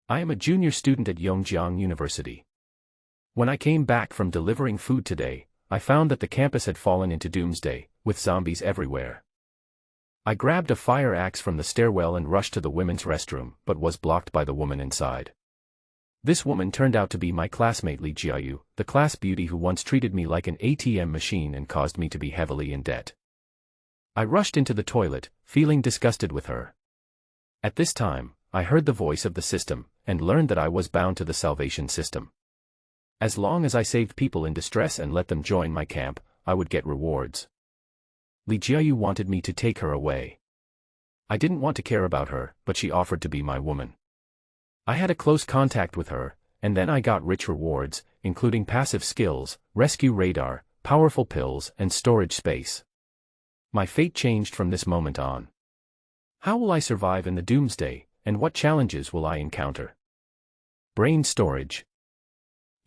I am a junior student at Yongjiang University. When I came back from delivering food today, I found that the campus had fallen into doomsday, with zombies everywhere. I grabbed a fire axe from the stairwell and rushed to the women's restroom, but was blocked by the woman inside. This woman turned out to be my classmate Li Jiayu, the class beauty who once treated me like an ATM machine and caused me to be heavily in debt. I rushed into the toilet, feeling disgusted with her. At this time, I heard the voice of the system, and learned that I was bound to the salvation system. As long as I saved people in distress and let them join my camp, I would get rewards. Li Jiayu wanted me to take her away. I didn't want to care about her, but she offered to be my woman. I had a close contact with her, and then I got rich rewards, including passive skills, rescue radar, powerful pills, and storage space. My fate changed from this moment on. How will I survive in the doomsday, and what challenges will I encounter? Brain storage.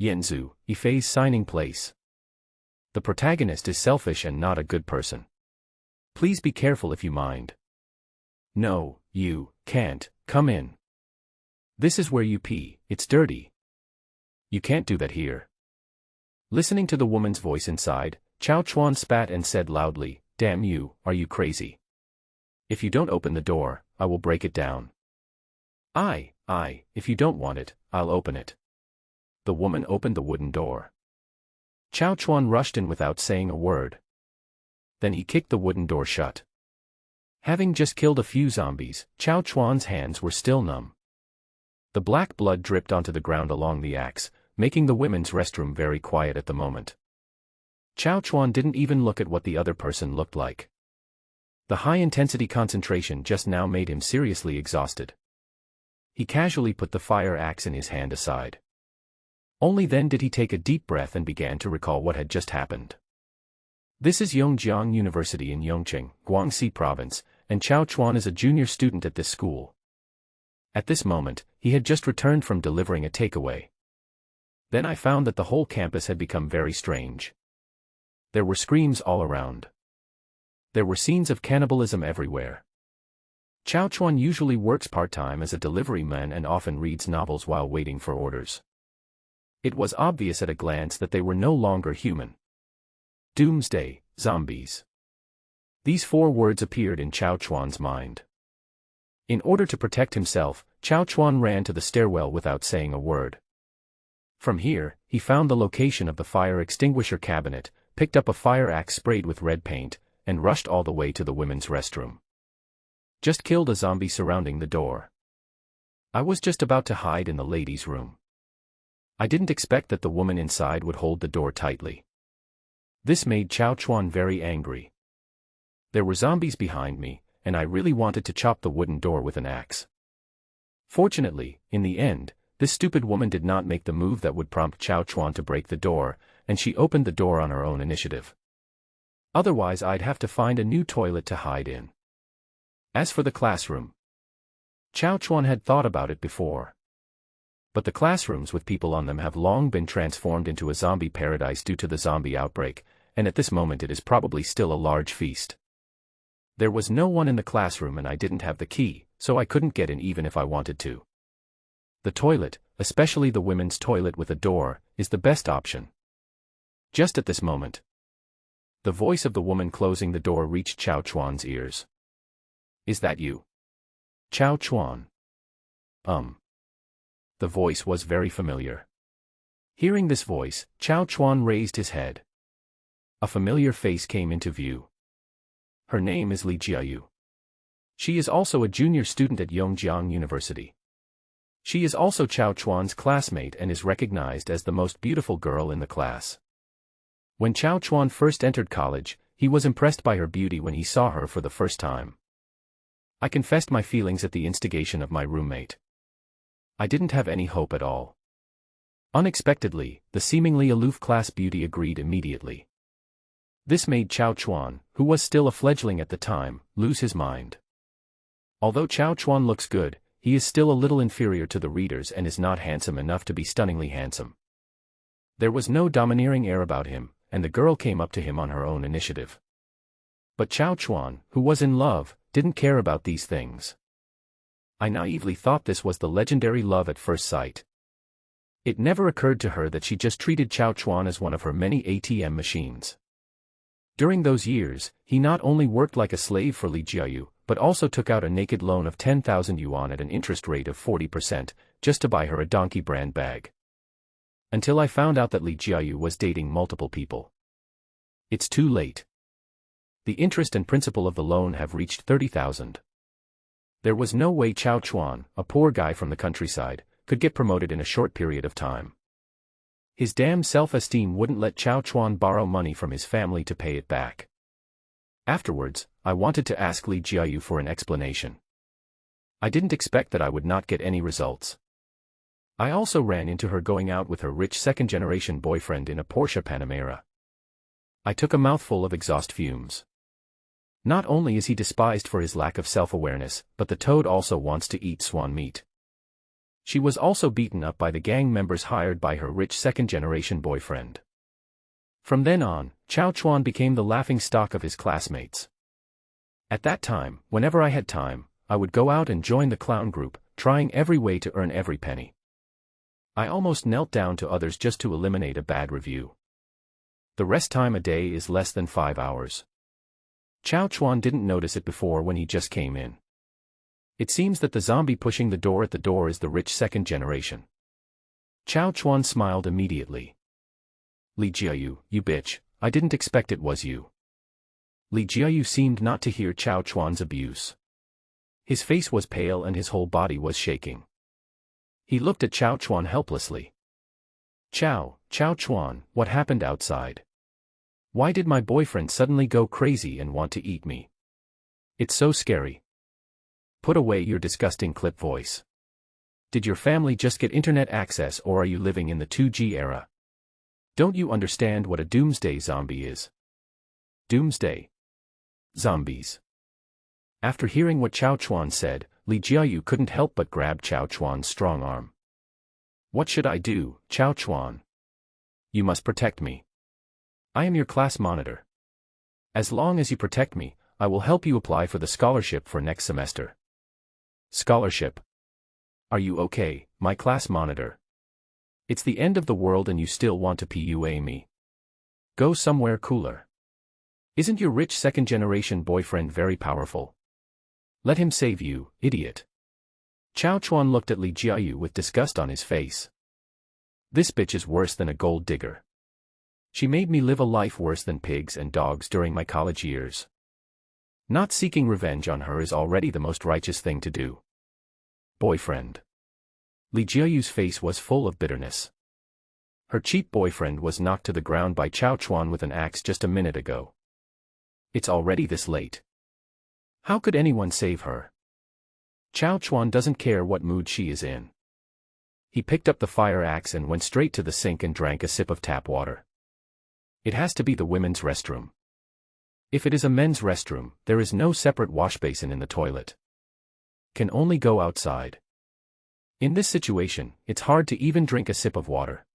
Yanzu, Ifei's signing place. The protagonist is selfish and not a good person. Please be careful if you mind. No, you can't come in. This is where you pee, it's dirty. You can't do that here. Listening to the woman's voice inside, Chao Chuan spat and said loudly, "Damn you, are you crazy? If you don't open the door, I will break it down." If you don't want it, I'll open it. The woman opened the wooden door. Chao Chuan rushed in without saying a word. Then he kicked the wooden door shut. Having just killed a few zombies, Chao Chuan's hands were still numb. The black blood dripped onto the ground along the axe, making the women's restroom very quiet at the moment. Chao Chuan didn't even look at what the other person looked like. The high-intensity concentration just now made him seriously exhausted. He casually put the fire axe in his hand aside. Only then did he take a deep breath and began to recall what had just happened. This is Yongjiang University in Yongqing, Guangxi Province, and Chao Chuan is a junior student at this school. At this moment, he had just returned from delivering a takeaway. Then I found that the whole campus had become very strange. There were screams all around. There were scenes of cannibalism everywhere. Chao Chuan usually works part-time as a delivery man and often reads novels while waiting for orders. It was obvious at a glance that they were no longer human. Doomsday, zombies. These 4 words appeared in Chao Chuan's mind. In order to protect himself, Chao Chuan ran to the stairwell without saying a word. From here, he found the location of the fire extinguisher cabinet, picked up a fire axe sprayed with red paint, and rushed all the way to the women's restroom. Just killed a zombie surrounding the door. I was just about to hide in the ladies' room. I didn't expect that the woman inside would hold the door tightly. This made Chao Chuan very angry. There were zombies behind me, and I really wanted to chop the wooden door with an axe. Fortunately, in the end, this stupid woman did not make the move that would prompt Chao Chuan to break the door, and she opened the door on her own initiative. Otherwise I'd have to find a new toilet to hide in. As for the classroom, Chao Chuan had thought about it before. But the classrooms with people on them have long been transformed into a zombie paradise due to the zombie outbreak, and at this moment it is probably still a large feast. There was no one in the classroom and I didn't have the key, so I couldn't get in even if I wanted to. The toilet, especially the women's toilet with a door, is the best option. Just at this moment, the voice of the woman closing the door reached Chao Chuan's ears. "Is that you?" "Chao Chuan." The voice was very familiar. Hearing this voice, Chao Chuan raised his head. A familiar face came into view. Her name is Li Jiayu. She is also a junior student at Yongjiang University. She is also Chao Chuan's classmate and is recognized as the most beautiful girl in the class. When Chao Chuan first entered college, he was impressed by her beauty when he saw her for the first time. I confessed my feelings at the instigation of my roommate. I didn't have any hope at all. Unexpectedly, the seemingly aloof class beauty agreed immediately. This made Chao Chuan, who was still a fledgling at the time, lose his mind. Although Chao Chuan looks good, he is still a little inferior to the readers and is not handsome enough to be stunningly handsome. There was no domineering air about him, and the girl came up to him on her own initiative. But Chao Chuan, who was in love, didn't care about these things. I naively thought this was the legendary love at first sight. It never occurred to her that she just treated Chao Chuan as one of her many ATM machines. During those years, he not only worked like a slave for Li Jiayu, but also took out a naked loan of 10,000 yuan at an interest rate of 40%, just to buy her a donkey brand bag. Until I found out that Li Jiayu was dating multiple people. It's too late. The interest and principal of the loan have reached 30,000. There was no way Chao Chuan, a poor guy from the countryside, could get promoted in a short period of time. His damn self-esteem wouldn't let Chao Chuan borrow money from his family to pay it back. Afterwards, I wanted to ask Li Jiayu for an explanation. I didn't expect that I would not get any results. I also ran into her going out with her rich second-generation boyfriend in a Porsche Panamera. I took a mouthful of exhaust fumes. Not only is he despised for his lack of self-awareness, but the toad also wants to eat swan meat. She was also beaten up by the gang members hired by her rich second-generation boyfriend. From then on, Chao Chuan became the laughingstock of his classmates. At that time, whenever I had time, I would go out and join the clown group, trying every way to earn every penny. I almost knelt down to others just to eliminate a bad review. The rest time a day is less than 5 hours. Chao Chuan didn't notice it before when he just came in. It seems that the zombie pushing the door at the door is the rich second generation. Chao Chuan smiled immediately. Li Jiayu, you bitch, I didn't expect it was you. Li Jiayu seemed not to hear Chao Chuan's abuse. His face was pale and his whole body was shaking. He looked at Chao Chuan helplessly. Chao Chuan, what happened outside? Why did my boyfriend suddenly go crazy and want to eat me? It's so scary. Put away your disgusting clip voice. Did your family just get internet access or are you living in the 2G era? Don't you understand what a doomsday zombie is? Doomsday zombies. After hearing what Chao Chuan said, Li Jiayu couldn't help but grab Chao Chuan's strong arm. What should I do, Chao Chuan? You must protect me. I am your class monitor. As long as you protect me, I will help you apply for the scholarship for next semester. Scholarship? Are you okay, my class monitor? It's the end of the world and you still want to PUA me. Go somewhere cooler. Isn't your rich second-generation boyfriend very powerful? Let him save you, idiot. Chao Chuan looked at Li Jiayu with disgust on his face. This bitch is worse than a gold digger. She made me live a life worse than pigs and dogs during my college years. Not seeking revenge on her is already the most righteous thing to do. Boyfriend. Li Jiayu's face was full of bitterness. Her cheap boyfriend was knocked to the ground by Chao Chuan with an axe just a minute ago. It's already this late. How could anyone save her? Chao Chuan doesn't care what mood she is in. He picked up the fire axe and went straight to the sink and drank a sip of tap water. It has to be the women's restroom. If it is a men's restroom, there is no separate wash basin in the toilet. Can only go outside. In this situation, it's hard to even drink a sip of water.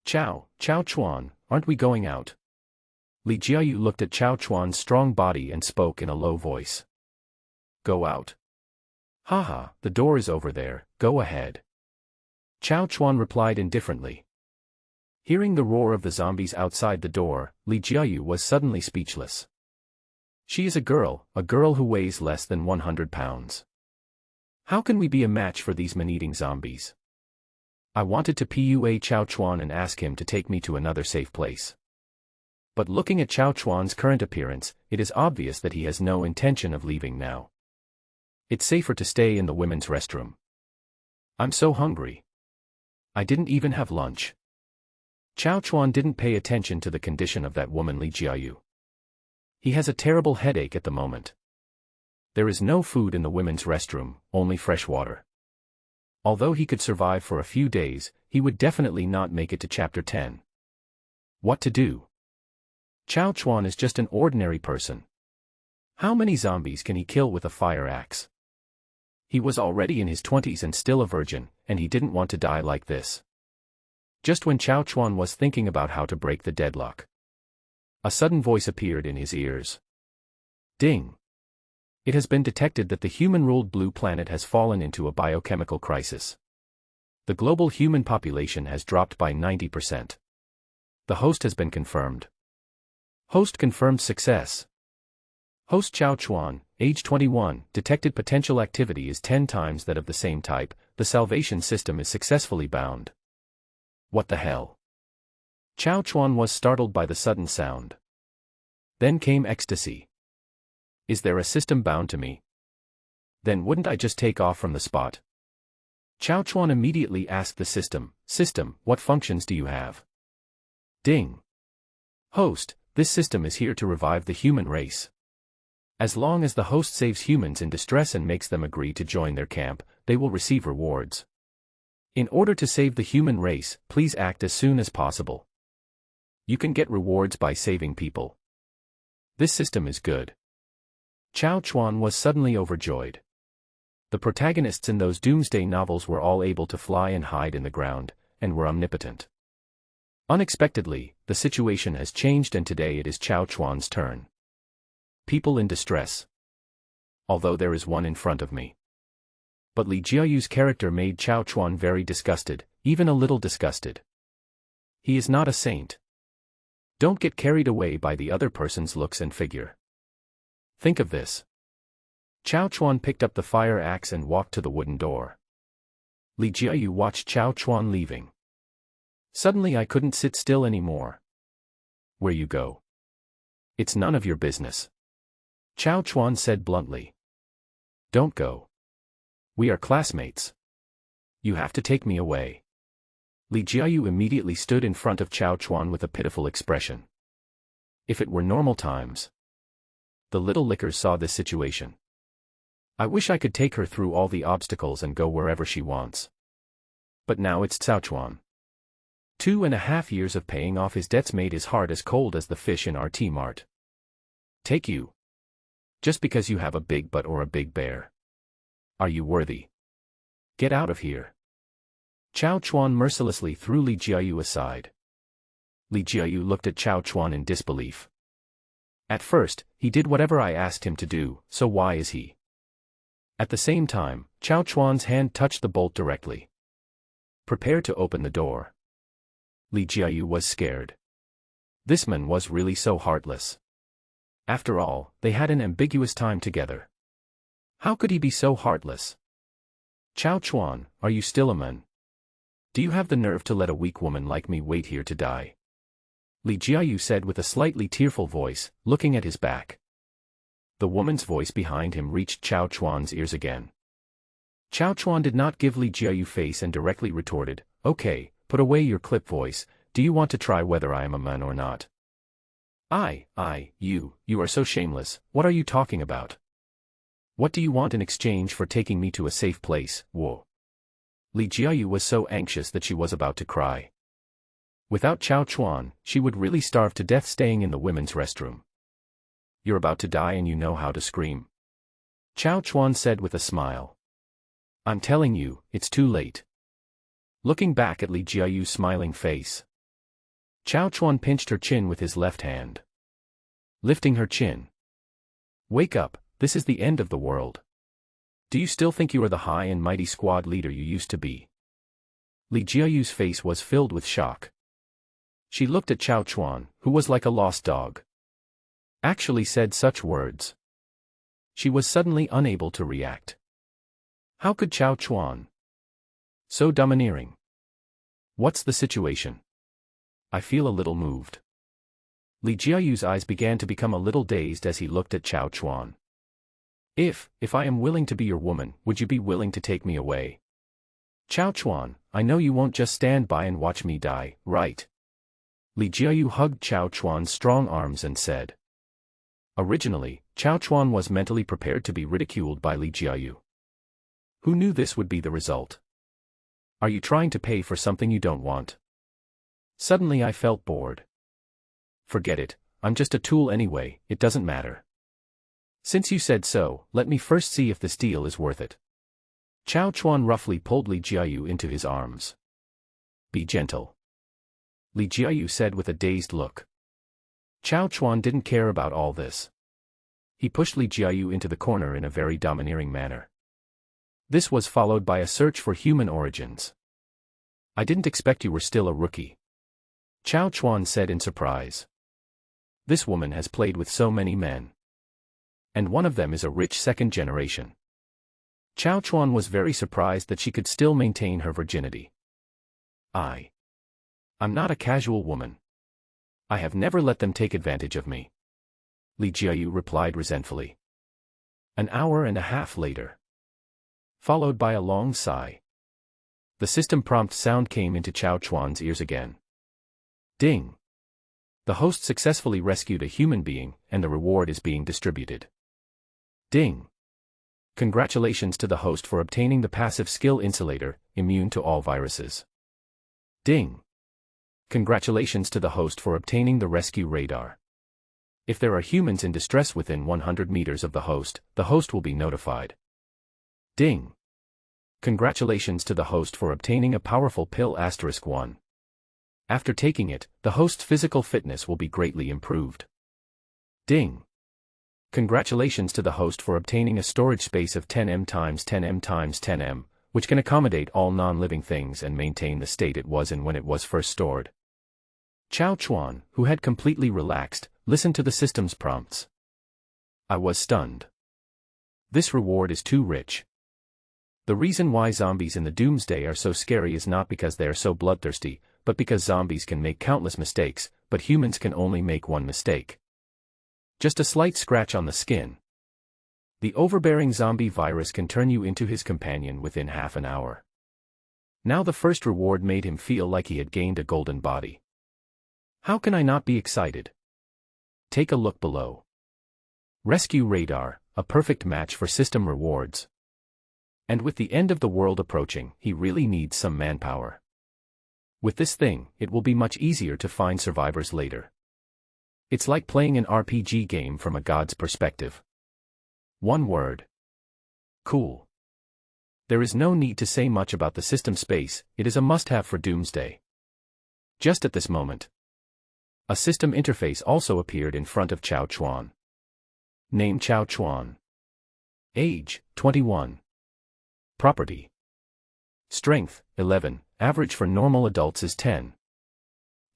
Chao Chuan, aren't we going out? Li Jiayu looked at Chao Chuan's strong body and spoke in a low voice. Go out. Haha, the door is over there, go ahead. Chao Chuan replied indifferently. Hearing the roar of the zombies outside the door, Li Jiayu was suddenly speechless. She is a girl who weighs less than 100 pounds. How can we be a match for these man-eating zombies? I wanted to PUA Chao Chuan and ask him to take me to another safe place. But looking at Chao Chuan's current appearance, it is obvious that he has no intention of leaving now. It's safer to stay in the women's restroom. I'm so hungry. I didn't even have lunch. Chao Chuan didn't pay attention to the condition of that woman Li Jiayu. He has a terrible headache at the moment. There is no food in the women's restroom, only fresh water. Although he could survive for a few days, he would definitely not make it to Chapter 10. What to do? Chao Chuan is just an ordinary person. How many zombies can he kill with a fire axe? He was already in his 20s and still a virgin, and he didn't want to die like this. Just when Chao Chuan was thinking about how to break the deadlock, a sudden voice appeared in his ears. Ding! It has been detected that the human-ruled blue planet has fallen into a biochemical crisis. The global human population has dropped by 90%. The host has been confirmed. Host confirmed success. Host Chao Chuan, age 21, detected potential activity is 10 times that of the same type. The salvation system is successfully bound. What the hell? Chao Chuan was startled by the sudden sound. Then came ecstasy. Is there a system bound to me? Then wouldn't I just take off from the spot? Chao Chuan immediately asked the system, what functions do you have? Ding. Host, this system is here to revive the human race. As long as the host saves humans in distress and makes them agree to join their camp, they will receive rewards. In order to save the human race, please act as soon as possible. You can get rewards by saving people. This system is good. Chao Chuan was suddenly overjoyed. The protagonists in those doomsday novels were all able to fly and hide in the ground, and were omnipotent. Unexpectedly, the situation has changed and today it is Chao Chuan's turn. People in distress. Although there is one in front of me. But Li Jiayu's character made Chao Chuan very disgusted, even a little disgusted. He is not a saint. Don't get carried away by the other person's looks and figure. Think of this. Chao Chuan picked up the fire axe and walked to the wooden door. Li Jiayu watched Chao Chuan leaving. Suddenly I couldn't sit still anymore. Where you go? It's none of your business. Chao Chuan said bluntly. Don't go. We are classmates. You have to take me away. Li Jiayu immediately stood in front of Chao Chuan with a pitiful expression. If it were normal times. The little lickers saw this situation. I wish I could take her through all the obstacles and go wherever she wants. But now it's Cao Chuan. 2.5 years of paying off his debts made his heart as cold as the fish in our T-Mart. Take you. Just because you have a big butt or a big bear. Are you worthy? Get out of here. Chao Chuan mercilessly threw Li Jiayu aside. Li Jiayu looked at Chao Chuan in disbelief. At first, he did whatever I asked him to do, so why is he? At the same time, Chao Chuan's hand touched the bolt directly. Prepare to open the door. Li Jiayu was scared. This man was really so heartless. After all, they had an ambiguous time together. How could he be so heartless? Chao Chuan, are you still a man? Do you have the nerve to let a weak woman like me wait here to die? Li Jiayu said with a slightly tearful voice, looking at his back. The woman's voice behind him reached Chao Chuan's ears again. Chao Chuan did not give Li Jiayu face and directly retorted, okay, put away your clip voice, do you want to try whether I am a man or not? You are so shameless, what are you talking about? What do you want in exchange for taking me to a safe place, whoa? Li Jiayu was so anxious that she was about to cry. Without Chao Chuan, she would really starve to death staying in the women's restroom. You're about to die and you know how to scream. Chao Chuan said with a smile. I'm telling you, it's too late. Looking back at Li Jiayu's smiling face. Chao Chuan pinched her chin with his left hand. Lifting her chin. Wake up, this is the end of the world. Do you still think you are the high and mighty squad leader you used to be? Li Jiayu's face was filled with shock. She looked at Chao Chuan, who was like a lost dog. Actually said such words. She was suddenly unable to react. How could Chao Chuan? So domineering. What's the situation? I feel a little moved. Li Jiayu's eyes began to become a little dazed as he looked at Chao Chuan. If I am willing to be your woman, would you be willing to take me away? Chao Chuan, I know you won't just stand by and watch me die, right? Li Jiayu hugged Chao Chuan's strong arms and said. Originally, Chao Chuan was mentally prepared to be ridiculed by Li Jiayu. Who knew this would be the result? Are you trying to pay for something you don't want? Suddenly I felt bored. Forget it, I'm just a tool anyway, it doesn't matter. Since you said so, let me first see if this deal is worth it. Chao Chuan roughly pulled Li Jiayu into his arms. Be gentle. Li Jiayu said with a dazed look. Chao Chuan didn't care about all this. He pushed Li Jiayu into the corner in a very domineering manner. This was followed by a search for human origins. I didn't expect you were still a rookie. Chao Chuan said in surprise. This woman has played with so many men. And one of them is a rich second generation. Chao Chuan was very surprised that she could still maintain her virginity. I'm not a casual woman. I have never let them take advantage of me. Li Jiayu replied resentfully. An hour and a half later. Followed by a long sigh. The system prompt sound came into Chao Chuan's ears again. Ding! The host successfully rescued a human being, and the reward is being distributed. Ding! Congratulations to the host for obtaining the passive skill Insulator, immune to all viruses. Ding! Congratulations to the host for obtaining the rescue radar. If there are humans in distress within 100 meters of the host will be notified. Ding! Congratulations to the host for obtaining a powerful pill *1. After taking it, the host's physical fitness will be greatly improved. Ding! Congratulations to the host for obtaining a storage space of 10M x 10M x 10M, which can accommodate all non-living things and maintain the state it was in when it was first stored. Chao Chuan, who had completely relaxed, listened to the system's prompts. I was stunned. This reward is too rich. The reason why zombies in the Doomsday are so scary is not because they are so bloodthirsty, but because zombies can make countless mistakes, but humans can only make one mistake. Just a slight scratch on the skin. The overbearing zombie virus can turn you into his companion within half an hour. Now the first reward made him feel like he had gained a golden body. How can I not be excited? Take a look below. Rescue radar, a perfect match for system rewards. And with the end of the world approaching, he really needs some manpower. With this thing, it will be much easier to find survivors later. It's like playing an RPG game from a god's perspective. One word. Cool. There is no need to say much about the system space, it is a must-have for Doomsday. Just at this moment, a system interface also appeared in front of Chao Chuan. Name Chao Chuan. Age, 21. Property. Strength, 11, average for normal adults is 10.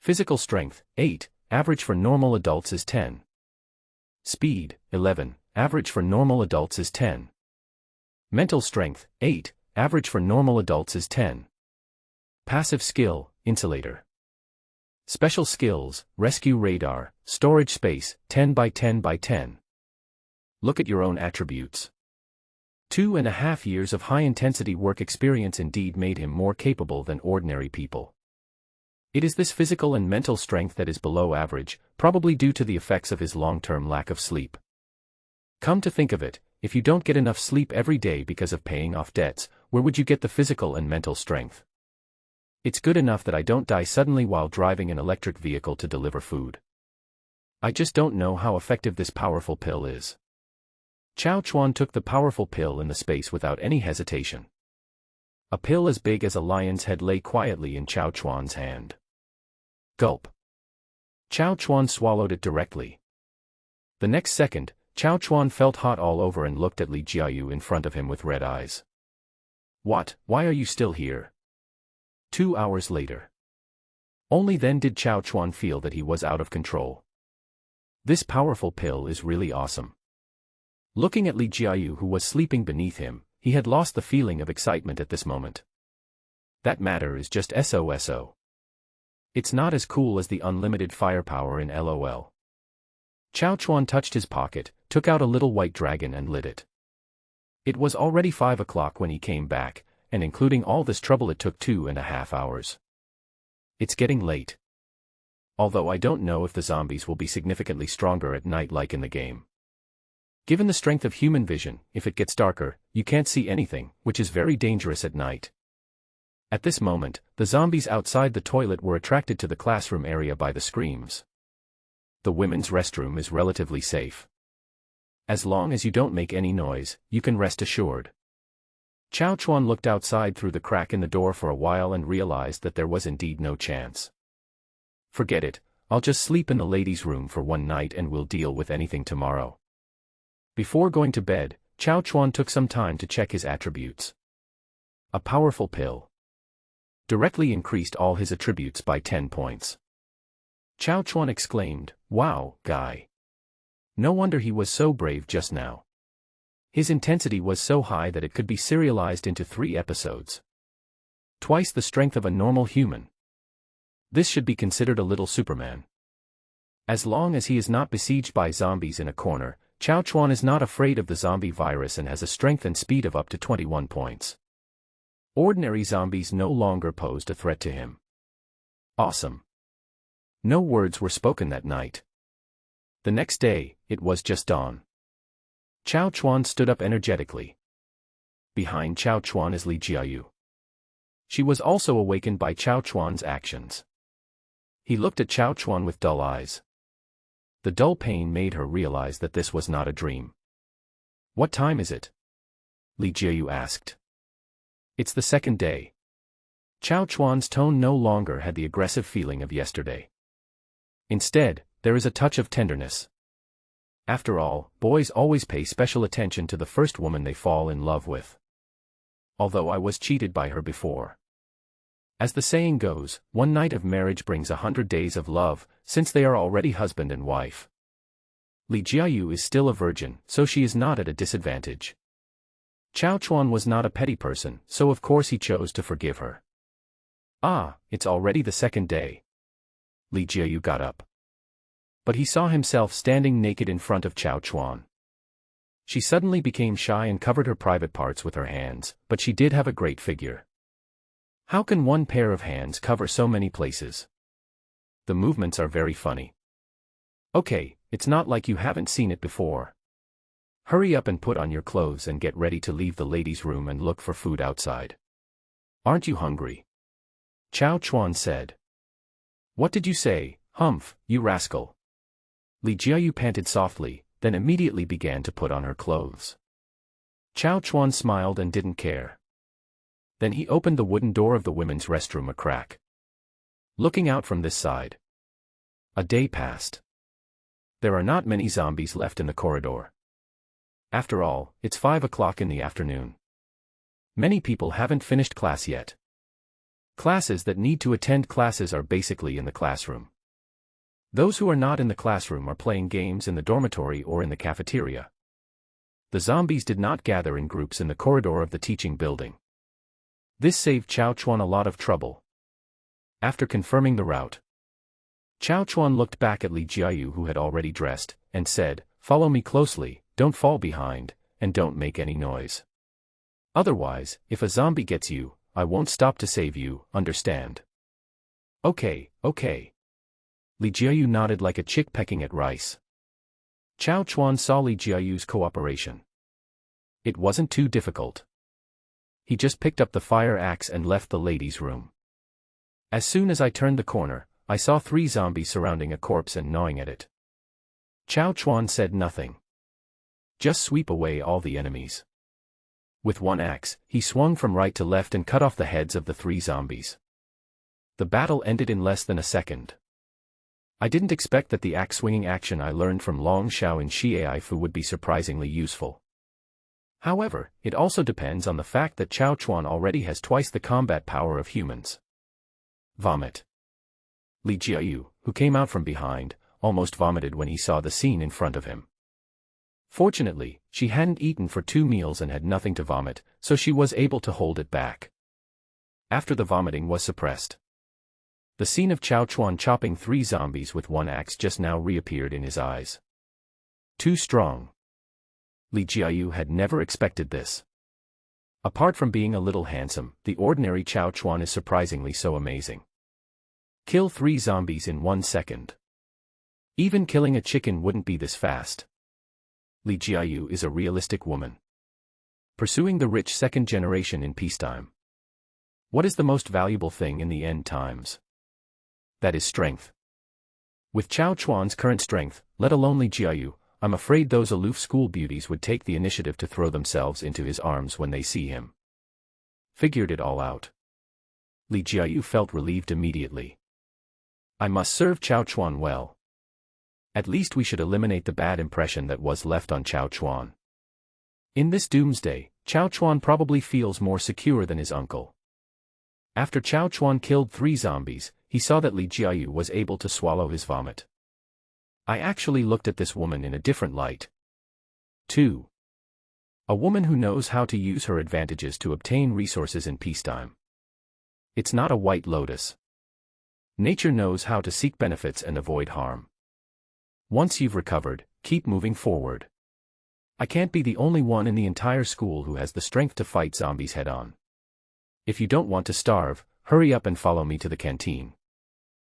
Physical strength, 8, average for normal adults is 10. Speed, 11, average for normal adults is 10. Mental strength, 8, average for normal adults is 10. Passive skill, Insulator. Special skills, Rescue Radar, Storage Space, 10 by 10 by 10. Look at your own attributes. 2.5 years of high-intensity work experience indeed made him more capable than ordinary people. It is this physical and mental strength that is below average, probably due to the effects of his long-term lack of sleep. Come to think of it, if you don't get enough sleep every day because of paying off debts, where would you get the physical and mental strength? It's good enough that I don't die suddenly while driving an electric vehicle to deliver food. I just don't know how effective this powerful pill is. Chao Chuan took the powerful pill in the space without any hesitation. A pill as big as a lion's head lay quietly in Chao Chuan's hand. Gulp. Chao Chuan swallowed it directly. The next second, Chao Chuan felt hot all over and looked at Li Jiayu in front of him with red eyes. What, why are you still here? 2 hours later. Only then did Chao Chuan feel that he was out of control. This powerful pill is really awesome. Looking at Li Jiayu who was sleeping beneath him, he had lost the feeling of excitement at this moment. That matter is just SOSO. It's not as cool as the unlimited firepower in LOL. Chao Chuan touched his pocket, took out a little white dragon and lit it. It was already 5 o'clock when he came back, and including all this trouble it took 2.5 hours. It's getting late. Although I don't know if the zombies will be significantly stronger at night like in the game. Given the strength of human vision, if it gets darker, you can't see anything, which is very dangerous at night. At this moment, the zombies outside the toilet were attracted to the classroom area by the screams. The women's restroom is relatively safe. As long as you don't make any noise, you can rest assured. Chao Chuan looked outside through the crack in the door for a while and realized that there was indeed no chance. Forget it, I'll just sleep in the ladies' room for one night and we'll deal with anything tomorrow. Before going to bed, Chao Chuan took some time to check his attributes. A powerful pill directly increased all his attributes by 10 points. Chao Chuan exclaimed, "Wow, guy. No wonder he was so brave just now." His intensity was so high that it could be serialized into 3 episodes. Twice the strength of a normal human. This should be considered a little Superman. As long as he is not besieged by zombies in a corner, Chao Chuan is not afraid of the zombie virus and has a strength and speed of up to 21 points. Ordinary zombies no longer posed a threat to him. Awesome. No words were spoken that night. The next day, it was just dawn. Chao Chuan stood up energetically. Behind Chao Chuan is Li Jiayu. She was also awakened by Chao Chuan's actions. He looked at Chao Chuan with dull eyes. The dull pain made her realize that this was not a dream. "What time is it?" Li Jiayu asked. "It's the second day." Chao Chuan's tone no longer had the aggressive feeling of yesterday. Instead, there is a touch of tenderness. After all, boys always pay special attention to the first woman they fall in love with. Although I was cheated by her before. As the saying goes, one night of marriage brings 100 days of love, since they are already husband and wife. Li Jiayu is still a virgin, so she is not at a disadvantage. Chao Chuan was not a petty person, so of course he chose to forgive her. "Ah, it's already the second day." Li Jiayu got up. But he saw himself standing naked in front of Chao Chuan. She suddenly became shy and covered her private parts with her hands, but she did have a great figure. How can one pair of hands cover so many places? The movements are very funny. Okay, it's not like you haven't seen it before. Hurry up and put on your clothes and get ready to leave the ladies' room and look for food outside. Aren't you hungry? Chao Chuan said. What did you say, Humph, you rascal? Li Jiayu panted softly, then immediately began to put on her clothes. Chao Chuan smiled and didn't care. Then he opened the wooden door of the women's restroom a crack. Looking out from this side. A day passed. There are not many zombies left in the corridor. After all, it's 5 o'clock in the afternoon. Many people haven't finished class yet. Classes that need to attend classes are basically in the classroom. Those who are not in the classroom are playing games in the dormitory or in the cafeteria. The zombies did not gather in groups in the corridor of the teaching building. This saved Chao Chuan a lot of trouble. After confirming the route, Chao Chuan looked back at Li Jiayu, who had already dressed, and said, "Follow me closely, don't fall behind, and don't make any noise. Otherwise, if a zombie gets you, I won't stop to save you, understand?" Okay. Li Jiayu nodded like a chick pecking at rice. Chao Chuan saw Li Jiayu's cooperation. It wasn't too difficult. He just picked up the fire axe and left the ladies' room. As soon as I turned the corner, I saw 3 zombies surrounding a corpse and gnawing at it. Chao Chuan said nothing. Just sweep away all the enemies. With one axe, he swung from right to left and cut off the heads of the 3 zombies. The battle ended in less than a second. I didn't expect that the axe-swinging action I learned from Long Xiao in Xie Fu would be surprisingly useful. However, it also depends on the fact that Chao Chuan already has twice the combat power of humans. Vomit. Li Jiayu, who came out from behind, almost vomited when he saw the scene in front of him. Fortunately, she hadn't eaten for 2 meals and had nothing to vomit, so she was able to hold it back. After the vomiting was suppressed, the scene of Chao Chuan chopping 3 zombies with one axe just now reappeared in his eyes. Too strong. Li Jiayu had never expected this. Apart from being a little handsome, the ordinary Chao Chuan is surprisingly so amazing. Kill 3 zombies in 1 second. Even killing a chicken wouldn't be this fast. Li Jiayu is a realistic woman. Pursuing the rich second generation in peacetime. What is the most valuable thing in the end times? That is strength. With Chao Chuan's current strength, let alone Li Jiayu, I'm afraid those aloof school beauties would take the initiative to throw themselves into his arms when they see him. Figured it all out. Li Jiayu felt relieved immediately. I must serve Chao Chuan well. At least we should eliminate the bad impression that was left on Chao Chuan. In this doomsday, Chao Chuan probably feels more secure than his uncle. After Chao Chuan killed 3 zombies, he saw that Li Jiayu was able to swallow his vomit. I actually looked at this woman in a different light. 2. A woman who knows how to use her advantages to obtain resources in peacetime. It's not a white lotus. Nature knows how to seek benefits and avoid harm. Once you've recovered, keep moving forward. I can't be the only one in the entire school who has the strength to fight zombies head-on. If you don't want to starve, hurry up and follow me to the canteen.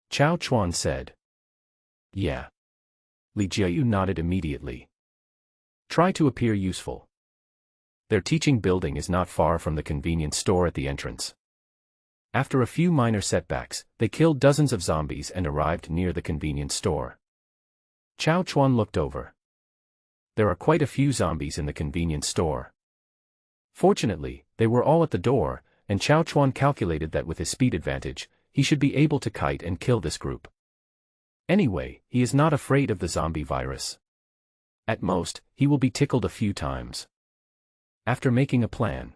Chao Chuan said. Yeah. Li Jiayu nodded immediately. Try to appear useful. Their teaching building is not far from the convenience store at the entrance. After a few minor setbacks, they killed dozens of zombies and arrived near the convenience store. Chao Chuan looked over. There are quite a few zombies in the convenience store. Fortunately, they were all at the door, and Chao Chuan calculated that with his speed advantage, he should be able to kite and kill this group. Anyway, he is not afraid of the zombie virus. At most, he will be tickled a few times. After making a plan,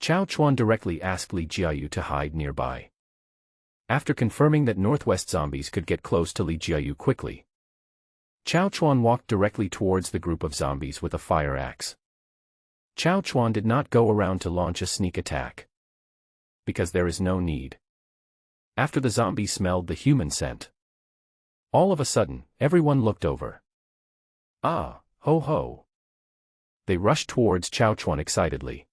Chao Chuan directly asked Li Jiayu to hide nearby. After confirming that northwest zombies could get close to Li Jiayu quickly, Chao Chuan walked directly towards the group of zombies with a fire axe. Chao Chuan did not go around to launch a sneak attack. Because there is no need. After the zombies smelled the human scent, all of a sudden, everyone looked over. Ah, ho ho. They rushed towards Chao Chuan excitedly.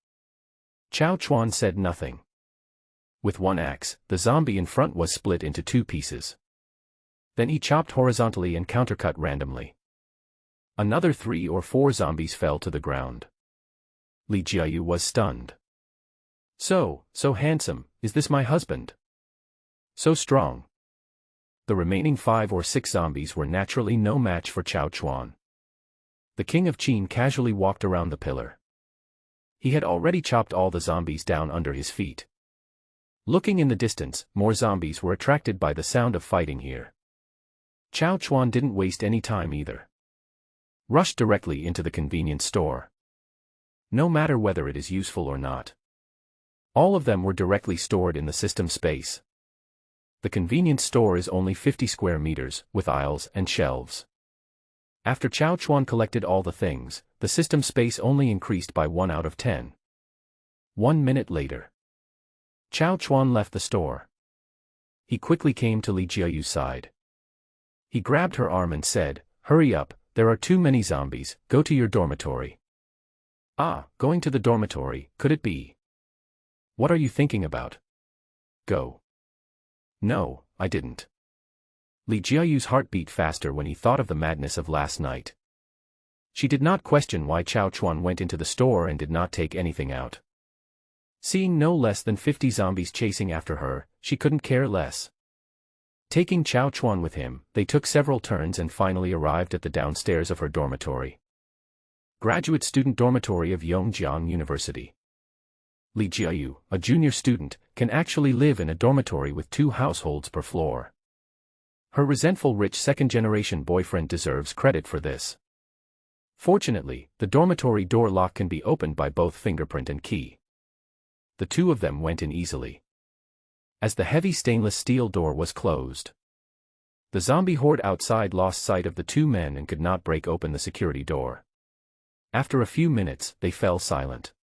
Chao Chuan said nothing. With one axe, the zombie in front was split into 2 pieces. Then he chopped horizontally and countercut randomly. Another 3 or 4 zombies fell to the ground. Li Jiayu was stunned. So handsome, is this my husband? So strong. The remaining 5 or 6 zombies were naturally no match for Chao Chuan. The king of Qin casually walked around the pillar. He had already chopped all the zombies down under his feet. Looking in the distance, more zombies were attracted by the sound of fighting here. Chao Chuan didn't waste any time either. Rushed directly into the convenience store. No matter whether it is useful or not. All of them were directly stored in the system space. The convenience store is only 50 square meters, with aisles and shelves. After Chao Chuan collected all the things, the system space only increased by 1 out of 10. 1 minute later, Chao Chuan left the store. He quickly came to Li Jiayu's side. He grabbed her arm and said, "Hurry up, there are too many zombies, go to your dormitory." Ah, going to the dormitory, could it be? What are you thinking about? Go. No, I didn't. Li Jiayu's heart beat faster when he thought of the madness of last night. She did not question why Chao Chuan went into the store and did not take anything out. Seeing no less than 50 zombies chasing after her, she couldn't care less. Taking Chao Chuan with him, they took several turns and finally arrived at the downstairs of her dormitory. Graduate Student Dormitory of Yongjiang University. Li Jiayu, a junior student, can actually live in a dormitory with 2 households per floor. Her resentful rich second-generation boyfriend deserves credit for this. Fortunately, the dormitory door lock can be opened by both fingerprint and key. The 2 of them went in easily. As the heavy stainless steel door was closed, the zombie horde outside lost sight of the 2 men and could not break open the security door. After a few minutes, they fell silent.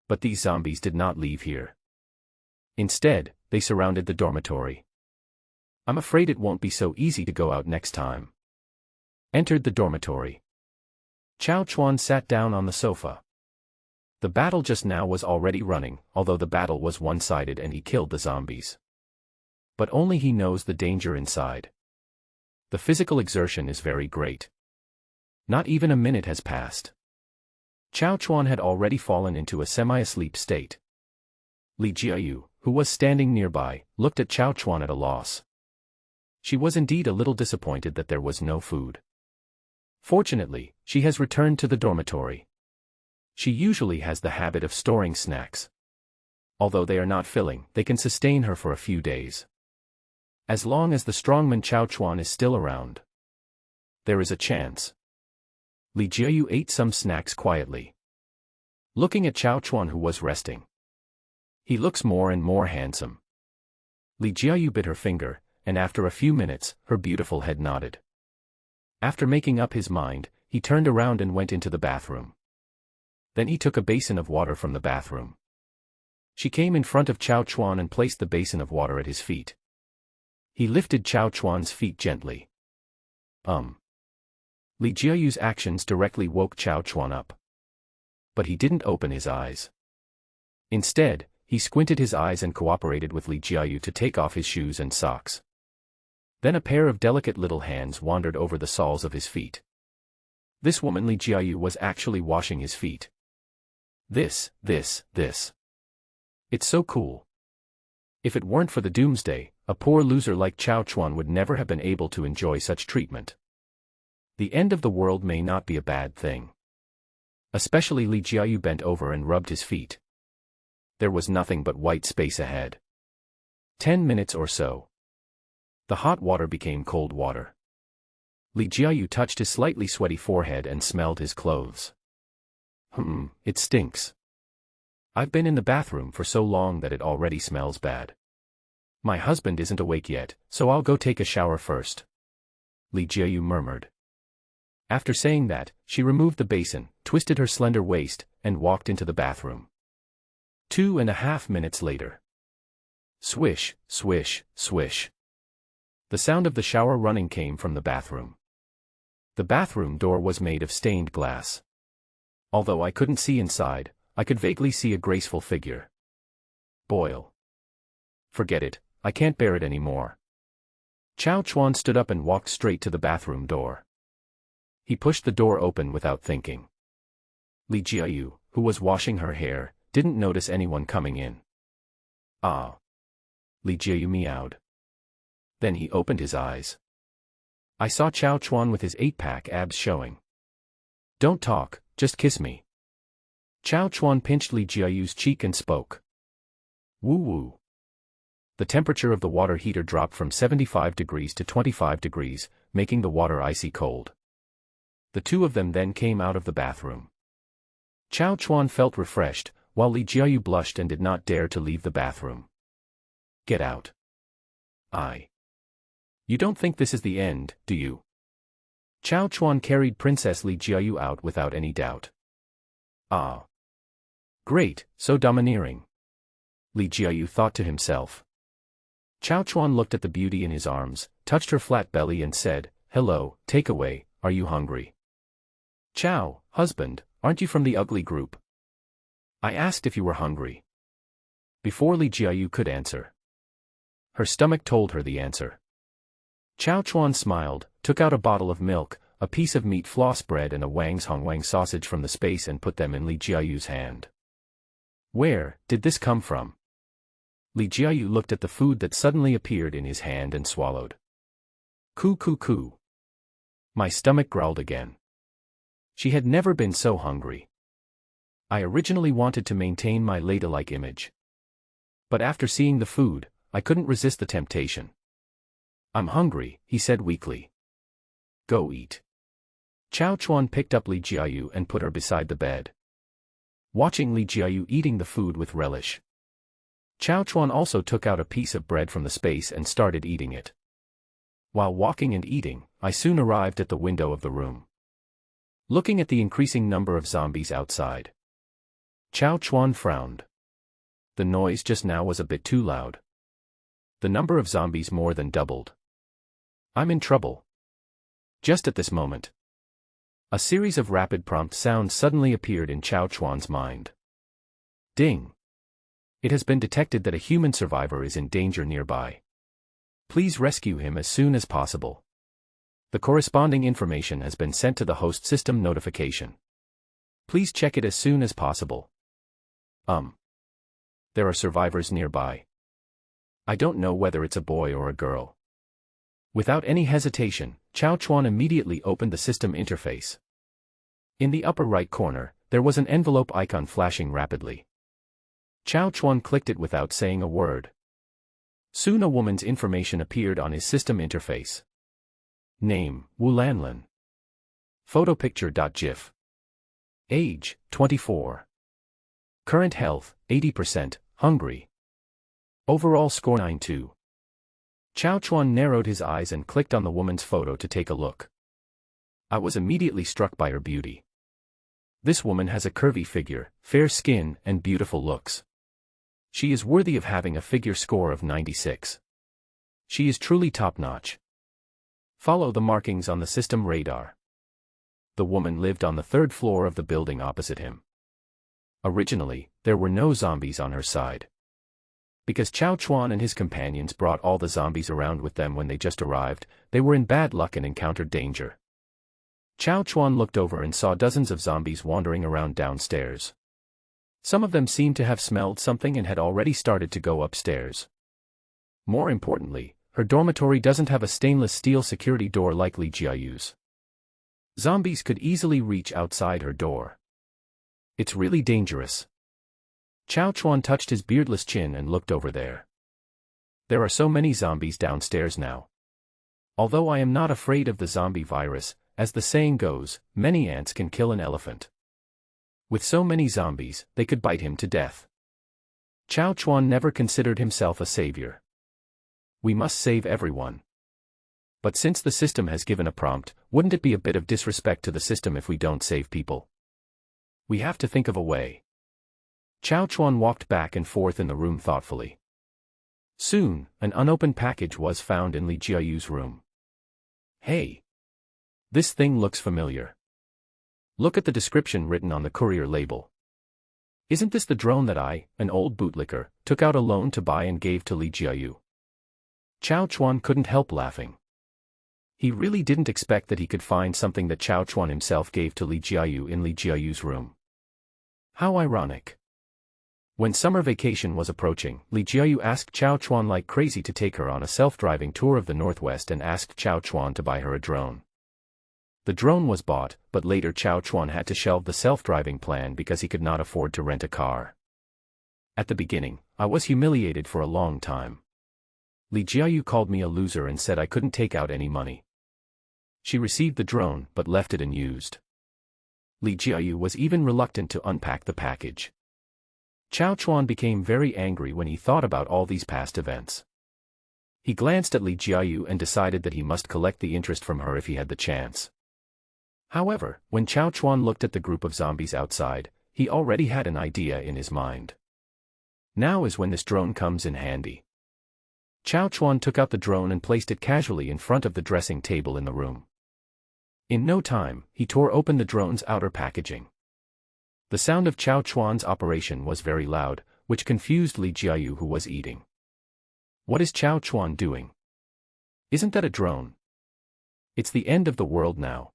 But these zombies did not leave here. Instead, they surrounded the dormitory. I'm afraid it won't be so easy to go out next time. Entered the dormitory. Chao Chuan sat down on the sofa. The battle just now was already running, although the battle was one-sided and he killed the zombies. But only he knows the danger inside. The physical exertion is very great. Not even a minute has passed. Chao Chuan had already fallen into a semi-asleep state. Li Jiayu, who was standing nearby, looked at Chao Chuan at a loss. She was indeed a little disappointed that there was no food. Fortunately, she has returned to the dormitory. She usually has the habit of storing snacks. Although they are not filling, they can sustain her for a few days. As long as the strongman Chao Chuan is still around. There is a chance. Li Jiayu ate some snacks quietly, looking at Chao Chuan, who was resting. He looks more and more handsome. Li Jiayu bit her finger, and after a few minutes, her beautiful head nodded. After making up his mind, he turned around and went into the bathroom. Then he took a basin of water from the bathroom. She came in front of Chao Chuan and placed the basin of water at his feet. He lifted Chao Chuan's feet gently. Li Jiayu's actions directly woke Chao Chuan up. But he didn't open his eyes. Instead, he squinted his eyes and cooperated with Li Jiayu to take off his shoes and socks. Then a pair of delicate little hands wandered over the soles of his feet. This woman Li Jiayu was actually washing his feet. This. It's so cool. If it weren't for the doomsday, a poor loser like Chao Chuan would never have been able to enjoy such treatment. The end of the world may not be a bad thing. Especially Li Jiayu bent over and rubbed his feet. There was nothing but white space ahead. 10 minutes or so. The hot water became cold water. Li Jiayu touched his slightly sweaty forehead and smelled his clothes. It stinks. I've been in the bathroom for so long that it already smells bad. My husband isn't awake yet, so I'll go take a shower first. Li Jiayu murmured. After saying that, she removed the basin, twisted her slender waist, and walked into the bathroom. 2.5 minutes later. Swish, swish, swish. The sound of the shower running came from the bathroom. The bathroom door was made of stained glass. Although I couldn't see inside, I could vaguely see a graceful figure. Boil. Forget it, I can't bear it anymore. Chao Chuan stood up and walked straight to the bathroom door. He pushed the door open without thinking. Li Jiayu, who was washing her hair, didn't notice anyone coming in. Ah. Li Jiayu meowed. Then he opened his eyes. I saw Chao Chuan with his 8-pack abs showing. Don't talk, just kiss me. Chao Chuan pinched Li Jiayu's cheek and spoke. Woo-woo. The temperature of the water heater dropped from 75 degrees to 25 degrees, making the water icy cold. The two of them then came out of the bathroom. Chao Chuan felt refreshed, while Li Jiayu blushed and did not dare to leave the bathroom. Get out. You don't think this is the end, do you? Chao Chuan carried Princess Li Jiayu out without any doubt. Ah. Great, so domineering. Li Jiayu thought to himself. Chao Chuan looked at the beauty in his arms, touched her flat belly and said, Hello, takeaway, are you hungry? Chao, husband, aren't you from the ugly group? I asked if you were hungry. Before Li Jiayu could answer. Her stomach told her the answer. Chao Chuan smiled, took out a bottle of milk, a piece of meat floss bread and a Wang's Hongwang sausage from the space and put them in Li Jiayu's hand. Where did this come from? Li Jiayu looked at the food that suddenly appeared in his hand and swallowed. Coo coo coo. My stomach growled again. She had never been so hungry. I originally wanted to maintain my ladylike image. But after seeing the food, I couldn't resist the temptation. I'm hungry, he said weakly. Go eat. Chao Chuan picked up Li Jiayu and put her beside the bed. Watching Li Jiayu eating the food with relish. Chao Chuan also took out a piece of bread from the space and started eating it. While walking and eating, I soon arrived at the window of the room. Looking at the increasing number of zombies outside. Chao Chuan frowned. The noise just now was a bit too loud. The number of zombies more than doubled. I'm in trouble. Just at this moment. A series of rapid prompt sounds suddenly appeared in Chao Chuan's mind. Ding. It has been detected that a human survivor is in danger nearby. Please rescue him as soon as possible. The corresponding information has been sent to the host system notification. Please check it as soon as possible. There are survivors nearby. I don't know whether it's a boy or a girl. Without any hesitation, Chao Chuan immediately opened the system interface. In the upper right corner, there was an envelope icon flashing rapidly. Chao Chuan clicked it without saying a word. Soon a woman's information appeared on his system interface. Name, Wu Lanlan. Photo picture.gif. Age, 24. Current health, 80%, hungry. Overall score 9-2. Chow Chuan narrowed his eyes and clicked on the woman's photo to take a look. I was immediately struck by her beauty. This woman has a curvy figure, fair skin, and beautiful looks. She is worthy of having a figure score of 96. She is truly top-notch. Follow the markings on the system radar. The woman lived on the third floor of the building opposite him. Originally, there were no zombies on her side. Because Chow Chuan and his companions brought all the zombies around with them when they just arrived, they were in bad luck and encountered danger. Chow Chuan looked over and saw dozens of zombies wandering around downstairs. Some of them seemed to have smelled something and had already started to go upstairs. More importantly, her dormitory doesn't have a stainless steel security door like Li Jiayu's. Zombies could easily reach outside her door. It's really dangerous. Chow Chuan touched his beardless chin and looked over there. There are so many zombies downstairs now. Although I am not afraid of the zombie virus, as the saying goes, many ants can kill an elephant. With so many zombies, they could bite him to death. Chow Chuan never considered himself a savior. We must save everyone. But since the system has given a prompt, wouldn't it be a bit of disrespect to the system if we don't save people? We have to think of a way. Chow Chuan walked back and forth in the room thoughtfully. Soon, an unopened package was found in Li Jiayu's room. Hey! This thing looks familiar. Look at the description written on the courier label. Isn't this the drone that I, an old bootlicker, took out a loan to buy and gave to Li Jiayu? Chow Chuan couldn't help laughing. He really didn't expect that he could find something that Chow Chuan himself gave to Li Jiayu in Li Jiayu's room. How ironic. When summer vacation was approaching, Li Jiayu asked Chow Chuan like crazy to take her on a self-driving tour of the Northwest and asked Chow Chuan to buy her a drone. The drone was bought, but later Chow Chuan had to shelve the self-driving plan because he could not afford to rent a car. At the beginning, I was humiliated for a long time. Li Jiayu called me a loser and said I couldn't take out any money. She received the drone but left it unused. Li Jiayu was even reluctant to unpack the package. Chow Chuan became very angry when he thought about all these past events. He glanced at Li Jiayu and decided that he must collect the interest from her if he had the chance. However, when Chow Chuan looked at the group of zombies outside, he already had an idea in his mind. Now is when this drone comes in handy. Chow Chuan took out the drone and placed it casually in front of the dressing table in the room. In no time, he tore open the drone's outer packaging. The sound of Chow Chuan's operation was very loud, which confused Li Jiayu who was eating. What is Chow Chuan doing? Isn't that a drone? It's the end of the world now.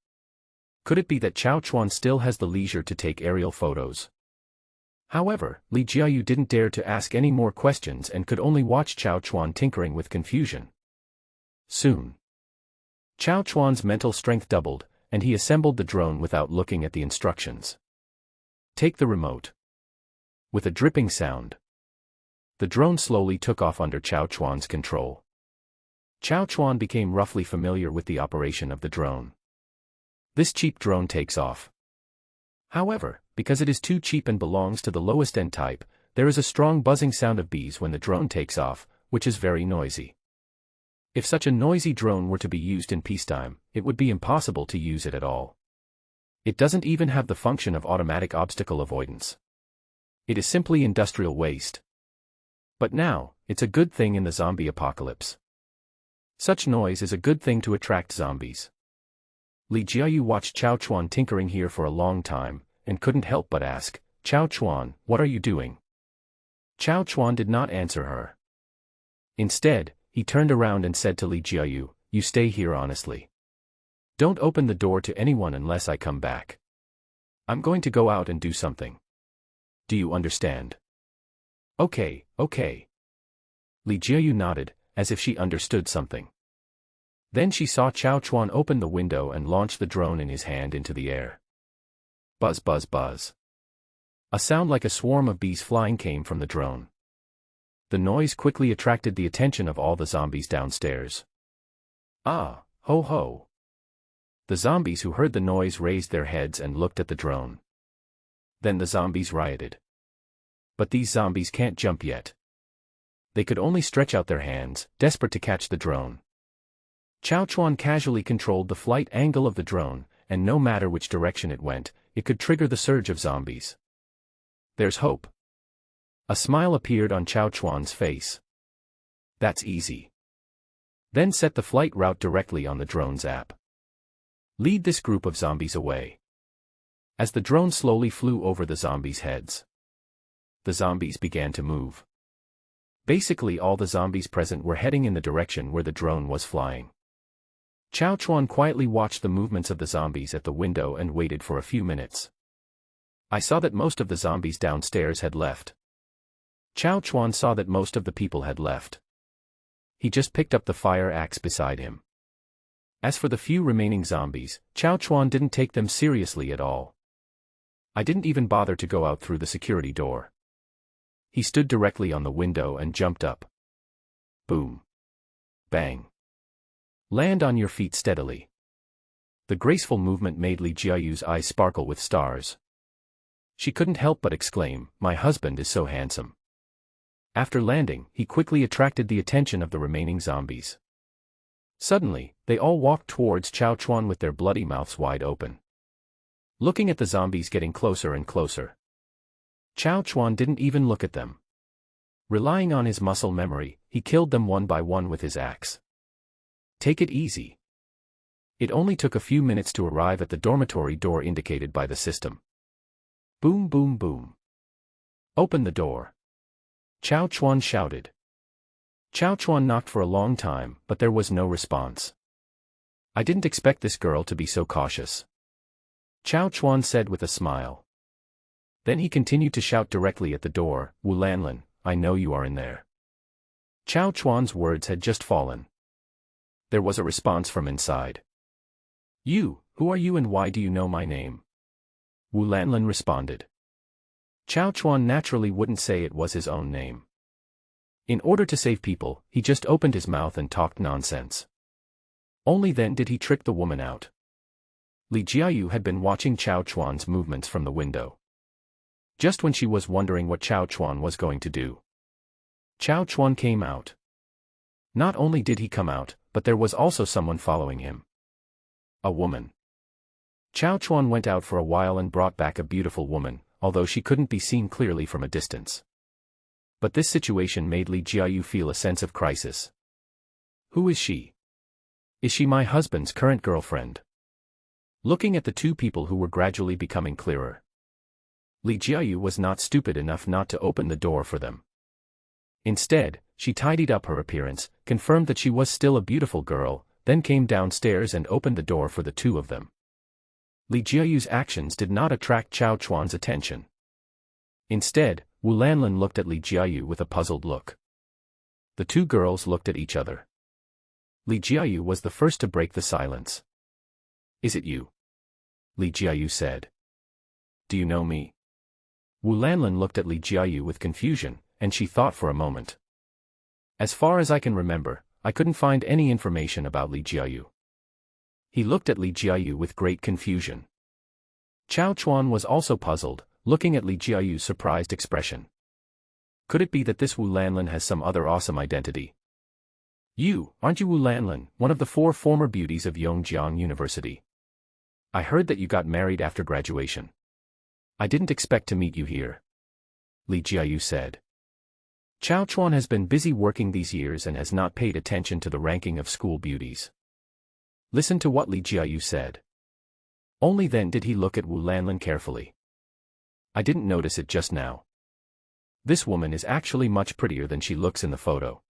Could it be that Chow Chuan still has the leisure to take aerial photos? However, Li Jiayu didn't dare to ask any more questions and could only watch Chow Chuan tinkering with confusion. Soon, Chow Chuan's mental strength doubled, and he assembled the drone without looking at the instructions. Take the remote. With a dripping sound, the drone slowly took off under Chow Chuan's control. Chow Chuan became roughly familiar with the operation of the drone. This cheap drone takes off. However, because it is too cheap and belongs to the lowest end type, there is a strong buzzing sound of bees when the drone takes off, which is very noisy. If such a noisy drone were to be used in peacetime, it would be impossible to use it at all. It doesn't even have the function of automatic obstacle avoidance. It is simply industrial waste. But now, it's a good thing in the zombie apocalypse. Such noise is a good thing to attract zombies. Li Jiayu watched Chow Chuan tinkering here for a long time, and couldn't help but ask, Chow Chuan, what are you doing? Chow Chuan did not answer her. Instead, he turned around and said to Li Jiayu, you stay here honestly. Don't open the door to anyone unless I come back. I'm going to go out and do something. Do you understand? Okay, okay. Li Jiayu nodded, as if she understood something. Then she saw Chow Chuan open the window and launch the drone in his hand into the air. Buzz buzz buzz. A sound like a swarm of bees flying came from the drone. The noise quickly attracted the attention of all the zombies downstairs. Ah, ho ho. The zombies who heard the noise raised their heads and looked at the drone. Then the zombies rioted. But these zombies can't jump yet. They could only stretch out their hands, desperate to catch the drone. Chao Chuan casually controlled the flight angle of the drone, and no matter which direction it went, it could trigger the surge of zombies. There's hope. A smile appeared on Chao Chuan's face. That's easy. Then set the flight route directly on the drone's app. Lead this group of zombies away. As the drone slowly flew over the zombies' heads, the zombies began to move. Basically all the zombies present were heading in the direction where the drone was flying. Chao Chuan quietly watched the movements of the zombies at the window and waited for a few minutes. I saw that most of the zombies downstairs had left. Chao Chuan saw that most of the people had left. He just picked up the fire axe beside him. As for the few remaining zombies, Chao Chuan didn't take them seriously at all. I didn't even bother to go out through the security door. He stood directly on the window and jumped up. Boom. Bang. Land on your feet steadily. The graceful movement made Li Jiayu's eyes sparkle with stars. She couldn't help but exclaim, "My husband is so handsome." After landing, he quickly attracted the attention of the remaining zombies. Suddenly, they all walked towards Chao Chuan with their bloody mouths wide open. Looking at the zombies getting closer and closer, Chao Chuan didn't even look at them. Relying on his muscle memory, he killed them one by one with his axe. Take it easy. It only took a few minutes to arrive at the dormitory door indicated by the system. Boom boom boom. Open the door. Chao Chuan shouted. Chao Chuan knocked for a long time, but there was no response. I didn't expect this girl to be so cautious, Chao Chuan said with a smile. Then he continued to shout directly at the door, "Wu Lanlin, I know you are in there." Chao Chuan's words had just fallen. There was a response from inside. "You, who are you and why do you know my name?" Wu Lanlin responded. Chao Chuan naturally wouldn't say it was his own name. In order to save people, he just opened his mouth and talked nonsense. Only then did he trick the woman out. Li Jiayu had been watching Chao Chuan's movements from the window. Just when she was wondering what Chao Chuan was going to do, Chao Chuan came out. Not only did he come out, but there was also someone following him. A woman. Chao Chuan went out for a while and brought back a beautiful woman, although she couldn't be seen clearly from a distance. But this situation made Li Jiayu feel a sense of crisis. Who is she? Is she my husband's current girlfriend? Looking at the two people who were gradually becoming clearer, Li Jiayu was not stupid enough not to open the door for them. Instead, she tidied up her appearance, confirmed that she was still a beautiful girl, then came downstairs and opened the door for the two of them. Li Jiayu's actions did not attract Chao Chuan's attention. Instead, Wu Lanlin looked at Li Jiayu with a puzzled look. The two girls looked at each other. Li Jiayu was the first to break the silence. "Is it you?" Li Jiayu said. "Do you know me?" Wu Lanlin looked at Li Jiayu with confusion, and she thought for a moment. "As far as I can remember, I couldn't find any information about Li Jiayu." He looked at Li Jiayu with great confusion. Chao Chuan was also puzzled, looking at Li Jiayu's surprised expression. Could it be that this Wu Lanlin has some other awesome identity? "You, aren't you Wu Lanlin, one of the 4 former beauties of Yongjiang University? I heard that you got married after graduation. I didn't expect to meet you here," Li Jiayu said. Chao Chuan has been busy working these years and has not paid attention to the ranking of school beauties. Listen to what Li Jiayu said. Only then did he look at Wu Lanlin carefully. "I didn't notice it just now. This woman is actually much prettier than she looks in the photo.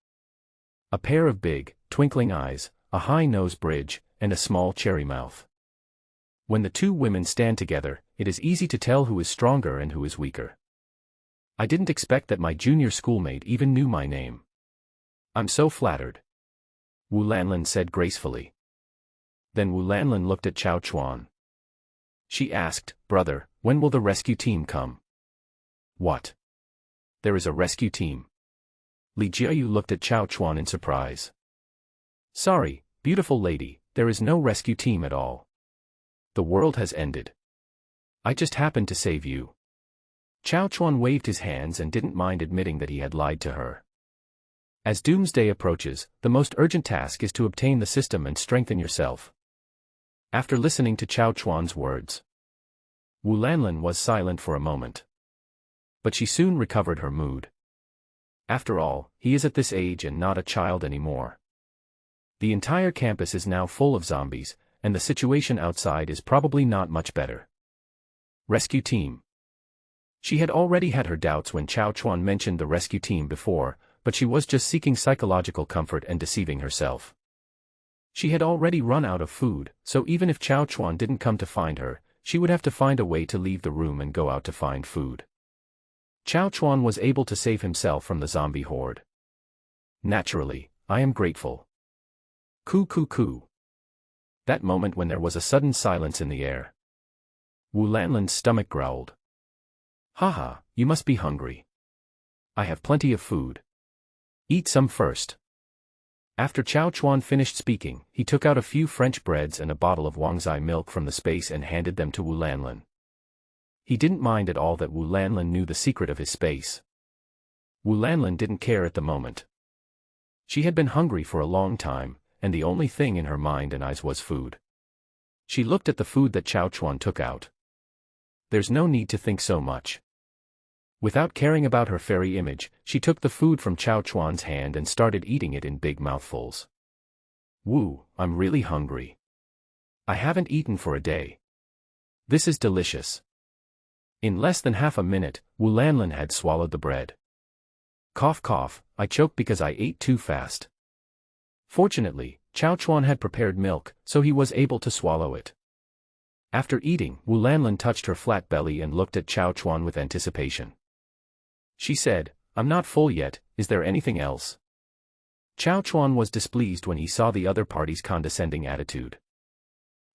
A pair of big, twinkling eyes, a high nose bridge, and a small cherry mouth. When the two women stand together, it is easy to tell who is stronger and who is weaker. I didn't expect that my junior schoolmate even knew my name. I'm so flattered," Wu Lanlin said gracefully. Then Wu Lanlin looked at Chao Chuan. She asked, "Brother, when will the rescue team come?" "What? There is a rescue team?" Li Jiayu looked at Chao Chuan in surprise. "Sorry, beautiful lady, there is no rescue team at all. The world has ended. I just happened to save you. Chao Chuan waved his hands and didn't mind admitting that he had lied to her. As doomsday approaches, the most urgent task is to obtain the system and strengthen yourself. After listening to Chao Chuan's words, Wu Lanlin was silent for a moment. But she soon recovered her mood. After all, he is at this age and not a child anymore. The entire campus is now full of zombies, and the situation outside is probably not much better. Rescue team. She had already had her doubts when Chao Chuan mentioned the rescue team before, but she was just seeking psychological comfort and deceiving herself. She had already run out of food, so even if Chao Chuan didn't come to find her, she would have to find a way to leave the room and go out to find food. Chao Chuan was able to save himself from the zombie horde. Naturally, I am grateful. Coo coo coo. That moment when there was a sudden silence in the air. Wu Lanlin's stomach growled. Haha, you must be hungry. I have plenty of food. Eat some first. After Chao Chuan finished speaking, he took out a few French breads and a bottle of Wangzai milk from the space and handed them to Wu Lanlin. He didn't mind at all that Wu Lanlin knew the secret of his space. Wu Lanlin didn't care at the moment. She had been hungry for a long time, and the only thing in her mind and eyes was food. She looked at the food that Chao Chuan took out. There's no need to think so much. Without caring about her fairy image, she took the food from Chao Chuan's hand and started eating it in big mouthfuls. Wu, I'm really hungry. I haven't eaten for a day. This is delicious. In less than half a minute, Wu Lanlin had swallowed the bread. Cough cough, I choked because I ate too fast. Fortunately, Chao Chuan had prepared milk, so he was able to swallow it. After eating, Wu Lanlin touched her flat belly and looked at Chao Chuan with anticipation. She said, I'm not full yet, is there anything else? Chao Chuan was displeased when he saw the other party's condescending attitude.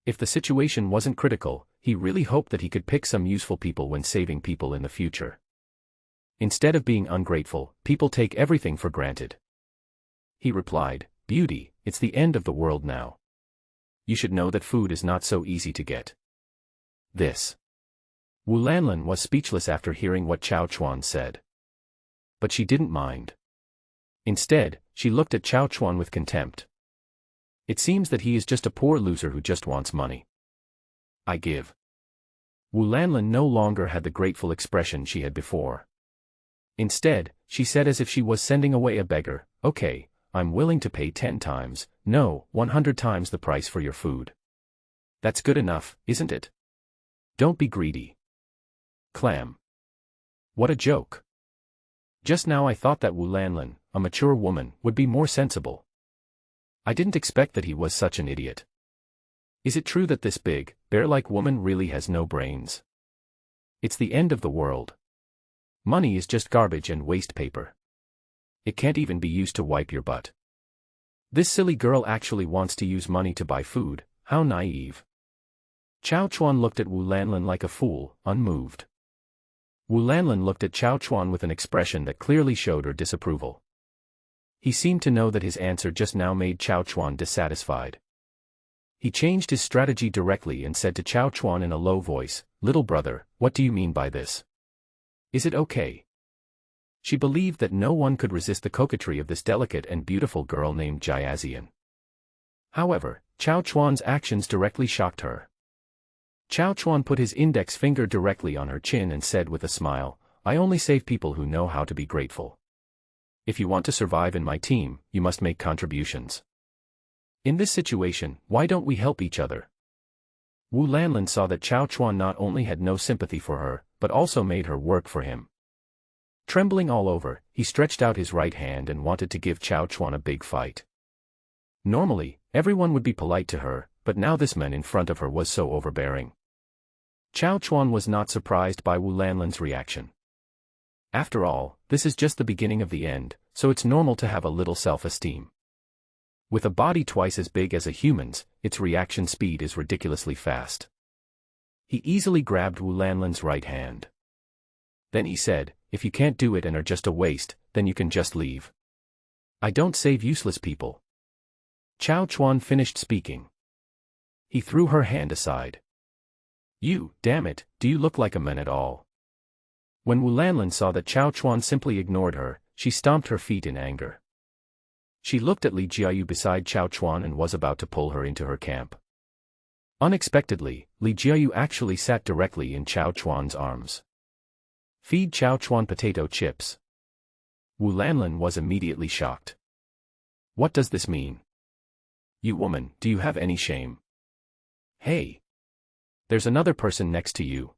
If the situation wasn't critical, he really hoped that he could pick some useful people when saving people in the future. Instead of being ungrateful, people take everything for granted. He replied, Beauty, it's the end of the world now. You should know that food is not so easy to get. This. Wu Lanlin was speechless after hearing what Chao Chuan said. But she didn't mind. Instead, she looked at Chao Chuan with contempt. It seems that he is just a poor loser who just wants money. I give. Wu Lanlin no longer had the grateful expression she had before. Instead, she said as if she was sending away a beggar, Okay, I'm willing to pay 10 times, no, 100 times the price for your food. That's good enough, isn't it? Don't be greedy. Clam. What a joke. Just now I thought that Wu Lanlin, a mature woman, would be more sensible. I didn't expect that he was such an idiot. Is it true that this big, bear-like woman really has no brains? It's the end of the world. Money is just garbage and waste paper. It can't even be used to wipe your butt. This silly girl actually wants to use money to buy food, how naive. Chao Chuan looked at Wu Lanlin like a fool, unmoved. Wu Lanlin looked at Chao Chuan with an expression that clearly showed her disapproval. He seemed to know that his answer just now made Chao Chuan dissatisfied. He changed his strategy directly and said to Chao Chuan in a low voice, Little brother, what do you mean by this? Is it okay? She believed that no one could resist the coquetry of this delicate and beautiful girl named Jiazian. However, Chao Chuan's actions directly shocked her. Chao Chuan put his index finger directly on her chin and said with a smile, I only save people who know how to be grateful. If you want to survive in my team, you must make contributions. In this situation, why don't we help each other? Wu Lanlin saw that Chao Chuan not only had no sympathy for her, but also made her work for him. Trembling all over, he stretched out his right hand and wanted to give Chao Chuan a big fight. Normally, everyone would be polite to her, but now this man in front of her was so overbearing. Chao Chuan was not surprised by Wu Lanlin's reaction. After all, this is just the beginning of the end, so it's normal to have a little self-esteem. With a body twice as big as a human's, its reaction speed is ridiculously fast. He easily grabbed Wu Lanlin's right hand. Then he said, if you can't do it and are just a waste, then you can just leave. I don't save useless people. Chao Chuan finished speaking. He threw her hand aside. You, damn it, do you look like a man at all? When Wu Lanlin saw that Chao Chuan simply ignored her, she stomped her feet in anger. She looked at Li Jiayu beside Chao Chuan and was about to pull her into her camp. Unexpectedly, Li Jiayu actually sat directly in Chao Chuan's arms. Feed Chao Chuan potato chips. Wu Lanlin was immediately shocked. What does this mean? You woman, do you have any shame? Hey! There's another person next to you.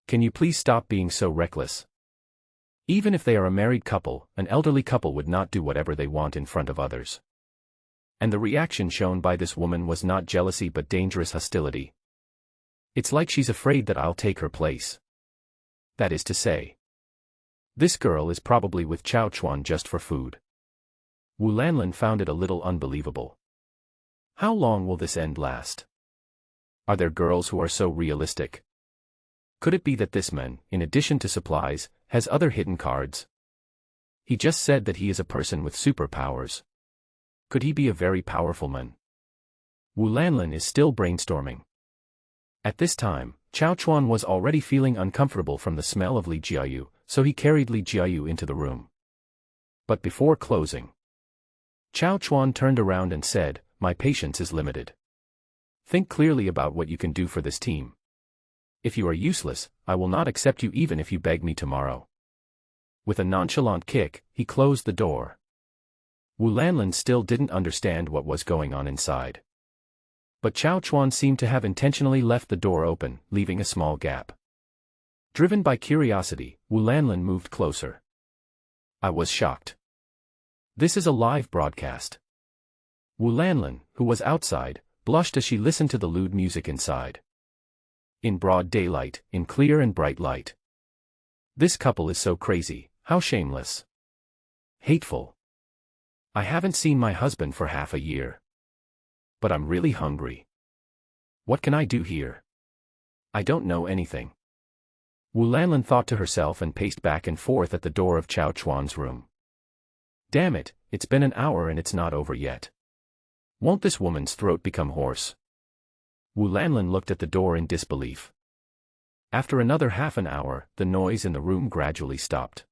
Can you please stop being so reckless? Even if they are a married couple, an elderly couple would not do whatever they want in front of others. And the reaction shown by this woman was not jealousy but dangerous hostility. It's like she's afraid that I'll take her place. That is to say, this girl is probably with Chao Chuan just for food. Wu Lanlin found it a little unbelievable. How long will this end last? Are there girls who are so realistic? Could it be that this man, in addition to supplies, has other hidden cards? He just said that he is a person with superpowers. Could he be a very powerful man? Wu Lanlin is still brainstorming. At this time, Chao Chuan was already feeling uncomfortable from the smell of Li Jiayu, so he carried Li Jiayu into the room. But before closing, Chao Chuan turned around and said, "My patience is limited. Think clearly about what you can do for this team. If you are useless, I will not accept you even if you beg me tomorrow." With a nonchalant kick, he closed the door. Wu Lanlin still didn't understand what was going on inside. But Chao Chuan seemed to have intentionally left the door open, leaving a small gap. Driven by curiosity, Wu Lanlin moved closer. I was shocked. This is a live broadcast. Wu Lanlin, who was outside, blushed as she listened to the lewd music inside. In broad daylight, in clear and bright light. This couple is so crazy, how shameless. Hateful. I haven't seen my husband for half a year. But I'm really hungry. What can I do here? I don't know anything. Wu Lanlin thought to herself and paced back and forth at the door of Chao Chuan's room. Damn it, it's been an hour and it's not over yet. Won't this woman's throat become hoarse? Wu Lanlin looked at the door in disbelief. After another half an hour, the noise in the room gradually stopped.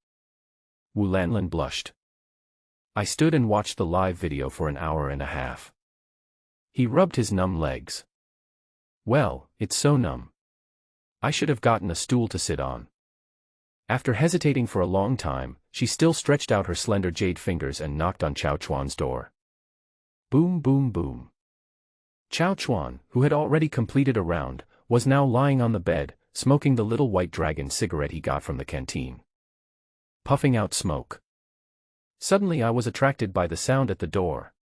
Wu Lanlin blushed. I stood and watched the live video for an hour and a half. He rubbed his numb legs. Well, it's so numb. I should have gotten a stool to sit on. After hesitating for a long time, she still stretched out her slender jade fingers and knocked on Chao Chuan's door. Boom, boom, boom. Chao Chuan, who had already completed a round, was now lying on the bed, smoking the little white dragon cigarette he got from the canteen. Puffing out smoke. Suddenly I was attracted by the sound at the door.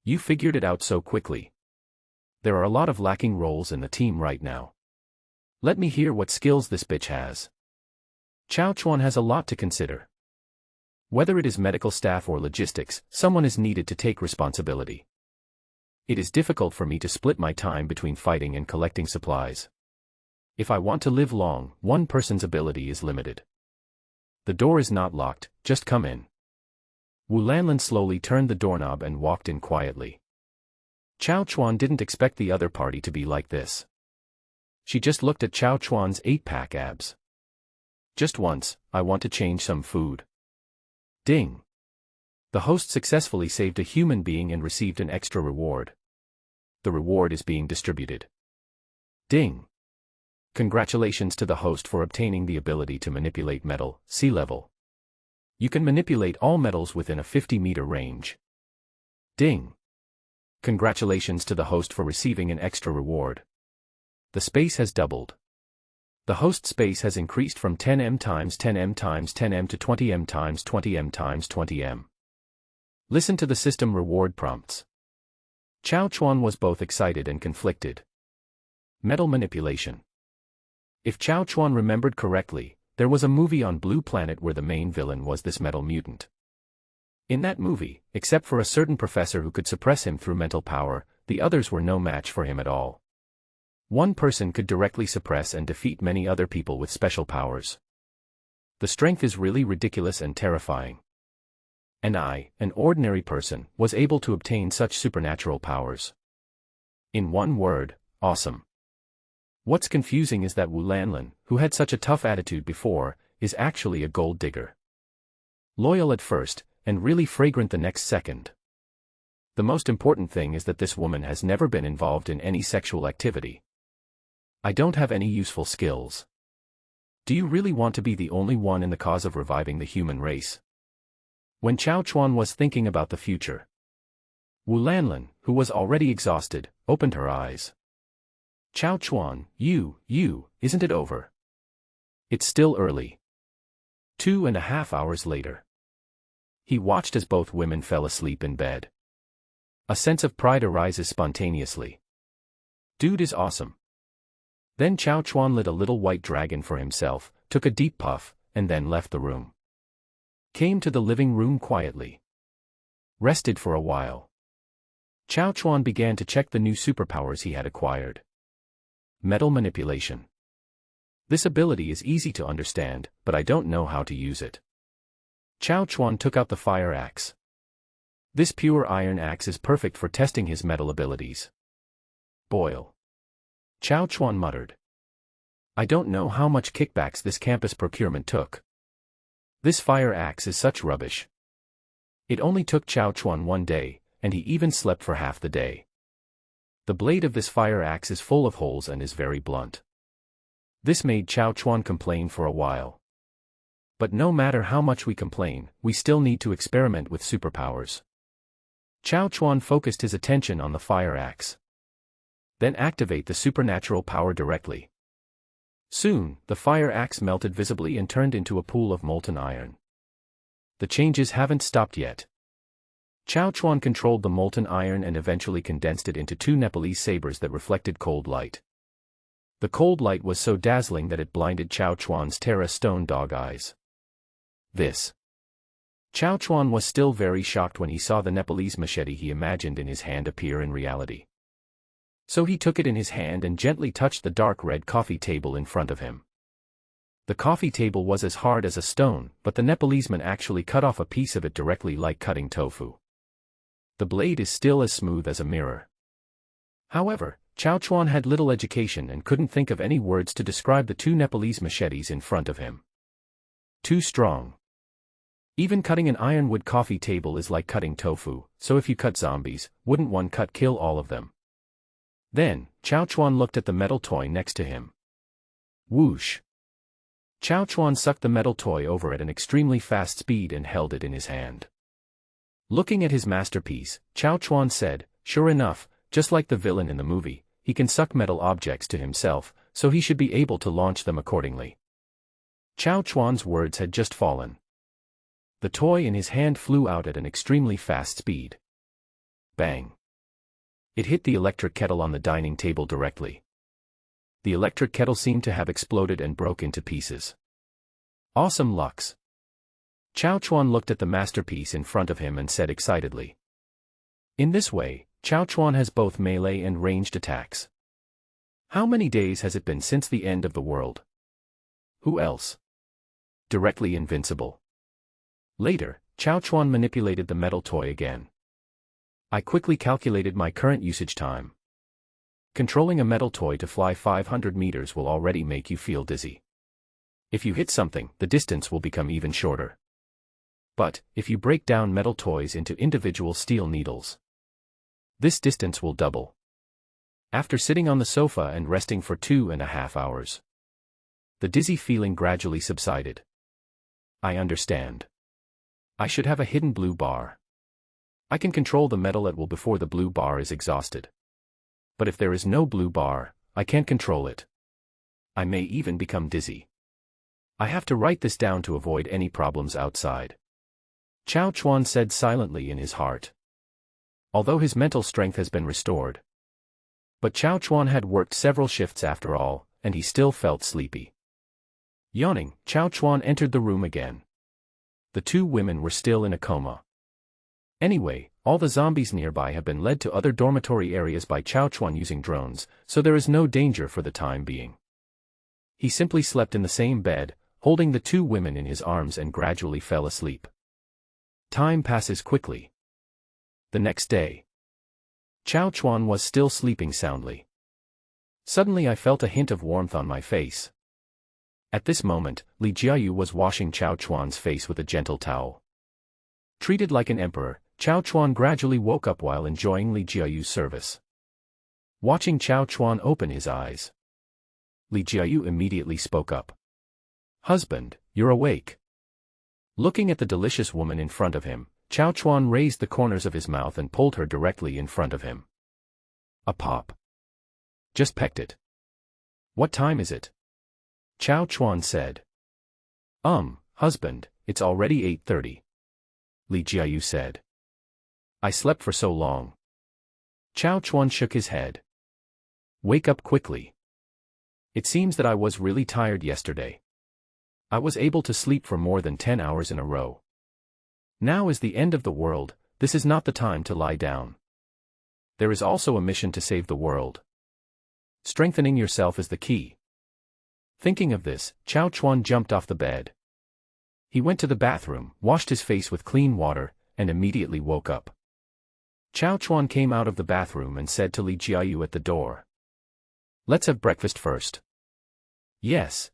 You figured it out so quickly. There are a lot of lacking roles in the team right now. Let me hear what skills this bitch has. Chao Chuan has a lot to consider. Whether it is medical staff or logistics, someone is needed to take responsibility. It is difficult for me to split my time between fighting and collecting supplies. If I want to live long, one person's ability is limited. The door is not locked, just come in. Wu Lanlin slowly turned the doorknob and walked in quietly. Chao Chuan didn't expect the other party to be like this. She just looked at Chao Chuan's 8-pack abs. Just once, I want to change some food. Ding. The host successfully saved a human being and received an extra reward. The reward is being distributed. Ding. Congratulations to the host for obtaining the ability to manipulate metal, sea level. You can manipulate all metals within a 50-meter range. Ding. Congratulations to the host for receiving an extra reward. The space has doubled. The host space has increased from 10m times 10m times 10m to 20m times 20m times 20m. Listen to the system reward prompts. Chao Chuan was both excited and conflicted. Metal manipulation. If Chao Chuan remembered correctly, there was a movie on Blue Planet where the main villain was this metal mutant. In that movie, except for a certain professor who could suppress him through mental power, the others were no match for him at all. One person could directly suppress and defeat many other people with special powers. The strength is really ridiculous and terrifying. And I, an ordinary person, was able to obtain such supernatural powers. In one word, awesome. What's confusing is that Wu Lanlin, who had such a tough attitude before, is actually a gold digger. Loyal at first, and really fragrant the next second. The most important thing is that this woman has never been involved in any sexual activity. I don't have any useful skills. Do you really want to be the only one in the cause of reviving the human race? When Chao Chuan was thinking about the future, Wu Lanlin, who was already exhausted, opened her eyes. Chao Chuan, isn't it over? It's still early. 2.5 hours later. He watched as both women fell asleep in bed. A sense of pride arises spontaneously. Dude is awesome. Then Chao Chuan lit a little white dragon for himself, took a deep puff, and then left the room. Came to the living room quietly. Rested for a while. Chao Chuan began to check the new superpowers he had acquired. Metal manipulation. This ability is easy to understand, but I don't know how to use it. Chao Chuan took out the fire axe. This pure iron axe is perfect for testing his metal abilities. Boil. Chao Chuan muttered. I don't know how much kickbacks this campus procurement took. This fire axe is such rubbish. It only took Chao Chuan 1 day, and he even slept for half the day. The blade of this fire axe is full of holes and is very blunt. This made Chao Chuan complain for a while. But no matter how much we complain, we still need to experiment with superpowers. Chao Chuan focused his attention on the fire axe. Then activate the supernatural power directly. Soon, the fire axe melted visibly and turned into a pool of molten iron. The changes haven't stopped yet. Chao Chuan controlled the molten iron and eventually condensed it into 2 Nepalese sabers that reflected cold light. The cold light was so dazzling that it blinded Chao Chuan's Terra stone dog eyes. Chao Chuan was still very shocked when he saw the Nepalese machete he imagined in his hand appear in reality. So he took it in his hand and gently touched the dark red coffee table in front of him. The coffee table was as hard as a stone, but the Nepalese-man actually cut off a piece of it directly like cutting tofu. The blade is still as smooth as a mirror. However, Chao Chuan had little education and couldn't think of any words to describe the 2 Nepalese machetes in front of him. Too strong. Even cutting an ironwood coffee table is like cutting tofu, so if you cut zombies, wouldn't one cut kill all of them? Then, Chao Chuan looked at the metal toy next to him. Whoosh! Chao Chuan sucked the metal toy over at an extremely fast speed and held it in his hand. Looking at his masterpiece, Chao Chuan said, sure enough, just like the villain in the movie, he can suck metal objects to himself, so he should be able to launch them accordingly. Chao Chuan's words had just fallen. The toy in his hand flew out at an extremely fast speed. Bang! It hit the electric kettle on the dining table directly. The electric kettle seemed to have exploded and broke into pieces. Awesome Lux! Chao Chuan looked at the masterpiece in front of him and said excitedly. In this way, Chao Chuan has both melee and ranged attacks. How many days has it been since the end of the world? Who else? Directly invincible. Later, Chao Chuan manipulated the metal toy again. I quickly calculated my current usage time. Controlling a metal toy to fly 500 meters will already make you feel dizzy. If you hit something, the distance will become even shorter. But, if you break down metal toys into individual steel needles, this distance will double. After sitting on the sofa and resting for 2.5 hours, the dizzy feeling gradually subsided. I understand. I should have a hidden blue bar. I can control the metal at will before the blue bar is exhausted. But if there is no blue bar, I can't control it. I may even become dizzy. I have to write this down to avoid any problems outside. Chao Chuan said silently in his heart. Although his mental strength has been restored. But Chao Chuan had worked several shifts after all, and he still felt sleepy. Yawning, Chao Chuan entered the room again. The 2 women were still in a coma. Anyway, all the zombies nearby have been led to other dormitory areas by Chao Chuan using drones, so there is no danger for the time being. He simply slept in the same bed, holding the 2 women in his arms and gradually fell asleep. Time passes quickly. The next day, Chao Chuan was still sleeping soundly. Suddenly I felt a hint of warmth on my face. At this moment, Li Jiayu was washing Chao Chuan's face with a gentle towel. Treated like an emperor, Chao Chuan gradually woke up while enjoying Li Jiayu's service. Watching Chao Chuan open his eyes, Li Jiayu immediately spoke up. "Husband, you're awake." Looking at the delicious woman in front of him, Chao Chuan raised the corners of his mouth and pulled her directly in front of him. A pop. "Just pecked it." "What time is it?" Chao Chuan said. Husband, it's already 8:30. Li Jiayu said. "I slept for so long." Chao Chuan shook his head. "Wake up quickly. It seems that I was really tired yesterday. I was able to sleep for more than 10 hours in a row. Now is the end of the world, this is not the time to lie down. There is also a mission to save the world. Strengthening yourself is the key." Thinking of this, Chao Chuan jumped off the bed. He went to the bathroom, washed his face with clean water, and immediately woke up. Chao Chuan came out of the bathroom and said to Li Jiayu at the door, "Let's have breakfast first." Yes,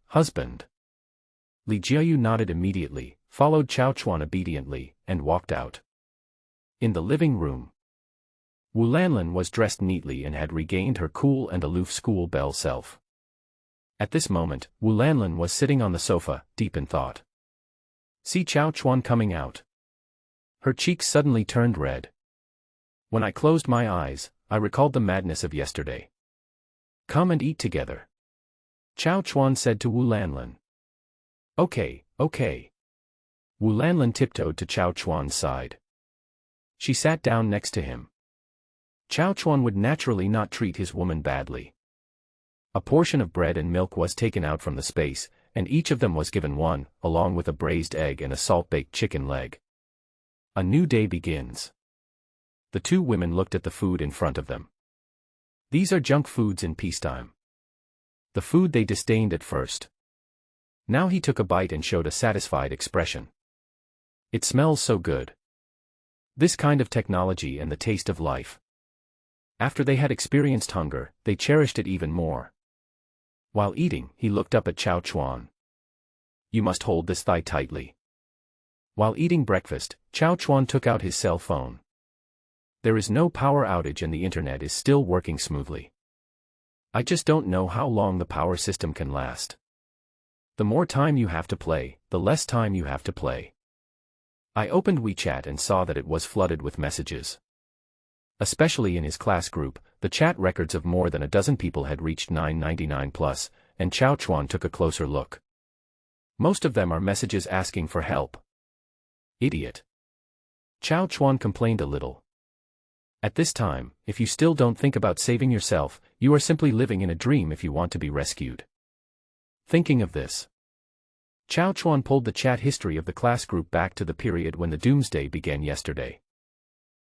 husband." Li Jiayu nodded immediately, followed Chao Chuan obediently, and walked out. In the living room, Wu Lanlin was dressed neatly and had regained her cool and aloof school belle self. At this moment, Wu Lanlin was sitting on the sofa, deep in thought. See Chao Chuan coming out. Her cheeks suddenly turned red. When I closed my eyes, I recalled the madness of yesterday. "Come and eat together," Chao Chuan said to Wu Lanlin. Okay. Wu Lanlin tiptoed to Chao Chuan's side. She sat down next to him. Chao Chuan would naturally not treat his woman badly. A portion of bread and milk was taken out from the space, and each of them was given one, along with a braised egg and a salt-baked chicken leg. A new day begins. The two women looked at the food in front of them. These are junk foods in peacetime. The food they disdained at first. Now he took a bite and showed a satisfied expression. "It smells so good. This kind of technology and the taste of life." After they had experienced hunger, they cherished it even more. While eating, he looked up at Chao Chuan. "You must hold this thigh tightly." While eating breakfast, Chao Chuan took out his cell phone. There is no power outage and the internet is still working smoothly. I just don't know how long the power system can last. The more time you have to play, the less time you have to play. I opened WeChat and saw that it was flooded with messages. Especially in his class group, the chat records of more than a dozen people had reached 999 plus, and Chao Chuan took a closer look. Most of them are messages asking for help. Idiot. Chao Chuan complained a little. At this time, if you still don't think about saving yourself, you are simply living in a dream if you want to be rescued. Thinking of this, Chao Chuan pulled the chat history of the class group back to the period when the doomsday began yesterday.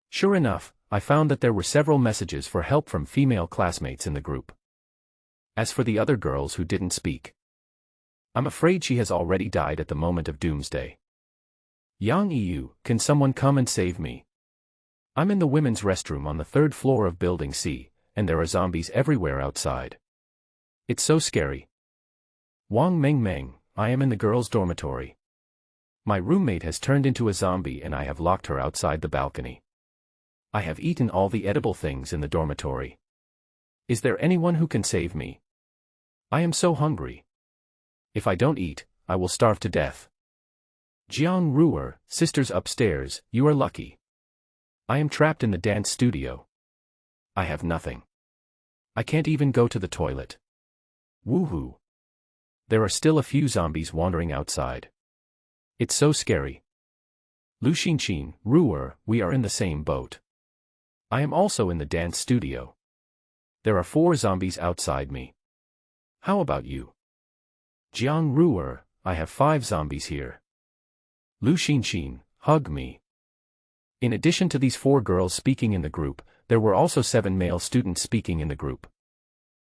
Sure enough, I found that there were several messages for help from female classmates in the group. As for the other girls who didn't speak, I'm afraid she has already died at the moment of doomsday. Yang Yu, can someone come and save me? I'm in the women's restroom on the 3rd floor of Building C, and there are zombies everywhere outside. It's so scary. Wang Meng, I am in the girls' dormitory. My roommate has turned into a zombie and I have locked her outside the balcony. I have eaten all the edible things in the dormitory. Is there anyone who can save me? I am so hungry. If I don't eat, I will starve to death. Jiang Ruer, sisters upstairs, you are lucky. I am trapped in the dance studio. I have nothing. I can't even go to the toilet. Woohoo. There are still a few zombies wandering outside. It's so scary. Lu Xinqin, Ruer, we are in the same boat. I am also in the dance studio. There are 4 zombies outside me. How about you? Jiang Ruer, I have 5 zombies here. Lu Xinqin, hug me. In addition to these 4 girls speaking in the group, there were also 7 male students speaking in the group.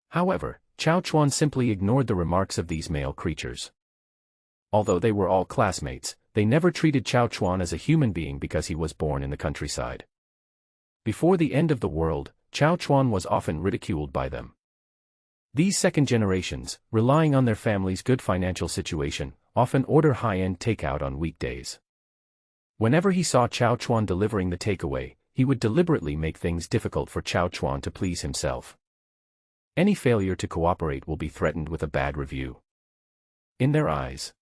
However, Chao Chuan simply ignored the remarks of these male creatures. Although they were all classmates, they never treated Chao Chuan as a human being because he was born in the countryside. Before the end of the world, Chao Chuan was often ridiculed by them. These second generations, relying on their family's good financial situation, often order high-end takeout on weekdays. Whenever he saw Chao Chuan delivering the takeaway, he would deliberately make things difficult for Chao Chuan to please himself. Any failure to cooperate will be threatened with a bad review. In their eyes,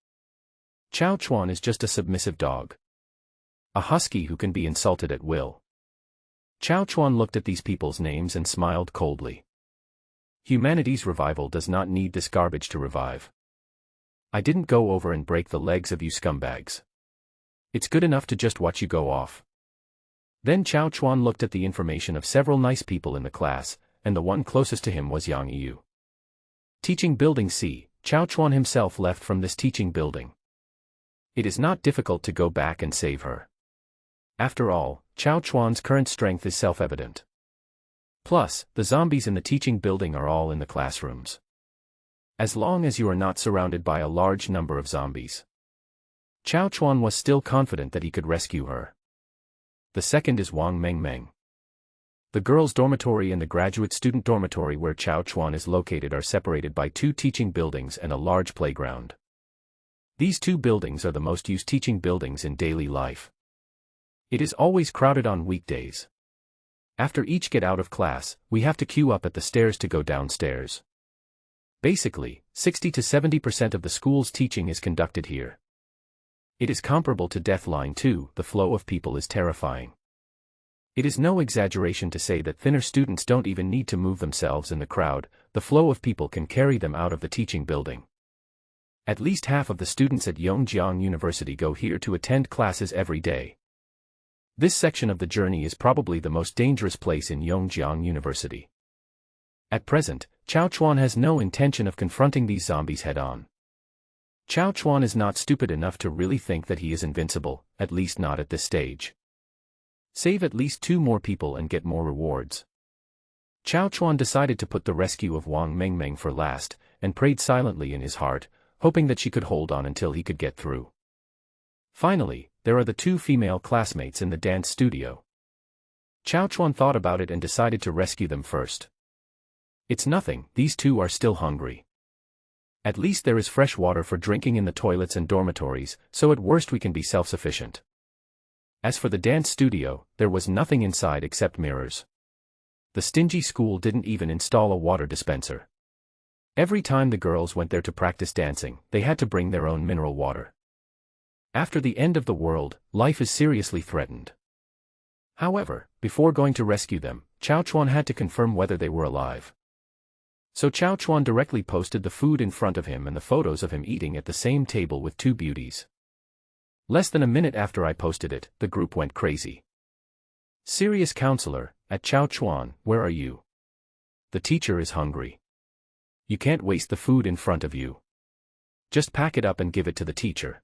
Chao Chuan is just a submissive dog. A husky who can be insulted at will. Chao Chuan looked at these people's names and smiled coldly. Humanity's revival does not need this garbage to revive. I didn't go over and break the legs of you scumbags. It's good enough to just watch you go off. Then Chao Chuan looked at the information of several nice people in the class, and the one closest to him was Yang Yu. Teaching Building C, Chao Chuan himself left from this teaching building. It is not difficult to go back and save her. After all, Chao Chuan's current strength is self-evident. Plus, the zombies in the teaching building are all in the classrooms. As long as you are not surrounded by a large number of zombies. Chao Chuan was still confident that he could rescue her. The second is Wang Mengmeng. The girls' dormitory and the graduate student dormitory where Chao Chuan is located are separated by 2 teaching buildings and a large playground. These 2 buildings are the most used teaching buildings in daily life. It is always crowded on weekdays. After each get out of class, we have to queue up at the stairs to go downstairs. Basically, 60 to 70% of the school's teaching is conducted here. It is comparable to Deathline 2, the flow of people is terrifying. It is no exaggeration to say that thinner students don't even need to move themselves in the crowd, the flow of people can carry them out of the teaching building. At least half of the students at Yongjiang University go here to attend classes every day. This section of the journey is probably the most dangerous place in Yongjiang University. At present, Chao Chuan has no intention of confronting these zombies head-on. Chao Chuan is not stupid enough to really think that he is invincible, at least not at this stage. Save at least 2 more people and get more rewards. Chao Chuan decided to put the rescue of Wang Mengmeng for last, and prayed silently in his heart, hoping that she could hold on until he could get through. Finally, there are the 2 female classmates in the dance studio. Chao Chuan thought about it and decided to rescue them first. It's nothing, these 2 are still hungry. At least there is fresh water for drinking in the toilets and dormitories, so at worst we can be self-sufficient. As for the dance studio, there was nothing inside except mirrors. The stingy school didn't even install a water dispenser. Every time the girls went there to practice dancing, they had to bring their own mineral water. After the end of the world, life is seriously threatened. However, before going to rescue them, Chao Chuan had to confirm whether they were alive. So Chao Chuan directly posted the food in front of him and the photos of him eating at the same table with 2 beauties. Less than a minute after I posted it, the group went crazy. Serious counselor, at Chao Chuan, where are you? The teacher is hungry. You can't waste the food in front of you. Just pack it up and give it to the teacher.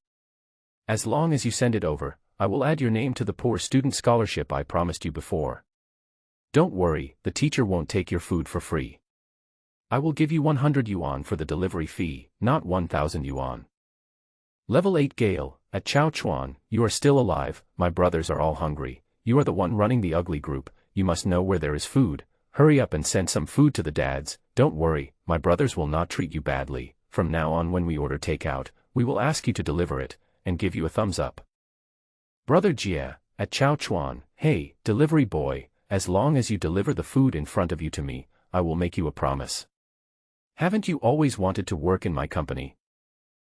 As long as you send it over, I will add your name to the poor student scholarship I promised you before. Don't worry, the teacher won't take your food for free. I will give you 100 yuan for the delivery fee, not 1,000 yuan. Level 8 Gale, at Chao Chuan, you are still alive, my brothers are all hungry, you are the one running the ugly group, you must know where there is food, hurry up and send some food to the dads, don't worry, my brothers will not treat you badly, from now on when we order takeout, we will ask you to deliver it, and give you a thumbs up. Brother Jia, at Chao Chuan, hey, delivery boy, as long as you deliver the food in front of you to me, I will make you a promise. Haven't you always wanted to work in my company?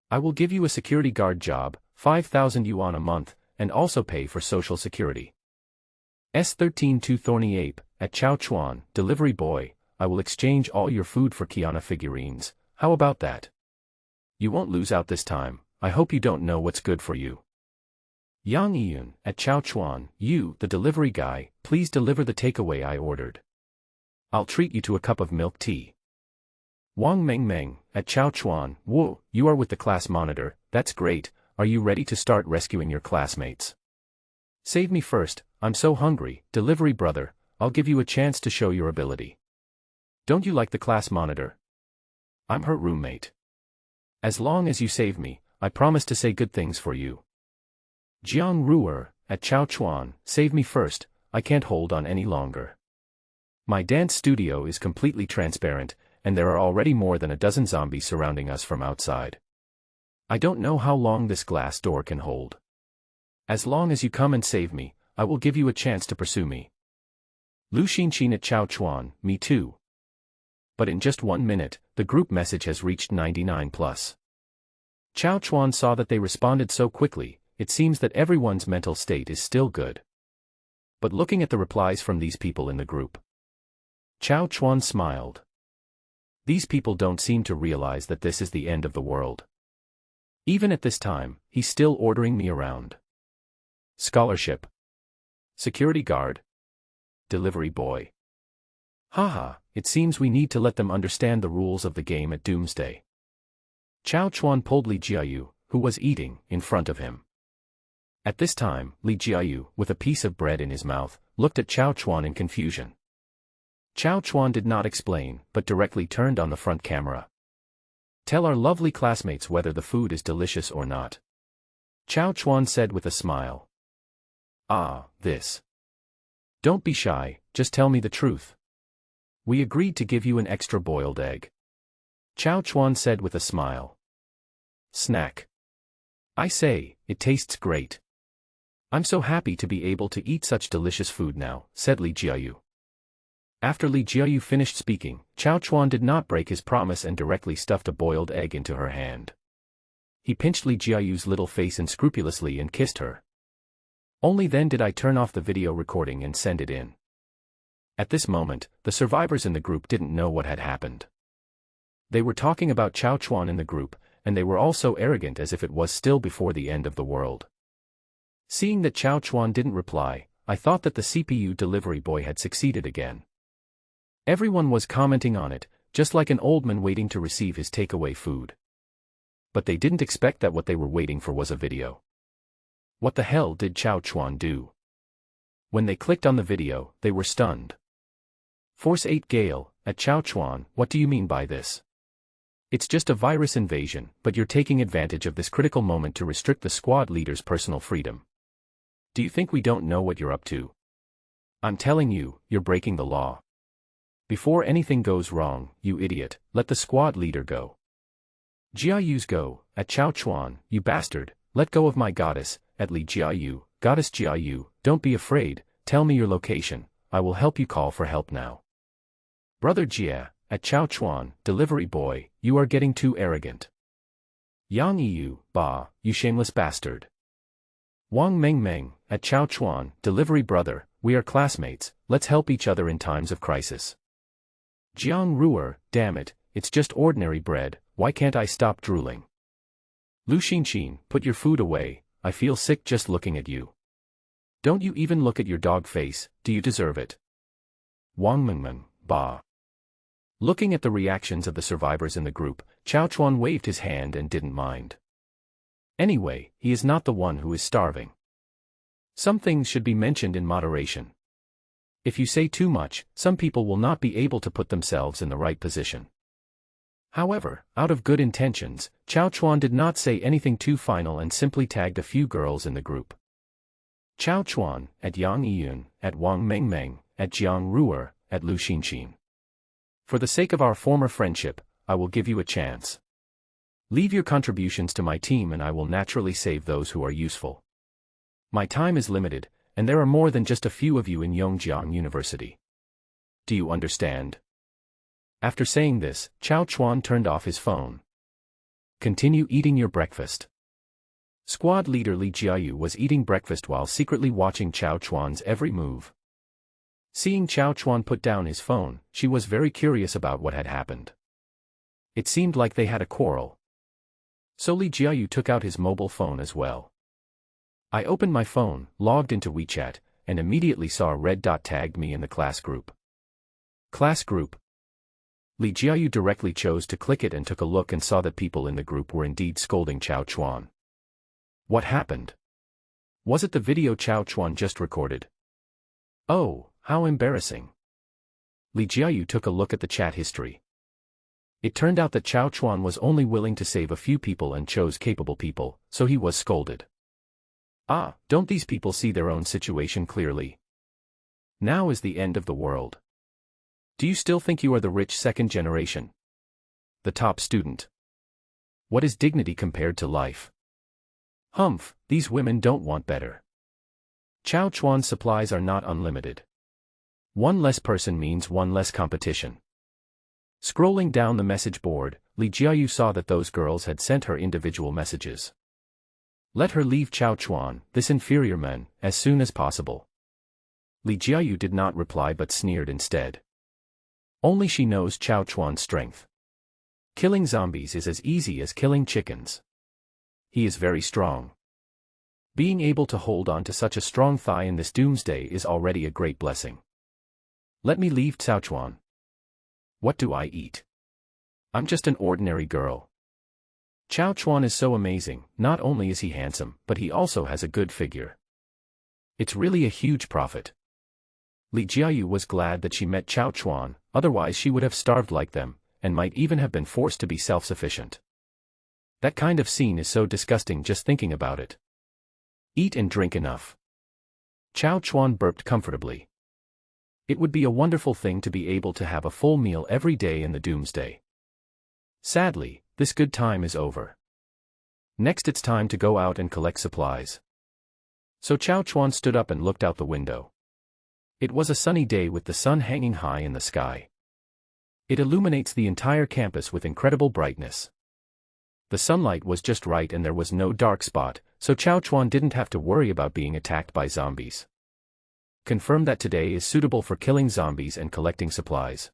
I will give you a security guard job, 5,000 yuan a month, and also pay for social security. S13 to Thorny Ape, at Chao Chuan, delivery boy, I will exchange all your food for Kiana figurines, how about that? You won't lose out this time, I hope you don't know what's good for you. Yang Yiyun, at Chao Chuan, you, the delivery guy, please deliver the takeaway I ordered. I'll treat you to a cup of milk tea. Wang Mengmeng, at Chao Chuan, whoa, you are with the class monitor, that's great, are you ready to start rescuing your classmates? Save me first, I'm so hungry, delivery brother, I'll give you a chance to show your ability. Don't you like the class monitor? I'm her roommate. As long as you save me, I promise to say good things for you. Jiang Ruer, at Chao Chuan, save me first, I can't hold on any longer. My dance studio is completely transparent, and there are already more than a dozen zombies surrounding us from outside. I don't know how long this glass door can hold. As long as you come and save me, I will give you a chance to pursue me. Lu Xinxin at Chao Chuan, me too. But in just 1 minute, the group message has reached 99+. Chao Chuan saw that they responded so quickly, it seems that everyone's mental state is still good. But looking at the replies from these people in the group, Chao Chuan smiled. These people don't seem to realize that this is the end of the world. Even at this time, he's still ordering me around. Scholarship. Security guard. Delivery boy. Haha, it seems we need to let them understand the rules of the game at Doomsday. Chao Chuan pulled Li Jiayu, who was eating, in front of him. At this time, Li Jiayu, with a piece of bread in his mouth, looked at Chao Chuan in confusion. Chao Chuan did not explain, but directly turned on the front camera. Tell our lovely classmates whether the food is delicious or not. Chao Chuan said with a smile. Ah, this. Don't be shy, just tell me the truth. We agreed to give you an extra boiled egg. Chao Chuan said with a smile. Snack. I say, it tastes great. I'm so happy to be able to eat such delicious food now, said Li Jiayu. After Li Jiayu finished speaking, Chao Chuan did not break his promise and directly stuffed a boiled egg into her hand. He pinched Li Jiayu's little face unscrupulously and kissed her. Only then did I turn off the video recording and send it in. At this moment, the survivors in the group didn't know what had happened. They were talking about Chao Chuan in the group, and they were all so arrogant as if it was still before the end of the world. Seeing that Chao Chuan didn't reply, I thought that the CPU delivery boy had succeeded again. Everyone was commenting on it, just like an old man waiting to receive his takeaway food. But they didn't expect that what they were waiting for was a video. What the hell did Chao Chuan do? When they clicked on the video, they were stunned. Force 8 Gale, at Chao Chuan, what do you mean by this? It's just a virus invasion, but you're taking advantage of this critical moment to restrict the squad leader's personal freedom. Do you think we don't know what you're up to? I'm telling you, you're breaking the law. Before anything goes wrong, you idiot, let the squad leader go. Jiayu's go, at Chao Chuan, you bastard, let go of my goddess, at Li Jiayu, goddess Jiayu, don't be afraid, tell me your location, I will help you call for help now. Brother Jia, at Chao Chuan, delivery boy, you are getting too arrogant. Yang Yu, bah, you shameless bastard. Wang Mengmeng, at Chao Chuan, delivery brother, we are classmates, let's help each other in times of crisis. Jiang Ruer, damn it, it's just ordinary bread, why can't I stop drooling? Lu Xinxin, put your food away, I feel sick just looking at you. Don't you even look at your dog face, do you deserve it? Wang Mengmeng, bah. Looking at the reactions of the survivors in the group, Chao Chuan waved his hand and didn't mind. Anyway, he is not the one who is starving. Some things should be mentioned in moderation. If you say too much, some people will not be able to put themselves in the right position. However, out of good intentions, Chao Chuan did not say anything too final and simply tagged a few girls in the group. Chao Chuan, at Yang Yiyun, at Wang Mengmeng, at Jiang Ruer, at Lu Xinxin. For the sake of our former friendship, I will give you a chance. Leave your contributions to my team and I will naturally save those who are useful. My time is limited, and there are more than just a few of you in Yongjiang University. Do you understand? After saying this, Chao Chuan turned off his phone. Continue eating your breakfast. Squad leader Li Jiayu was eating breakfast while secretly watching Chao Chuan's every move. Seeing Chao Chuan put down his phone, she was very curious about what had happened. It seemed like they had a quarrel. So Li Jiayu took out his mobile phone as well. I opened my phone, logged into WeChat, and immediately saw a red dot tagged me in the class group. Class group. Li Jiayu directly chose to click it and took a look and saw that people in the group were indeed scolding Chao Chuan. What happened? Was it the video Chao Chuan just recorded? Oh, how embarrassing. Li Jiayu took a look at the chat history. It turned out that Chao Chuan was only willing to save a few people and chose capable people, so he was scolded. Ah, don't these people see their own situation clearly? Now is the end of the world. Do you still think you are the rich second generation? The top student? What is dignity compared to life? Humph, these women don't want better. Chao Chuan's supplies are not unlimited. One less person means one less competition. Scrolling down the message board, Li Jiayu saw that those girls had sent her individual messages. Let her leave Chao Chuan, this inferior man, as soon as possible. Li Jiayu did not reply but sneered instead. Only she knows Chao Chuan's strength. Killing zombies is as easy as killing chickens. He is very strong. Being able to hold on to such a strong thigh in this doomsday is already a great blessing. Let me leave Chao Chuan. What do I eat? I'm just an ordinary girl. Chao Chuan is so amazing, not only is he handsome, but he also has a good figure. It's really a huge profit. Li Jiayu was glad that she met Chao Chuan, otherwise she would have starved like them, and might even have been forced to be self-sufficient. That kind of scene is so disgusting just thinking about it. Eat and drink enough. Chao Chuan burped comfortably. It would be a wonderful thing to be able to have a full meal every day in the doomsday. Sadly, this good time is over. Next it's time to go out and collect supplies. So Chao Chuan stood up and looked out the window. It was a sunny day with the sun hanging high in the sky. It illuminates the entire campus with incredible brightness. The sunlight was just right and there was no dark spot, so Chao Chuan didn't have to worry about being attacked by zombies. Confirmed that today is suitable for killing zombies and collecting supplies.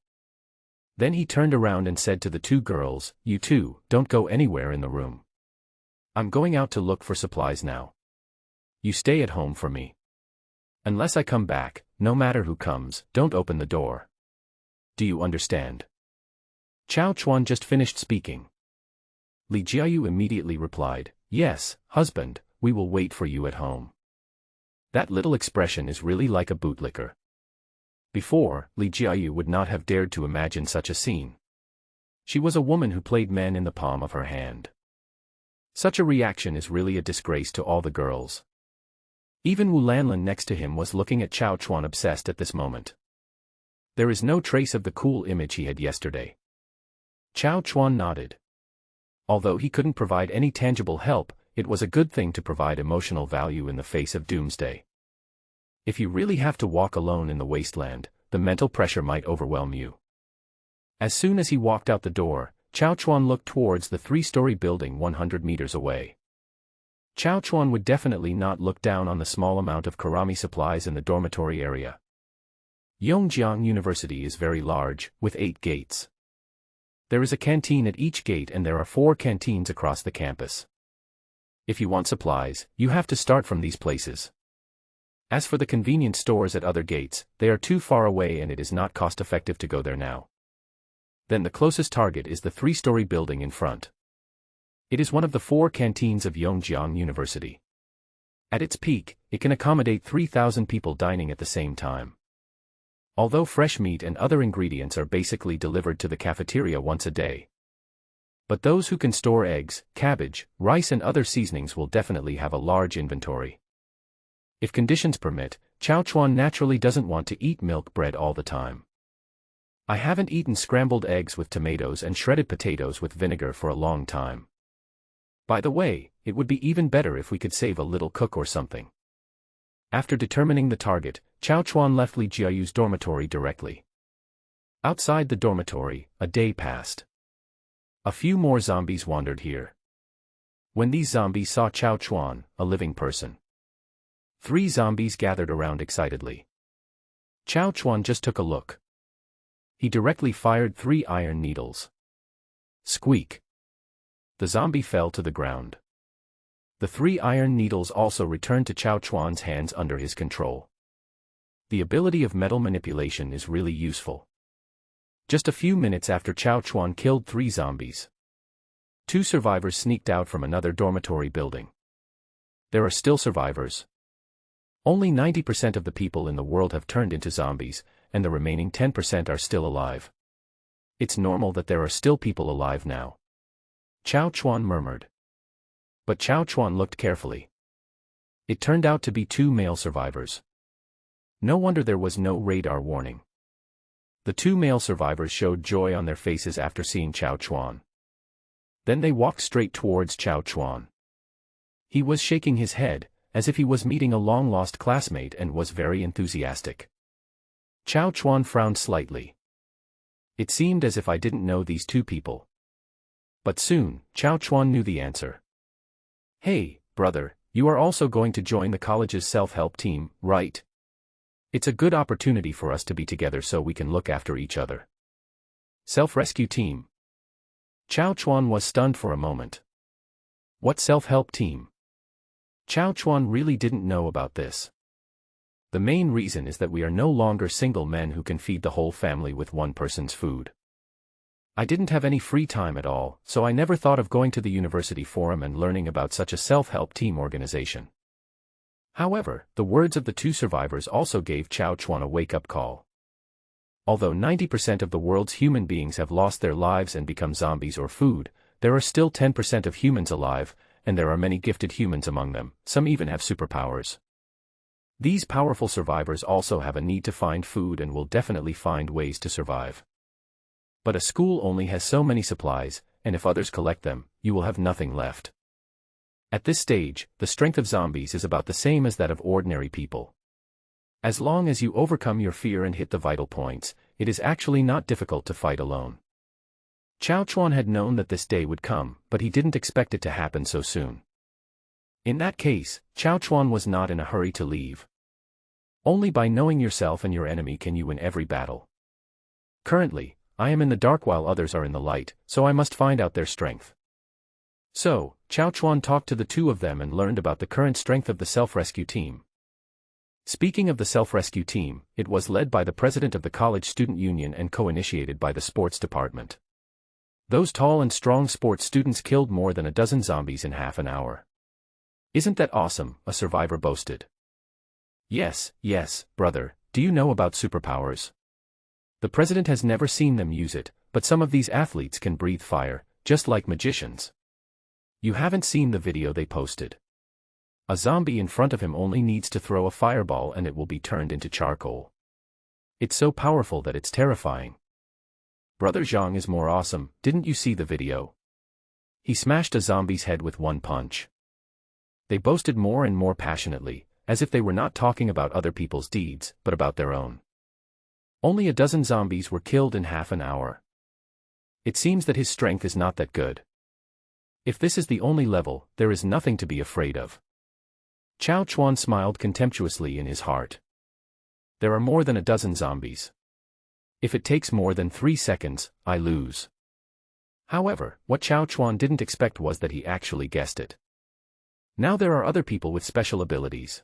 Then he turned around and said to the two girls, "You two, don't go anywhere in the room. I'm going out to look for supplies now. You stay at home for me. Unless I come back, no matter who comes, don't open the door. Do you understand?" Chao Chuan just finished speaking. Li Jiayu immediately replied, "Yes, husband, we will wait for you at home." That little expression is really like a bootlicker. Before, Li Jiayu would not have dared to imagine such a scene. She was a woman who played men in the palm of her hand. Such a reaction is really a disgrace to all the girls. Even Wu Lanlan next to him was looking at Chao Chuan obsessed at this moment. There is no trace of the cool image he had yesterday. Chao Chuan nodded. Although he couldn't provide any tangible help, it was a good thing to provide emotional value in the face of doomsday. If you really have to walk alone in the wasteland, the mental pressure might overwhelm you. As soon as he walked out the door, Chao Chuan looked towards the 3-story building 100 meters away. Chao Chuan would definitely not look down on the small amount of karami supplies in the dormitory area. Yongjiang University is very large, with 8 gates. There is a canteen at each gate and there are 4 canteens across the campus. If you want supplies, you have to start from these places. As for the convenience stores at other gates, they are too far away and it is not cost-effective to go there now. Then the closest target is the 3-story building in front. It is one of the 4 canteens of Yongjiang University. At its peak, it can accommodate 3,000 people dining at the same time. Although fresh meat and other ingredients are basically delivered to the cafeteria once a day. But those who can store eggs, cabbage, rice and other seasonings will definitely have a large inventory. If conditions permit, Chao Chuan naturally doesn't want to eat milk bread all the time. I haven't eaten scrambled eggs with tomatoes and shredded potatoes with vinegar for a long time. By the way, it would be even better if we could save a little cook or something. After determining the target, Chao Chuan left Li Jiayu's dormitory directly. Outside the dormitory, a day passed. A few more zombies wandered here. When these zombies saw Chao Chuan, a living person, 3 zombies gathered around excitedly. Chao Chuan just took a look. He directly fired 3 iron needles. Squeak. The zombie fell to the ground. The 3 iron needles also returned to Chao Chuan's hands under his control. The ability of metal manipulation is really useful. Just a few minutes after Chao Chuan killed 3 zombies, 2 survivors sneaked out from another dormitory building. There are still survivors. Only 90% of the people in the world have turned into zombies, and the remaining 10% are still alive. It's normal that there are still people alive now. Chao Chuan murmured. But Chao Chuan looked carefully. It turned out to be 2 male survivors. No wonder there was no radar warning. The two male survivors showed joy on their faces after seeing Chao Chuan. Then they walked straight towards Chao Chuan. He was shaking his head, as if he was meeting a long-lost classmate, and was very enthusiastic. Chao Chuan frowned slightly. It seemed as if I didn't know these two people. But soon, Chao Chuan knew the answer. "Hey, brother, you are also going to join the college's self-help team, right? It's a good opportunity for us to be together so we can look after each other." Self-rescue team. Chao Chuan was stunned for a moment. What self-help team? Chao Chuan really didn't know about this. The main reason is that we are no longer single men who can feed the whole family with one person's food. I didn't have any free time at all, so I never thought of going to the university forum and learning about such a self-help team organization. However, the words of the two survivors also gave Chao Chuan a wake-up call. Although 90% of the world's human beings have lost their lives and become zombies or food, there are still 10% of humans alive, and there are many gifted humans among them, some even have superpowers. These powerful survivors also have a need to find food and will definitely find ways to survive. But a school only has so many supplies, and if others collect them, you will have nothing left. At this stage, the strength of zombies is about the same as that of ordinary people. As long as you overcome your fear and hit the vital points, it is actually not difficult to fight alone. Chao Chuan had known that this day would come, but he didn't expect it to happen so soon. In that case, Chao Chuan was not in a hurry to leave. Only by knowing yourself and your enemy can you win every battle. Currently, I am in the dark while others are in the light, so I must find out their strength. So, Chao Chuan talked to the two of them and learned about the current strength of the self-rescue team. Speaking of the self-rescue team, it was led by the president of the college student union and co-initiated by the sports department. Those tall and strong sports students killed more than a dozen zombies in half an hour. "Isn't that awesome?" a survivor boasted. Yes, brother, do you know about superpowers? The president has never seen them use it, but some of these athletes can breathe fire, just like magicians. You haven't seen the video they posted. A zombie in front of him only needs to throw a fireball and it will be turned into charcoal. It's so powerful that it's terrifying. Brother Zhang is more awesome, didn't you see the video? He smashed a zombie's head with one punch. They boasted more and more passionately, as if they were not talking about other people's deeds, but about their own. Only a dozen zombies were killed in half an hour. It seems that his strength is not that good. If this is the only level, there is nothing to be afraid of. Chao Chuan smiled contemptuously in his heart. There are more than a dozen zombies. If it takes more than 3 seconds, I lose. However, what Chao Chuan didn't expect was that he actually guessed it. Now there are other people with special abilities.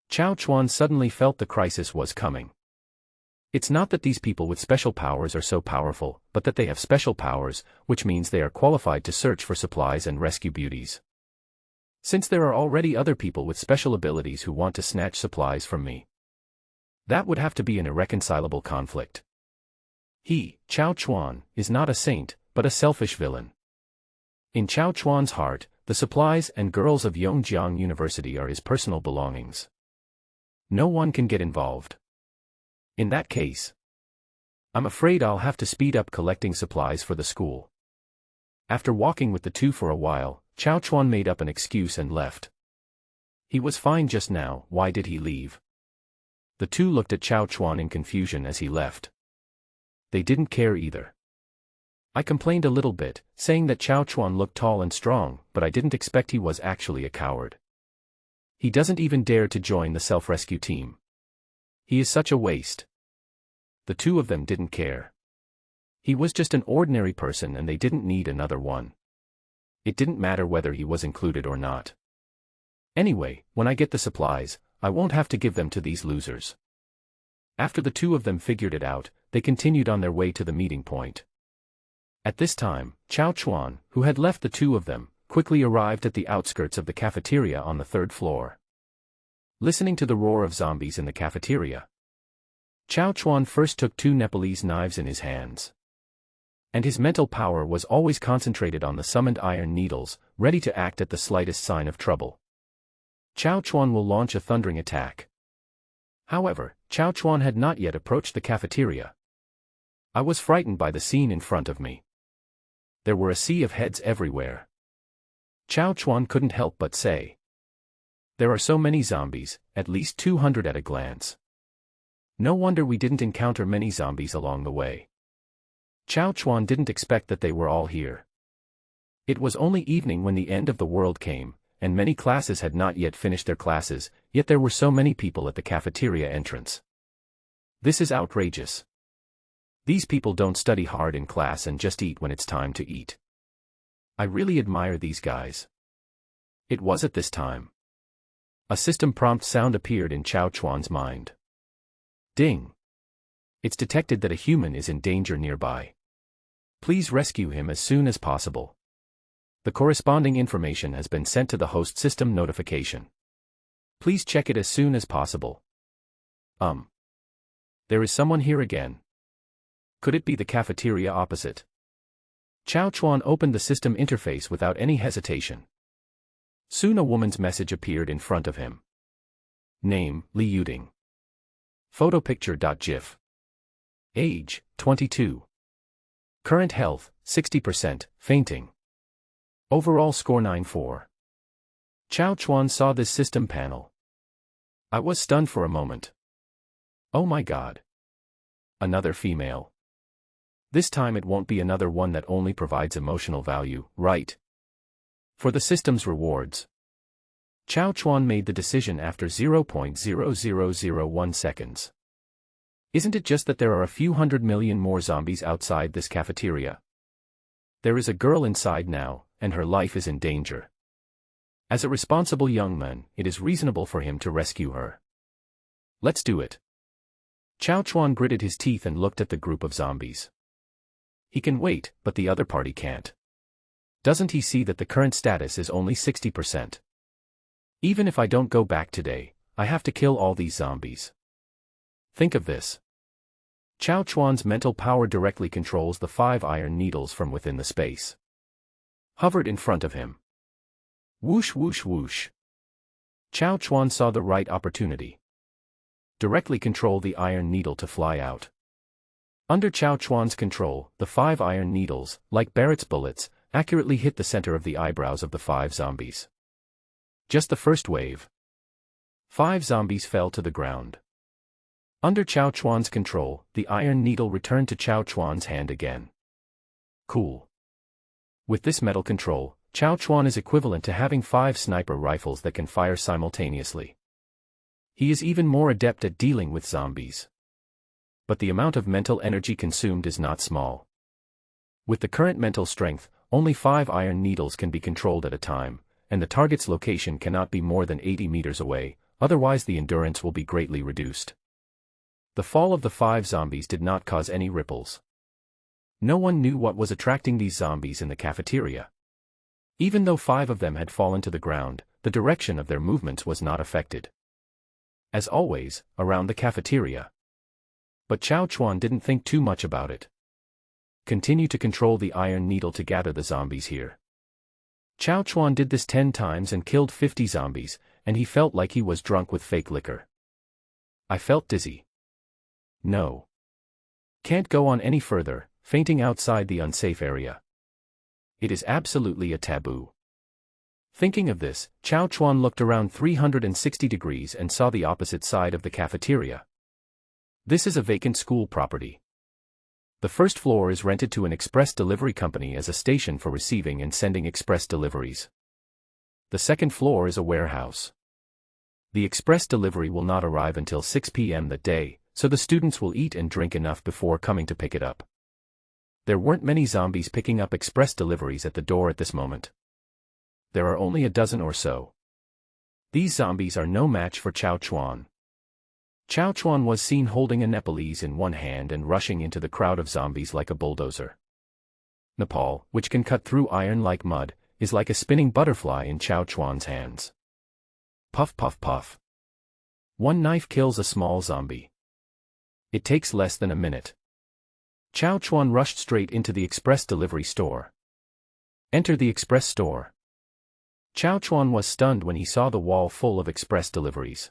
Chao Chuan suddenly felt the crisis was coming. It's not that these people with special powers are so powerful, but that they have special powers, which means they are qualified to search for supplies and rescue beauties. Since there are already other people with special abilities who want to snatch supplies from me, that would have to be an irreconcilable conflict. He, Chao Chuan, is not a saint, but a selfish villain. In Chao Chuan's heart, the supplies and girls of Yongjiang University are his personal belongings. No one can get involved. In that case, I'm afraid I'll have to speed up collecting supplies for the school. After walking with the two for a while, Chao Chuan made up an excuse and left. He was fine just now, why did he leave? The two looked at Chao Chuan in confusion as he left. They didn't care either. I complained a little bit, saying that Chao Chuan looked tall and strong, but I didn't expect he was actually a coward. He doesn't even dare to join the self-rescue team. He is such a waste. The two of them didn't care. He was just an ordinary person and they didn't need another one. It didn't matter whether he was included or not. Anyway, when I get the supplies, I won't have to give them to these losers. After the two of them figured it out, they continued on their way to the meeting point. At this time, Chao Chuan, who had left the two of them, quickly arrived at the outskirts of the cafeteria on the 3rd floor. Listening to the roar of zombies in the cafeteria, Chao Chuan first took 2 Nepalese knives in his hands. And his mental power was always concentrated on the summoned iron needles, ready to act at the slightest sign of trouble. Chao Chuan will launch a thundering attack. However, Chao Chuan had not yet approached the cafeteria. I was frightened by the scene in front of me. There were a sea of heads everywhere. Chao Chuan couldn't help but say, "There are so many zombies, at least 200 at a glance. No wonder we didn't encounter many zombies along the way." Chao Chuan didn't expect that they were all here. It was only evening when the end of the world came, and many classes had not yet finished their classes, yet there were so many people at the cafeteria entrance. This is outrageous. These people don't study hard in class and just eat when it's time to eat. I really admire these guys. It was at this time. A system prompt sound appeared in Chao Chuan's mind. Ding. It's detected that a human is in danger nearby. Please rescue him as soon as possible. The corresponding information has been sent to the host system notification. Please check it as soon as possible. There is someone here again. Could it be the cafeteria opposite? Chao Chuan opened the system interface without any hesitation. Soon a woman's message appeared in front of him. Name, Li Yuding. Photo picture.gif. Age, 22. Current health, 60%, fainting. Overall score 94. Chao Chuan saw this system panel. I was stunned for a moment. Oh my god. Another female. This time it won't be another one that only provides emotional value, right? For the system's rewards. Chao Chuan made the decision after 0.0001 seconds. Isn't it just that there are a few 100 million more zombies outside this cafeteria? There is a girl inside now, and her life is in danger. As a responsible young man, it is reasonable for him to rescue her. Let's do it. Chao Chuan gritted his teeth and looked at the group of zombies. He can wait, but the other party can't. Doesn't he see that the current status is only 60%? Even if I don't go back today, I have to kill all these zombies. Think of this. Chao Chuan's mental power directly controls the 5 iron needles from within the space. Hovered in front of him. Whoosh whoosh whoosh. Chao Chuan saw the right opportunity. Directly control the iron needle to fly out. Under Chao Chuan's control, the 5 iron needles, like Barrett's bullets, accurately hit the center of the eyebrows of the 5 zombies. Just the first wave. 5 zombies fell to the ground. Under Chao Chuan's control, the iron needle returned to Chao Chuan's hand again. Cool. With this metal control, Chao Chuan is equivalent to having 5 sniper rifles that can fire simultaneously. He is even more adept at dealing with zombies. But the amount of mental energy consumed is not small. With the current mental strength, only 5 iron needles can be controlled at a time, and the target's location cannot be more than 80 meters away, otherwise the endurance will be greatly reduced. The fall of the 5 zombies did not cause any ripples. No one knew what was attracting these zombies in the cafeteria. Even though 5 of them had fallen to the ground, the direction of their movements was not affected. As always, around the cafeteria. But Chao Chuan didn't think too much about it. Continue to control the iron needle to gather the zombies here. Chao Chuan did this 10 times and killed 50 zombies, and he felt like he was drunk with fake liquor. I felt dizzy. No. Can't go on any further, fainting outside the unsafe area. It is absolutely a taboo. Thinking of this, Chao Chuan looked around 360 degrees and saw the opposite side of the cafeteria. This is a vacant school property. The first floor is rented to an express delivery company as a station for receiving and sending express deliveries. The second floor is a warehouse. The express delivery will not arrive until 6 p.m. that day, so the students will eat and drink enough before coming to pick it up. There weren't many zombies picking up express deliveries at the door at this moment. There are only a dozen or so. These zombies are no match for Chao Chuan. Chao Chuan was seen holding a Nepalese in one hand and rushing into the crowd of zombies like a bulldozer. Nepal, which can cut through iron like mud, is like a spinning butterfly in Chao Chuan's hands. Puff puff puff. One knife kills a small zombie. It takes less than a minute. Chao Chuan rushed straight into the express delivery store. Enter the express store. Chao Chuan was stunned when he saw the wall full of express deliveries.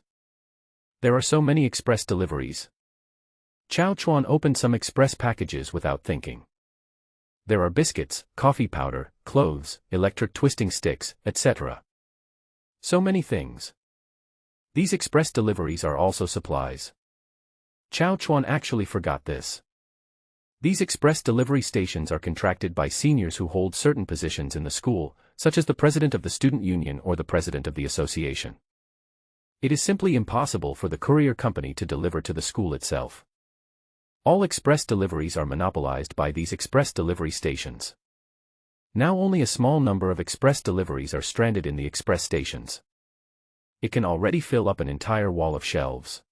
There are so many express deliveries. Chao Chuan opened some express packages without thinking. There are biscuits, coffee powder, clothes, electric twisting sticks, etc. So many things. These express deliveries are also supplies. Chao Chuan actually forgot this. These express delivery stations are contracted by seniors who hold certain positions in the school, such as the president of the student union or the president of the association. It is simply impossible for the courier company to deliver to the school itself. All express deliveries are monopolized by these express delivery stations. Now only a small number of express deliveries are stranded in the express stations. It can already fill up an entire wall of shelves.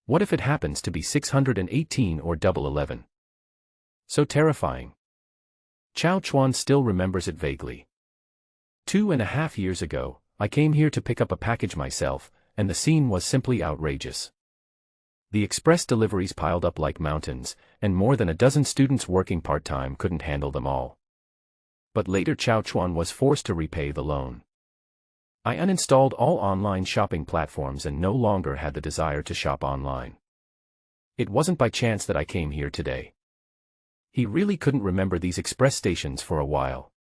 What if it happens to be 618 or 11? So terrifying. Chao Chuan still remembers it vaguely. 2.5 years ago, I came here to pick up a package myself, and the scene was simply outrageous. The express deliveries piled up like mountains, and more than a dozen students working part-time couldn't handle them all. But later Chao Chuan was forced to repay the loan. I uninstalled all online shopping platforms and no longer had the desire to shop online. It wasn't by chance that I came here today. He really couldn't remember these express stations for a while.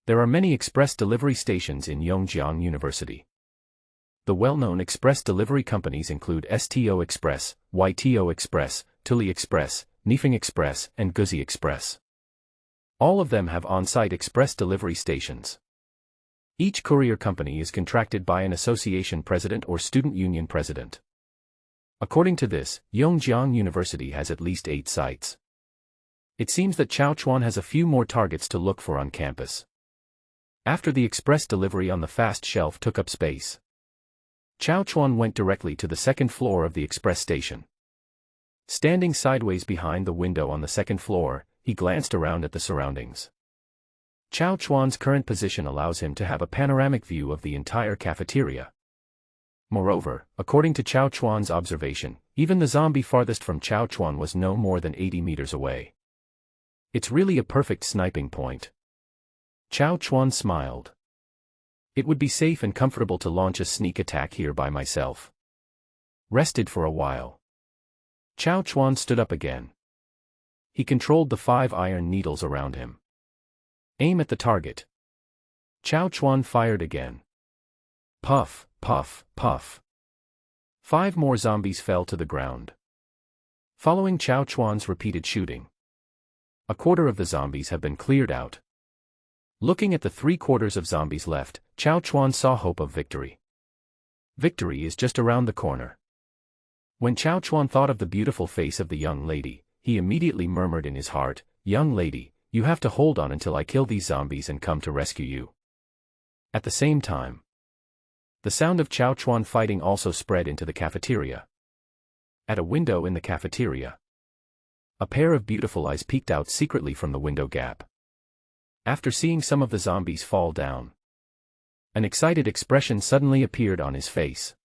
There are many express delivery stations in Yongjiang University. The well-known express delivery companies include STO Express, YTO Express, Tuli Express, Nifeng Express, and Guzi Express. All of them have on-site express delivery stations. Each courier company is contracted by an association president or student union president. According to this, Yongjiang University has at least 8 sites. It seems that Chao Chuan has a few more targets to look for on campus. After the express delivery on the fast shelf took up space, Chao Chuan went directly to the second floor of the express station. Standing sideways behind the window on the second floor, he glanced around at the surroundings. Chao Chuan's current position allows him to have a panoramic view of the entire cafeteria. Moreover, according to Chao Chuan's observation, even the zombie farthest from Chao Chuan was no more than 80 meters away. It's really a perfect sniping point. Chao Chuan smiled. It would be safe and comfortable to launch a sneak attack here by myself. Rested for a while, Chao Chuan stood up again. He controlled the 5 iron needles around him. Aim at the target. Chao Chuan fired again. Puff, puff, puff. 5 more zombies fell to the ground. Following Chao Chuan's repeated shooting, a quarter of the zombies have been cleared out. Looking at the 3/4 of zombies left, Chao Chuan saw hope of victory. Victory is just around the corner. When Chao Chuan thought of the beautiful face of the young lady, he immediately murmured in his heart, "Young lady, you have to hold on until I kill these zombies and come to rescue you." At the same time, the sound of Chao Chuan fighting also spread into the cafeteria. At a window in the cafeteria, a pair of beautiful eyes peeked out secretly from the window gap. After seeing some of the zombies fall down, an excited expression suddenly appeared on his face.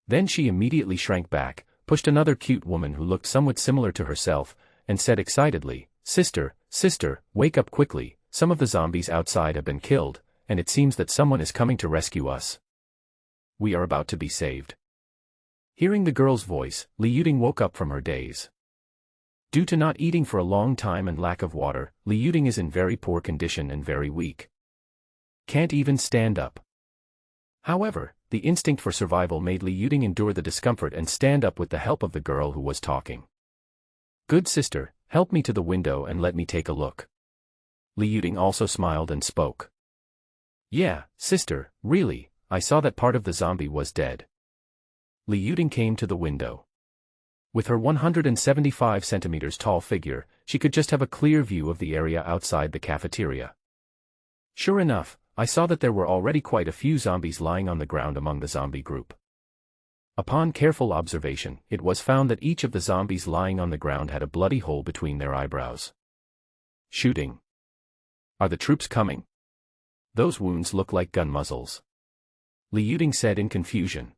Then she immediately shrank back, pushed another cute woman who looked somewhat similar to herself, and said excitedly, "Sister, sister, wake up quickly, some of the zombies outside have been killed, and it seems that someone is coming to rescue us. We are about to be saved." Hearing the girl's voice, Li Yuding woke up from her daze. Due to not eating for a long time and lack of water, Li Yuding is in very poor condition and very weak. Can't even stand up. However, the instinct for survival made Li Yuding endure the discomfort and stand up with the help of the girl who was talking. "Good sister, help me to the window and let me take a look." Li Yuding also smiled and spoke. "Yeah, sister, really, I saw that part of the zombie was dead." Li Yuding came to the window. With her 175 centimeters tall figure, she could just have a clear view of the area outside the cafeteria. Sure enough, I saw that there were already quite a few zombies lying on the ground among the zombie group. Upon careful observation, it was found that each of the zombies lying on the ground had a bloody hole between their eyebrows. Shooting. Are the troops coming? Those wounds look like gun muzzles. Li Yuding said in confusion.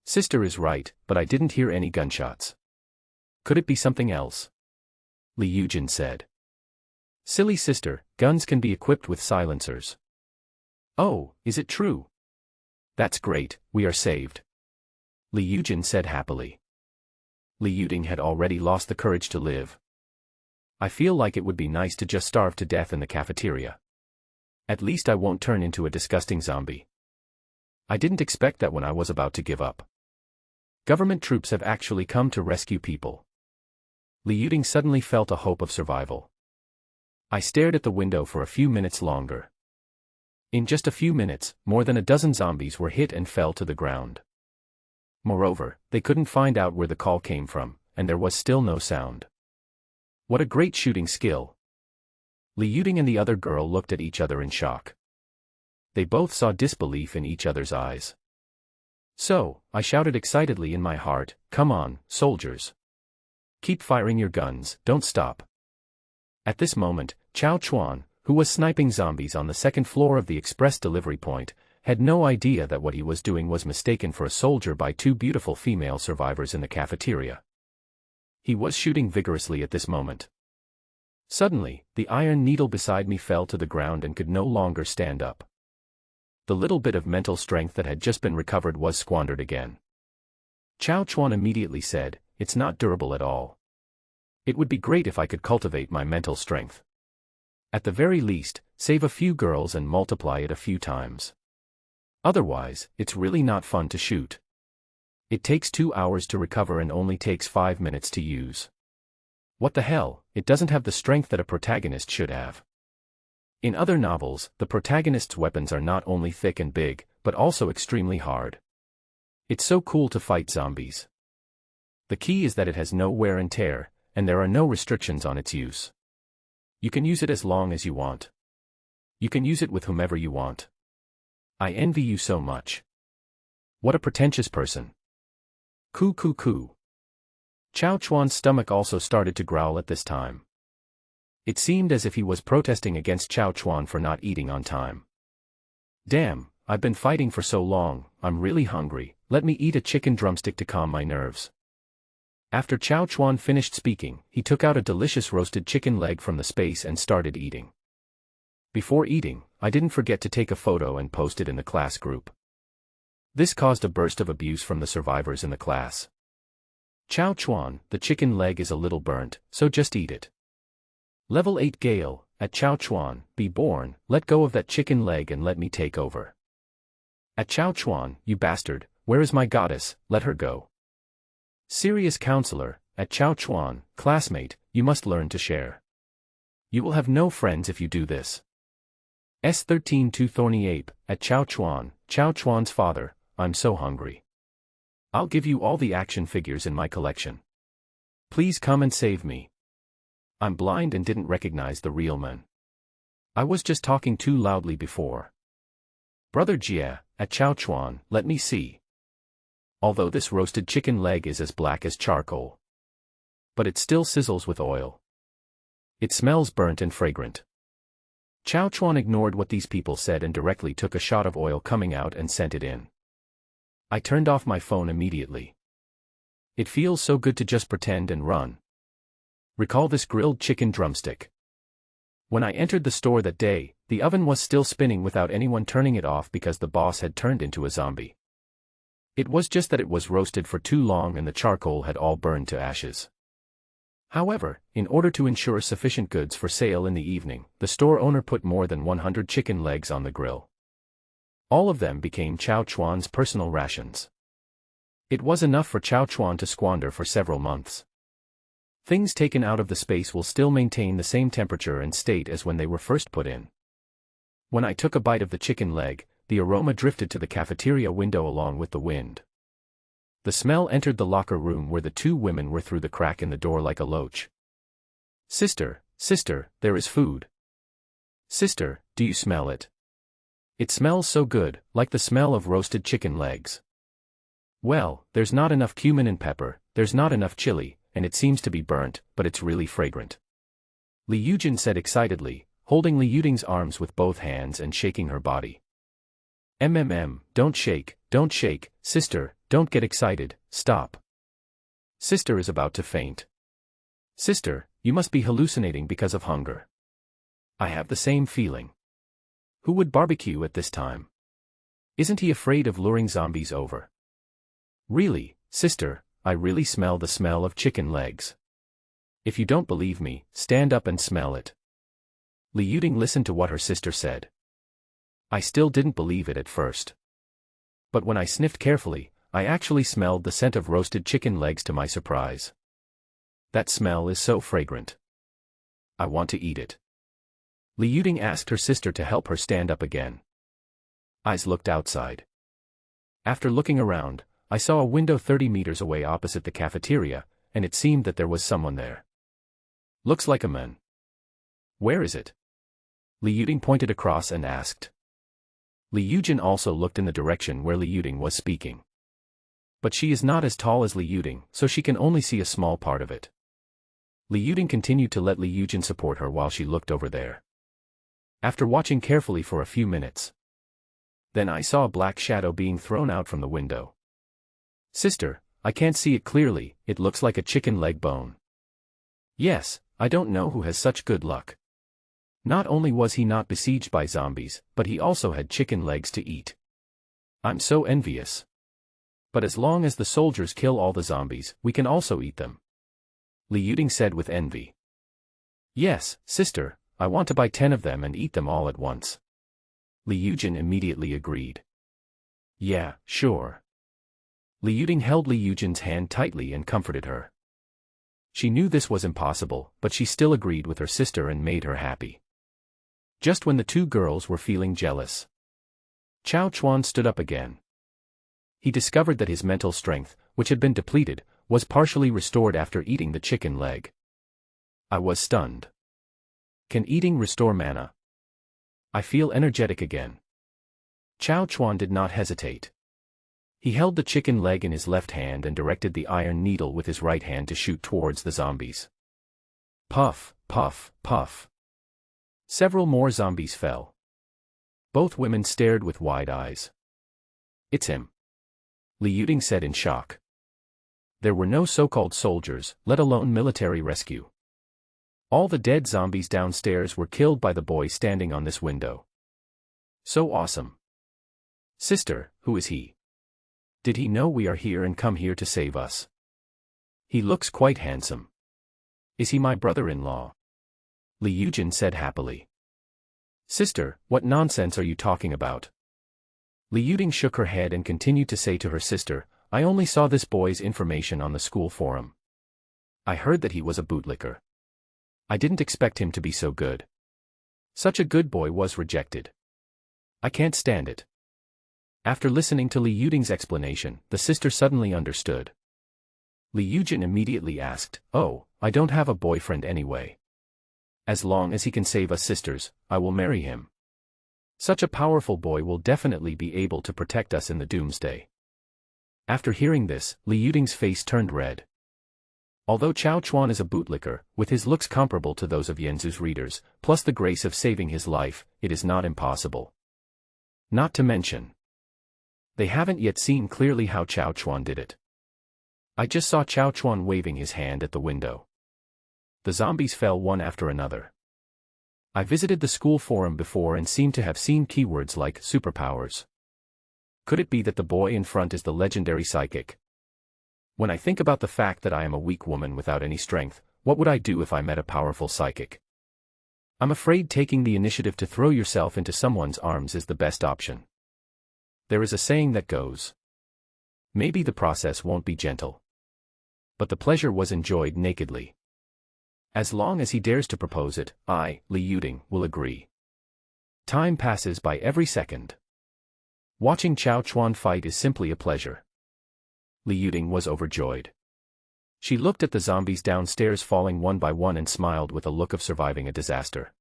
Sister is right, but I didn't hear any gunshots. Could it be something else? Li Yujin said. Silly sister, guns can be equipped with silencers. Oh, is it true? That's great, we are saved. Li Yujin said happily. Li Yuding had already lost the courage to live. I feel like it would be nice to just starve to death in the cafeteria. At least I won't turn into a disgusting zombie. I didn't expect that when I was about to give up. Government troops have actually come to rescue people. Li Yuding suddenly felt a hope of survival. I stared at the window for a few minutes longer. In just a few minutes, more than a dozen zombies were hit and fell to the ground. Moreover, they couldn't find out where the call came from, and there was still no sound. What a great shooting skill! Li Yuding and the other girl looked at each other in shock. They both saw disbelief in each other's eyes. So, I shouted excitedly in my heart, "Come on, soldiers! Keep firing your guns, don't stop." At this moment, Chao Chuan, who was sniping zombies on the second floor of the express delivery point, had no idea that what he was doing was mistaken for a soldier by two beautiful female survivors in the cafeteria. He was shooting vigorously at this moment. Suddenly, the iron needle beside me fell to the ground and could no longer stand up. The little bit of mental strength that had just been recovered was squandered again. Chao Chuan immediately said, "It's not durable at all. It would be great if I could cultivate my mental strength. At the very least, save a few girls and multiply it a few times. Otherwise, it's really not fun to shoot. It takes 2 hours to recover and only takes 5 minutes to use. What the hell, it doesn't have the strength that a protagonist should have." In other novels, the protagonist's weapons are not only thick and big, but also extremely hard. It's so cool to fight zombies. The key is that it has no wear and tear, and there are no restrictions on its use. You can use it as long as you want. You can use it with whomever you want. I envy you so much. What a pretentious person. Coo coo coo. Chao Chuan's stomach also started to growl at this time. It seemed as if he was protesting against Chao Chuan for not eating on time. Damn, I've been fighting for so long, I'm really hungry, let me eat a chicken drumstick to calm my nerves. After Chao Chuan finished speaking, he took out a delicious roasted chicken leg from the space and started eating. Before eating, I didn't forget to take a photo and post it in the class group. This caused a burst of abuse from the survivors in the class. "Chao Chuan, the chicken leg is a little burnt, so just eat it." Level 8 Gale, at Chao Chuan, be born, let go of that chicken leg and let me take over. At Chao Chuan, you bastard, where is my goddess, let her go. Serious counselor, at Chao Chuan, classmate, you must learn to share. You will have no friends if you do this. S13 2 Thorny Ape, at Chao Chuan's father, I'm so hungry. I'll give you all the action figures in my collection. Please come and save me. I'm blind and didn't recognize the real man. I was just talking too loudly before. Brother Jia, at Chao Chuan, let me see. Although this roasted chicken leg is as black as charcoal. But it still sizzles with oil. It smells burnt and fragrant. Chao Chuan ignored what these people said and directly took a shot of oil coming out and sent it in. I turned off my phone immediately. It feels so good to just pretend and run. Recall this grilled chicken drumstick. When I entered the store that day, the oven was still spinning without anyone turning it off because the boss had turned into a zombie. It was just that it was roasted for too long and the charcoal had all burned to ashes. However, in order to ensure sufficient goods for sale in the evening, the store owner put more than 100 chicken legs on the grill. All of them became Chao Chuan's personal rations. It was enough for Chao Chuan to squander for several months. Things taken out of the space will still maintain the same temperature and state as when they were first put in. When I took a bite of the chicken leg, the aroma drifted to the cafeteria window along with the wind. The smell entered the locker room where the two women were through the crack in the door like a loach. Sister, there is food. Sister, do you smell it? It smells so good, like the smell of roasted chicken legs. Well, there's not enough cumin and pepper, there's not enough chili, and it seems to be burnt, but it's really fragrant. Li Yujin said excitedly, holding Li Yuding's arms with both hands and shaking her body. Don't shake, sister, don't get excited, stop. Sister is about to faint. Sister, you must be hallucinating because of hunger. I have the same feeling. Who would barbecue at this time? Isn't he afraid of luring zombies over? Really, sister, I really smell the smell of chicken legs. If you don't believe me, stand up and smell it. Li Yuding listened to what her sister said. I still didn't believe it at first. But when I sniffed carefully, I actually smelled the scent of roasted chicken legs to my surprise. That smell is so fragrant. I want to eat it. Li Yuding asked her sister to help her stand up again. Eyes looked outside. After looking around, I saw a window 30 meters away opposite the cafeteria, and it seemed that there was someone there. Looks like a man. Where is it? Li Yuding pointed across and asked. Li Yujin also looked in the direction where Li Yuding was speaking. But she is not as tall as Li Yuding, so she can only see a small part of it. Li Yuding continued to let Li Yujin support her while she looked over there. After watching carefully for a few minutes, then I saw a black shadow being thrown out from the window. Sister, I can't see it clearly, it looks like a chicken leg bone. Yes, I don't know who has such good luck. Not only was he not besieged by zombies, but he also had chicken legs to eat. I'm so envious. But as long as the soldiers kill all the zombies, we can also eat them. Li Yuding said with envy. Yes, sister, I want to buy 10 of them and eat them all at once. Li Yujin immediately agreed. Yeah, sure. Li Yuding held Li Yujin's hand tightly and comforted her. She knew this was impossible, but she still agreed with her sister and made her happy. Just when the two girls were feeling jealous, Chao Chuan stood up again. He discovered that his mental strength, which had been depleted, was partially restored after eating the chicken leg. I was stunned. Can eating restore mana? I feel energetic again. Chao Chuan did not hesitate. He held the chicken leg in his left hand and directed the iron needle with his right hand to shoot towards the zombies. Puff, puff, puff. Several more zombies fell. Both women stared with wide eyes. It's him. Li Yuding said in shock. There were no so-called soldiers, let alone military rescue. All the dead zombies downstairs were killed by the boy standing on this window. So awesome. Sister, who is he? Did he know we are here and come here to save us? He looks quite handsome. Is he my brother-in-law? Li Yujin said happily. Sister, what nonsense are you talking about? Li Yuding shook her head and continued to say to her sister, I only saw this boy's information on the school forum. I heard that he was a bootlicker. I didn't expect him to be so good. Such a good boy was rejected. I can't stand it. After listening to Li Yuding's explanation, the sister suddenly understood. Li Yujin immediately asked, Oh, I don't have a boyfriend anyway. As long as he can save us sisters, I will marry him. Such a powerful boy will definitely be able to protect us in the doomsday. After hearing this, Li Yuding's face turned red. Although Chao Chuan is a bootlicker, with his looks comparable to those of Yanzu's readers, plus the grace of saving his life, it is not impossible. Not to mention, they haven't yet seen clearly how Chao Chuan did it. I just saw Chao Chuan waving his hand at the window. The zombies fell one after another. I visited the school forum before and seemed to have seen keywords like superpowers. Could it be that the boy in front is the legendary psychic? When I think about the fact that I am a weak woman without any strength, what would I do if I met a powerful psychic? I'm afraid taking the initiative to throw yourself into someone's arms is the best option. There is a saying that goes, maybe the process won't be gentle, but the pleasure was enjoyed nakedly. As long as he dares to propose it, I, Li Yuding, will agree. Time passes by every second. Watching Chao Chuan fight is simply a pleasure. Li Yuding was overjoyed. She looked at the zombies downstairs falling one by one and smiled with a look of surviving a disaster.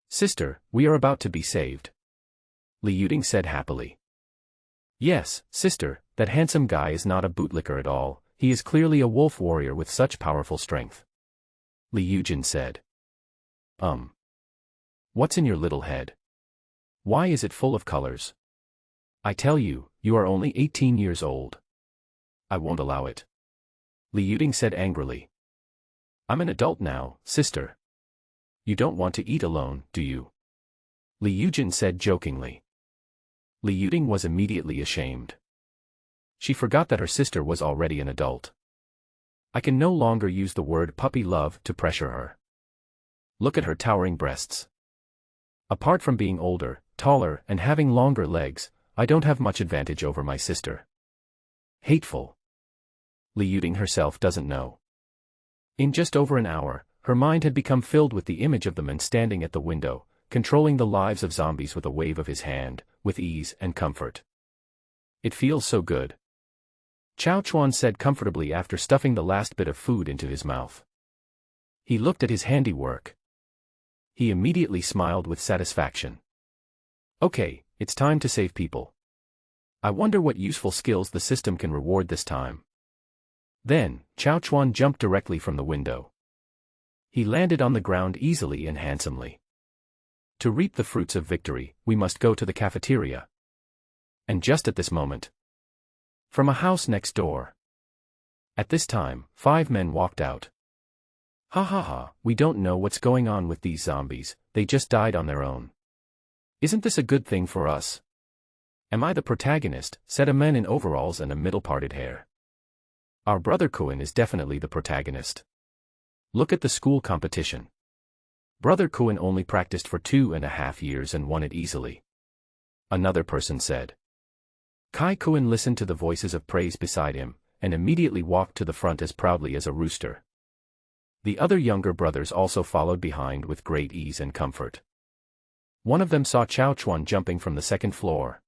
Sister, we are about to be saved. Li Yuding said happily. Yes, sister, that handsome guy is not a bootlicker at all, he is clearly a wolf warrior with such powerful strength. Li Yujin said. What's in your little head? Why is it full of colors? I tell you, you are only 18 years old. I won't allow it. Li Yuding said angrily. I'm an adult now, sister. You don't want to eat alone, do you? Li Yujin said jokingly. Li Yuding was immediately ashamed. She forgot that her sister was already an adult. I can no longer use the word puppy love to pressure her. Look at her towering breasts. Apart from being older, taller, and having longer legs, I don't have much advantage over my sister. Hateful. Li Yuding herself doesn't know. In just over an hour, her mind had become filled with the image of the man standing at the window, controlling the lives of zombies with a wave of his hand, with ease and comfort. It feels so good. Chao Chuan said comfortably after stuffing the last bit of food into his mouth. He looked at his handiwork. He immediately smiled with satisfaction. Okay, it's time to save people. I wonder what useful skills the system can reward this time. Then, Chao Chuan jumped directly from the window. He landed on the ground easily and handsomely. To reap the fruits of victory, we must go to the cafeteria. And just at this moment, from a house next door. At this time, 5 men walked out. Ha ha ha, we don't know what's going on with these zombies, they just died on their own. Isn't this a good thing for us? Am I the protagonist, said a man in overalls and a middle-parted hair. Our brother Kuan is definitely the protagonist. Look at the school competition. Brother Kuan only practiced for 2.5 years and won it easily. Another person said. Kai Kuan listened to the voices of praise beside him, and immediately walked to the front as proudly as a rooster. The other younger brothers also followed behind with great ease and comfort. One of them saw Chao Chuan jumping from the 2nd floor.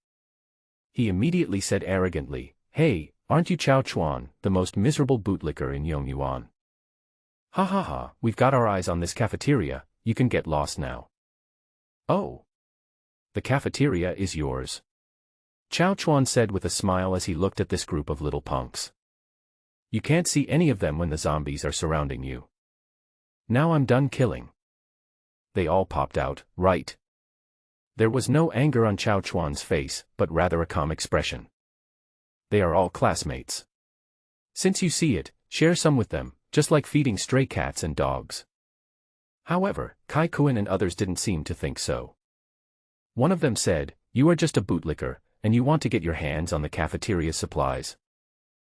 He immediately said arrogantly, "Hey, aren't you Chao Chuan, the most miserable bootlicker in Yongyuan? Ha ha ha, we've got our eyes on this cafeteria, you can get lost now." "Oh. The cafeteria is yours," Chao Chuan said with a smile as he looked at this group of little punks. "You can't see any of them when the zombies are surrounding you. Now I'm done killing." They all popped out, right? There was no anger on Chao Chuan's face, but rather a calm expression. They are all classmates. Since you see it, share some with them, just like feeding stray cats and dogs. However, Kai Kuan and others didn't seem to think so. One of them said, "You are just a bootlicker, and you want to get your hands on the cafeteria supplies.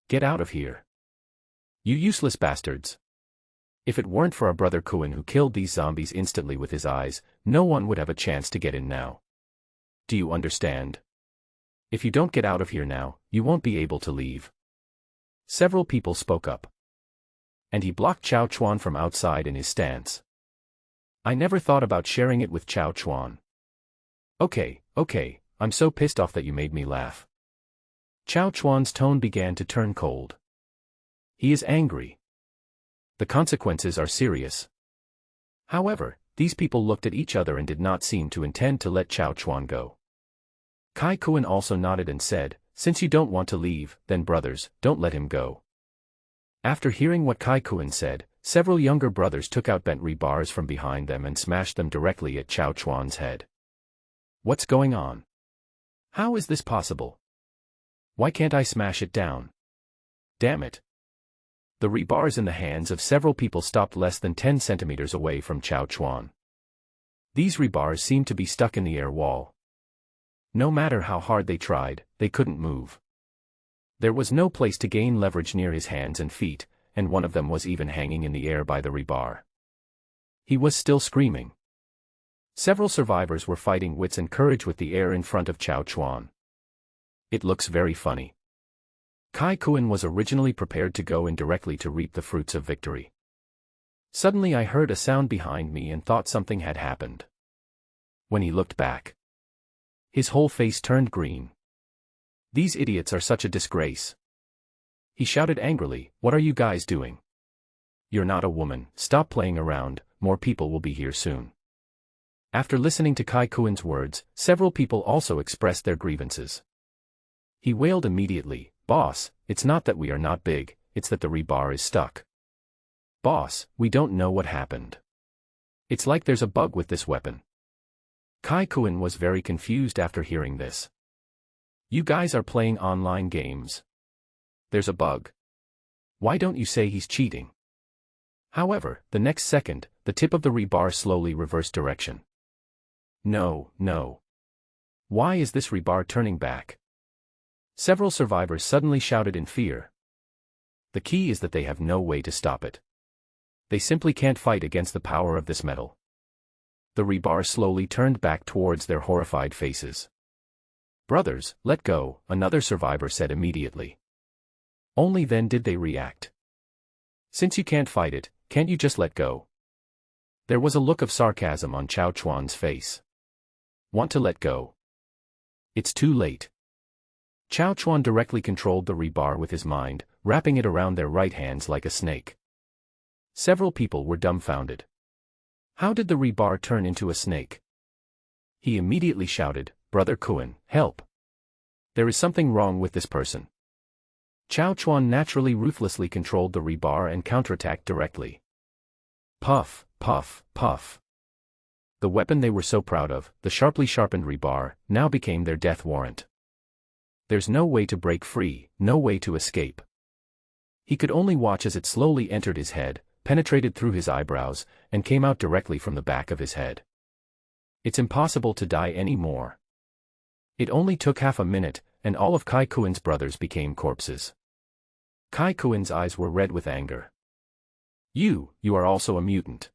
Get out of here. You useless bastards. If it weren't for our brother Kuan who killed these zombies instantly with his eyes, no one would have a chance to get in now. Do you understand? If you don't get out of here now, you won't be able to leave." Several people spoke up. And he blocked Chao Chuan from outside in his stance. I never thought about sharing it with Chao Chuan. Okay, I'm so pissed off that you made me laugh. Chao Chuan's tone began to turn cold. He is angry. The consequences are serious. However, these people looked at each other and did not seem to intend to let Chao Chuan go. Kai Kuan also nodded and said, "Since you don't want to leave, then brothers, don't let him go." After hearing what Kai Kuan said, several younger brothers took out bent rebars from behind them and smashed them directly at Chao Chuan's head. What's going on? How is this possible? Why can't I smash it down? Damn it. The rebars in the hands of several people stopped less than 10 centimeters away from Chao Chuan. These rebars seemed to be stuck in the air wall. No matter how hard they tried, they couldn't move. There was no place to gain leverage near his hands and feet, and one of them was even hanging in the air by the rebar. He was still screaming. Several survivors were fighting wits and courage with the air in front of Chao Chuan. It looks very funny. Kai Kuan was originally prepared to go in directly to reap the fruits of victory. Suddenly I heard a sound behind me and thought something had happened. When he looked back, his whole face turned green. These idiots are such a disgrace. He shouted angrily, "What are you guys doing? You're not a woman, stop playing around, more people will be here soon." After listening to Kai Kuan's words, several people also expressed their grievances. He wailed immediately, "Boss, it's not that we are not big, it's that the rebar is stuck. Boss, we don't know what happened. It's like there's a bug with this weapon." Kai Kuan was very confused after hearing this. "You guys are playing online games. There's a bug. Why don't you say he's cheating?" However, the next second, the tip of the rebar slowly reversed direction. No. Why is this rebar turning back? Several survivors suddenly shouted in fear. The key is that they have no way to stop it. They simply can't fight against the power of this metal. The rebar slowly turned back towards their horrified faces. Brothers, let go, another survivor said immediately. Only then did they react. Since you can't fight it, can't you just let go? There was a look of sarcasm on Chao Chuan's face. Want to let go? It's too late. Chao Chuan directly controlled the rebar with his mind, wrapping it around their right hands like a snake. Several people were dumbfounded. How did the rebar turn into a snake? He immediately shouted, Brother Kuan, help! There is something wrong with this person. Chao Chuan naturally ruthlessly controlled the rebar and counterattacked directly. Puff, puff, puff. The weapon they were so proud of, the sharply sharpened rebar, now became their death warrant. There's no way to break free, no way to escape. He could only watch as it slowly entered his head, penetrated through his eyebrows, and came out directly from the back of his head. It's impossible to die anymore. It only took half a minute, and all of Kai Kuan's brothers became corpses. Kai Kuan's eyes were red with anger. You are also a mutant.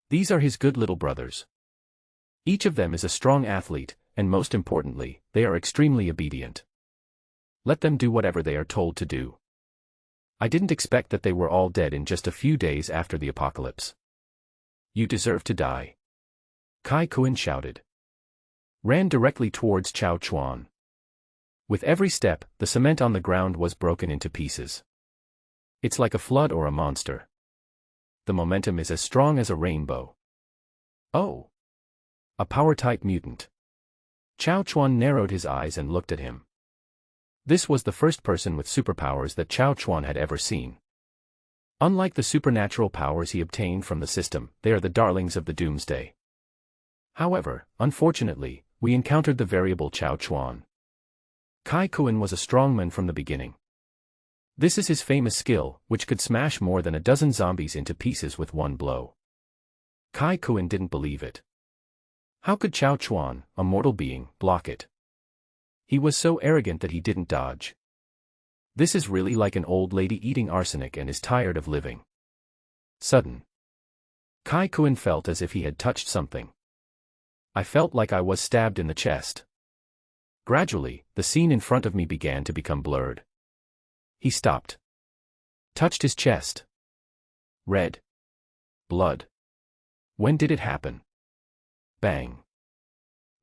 These are his good little brothers. Each of them is a strong athlete, and most importantly, they are extremely obedient. Let them do whatever they are told to do. I didn't expect that they were all dead in just a few days after the apocalypse. You deserve to die. Kai Kuan shouted. Ran directly towards Chao Chuan. With every step, the cement on the ground was broken into pieces. It's like a flood or a monster. The momentum is as strong as a rainbow. Oh! A power-type mutant. Chao Chuan narrowed his eyes and looked at him. This was the first person with superpowers that Chao Chuan had ever seen. Unlike the supernatural powers he obtained from the system, they are the darlings of the doomsday. However, unfortunately, we encountered the variable Chao Chuan. Kai Kuan was a strongman from the beginning. This is his famous skill, which could smash more than a dozen zombies into pieces with one blow. Kai Kuan didn't believe it. How could Chao Chuan, a mortal being, block it? He was so arrogant that he didn't dodge. This is really like an old lady eating arsenic and is tired of living. Sudden. Kai Kuan felt as if he had touched something. I felt like I was stabbed in the chest. Gradually, the scene in front of me began to become blurred. He stopped. Touched his chest. Red. Blood. When did it happen? Bang.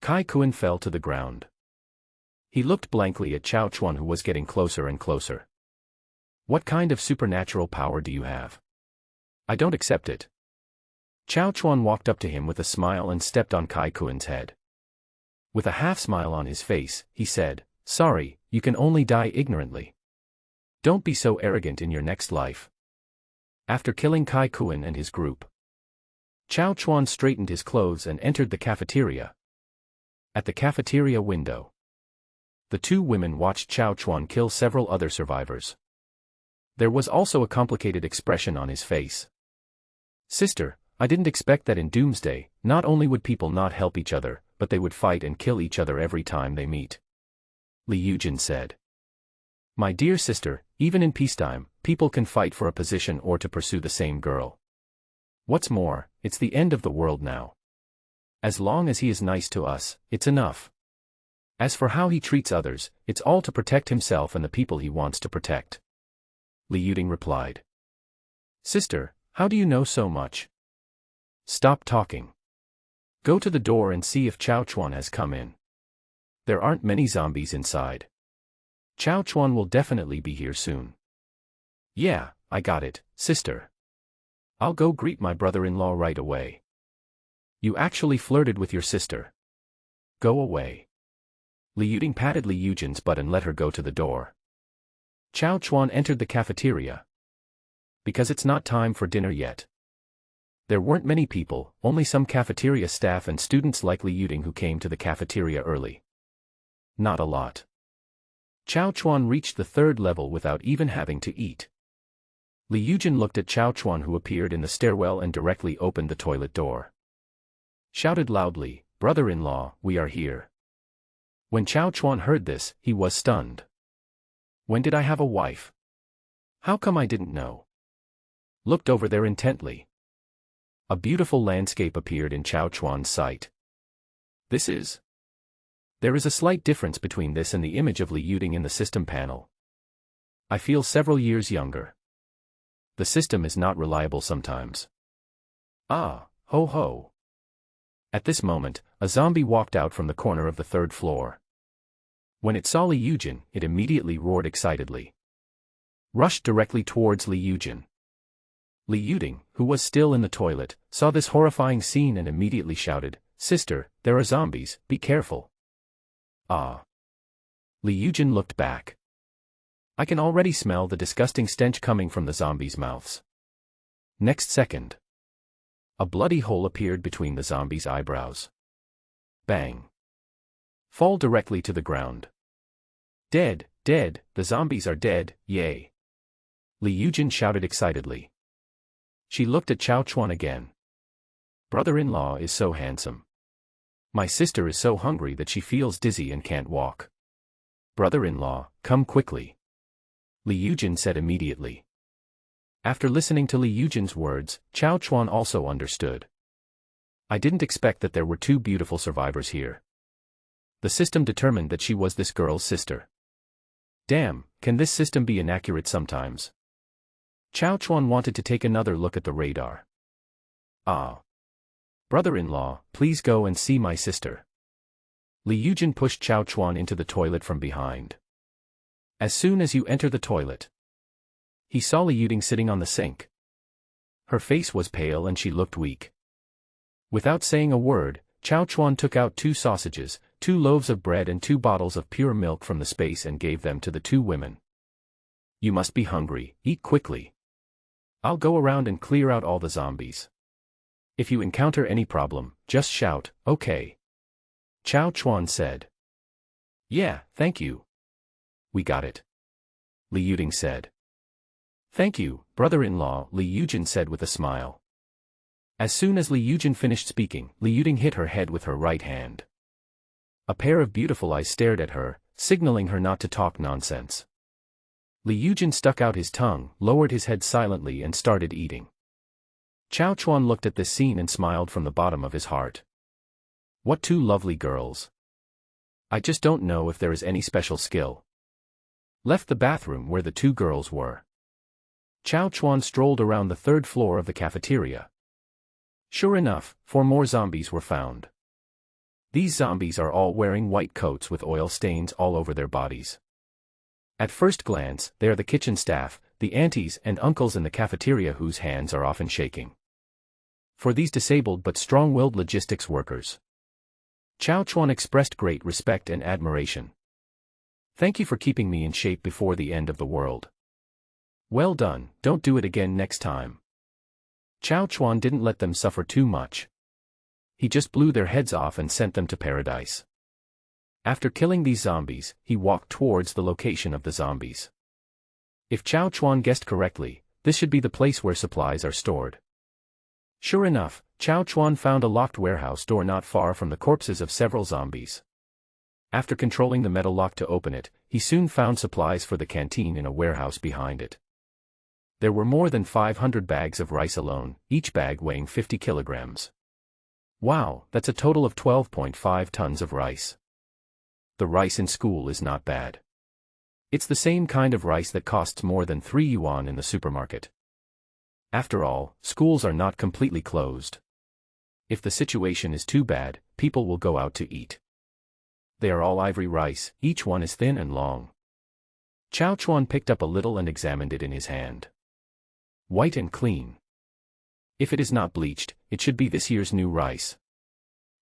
Kai Kuan fell to the ground. He looked blankly at Chao Chuan, who was getting closer and closer. What kind of supernatural power do you have? I don't accept it. Chao Chuan walked up to him with a smile and stepped on Kai Kuan's head. With a half-smile on his face, he said, Sorry, you can only die ignorantly. Don't be so arrogant in your next life. After killing Kai Kuan and his group, Chao Chuan straightened his clothes and entered the cafeteria. At the cafeteria window, the two women watched Chao Chuan kill several other survivors. There was also a complicated expression on his face. Sister, I didn't expect that in Doomsday, not only would people not help each other, but they would fight and kill each other every time they meet. Li Yujin said. My dear sister, even in peacetime, people can fight for a position or to pursue the same girl. What's more, it's the end of the world now. As long as he is nice to us, it's enough. As for how he treats others, it's all to protect himself and the people he wants to protect. Li Yuding replied. Sister, how do you know so much? Stop talking. Go to the door and see if Chao Chuan has come in. There aren't many zombies inside. Chao Chuan will definitely be here soon. Yeah, I got it, sister. I'll go greet my brother-in-law right away. You actually flirted with your sister. Go away. Li Yuding patted Li Yujin's butt and let her go to the door. Chao Chuan entered the cafeteria. Because it's not time for dinner yet. There weren't many people, only some cafeteria staff and students like Li Yuding who came to the cafeteria early. Not a lot. Chao Chuan reached the third level without even having to eat. Li Yujin looked at Chao Chuan, who appeared in the stairwell and directly opened the toilet door. Shouted loudly, Brother-in-law, we are here. When Chao Chuan heard this, he was stunned. When did I have a wife? How come I didn't know? Looked over there intently. A beautiful landscape appeared in Chao Chuan's sight. There is a slight difference between this and the image of Li Yuding in the system panel. I feel several years younger. The system is not reliable sometimes. Ah, ho ho. At this moment, a zombie walked out from the corner of the third floor. When it saw Li Yujin, it immediately roared excitedly. Rushed directly towards Li Yujin. Li Yuding, who was still in the toilet, saw this horrifying scene and immediately shouted, "Sister, there are zombies, be careful." Ah. Li Yujin looked back. I can already smell the disgusting stench coming from the zombies' mouths. Next second, a bloody hole appeared between the zombies' eyebrows. Bang. Fall directly to the ground. Dead, dead, the zombies are dead, yay. Li Yujin shouted excitedly. She looked at Chao Chuan again. Brother-in-law is so handsome. My sister is so hungry that she feels dizzy and can't walk. Brother-in-law, come quickly. Li Yujin said immediately. After listening to Li Yujin's words, Chao Chuan also understood. I didn't expect that there were two beautiful survivors here. The system determined that she was this girl's sister. Damn, can this system be inaccurate sometimes? Chao Chuan wanted to take another look at the radar. Ah. Brother-in-law, please go and see my sister. Li Yujin pushed Chao Chuan into the toilet from behind. As soon as you enter the toilet, he saw Li Yuding sitting on the sink. Her face was pale and she looked weak. Without saying a word, Chao Chuan took out 2 sausages, 2 loaves of bread and 2 bottles of pure milk from the space and gave them to the 2 women. You must be hungry, eat quickly. I'll go around and clear out all the zombies. If you encounter any problem, just shout, okay. Chao Chuan said. Yeah, thank you. We got it. Li Yuding said. Thank you, brother-in-law, Li Yujin said with a smile. As soon as Li Yujin finished speaking, Li Yuding hit her head with her right hand. A pair of beautiful eyes stared at her, signaling her not to talk nonsense. Li Yujin stuck out his tongue, lowered his head silently and started eating. Chao Chuan looked at this scene and smiled from the bottom of his heart. What 2 lovely girls. I just don't know if there is any special skill. Left the bathroom where the 2 girls were. Chao Chuan strolled around the 3rd floor of the cafeteria. Sure enough, 4 more zombies were found. These zombies are all wearing white coats with oil stains all over their bodies. At first glance, they are the kitchen staff, the aunties and uncles in the cafeteria whose hands are often shaking. For these disabled but strong-willed logistics workers, Chao Chuan expressed great respect and admiration. Thank you for keeping me in shape before the end of the world. Well done, don't do it again next time. Chao Chuan didn't let them suffer too much. He just blew their heads off and sent them to paradise. After killing these zombies, he walked towards the location of the zombies. If Chao Chuan guessed correctly, this should be the place where supplies are stored. Sure enough, Chao Chuan found a locked warehouse door not far from the corpses of several zombies. After controlling the metal lock to open it, he soon found supplies for the canteen in a warehouse behind it. There were more than 500 bags of rice alone, each bag weighing 50 kilograms. Wow, that's a total of 12.5 tons of rice. The rice in school is not bad. It's the same kind of rice that costs more than 3 yuan in the supermarket. After all, schools are not completely closed. If the situation is too bad, people will go out to eat. They are all ivory rice, each one is thin and long. Chao Chuan picked up a little and examined it in his hand. White and clean. If it is not bleached, it should be this year's new rice.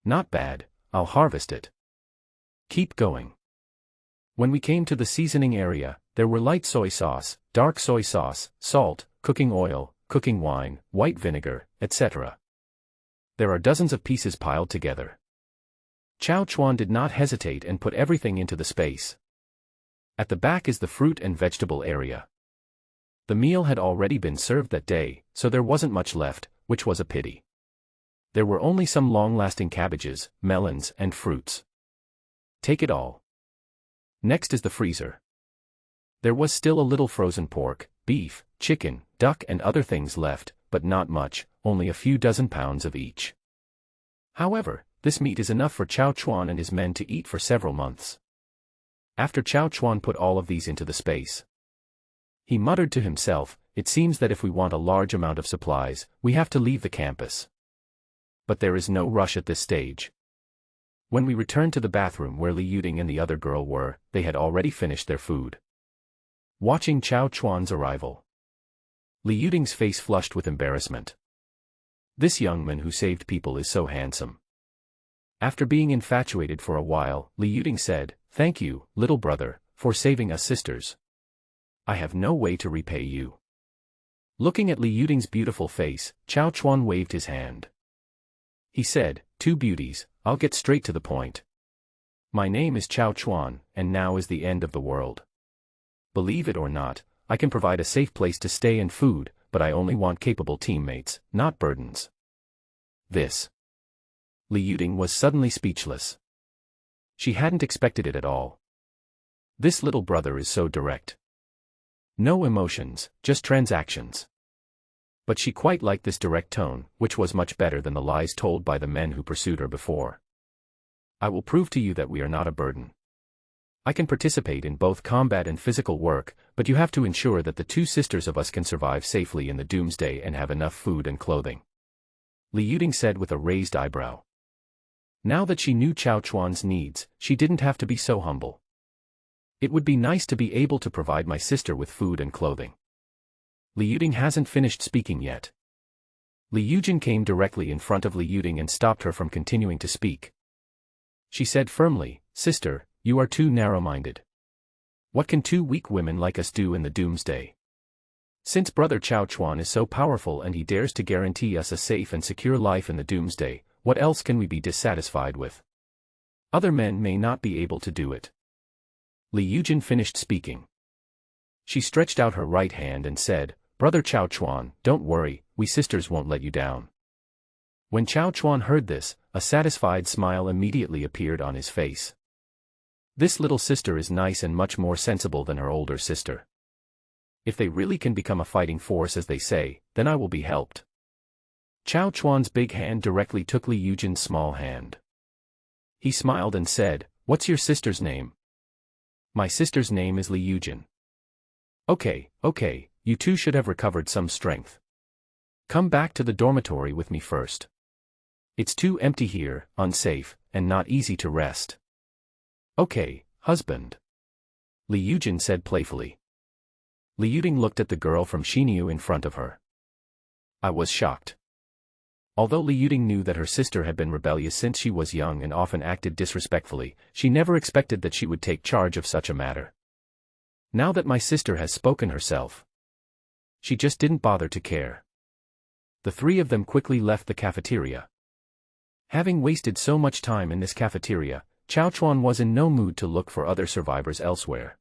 Not bad, I'll harvest it. Keep going. When we came to the seasoning area, there were light soy sauce, dark soy sauce, salt, cooking oil, cooking wine, white vinegar, etc. There are dozens of pieces piled together. Chao Chuan did not hesitate and put everything into the space. At the back is the fruit and vegetable area. The meal had already been served that day, so there wasn't much left, which was a pity. There were only some long-lasting cabbages, melons, and fruits. Take it all. Next is the freezer. There was still a little frozen pork, beef, chicken, duck and other things left, but not much, only a few dozen pounds of each. However, this meat is enough for Chao Chuan and his men to eat for several months. After Chao Chuan put all of these into the space, he muttered to himself, it seems that if we want a large amount of supplies, we have to leave the campus. But there is no rush at this stage. When we returned to the bathroom where Li Yuding and the other girl were, they had already finished their food. Watching Chao Chuan's arrival, Li Yuding's face flushed with embarrassment. This young man who saved people is so handsome. After being infatuated for a while, Li Yuding said, "Thank you, little brother, for saving us sisters. I have no way to repay you." Looking at Li Yuding's beautiful face, Chao Chuan waved his hand. He said, "Two beauties, I'll get straight to the point. My name is Chao Chuan, and now is the end of the world. Believe it or not, I can provide a safe place to stay and food, but I only want capable teammates, not burdens." This. Li Yuding was suddenly speechless. She hadn't expected it at all. This little brother is so direct. No emotions, just transactions. But she quite liked this direct tone, which was much better than the lies told by the men who pursued her before. "I will prove to you that we are not a burden. I can participate in both combat and physical work, but you have to ensure that the two sisters of us can survive safely in the doomsday and have enough food and clothing," Li Yuding said with a raised eyebrow. Now that she knew Chao Chuan's needs, she didn't have to be so humble. "It would be nice to be able to provide my sister with food and clothing." Li Yuding hasn't finished speaking yet. Li Yujin came directly in front of Li Yuding and stopped her from continuing to speak. She said firmly, "Sister, you are too narrow-minded. What can two weak women like us do in the doomsday? Since brother Chao Chuan is so powerful and he dares to guarantee us a safe and secure life in the doomsday, what else can we be dissatisfied with? Other men may not be able to do it." Li Yujin finished speaking. She stretched out her right hand and said, "Brother Chao Chuan, don't worry, we sisters won't let you down." When Chao Chuan heard this, a satisfied smile immediately appeared on his face. This little sister is nice and much more sensible than her older sister. If they really can become a fighting force as they say, then I will be helped. Chao Chuan's big hand directly took Li Yujin's small hand. He smiled and said, "What's your sister's name?" "My sister's name is Li Yujin." Okay, you two should have recovered some strength. Come back to the dormitory with me first. It's too empty here, unsafe, and not easy to rest." "Okay, husband," Li Yujin said playfully. Li Yuding looked at the girl from Xinyu in front of her. I was shocked. Although Li Yuding knew that her sister had been rebellious since she was young and often acted disrespectfully, she never expected that she would take charge of such a matter. Now that my sister has spoken herself, she just didn't bother to care. The three of them quickly left the cafeteria. Having wasted so much time in this cafeteria, Chao Chuan was in no mood to look for other survivors elsewhere.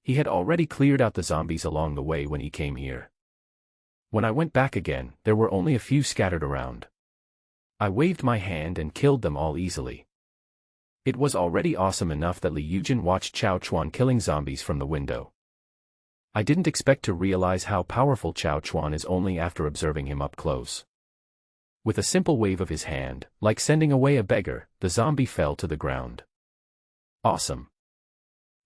He had already cleared out the zombies along the way when he came here. When I went back again, there were only a few scattered around. I waved my hand and killed them all easily. It was already awesome enough that Li Yujin watched Chao Chuan killing zombies from the window. I didn't expect to realize how powerful Chao Chuan is only after observing him up close. With a simple wave of his hand, like sending away a beggar, the zombie fell to the ground. Awesome.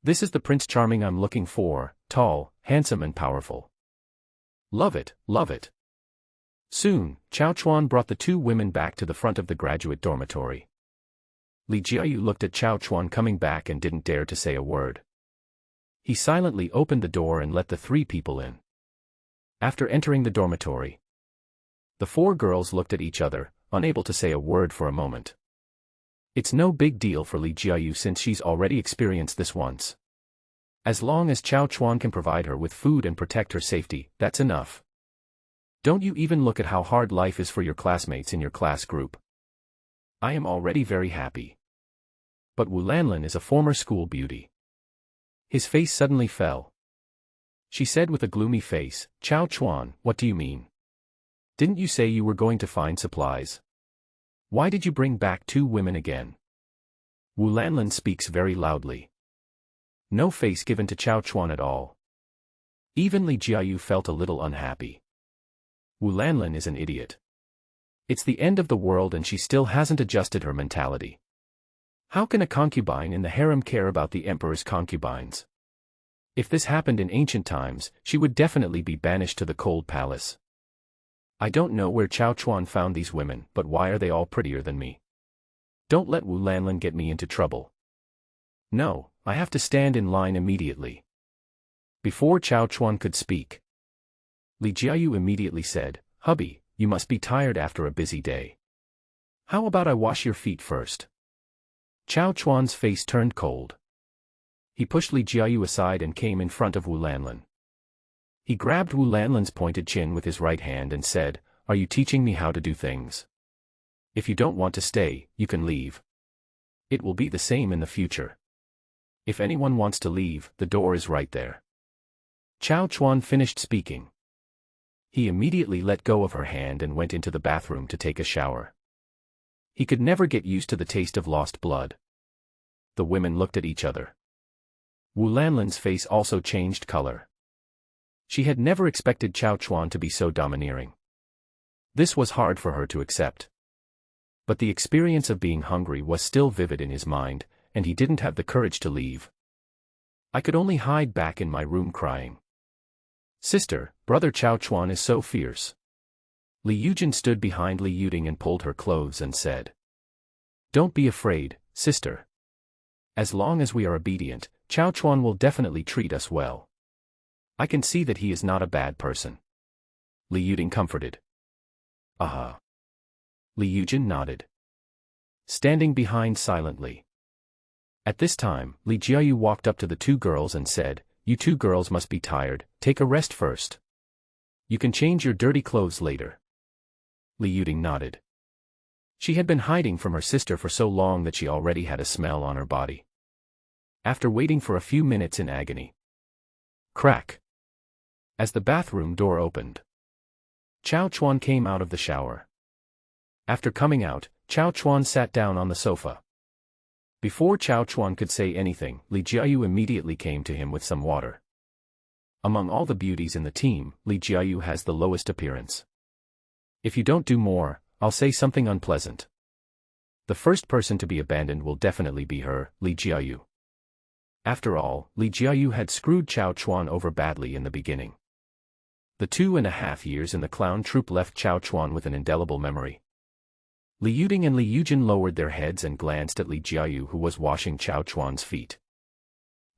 This is the Prince Charming I'm looking for, tall, handsome and powerful. Love it, love it. Soon, Chao Chuan brought the two women back to the front of the graduate dormitory. Li Jiayu looked at Chao Chuan coming back and didn't dare to say a word. He silently opened the door and let the three people in. After entering the dormitory, the four girls looked at each other, unable to say a word for a moment. It's no big deal for Li Jiayu since she's already experienced this once. As long as Chao Chuan can provide her with food and protect her safety, that's enough. Don't you even look at how hard life is for your classmates in your class group. I am already very happy. But Wu Lanlin is a former school beauty. His face suddenly fell. She said with a gloomy face, Chao Chuan, what do you mean? Didn't you say you were going to find supplies? Why did you bring back two women again? Wu Lanlan speaks very loudly. No face given to Chao Chuan at all. Even Li Jiayu felt a little unhappy. Wu Lanlan is an idiot. It's the end of the world and she still hasn't adjusted her mentality. How can a concubine in the harem care about the emperor's concubines? If this happened in ancient times, she would definitely be banished to the cold palace. I don't know where Chao Chuan found these women, but why are they all prettier than me? Don't let Wu Lanlan get me into trouble. No, I have to stand in line immediately. Before Chao Chuan could speak, Li Jiayu immediately said, "Hubby, you must be tired after a busy day. How about I wash your feet first?" Chao Chuan's face turned cold. He pushed Li Jiayu aside and came in front of Wu Lanlan. He grabbed Wu Lanlan's pointed chin with his right hand and said, "Are you teaching me how to do things? If you don't want to stay, you can leave. It will be the same in the future. If anyone wants to leave, the door is right there." Chao Chuan finished speaking. He immediately let go of her hand and went into the bathroom to take a shower. He could never get used to the taste of lost blood. The women looked at each other. Wu Lanlan's face also changed color. She had never expected Chao Chuan to be so domineering. This was hard for her to accept. But the experience of being hungry was still vivid in his mind, and he didn't have the courage to leave. I could only hide back in my room crying. "Sister, brother Chao Chuan is so fierce." Li Yujin stood behind Li Yuding and pulled her clothes and said, "Don't be afraid, sister. As long as we are obedient, Chao Chuan will definitely treat us well. I can see that he is not a bad person." Li Yuding comforted. "Aha." Li Yujin nodded, standing behind silently. At this time, Li Jiayu walked up to the two girls and said, "You two girls must be tired, take a rest first. You can change your dirty clothes later." Li Yuding nodded. She had been hiding from her sister for so long that she already had a smell on her body. After waiting for a few minutes in agony, crack! As the bathroom door opened, Chao Chuan came out of the shower. After coming out, Chao Chuan sat down on the sofa. Before Chao Chuan could say anything, Li Jiayu immediately came to him with some water. Among all the beauties in the team, Li Jiayu has the lowest appearance. "If you don't do more, I'll say something unpleasant. The first person to be abandoned will definitely be her, Li Jiayu." After all, Li Jiayu had screwed Chao Chuan over badly in the beginning. The 2.5 years in the clown troupe left Chao Chuan with an indelible memory. Li Yuding and Li Yujin lowered their heads and glanced at Li Jiayu, who was washing Chao Chuan's feet.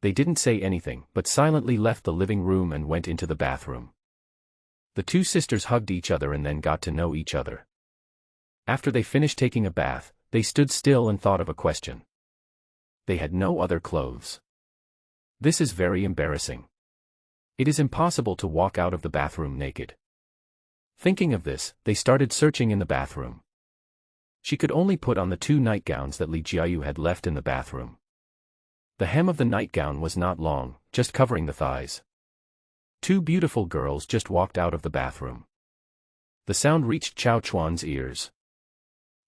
They didn't say anything, but silently left the living room and went into the bathroom. The two sisters hugged each other and then got to know each other. After they finished taking a bath, they stood still and thought of a question. They had no other clothes. This is very embarrassing. It is impossible to walk out of the bathroom naked. Thinking of this, they started searching in the bathroom. She could only put on the 2 nightgowns that Li Jiayu had left in the bathroom. The hem of the nightgown was not long, just covering the thighs. 2 beautiful girls just walked out of the bathroom. The sound reached Chao Chuan's ears.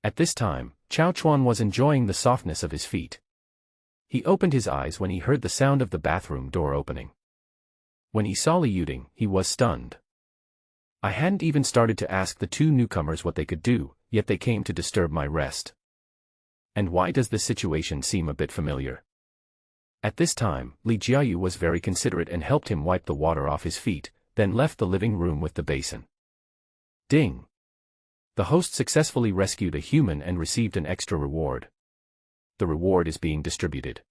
At this time, Chao Chuan was enjoying the softness of his feet. He opened his eyes when he heard the sound of the bathroom door opening. When he saw Li Yuding, he was stunned. "I hadn't even started to ask the 2 newcomers what they could do, yet they came to disturb my rest. And why does this situation seem a bit familiar?" At this time, Li Jiayu was very considerate and helped him wipe the water off his feet, then left the living room with the basin. Ding! The host successfully rescued a human and received an extra reward. The reward is being distributed.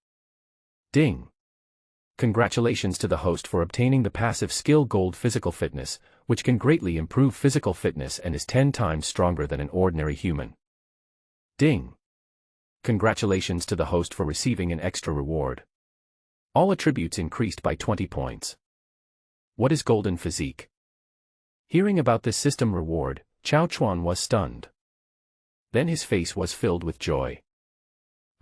Ding! Congratulations to the host for obtaining the passive skill Gold Physical Fitness, which can greatly improve physical fitness and is 10 times stronger than an ordinary human. Ding! Congratulations to the host for receiving an extra reward. All attributes increased by 20 points. What is Golden Physique? Hearing about this system reward, Chao Chuan was stunned. Then his face was filled with joy.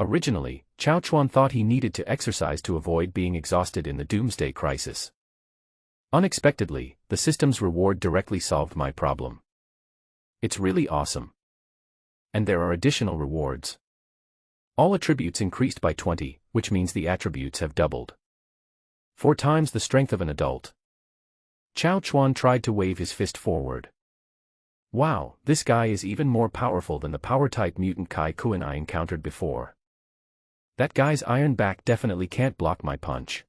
Originally, Chao Chuan thought he needed to exercise to avoid being exhausted in the doomsday crisis. Unexpectedly, the system's reward directly solved my problem. It's really awesome. And there are additional rewards. All attributes increased by 20, which means the attributes have doubled. 4 times the strength of an adult. Chao Chuan tried to wave his fist forward. Wow, this guy is even more powerful than the power-type mutant Kai Kuan I encountered before. That guy's iron back definitely can't block my punch.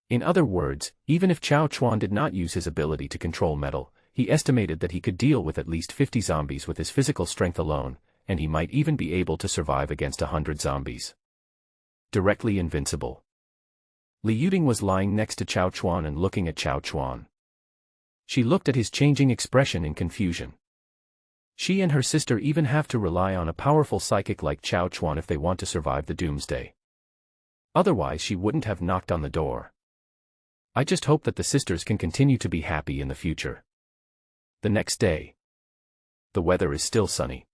In other words, even if Chao Chuan did not use his ability to control metal, he estimated that he could deal with at least 50 zombies with his physical strength alone, and he might even be able to survive against 100 zombies. Directly invincible. Li Yuding was lying next to Chao Chuan and looking at Chao Chuan. She looked at his changing expression in confusion. She and her sister even have to rely on a powerful psychic like Chao Chuan if they want to survive the doomsday. Otherwise she wouldn't have knocked on the door. I just hope that the sisters can continue to be happy in the future. The next day. The weather is still sunny.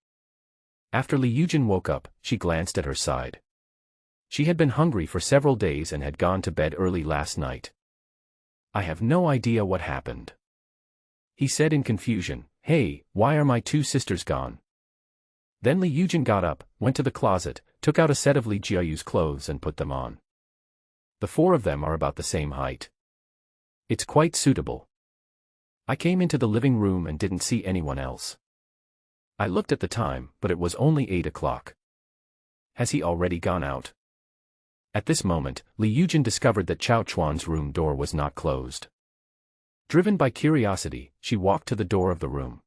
After Li Yujin woke up, she glanced at her side. She had been hungry for several days and had gone to bed early last night. I have no idea what happened. He said in confusion, "Hey, why are my 2 sisters gone?" Then Li Yujin got up, went to the closet, took out a set of Li Jiayu's clothes and put them on. The 4 of them are about the same height. It's quite suitable. I came into the living room and didn't see anyone else. I looked at the time, but it was only 8 o'clock. Has he already gone out? At this moment, Li Yujin discovered that Chao Chuan's room door was not closed. Driven by curiosity, she walked to the door of the room.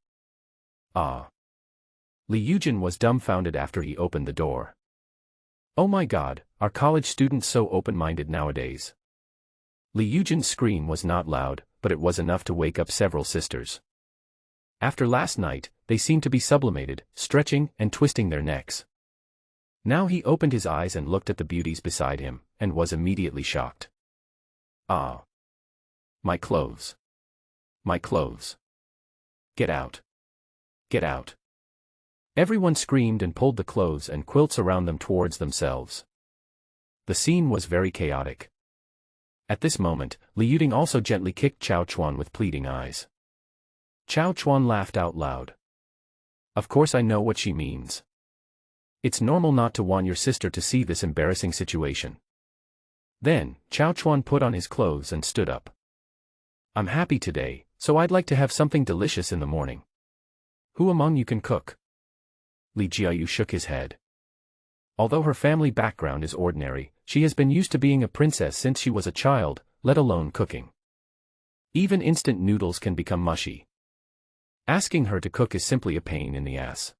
Ah! Li Yujin was dumbfounded after he opened the door. Oh my god, are college students so open-minded nowadays? Li Yujin's scream was not loud, but it was enough to wake up several sisters. After last night, they seemed to be sublimated, stretching and twisting their necks. Now he opened his eyes and looked at the beauties beside him, and was immediately shocked. Ah! My clothes. My clothes. Get out. Get out. Everyone screamed and pulled the clothes and quilts around them towards themselves. The scene was very chaotic. At this moment, Li Yuding also gently kicked Chao Chuan with pleading eyes. Chao Chuan laughed out loud. Of course I know what she means. It's normal not to want your sister to see this embarrassing situation. Then, Chao Chuan put on his clothes and stood up. I'm happy today, so I'd like to have something delicious in the morning. Who among you can cook? Li Jiayu shook his head. Although her family background is ordinary, she has been used to being a princess since she was a child, let alone cooking. Even instant noodles can become mushy. Asking her to cook is simply a pain in the ass.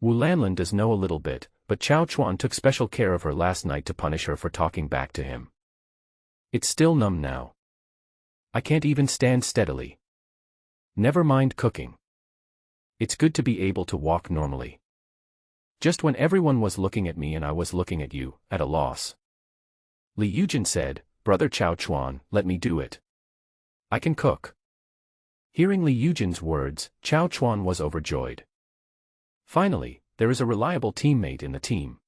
Wu Lanlin does know a little bit, but Chao Chuan took special care of her last night to punish her for talking back to him. It's still numb now. I can't even stand steadily. Never mind cooking. It's good to be able to walk normally. Just when everyone was looking at me and I was looking at you, at a loss. Li Yujin said, Brother Chao Chuan, let me do it. I can cook. Hearing Li Yujin's words, Chao Chuan was overjoyed. Finally, there is a reliable teammate in the team.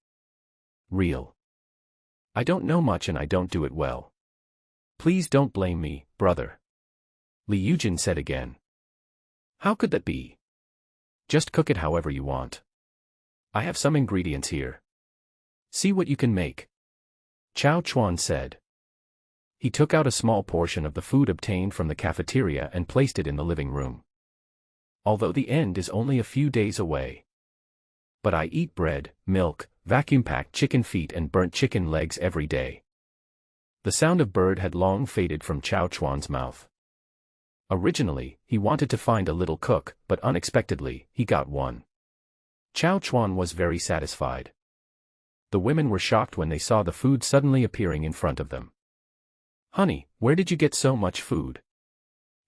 Real. I don't know much and I don't do it well. Please don't blame me, brother. Li Yujin said again. How could that be? Just cook it however you want. I have some ingredients here. See what you can make. Chao Chuan said. He took out a small portion of the food obtained from the cafeteria and placed it in the living room. Although the end is only a few days away. But I eat bread, milk, vacuum-packed chicken feet and burnt chicken legs every day. The sound of bird had long faded from Chao Chuan's mouth. Originally, he wanted to find a little cook, but unexpectedly, he got one. Chao Chuan was very satisfied. The women were shocked when they saw the food suddenly appearing in front of them. Honey, where did you get so much food?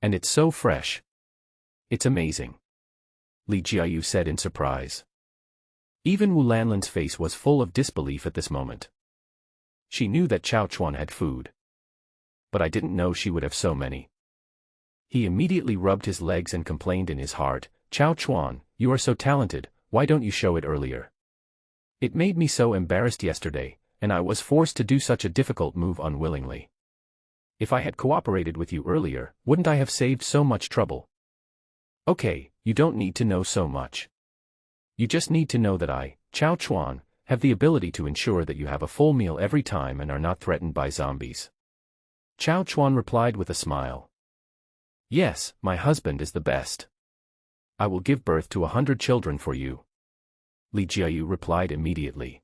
And it's so fresh. It's amazing. Li Jiayu said in surprise. Even Wu Lanlin's face was full of disbelief at this moment. She knew that Chao Chuan had food. But I didn't know she would have so many. He immediately rubbed his legs and complained in his heart, Chao Chuan, you are so talented, why don't you show it earlier? It made me so embarrassed yesterday, and I was forced to do such a difficult move unwillingly. If I had cooperated with you earlier, wouldn't I have saved so much trouble? Okay, you don't need to know so much. You just need to know that I, Chao Chuan, Have the ability to ensure that you have a full meal every time and are not threatened by zombies. Chao Chuan replied with a smile. Yes, my husband is the best. I will give birth to 100 children for you. Li Jiayu replied immediately.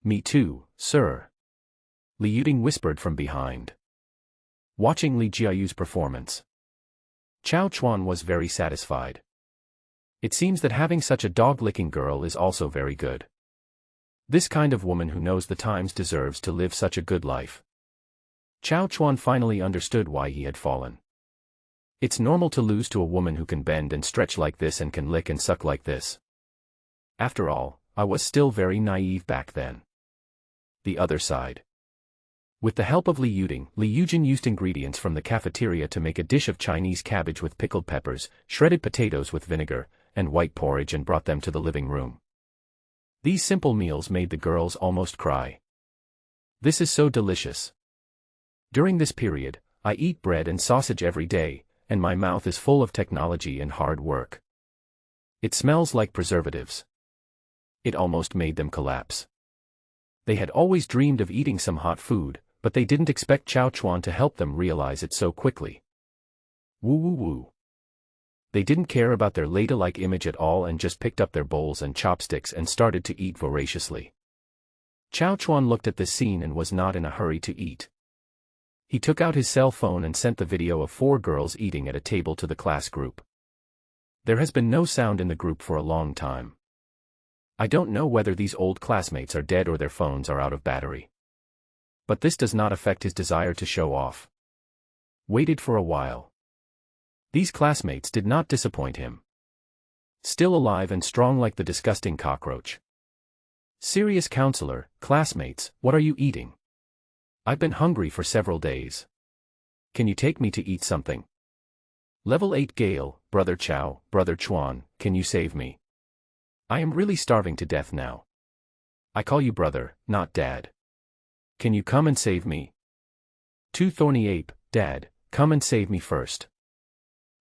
Me too, sir. Li Yuding whispered from behind. Watching Li Jiayu's performance, Chao Chuan was very satisfied. It seems that having such a dog-licking girl is also very good. This kind of woman who knows the times deserves to live such a good life. Chao Chuan finally understood why he had fallen. It's normal to lose to a woman who can bend and stretch like this and can lick and suck like this. After all, I was still very naive back then. The other side. With the help of Li Yuding, Li Yujin used ingredients from the cafeteria to make a dish of Chinese cabbage with pickled peppers, shredded potatoes with vinegar, and white porridge and brought them to the living room. These simple meals made the girls almost cry. This is so delicious. During this period, I eat bread and sausage every day, and my mouth is full of technology and hard work. It smells like preservatives. It almost made them collapse. They had always dreamed of eating some hot food, but they didn't expect Chao Chuan to help them realize it so quickly. Woo woo woo. They didn't care about their ladylike image at all and just picked up their bowls and chopsticks and started to eat voraciously. Chao Chuan looked at this scene and was not in a hurry to eat. He took out his cell phone and sent the video of 4 girls eating at a table to the class group. There has been no sound in the group for a long time. I don't know whether these old classmates are dead or their phones are out of battery. But this does not affect his desire to show off. Waited for a while. These classmates did not disappoint him. Still alive and strong like the disgusting cockroach. Serious counselor, classmates, what are you eating? I've been hungry for several days. Can you take me to eat something? Level 8 Gale, Brother Chao, Brother Chuan, can you save me? I am really starving to death now. I call you brother, not dad. Can you come and save me? 2 Thorny Ape, Dad, come and save me first.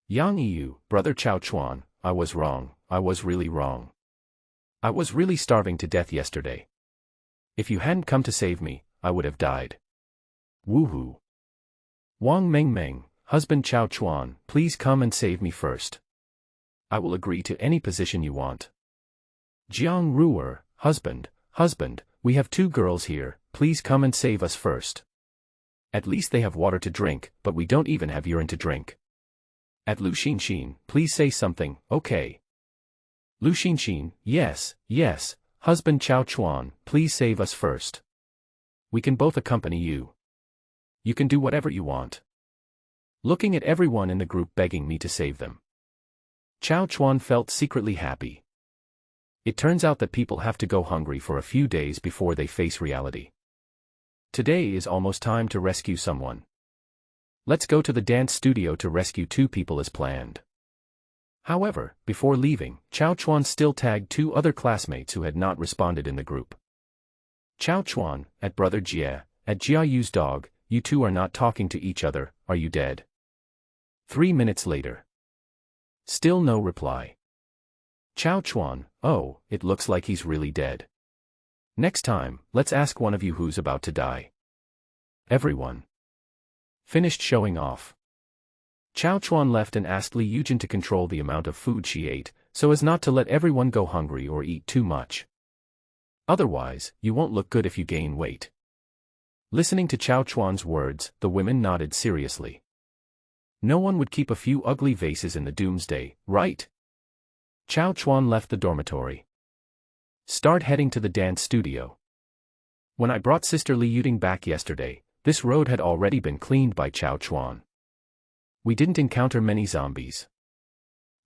Yang Yu, Brother Chao Chuan, I was wrong, I was really wrong. I was really starving to death yesterday. If you hadn't come to save me, I would have died. Woohoo. Wang Meng Meng, Husband Chao Chuan, please come and save me first. I will agree to any position you want. Jiang Ruer, Husband, we have 2 girls here, please come and save us first. At least they have water to drink, but we don't even have urine to drink. At Lu Xinxin, please say something, okay. Lu Xinxin, yes, Husband Chao Chuan, please save us first. We can both accompany you. You can do whatever you want. Looking at everyone in the group begging me to save them. Chao Chuan felt secretly happy. It turns out that people have to go hungry for a few days before they face reality. Today is almost time to rescue someone. Let's go to the dance studio to rescue 2 people as planned. However, before leaving, Chao Chuan still tagged 2 other classmates who had not responded in the group. Chao Chuan, at Brother Jie, at Jia Yu's dog, you 2 are not talking to each other, are you dead? 3 minutes later. Still no reply. Chao Chuan, oh, it looks like he's really dead. Next time, let's ask one of you who's about to die. Everyone. Finished showing off. Chao Chuan left and asked Li Yujin to control the amount of food she ate, so as not to let everyone go hungry or eat too much. Otherwise, you won't look good if you gain weight. Listening to Chao Chuan's words, the women nodded seriously. No one would keep a few ugly vases in the doomsday, right? Chao Chuan left the dormitory. Start heading to the dance studio. When I brought Sister Li Yuding back yesterday, this road had already been cleaned by Chao Chuan. We didn't encounter many zombies.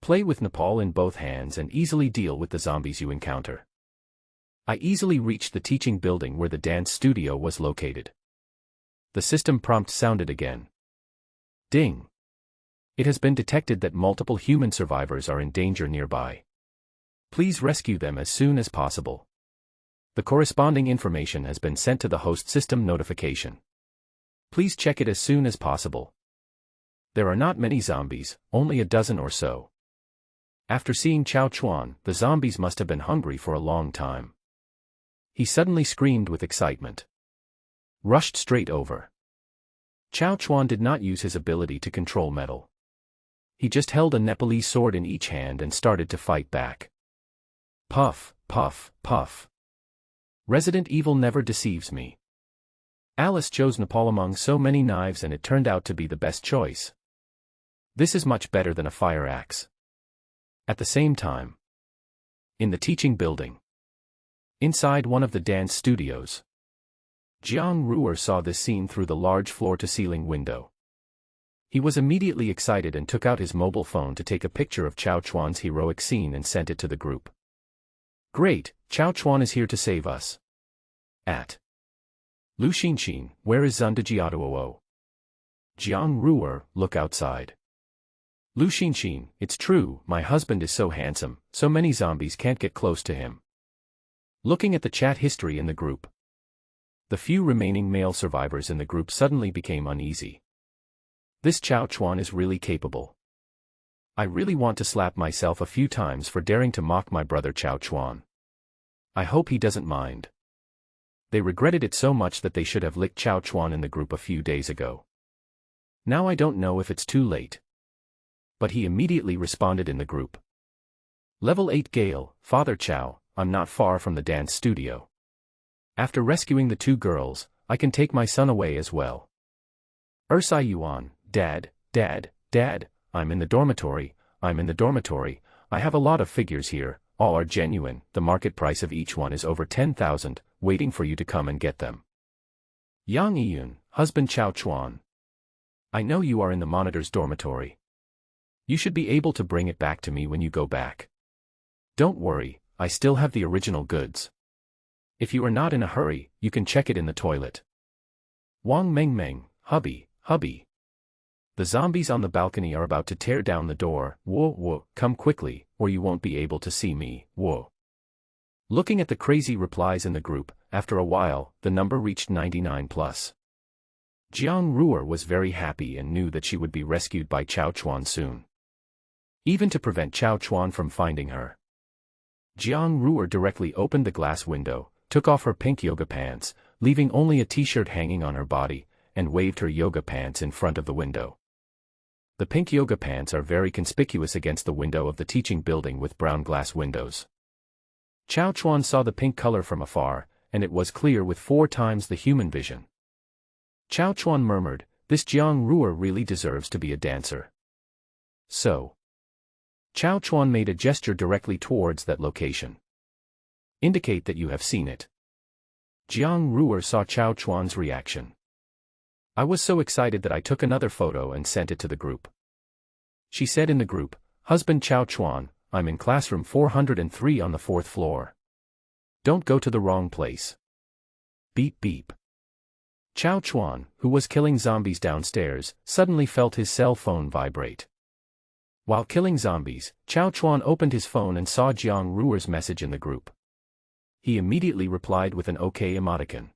Play with Nepal in both hands and easily deal with the zombies you encounter. I easily reached the teaching building where the dance studio was located. The system prompt sounded again. Ding. It has been detected that multiple human survivors are in danger nearby. Please rescue them as soon as possible. The corresponding information has been sent to the host system notification. Please check it as soon as possible. There are not many zombies, only a dozen or so. After seeing Chao Chuan, the zombies must have been hungry for a long time. He suddenly screamed with excitement. Rushed straight over. Chao Chuan did not use his ability to control metal. He just held a Nepalese sword in each hand and started to fight back. Puff, puff, puff. Resident Evil never deceives me. Alice chose Nepal among so many knives and it turned out to be the best choice. This is much better than a fire axe. At the same time. In the teaching building. Inside one of the dance studios. Jiang Ruer saw this scene through the large floor-to-ceiling window. He was immediately excited and took out his mobile phone to take a picture of Chao Chuan's heroic scene and sent it to the group. Great, Chao Chuan is here to save us. At Lu Xinxin, where is Zundajiatuo? Jiang Ruer, look outside. Lu Xinxin, it's true, my husband is so handsome, so many zombies can't get close to him. Looking at the chat history in the group. The few remaining male survivors in the group suddenly became uneasy. This Chao Chuan is really capable. I really want to slap myself a few times for daring to mock my brother Chao Chuan. I hope he doesn't mind. They regretted it so much that they should have licked Chao Chuan in the group a few days ago. Now I don't know if it's too late. But he immediately responded in the group. Level 8 Gale, Father Chao, I'm not far from the dance studio. After rescuing the two girls, I can take my son away as well. Ursai Yuan, Dad, I'm in the dormitory, I have a lot of figures here, all are genuine, the market price of each one is over 10,000, waiting for you to come and get them. Yang Yiyun, husband Chao Chuan. I know you are in the monitor's dormitory. You should be able to bring it back to me when you go back. Don't worry, I still have the original goods. If you are not in a hurry, you can check it in the toilet. Wang Mengmeng, hubby. The zombies on the balcony are about to tear down the door, whoa, come quickly, or you won't be able to see me, whoa. Looking at the crazy replies in the group, after a while, the number reached 99 plus. Jiang Ruer was very happy and knew that she would be rescued by Chao Chuan soon. Even to prevent Chao Chuan from finding her. Jiang Ruer directly opened the glass window, took off her pink yoga pants, leaving only a t-shirt hanging on her body, and waved her yoga pants in front of the window. The pink yoga pants are very conspicuous against the window of the teaching building with brown glass windows. Chao Chuan saw the pink color from afar, and it was clear with 4 times the human vision. Chao Chuan murmured, this Jiang Ruer really deserves to be a dancer. So. Chao Chuan made a gesture directly towards that location. Indicate that you have seen it. Jiang Ruer saw Chao Chuan's reaction. I was so excited that I took another photo and sent it to the group. She said in the group, husband Chao Chuan, I'm in classroom 403 on the 4th floor. Don't go to the wrong place. Beep beep. Chao Chuan, who was killing zombies downstairs, suddenly felt his cell phone vibrate. While killing zombies, Chao Chuan opened his phone and saw Jiang Ruer's message in the group. He immediately replied with an OK emoticon.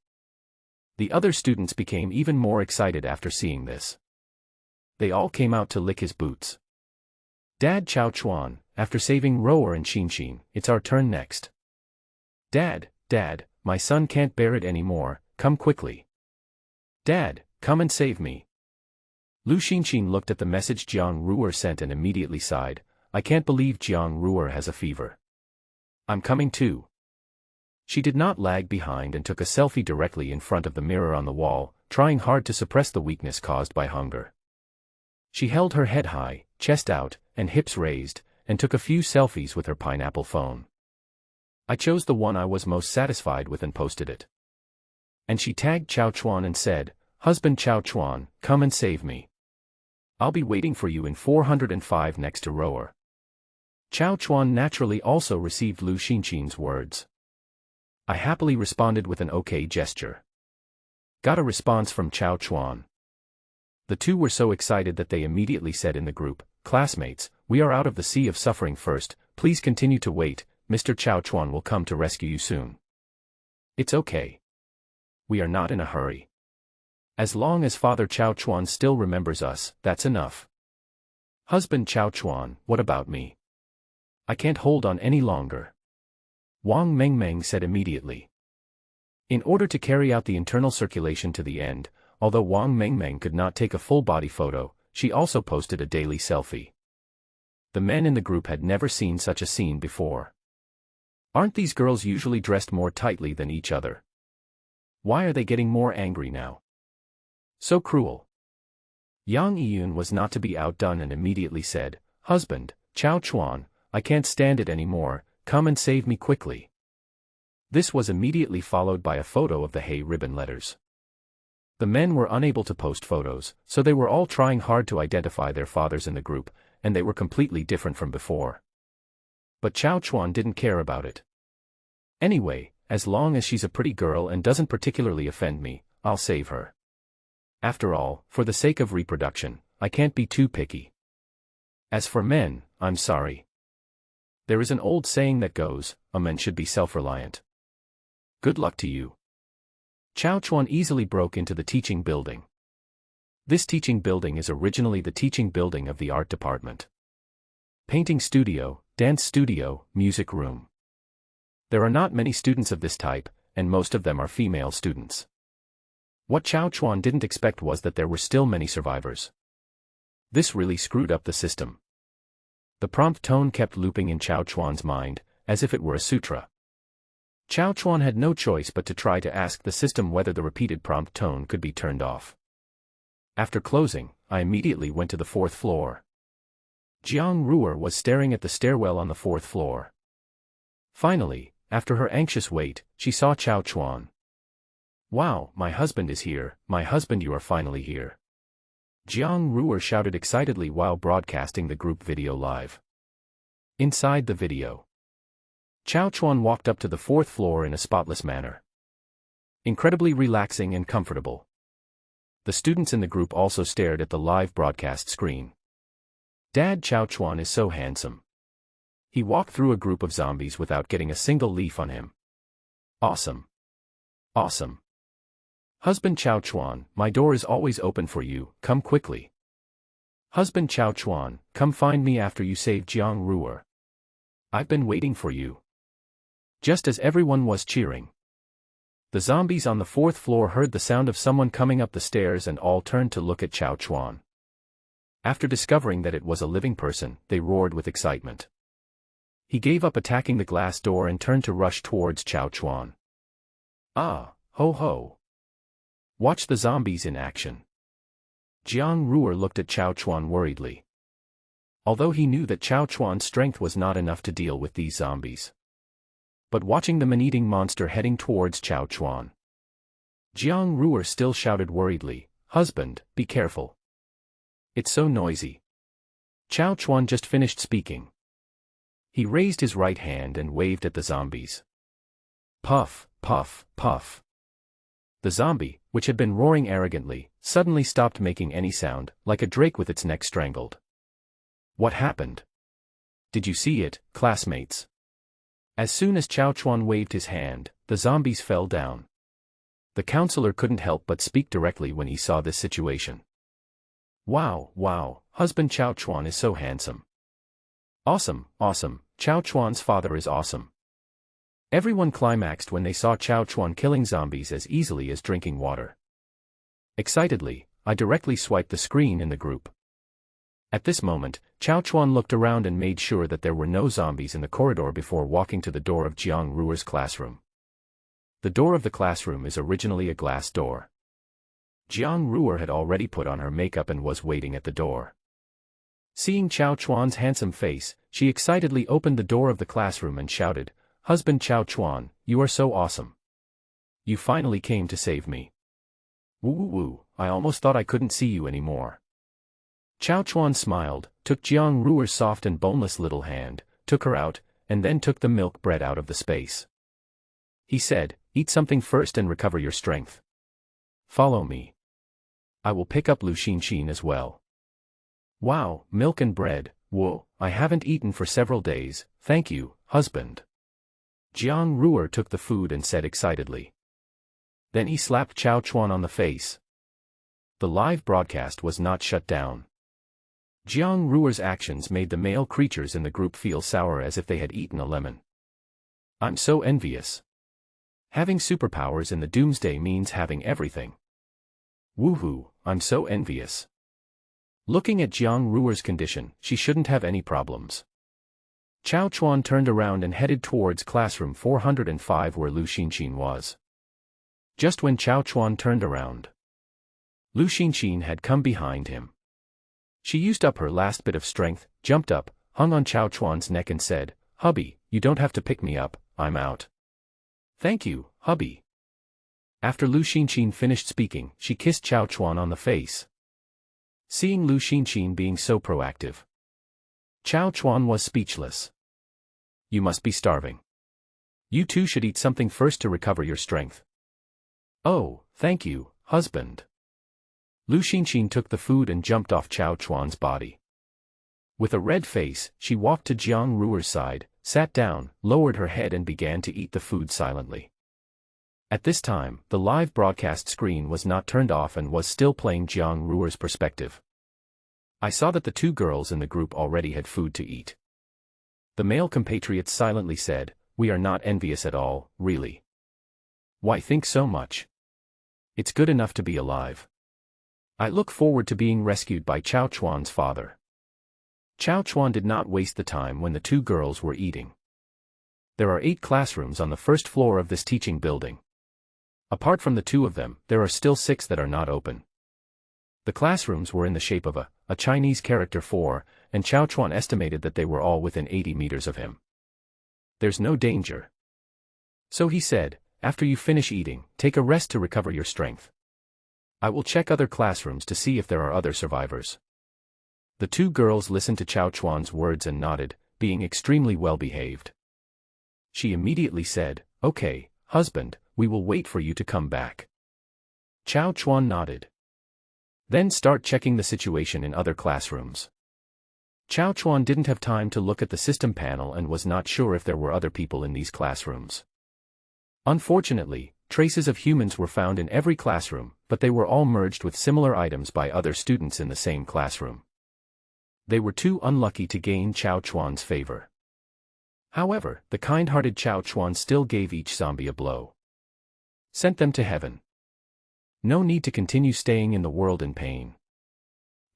The other students became even more excited after seeing this. They all came out to lick his boots. Dad Chao Chuan, after saving Rower and Xinxin, it's our turn next. Dad, my son can't bear it anymore, come quickly. Dad, come and save me. Lu Xinxin looked at the message Jiang Ruer sent and immediately sighed, I can't believe Jiang Ruer has a fever. I'm coming too. She did not lag behind and took a selfie directly in front of the mirror on the wall, trying hard to suppress the weakness caused by hunger. She held her head high, chest out, and hips raised, and took a few selfies with her pineapple phone. I chose the one I was most satisfied with and posted it. And she tagged Chao Chuan and said, husband Chao Chuan, come and save me. I'll be waiting for you in 405 next to Rower. Chao Chuan naturally also received Lu Xinxin's words. I happily responded with an OK gesture. Got a response from Chao Chuan. The two were so excited that they immediately said in the group, classmates, we are out of the sea of suffering first, please continue to wait, Mr. Chao Chuan will come to rescue you soon. It's okay. We are not in a hurry. As long as Father Chao Chuan still remembers us, that's enough. Husband Chao Chuan, what about me? I can't hold on any longer. Wang Mengmeng said immediately. In order to carry out the internal circulation to the end, although Wang Mengmeng could not take a full-body photo, she also posted a daily selfie. The men in the group had never seen such a scene before. Aren't these girls usually dressed more tightly than each other? Why are they getting more angry now? So cruel. Yang Yiyun was not to be outdone and immediately said, "Husband, Chao Chuan, I can't stand it anymore, come and save me quickly." This was immediately followed by a photo of the Hey ribbon letters. The men were unable to post photos, so they were all trying hard to identify their fathers in the group, and they were completely different from before. But Chao Chuan didn't care about it. "Anyway, as long as she's a pretty girl and doesn't particularly offend me, I'll save her. After all, for the sake of reproduction, I can't be too picky. As for men, I'm sorry. There is an old saying that goes, a man should be self-reliant. Good luck to you." Chao Chuan easily broke into the teaching building. This teaching building is originally the teaching building of the art department. Painting studio, dance studio, music room. There are not many students of this type, and most of them are female students. What Chao Chuan didn't expect was that there were still many survivors. This really screwed up the system. The prompt tone kept looping in Chao Chuan's mind, as if it were a sutra. Chao Chuan had no choice but to try to ask the system whether the repeated prompt tone could be turned off. After closing, I immediately went to the 4th floor. Jiang Ruer was staring at the stairwell on the 4th floor. Finally, after her anxious wait, she saw Chao Chuan. "Wow, my husband is here, my husband, you are finally here." Jiang Ruer shouted excitedly while broadcasting the group video live. Inside the video, Chao Chuan walked up to the 4th floor in a spotless manner. Incredibly relaxing and comfortable. The students in the group also stared at the live broadcast screen. "Dad, Chao Chuan is so handsome. He walked through a group of zombies without getting a single leaf on him. Awesome. Awesome. Husband Chao Chuan, my door is always open for you, come quickly. Husband Chao Chuan, come find me after you save Jiang Ruer. I've been waiting for you." Just as everyone was cheering, the zombies on the 4th floor heard the sound of someone coming up the stairs and all turned to look at Chao Chuan. After discovering that it was a living person, they roared with excitement. He gave up attacking the glass door and turned to rush towards Chao Chuan. "Ah, ho ho. Watch the zombies in action." Jiang Ruer looked at Chao Chuan worriedly. Although he knew that Chao Chuan's strength was not enough to deal with these zombies. But watching the man-eating monster heading towards Chao Chuan, Jiang Ruer still shouted worriedly, "Husband, be careful. It's so noisy." Chao Chuan just finished speaking. He raised his right hand and waved at the zombies. Puff, puff, puff. The zombie, which had been roaring arrogantly, suddenly stopped making any sound, like a drake with its neck strangled. What happened? Did you see it, classmates? As soon as Chao Chuan waved his hand, the zombies fell down. The counselor couldn't help but speak directly when he saw this situation. "Wow, wow, husband Chao Chuan is so handsome. Awesome, awesome, Chao Chuan's father is awesome." Everyone climaxed when they saw Chao Chuan killing zombies as easily as drinking water. Excitedly, I directly swiped the screen in the group. At this moment, Chao Chuan looked around and made sure that there were no zombies in the corridor before walking to the door of Jiang Ruer's classroom. The door of the classroom is originally a glass door. Jiang Ruer had already put on her makeup and was waiting at the door. Seeing Chao Chuan's handsome face, she excitedly opened the door of the classroom and shouted, "Husband Chao Chuan, you are so awesome. You finally came to save me. Woo woo woo, I almost thought I couldn't see you anymore." Chao Chuan smiled, took Jiang Ruer's soft and boneless little hand, took her out, and then took the milk bread out of the space. He said, "Eat something first and recover your strength. Follow me. I will pick up Lu Xinxin as well." "Wow, milk and bread, whoa, I haven't eaten for several days, thank you, husband." Jiang Ruer took the food and said excitedly. Then he slapped Chao Chuan on the face. The live broadcast was not shut down. Jiang Ruer's actions made the male creatures in the group feel sour as if they had eaten a lemon. "I'm so envious. Having superpowers in the doomsday means having everything. Woohoo, I'm so envious. Looking at Jiang Ruer's condition, she shouldn't have any problems. Chao Chuan turned around and headed towards classroom 405 where Lu Xinxin was. Just when Chao Chuan turned around, Lu Xinxin had come behind him. She used up her last bit of strength, jumped up, hung on Chao Chuan's neck and said, "Hubby, you don't have to pick me up, I'm out." "Thank you, hubby." After Lu Xinxin finished speaking, she kissed Chao Chuan on the face. Seeing Lu Xinxin being so proactive, Chao Chuan was speechless. "You must be starving. You two should eat something first to recover your strength." "Oh, thank you, husband." Lu Xinxin took the food and jumped off Chao Chuan's body. With a red face, she walked to Jiang Ruer's side, sat down, lowered her head and began to eat the food silently. At this time, the live broadcast screen was not turned off and was still playing Jiang Ruer's perspective. I saw that the two girls in the group already had food to eat. The male compatriots silently said, "We are not envious at all, really. Why think so much? It's good enough to be alive. I look forward to being rescued by Chao Chuan's father." Chao Chuan did not waste the time when the two girls were eating. There are 8 classrooms on the first floor of this teaching building. Apart from the 2 of them, there are still 6 that are not open. The classrooms were in the shape of a Chinese character 4, and Chao Chuan estimated that they were all within 80 meters of him. "There's no danger." So he said, "After you finish eating, take a rest to recover your strength. I will check other classrooms to see if there are other survivors." The 2 girls listened to Chao Chuan's words and nodded, being extremely well behaved. She immediately said, "Okay, husband, we will wait for you to come back." Chao Chuan nodded. "Then start checking the situation in other classrooms." Chao Chuan didn't have time to look at the system panel and was not sure if there were other people in these classrooms. Unfortunately, traces of humans were found in every classroom, but they were all merged with similar items by other students in the same classroom. They were too unlucky to gain Chao Chuan's favor. However, the kind-hearted Chao Chuan still gave each zombie a blow. Sent them to heaven. No need to continue staying in the world in pain.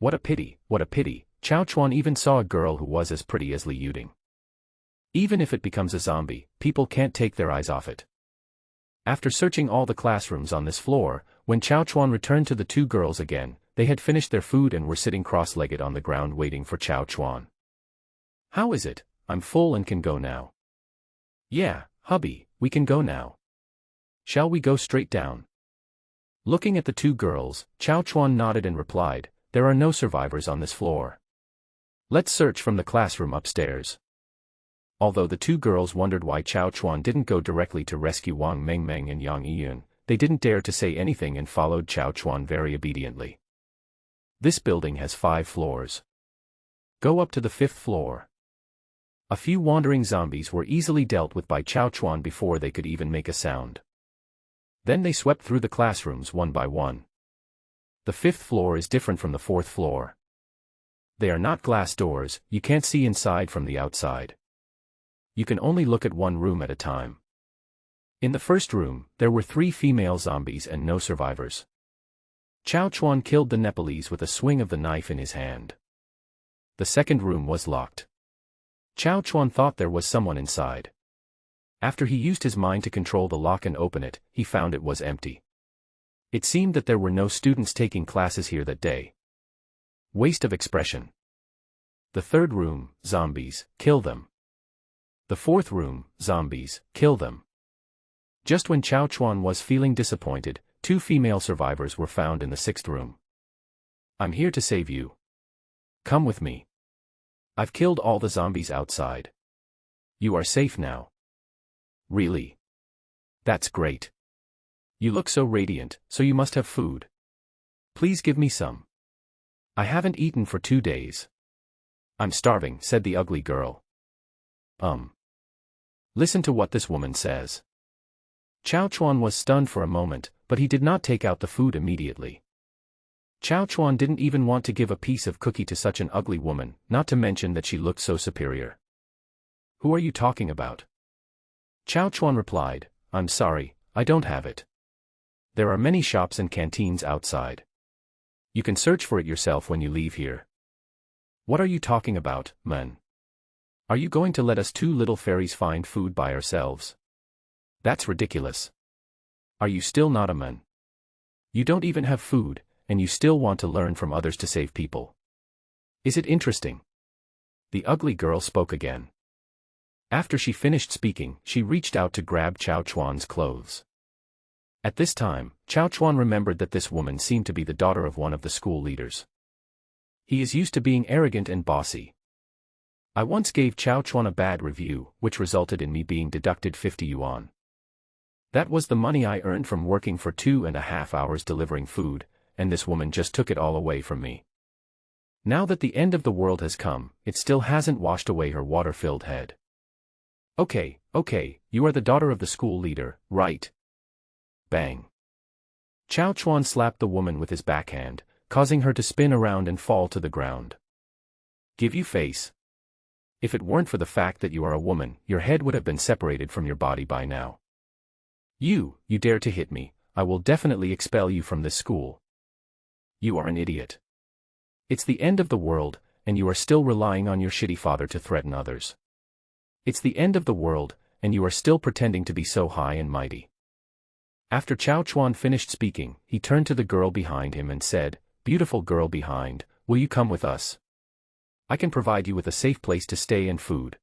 What a pity, what a pity, Chao Chuan even saw a girl who was as pretty as Li Yuding. Even if it becomes a zombie, people can't take their eyes off it. After searching all the classrooms on this floor, when Chao Chuan returned to the 2 girls again, they had finished their food and were sitting cross-legged on the ground waiting for Chao Chuan. "How is it? I'm full and can go now." "Yeah, hubby, we can go now. Shall we go straight down?" Looking at the 2 girls, Chao Chuan nodded and replied, "There are no survivors on this floor. Let's search from the classroom upstairs." Although the 2 girls wondered why Chao Chuan didn't go directly to rescue Wang Mengmeng and Yang Yiyun, they didn't dare to say anything and followed Chao Chuan very obediently. This building has 5 floors. Go up to the 5th floor. A few wandering zombies were easily dealt with by Chao Chuan before they could even make a sound. Then they swept through the classrooms one by one. The 5th floor is different from the 4th floor. They are not glass doors, you can't see inside from the outside. You can only look at one room at a time. In the first room, there were 3 female zombies and no survivors. Chao Chuan killed the Nepalese with a swing of the knife in his hand. The second room was locked. Chao Chuan thought there was someone inside. After he used his mind to control the lock and open it, he found it was empty. It seemed that there were no students taking classes here that day. Waste of expression. The third room, zombies, kill them. The fourth room, zombies, kill them. Just when Chao Chuan was feeling disappointed, 2 female survivors were found in the 6th room. "I'm here to save you. Come with me. I've killed all the zombies outside. You are safe now." "Really? That's great. You look so radiant, so you must have food. Please give me some. I haven't eaten for 2 days. I'm starving," said the ugly girl. Listen to what this woman says." Chao Chuan was stunned for a moment, but he did not take out the food immediately. Chao Chuan didn't even want to give a piece of cookie to such an ugly woman, not to mention that she looked so superior. "Who are you talking about?" Chao Chuan replied, "I'm sorry, I don't have it. There are many shops and canteens outside. You can search for it yourself when you leave here. What are you talking about, man? Are you going to let us two little fairies find food by ourselves? That's ridiculous. Are you still not a man? You don't even have food, and you still want to learn from others to save people. Is it interesting? The ugly girl spoke again. After she finished speaking, she reached out to grab Chao Chuan's clothes. At this time, Chao Chuan remembered that this woman seemed to be the daughter of one of the school leaders. He is used to being arrogant and bossy. I once gave Chao Chuan a bad review, which resulted in me being deducted 50 yuan. That was the money I earned from working for 2.5 hours delivering food, and this woman just took it all away from me. Now that the end of the world has come, it still hasn't washed away her water-filled head. Okay, you are the daughter of the school leader, right? Bang. Chao Chuan slapped the woman with his backhand, causing her to spin around and fall to the ground. Give you face. If it weren't for the fact that you are a woman, your head would have been separated from your body by now. You dare to hit me, I will definitely expel you from this school. You are an idiot. It's the end of the world, and you are still relying on your shitty father to threaten others. It's the end of the world, and you are still pretending to be so high and mighty. After Chao Chuan finished speaking, he turned to the girl behind him and said, "Beautiful girl behind, will you come with us? I can provide you with a safe place to stay and food."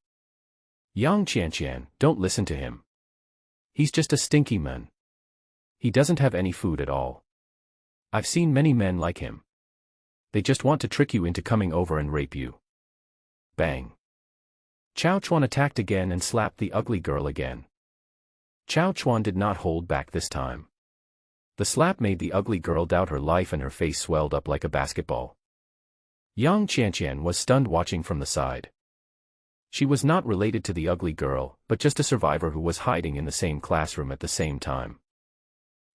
Yang Qianqian, don't listen to him. He's just a stinky man. He doesn't have any food at all. I've seen many men like him. They just want to trick you into coming over and rape you. Bang. Chao Chuan attacked again and slapped the ugly girl again. Chao Chuan did not hold back this time. The slap made the ugly girl doubt her life and her face swelled up like a basketball. Yang Qianqian was stunned watching from the side. She was not related to the ugly girl, but just a survivor who was hiding in the same classroom at the same time.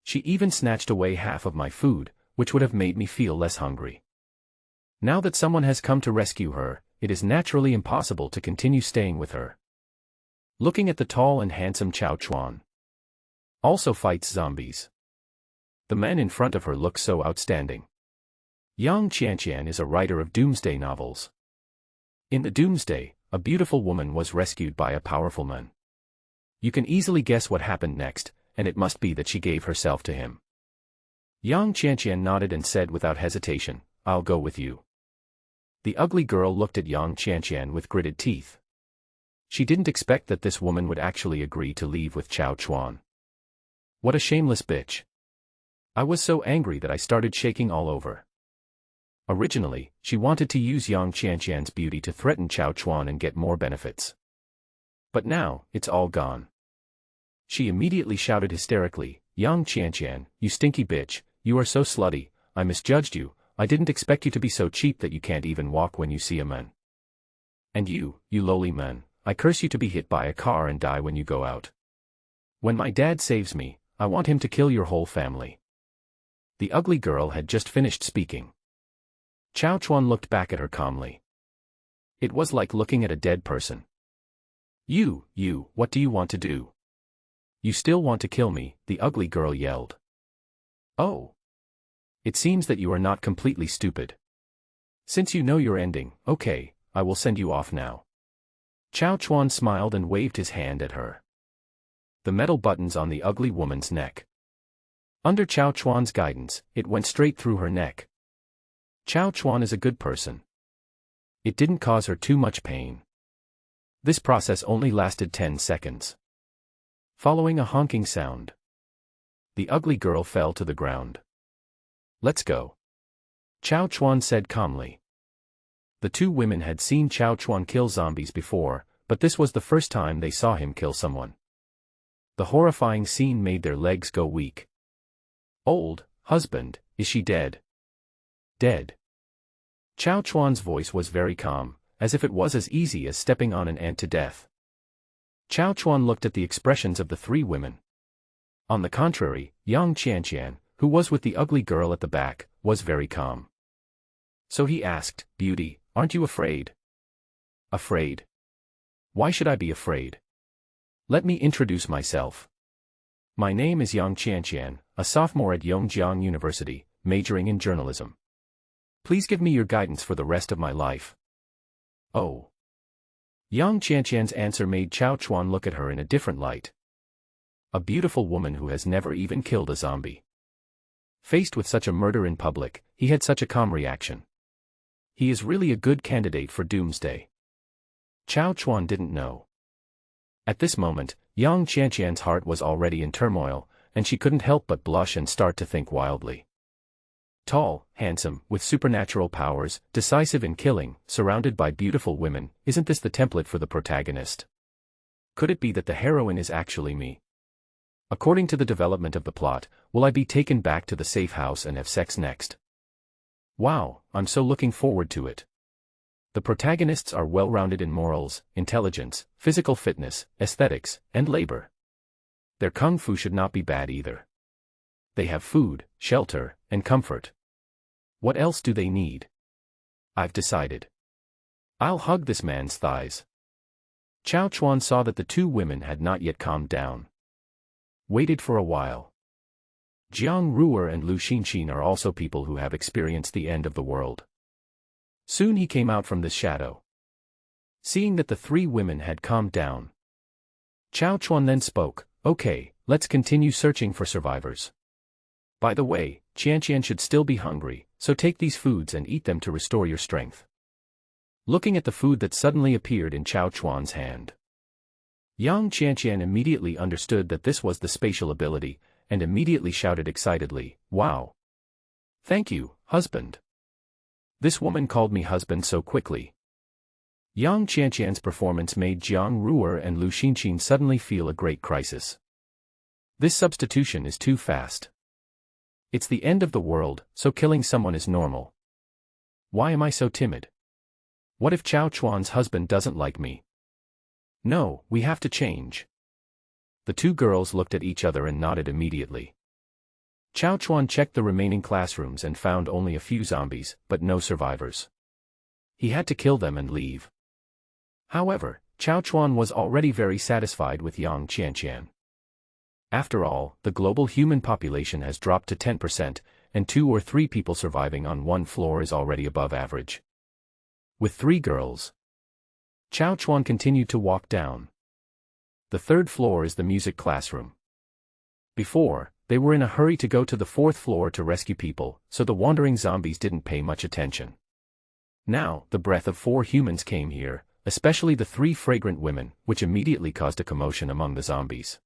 She even snatched away half of my food, which would have made me feel less hungry. Now that someone has come to rescue her, it is naturally impossible to continue staying with her. Looking at the tall and handsome Chao Chuan. Also fights zombies. The man in front of her looks so outstanding. Yang Qianqian is a writer of doomsday novels. In the doomsday, a beautiful woman was rescued by a powerful man. You can easily guess what happened next, and it must be that she gave herself to him. Yang Qianqian nodded and said without hesitation, "I'll go with you." The ugly girl looked at Yang Qianqian with gritted teeth. She didn't expect that this woman would actually agree to leave with Chao Chuan. What a shameless bitch. I was so angry that I started shaking all over. Originally, she wanted to use Yang Qianqian's beauty to threaten Chao Chuan and get more benefits. But now, it's all gone. She immediately shouted hysterically, "Yang Qianqian, you stinky bitch, you are so slutty, I misjudged you, I didn't expect you to be so cheap that you can't even walk when you see a man. And you lowly man, I curse you to be hit by a car and die when you go out. When my dad saves me, I want him to kill your whole family." The ugly girl had just finished speaking. Chao Chuan looked back at her calmly. It was like looking at a dead person. You, what do you want to do? You still want to kill me?" the ugly girl yelled. "Oh. It seems that you are not completely stupid. Since you know your ending, okay, I will send you off now." Chao Chuan smiled and waved his hand at her. The metal buttons on the ugly woman's neck. Under Chao Chuan's guidance, it went straight through her neck. Chao Chuan is a good person. It didn't cause her too much pain. This process only lasted 10 seconds. Following a honking sound, the ugly girl fell to the ground. "Let's go," Chao Chuan said calmly. The two women had seen Chao Chuan kill zombies before, but this was the first time they saw him kill someone. The horrifying scene made their legs go weak. "Old husband, is she dead?" "Dead." Chao Chuan's voice was very calm, as if it was as easy as stepping on an ant to death. Chao Chuan looked at the expressions of the three women. On the contrary, Yang Qianqian, who was with the ugly girl at the back, was very calm. So he asked, "Beauty, aren't you afraid?" "Afraid? Why should I be afraid? Let me introduce myself. My name is Yang Qianqian, a sophomore at Yongjiang University, majoring in journalism. Please give me your guidance for the rest of my life. Oh. Yang Qianqian's answer made Chao Chuan look at her in a different light. A beautiful woman who has never even killed a zombie. Faced with such a murder in public, he had such a calm reaction. He is really a good candidate for doomsday. Chao Chuan didn't know. At this moment, Yang Qianqian's heart was already in turmoil, and she couldn't help but blush and start to think wildly. Tall, handsome, with supernatural powers, decisive in killing, surrounded by beautiful women, isn't this the template for the protagonist? Could it be that the heroine is actually me? According to the development of the plot, will I be taken back to the safe house and have sex next? Wow, I'm so looking forward to it. The protagonists are well-rounded in morals, intelligence, physical fitness, aesthetics, and labor. Their kung fu should not be bad either. They have food, shelter, and comfort. What else do they need? I've decided. I'll hug this man's thighs. Chao Chuan saw that the two women had not yet calmed down. Waited for a while. Jiang Ruer and Lu Xinxin are also people who have experienced the end of the world. Soon he came out from this shadow. Seeing that the three women had calmed down, Chao Chuan then spoke, "Okay, let's continue searching for survivors. By the way, Qianqian should still be hungry, so take these foods and eat them to restore your strength." Looking at the food that suddenly appeared in Chao Chuan's hand, Yang Qianqian immediately understood that this was the spatial ability, and immediately shouted excitedly, "Wow! Thank you, husband. This woman called me husband so quickly." Yang Qianqian's performance made Jiang Ruer and Lu Xinxin suddenly feel a great crisis. This substitution is too fast. It's the end of the world, so killing someone is normal. Why am I so timid? What if Chao Chuan's husband doesn't like me? No, we have to change. The two girls looked at each other and nodded immediately. Chao Chuan checked the remaining classrooms and found only a few zombies, but no survivors. He had to kill them and leave. However, Chao Chuan was already very satisfied with Yang Qianqian. After all, the global human population has dropped to 10%, and 2 or 3 people surviving on one floor is already above average. With 3 girls, Chao Chuan continued to walk down. The 3rd floor is the music classroom. Before, they were in a hurry to go to the 4th floor to rescue people, so the wandering zombies didn't pay much attention. Now, the breath of 4 humans came here, especially the 3 fragrant women, which immediately caused a commotion among the zombies.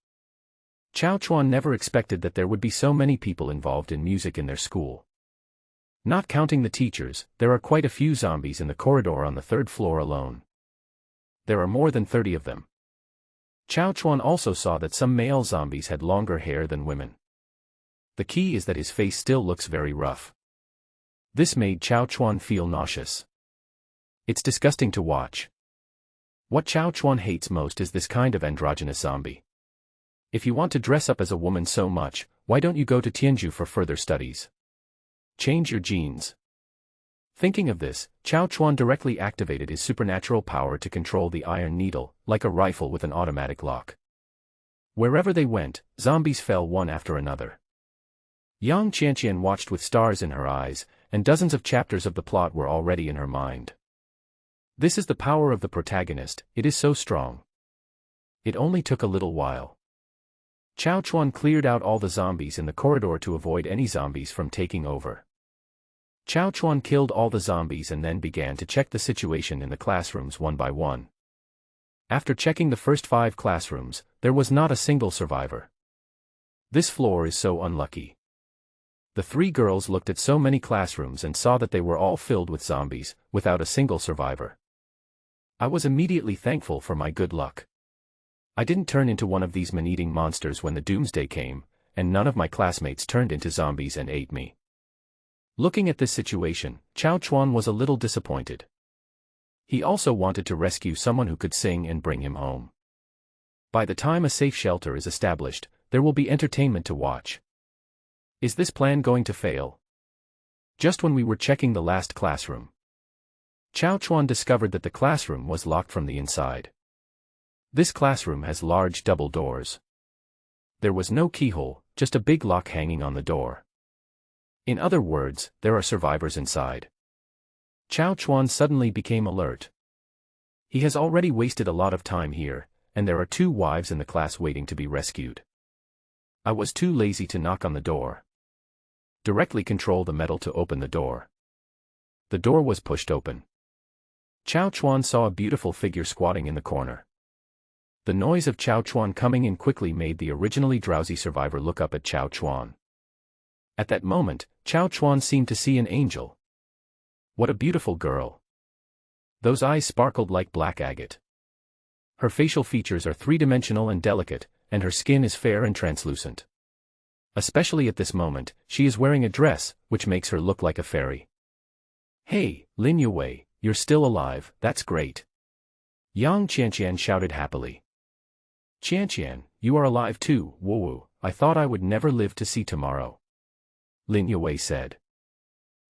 Chao Chuan never expected that there would be so many people involved in music in their school. Not counting the teachers, there are quite a few zombies in the corridor on the 3rd floor alone. There are more than 30 of them. Chao Chuan also saw that some male zombies had longer hair than women. The key is that his face still looks very rough. This made Chao Chuan feel nauseous. It's disgusting to watch. What Chao Chuan hates most is this kind of androgynous zombie. If you want to dress up as a woman so much, why don't you go to Tianzhu for further studies? Change your genes. Thinking of this, Chao Chuan directly activated his supernatural power to control the iron needle, like a rifle with an automatic lock. Wherever they went, zombies fell one after another. Yang Qianqian watched with stars in her eyes, and dozens of chapters of the plot were already in her mind. This is the power of the protagonist, it is so strong. It only took a little while. Chao Chuan cleared out all the zombies in the corridor to avoid any zombies from taking over. Chao Chuan killed all the zombies and then began to check the situation in the classrooms one by one. After checking the first 5 classrooms, there was not a single survivor. This floor is so unlucky. The 3 girls looked at so many classrooms and saw that they were all filled with zombies, without a single survivor. I was immediately thankful for my good luck. I didn't turn into one of these man-eating monsters when the doomsday came, and none of my classmates turned into zombies and ate me. Looking at this situation, Chao Chuan was a little disappointed. He also wanted to rescue someone who could sing and bring him home. By the time a safe shelter is established, there will be entertainment to watch. Is this plan going to fail? Just when we were checking the last classroom, Chao Chuan discovered that the classroom was locked from the inside. This classroom has large double doors. There was no keyhole, just a big lock hanging on the door. In other words, there are survivors inside. Chao Chuan suddenly became alert. He has already wasted a lot of time here, and there are 2 wives in the class waiting to be rescued. I was too lazy to knock on the door. Directly control the metal to open the door. The door was pushed open. Chao Chuan saw a beautiful figure squatting in the corner. The noise of Chao Chuan coming in quickly made the originally drowsy survivor look up at Chao Chuan. At that moment, Chao Chuan seemed to see an angel. What a beautiful girl. Those eyes sparkled like black agate. Her facial features are 3-dimensional and delicate, and her skin is fair and translucent. Especially at this moment, she is wearing a dress, which makes her look like a fairy. Hey, Lin Yue, you're still alive, that's great. Yang Qianqian shouted happily. Qianqian, you are alive too, woo-woo, I thought I would never live to see tomorrow. Lin Yue said.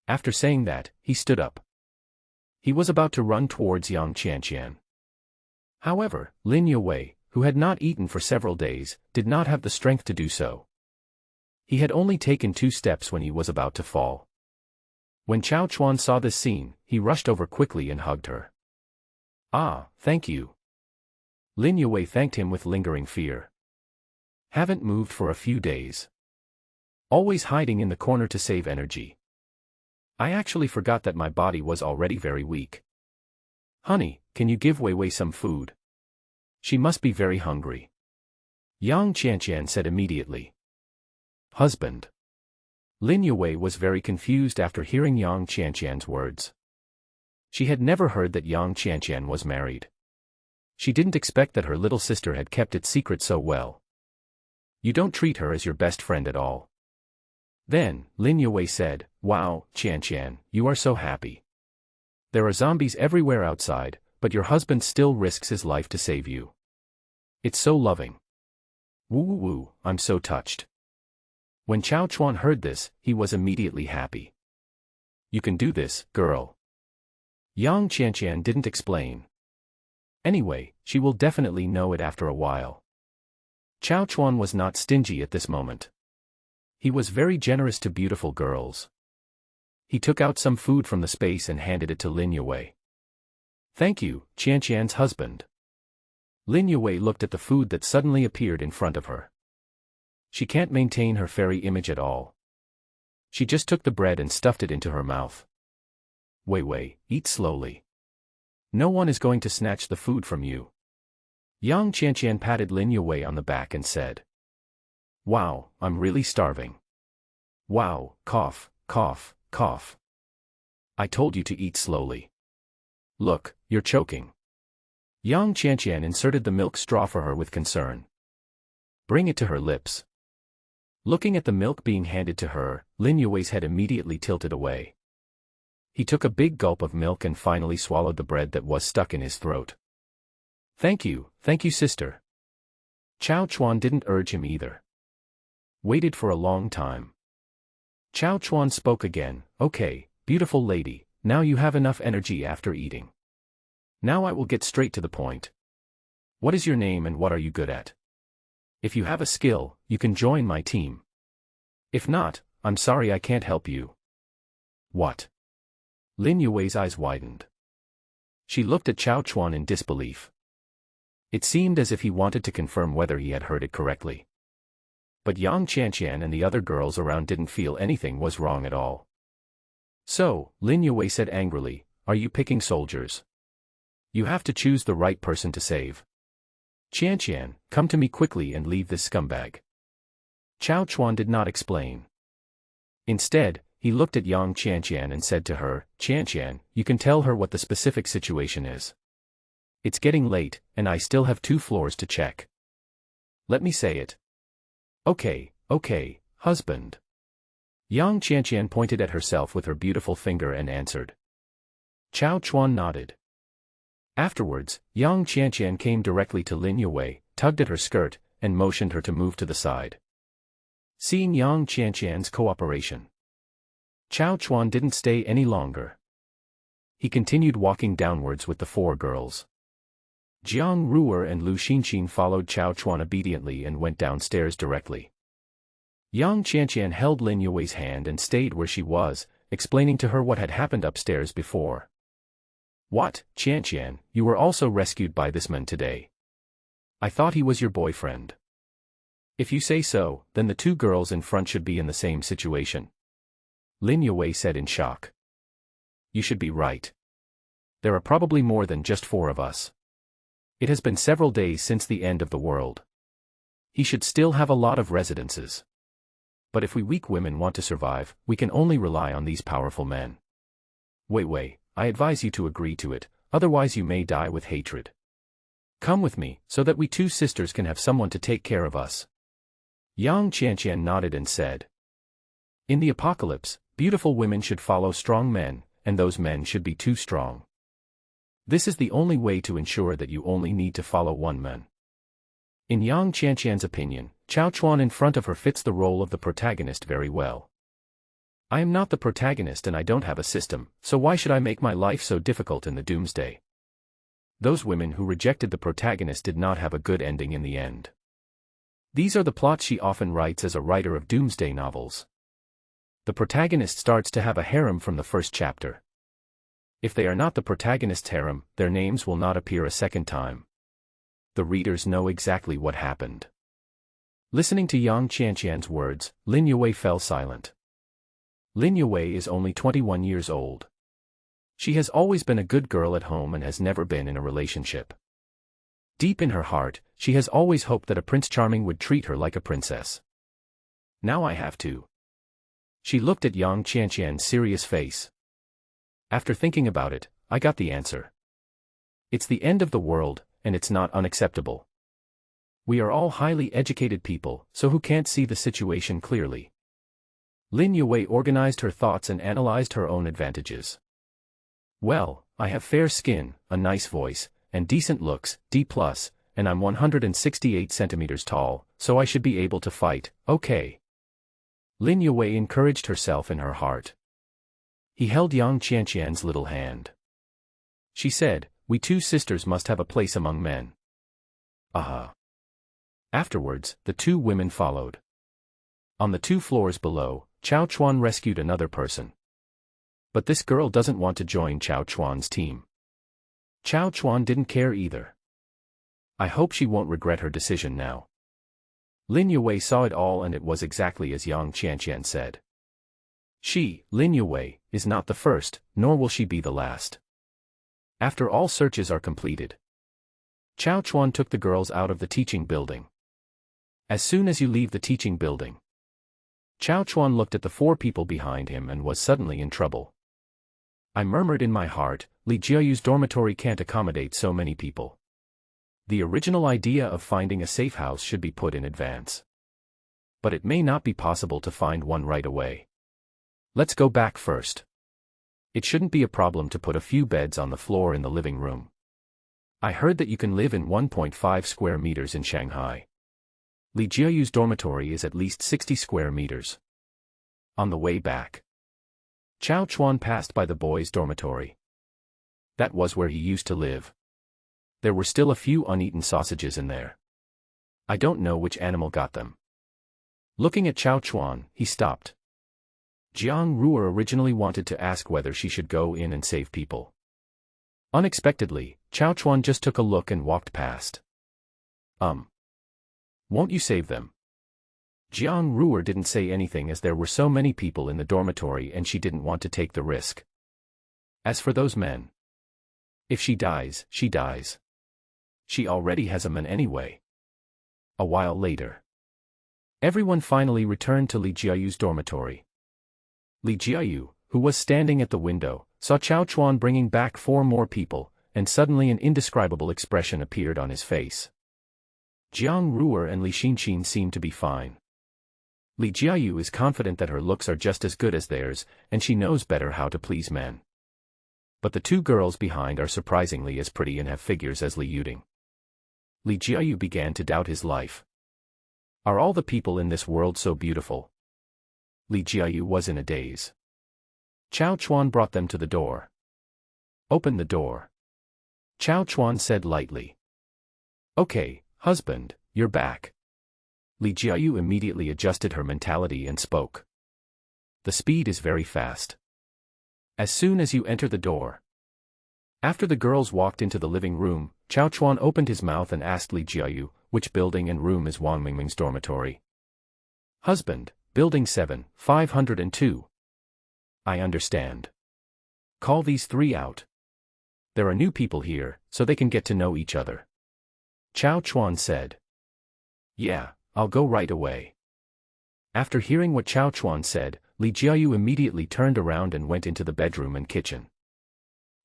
After saying that, he stood up. He was about to run towards Yang Qianqian. However, Lin Yue, who had not eaten for several days, did not have the strength to do so. He had only taken 2 steps when he was about to fall. When Chao Chuan saw this scene, he rushed over quickly and hugged her. Ah, thank you. Lin Yue thanked him with lingering fear. Haven't moved for a few days. Always hiding in the corner to save energy. I actually forgot that my body was already very weak. Honey, can you give Wei Wei some food? She must be very hungry. Yang Qianqian said immediately. Husband. Lin Yue was very confused after hearing Yang Qianqian's words. She had never heard that Yang Qianqian was married. She didn't expect that her little sister had kept it secret so well. You don't treat her as your best friend at all. Then, Lin Yue said, Wow, Qianqian, you are so happy. There are zombies everywhere outside, but your husband still risks his life to save you. It's so loving. Woo woo woo, I'm so touched. When Chao Chuan heard this, he was immediately happy. You can do this, girl. Yang Qianqian didn't explain. Anyway, she will definitely know it after a while. Chao Chuan was not stingy at this moment. He was very generous to beautiful girls. He took out some food from the space and handed it to Lin Yue. Thank you, Qianqian's husband. Lin Yue looked at the food that suddenly appeared in front of her. She can't maintain her fairy image at all. She just took the bread and stuffed it into her mouth. Wei Wei, eat slowly. No one is going to snatch the food from you. Yang Qianqian patted Lin Yue on the back and said. Wow, I'm really starving. Wow, cough, cough, cough. I told you to eat slowly. Look, you're choking. Yang Qianqian inserted the milk straw for her with concern. Bring it to her lips. Looking at the milk being handed to her, Lin Yue's head immediately tilted away. He took a big gulp of milk and finally swallowed the bread that was stuck in his throat. Thank you, sister. Chao Chuan didn't urge him either. Waited for a long time. Chao Chuan spoke again, Okay, beautiful lady, now you have enough energy after eating. Now I will get straight to the point. What is your name and what are you good at? If you have a skill, you can join my team. If not, I'm sorry I can't help you. What? Lin Yue's eyes widened. She looked at Chao Chuan in disbelief. It seemed as if he wanted to confirm whether he had heard it correctly. But Yang Qianqian and the other girls around didn't feel anything was wrong at all. So, Lin Yue said angrily, are you picking soldiers? You have to choose the right person to save. Qianqian, come to me quickly and leave this scumbag. Chao Chuan did not explain. Instead, he looked at Yang Qianqian and said to her, Qianqian, you can tell her what the specific situation is. It's getting late, and I still have 2 floors to check. Let me say it. Okay, husband. Yang Qianqian pointed at herself with her beautiful finger and answered. Chao Chuan nodded. Afterwards, Yang Qianqian came directly to Lin Yue, tugged at her skirt, and motioned her to move to the side. Seeing Yang Qianqian's cooperation, Chao Chuan didn't stay any longer. He continued walking downwards with the 4 girls. Jiang Ruer and Lu Xinqin followed Chao Chuan obediently and went downstairs directly. Yang Qianqian held Lin Yue's hand and stayed where she was, explaining to her what had happened upstairs before. What, Qianqian, you were also rescued by this man today? I thought he was your boyfriend. If you say so, then the two girls in front should be in the same situation. Lin Yue said in shock. You should be right. There are probably more than just 4 of us. It has been several days since the end of the world. He should still have a lot of residences. But if we weak women want to survive, we can only rely on these powerful men. Wei, I advise you to agree to it, otherwise you may die with hatred. Come with me, so that we 2 sisters can have someone to take care of us. Yang Qianqian nodded and said. In the apocalypse, beautiful women should follow strong men, and those men should be too strong. This is the only way to ensure that you only need to follow one man. In Yang Qianqian's opinion, Chao Chuan in front of her fits the role of the protagonist very well. I am not the protagonist and I don't have a system, so why should I make my life so difficult in the doomsday? Those women who rejected the protagonist did not have a good ending in the end. These are the plots she often writes as a writer of doomsday novels. The protagonist starts to have a harem from the first chapter. If they are not the protagonist's harem, their names will not appear a second time. The readers know exactly what happened. Listening to Yang Qianqian's words, Lin Yue fell silent. Lin Yue is only 21 years old. She has always been a good girl at home and has never been in a relationship. Deep in her heart, she has always hoped that a Prince Charming would treat her like a princess. Now I have to. She looked at Yang Qianqian's serious face. After thinking about it, I got the answer. It's the end of the world, and it's not unacceptable. We are all highly educated people, so who can't see the situation clearly? Lin Yue organized her thoughts and analyzed her own advantages. Well, I have fair skin, a nice voice, and decent looks, D+, and I'm 168 centimeters tall, so I should be able to fight, okay. Lin Yue encouraged herself in her heart. He held Yang Qianqian's little hand. She said, we 2 sisters must have a place among men. Aha. Afterwards, the 2 women followed. On the 2 floors below, Chao Chuan rescued another person. But this girl doesn't want to join Chao Chuan's team. Chao Chuan didn't care either. I hope she won't regret her decision now. Lin Yue saw it all and it was exactly as Yang Qianqian said. She, Lin Yue, is not the first, nor will she be the last. After all searches are completed, Chao Chuan took the girls out of the teaching building. As soon as you leave the teaching building, Chao Chuan looked at the 4 people behind him and was suddenly in trouble. I murmured in my heart, Li Jiayu's dormitory can't accommodate so many people. The original idea of finding a safe house should be put in advance. But it may not be possible to find one right away. Let's go back first. It shouldn't be a problem to put a few beds on the floor in the living room. I heard that you can live in 1.5 square meters in Shanghai. Li Jiayu's dormitory is at least 60 square meters. On the way back, Chao Chuan passed by the boys' dormitory. That was where he used to live. There were still a few uneaten sausages in there. I don't know which animal got them. Looking at Chao Chuan, he stopped. Jiang Ruer originally wanted to ask whether she should go in and save people. Unexpectedly, Chao Chuan just took a look and walked past. Won't you save them? Jiang Ruer didn't say anything as there were so many people in the dormitory and she didn't want to take the risk. As for those men, if she dies, she dies. She already has a man anyway. A while later, everyone finally returned to Li Jiayu's dormitory. Li Jiayu, who was standing at the window, saw Chao Chuan bringing back 4 more people, and suddenly an indescribable expression appeared on his face. Jiang Ruer and Li Xinqin seemed to be fine. Li Jiayu is confident that her looks are just as good as theirs, and she knows better how to please men. But the 2 girls behind are surprisingly as pretty and have figures as Li Yuding. Li Jiayu began to doubt his life. Are all the people in this world so beautiful? Li Jiayu was in a daze. Chao Chuan brought them to the door. Open the door. Chao Chuan said lightly. Okay, husband, you're back. Li Jiayu immediately adjusted her mentality and spoke. The speed is very fast. As soon as you enter the door. After the girls walked into the living room, Chao Chuan opened his mouth and asked Li Jiayu, which building and room is Wang Mingming's dormitory? Husband, building 7, 502. I understand. Call these 3 out. There are new people here, so they can get to know each other. Chao Chuan said. Yeah, I'll go right away. After hearing what Chao Chuan said, Li Jiayu immediately turned around and went into the bedroom and kitchen.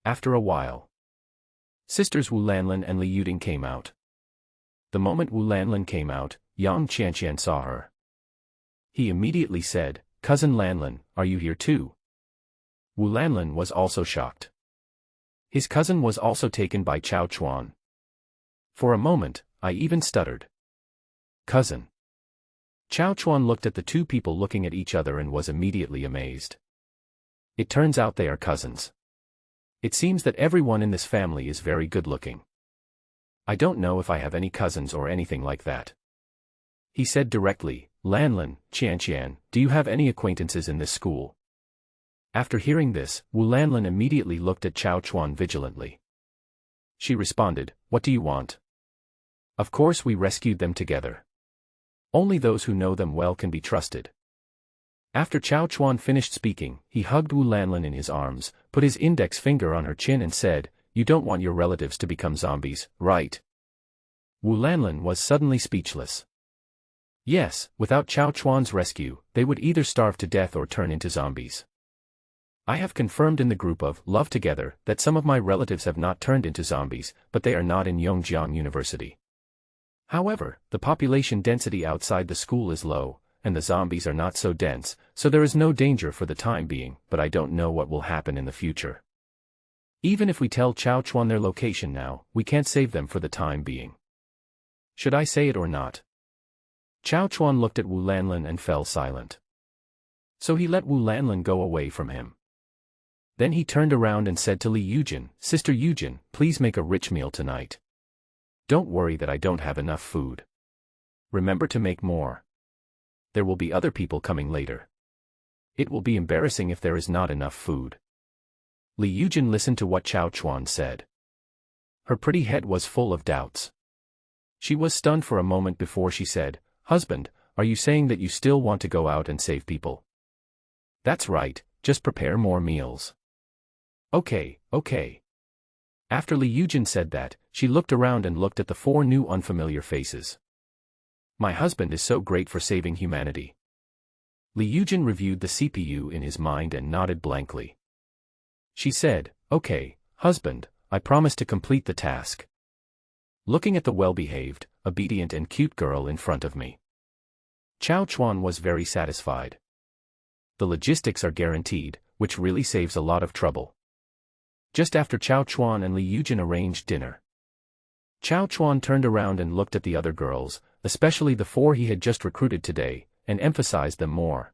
After a while, sisters Wu Lanlin and Li Yuding came out. The moment Wu Lanlin came out, Yang Qianqian saw her. He immediately said, Cousin Lanlin, are you here too? Wu Lanlin was also shocked. His cousin was also taken by Chao Chuan. For a moment, I even stuttered. Cousin. Chao Chuan looked at the two people looking at each other and was immediately amazed. It turns out they are cousins. It seems that everyone in this family is very good-looking. I don't know if I have any cousins or anything like that. He said directly, Lanlin, Qianqian, do you have any acquaintances in this school? After hearing this, Wu Lanlin immediately looked at Chao Chuan vigilantly. She responded, what do you want? Of course we rescued them together. Only those who know them well can be trusted. After Chao Chuan finished speaking, he hugged Wu Lanlin in his arms, put his index finger on her chin and said, you don't want your relatives to become zombies, right? Wu Lanlin was suddenly speechless. Yes, without Chao Chuan's rescue, they would either starve to death or turn into zombies. I have confirmed in the group of Love Together that some of my relatives have not turned into zombies, but they are not in Yongjiang University. However, the population density outside the school is low, and the zombies are not so dense, so there is no danger for the time being, but I don't know what will happen in the future. Even if we tell Chao Chuan their location now, we can't save them for the time being. Should I say it or not? Chao Chuan looked at Wu Lanlin and fell silent. So he let Wu Lanlin go away from him. Then he turned around and said to Li Yujin, Sister Yujin, please make a rich meal tonight. Don't worry that I don't have enough food. Remember to make more. There will be other people coming later. It will be embarrassing if there is not enough food. Li Yujin listened to what Chao Chuan said. Her pretty head was full of doubts. She was stunned for a moment before she said, Husband, are you saying that you still want to go out and save people? That's right, just prepare more meals. Okay. After Li Yujin said that, she looked around and looked at the 4 new unfamiliar faces. My husband is so great for saving humanity. Li Yujin reviewed the CPU in his mind and nodded blankly. She said, Okay, husband, I promise to complete the task. Looking at the well-behaved, obedient and cute girl in front of me, Chao Chuan was very satisfied. The logistics are guaranteed, which really saves a lot of trouble. Just after Chao Chuan and Li Yujin arranged dinner, Chao Chuan turned around and looked at the other girls, especially the 4 he had just recruited today, and emphasized them more.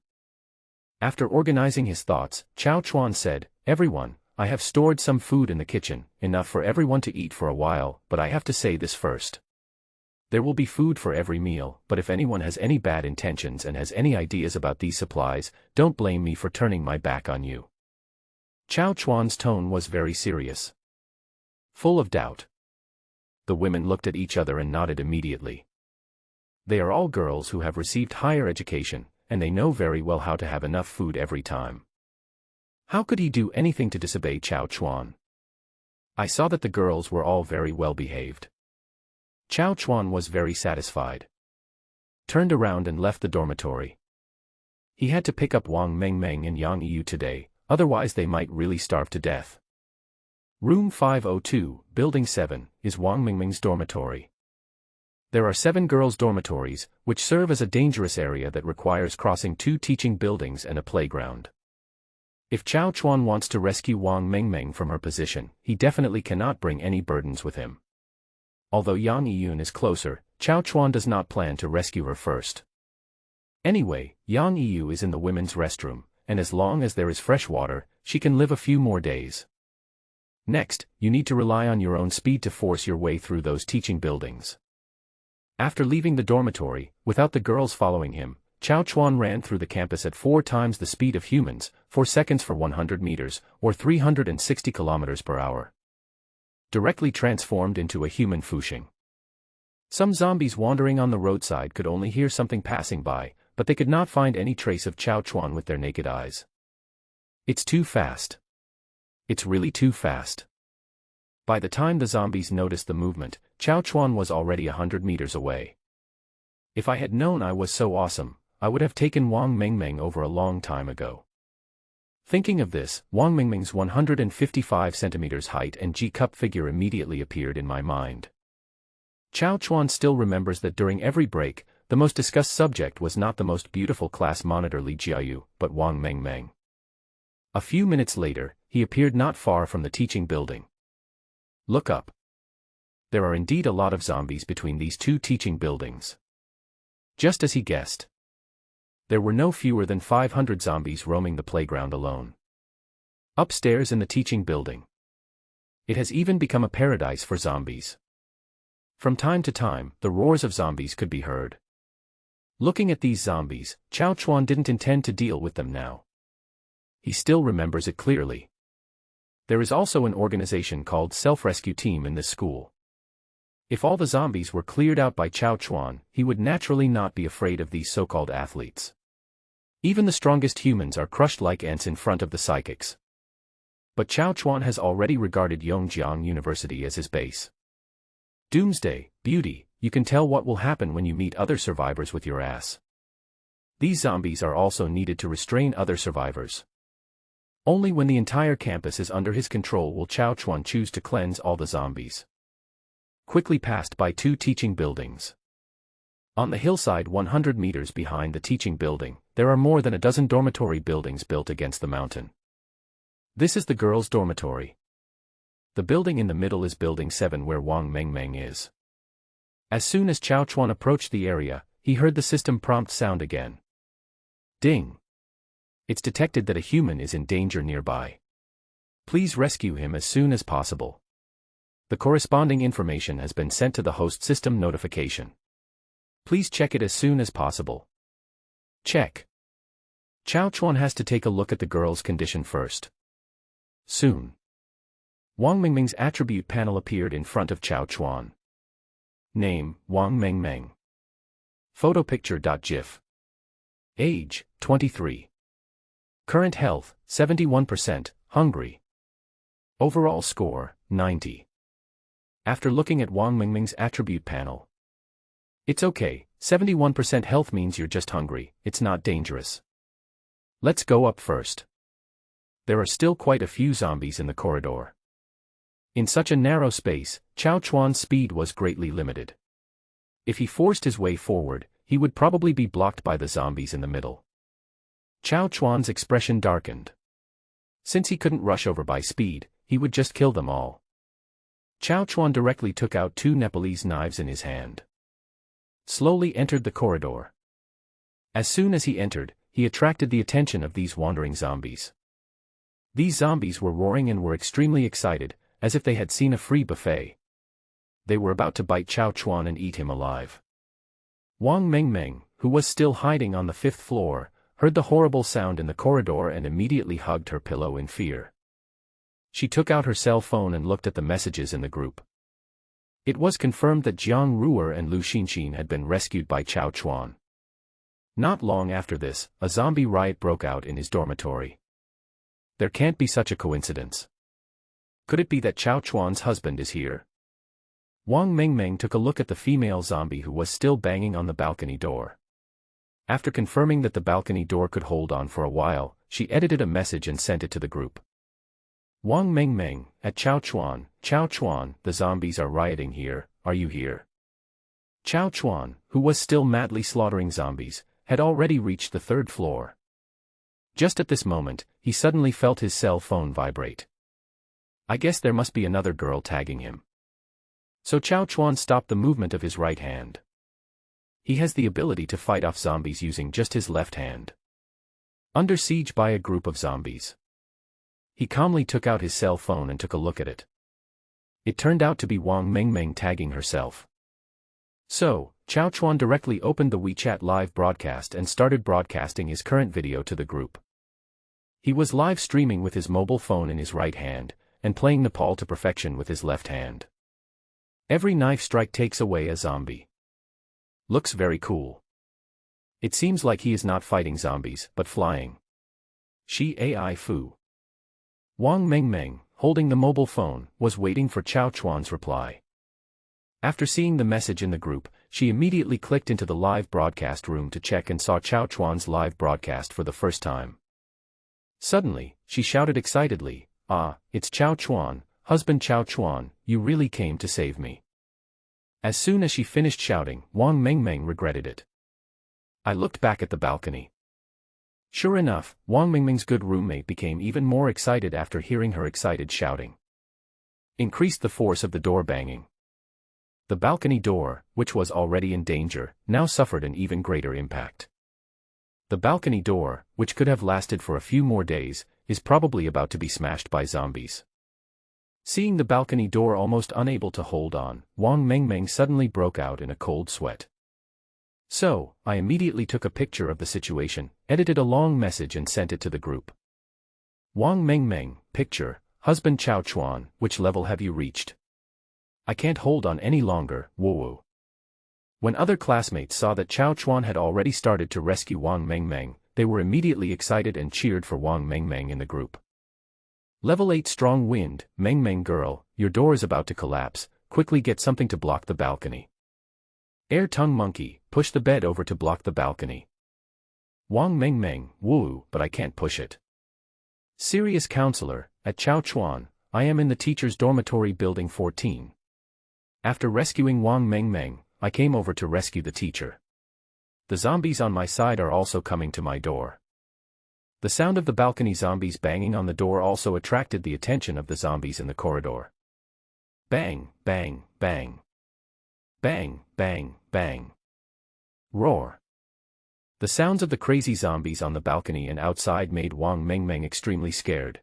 After organizing his thoughts, Chao Chuan said, Everyone, I have stored some food in the kitchen, enough for everyone to eat for a while, but I have to say this first. There will be food for every meal, but if anyone has any bad intentions and has any ideas about these supplies, don't blame me for turning my back on you. Chao Chuan's tone was very serious, full of doubt. The women looked at each other and nodded immediately. They are all girls who have received higher education, and they know very well how to have enough food every time. How could he do anything to disobey Chao Chuan? I saw that the girls were all very well behaved. Chao Chuan was very satisfied. Turned around and left the dormitory. He had to pick up Wang Mengmeng and Yang Yu today, otherwise they might really starve to death. Room 502, Building 7, is Wang Mengmeng's dormitory. There are 7 girls' dormitories, which serve as a dangerous area that requires crossing 2 teaching buildings and a playground. If Chao Chuan wants to rescue Wang Mengmeng from her position, he definitely cannot bring any burdens with him. Although Yang Yiyun is closer, Chao Chuan does not plan to rescue her first. Anyway, Yang Yiyu is in the women's restroom, and as long as there is fresh water, she can live a few more days. Next, you need to rely on your own speed to force your way through those teaching buildings. After leaving the dormitory, without the girls following him, Chao Chuan ran through the campus at 4 times the speed of humans, 4 seconds for 100 meters, or 360 kilometers per hour. Directly transformed into a human Fushing. Some zombies wandering on the roadside could only hear something passing by, but they could not find any trace of Chao Chuan with their naked eyes. It's too fast. It's really too fast. By the time the zombies noticed the movement, Chao Chuan was already 100 meters away. If I had known I was so awesome, I would have taken Wang Mingming over a long time ago. Thinking of this, Wang Mingming's 155 centimeters height and G-cup figure immediately appeared in my mind. Chao Chuan still remembers that during every break, the most discussed subject was not the most beautiful class monitor Li Jiayu, but Wang Mingming. A few minutes later, he appeared not far from the teaching building. Look up. There are indeed a lot of zombies between these 2 teaching buildings. Just as he guessed. There were no fewer than 500 zombies roaming the playground alone. Upstairs in the teaching building. It has even become a paradise for zombies. From time to time, the roars of zombies could be heard. Looking at these zombies, Chao Chuan didn't intend to deal with them now. He still remembers it clearly. There is also an organization called Self-Rescue Team in this school. If all the zombies were cleared out by Chao Chuan, he would naturally not be afraid of these so-called athletes. Even the strongest humans are crushed like ants in front of the psychics. But Chao Chuan has already regarded Yongjiang University as his base. Doomsday, beauty, you can tell what will happen when you meet other survivors with your ass. These zombies are also needed to restrain other survivors. Only when the entire campus is under his control will Chao Chuan choose to cleanse all the zombies. Quickly passed by 2 teaching buildings. On the hillside 100 meters behind the teaching building, there are more than a dozen dormitory buildings built against the mountain. This is the girls' dormitory. The building in the middle is Building 7 where Wang Mingming is. As soon as Chao Chuan approached the area, he heard the system prompt sound again. Ding! It's detected that a human is in danger nearby. Please rescue him as soon as possible. The corresponding information has been sent to the host system notification. Please check it as soon as possible. Check. Chao Chuan has to take a look at the girl's condition first. Soon. Wang Mingming's attribute panel appeared in front of Chao Chuan. Name, Wang Mingming. Photo picture.gif. Age, 23. Current health, 71%, hungry. Overall score, 90. After looking at Wang Mingming's attribute panel. It's okay, 71% health means you're just hungry, it's not dangerous. Let's go up first. There are still quite a few zombies in the corridor. In such a narrow space, Chao Chuan's speed was greatly limited. If he forced his way forward, he would probably be blocked by the zombies in the middle. Chao Chuan's expression darkened. Since he couldn't rush over by speed, he would just kill them all. Chao Chuan directly took out 2 Nepalese knives in his hand. Slowly entered the corridor. As soon as he entered, he attracted the attention of these wandering zombies. These zombies were roaring and were extremely excited, as if they had seen a free buffet. They were about to bite Chao Chuan and eat him alive. Wang Mingming, who was still hiding on the 5th floor, heard the horrible sound in the corridor and immediately hugged her pillow in fear. She took out her cell phone and looked at the messages in the group. It was confirmed that Jiang Ruer and Lu Xinxin had been rescued by Chao Chuan. Not long after this, a zombie riot broke out in his dormitory. There can't be such a coincidence. Could it be that Chao Chuan's husband is here? Wang Mingming took a look at the female zombie who was still banging on the balcony door. After confirming that the balcony door could hold on for a while, she edited a message and sent it to the group. Wang Mingming, at Chao Chuan, the zombies are rioting here, are you here? Chao Chuan, who was still madly slaughtering zombies, had already reached the 3rd floor. Just at this moment, he suddenly felt his cell phone vibrate. I guess there must be another girl tagging him. So Chao Chuan stopped the movement of his right hand. He has the ability to fight off zombies using just his left hand. Under siege by a group of zombies. He calmly took out his cell phone and took a look at it. It turned out to be Wang Mingming tagging herself. So, Chao Chuan directly opened the WeChat live broadcast and started broadcasting his current video to the group. He was live streaming with his mobile phone in his right hand, and playing Nepal to perfection with his left hand. Every knife strike takes away a zombie. Looks very cool. It seems like he is not fighting zombies, but flying. Shi Ai Fu. Wang Mengmeng, holding the mobile phone, was waiting for Chao Chuan's reply. After seeing the message in the group, she immediately clicked into the live broadcast room to check and saw Chao Chuan's live broadcast for the first time. Suddenly, she shouted excitedly, "Ah, it's Chao Chuan, husband Chao Chuan, you really came to save me." As soon as she finished shouting, Wang Mengmeng regretted it. I looked back at the balcony. Sure enough, Wang Mengmeng's good roommate became even more excited after hearing her excited shouting. Increased the force of the door banging. The balcony door, which was already in danger, now suffered an even greater impact. The balcony door, which could have lasted for a few more days, is probably about to be smashed by zombies. Seeing the balcony door almost unable to hold on, Wang Mengmeng suddenly broke out in a cold sweat. So, I immediately took a picture of the situation, edited a long message and sent it to the group. Wang Mengmeng, picture, husband Chao Chuan, which level have you reached? I can't hold on any longer, woo-woo. When other classmates saw that Chao Chuan had already started to rescue Wang Mengmeng, they were immediately excited and cheered for Wang Mengmeng in the group. Level 8 strong wind, Mengmeng girl, your door is about to collapse, quickly get something to block the balcony. Air tongue monkey, push the bed over to block the balcony. Wang Mengmeng, woo, but I can't push it. Serious counselor, at Chao Chuan, I am in the teacher's dormitory building 14. After rescuing Wang Mengmeng, I came over to rescue the teacher. The zombies on my side are also coming to my door. The sound of the balcony zombies banging on the door also attracted the attention of the zombies in the corridor. Bang, bang, bang. Bang, bang, bang. Roar. The sounds of the crazy zombies on the balcony and outside made Wang Mengmeng extremely scared.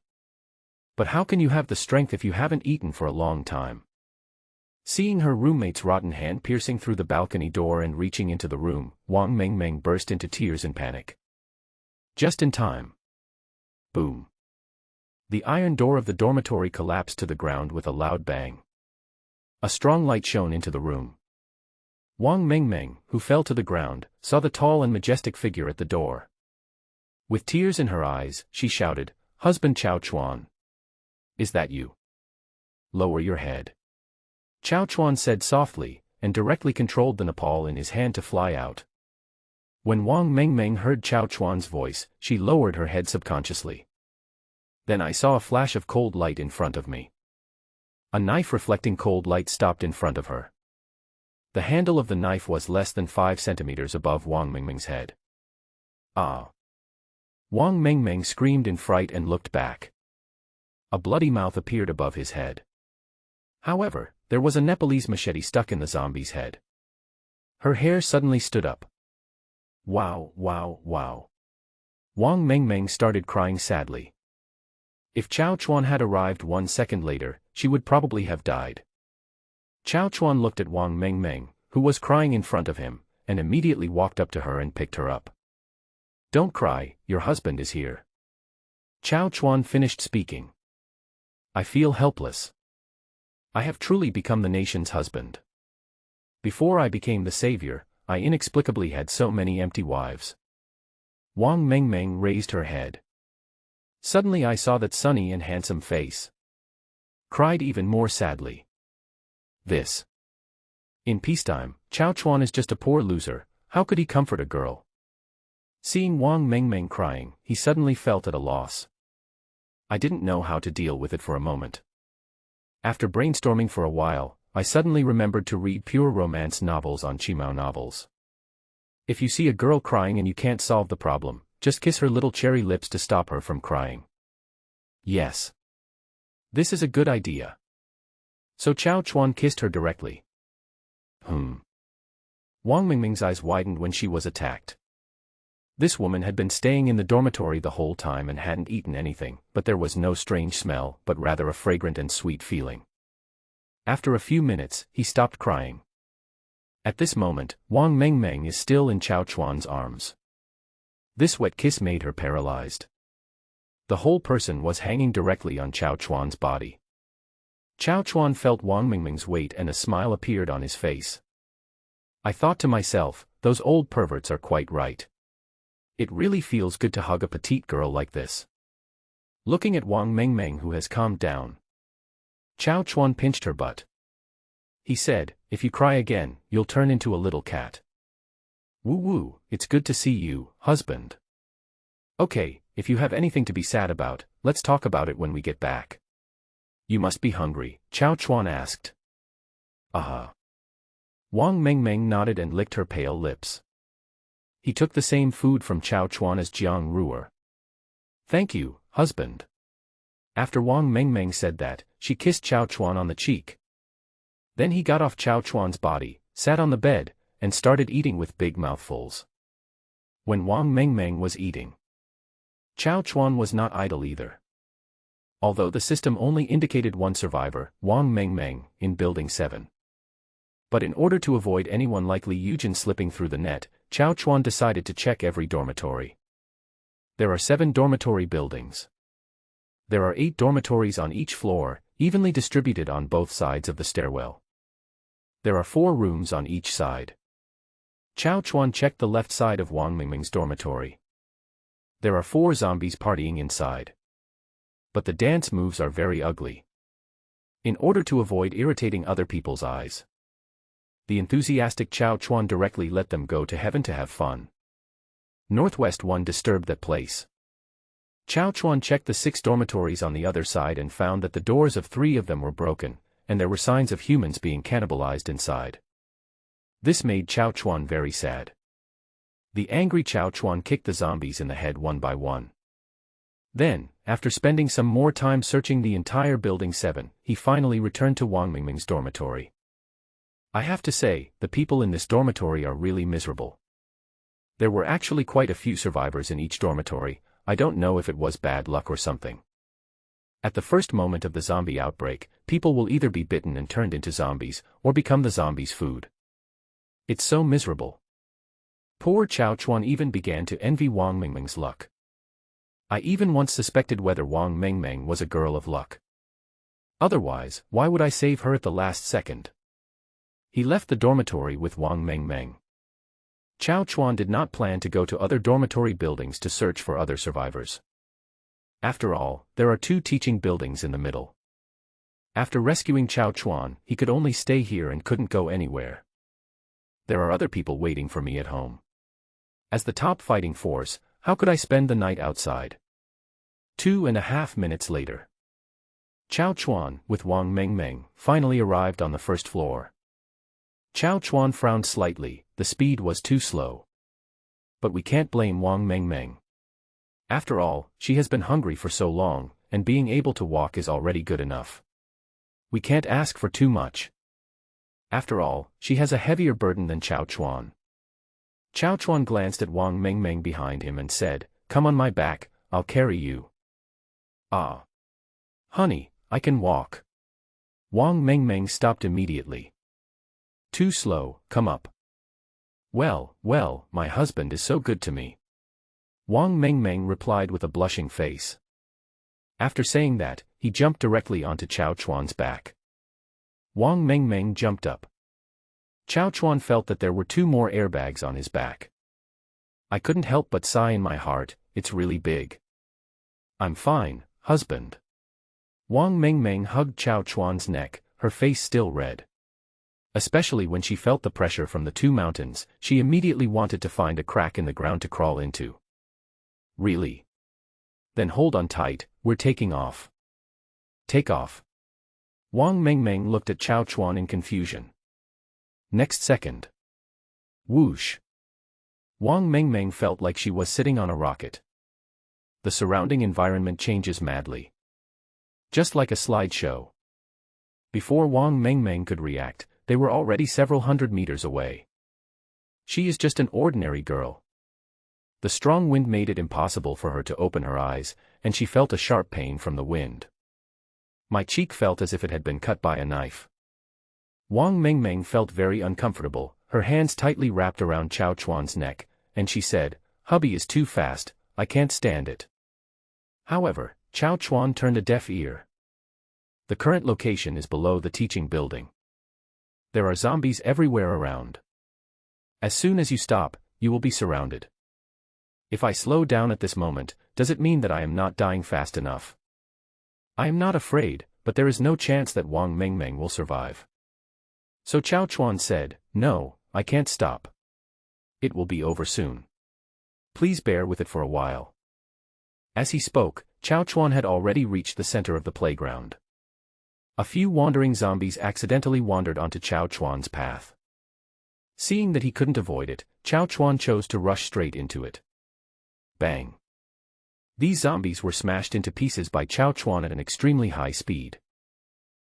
But how can you have the strength if you haven't eaten for a long time? Seeing her roommate's rotten hand piercing through the balcony door and reaching into the room, Wang Mengmeng burst into tears in panic. Just in time. Boom. The iron door of the dormitory collapsed to the ground with a loud bang. A strong light shone into the room. Wang Mengmeng, who fell to the ground, saw the tall and majestic figure at the door. With tears in her eyes, she shouted, "Husband Chao Chuan. Is that you? Lower your head." Chao Chuan said softly, and directly controlled the Nepal in his hand to fly out. When Wang Mengmeng heard Chao Chuan's voice, she lowered her head subconsciously. Then I saw a flash of cold light in front of me. A knife reflecting cold light stopped in front of her. The handle of the knife was less than 5 centimeters above Wang Mengmeng's head. Ah! Wang Mengmeng screamed in fright and looked back. A bloody mouth appeared above his head. However, there was a Nepalese machete stuck in the zombie's head. Her hair suddenly stood up. Wow, wow, wow. Wang Mengmeng started crying sadly. If Chao Chuan had arrived 1 second later, she would probably have died. Chao Chuan looked at Wang Mengmeng, who was crying in front of him, and immediately walked up to her and picked her up. Don't cry, your husband is here. Chao Chuan finished speaking. I feel helpless. I have truly become the nation's husband. Before I became the savior, I inexplicably had so many empty wives. Wang Mengmeng raised her head. Suddenly I saw that sunny and handsome face. Cried even more sadly. This. In peacetime, Chao Chuan is just a poor loser, how could he comfort a girl? Seeing Wang Mengmeng crying, he suddenly felt at a loss. I didn't know how to deal with it for a moment. After brainstorming for a while, I suddenly remembered to read pure romance novels on Chimao novels. If you see a girl crying and you can't solve the problem, just kiss her little cherry lips to stop her from crying. Yes. This is a good idea. So Chao Chuan kissed her directly. Wang Mengmeng's eyes widened when she was attacked. This woman had been staying in the dormitory the whole time and hadn't eaten anything, but there was no strange smell, but rather a fragrant and sweet feeling. After a few minutes, he stopped crying. At this moment, Wang Mengmeng is still in Chao Chuan's arms. This wet kiss made her paralyzed. The whole person was hanging directly on Chao Chuan's body. Chao Chuan felt Wang Mengmeng's weight and a smile appeared on his face. I thought to myself, those old perverts are quite right. It really feels good to hug a petite girl like this. Looking at Wang Mengmeng, who has calmed down, Chao Chuan pinched her butt. He said, if you cry again, you'll turn into a little cat. Woo-woo, it's good to see you, husband. Okay, if you have anything to be sad about, let's talk about it when we get back. You must be hungry, Chao Chuan asked. Wang Mengmeng nodded and licked her pale lips. He took the same food from Chao Chuan as Jiang Ruer. Thank you, husband. After Wang Mengmeng said that, she kissed Chao Chuan on the cheek. Then he got off Chao Chuan's body, sat on the bed, and started eating with big mouthfuls. When Wang Mengmeng was eating, Chao Chuan was not idle either. Although the system only indicated one survivor, Wang Mengmeng, in Building 7. But in order to avoid anyone like Li Yujin slipping through the net, Chao Chuan decided to check every dormitory. There are 7 dormitory buildings. There are 8 dormitories on each floor, evenly distributed on both sides of the stairwell. There are 4 rooms on each side. Chao Chuan checked the left side of Wang Mengmeng's dormitory. There are 4 zombies partying inside. But the dance moves are very ugly. In order to avoid irritating other people's eyes, the enthusiastic Chao Chuan directly let them go to heaven to have fun. Northwest one disturbed that place. Chao Chuan checked the 6 dormitories on the other side and found that the doors of 3 of them were broken, and there were signs of humans being cannibalized inside. This made Chao Chuan very sad. The angry Chao Chuan kicked the zombies in the head one by one. Then, after spending some more time searching the entire Building 7, he finally returned to Wang Mengmeng's dormitory. I have to say, the people in this dormitory are really miserable. There were actually quite a few survivors in each dormitory. I don't know if it was bad luck or something. At the first moment of the zombie outbreak, people will either be bitten and turned into zombies, or become the zombies' food. It's so miserable. Poor Chao Chuan even began to envy Wang Mengmeng's luck. I even once suspected whether Wang Mengmeng was a girl of luck. Otherwise, why would I save her at the last second? He left the dormitory with Wang Mengmeng. Chao Chuan did not plan to go to other dormitory buildings to search for other survivors. After all, there are 2 teaching buildings in the middle. After rescuing Chao Chuan, he could only stay here and couldn't go anywhere. There are other people waiting for me at home. As the top fighting force, how could I spend the night outside? 2.5 minutes later, Chao Chuan, with Wang Mengmeng, finally arrived on the first floor. Chao Chuan frowned slightly, the speed was too slow. But we can't blame Wang Mengmeng. After all, she has been hungry for so long, and being able to walk is already good enough. We can't ask for too much. After all, she has a heavier burden than Chao Chuan. Chao Chuan glanced at Wang Mengmeng behind him and said, "Come on my back, I'll carry you." "Ah. Honey, I can walk." Wang Mengmeng stopped immediately. "Too slow, come up." Well, my husband is so good to me." Wang Mengmeng replied with a blushing face. After saying that, he jumped directly onto Chao Chuan's back. Wang Mengmeng jumped up. Chao Chuan felt that there were 2 more airbags on his back. I couldn't help but sigh in my heart, it's really big. "I'm fine, husband." Wang Mengmeng hugged Chao Chuan's neck, her face still red. Especially when she felt the pressure from the 2 mountains, she immediately wanted to find a crack in the ground to crawl into. "Really? Then hold on tight, we're taking off." "Take off." Wang Mengmeng looked at Chao Chuan in confusion. Next second, whoosh! Wang Mengmeng felt like she was sitting on a rocket. The surrounding environment changes madly. Just like a slideshow. Before Wang Mengmeng could react, they were already several hundred meters away. She is just an ordinary girl. The strong wind made it impossible for her to open her eyes, and she felt a sharp pain from the wind. My cheek felt as if it had been cut by a knife. Wang Mengmeng felt very uncomfortable, her hands tightly wrapped around Chao Chuan's neck, and she said, "Hubby is too fast, I can't stand it." However, Chao Chuan turned a deaf ear. The current location is below the teaching building. There are zombies everywhere around. As soon as you stop, you will be surrounded. If I slow down at this moment, does it mean that I am not dying fast enough? I am not afraid, but there is no chance that Wang Mengmeng will survive. So Chao Chuan said, "No, I can't stop. It will be over soon. Please bear with it for a while." As he spoke, Chao Chuan had already reached the center of the playground. A few wandering zombies accidentally wandered onto Chao Chuan's path. Seeing that he couldn't avoid it, Chao Chuan chose to rush straight into it. Bang! These zombies were smashed into pieces by Chao Chuan at an extremely high speed.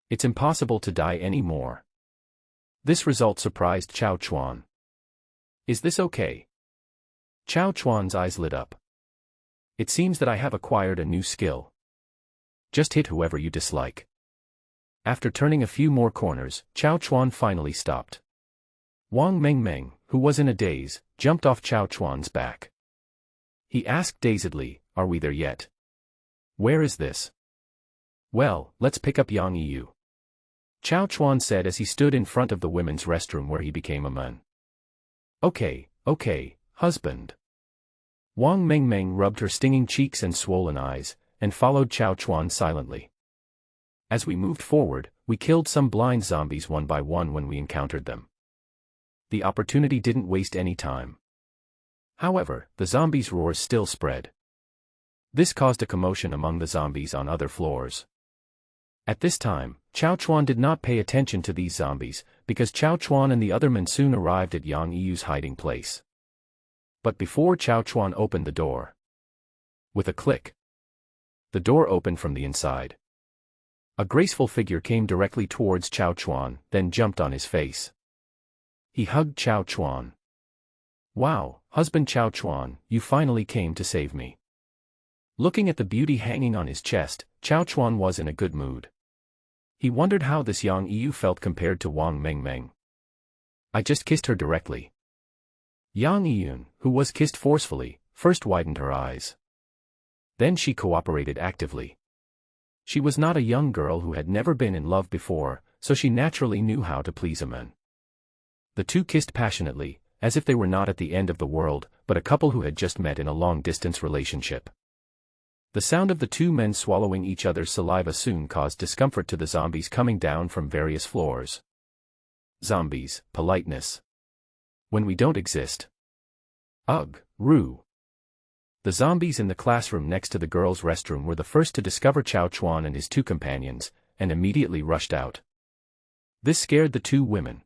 It's impossible to die anymore. This result surprised Chao Chuan. Is this okay? Chao Chuan's eyes lit up. It seems that I have acquired a new skill. Just hit whoever you dislike. After turning a few more corners, Chao Chuan finally stopped. Wang Mengmeng, who was in a daze, jumped off Chao Chuan's back. He asked dazedly, "Are we there yet? Where is this?" "Well, let's pick up Yang Yu," Chao Chuan said as he stood in front of the women's restroom where he became a man. Okay, husband." Wang Mengmeng rubbed her stinging cheeks and swollen eyes, and followed Chao Chuan silently. As we moved forward, we killed some blind zombies one by one when we encountered them. The opportunity didn't waste any time. However, the zombies' roars still spread. This caused a commotion among the zombies on other floors. At this time, Chao Chuan did not pay attention to these zombies, because Chao Chuan and the other men soon arrived at Yang Yu's hiding place. But before Chao Chuan opened the door, with a click, the door opened from the inside. A graceful figure came directly towards Chao Chuan, then jumped on his face. He hugged Chao Chuan. "Wow, husband Chao Chuan, you finally came to save me." Looking at the beauty hanging on his chest, Chao Chuan was in a good mood. He wondered how this Yang Yu felt compared to Wang Mengmeng. "I just kissed her directly." Yang Yun, who was kissed forcefully, first widened her eyes. Then she cooperated actively. She was not a young girl who had never been in love before, so she naturally knew how to please a man. The two kissed passionately, as if they were not at the end of the world, but a couple who had just met in a long-distance relationship. The sound of the two men swallowing each other's saliva soon caused discomfort to the zombies coming down from various floors. Zombies, politeness. When we don't exist. Ugh, Rue. The zombies in the classroom next to the girls' restroom were the first to discover Chao Chuan and his two companions, and immediately rushed out. This scared the two women.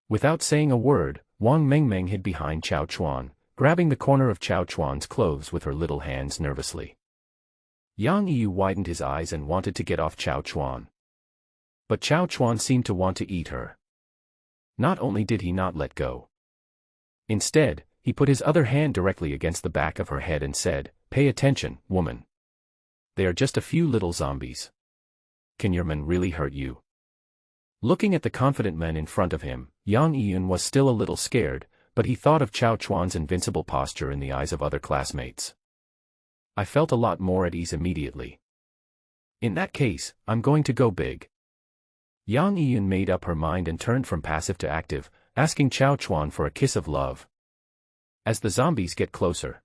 Without saying a word, Wang Mengmeng hid behind Chao Chuan, grabbing the corner of Chao Chuan's clothes with her little hands nervously. Yang Yu widened his eyes and wanted to get off Chao Chuan. But Chao Chuan seemed to want to eat her. Not only did he not let go. Instead, he put his other hand directly against the back of her head and said, "Pay attention, woman. They are just a few little zombies. Can your men really hurt you?" Looking at the confident men in front of him, Yang Yun was still a little scared, but he thought of Chao Chuan's invincible posture in the eyes of other classmates. I felt a lot more at ease immediately. In that case, I'm going to go big. Yang Yun made up her mind and turned from passive to active, asking Chao Chuan for a kiss of love. As the zombies get closer,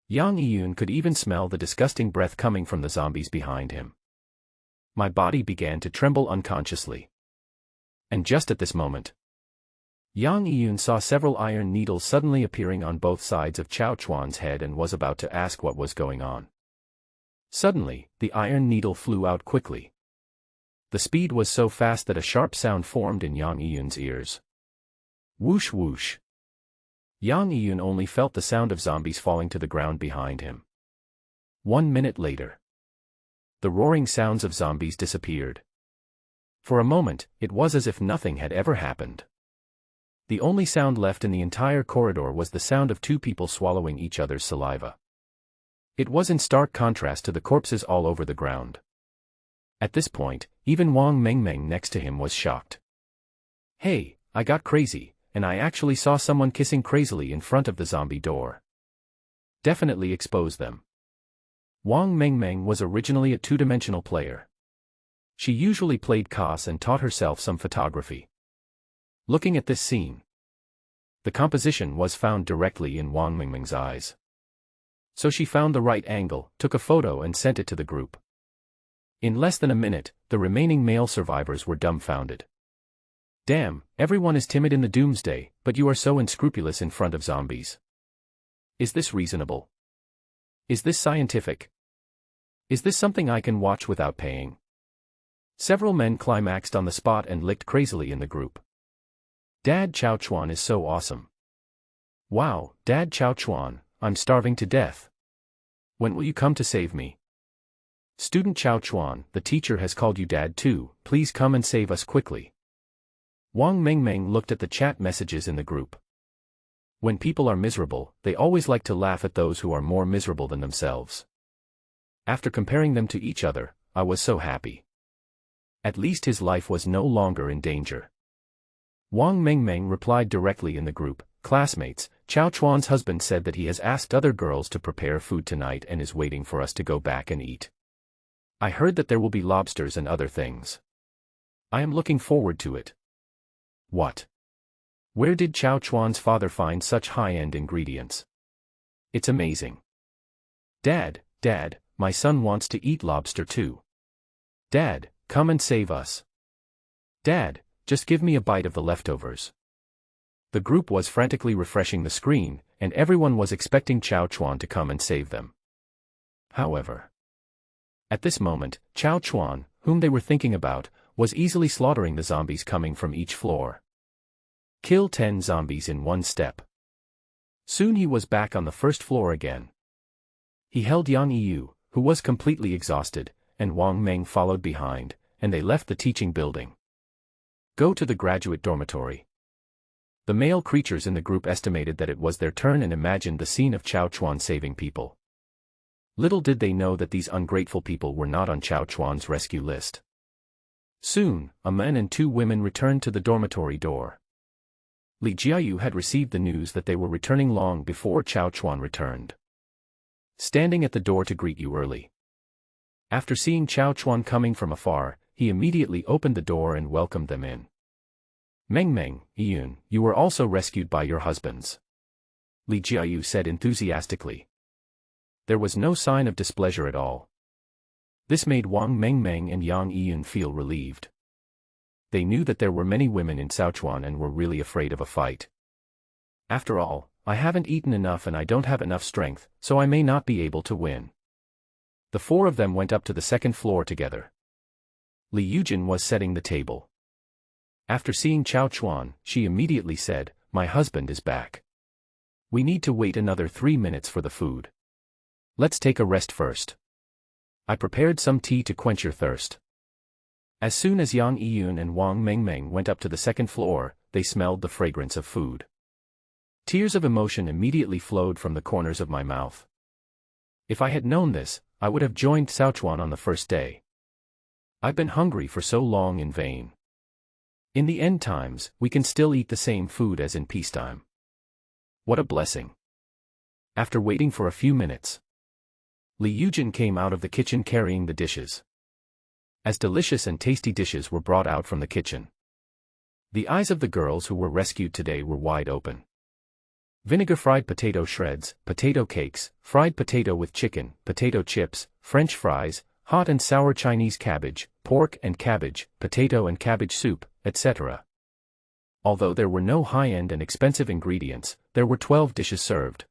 Yang Yun could even smell the disgusting breath coming from the zombies behind him. My body began to tremble unconsciously. And just at this moment, Yang Yun saw several iron needles suddenly appearing on both sides of Chao Chuan's head and was about to ask what was going on. Suddenly, the iron needle flew out quickly. The speed was so fast that a sharp sound formed in Yang Yun's ears. Whoosh whoosh. Yang Yun only felt the sound of zombies falling to the ground behind him. 1 minute later, the roaring sounds of zombies disappeared. For a moment, it was as if nothing had ever happened. The only sound left in the entire corridor was the sound of two people swallowing each other's saliva. It was in stark contrast to the corpses all over the ground. At this point, even Wang Mengmeng next to him was shocked. "Hey, I got crazy, and I actually saw someone kissing crazily in front of the zombie door. Definitely expose them. Wang Mengmeng was originally a two-dimensional player. She usually played COS and taught herself some photography. Looking at this scene, the composition was found directly in Wang Mengmeng's eyes. So she found the right angle, took a photo and sent it to the group. In less than a minute, the remaining male survivors were dumbfounded. Damn, everyone is timid in the doomsday, but you are so unscrupulous in front of zombies. Is this reasonable? Is this scientific? Is this something I can watch without paying? Several men climaxed on the spot and licked crazily in the group. Dad Chao Chuan is so awesome. Wow, Dad Chao Chuan, I'm starving to death. When will you come to save me? Student Chao Chuan, the teacher has called you Dad too, please come and save us quickly. Wang Mengmeng looked at the chat messages in the group. When people are miserable, they always like to laugh at those who are more miserable than themselves. After comparing them to each other, I was so happy. At least his life was no longer in danger. Wang Mengmeng replied directly in the group, classmates, Chao Chuan's husband said that he has asked other girls to prepare food tonight and is waiting for us to go back and eat. I heard that there will be lobsters and other things. I am looking forward to it. What? Where did Chao Chuan's father find such high-end ingredients? It's amazing. Dad, my son wants to eat lobster too. Dad, come and save us. Dad, just give me a bite of the leftovers. The group was frantically refreshing the screen, and everyone was expecting Chao Chuan to come and save them. However, at this moment, Chao Chuan, whom they were thinking about, was easily slaughtering the zombies coming from each floor. Kill 10 zombies in one step. Soon he was back on the first floor again. He held Yang Yu, who was completely exhausted, and Wang Meng followed behind, and they left the teaching building. Go to the graduate dormitory. The male creatures in the group estimated that it was their turn and imagined the scene of Chao Chuan saving people. Little did they know that these ungrateful people were not on Chao Chuan's rescue list. Soon, a man and 2 women returned to the dormitory door. Li Jiayu had received the news that they were returning long before Chao Chuan returned. Standing at the door to greet you early. After seeing Chao Chuan coming from afar, he immediately opened the door and welcomed them in. Mengmeng, Yun, you were also rescued by your husbands. Li Jiayu said enthusiastically. There was no sign of displeasure at all. This made Wang Mengmeng and Yang Yun feel relieved. They knew that there were many women in Sichuan and were really afraid of a fight. After all, I haven't eaten enough and I don't have enough strength, so I may not be able to win. The 4 of them went up to the second floor together. Li Yujin was setting the table. After seeing Chao Chuan, she immediately said, my husband is back. We need to wait another 3 minutes for the food. Let's take a rest first. I prepared some tea to quench your thirst. As soon as Yang Yun and Wang Mengmeng went up to the second floor, they smelled the fragrance of food. Tears of emotion immediately flowed from the corners of my mouth. If I had known this, I would have joined Sichuan on the first day. I've been hungry for so long in vain. In the end times, we can still eat the same food as in peacetime. What a blessing. After waiting for a few minutes, Li Yujin came out of the kitchen carrying the dishes. As delicious and tasty dishes were brought out from the kitchen. The eyes of the girls who were rescued today were wide open. Vinegar fried potato shreds, potato cakes, fried potato with chicken, potato chips, French fries, hot and sour Chinese cabbage, pork and cabbage, potato and cabbage soup, etc. Although there were no high-end and expensive ingredients, there were 12 dishes served.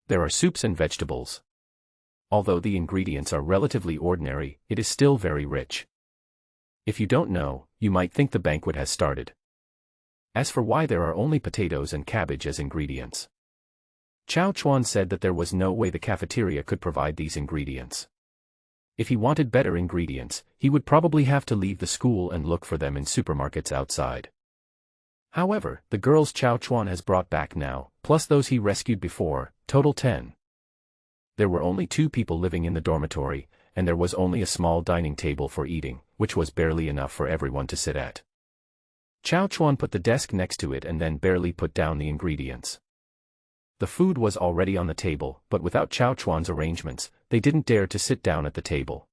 There are soups and vegetables. Although the ingredients are relatively ordinary, it is still very rich. If you don't know, you might think the banquet has started. As for why there are only potatoes and cabbage as ingredients, Chao Chuan said that there was no way the cafeteria could provide these ingredients. If he wanted better ingredients, he would probably have to leave the school and look for them in supermarkets outside. However, the girls Chao Chuan has brought back now, plus those he rescued before, total 10. There were only 2 people living in the dormitory, and there was only a small dining table for eating, which was barely enough for everyone to sit at. Chao Chuan put the desk next to it and then barely put down the ingredients. The food was already on the table, but without Chao Chuan's arrangements, they didn't dare to sit down at the table.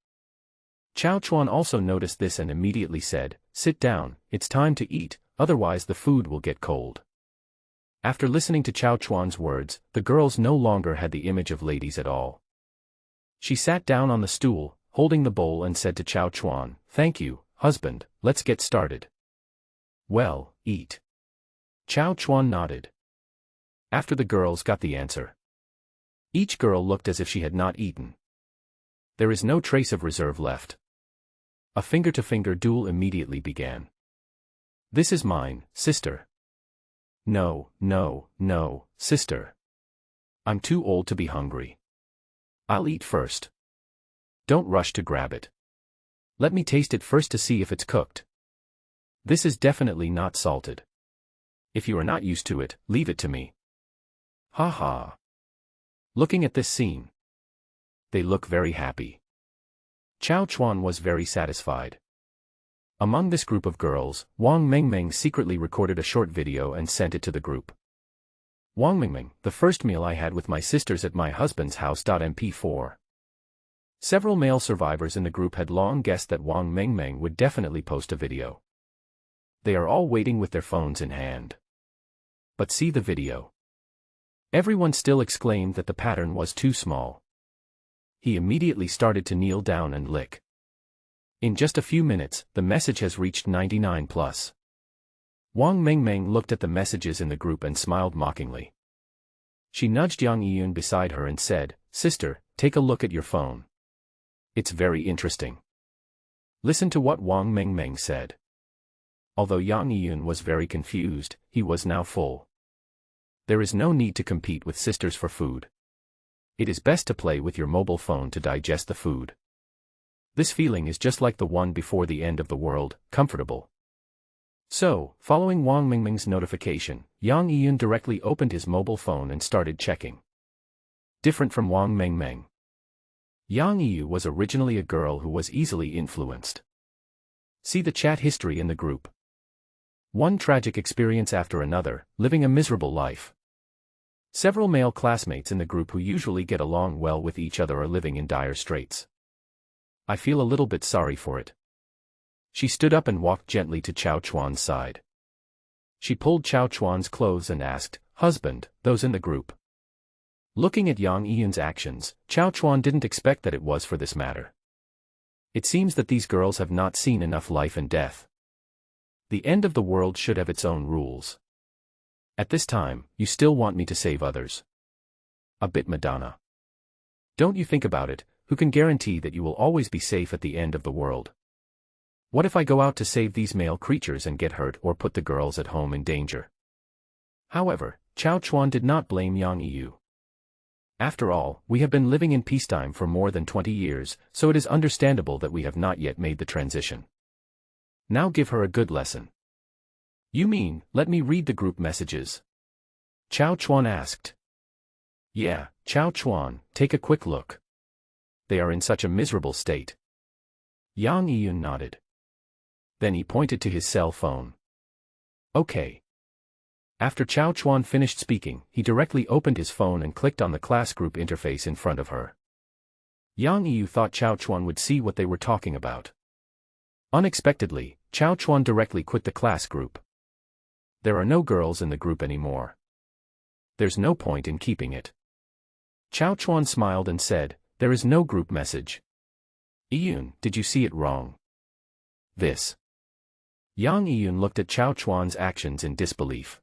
Chao Chuan also noticed this and immediately said, "Sit down, it's time to eat, otherwise the food will get cold." After listening to Chao Chuan's words, the girls no longer had the image of ladies at all. She sat down on the stool, holding the bowl, and said to Chao Chuan, "Thank you, husband, let's get started." "Well, eat." Chao Chuan nodded. After the girls got the answer, each girl looked as if she had not eaten. There is no trace of reserve left. A finger-to-finger duel immediately began. "This is mine, sister." "No, no, no, sister. I'm too old to be hungry. I'll eat first." "Don't rush to grab it. Let me taste it first to see if it's cooked. This is definitely not salted. If you are not used to it, leave it to me." Ha ha. Looking at this scene, they look very happy. Chao Chuan was very satisfied. Among this group of girls, Wang Mengmeng secretly recorded a short video and sent it to the group. "Wang Mengmeng, the first meal I had with my sisters at my husband's house. MP4. Several male survivors in the group had long guessed that Wang Mengmeng would definitely post a video. They are all waiting with their phones in hand. But see the video. Everyone still exclaimed that the pattern was too small. He immediately started to kneel down and lick. In just a few minutes, the message has reached 99+. Wang Mengmeng looked at the messages in the group and smiled mockingly. She nudged Yang Yiyun beside her and said, "Sister, take a look at your phone. It's very interesting." Listen to what Wang Mengmeng said. Although Yang Yiyun was very confused, he was now full. There is no need to compete with sisters for food. It is best to play with your mobile phone to digest the food. This feeling is just like the one before the end of the world, comfortable. So, following Wang Mengmeng's notification, Yang Yiyun directly opened his mobile phone and started checking. Different from Wang Mengmeng, Yang Yiyu was originally a girl who was easily influenced. See the chat history in the group. One tragic experience after another, living a miserable life. Several male classmates in the group who usually get along well with each other are living in dire straits. I feel a little bit sorry for it. She stood up and walked gently to Chao Chuan's side. She pulled Chao Chuan's clothes and asked, "Husband, those in the group?" Looking at Yang Yiyun's actions, Chao Chuan didn't expect that it was for this matter. It seems that these girls have not seen enough life and death. The end of the world should have its own rules. At this time, you still want me to save others? A bit Madonna. Don't you think about it, who can guarantee that you will always be safe at the end of the world? What if I go out to save these male creatures and get hurt or put the girls at home in danger? However, Chao Chuan did not blame Yang Yiyu. After all, we have been living in peacetime for more than 20 years, so it is understandable that we have not yet made the transition. Now give her a good lesson. You mean, let me read the group messages? Chao Chuan asked. Yeah, Chao Chuan, take a quick look. They are in such a miserable state. Yang Yiyun nodded. Then he pointed to his cell phone. Okay. After Chao Chuan finished speaking, he directly opened his phone and clicked on the class group interface in front of her. Yang Yiyu thought Chao Chuan would see what they were talking about. Unexpectedly, Chao Chuan directly quit the class group. There are no girls in the group anymore. There's no point in keeping it. Chao Chuan smiled and said, "There is no group message." Yiyun, did you see it wrong? This. Yang Yiyun looked at Chao Chuan's actions in disbelief.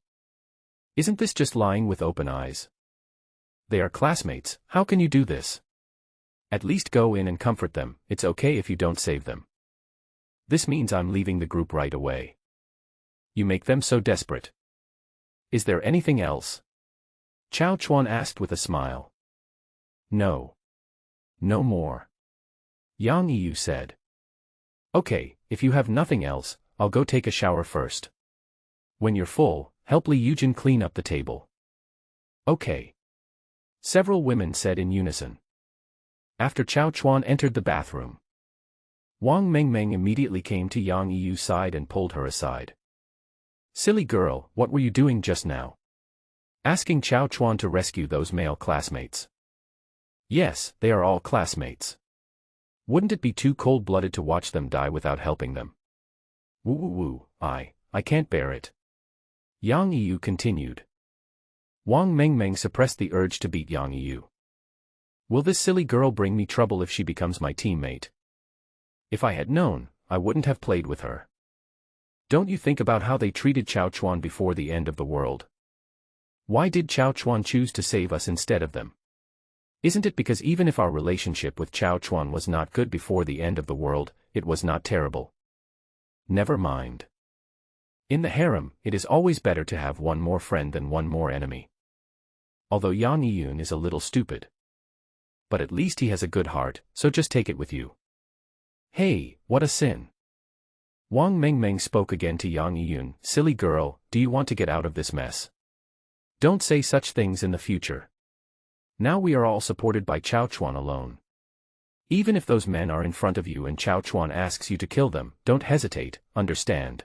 Isn't this just lying with open eyes? They are classmates, how can you do this? At least go in and comfort them, it's okay if you don't save them. This means I'm leaving the group right away. You make them so desperate. Is there anything else? Chao Chuan asked with a smile. No. No more. Yang Yiyu said. Okay, if you have nothing else, I'll go take a shower first. When you're full, help Li Yujin clean up the table. Okay. Several women said in unison. After Chao Chuan entered the bathroom, Wang Mengmeng immediately came to Yang Yiyu's side and pulled her aside. Silly girl, what were you doing just now? Asking Chao Chuan to rescue those male classmates. Yes, they are all classmates. Wouldn't it be too cold-blooded to watch them die without helping them? Woo woo woo, I can't bear it. Yang Yu continued. Wang Mengmeng suppressed the urge to beat Yang Yu. Will this silly girl bring me trouble if she becomes my teammate? If I had known, I wouldn't have played with her. Don't you think about how they treated Chao Chuan before the end of the world? Why did Chao Chuan choose to save us instead of them? Isn't it because even if our relationship with Chao Chuan was not good before the end of the world, it was not terrible? Never mind. In the harem, it is always better to have one more friend than one more enemy. Although Yang Yun is a little stupid. But at least he has a good heart, so just take it with you. Hey, what a sin. Wang Mengmeng spoke again to Yang Yun. Silly girl, do you want to get out of this mess? Don't say such things in the future. Now we are all supported by Chao Chuan alone. Even if those men are in front of you and Chao Chuan asks you to kill them, don't hesitate, understand?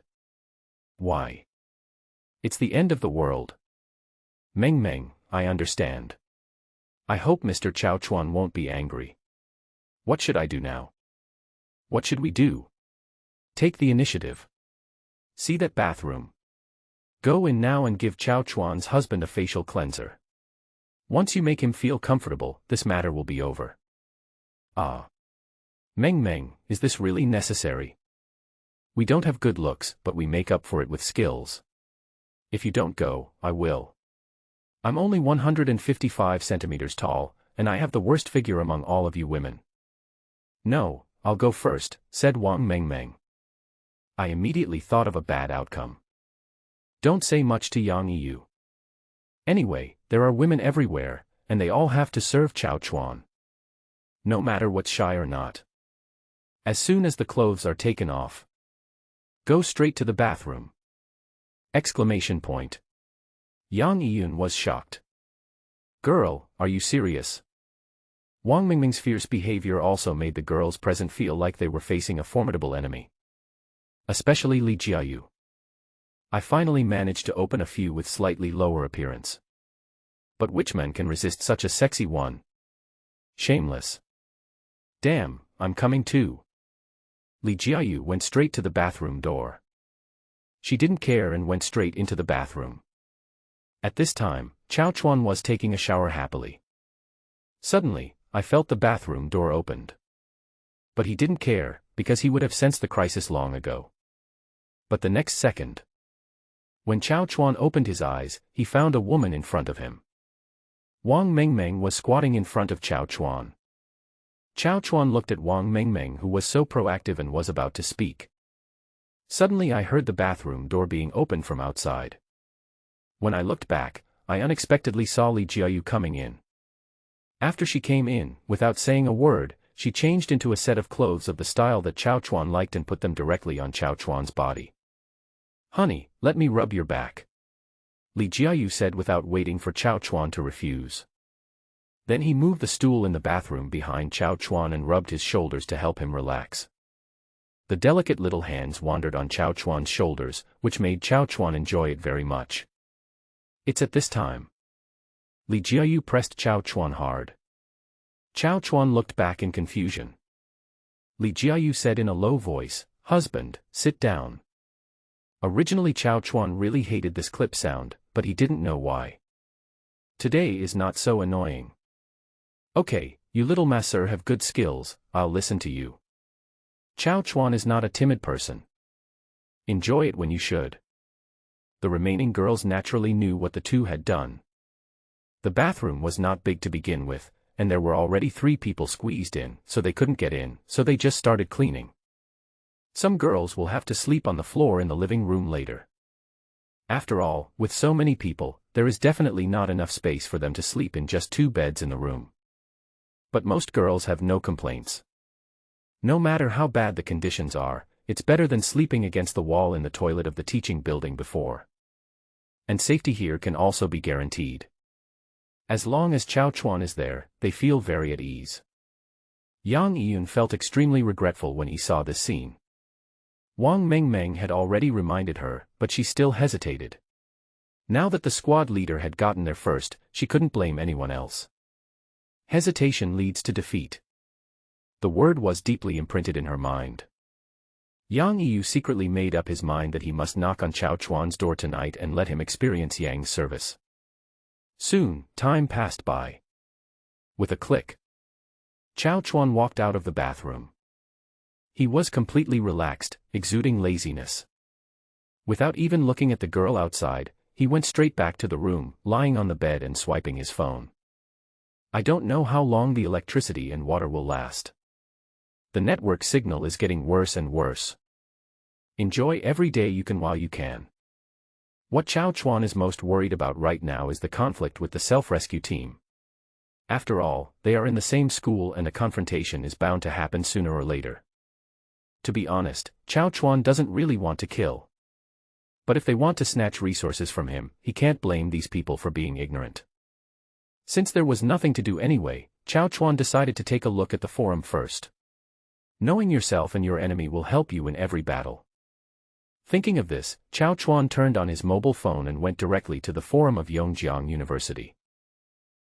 Why? It's the end of the world. Meng, I understand. I hope Mr. Chao Chuan won't be angry. What should I do now? What should we do? Take the initiative. See that bathroom. Go in now and give Chao Chuan's husband a facial cleanser. Once you make him feel comfortable, this matter will be over. Ah. Meng, is this really necessary? We don't have good looks, but we make up for it with skills. If you don't go, I will. I'm only 155 centimeters tall, and I have the worst figure among all of you women. No, I'll go first, said Wang Mengmeng. I immediately thought of a bad outcome. Don't say much to Yang Yu. Anyway, there are women everywhere, and they all have to serve Chao Chuan. No matter what's shy or not. As soon as the clothes are taken off, go straight to the bathroom. Exclamation point. Yang Yun was shocked. Girl, are you serious? Wang Mingming's fierce behavior also made the girls present feel like they were facing a formidable enemy. Especially Li Jiayu. I finally managed to open a few with slightly lower appearance. But which man can resist such a sexy one? Shameless. Damn, I'm coming too. Li Jiayu went straight to the bathroom door. She didn't care and went straight into the bathroom. At this time, Chao Chuan was taking a shower happily. Suddenly, I felt the bathroom door opened. But he didn't care, because he would have sensed the crisis long ago. But the next second, when Chao Chuan opened his eyes, he found a woman in front of him. Wang Mengmeng was squatting in front of Chao Chuan. Chao Chuan looked at Wang Mengmeng, who was so proactive and was about to speak. Suddenly I heard the bathroom door being opened from outside. When I looked back, I unexpectedly saw Li Jiayu coming in. After she came in, without saying a word, she changed into a set of clothes of the style that Chao Chuan liked and put them directly on Chao Chuan's body. Honey, let me rub your back. Li Jiayu said without waiting for Chao Chuan to refuse. Then he moved the stool in the bathroom behind Chao Chuan and rubbed his shoulders to help him relax. The delicate little hands wandered on Chao Chuan's shoulders, which made Chao Chuan enjoy it very much. It's at this time. Li Jiayu pressed Chao Chuan hard. Chao Chuan looked back in confusion. Li Jiayu said in a low voice, "Husband, sit down." Originally Chao Chuan really hated this clip sound, but he didn't know why. Today is not so annoying. Okay, you little masseur have good skills, I'll listen to you. Chao Chuan is not a timid person. Enjoy it when you should. The remaining girls naturally knew what the two had done. The bathroom was not big to begin with, and there were already 3 people squeezed in, so they couldn't get in, so they just started cleaning. Some girls will have to sleep on the floor in the living room later. After all, with so many people, there is definitely not enough space for them to sleep in just 2 beds in the room. But most girls have no complaints. No matter how bad the conditions are, it's better than sleeping against the wall in the toilet of the teaching building before. And safety here can also be guaranteed. As long as Chao Chuan is there, they feel very at ease. Yang Yun felt extremely regretful when he saw this scene. Wang Mengmeng had already reminded her, but she still hesitated. Now that the squad leader had gotten there first, she couldn't blame anyone else. Hesitation leads to defeat. The word was deeply imprinted in her mind. Yang Yu secretly made up his mind that he must knock on Chao Chuan's door tonight and let him experience Yang's service. Soon, time passed by. With a click, Chao Chuan walked out of the bathroom. He was completely relaxed, exuding laziness. Without even looking at the girl outside, he went straight back to the room, lying on the bed and swiping his phone. I don't know how long the electricity and water will last. The network signal is getting worse and worse. Enjoy every day you can while you can. What Chao Chuan is most worried about right now is the conflict with the self-rescue team. After all, they are in the same school and a confrontation is bound to happen sooner or later. To be honest, Chao Chuan doesn't really want to kill. But if they want to snatch resources from him, he can't blame these people for being ignorant. Since there was nothing to do anyway, Chao Chuan decided to take a look at the forum first. Knowing yourself and your enemy will help you in every battle. Thinking of this, Chao Chuan turned on his mobile phone and went directly to the forum of Yongjiang University.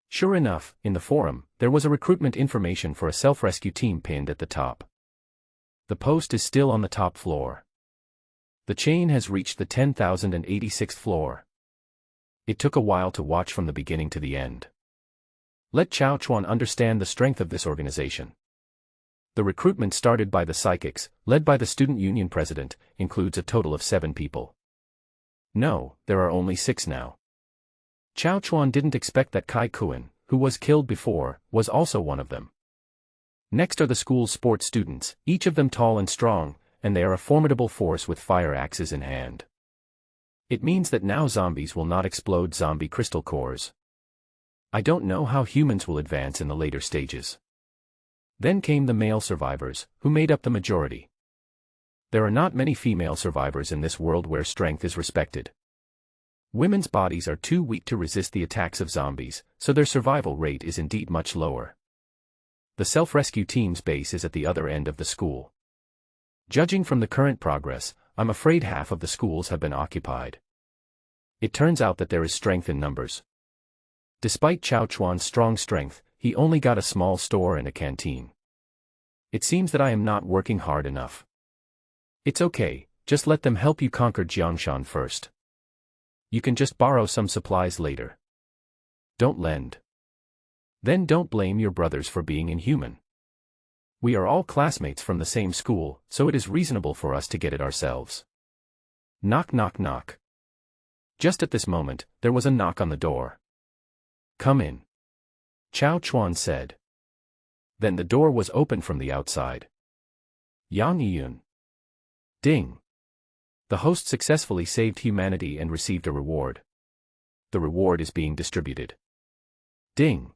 Sure enough, in the forum, there was a recruitment information for a self-rescue team pinned at the top. The post is still on the top floor. The chain has reached the 10,086th floor. It took a while to watch from the beginning to the end. Let Chao Chuan understand the strength of this organization. The recruitment started by the psychics, led by the student union president, includes a total of 7 people. No, there are only 6 now. Chao Chuan didn't expect that Kai Kuan, who was killed before, was also one of them. Next are the school's sports students, each of them tall and strong, and they are a formidable force with fire axes in hand. It means that now zombies will not explode zombie crystal cores. I don't know how humans will advance in the later stages. Then came the male survivors, who made up the majority. There are not many female survivors in this world where strength is respected. Women's bodies are too weak to resist the attacks of zombies, so their survival rate is indeed much lower. The self-rescue team's base is at the other end of the school. Judging from the current progress, I'm afraid half of the schools have been occupied. It turns out that there is strength in numbers. Despite Chao Chuan's strong strength, he only got a small store and a canteen. It seems that I am not working hard enough. It's okay, just let them help you conquer Jiangshan first. You can just borrow some supplies later. Don't lend. Then don't blame your brothers for being inhuman. We are all classmates from the same school, so it is reasonable for us to get it ourselves. Knock knock knock. Just at this moment, there was a knock on the door. Come in. Chao Chuan said. Then the door was opened from the outside. Yang Yiyun. Ding. The host successfully saved humanity and received a reward. The reward is being distributed. Ding.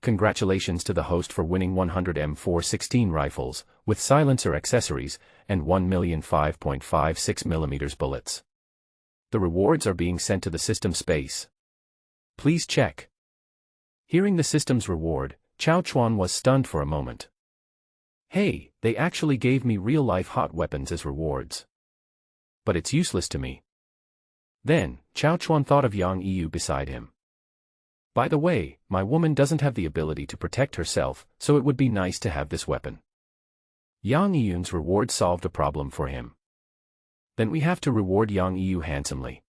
Congratulations to the host for winning 100 M416 rifles, with silencer accessories, and 1,000,000 5.56mm bullets. The rewards are being sent to the system space. Please check. Hearing the system's reward, Chao Chuan was stunned for a moment. Hey, they actually gave me real-life hot weapons as rewards. But it's useless to me. Then, Chao Chuan thought of Yang Yu beside him. By the way, my woman doesn't have the ability to protect herself, so it would be nice to have this weapon. Yang Yun's reward solved a problem for him. Then we have to reward Yang Yu handsomely.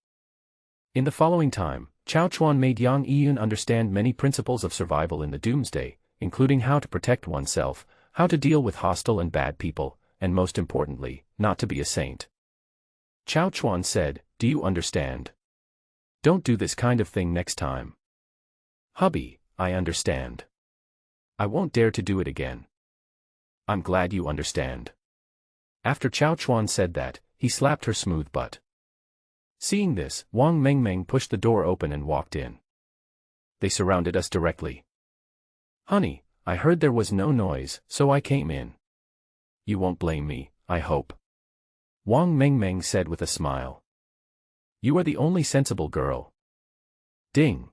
In the following time, Chao Chuan made Yang Yun understand many principles of survival in the doomsday, including how to protect oneself, how to deal with hostile and bad people, and most importantly, not to be a saint. Chao Chuan said, "Do you understand? Don't do this kind of thing next time." "Hubby, I understand. I won't dare to do it again." "I'm glad you understand." After Chao Chuan said that, he slapped her smooth butt. Seeing this, Wang Mengmeng pushed the door open and walked in. They surrounded us directly. "Honey, I heard there was no noise, so I came in. You won't blame me, I hope." Wang Mengmeng said with a smile. "You are the only sensible girl." Ding.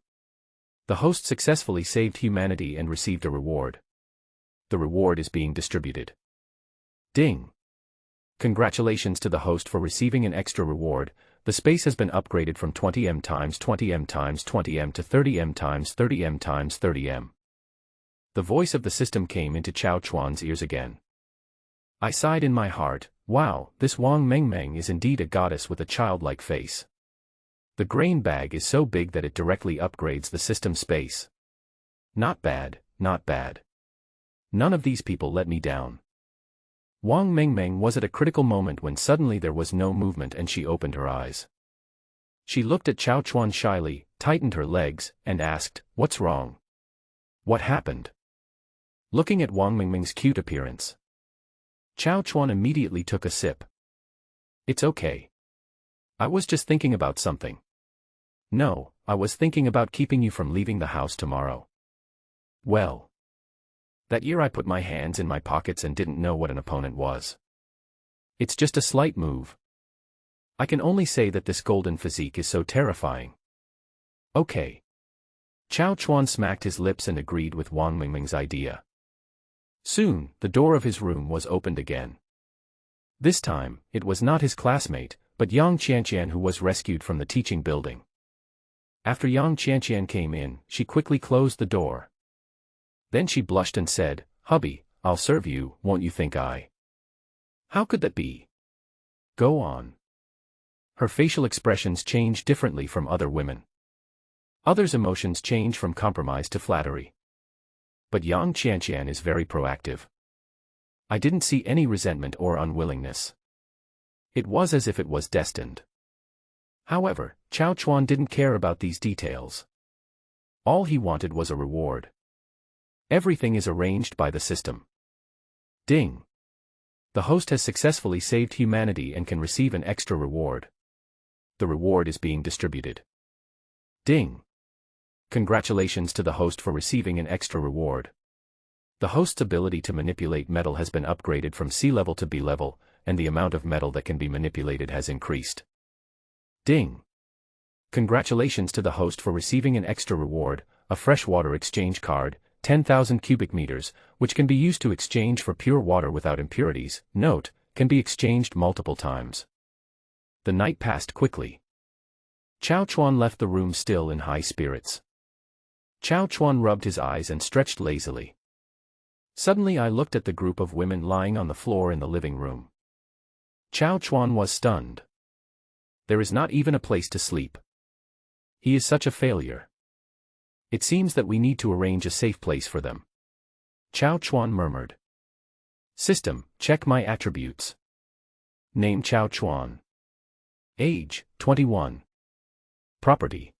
The host successfully saved humanity and received a reward. The reward is being distributed. Ding. Congratulations to the host for receiving an extra reward. The space has been upgraded from 20M times 20M times 20M to 30M times 30M times 30M. The voice of the system came into Chao Chuan's ears again. I sighed in my heart, wow, this Wang Mengmeng is indeed a goddess with a childlike face. The grain bag is so big that it directly upgrades the system space. Not bad, not bad. None of these people let me down. Wang Mengmeng was at a critical moment when suddenly there was no movement and she opened her eyes. She looked at Chao Chuan shyly, tightened her legs, and asked, "What's wrong? What happened?" Looking at Wang Mengmeng's cute appearance, Chao Chuan immediately took a sip. "It's okay. I was just thinking about something." "No, I was thinking about keeping you from leaving the house tomorrow." "Well, that year I put my hands in my pockets and didn't know what an opponent was. It's just a slight move. I can only say that this golden physique is so terrifying." "Okay." Chao Chuan smacked his lips and agreed with Wang Mengmeng's idea. Soon, the door of his room was opened again. This time, it was not his classmate, but Yang Qianqian, who was rescued from the teaching building. After Yang Qianqian came in, she quickly closed the door. Then she blushed and said, "Hubby, I'll serve you, won't you think I?" "How could that be?" "Go on." Her facial expressions changed differently from other women. Others' emotions change from compromise to flattery. But Yang Qianqian is very proactive. I didn't see any resentment or unwillingness. It was as if it was destined. However, Chao Chuan didn't care about these details. All he wanted was a reward. Everything is arranged by the system. Ding! The host has successfully saved humanity and can receive an extra reward. The reward is being distributed. Ding! Congratulations to the host for receiving an extra reward. The host's ability to manipulate metal has been upgraded from C level to B level, and the amount of metal that can be manipulated has increased. Ding! Congratulations to the host for receiving an extra reward, a freshwater exchange card, 10,000 cubic meters, which can be used to exchange for pure water without impurities. Note, can be exchanged multiple times. The night passed quickly. Chao Chuan left the room still in high spirits. Chao Chuan rubbed his eyes and stretched lazily. Suddenly I looked at the group of women lying on the floor in the living room. Chao Chuan was stunned. There is not even a place to sleep. He is such a failure. It seems that we need to arrange a safe place for them. Chao Chuan murmured. System, check my attributes. Name Chao Chuan. Age, 21. Property.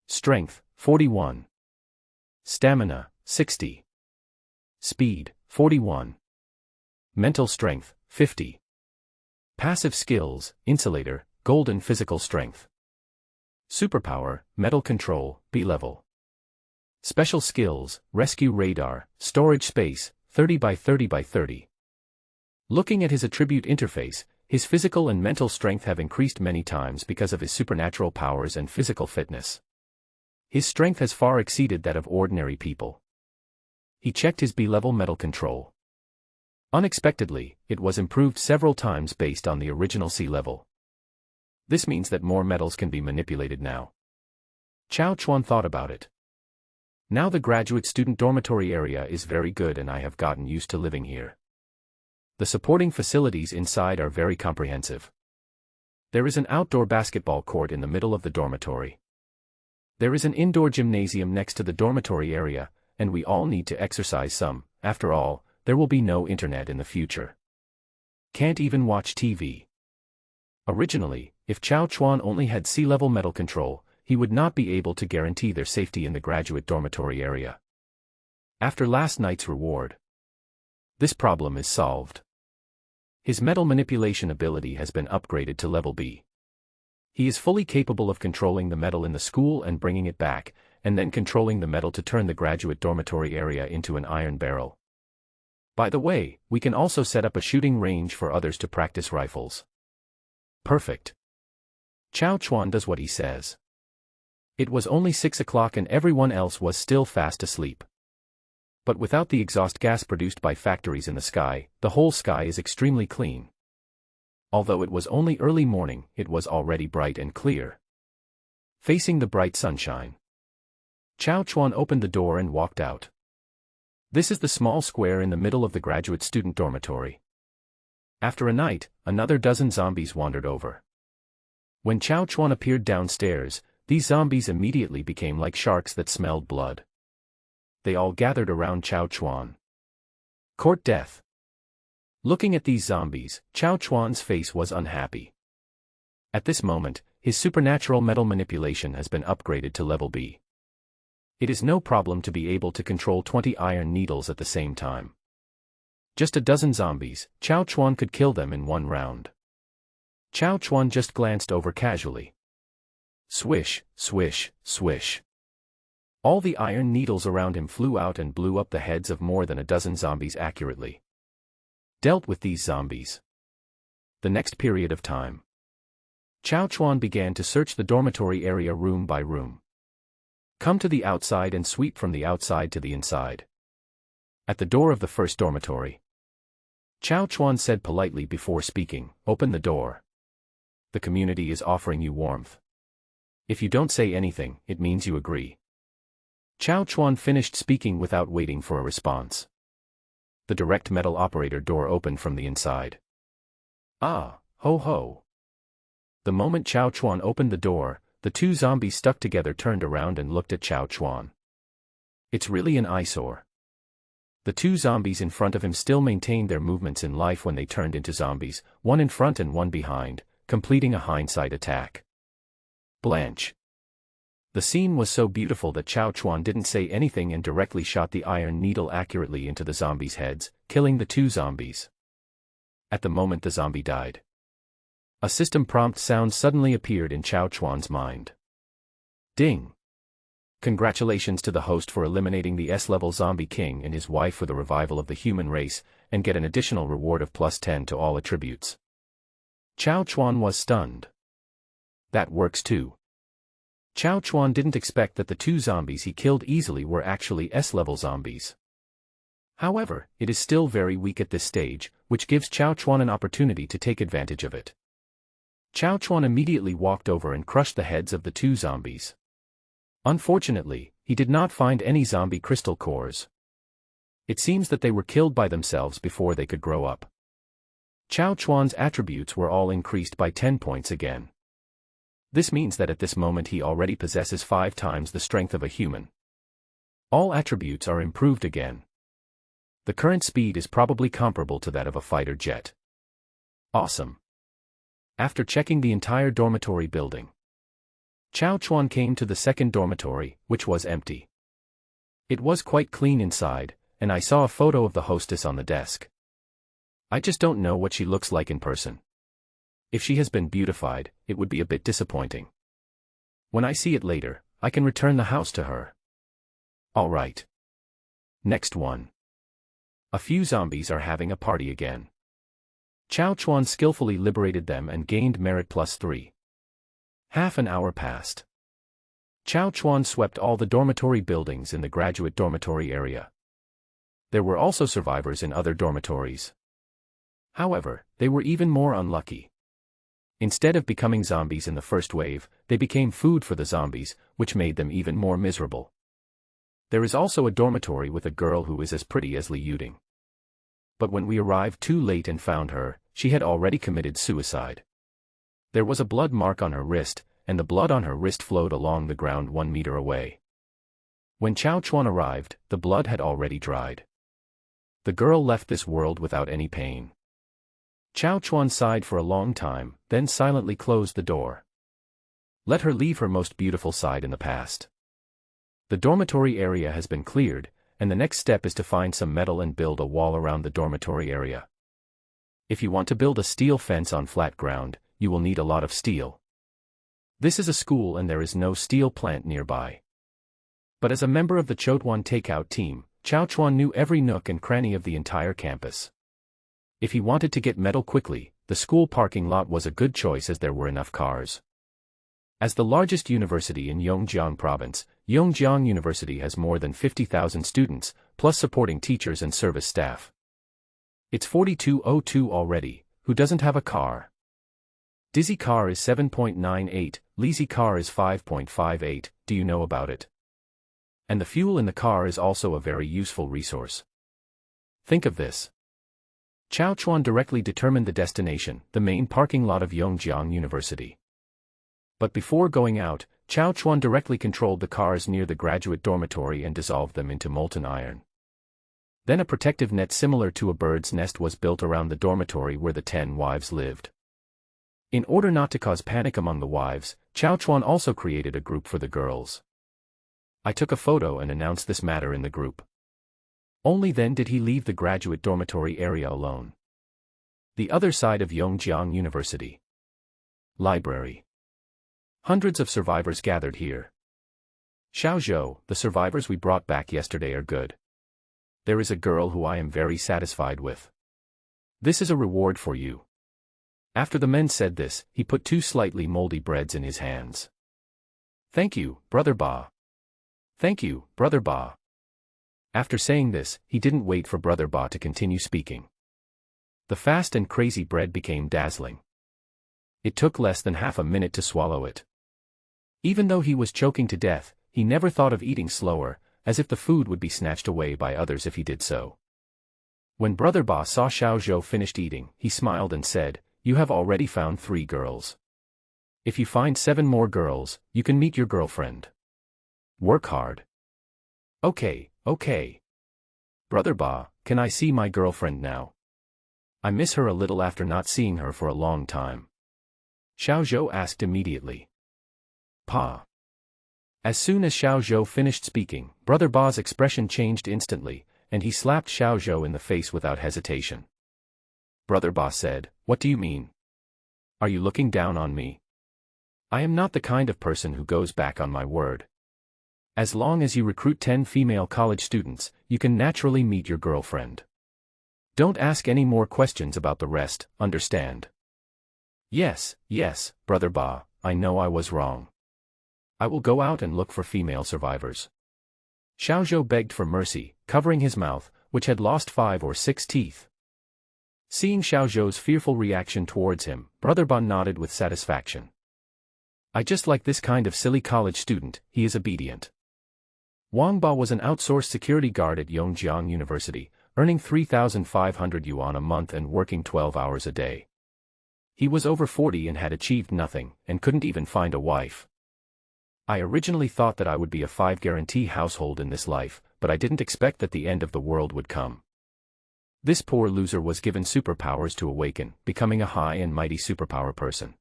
Strength, 41. Stamina, 60. Speed, 41. Mental strength, 50. Passive skills, insulator, golden physical strength. Superpower, metal control, B level. Special skills, rescue radar, storage space, 30 by 30 by 30. Looking at his attribute interface, his physical and mental strength have increased many times because of his supernatural powers and physical fitness. His strength has far exceeded that of ordinary people. He checked his B-level metal control. Unexpectedly, it was improved several times based on the original C level. This means that more metals can be manipulated now. Chao Chuan thought about it. Now the graduate student dormitory area is very good and I have gotten used to living here. The supporting facilities inside are very comprehensive. There is an outdoor basketball court in the middle of the dormitory. There is an indoor gymnasium next to the dormitory area, and we all need to exercise some. After all, there will be no internet in the future. Can't even watch TV. Originally, if Chao Chuan only had C-level metal control, he would not be able to guarantee their safety in the graduate dormitory area. After last night's reward, this problem is solved. His metal manipulation ability has been upgraded to level B. He is fully capable of controlling the metal in the school and bringing it back, and then controlling the metal to turn the graduate dormitory area into an iron barrel. By the way, we can also set up a shooting range for others to practice rifles. Perfect. Chao Chuan does what he says. It was only 6 o'clock and everyone else was still fast asleep. But without the exhaust gas produced by factories in the sky, the whole sky is extremely clean. Although it was only early morning, it was already bright and clear. Facing the bright sunshine, Chao Chuan opened the door and walked out. This is the small square in the middle of the graduate student dormitory. After a night, another dozen zombies wandered over. When Chao Chuan appeared downstairs, these zombies immediately became like sharks that smelled blood. They all gathered around Chao Chuan. Court death. Looking at these zombies, Chao Chuan's face was unhappy. At this moment, his supernatural metal manipulation has been upgraded to level B. It is no problem to be able to control 20 iron needles at the same time. Just a dozen zombies, Chao Chuan could kill them in one round. Chao Chuan just glanced over casually. Swish, swish, swish. All the iron needles around him flew out and blew up the heads of more than a dozen zombies accurately. Dealt with these zombies. The next period of time, Chao Chuan began to search the dormitory area room by room. Come to the outside and sweep from the outside to the inside. At the door of the first dormitory, Chao Chuan said politely before speaking, "Open the door. The community is offering you warmth. If you don't say anything, it means you agree." Chao Chuan finished speaking without waiting for a response. The direct metal operator door opened from the inside. Ah, ho ho. The moment Chao Chuan opened the door, the two zombies stuck together turned around and looked at Chao Chuan. It's really an eyesore. The two zombies in front of him still maintained their movements in life when they turned into zombies, one in front and one behind, completing a hindsight attack. Blanche. The scene was so beautiful that Chao Chuan didn't say anything and directly shot the iron needle accurately into the zombies' heads, killing the two zombies. At the moment the zombie died, a system prompt sound suddenly appeared in Chao Chuan's mind. Ding! Congratulations to the host for eliminating the S-level zombie king and his wife for the revival of the human race, and get an additional reward of +10 to all attributes. Chao Chuan was stunned. That works too. Chao Chuan didn't expect that the two zombies he killed easily were actually S-level zombies. However, it is still very weak at this stage, which gives Chao Chuan an opportunity to take advantage of it. Chao Chuan immediately walked over and crushed the heads of the two zombies. Unfortunately, he did not find any zombie crystal cores. It seems that they were killed by themselves before they could grow up. Chao Chuan's attributes were all increased by 10 points again. This means that at this moment he already possesses 5 times the strength of a human. All attributes are improved again. The current speed is probably comparable to that of a fighter jet. Awesome. After checking the entire dormitory building, Chao Chuan came to the second dormitory, which was empty. It was quite clean inside, and I saw a photo of the hostess on the desk. I just don't know what she looks like in person. If she has been beautified, it would be a bit disappointing. When I see it later, I can return the house to her. Alright. Next one. A few zombies are having a party again. Chao Chuan skillfully liberated them and gained merit +3. Half an hour passed. Chao Chuan swept all the dormitory buildings in the graduate dormitory area. There were also survivors in other dormitories. However, they were even more unlucky. Instead of becoming zombies in the first wave, they became food for the zombies, which made them even more miserable. There is also a dormitory with a girl who is as pretty as Li Yuding. But when we arrived too late and found her, she had already committed suicide. There was a blood mark on her wrist, and the blood on her wrist flowed along the ground 1 meter away. When Chao Chuan arrived, the blood had already dried. The girl left this world without any pain. Chao Chuan sighed for a long time, then silently closed the door. Let her leave her most beautiful side in the past. The dormitory area has been cleared, and the next step is to find some metal and build a wall around the dormitory area. If you want to build a steel fence on flat ground, you will need a lot of steel. This is a school and there is no steel plant nearby. But as a member of the Chotuan takeout team, Chao Chuan knew every nook and cranny of the entire campus. If he wanted to get metal quickly, the school parking lot was a good choice as there were enough cars. As the largest university in Yongjiang province, Yongjiang University has more than 50,000 students, plus supporting teachers and service staff. It's 4202 already, who doesn't have a car? Dizzy car is 7.98, lazy car is 5.58, do you know about it? And the fuel in the car is also a very useful resource. Think of this. Chao Chuan directly determined the destination, the main parking lot of Yongjiang University. But before going out, Chao Chuan directly controlled the cars near the graduate dormitory and dissolved them into molten iron. Then a protective net similar to a bird's nest was built around the dormitory where the 10 wives lived. In order not to cause panic among the wives, Chao Chuan also created a group for the girls. I took a photo and announced this matter in the group. Only then did he leave the graduate dormitory area alone. The other side of Yongjiang University. Library. Hundreds of survivors gathered here. Xiaozhou, the survivors we brought back yesterday are good. There is a girl who I am very satisfied with. This is a reward for you. After the men said this, he put 2 slightly moldy breads in his hands. Thank you, Brother Ba. Thank you, Brother Ba. After saying this, he didn't wait for Brother Ba to continue speaking. The fast and crazy bread became dazzling. It took less than half a minute to swallow it. Even though he was choking to death, he never thought of eating slower, as if the food would be snatched away by others if he did so. When Brother Ba saw Xiaozhou finished eating, he smiled and said, "You have already found 3 girls. If you find 7 more girls, you can meet your girlfriend. Work hard." Okay. Brother Ba, can I see my girlfriend now? I miss her a little after not seeing her for a long time. Xiaozhou asked immediately. Pa. As soon as Xiaozhou finished speaking, Brother Ba's expression changed instantly, and he slapped Xiaozhou in the face without hesitation. Brother Ba said, "What do you mean? Are you looking down on me? I am not the kind of person who goes back on my word. As long as you recruit 10 female college students, you can naturally meet your girlfriend. Don't ask any more questions about the rest, understand?" Yes, Brother Ba, I know I was wrong. I will go out and look for female survivors. Xiaozhou begged for mercy, covering his mouth, which had lost 5 or 6 teeth. Seeing Xiaozhou's fearful reaction towards him, Brother Ba nodded with satisfaction. I just like this kind of silly college student, he is obedient. Wang Ba was an outsourced security guard at Yongjiang University, earning 3,500 yuan a month and working 12 hours a day. He was over 40 and had achieved nothing, and couldn't even find a wife. I originally thought that I would be a 5-guarantee household in this life, but I didn't expect that the end of the world would come. This poor loser was given superpowers to awaken, becoming a high and mighty superpower person.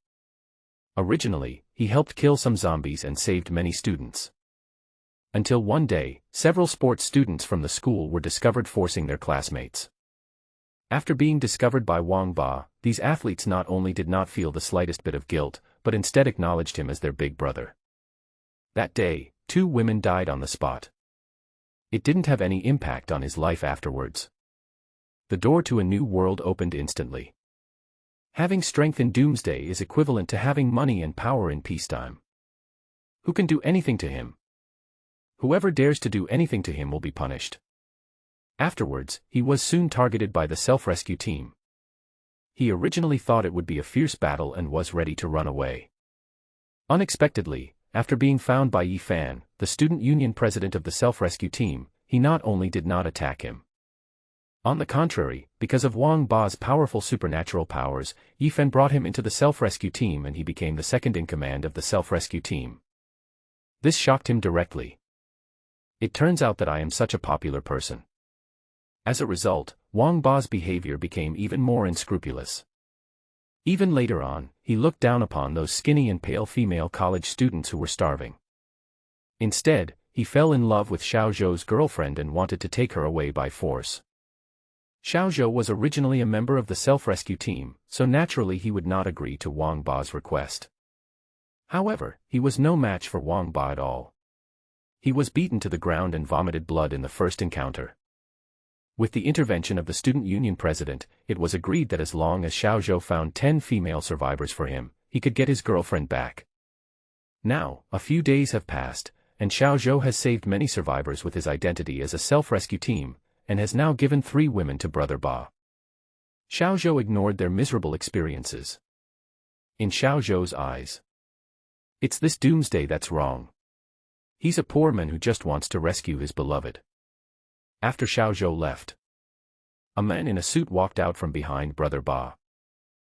Originally, he helped kill some zombies and saved many students. Until one day, several sports students from the school were discovered forcing their classmates. After being discovered by Wang Ba, these athletes not only did not feel the slightest bit of guilt, but instead acknowledged him as their big brother. That day, 2 women died on the spot. It didn't have any impact on his life afterwards. The door to a new world opened instantly. Having strength in doomsday is equivalent to having money and power in peacetime. Who can do anything to him? Whoever dares to do anything to him will be punished. Afterwards, he was soon targeted by the self-rescue team. He originally thought it would be a fierce battle and was ready to run away. Unexpectedly, after being found by Yi Fan, the student union president of the self-rescue team, he not only did not attack him. On the contrary, because of Wang Ba's powerful supernatural powers, Yi Fan brought him into the self-rescue team and he became the second-in-command of the self-rescue team. This shocked him directly. It turns out that I am such a popular person. As a result, Wang Ba's behavior became even more unscrupulous. Even later on, he looked down upon those skinny and pale female college students who were starving. Instead, he fell in love with Xiaozhou's girlfriend and wanted to take her away by force. Xiaozhou was originally a member of the self-rescue team, so naturally he would not agree to Wang Ba's request. However, he was no match for Wang Ba at all. He was beaten to the ground and vomited blood in the first encounter. With the intervention of the student union president, it was agreed that as long as Xiaozhou found 10 female survivors for him, he could get his girlfriend back. Now, a few days have passed, and Xiaozhou has saved many survivors with his identity as a self-rescue team, and has now given 3 women to Brother Ba. Xiaozhou ignored their miserable experiences. in Xiao Zhou's eyes. It's this doomsday that's wrong. He's a poor man who just wants to rescue his beloved. After Xiao Zhou left, a man in a suit walked out from behind Brother Ba.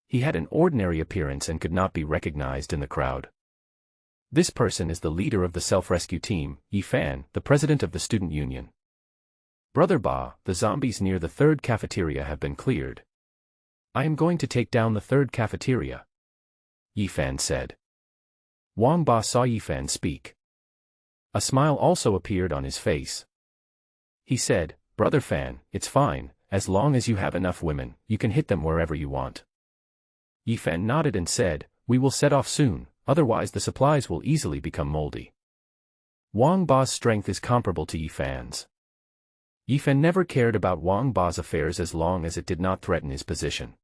He had an ordinary appearance and could not be recognized in the crowd. This person is the leader of the self-rescue team, Yi Fan, the president of the student union. Brother Ba, the zombies near the third cafeteria have been cleared. I am going to take down the third cafeteria, Yi Fan said. Wang Ba saw Yi Fan speak. A smile also appeared on his face. He said, Brother Fan, it's fine, as long as you have enough women, you can hit them wherever you want. Yi Fan nodded and said, we will set off soon, otherwise the supplies will easily become moldy. Wang Ba's strength is comparable to Yi Fan's. Yi Fan never cared about Wang Ba's affairs as long as it did not threaten his position.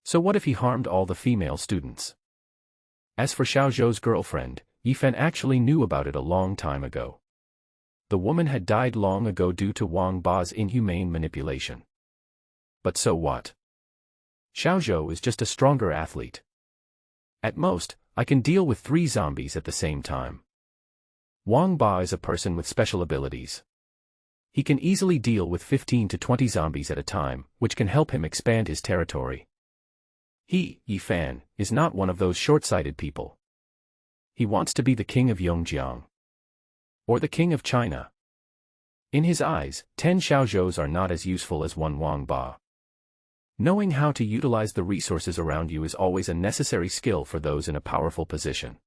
So what if he harmed all the female students? As for Xiao Zhou's girlfriend, Yi Fan actually knew about it a long time ago. The woman had died long ago due to Wang Ba's inhumane manipulation. But so what? Xiao Zhou is just a stronger athlete. At most, I can deal with 3 zombies at the same time. Wang Ba is a person with special abilities. He can easily deal with 15 to 20 zombies at a time, which can help him expand his territory. He, Yi Fan, is not one of those short-sighted people. He wants to be the king of Yongjiang. Or the king of China. In his eyes, 10 Xiao Zhous are not as useful as one Wang Ba. Knowing how to utilize the resources around you is always a necessary skill for those in a powerful position.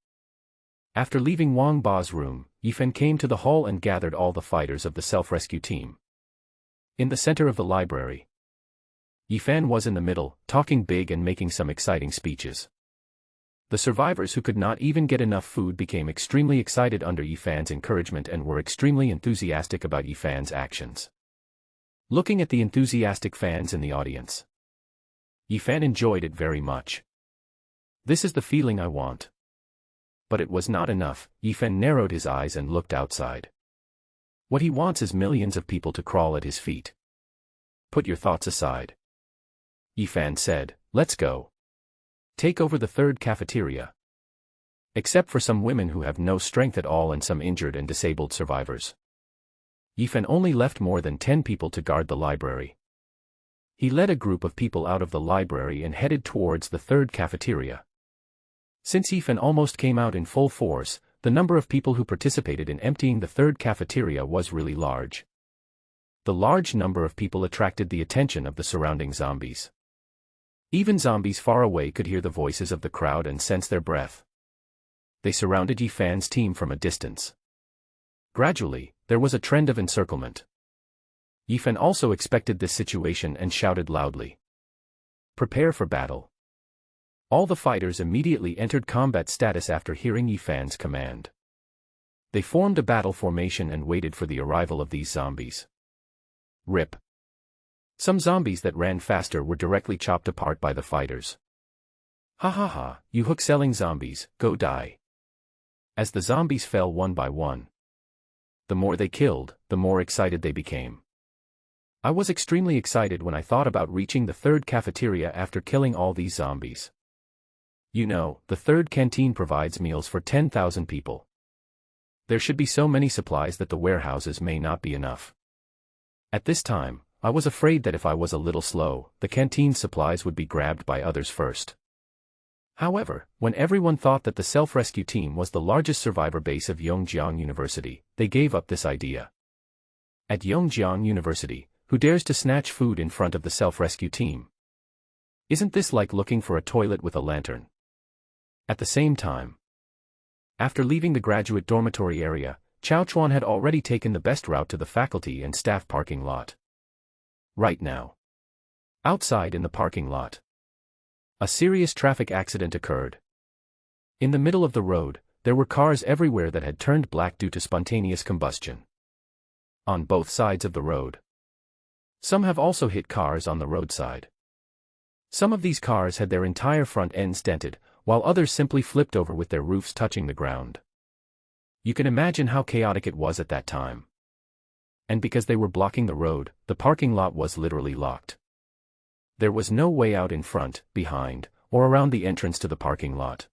After leaving Wang Ba's room, Yi Fan came to the hall and gathered all the fighters of the self-rescue team. In the center of the library, Yi Fan was in the middle, talking big and making some exciting speeches. The survivors who could not even get enough food became extremely excited under Yi Fan's encouragement and were extremely enthusiastic about Yi Fan's actions. Looking at the enthusiastic fans in the audience, Yi Fan enjoyed it very much. This is the feeling I want. But it was not enough. Yi Fan narrowed his eyes and looked outside. What he wants is millions of people to crawl at his feet. Put your thoughts aside, Yi Fan said, let's go. Take over the third cafeteria. Except for some women who have no strength at all and some injured and disabled survivors. Yi Fan only left more than 10 people to guard the library. He led a group of people out of the library and headed towards the third cafeteria. Since Yi Fan almost came out in full force, the number of people who participated in emptying the third cafeteria was really large. The large number of people attracted the attention of the surrounding zombies. Even zombies far away could hear the voices of the crowd and sense their breath. They surrounded Yi Fan's team from a distance. Gradually, there was a trend of encirclement. Yi Fan also expected this situation and shouted loudly, prepare for battle. All the fighters immediately entered combat status after hearing Yi Fan's command. They formed a battle formation and waited for the arrival of these zombies. Rip. Some zombies that ran faster were directly chopped apart by the fighters. Ha ha ha, you hook-selling zombies, go die. As the zombies fell one by one, the more they killed, the more excited they became. I was extremely excited when I thought about reaching the third cafeteria after killing all these zombies. You know, the third canteen provides meals for 10,000 people. There should be so many supplies that the warehouses may not be enough. At this time, I was afraid that if I was a little slow, the canteen supplies would be grabbed by others first. However, when everyone thought that the self-rescue team was the largest survivor base of Yongjiang University, they gave up this idea. At Yongjiang University, who dares to snatch food in front of the self-rescue team? Isn't this like looking for a toilet with a lantern? At the same time, after leaving the graduate dormitory area, Chao Chuan had already taken the best route to the faculty and staff parking lot. Right now, outside in the parking lot, a serious traffic accident occurred. In the middle of the road, there were cars everywhere that had turned black due to spontaneous combustion. On both sides of the road. Some have also hit cars on the roadside. Some of these cars had their entire front ends dented, while others simply flipped over with their roofs touching the ground. You can imagine how chaotic it was at that time. And because they were blocking the road, the parking lot was literally locked. There was no way out in front, behind, or around the entrance to the parking lot.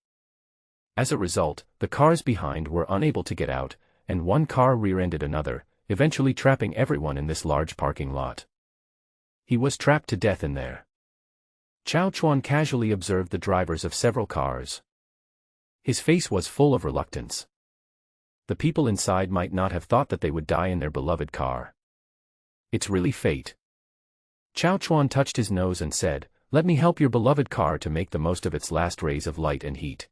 As a result, the cars behind were unable to get out, and one car rear-ended another, eventually trapping everyone in this large parking lot. He was trapped to death in there. Chao Chuan casually observed the drivers of several cars. His face was full of reluctance. The people inside might not have thought that they would die in their beloved car. It's really fate. Chao Chuan touched his nose and said, "Let me help your beloved car to make the most of its last rays of light and heat.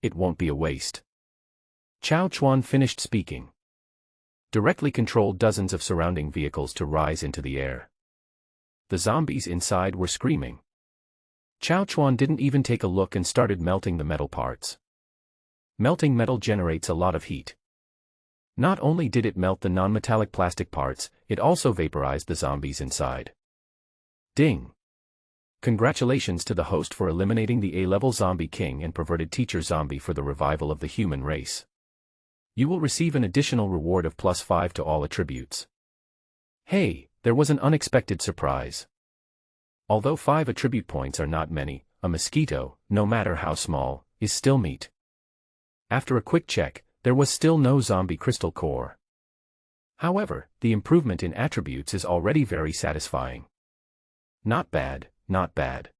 It won't be a waste." Chao Chuan finished speaking. Directly controlled dozens of surrounding vehicles to rise into the air. The zombies inside were screaming. Chao Chuan didn't even take a look and started melting the metal parts. Melting metal generates a lot of heat. Not only did it melt the non-metallic plastic parts, it also vaporized the zombies inside. Ding! Congratulations to the host for eliminating the A-level zombie king and perverted teacher zombie for the revival of the human race. You will receive an additional reward of +5 to all attributes. Hey, there was an unexpected surprise. Although 5 attribute points are not many, a mosquito, no matter how small, is still meat. After a quick check, there was still no zombie crystal core. However, the improvement in attributes is already very satisfying. Not bad, not bad.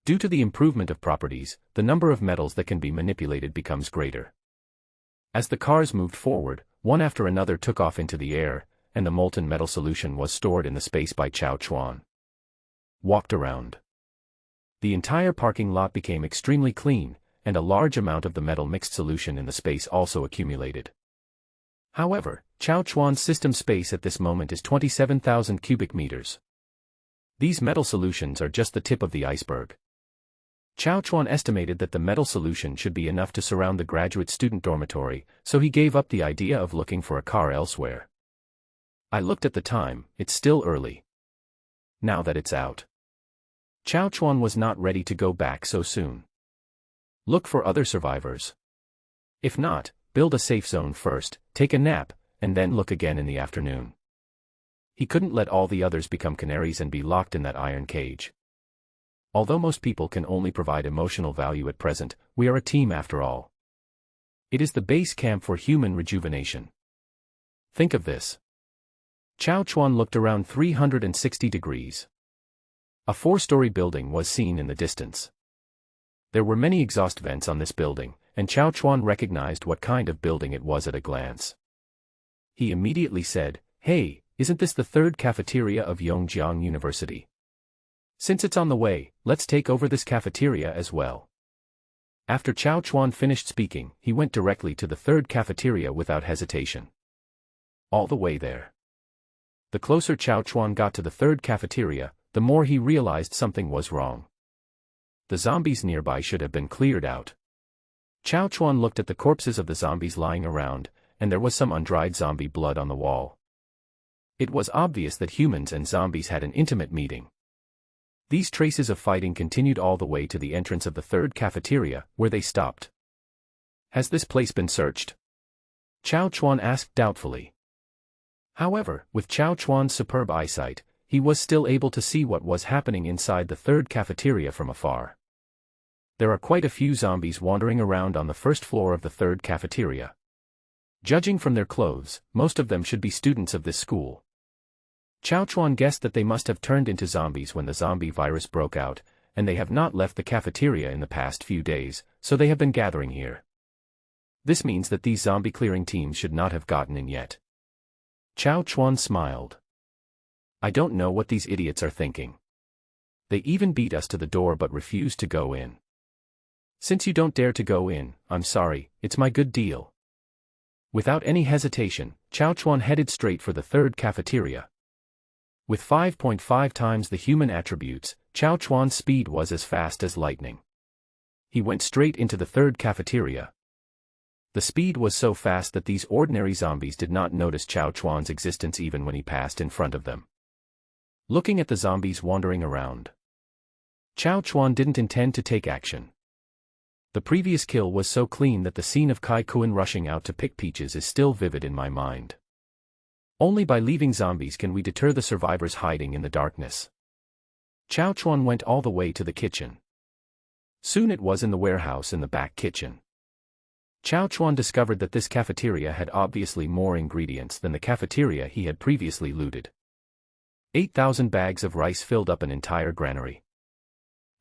Due to the improvement of properties, the number of metals that can be manipulated becomes greater. As the cars moved forward, one after another took off into the air, and the molten metal solution was stored in the space by Chao Chuan. Walked around. The entire parking lot became extremely clean, and a large amount of the metal mixed solution in the space also accumulated. However, Chao Chuan's system space at this moment is 27,000 cubic meters. These metal solutions are just the tip of the iceberg. Chao Chuan estimated that the metal solution should be enough to surround the graduate student dormitory, so he gave up the idea of looking for a car elsewhere. I looked at the time, it's still early. Now that it's out. Chao Chuan was not ready to go back so soon. Look for other survivors. If not, build a safe zone first, take a nap, and then look again in the afternoon. He couldn't let all the others become canaries and be locked in that iron cage. Although most people can only provide emotional value at present, we are a team after all. It is the base camp for human rejuvenation. Think of this. Chao Chuan looked around 360 degrees. A 4-story building was seen in the distance. There were many exhaust vents on this building, and Chao Chuan recognized what kind of building it was at a glance. He immediately said, "Hey, isn't this the third cafeteria of Yongjiang University? Since it's on the way, let's take over this cafeteria as well." After Chao Chuan finished speaking, he went directly to the third cafeteria without hesitation. All the way there. The closer Chao Chuan got to the third cafeteria, the more he realized something was wrong. The zombies nearby should have been cleared out. Chao Chuan looked at the corpses of the zombies lying around, and there was some undried zombie blood on the wall. It was obvious that humans and zombies had an intimate meeting. These traces of fighting continued all the way to the entrance of the third cafeteria, where they stopped. "Has this place been searched?" Chao Chuan asked doubtfully. However, with Chao Chuan's superb eyesight, he was still able to see what was happening inside the third cafeteria from afar. There are quite a few zombies wandering around on the first floor of the third cafeteria. Judging from their clothes, most of them should be students of this school. Chao Chuan guessed that they must have turned into zombies when the zombie virus broke out, and they have not left the cafeteria in the past few days, so they have been gathering here. This means that these zombie clearing teams should not have gotten in yet. Chao Chuan smiled. I don't know what these idiots are thinking. They even beat us to the door but refused to go in. Since you don't dare to go in, I'm sorry, it's my good deal. Without any hesitation, Chao Chuan headed straight for the third cafeteria. With 5.5 times the human attributes, Chao Chuan's speed was as fast as lightning. He went straight into the third cafeteria. The speed was so fast that these ordinary zombies did not notice Chao Chuan's existence even when he passed in front of them. Looking at the zombies wandering around, Chao Chuan didn't intend to take action. The previous kill was so clean that the scene of Kai Kuan rushing out to pick peaches is still vivid in my mind. Only by leaving zombies can we deter the survivors hiding in the darkness. Chao Chuan went all the way to the kitchen. Soon it was in the warehouse in the back kitchen. Chow Chuan discovered that this cafeteria had obviously more ingredients than the cafeteria he had previously looted. 8,000 bags of rice filled up an entire granary.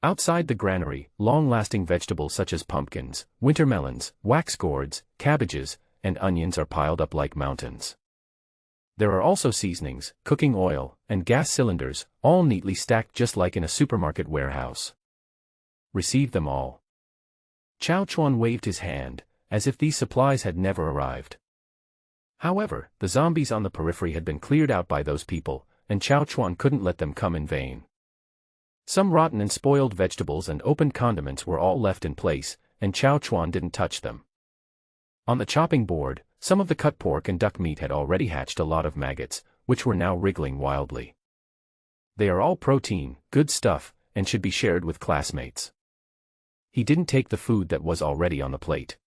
Outside the granary, long-lasting vegetables such as pumpkins, winter melons, wax gourds, cabbages, and onions are piled up like mountains. There are also seasonings, cooking oil, and gas cylinders, all neatly stacked just like in a supermarket warehouse. Receive them all. Chow Chuan waved his hand, as if these supplies had never arrived. However, the zombies on the periphery had been cleared out by those people, and Chow Chuan couldn't let them come in vain. Some rotten and spoiled vegetables and opened condiments were all left in place, and Chow Chuan didn't touch them. On the chopping board, some of the cut pork and duck meat had already hatched a lot of maggots, which were now wriggling wildly. They are all protein, good stuff, and should be shared with classmates. He didn't take the food that was already on the plate.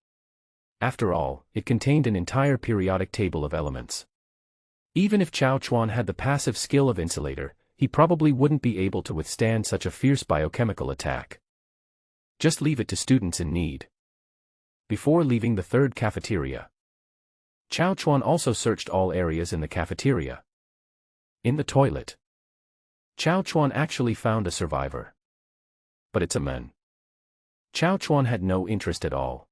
After all, it contained an entire periodic table of elements. Even if Chow Chuan had the passive skill of insulator, he probably wouldn't be able to withstand such a fierce biochemical attack. Just leave it to students in need. Before leaving the third cafeteria, Chow Chuan also searched all areas in the cafeteria. In the toilet, Chow Chuan actually found a survivor. But it's a man. Chow Chuan had no interest at all.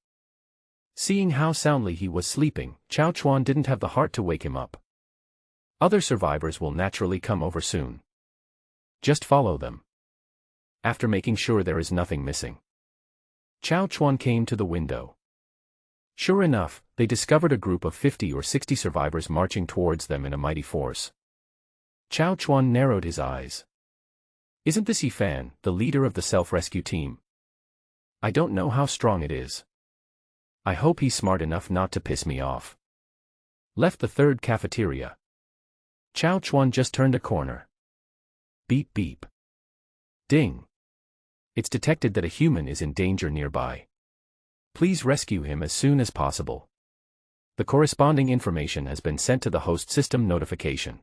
Seeing how soundly he was sleeping, Chow Chuan didn't have the heart to wake him up. Other survivors will naturally come over soon. Just follow them. After making sure there is nothing missing, Chow Chuan came to the window. Sure enough, they discovered a group of 50 or 60 survivors marching towards them in a mighty force. Chow Chuan narrowed his eyes. Isn't this Yifan, the leader of the self-rescue team? I don't know how strong it is. I hope he's smart enough not to piss me off. Left the third cafeteria. Chow Chuan just turned a corner. Beep beep. Ding. It's detected that a human is in danger nearby. Please rescue him as soon as possible. The corresponding information has been sent to the host system notification.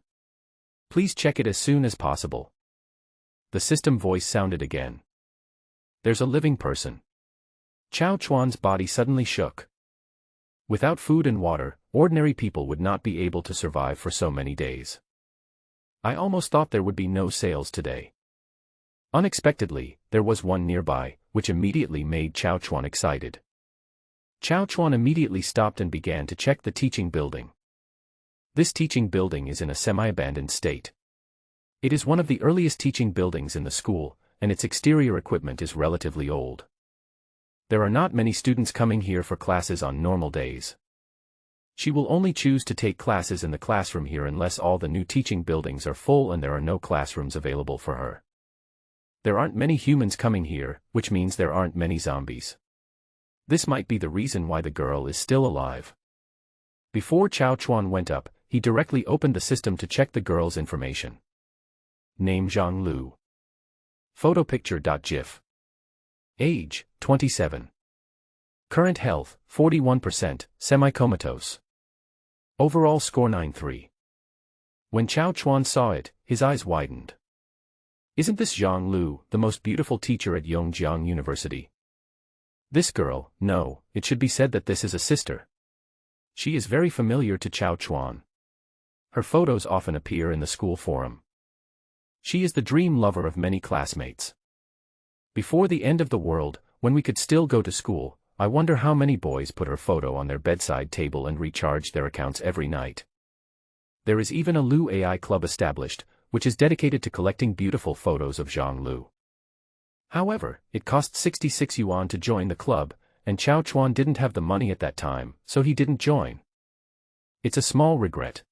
Please check it as soon as possible. The system voice sounded again. There's a living person. Chow Chuan's body suddenly shook. Without food and water, ordinary people would not be able to survive for so many days. I almost thought there would be no sales today. Unexpectedly, there was one nearby, which immediately made Chow Chuan excited. Chow Chuan immediately stopped and began to check the teaching building. This teaching building is in a semi-abandoned state. It is one of the earliest teaching buildings in the school, and its exterior equipment is relatively old. There are not many students coming here for classes on normal days. She will only choose to take classes in the classroom here unless all the new teaching buildings are full and there are no classrooms available for her. There aren't many humans coming here, which means there aren't many zombies. This might be the reason why the girl is still alive. Before Chow Chuan went up, he directly opened the system to check the girl's information. Name Zhang Lu. Photo picture.gif. Age, 27. Current health, 41%, semi-comatose. Overall score 9.3. When Chow Chuan saw it, his eyes widened. Isn't this Zhang Lu, the most beautiful teacher at Yongjiang University? This girl, no, it should be said that this is a sister. She is very familiar to Chow Chuan. Her photos often appear in the school forum. She is the dream lover of many classmates. Before the end of the world, when we could still go to school, I wonder how many boys put her photo on their bedside table and recharge their accounts every night. There is even a Lu AI club established, which is dedicated to collecting beautiful photos of Zhang Lu. However, it cost 66 yuan to join the club, and Chow Chuan didn't have the money at that time, so he didn't join. It's a small regret.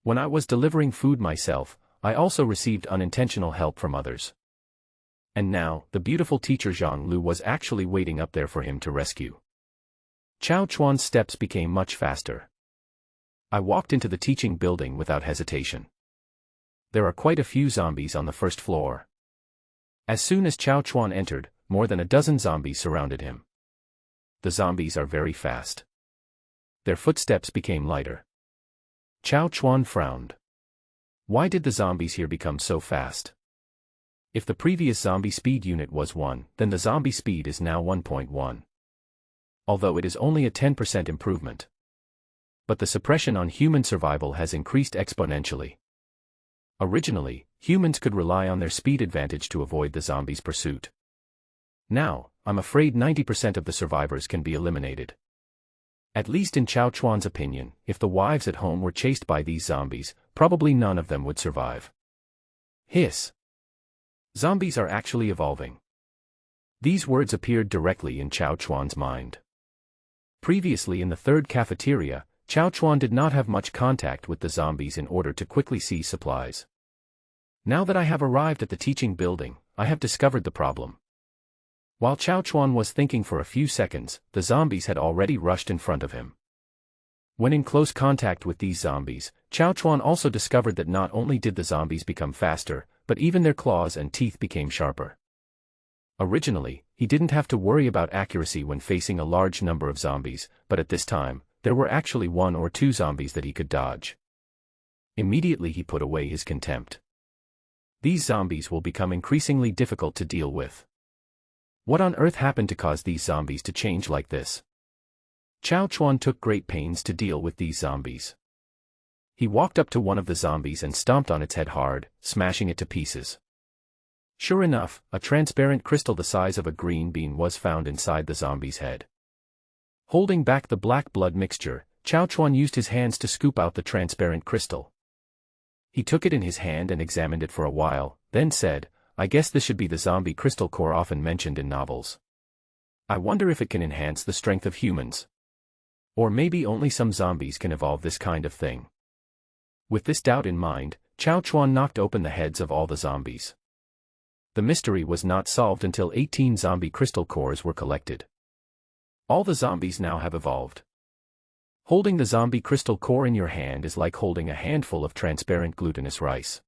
When I was delivering food myself, I also received unintentional help from others. And now, the beautiful teacher Zhang Lu was actually waiting up there for him to rescue. Chow Chuan's steps became much faster. I walked into the teaching building without hesitation. There are quite a few zombies on the first floor. As soon as Chow Chuan entered, more than a dozen zombies surrounded him. The zombies are very fast. Their footsteps became lighter. Chow Chuan frowned. Why did the zombies here become so fast? If the previous zombie speed unit was 1, then the zombie speed is now 1.1. Although it is only a 10% improvement. But the suppression on human survival has increased exponentially. Originally, humans could rely on their speed advantage to avoid the zombies' pursuit. Now, I'm afraid 90% of the survivors can be eliminated. At least in Chao Chuan's opinion, if the wives at home were chased by these zombies, probably none of them would survive. Hiss. Zombies are actually evolving. These words appeared directly in Chao Chuan's mind. Previously in the third cafeteria, Chao Chuan did not have much contact with the zombies in order to quickly seize supplies. Now that I have arrived at the teaching building, I have discovered the problem. While Chao Chuan was thinking for a few seconds, the zombies had already rushed in front of him. When in close contact with these zombies, Chao Chuan also discovered that not only did the zombies become faster, but even their claws and teeth became sharper. Originally, he didn't have to worry about accuracy when facing a large number of zombies, but at this time, there were actually 1 or 2 zombies that he could dodge. Immediately he put away his contempt. These zombies will become increasingly difficult to deal with. What on earth happened to cause these zombies to change like this? Chao Chuan took great pains to deal with these zombies. He walked up to one of the zombies and stomped on its head hard, smashing it to pieces. Sure enough, a transparent crystal the size of a green bean was found inside the zombie's head. Holding back the black blood mixture, Chao Chuan used his hands to scoop out the transparent crystal. He took it in his hand and examined it for a while, then said, "I guess this should be the zombie crystal core often mentioned in novels. I wonder if it can enhance the strength of humans. Or maybe only some zombies can evolve this kind of thing." With this doubt in mind, Chao Chuan knocked open the heads of all the zombies. The mystery was not solved until 18 zombie crystal cores were collected. All the zombies now have evolved. Holding the zombie crystal core in your hand is like holding a handful of transparent glutinous rice.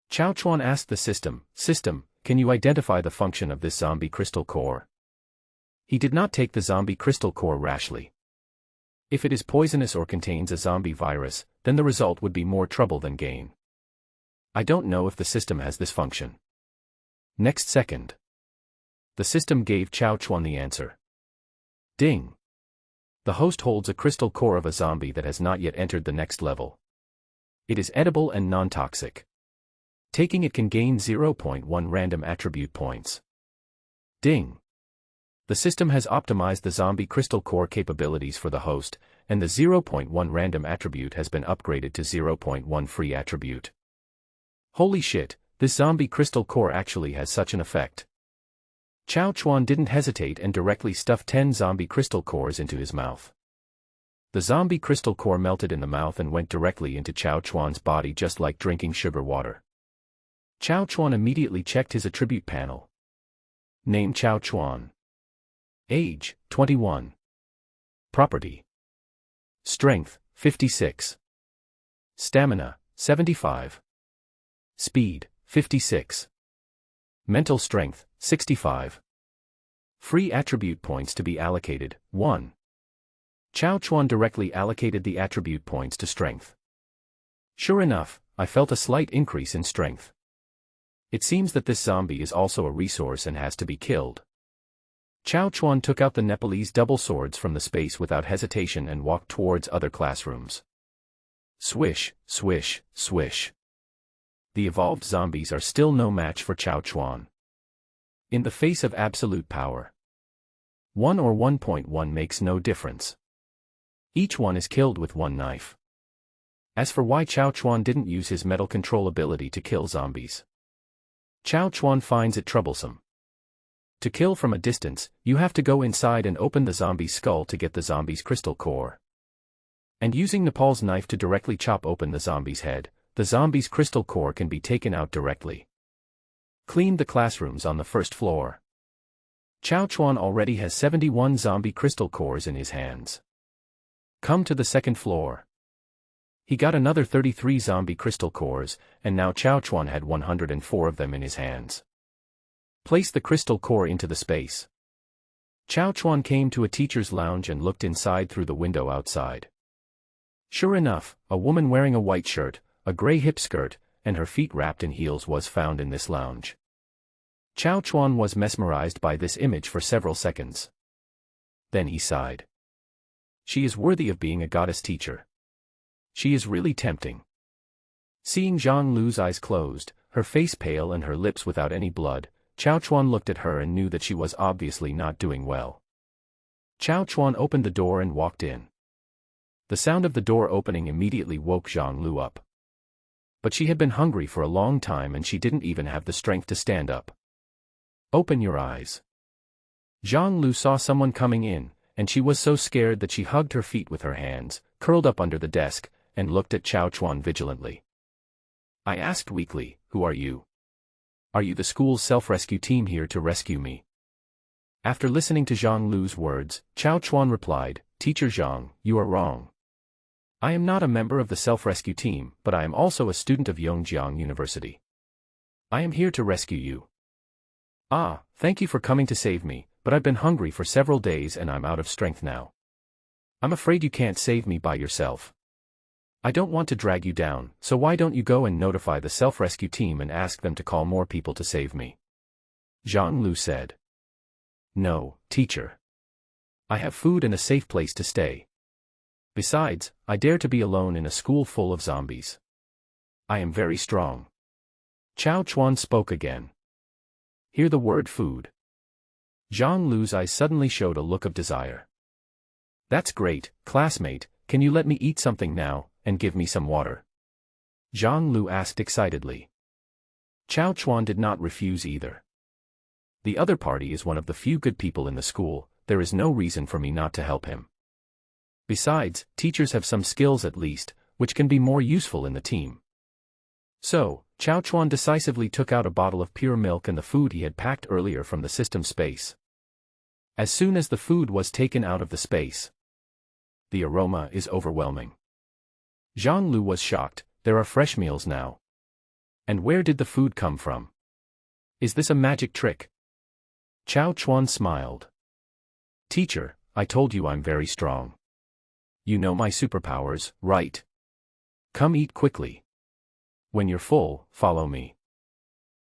Chao Chuan asked the system, "Can you identify the function of this zombie crystal core?" He did not take the zombie crystal core rashly. If it is poisonous or contains a zombie virus, then the result would be more trouble than gain. I don't know if the system has this function. Next second. The system gave Chao Chuan the answer. Ding. The host holds a crystal core of a zombie that has not yet entered the next level. It is edible and non-toxic. Taking it can gain 0.1 random attribute points. Ding. The system has optimized the zombie crystal core capabilities for the host, and the 0.1 random attribute has been upgraded to 0.1 free attribute. Holy shit, this zombie crystal core actually has such an effect. Chao Chuan didn't hesitate and directly stuffed 10 zombie crystal cores into his mouth. The zombie crystal core melted in the mouth and went directly into Chao Chuan's body just like drinking sugar water. Chao Chuan immediately checked his attribute panel. Name Chao Chuan. Age, 21. Property. Strength, 56. Stamina, 75. Speed, 56. Mental strength, 65. Free attribute points to be allocated, 1. Chao Chuan directly allocated the attribute points to strength. Sure enough, I felt a slight increase in strength. It seems that this zombie is also a resource and has to be killed. Chao Chuan took out the Nepalese double swords from the space without hesitation and walked towards other classrooms. Swish, swish, swish. The evolved zombies are still no match for Chao Chuan. In the face of absolute power, 1 or 1.1 makes no difference. Each one is killed with one knife. As for why Chao Chuan didn't use his metal control ability to kill zombies, Chao Chuan finds it troublesome. To kill from a distance, you have to go inside and open the zombie's skull to get the zombie's crystal core. And using Nepal's knife to directly chop open the zombie's head, the zombie's crystal core can be taken out directly. Clean the classrooms on the first floor. Chao Chuan already has 71 zombie crystal cores in his hands. Come to the second floor. He got another 33 zombie crystal cores, and now Chao Chuan had 104 of them in his hands. Place the crystal core into the space. Chao Chuan came to a teacher's lounge and looked inside through the window outside. Sure enough, a woman wearing a white shirt, a gray hip skirt, and her feet wrapped in heels was found in this lounge. Chao Chuan was mesmerized by this image for several seconds. Then he sighed. She is worthy of being a goddess teacher. She is really tempting. Seeing Zhang Lu's eyes closed, her face pale and her lips without any blood, Chao Chuan looked at her and knew that she was obviously not doing well. Chao Chuan opened the door and walked in. The sound of the door opening immediately woke Zhang Lu up. But she had been hungry for a long time and she didn't even have the strength to stand up. Open your eyes. Zhang Lu saw someone coming in, and she was so scared that she hugged her feet with her hands, curled up under the desk, and looked at Chao Chuan vigilantly. I asked weakly, "Who are you? Are you the school's self-rescue team here to rescue me?" After listening to Zhang Lu's words, Chao Chuan replied, "Teacher Zhang, you are wrong. I am not a member of the self-rescue team, but I am also a student of Yongjiang University. I am here to rescue you." "Ah, thank you for coming to save me, but I've been hungry for several days and I'm out of strength now. I'm afraid you can't save me by yourself. I don't want to drag you down, so why don't you go and notify the self-rescue team and ask them to call more people to save me?" Zhang Lu said. "No, teacher. I have food and a safe place to stay. Besides, I dare to be alone in a school full of zombies. I am very strong." Chao Chuan spoke again. Hear the word food. Zhang Lu's eyes suddenly showed a look of desire. "That's great, classmate, can you let me eat something now, and give me some water?" Zhang Lu asked excitedly. Chao Chuan did not refuse either. "The other party is one of the few good people in the school, there is no reason for me not to help him. Besides, teachers have some skills at least, which can be more useful in the team." So, Chao Chuan decisively took out a bottle of pure milk and the food he had packed earlier from the system space. As soon as the food was taken out of the space, the aroma is overwhelming. Zhang Lu was shocked, there are fresh meals now. And where did the food come from? Is this a magic trick? Chao Chuan smiled. "Teacher, I told you I'm very strong. You know my superpowers, right? Come eat quickly. When you're full, follow me."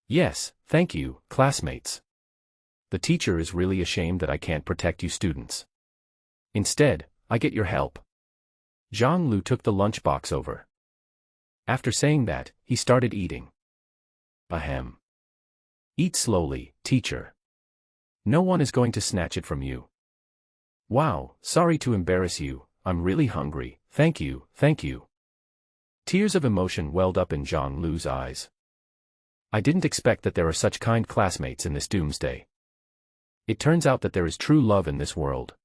"Yes, thank you, classmates. The teacher is really ashamed that I can't protect you students. Instead, I get your help." Zhang Lu took the lunchbox over. After saying that, he started eating. Ahem. "Eat slowly, teacher. No one is going to snatch it from you." "Wow, sorry to embarrass you, I'm really hungry, thank you, thank you." Tears of emotion welled up in Zhang Lu's eyes. "I didn't expect that there are such kind classmates in this doomsday. It turns out that there is true love in this world.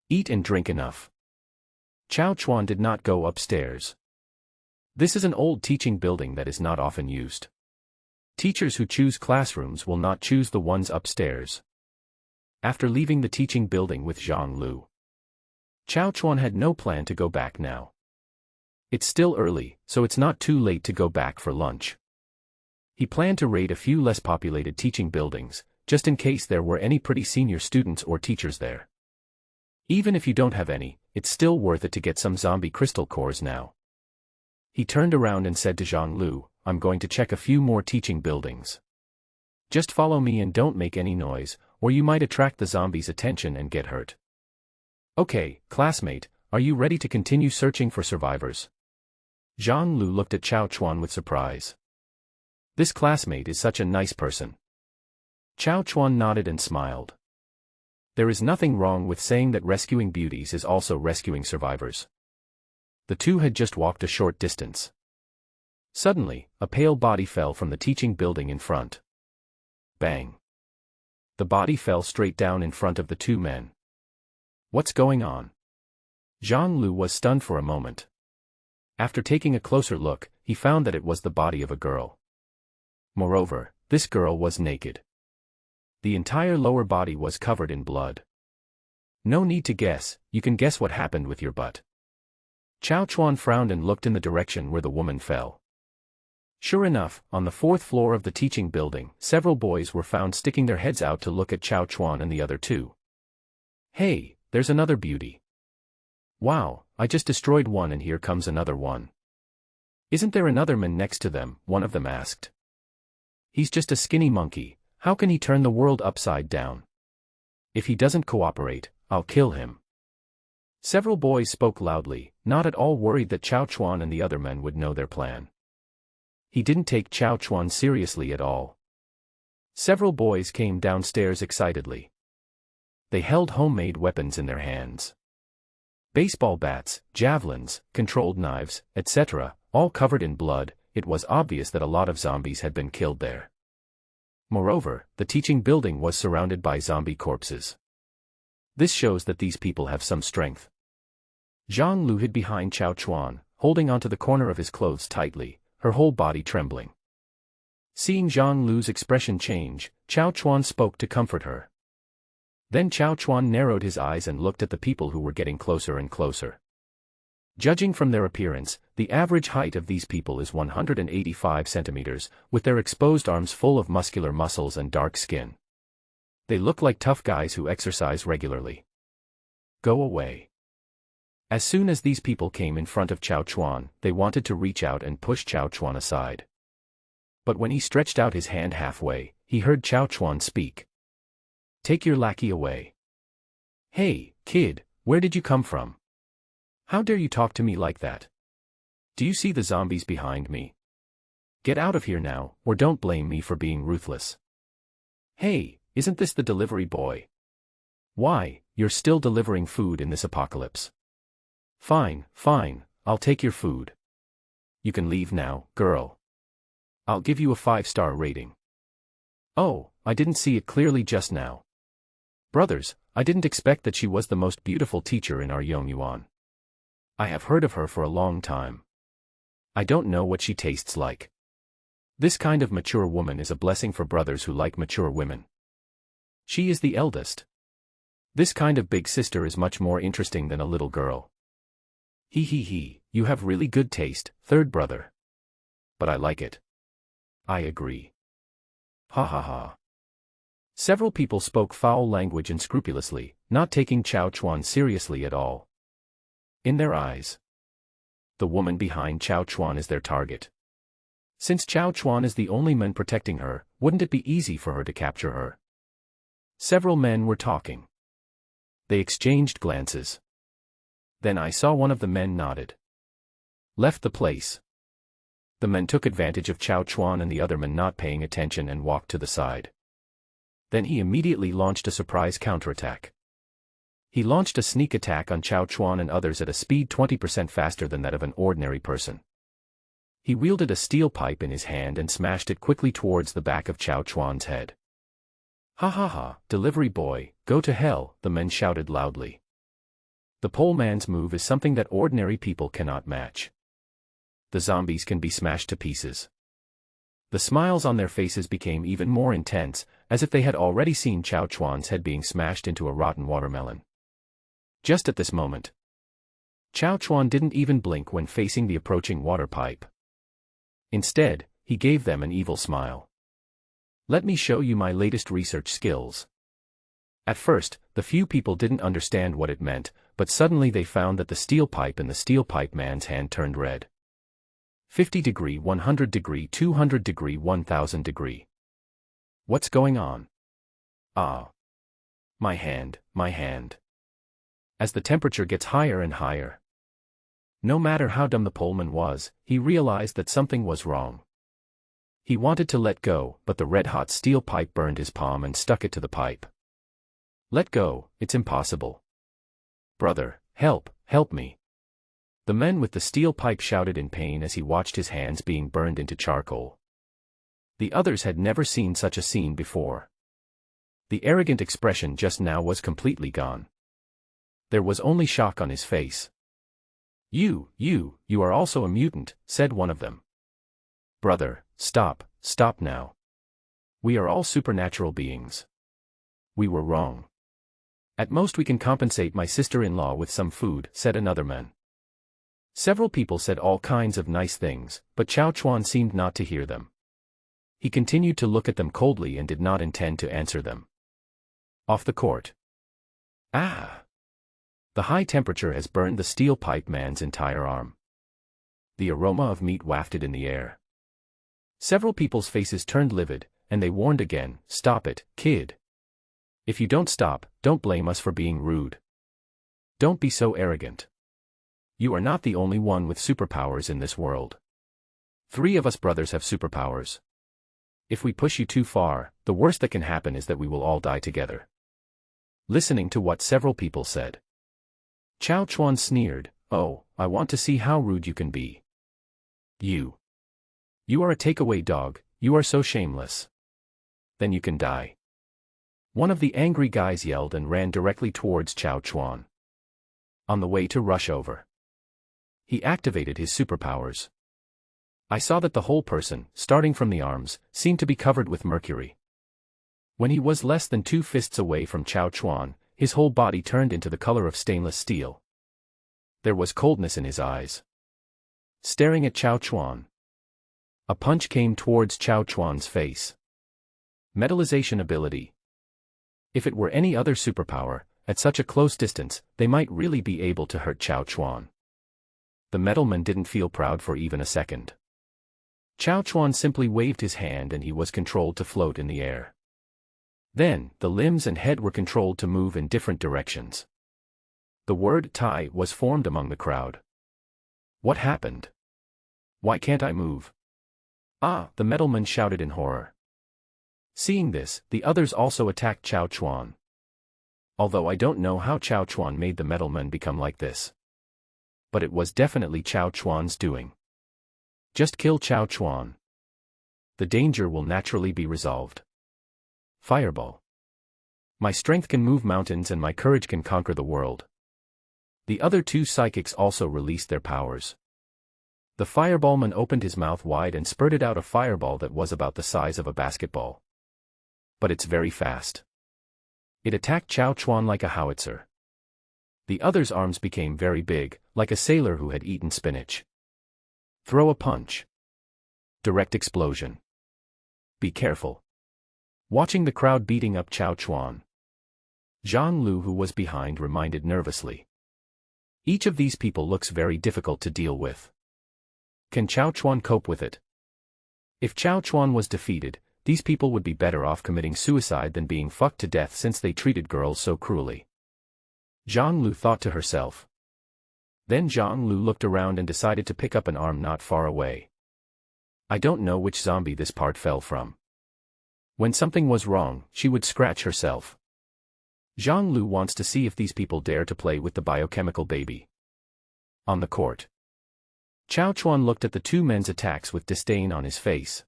Eat and drink enough." Chao Chuan did not go upstairs. This is an old teaching building that is not often used. Teachers who choose classrooms will not choose the ones upstairs. After leaving the teaching building with Zhang Lu, Chao Chuan had no plan to go back now. It's still early, so it's not too late to go back for lunch. He planned to raid a few less populated teaching buildings, just in case there were any pretty senior students or teachers there. Even if you don't have any, it's still worth it to get some zombie crystal cores now. He turned around and said to Zhang Lu, "I'm going to check a few more teaching buildings. Just follow me and don't make any noise, or you might attract the zombies' attention and get hurt." "Okay, classmate, are you ready to continue searching for survivors?" Zhang Lu looked at Chao Chuan with surprise. This classmate is such a nice person. Chao Chuan nodded and smiled. There is nothing wrong with saying that rescuing beauties is also rescuing survivors. The two had just walked a short distance. Suddenly, a pale body fell from the teaching building in front. Bang! The body fell straight down in front of the two men. What's going on? Zhang Lu was stunned for a moment. After taking a closer look, he found that it was the body of a girl. Moreover, this girl was naked. The entire lower body was covered in blood. No need to guess, you can guess what happened with your butt. Chao Chuan frowned and looked in the direction where the woman fell. Sure enough, on the fourth floor of the teaching building, several boys were found sticking their heads out to look at Chao Chuan and the other two. "Hey, there's another beauty. Wow, I just destroyed one and here comes another one. Isn't there another man next to them?" one of them asked. "He's just a skinny monkey, How can he turn the world upside down? If he doesn't cooperate, I'll kill him. Several boys spoke loudly, not at all worried that Chao Chuan and the other men would know their plan. He didn't take Chao Chuan seriously at all. Several boys came downstairs excitedly. They held homemade weapons in their hands. Baseball bats, javelins, controlled knives, etc., all covered in blood. It was obvious that a lot of zombies had been killed there. Moreover, the teaching building was surrounded by zombie corpses. This shows that these people have some strength. Zhang Lu hid behind Chao Chuan, holding onto the corner of his clothes tightly, her whole body trembling. Seeing Zhang Lu's expression change, Chao Chuan spoke to comfort her. Then Chao Chuan narrowed his eyes and looked at the people who were getting closer and closer. Judging from their appearance, the average height of these people is 185 centimeters, with their exposed arms full of muscular muscles and dark skin. They look like tough guys who exercise regularly. Go away. As soon as these people came in front of Chao Chuan, they wanted to reach out and push Chao Chuan aside. But when he stretched out his hand halfway, he heard Chao Chuan speak. Take your lackey away. Hey, kid, where did you come from? How dare you talk to me like that? Do you see the zombies behind me? Get out of here now, or don't blame me for being ruthless. Hey, isn't this the delivery boy? Why, you're still delivering food in this apocalypse. Fine, fine, I'll take your food. You can leave now, girl. I'll give you a 5-star rating. Oh, I didn't see it clearly just now. Brothers, I didn't expect that she was the most beautiful teacher in our Yongyuan. I have heard of her for a long time. I don't know what she tastes like. This kind of mature woman is a blessing for brothers who like mature women. She is the eldest. This kind of big sister is much more interesting than a little girl. He, you have really good taste, third brother. But I like it. I agree. Ha ha ha. Several people spoke foul language unscrupulously, not taking Chao Chuan seriously at all. In their eyes, the woman behind Chao Chuan is their target. Since Chao Chuan is the only man protecting her, wouldn't it be easy for her to capture her? Several men were talking. They exchanged glances. Then I saw one of the men nodded. Left the place. The men took advantage of Chao Chuan and the other men not paying attention and walked to the side. Then he immediately launched a surprise counterattack. He launched a sneak attack on Chao Chuan and others at a speed 20% faster than that of an ordinary person. He wielded a steel pipe in his hand and smashed it quickly towards the back of Chao Chuan's head. Ha ha ha, delivery boy, go to hell, the men shouted loudly. The pole man's move is something that ordinary people cannot match. The zombies can be smashed to pieces. The smiles on their faces became even more intense, as if they had already seen Chao Chuan's head being smashed into a rotten watermelon. Just at this moment, Chao Chuan didn't even blink when facing the approaching water pipe. Instead, he gave them an evil smile. Let me show you my latest research skills. At first, the few people didn't understand what it meant, but suddenly they found that the steel pipe in the steel pipe man's hand turned red. 50 degree, 100 degree, 200 degree, 1000 degree. What's going on? Ah. My hand, my hand. As the temperature gets higher and higher. No matter how dumb the poleman was, he realized that something was wrong. He wanted to let go, but the red-hot steel pipe burned his palm and stuck it to the pipe. Let go, it's impossible. Brother, help, help me. The man with the steel pipe shouted in pain as he watched his hands being burned into charcoal. The others had never seen such a scene before. The arrogant expression just now was completely gone. There was only shock on his face. You are also a mutant, said one of them. Brother, stop now. We are all supernatural beings. We were wrong. At most we can compensate my sister-in-law with some food, said another man. Several people said all kinds of nice things, but Chao Chuan seemed not to hear them. He continued to look at them coldly and did not intend to answer them. Off the court. Ah! The high temperature has burned the steel pipe man's entire arm. The aroma of meat wafted in the air. Several people's faces turned livid, and they warned again, "Stop it, kid. If you don't stop, don't blame us for being rude. Don't be so arrogant. You are not the only one with superpowers in this world. 3 of us brothers have superpowers. If we push you too far, the worst that can happen is that we will all die together." Listening to what several people said, Chao Chuan sneered, "Oh, I want to see how rude you can be. You are a takeaway dog, you are so shameless. Then you can die." One of the angry guys yelled and ran directly towards Chao Chuan. On the way to rush over, he activated his superpowers. I saw that the whole person, starting from the arms, seemed to be covered with mercury. When he was less than 2 fists away from Chao Chuan, his whole body turned into the color of stainless steel. There was coldness in his eyes. Staring at Chao Chuan, a punch came towards Chao Chuan's face. Metallization ability. If it were any other superpower, at such a close distance, they might really be able to hurt Chao Chuan. The metalman didn't feel proud for even a second. Chao Chuan simply waved his hand and he was controlled to float in the air. Then, the limbs and head were controlled to move in different directions. The word "Tai" was formed among the crowd. What happened? Why can't I move? Ah, the metalman shouted in horror. Seeing this, the others also attacked Chao Chuan. Although I don't know how Chao Chuan made the metalman become like this. But it was definitely Chao Chuan's doing. Just kill Chao Chuan. The danger will naturally be resolved. Fireball. My strength can move mountains and my courage can conquer the world. The other 2 psychics also released their powers. The fireballman opened his mouth wide and spurted out a fireball that was about the size of a basketball. But it's very fast. It attacked Chao Chuan like a howitzer. The other's arms became very big, like a sailor who had eaten spinach. Throw a punch. Direct explosion. Be careful. Watching the crowd beating up Chao Chuan, Zhang Lu, who was behind, reminded nervously. Each of these people looks very difficult to deal with. Can Chao Chuan cope with it? If Chao Chuan was defeated, these people would be better off committing suicide than being fucked to death since they treated girls so cruelly. Zhang Lu thought to herself. Then Zhang Lu looked around and decided to pick up an arm not far away. I don't know which zombie this part fell from. When something was wrong, she would scratch herself. Zhang Lu wants to see if these people dare to play with the biochemical baby. On the court, Chao Chuan looked at the 2 men's attacks with disdain on his face.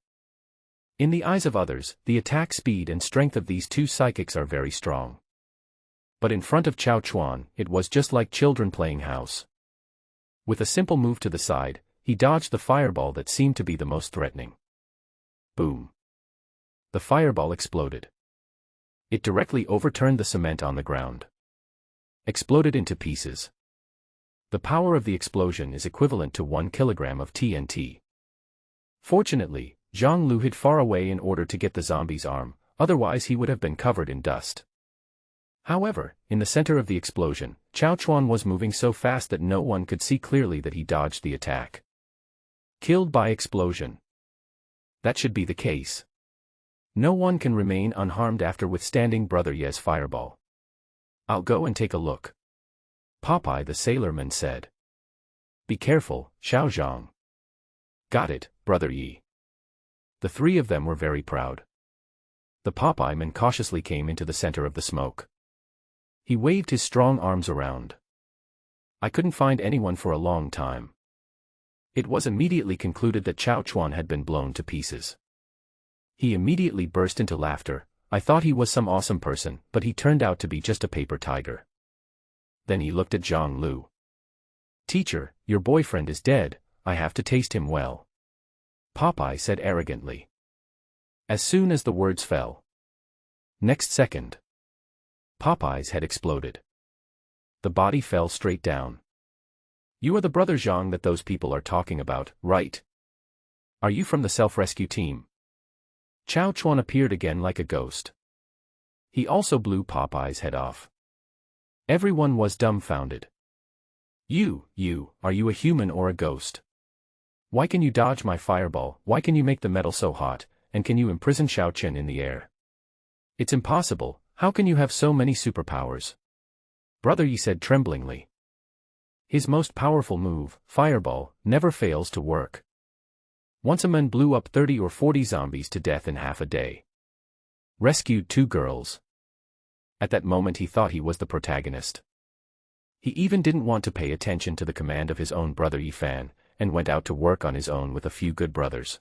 In the eyes of others, the attack speed and strength of these 2 psychics are very strong. But in front of Chao Chuan, it was just like children playing house. With a simple move to the side, he dodged the fireball that seemed to be the most threatening. Boom. The fireball exploded. It directly overturned the cement on the ground. Exploded into pieces. The power of the explosion is equivalent to 1 kilogram of TNT. Fortunately, Zhang Lu hid far away in order to get the zombie's arm, otherwise he would have been covered in dust. However, in the center of the explosion, Chao Chuan was moving so fast that no one could see clearly that he dodged the attack. Killed by explosion. That should be the case. No one can remain unharmed after withstanding Brother Ye's fireball. I'll go and take a look. Popeye the sailorman said. Be careful, Xiao Zhang. Got it, Brother Yi. The 3 of them were very proud. The Popeye man cautiously came into the center of the smoke. He waved his strong arms around. I couldn't find anyone for a long time. It was immediately concluded that Chao Chuan had been blown to pieces. He immediately burst into laughter. I thought he was some awesome person, but he turned out to be just a paper tiger. Then he looked at Zhang Lu. Teacher, your boyfriend is dead, I have to taste him well. Popeye said arrogantly. As soon as the words fell. Next second, Popeye's head exploded. The body fell straight down. You are the Brother Zhang that those people are talking about, right? Are you from the self-rescue team? Chao Chuan appeared again like a ghost. He also blew Popeye's head off. Everyone was dumbfounded. Are you a human or a ghost? Why can you dodge my fireball, why can you make the metal so hot, and can you imprison Xiao Chen in the air? It's impossible. How can you have so many superpowers? Brother Yi said tremblingly. His most powerful move, Fireball, never fails to work. Once a man blew up 30 or 40 zombies to death in half a day. Rescued 2 girls. At that moment he thought he was the protagonist. He even didn't want to pay attention to the command of his own brother Yifan, and went out to work on his own with a few good brothers.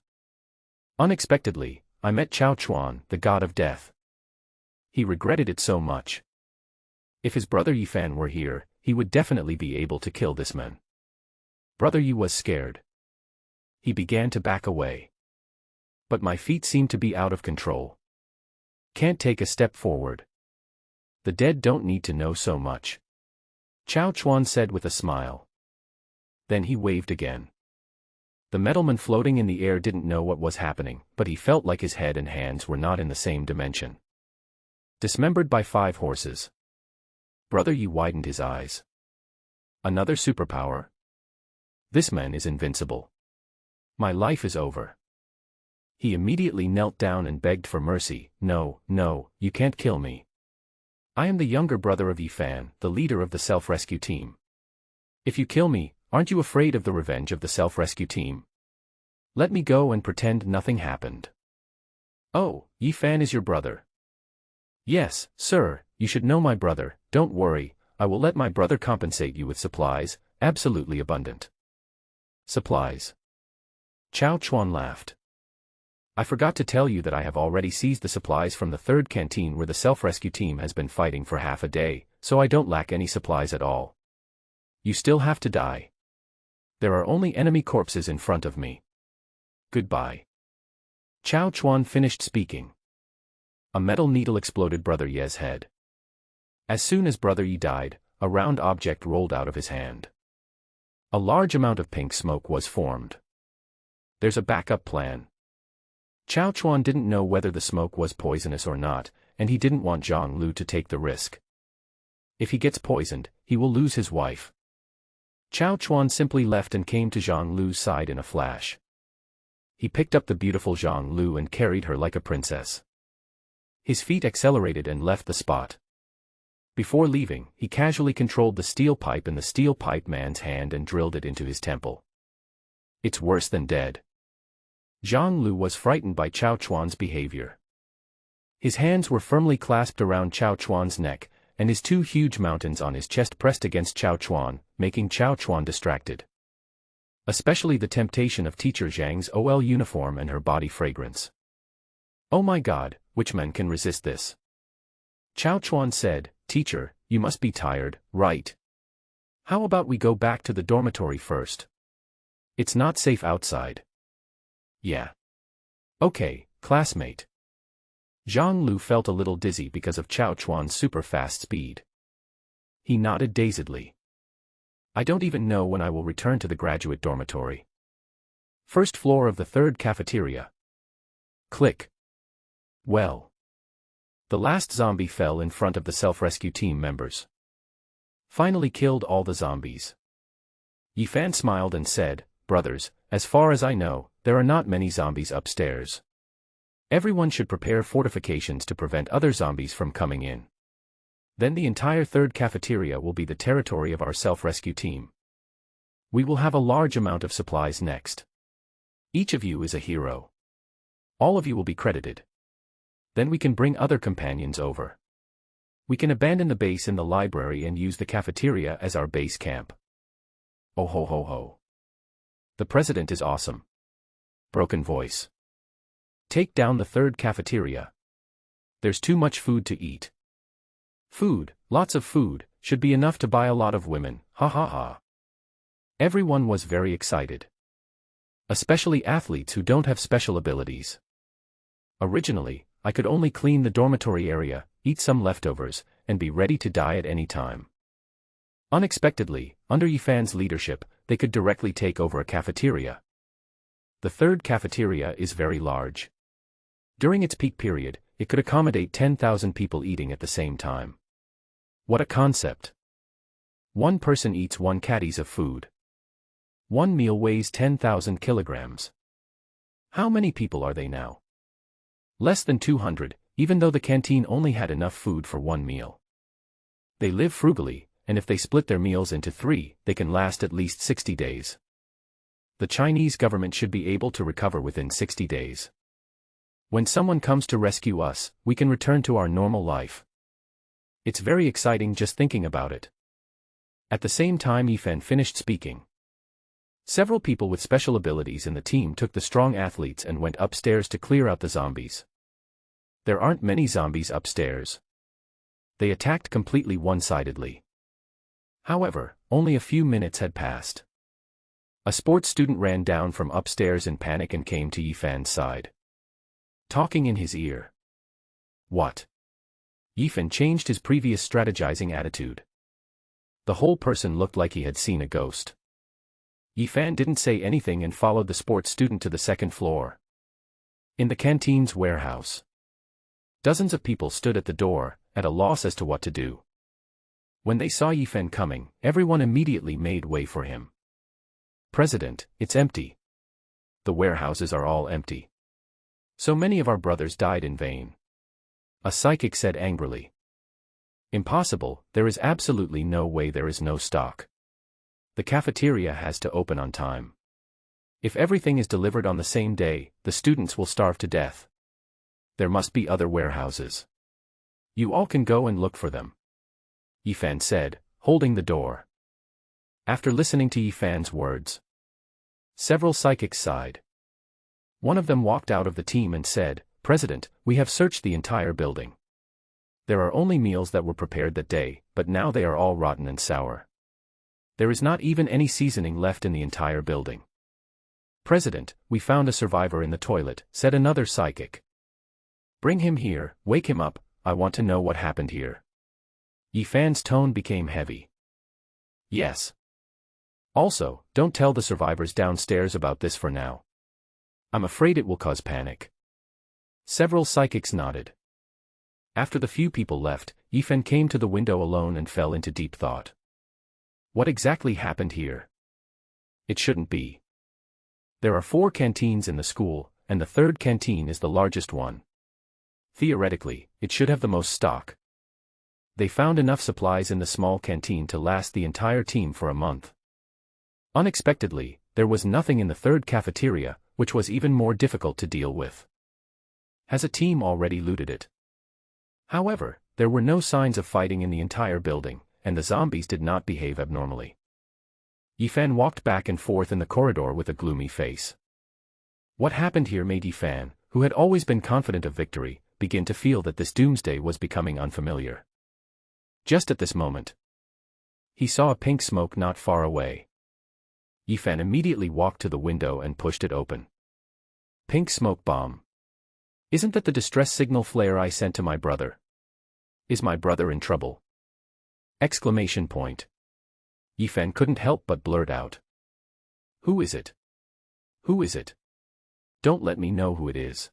Unexpectedly, I met Chao Chuan, the god of death. He regretted it so much. If his brother Yifan were here, he would definitely be able to kill this man. Brother Yi was scared. He began to back away. But my feet seemed to be out of control. Can't take a step forward. The dead don't need to know so much. Chao Chuan said with a smile. Then he waved again. The metalman floating in the air didn't know what was happening, but he felt like his head and hands were not in the same dimension. Dismembered by 5 horses. Brother Yi widened his eyes. Another superpower? This man is invincible. My life is over. He immediately knelt down and begged for mercy. No, no, you can't kill me. I am the younger brother of Yifan, the leader of the self-rescue team. If you kill me, aren't you afraid of the revenge of the self-rescue team? Let me go and pretend nothing happened. Oh, Yifan is your brother. Yes, sir, you should know my brother. Don't worry, I will let my brother compensate you with supplies, absolutely abundant. Supplies. Chao Chuan laughed. I forgot to tell you that I have already seized the supplies from the 3rd canteen where the self-rescue team has been fighting for half a day, so I don't lack any supplies at all. You still have to die. There are only enemy corpses in front of me. Goodbye. Chao Chuan finished speaking. A metal needle exploded Brother Ye's head. As soon as Brother Yi died, a round object rolled out of his hand. A large amount of pink smoke was formed. There's a backup plan. Chao Chuan didn't know whether the smoke was poisonous or not, and he didn't want Zhang Lu to take the risk. If he gets poisoned, he will lose his wife. Chao Chuan simply left and came to Zhang Lu's side in a flash. He picked up the beautiful Zhang Lu and carried her like a princess. His feet accelerated and left the spot. Before leaving, he casually controlled the steel pipe in the steel pipe man's hand and drilled it into his temple. It's worse than dead. Zhang Lu was frightened by Chao Chuan's behavior. His hands were firmly clasped around Chao Chuan's neck, and his 2 huge mountains on his chest pressed against Chao Chuan, making Chao Chuan distracted. Especially the temptation of Teacher Zhang's OL uniform and her body fragrance. Oh my God, which man can resist this? Chao Chuan said, Teacher, you must be tired, right? How about we go back to the dormitory first? It's not safe outside. Yeah. Okay, classmate. Zhang Lu felt a little dizzy because of Chao Chuan's super fast speed. He nodded dazedly. I don't even know when I will return to the graduate dormitory. 1st floor of the 3rd cafeteria. Click. Well. The last zombie fell in front of the self-rescue team members. Finally killed all the zombies. Yifan smiled and said, Brothers, as far as I know, there are not many zombies upstairs. Everyone should prepare fortifications to prevent other zombies from coming in. Then the entire 3rd cafeteria will be the territory of our self-rescue team. We will have a large amount of supplies next. Each of you is a hero. All of you will be credited. Then we can bring other companions over. We can abandon the base in the library and use the cafeteria as our base camp. Oh ho ho ho. The president is awesome. Broken voice. Take down the 3rd cafeteria. There's too much food to eat. Food, lots of food, should be enough to buy a lot of women, ha ha ha. Everyone was very excited. Especially athletes who don't have special abilities. Originally, I could only clean the dormitory area, eat some leftovers, and be ready to die at any time. Unexpectedly, under Yifan's leadership, they could directly take over a cafeteria. The 3rd cafeteria is very large. During its peak period, it could accommodate 10,000 people eating at the same time. What a concept! One person eats 1 caddies of food. One meal weighs 10,000 kilograms. How many people are they now? Less than 200, even though the canteen only had enough food for one meal. They live frugally, and if they split their meals into 3, they can last at least 60 days. The Chinese government should be able to recover within 60 days. When someone comes to rescue us, we can return to our normal life. It's very exciting just thinking about it. At the same time Yifan finished speaking, several people with special abilities in the team took the strong athletes and went upstairs to clear out the zombies. There aren't many zombies upstairs. They attacked completely one-sidedly. However, only a few minutes had passed. A sports student ran down from upstairs in panic and came to Yifan's side, talking in his ear. What? Yifan changed his previous strategizing attitude. The whole person looked like he had seen a ghost. Yifan didn't say anything and followed the sports student to the second floor. In the canteen's warehouse, dozens of people stood at the door, at a loss as to what to do. When they saw Yifan coming, everyone immediately made way for him. President, it's empty. The warehouses are all empty. So many of our brothers died in vain. A psychic said angrily. Impossible, there is absolutely no way, there is no stock. The cafeteria has to open on time. If everything is delivered on the same day, the students will starve to death. There must be other warehouses. You all can go and look for them, Yifan said, holding the door. After listening to Yifan's words, several psychics sighed. One of them walked out of the team and said, President, we have searched the entire building. There are only meals that were prepared that day, but now they are all rotten and sour. There is not even any seasoning left in the entire building. President, we found a survivor in the toilet, said another psychic. Bring him here, wake him up, I want to know what happened here. Yifan's tone became heavy. Yes. Also, don't tell the survivors downstairs about this for now. I'm afraid it will cause panic. Several psychics nodded. After the few people left, Yifan came to the window alone and fell into deep thought. What exactly happened here? It shouldn't be. There are 4 canteens in the school, and the third canteen is the largest one. Theoretically, it should have the most stock. They found enough supplies in the small canteen to last the entire team for a month. Unexpectedly, there was nothing in the third cafeteria, which was even more difficult to deal with. Has a team already looted it? However, there were no signs of fighting in the entire building, and the zombies did not behave abnormally. Yifan walked back and forth in the corridor with a gloomy face. What happened here made Yifan, who had always been confident of victory, begin to feel that this doomsday was becoming unfamiliar. Just at this moment, he saw a pink smoke not far away. Yifan immediately walked to the window and pushed it open. Pink smoke bomb. Isn't that the distress signal flare I sent to my brother? Is my brother in trouble? Exclamation point. Yifan couldn't help but blurt out. Who is it? Who is it? Don't let me know who it is.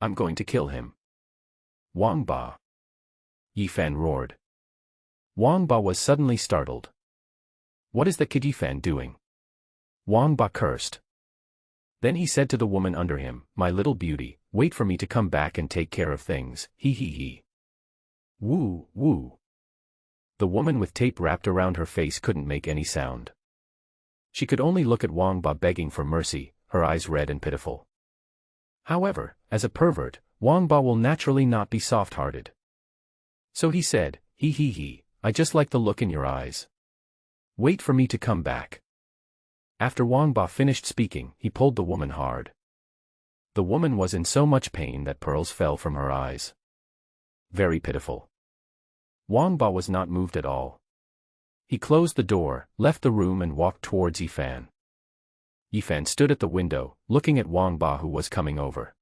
I'm going to kill him. Wang Ba. Yifan roared. Wang Ba was suddenly startled. What is the kid Yifan doing? Wang Ba cursed. Then he said to the woman under him, My little beauty, wait for me to come back and take care of things, he he he. Woo, woo. The woman with tape wrapped around her face couldn't make any sound. She could only look at Wang Ba begging for mercy, her eyes red and pitiful. However, as a pervert, Wang Ba will naturally not be soft-hearted. So he said, he, I just like the look in your eyes. Wait for me to come back. After Wang Ba finished speaking, he pulled the woman hard. The woman was in so much pain that pearls fell from her eyes. Very pitiful. Wang Ba was not moved at all. He closed the door, left the room and walked towards Yifan. Yifan stood at the window, looking at Wang Ba who was coming over.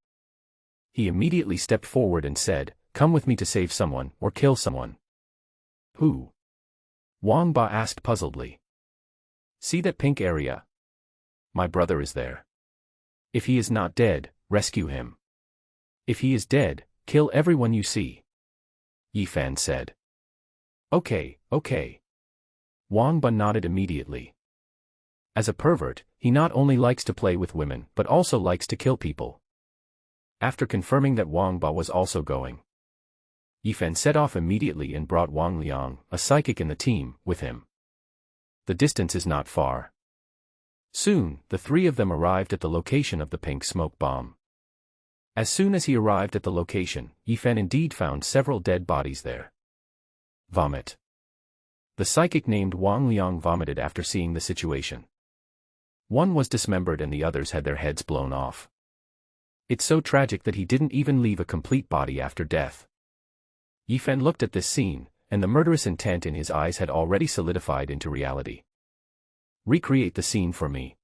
He immediately stepped forward and said, Come with me to save someone, or kill someone. Who? Wang Ba asked puzzledly. See that pink area? My brother is there. If he is not dead, rescue him. If he is dead, kill everyone you see. Yifan said. Okay. Wang Ba nodded immediately. As a pervert, he not only likes to play with women but also likes to kill people. After confirming that Wang Ba was also going, Yifan set off immediately and brought Wang Liang, a psychic in the team, with him. The distance is not far. Soon, the three of them arrived at the location of the pink smoke bomb. As soon as he arrived at the location, Yifan indeed found several dead bodies there. Vomit. The psychic named Wang Liang vomited after seeing the situation. One was dismembered and the others had their heads blown off. It's so tragic that he didn't even leave a complete body after death. Yifan looked at this scene, and the murderous intent in his eyes had already solidified into reality. Recreate the scene for me.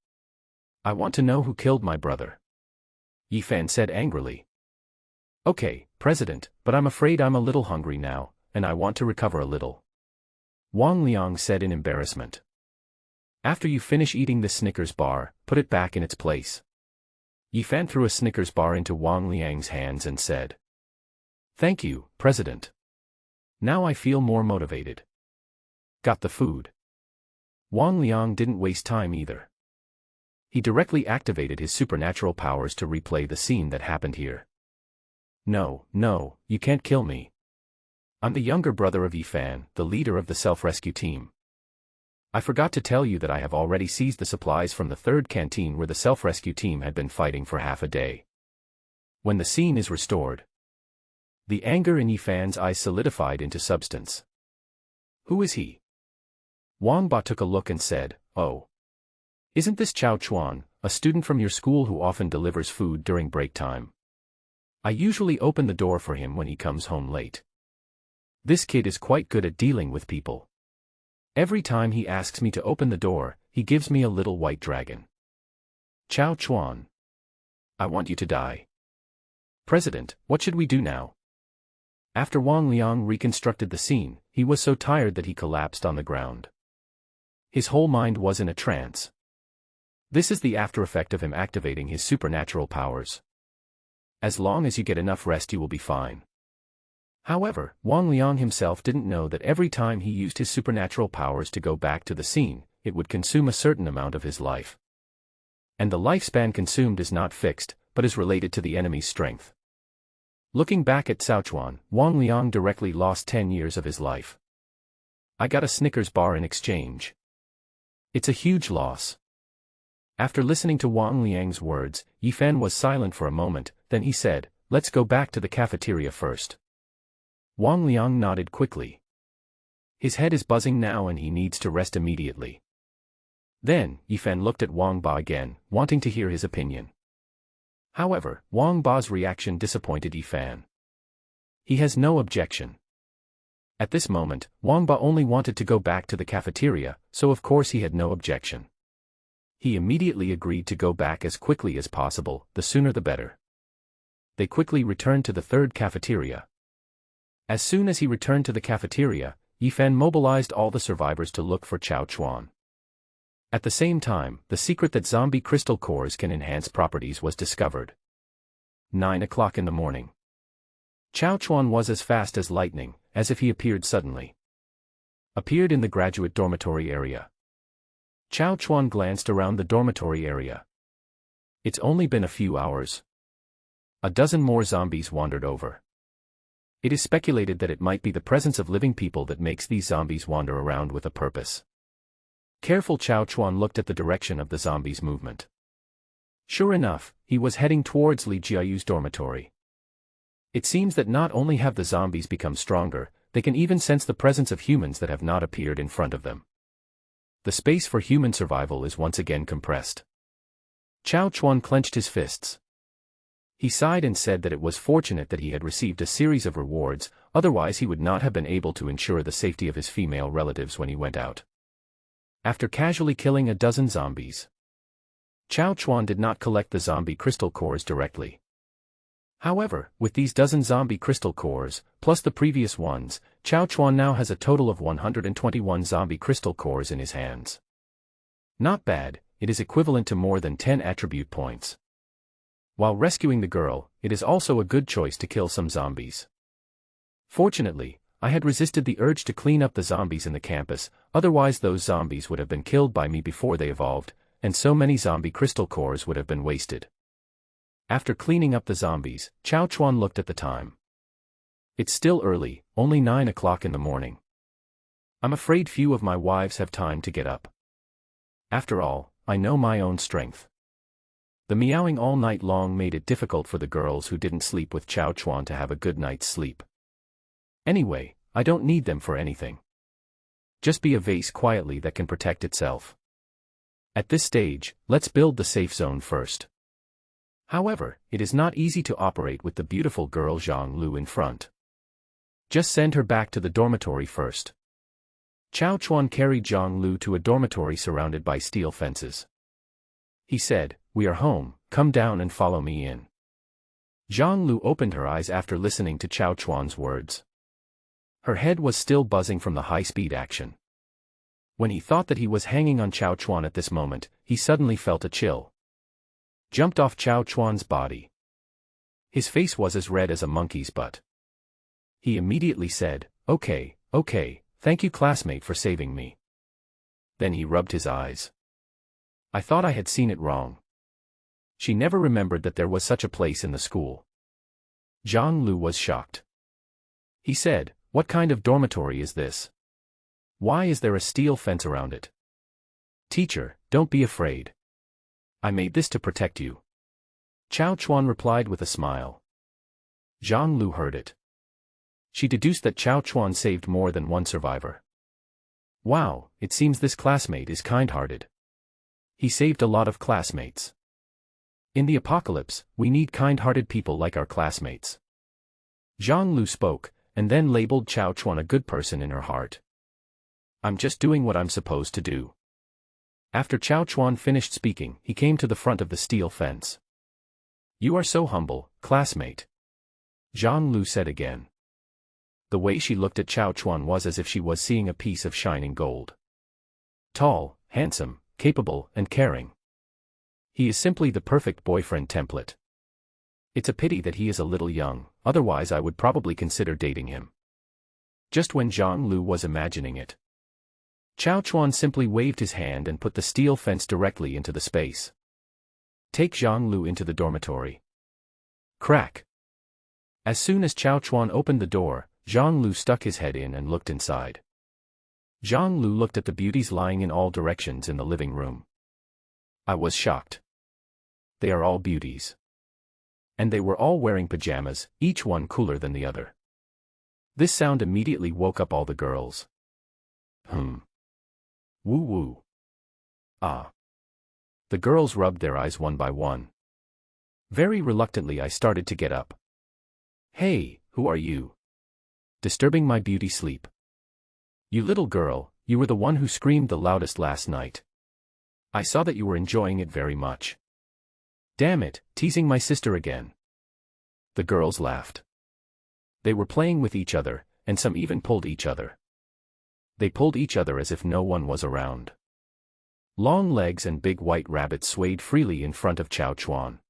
I want to know who killed my brother. Yifan said angrily. Okay, President, but I'm afraid I'm a little hungry now, and I want to recover a little. Wang Liang said in embarrassment. After you finish eating the Snickers bar, put it back in its place. Yifan threw a Snickers bar into Wang Liang's hands and said. Thank you, President. Now I feel more motivated. Got the food. Wang Liang didn't waste time either. He directly activated his supernatural powers to replay the scene that happened here. No, you can't kill me. I'm the younger brother of Yifan, the leader of the self-rescue team. I forgot to tell you that I have already seized the supplies from the third canteen where the self-rescue team had been fighting for half a day. When the scene is restored, the anger in Yifan's eyes solidified into substance. Who is he? Wang Ba took a look and said, Oh. Isn't this Chao Chuan, a student from your school who often delivers food during break time? I usually open the door for him when he comes home late. This kid is quite good at dealing with people. Every time he asks me to open the door, he gives me a little white dragon. Chao Chuan. I want you to die. President, what should we do now? After Wang Liang reconstructed the scene, he was so tired that he collapsed on the ground. His whole mind was in a trance. This is the after effect of him activating his supernatural powers. As long as you get enough rest you will be fine. However, Wang Liang himself didn't know that every time he used his supernatural powers to go back to the scene, it would consume a certain amount of his life. And the lifespan consumed is not fixed, but is related to the enemy's strength. Looking back at Sichuan, Wang Liang directly lost 10 years of his life. I got a Snickers bar in exchange. It's a huge loss. After listening to Wang Liang's words, Yifan was silent for a moment, then he said, Let's go back to the cafeteria first. Wang Liang nodded quickly. His head is buzzing now and he needs to rest immediately. Then, Yifan looked at Wang Ba again, wanting to hear his opinion. However, Wang Ba's reaction disappointed Yifan. He has no objection. At this moment, Wang Ba only wanted to go back to the cafeteria, so of course he had no objection. He immediately agreed to go back as quickly as possible, the sooner the better. They quickly returned to the third cafeteria. As soon as he returned to the cafeteria, Yifan mobilized all the survivors to look for Chao Chuan. At the same time, the secret that zombie crystal cores can enhance properties was discovered. 9 o'clock in the morning. Chao Chuan was as fast as lightning, as if he appeared suddenly. Appeared in the graduate dormitory area. Chao Chuan glanced around the dormitory area. It's only been a few hours. A dozen more zombies wandered over. It is speculated that it might be the presence of living people that makes these zombies wander around with a purpose. Careful Chao Chuan looked at the direction of the zombies' movement. Sure enough, he was heading towards Li Jiayu's dormitory. It seems that not only have the zombies become stronger, they can even sense the presence of humans that have not appeared in front of them. The space for human survival is once again compressed. Chao Chuan clenched his fists. He sighed and said that it was fortunate that he had received a series of rewards, otherwise he would not have been able to ensure the safety of his female relatives when he went out. After casually killing a dozen zombies, Chao Chuan did not collect the zombie crystal cores directly. However, with these dozen zombie crystal cores, plus the previous ones, Chao Chuan now has a total of 121 zombie crystal cores in his hands. Not bad, it is equivalent to more than 10 attribute points. While rescuing the girl, it is also a good choice to kill some zombies. Fortunately, I had resisted the urge to clean up the zombies in the campus, otherwise those zombies would have been killed by me before they evolved, and so many zombie crystal cores would have been wasted. After cleaning up the zombies, Chao Chuan looked at the time. It's still early, only 9 o'clock in the morning. I'm afraid few of my wives have time to get up. After all, I know my own strength. The meowing all night long made it difficult for the girls who didn't sleep with Chao Chuan to have a good night's sleep. Anyway, I don't need them for anything. Just be a vase quietly that can protect itself. At this stage, let's build the safe zone first. However, it is not easy to operate with the beautiful girl Zhang Lu in front. Just send her back to the dormitory first. Chao Chuan carried Zhang Lu to a dormitory surrounded by steel fences. He said, "We are home, come down and follow me in." Zhang Lu opened her eyes after listening to Chao Chuan's words. Her head was still buzzing from the high-speed action. When he thought that he was hanging on Chao Chuan at this moment, he suddenly felt a chill. Jumped off Chao Chuan's body. His face was as red as a monkey's butt. He immediately said, okay, thank you classmate for saving me." Then he rubbed his eyes. I thought I had seen it wrong. She never remembered that there was such a place in the school. Zhang Lu was shocked. He said, "What kind of dormitory is this? Why is there a steel fence around it?" "Teacher, don't be afraid. I made this to protect you." Chao Chuan replied with a smile. Zhang Lu heard it. She deduced that Chao Chuan saved more than one survivor. Wow, it seems this classmate is kind-hearted. He saved a lot of classmates. In the apocalypse, we need kind-hearted people like our classmates. Zhang Lu spoke, and then labeled Chao Chuan a good person in her heart. I'm just doing what I'm supposed to do. After Chao Chuan finished speaking, he came to the front of the steel fence. You are so humble, classmate. Zhang Lu said again. The way she looked at Chao Chuan was as if she was seeing a piece of shining gold. Tall, handsome, capable, and caring. He is simply the perfect boyfriend template. It's a pity that he is a little young, otherwise I would probably consider dating him. Just when Zhang Lu was imagining it, Chao Chuan simply waved his hand and put the steel fence directly into the space. Take Zhang Lu into the dormitory. Crack. As soon as Chao Chuan opened the door, Zhang Lu stuck his head in and looked inside. Zhang Lu looked at the beauties lying in all directions in the living room. I was shocked. They are all beauties. And they were all wearing pajamas, each one cooler than the other. This sound immediately woke up all the girls. Woo woo. Ah. The girls rubbed their eyes one by one. Very reluctantly I started to get up. Hey, who are you? Disturbing my beauty sleep. You little girl, you were the one who screamed the loudest last night. I saw that you were enjoying it very much. Damn it, teasing my sister again. The girls laughed. They were playing with each other, and some even pulled each other. They pulled each other as if no one was around. Long legs and big white rabbits swayed freely in front of Chao Chuan.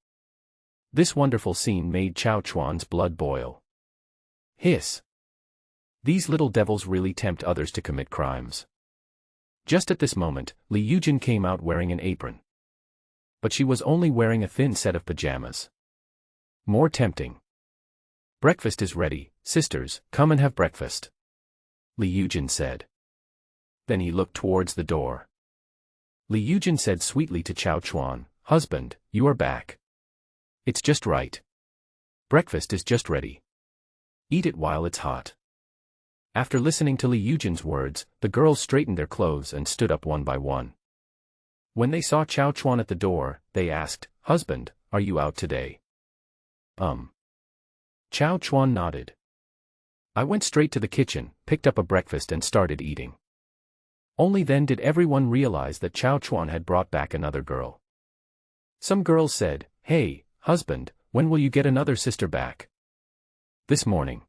This wonderful scene made Chao Chuan's blood boil. Hiss. These little devils really tempt others to commit crimes. Just at this moment, Li Yujin came out wearing an apron. But she was only wearing a thin set of pajamas. More tempting. Breakfast is ready, sisters, come and have breakfast. Li Yujin said. Then he looked towards the door. Li Yujin said sweetly to Chao Chuan, husband, you are back. It's just right. Breakfast is just ready. Eat it while it's hot. After listening to Li Yujin's words, the girls straightened their clothes and stood up one by one. When they saw Chao Chuan at the door, they asked, husband, are you out today? Chao Chuan nodded. I went straight to the kitchen, picked up a breakfast and started eating. Only then did everyone realize that Chao Chuan had brought back another girl. Some girls said, hey, husband, when will you get another sister back? This morning.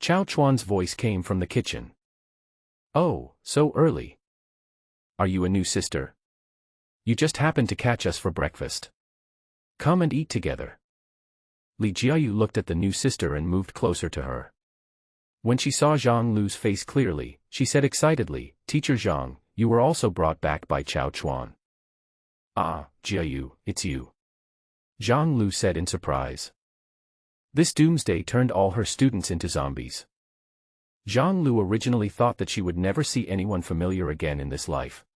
Chao Chuan's voice came from the kitchen. Oh, so early. Are you a new sister? You just happened to catch us for breakfast. Come and eat together. Li Jiayu looked at the new sister and moved closer to her. When she saw Zhang Lu's face clearly, she said excitedly, Teacher Zhang, you were also brought back by Chao Chuan. Ah, Jiayu, it's you. Zhang Lu said in surprise. This doomsday turned all her students into zombies. Zhang Lu originally thought that she would never see anyone familiar again in this life.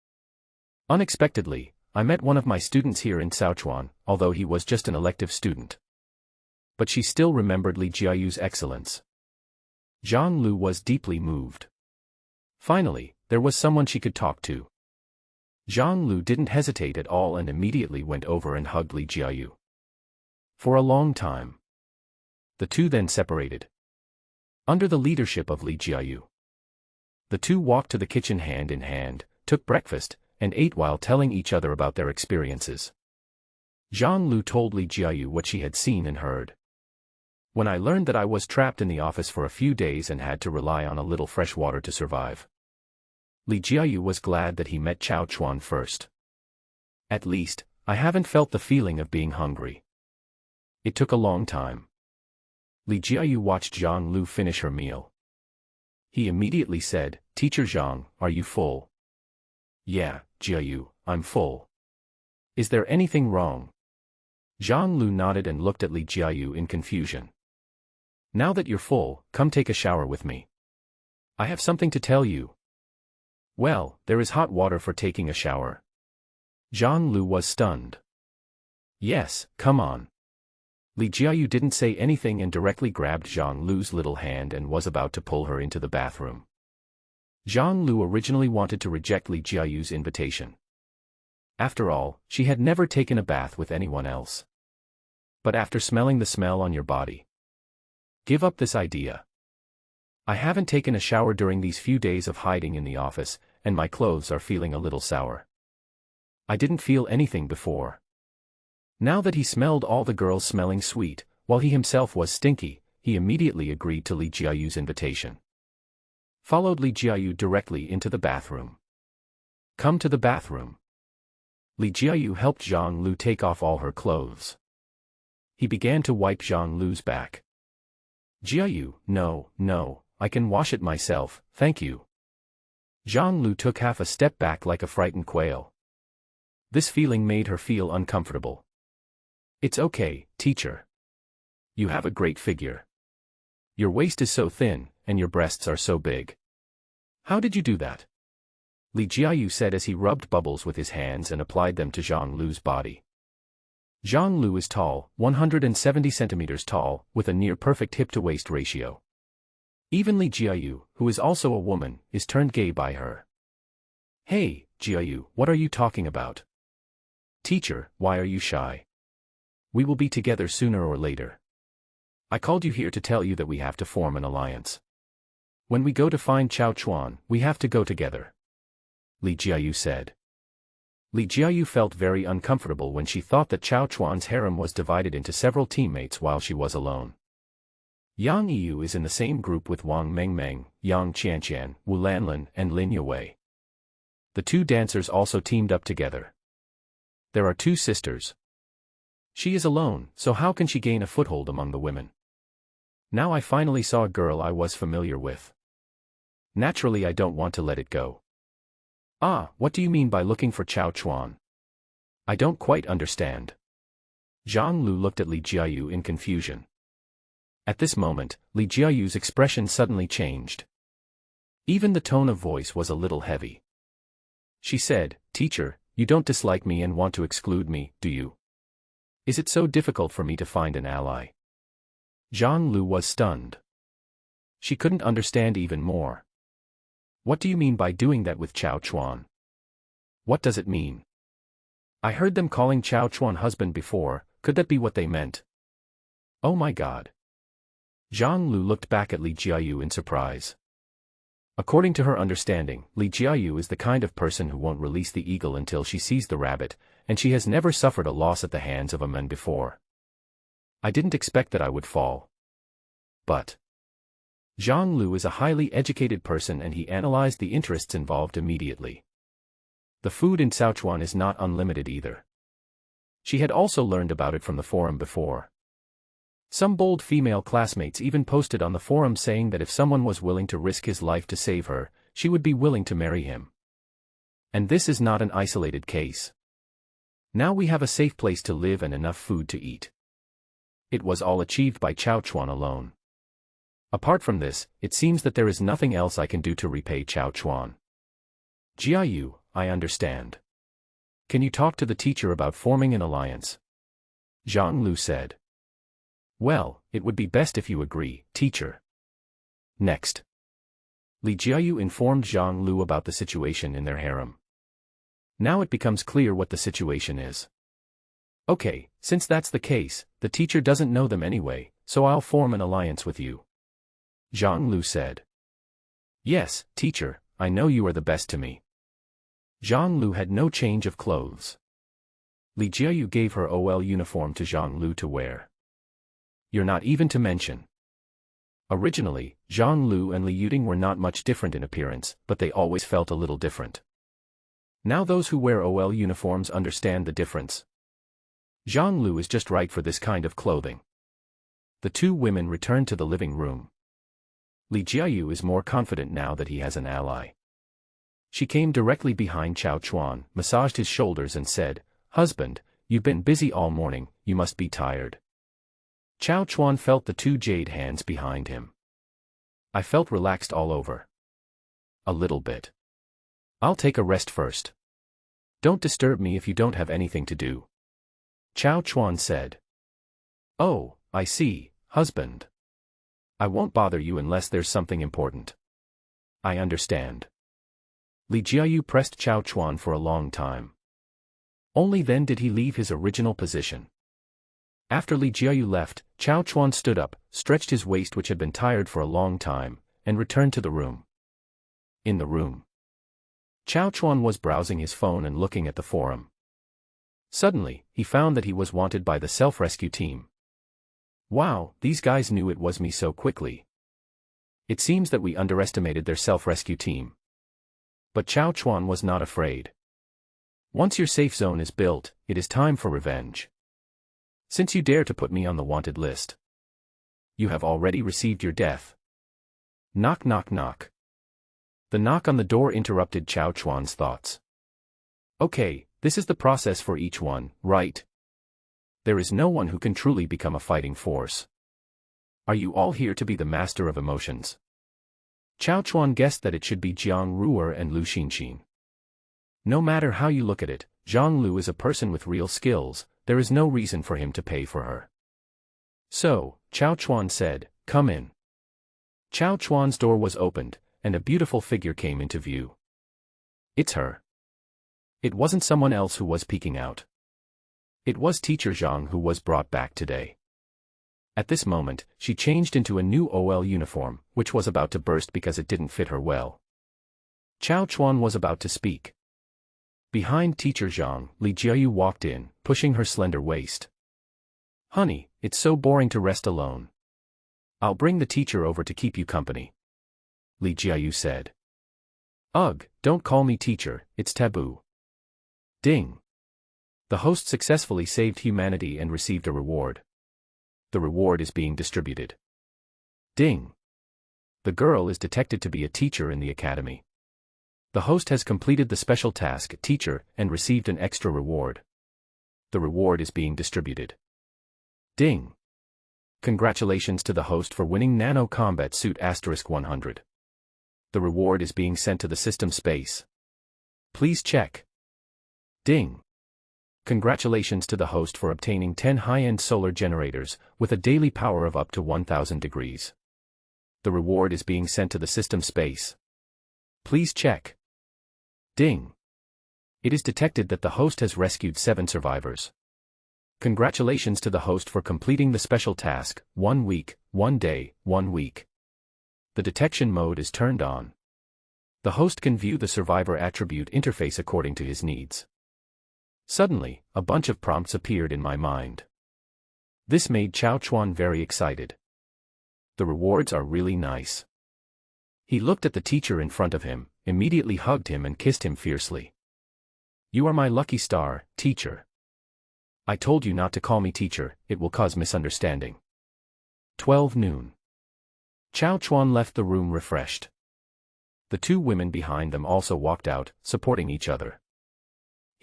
Unexpectedly, I met one of my students here in Sichuan, although he was just an elective student. But she still remembered Li Jiayu's excellence. Zhang Lu was deeply moved. Finally, there was someone she could talk to. Zhang Lu didn't hesitate at all and immediately went over and hugged Li Jiayu. For a long time. The two then separated. Under the leadership of Li Jiayu, the two walked to the kitchen hand in hand, took breakfast, and ate while telling each other about their experiences. Zhang Lu told Li Jiayu what she had seen and heard. When I learned that I was trapped in the office for a few days and had to rely on a little fresh water to survive. Li Jiayu was glad that he met Chao Chuan first. At least, I haven't felt the feeling of being hungry. It took a long time. Li Jiayu watched Zhang Lu finish her meal. He immediately said, "Teacher Zhang, are you full?" "Yeah, Jiayu, I'm full. Is there anything wrong?" Zhang Lu nodded and looked at Li Jiayu in confusion. "Now that you're full, come take a shower with me. I have something to tell you." "Well, there is hot water for taking a shower." Zhang Lu was stunned. "Yes, come on." Li Jiayu didn't say anything and directly grabbed Zhang Lu's little hand and was about to pull her into the bathroom. Zhang Lu originally wanted to reject Li Jiayu's invitation. After all, she had never taken a bath with anyone else. But after smelling the smell on your body, give up this idea. I haven't taken a shower during these few days of hiding in the office, and my clothes are feeling a little sour. I didn't feel anything before. Now that he smelled all the girls smelling sweet, while he himself was stinky, he immediately agreed to Li Jiayu's invitation. Followed Li Jiayu directly into the bathroom. "Come to the bathroom." Li Jiayu helped Zhang Lu take off all her clothes. He began to wipe Zhang Lu's back. "Jiayu, no, I can wash it myself, thank you." Zhang Lu took half a step back like a frightened quail. This feeling made her feel uncomfortable. "It's okay, teacher. You have a great figure. Your waist is so thin, and your breasts are so big. How did you do that?" Li Jiayu said as he rubbed bubbles with his hands and applied them to Zhang Lu's body. Zhang Lu is tall, 170 centimeters tall, with a near-perfect hip-to-waist ratio. Even Li Jiayu, who is also a woman, is turned gay by her. "Hey, Jiayu, what are you talking about?" "Teacher, why are you shy? We will be together sooner or later. I called you here to tell you that we have to form an alliance. When we go to find Chao Chuan, we have to go together," Li Jiayu said. Li Jiayu felt very uncomfortable when she thought that Chao Chuan's harem was divided into several teammates while she was alone. Yang Yu is in the same group with Wang Mengmeng, Yang Qianqian, Wu Lanlin, and Lin Yue. The two dancers also teamed up together. There are two sisters. She is alone, so how can she gain a foothold among the women? Now I finally saw a girl I was familiar with. Naturally I don't want to let it go. "Ah, what do you mean by looking for Chao Chuan? I don't quite understand." Zhang Lu looked at Li Jiayu in confusion. At this moment, Li Jiayu's expression suddenly changed. Even the tone of voice was a little heavy. She said, "Teacher, you don't dislike me and want to exclude me, do you? Is it so difficult for me to find an ally?" Zhang Lu was stunned. She couldn't understand even more. "What do you mean by doing that with Chao Chuan? What does it mean? I heard them calling Chao Chuan husband before, could that be what they meant? Oh my God." Zhang Lu looked back at Li Jiayu in surprise. According to her understanding, Li Jiayu is the kind of person who won't release the eagle until she sees the rabbit, and she has never suffered a loss at the hands of a man before. I didn't expect that I would fall. But Zhang Lu is a highly educated person and he analyzed the interests involved immediately. The food in Sichuan is not unlimited either. She had also learned about it from the forum before. Some bold female classmates even posted on the forum saying that if someone was willing to risk his life to save her, she would be willing to marry him. And this is not an isolated case. Now we have a safe place to live and enough food to eat. It was all achieved by Chao Chuan alone. Apart from this, it seems that there is nothing else I can do to repay Chao Chuan. Jiayu, I understand. Can you talk to the teacher about forming an alliance? Zhang Lu said. Well, it would be best if you agree, teacher. Next. Li Jiayu informed Zhang Lu about the situation in their harem. Now it becomes clear what the situation is. Okay, since that's the case, the teacher doesn't know them anyway, so I'll form an alliance with you. Zhang Lu said. Yes, teacher, I know you are the best to me. Zhang Lu had no change of clothes. Li Jiayu gave her OL uniform to Zhang Lu to wear. You're not even to mention. Originally, Zhang Lu and Li Yuding were not much different in appearance, but they always felt a little different. Now those who wear OL uniforms understand the difference. Zhang Lu is just right for this kind of clothing. The two women returned to the living room. Li Jiayu is more confident now that he has an ally. She came directly behind Chao Chuan, massaged his shoulders and said, "Husband, you've been busy all morning, you must be tired." Chao Chuan felt the two jade hands behind him. I felt relaxed all over. A little bit. I'll take a rest first. Don't disturb me if you don't have anything to do. Chao Chuan said. Oh, I see, husband. I won't bother you unless there's something important. I understand. Li Jiayu pressed Chao Chuan for a long time. Only then did he leave his original position. After Li Jiayu left, Chao Chuan stood up, stretched his waist which had been tired for a long time, and returned to the room. In the room, Chao Chuan was browsing his phone and looking at the forum. Suddenly, he found that he was wanted by the self-rescue team. Wow, these guys knew it was me so quickly. It seems that we underestimated their self-rescue team. But Chao Chuan was not afraid. Once your safe zone is built, it is time for revenge. Since you dare to put me on the wanted list, you have already received your death. Knock knock knock. The knock on the door interrupted Chao Chuan's thoughts. Okay, this is the process for each one, right? There is no one who can truly become a fighting force. Are you all here to be the master of emotions? Chao Chuan guessed that it should be Jiang Ruer and Lu Xinxin. No matter how you look at it, Zhang Lu is a person with real skills, there is no reason for him to pay for her. So, Chao Chuan said, "Come in." Chao Chuan's door was opened, and a beautiful figure came into view. It's her. It wasn't someone else who was peeking out. It was Teacher Zhang who was brought back today. At this moment, she changed into a new OL uniform, which was about to burst because it didn't fit her well. Chao Chuan was about to speak. Behind Teacher Zhang, Li Jiayu walked in, pushing her slender waist. "Honey, it's so boring to rest alone. I'll bring the teacher over to keep you company," Li Jiayu said. "Ugh, don't call me teacher, it's taboo." Ding. The host successfully saved humanity and received a reward. The reward is being distributed. Ding. The girl is detected to be a teacher in the academy. The host has completed the special task, teacher, and received an extra reward. The reward is being distributed. Ding. Congratulations to the host for winning Nano Combat Suit *100. The reward is being sent to the system space. Please check. Ding. Congratulations to the host for obtaining 10 high-end solar generators, with a daily power of up to 1000 degrees. The reward is being sent to the system space. Please check. Ding. It is detected that the host has rescued 7 survivors. Congratulations to the host for completing the special task, 1 week, 1 day, 1 week. The detection mode is turned on. The host can view the survivor attribute interface according to his needs. Suddenly, a bunch of prompts appeared in my mind. This made Chao Chuan very excited. The rewards are really nice. He looked at the teacher in front of him, immediately hugged him and kissed him fiercely. "You are my lucky star, teacher. I told you not to call me teacher, it will cause misunderstanding." 12 noon. Chao Chuan left the room refreshed. The two women behind them also walked out, supporting each other.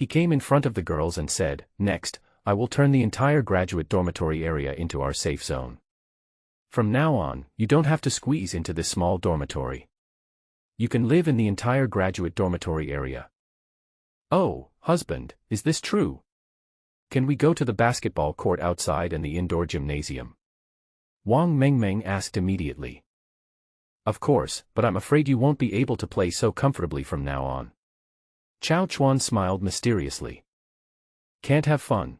He came in front of the girls and said, "Next, I will turn the entire graduate dormitory area into our safe zone. From now on, you don't have to squeeze into this small dormitory. You can live in the entire graduate dormitory area." "Oh, husband, is this true? Can we go to the basketball court outside and the indoor gymnasium?" Wang Mengmeng asked immediately. "Of course, but I'm afraid you won't be able to play so comfortably from now on." Chao Chuan smiled mysteriously. "Can't have fun?"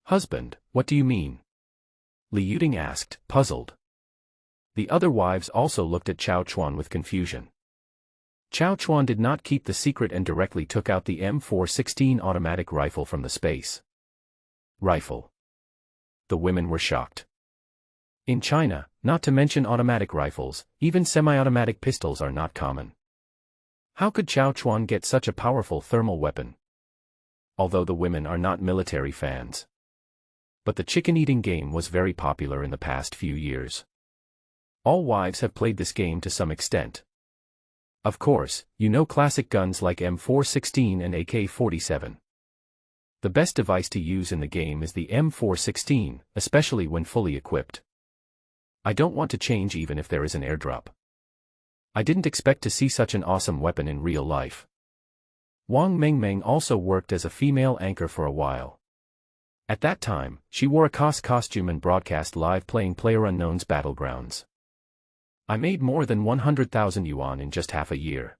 "Husband, what do you mean?" Li Yuding asked, puzzled. The other wives also looked at Chao Chuan with confusion. Chao Chuan did not keep the secret and directly took out the M416 automatic rifle from the space. Rifle. The women were shocked. In China, not to mention automatic rifles, even semi-automatic pistols are not common. How could Chao Chuan get such a powerful thermal weapon? Although the women are not military fans. But the chicken-eating game was very popular in the past few years. All wives have played this game to some extent. Of course, you know classic guns like M416 and AK-47. The best device to use in the game is the M416, especially when fully equipped. I don't want to change even if there is an airdrop. I didn't expect to see such an awesome weapon in real life. Wang Mengmeng also worked as a female anchor for a while. At that time, she wore a costume and broadcast live playing PlayerUnknown's Battlegrounds. I made more than 100,000 yuan in just half a year.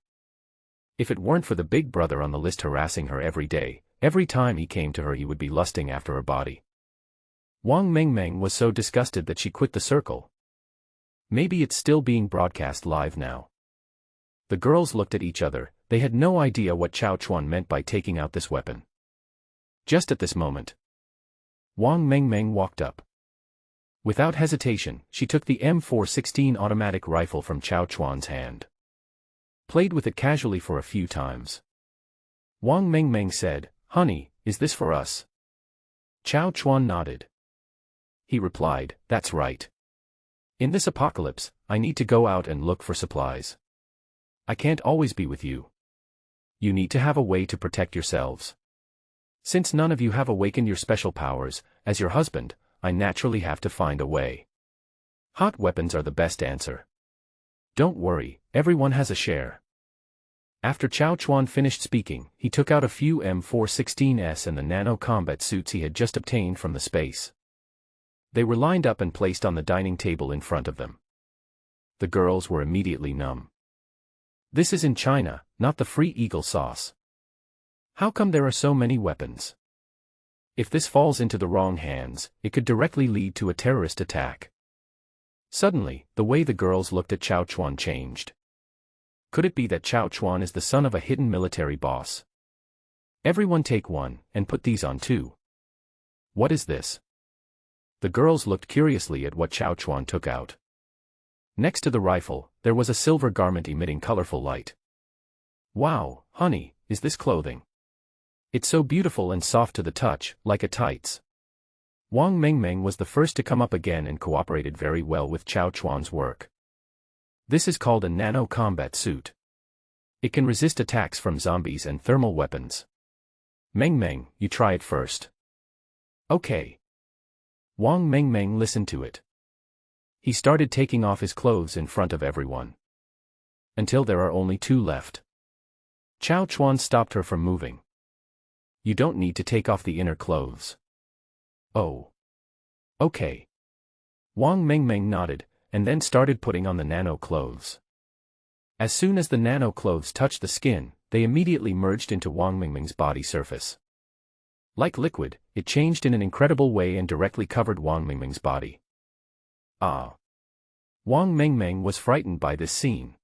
If it weren't for the big brother on the list harassing her every day, every time he came to her he would be lusting after her body. Wang Mengmeng was so disgusted that she quit the circle. Maybe it's still being broadcast live now. The girls looked at each other, they had no idea what Chao Chuan meant by taking out this weapon. Just at this moment, Wang Mengmeng walked up. Without hesitation, she took the M416 automatic rifle from Chao Chuan's hand. Played with it casually for a few times. Wang Mengmeng said, "Honey, is this for us?" Chao Chuan nodded. He replied, "That's right. In this apocalypse, I need to go out and look for supplies. I can't always be with you. You need to have a way to protect yourselves. Since none of you have awakened your special powers, as your husband, I naturally have to find a way. Hot weapons are the best answer. Don't worry, everyone has a share." After Chao Chuan finished speaking, he took out a few M416s and the nano combat suits he had just obtained from the space. They were lined up and placed on the dining table in front of them. The girls were immediately numb. This is in China, not the Free Eagle sauce. How come there are so many weapons? If this falls into the wrong hands, it could directly lead to a terrorist attack. Suddenly, the way the girls looked at Chao Chuan changed. Could it be that Chao Chuan is the son of a hidden military boss? Everyone take one, and put these on too. What is this? The girls looked curiously at what Chao Chuan took out. Next to the rifle, there was a silver garment emitting colorful light. Wow, honey, is this clothing? It's so beautiful and soft to the touch, like a tights. Wang Mengmeng was the first to come up again and cooperated very well with Chao Chuan's work. This is called a nano combat suit. It can resist attacks from zombies and thermal weapons. Mengmeng, you try it first. Okay. Wang Mengmeng listened to it. He started taking off his clothes in front of everyone. Until there are only 2 left. Chao Chuan stopped her from moving. You don't need to take off the inner clothes. Oh. Okay. Wang Mengmeng nodded, and then started putting on the nano clothes. As soon as the nano clothes touched the skin, they immediately merged into Wang Mengmeng's body surface. Like liquid, it changed in an incredible way and directly covered Wang Mengmeng's body. Ah! Wang Mengmeng was frightened by this scene.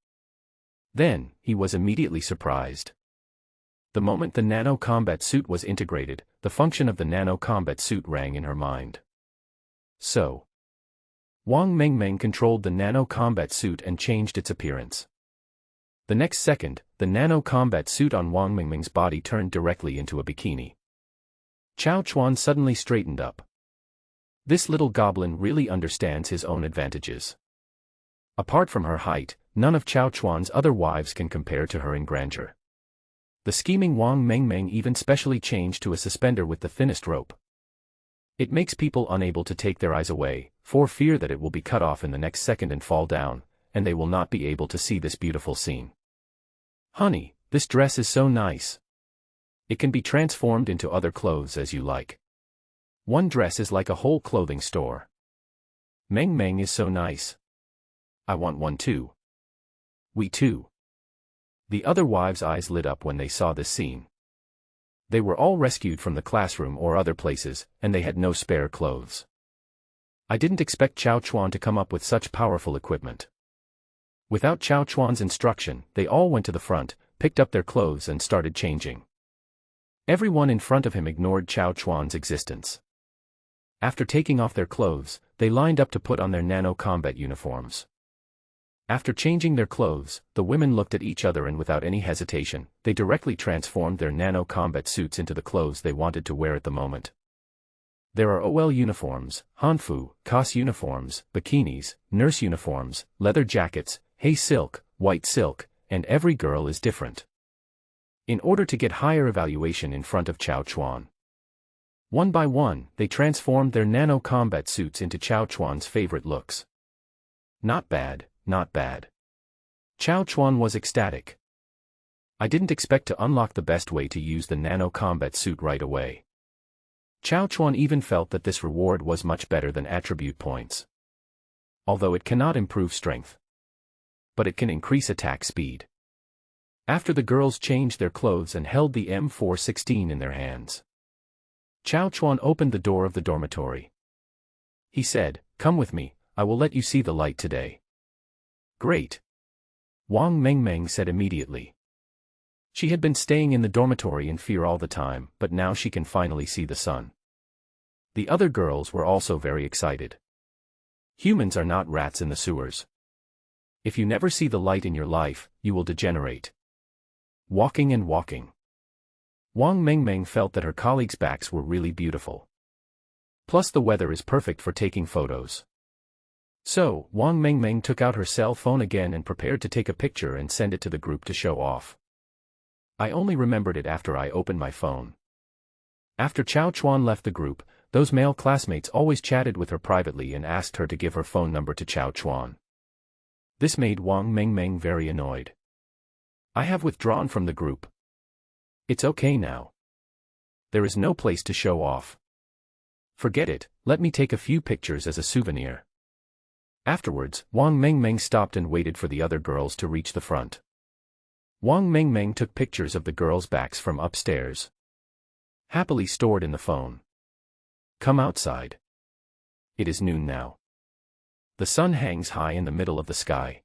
Then, he was immediately surprised. The moment the nano combat suit was integrated, the function of the nano combat suit rang in her mind. So, Wang Mengmeng controlled the nano combat suit and changed its appearance. The next second, the nano combat suit on Wang Mengmeng's body turned directly into a bikini. Chao Chuan suddenly straightened up. This little goblin really understands his own advantages. Apart from her height, none of Chao Chuan's other wives can compare to her in grandeur. The scheming Wang Mengmeng even specially changed to a suspender with the thinnest rope. It makes people unable to take their eyes away, for fear that it will be cut off in the next second and fall down, and they will not be able to see this beautiful scene. Honey, this dress is so nice. It can be transformed into other clothes as you like. One dress is like a whole clothing store. Meng Meng is so nice. I want one too. We too. The other wives' eyes lit up when they saw this scene. They were all rescued from the classroom or other places, and they had no spare clothes. I didn't expect Chao Chuan to come up with such powerful equipment. Without Chao Chuan's instruction, they all went to the front, picked up their clothes and started changing. Everyone in front of him ignored Chao Chuan's existence. After taking off their clothes, they lined up to put on their nano-combat uniforms. After changing their clothes, the women looked at each other and without any hesitation, they directly transformed their nano-combat suits into the clothes they wanted to wear at the moment. There are OL uniforms, Hanfu, COS uniforms, bikinis, nurse uniforms, leather jackets, hay silk, white silk, and every girl is different. In order to get higher evaluation in front of Chao Chuan. One by one, they transformed their nano-combat suits into Chao Chuan's favorite looks. Not bad. Not bad. Chao Chuan was ecstatic. I didn't expect to unlock the best way to use the nano-combat suit right away. Chao Chuan even felt that this reward was much better than attribute points. Although it cannot improve strength. But it can increase attack speed. After the girls changed their clothes and held the M416 in their hands, Chao Chuan opened the door of the dormitory. He said, "Come with me, I will let you see the light today." Great. Wang Mengmeng said immediately. She had been staying in the dormitory in fear all the time, but now she can finally see the sun. The other girls were also very excited. Humans are not rats in the sewers. If you never see the light in your life, you will degenerate. Walking and walking. Wang Mengmeng felt that her colleagues' backs were really beautiful. Plus the weather is perfect for taking photos. So, Wang Mengmeng took out her cell phone again and prepared to take a picture and send it to the group to show off. I only remembered it after I opened my phone. After Chao Chuan left the group, those male classmates always chatted with her privately and asked her to give her phone number to Chao Chuan. This made Wang Mengmeng very annoyed. I have withdrawn from the group. It's okay now. There is no place to show off. Forget it, let me take a few pictures as a souvenir. Afterwards, Wang Mengmeng stopped and waited for the other girls to reach the front. Wang Mengmeng took pictures of the girls' backs from upstairs. Happily stored in the phone. Come outside. It is noon now. The sun hangs high in the middle of the sky.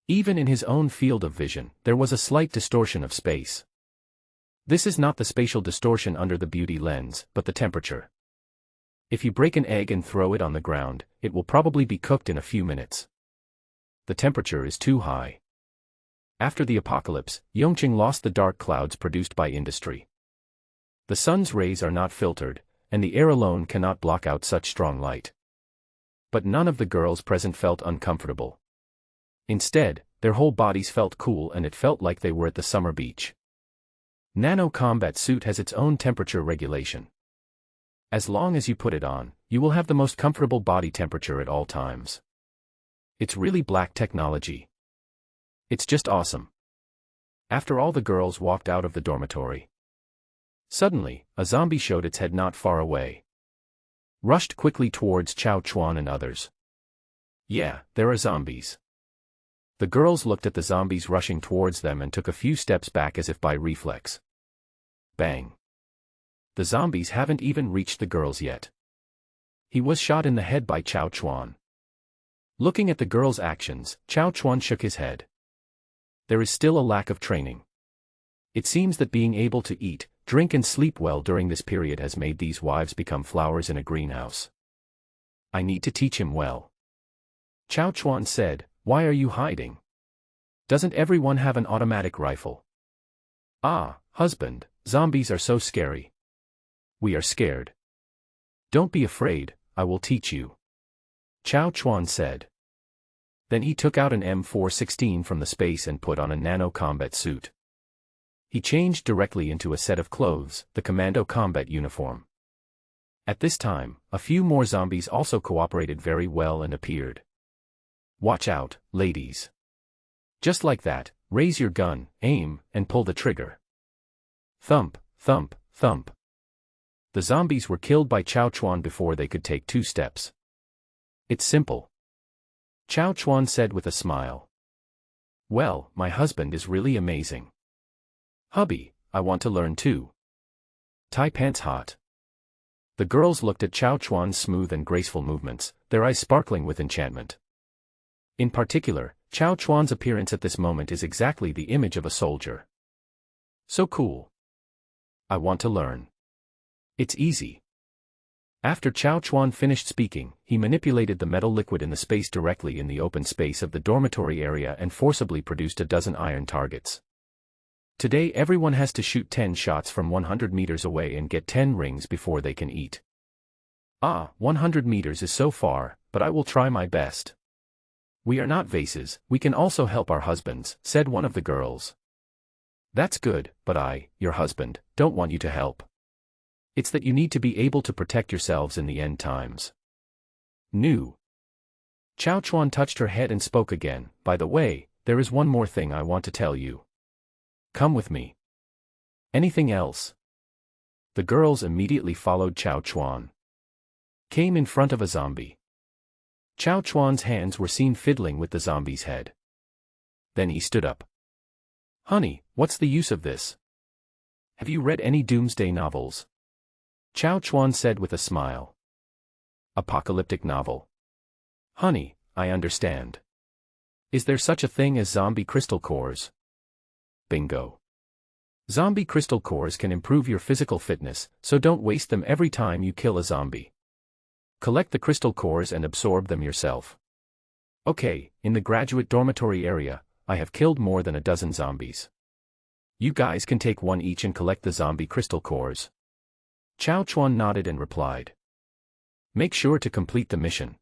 Even in his own field of vision, there was a slight distortion of space. This is not the spatial distortion under the beauty lens, but the temperature. If you break an egg and throw it on the ground, it will probably be cooked in a few minutes. The temperature is too high. After the apocalypse, Yongqing lost the dark clouds produced by industry. The sun's rays are not filtered, and the air alone cannot block out such strong light. But none of the girls present felt uncomfortable. Instead, their whole bodies felt cool and it felt like they were at the summer beach. Nano Combat Suit has its own temperature regulation. As long as you put it on, you will have the most comfortable body temperature at all times. It's really black technology. It's just awesome. After all the girls walked out of the dormitory. Suddenly, a zombie showed its head not far away. Rushed quickly towards Chao Chuan and others. Yeah, there are zombies. The girls looked at the zombies rushing towards them and took a few steps back as if by reflex. Bang. The zombies haven't even reached the girls yet. He was shot in the head by Chao Chuan. Looking at the girls' actions, Chao Chuan shook his head. There is still a lack of training. It seems that being able to eat, drink and sleep well during this period has made these wives become flowers in a greenhouse. I need to teach him well. Chao Chuan said, "Why are you hiding? Doesn't everyone have an automatic rifle?" "Ah, husband, zombies are so scary. We are scared." "Don't be afraid, I will teach you," Chao Chuan said. Then he took out an M416 from the space and put on a nano combat suit. He changed directly into a set of clothes, the commando combat uniform. At this time, a few more zombies also cooperated very well and appeared. Watch out, ladies. Just like that, raise your gun, aim, and pull the trigger. Thump, thump, thump. The zombies were killed by Chao Chuan before they could take 2 steps. It's simple. Chao Chuan said with a smile. Well, my husband is really amazing. Hubby, I want to learn too. Tie pants hot. The girls looked at Chao Chuan's smooth and graceful movements, their eyes sparkling with enchantment. In particular, Chao Chuan's appearance at this moment is exactly the image of a soldier. So cool. I want to learn. It's easy. After Chao Chuan finished speaking, he manipulated the metal liquid in the space directly in the open space of the dormitory area and forcibly produced a dozen iron targets. Today everyone has to shoot 10 shots from 100 meters away and get 10 rings before they can eat. 100 meters is so far, but I will try my best. We are not vases, we can also help our husbands, said one of the girls. That's good, but I, your husband, don't want you to help. It's that you need to be able to protect yourselves in the end times. New. Chao Chuan touched her head and spoke again, by the way, there is one more thing I want to tell you. Come with me. Anything else? The girls immediately followed Chao Chuan. Came in front of a zombie. Chao Chuan's hands were seen fiddling with the zombie's head. Then he stood up. Honey, what's the use of this? Have you read any doomsday novels? Chao Chuan said with a smile. Apocalyptic novel. Honey, I understand. Is there such a thing as zombie crystal cores? Bingo. Zombie crystal cores can improve your physical fitness, so don't waste them every time you kill a zombie. Collect the crystal cores and absorb them yourself. Okay, in the graduate dormitory area, I have killed more than a dozen zombies. You guys can take one each and collect the zombie crystal cores. Chao Chuan nodded and replied. Make sure to complete the mission.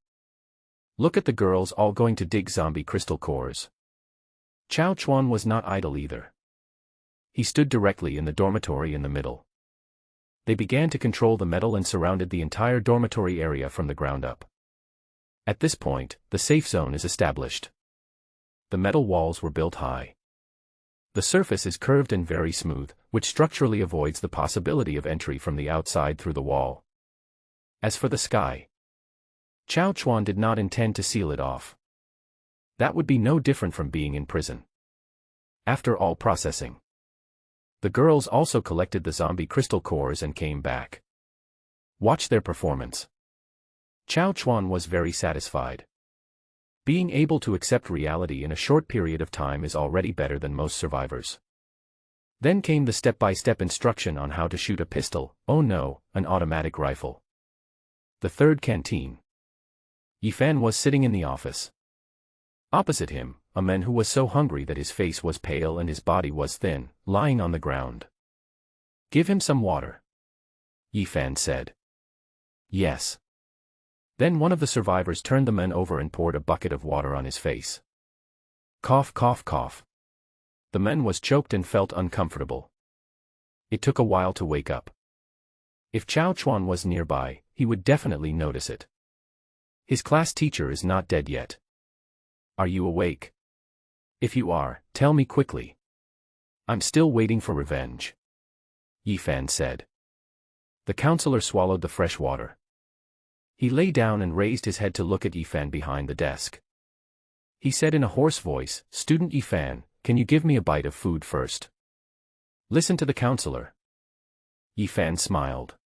Look at the girls all going to dig zombie crystal cores. Chao Chuan was not idle either. He stood directly in the dormitory in the middle. They began to control the metal and surrounded the entire dormitory area from the ground up. At this point, the safe zone is established. The metal walls were built high. The surface is curved and very smooth, which structurally avoids the possibility of entry from the outside through the wall. As for the sky, Chao Chuan did not intend to seal it off. That would be no different from being in prison. After all processing, the girls also collected the zombie crystal cores and came back. Watch their performance. Chao Chuan was very satisfied. Being able to accept reality in a short period of time is already better than most survivors. Then came the step-by-step instruction on how to shoot a pistol, oh no, an automatic rifle. The third canteen. Yifan was sitting in the office. Opposite him, a man who was so hungry that his face was pale and his body was thin, lying on the ground. Give him some water. Yifan said. Yes. Then one of the survivors turned the man over and poured a bucket of water on his face. Cough, cough, cough. The man was choked and felt uncomfortable. It took a while to wake up. If Chao Chuan was nearby, he would definitely notice it. His class teacher is not dead yet. Are you awake? If you are, tell me quickly. I'm still waiting for revenge. Yifan said. The counselor swallowed the fresh water. He lay down and raised his head to look at Yifan behind the desk. He said in a hoarse voice, Student Yifan, can you give me a bite of food first? Listen to the counselor. Yifan smiled.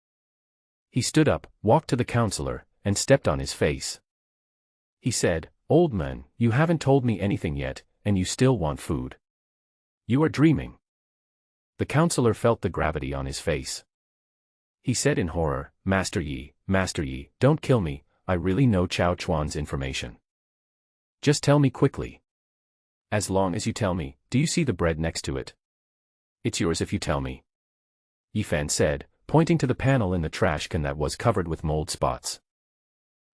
He stood up, walked to the counselor, and stepped on his face. He said, Old man, you haven't told me anything yet, and you still want food. You are dreaming. The counselor felt the gravity on his face. He said in horror, Master Yi, don't kill me, I really know Chao Chuan's information. Just tell me quickly. As long as you tell me, do you see the bread next to it? It's yours if you tell me. Yifan said, pointing to the panel in the trash can that was covered with mold spots.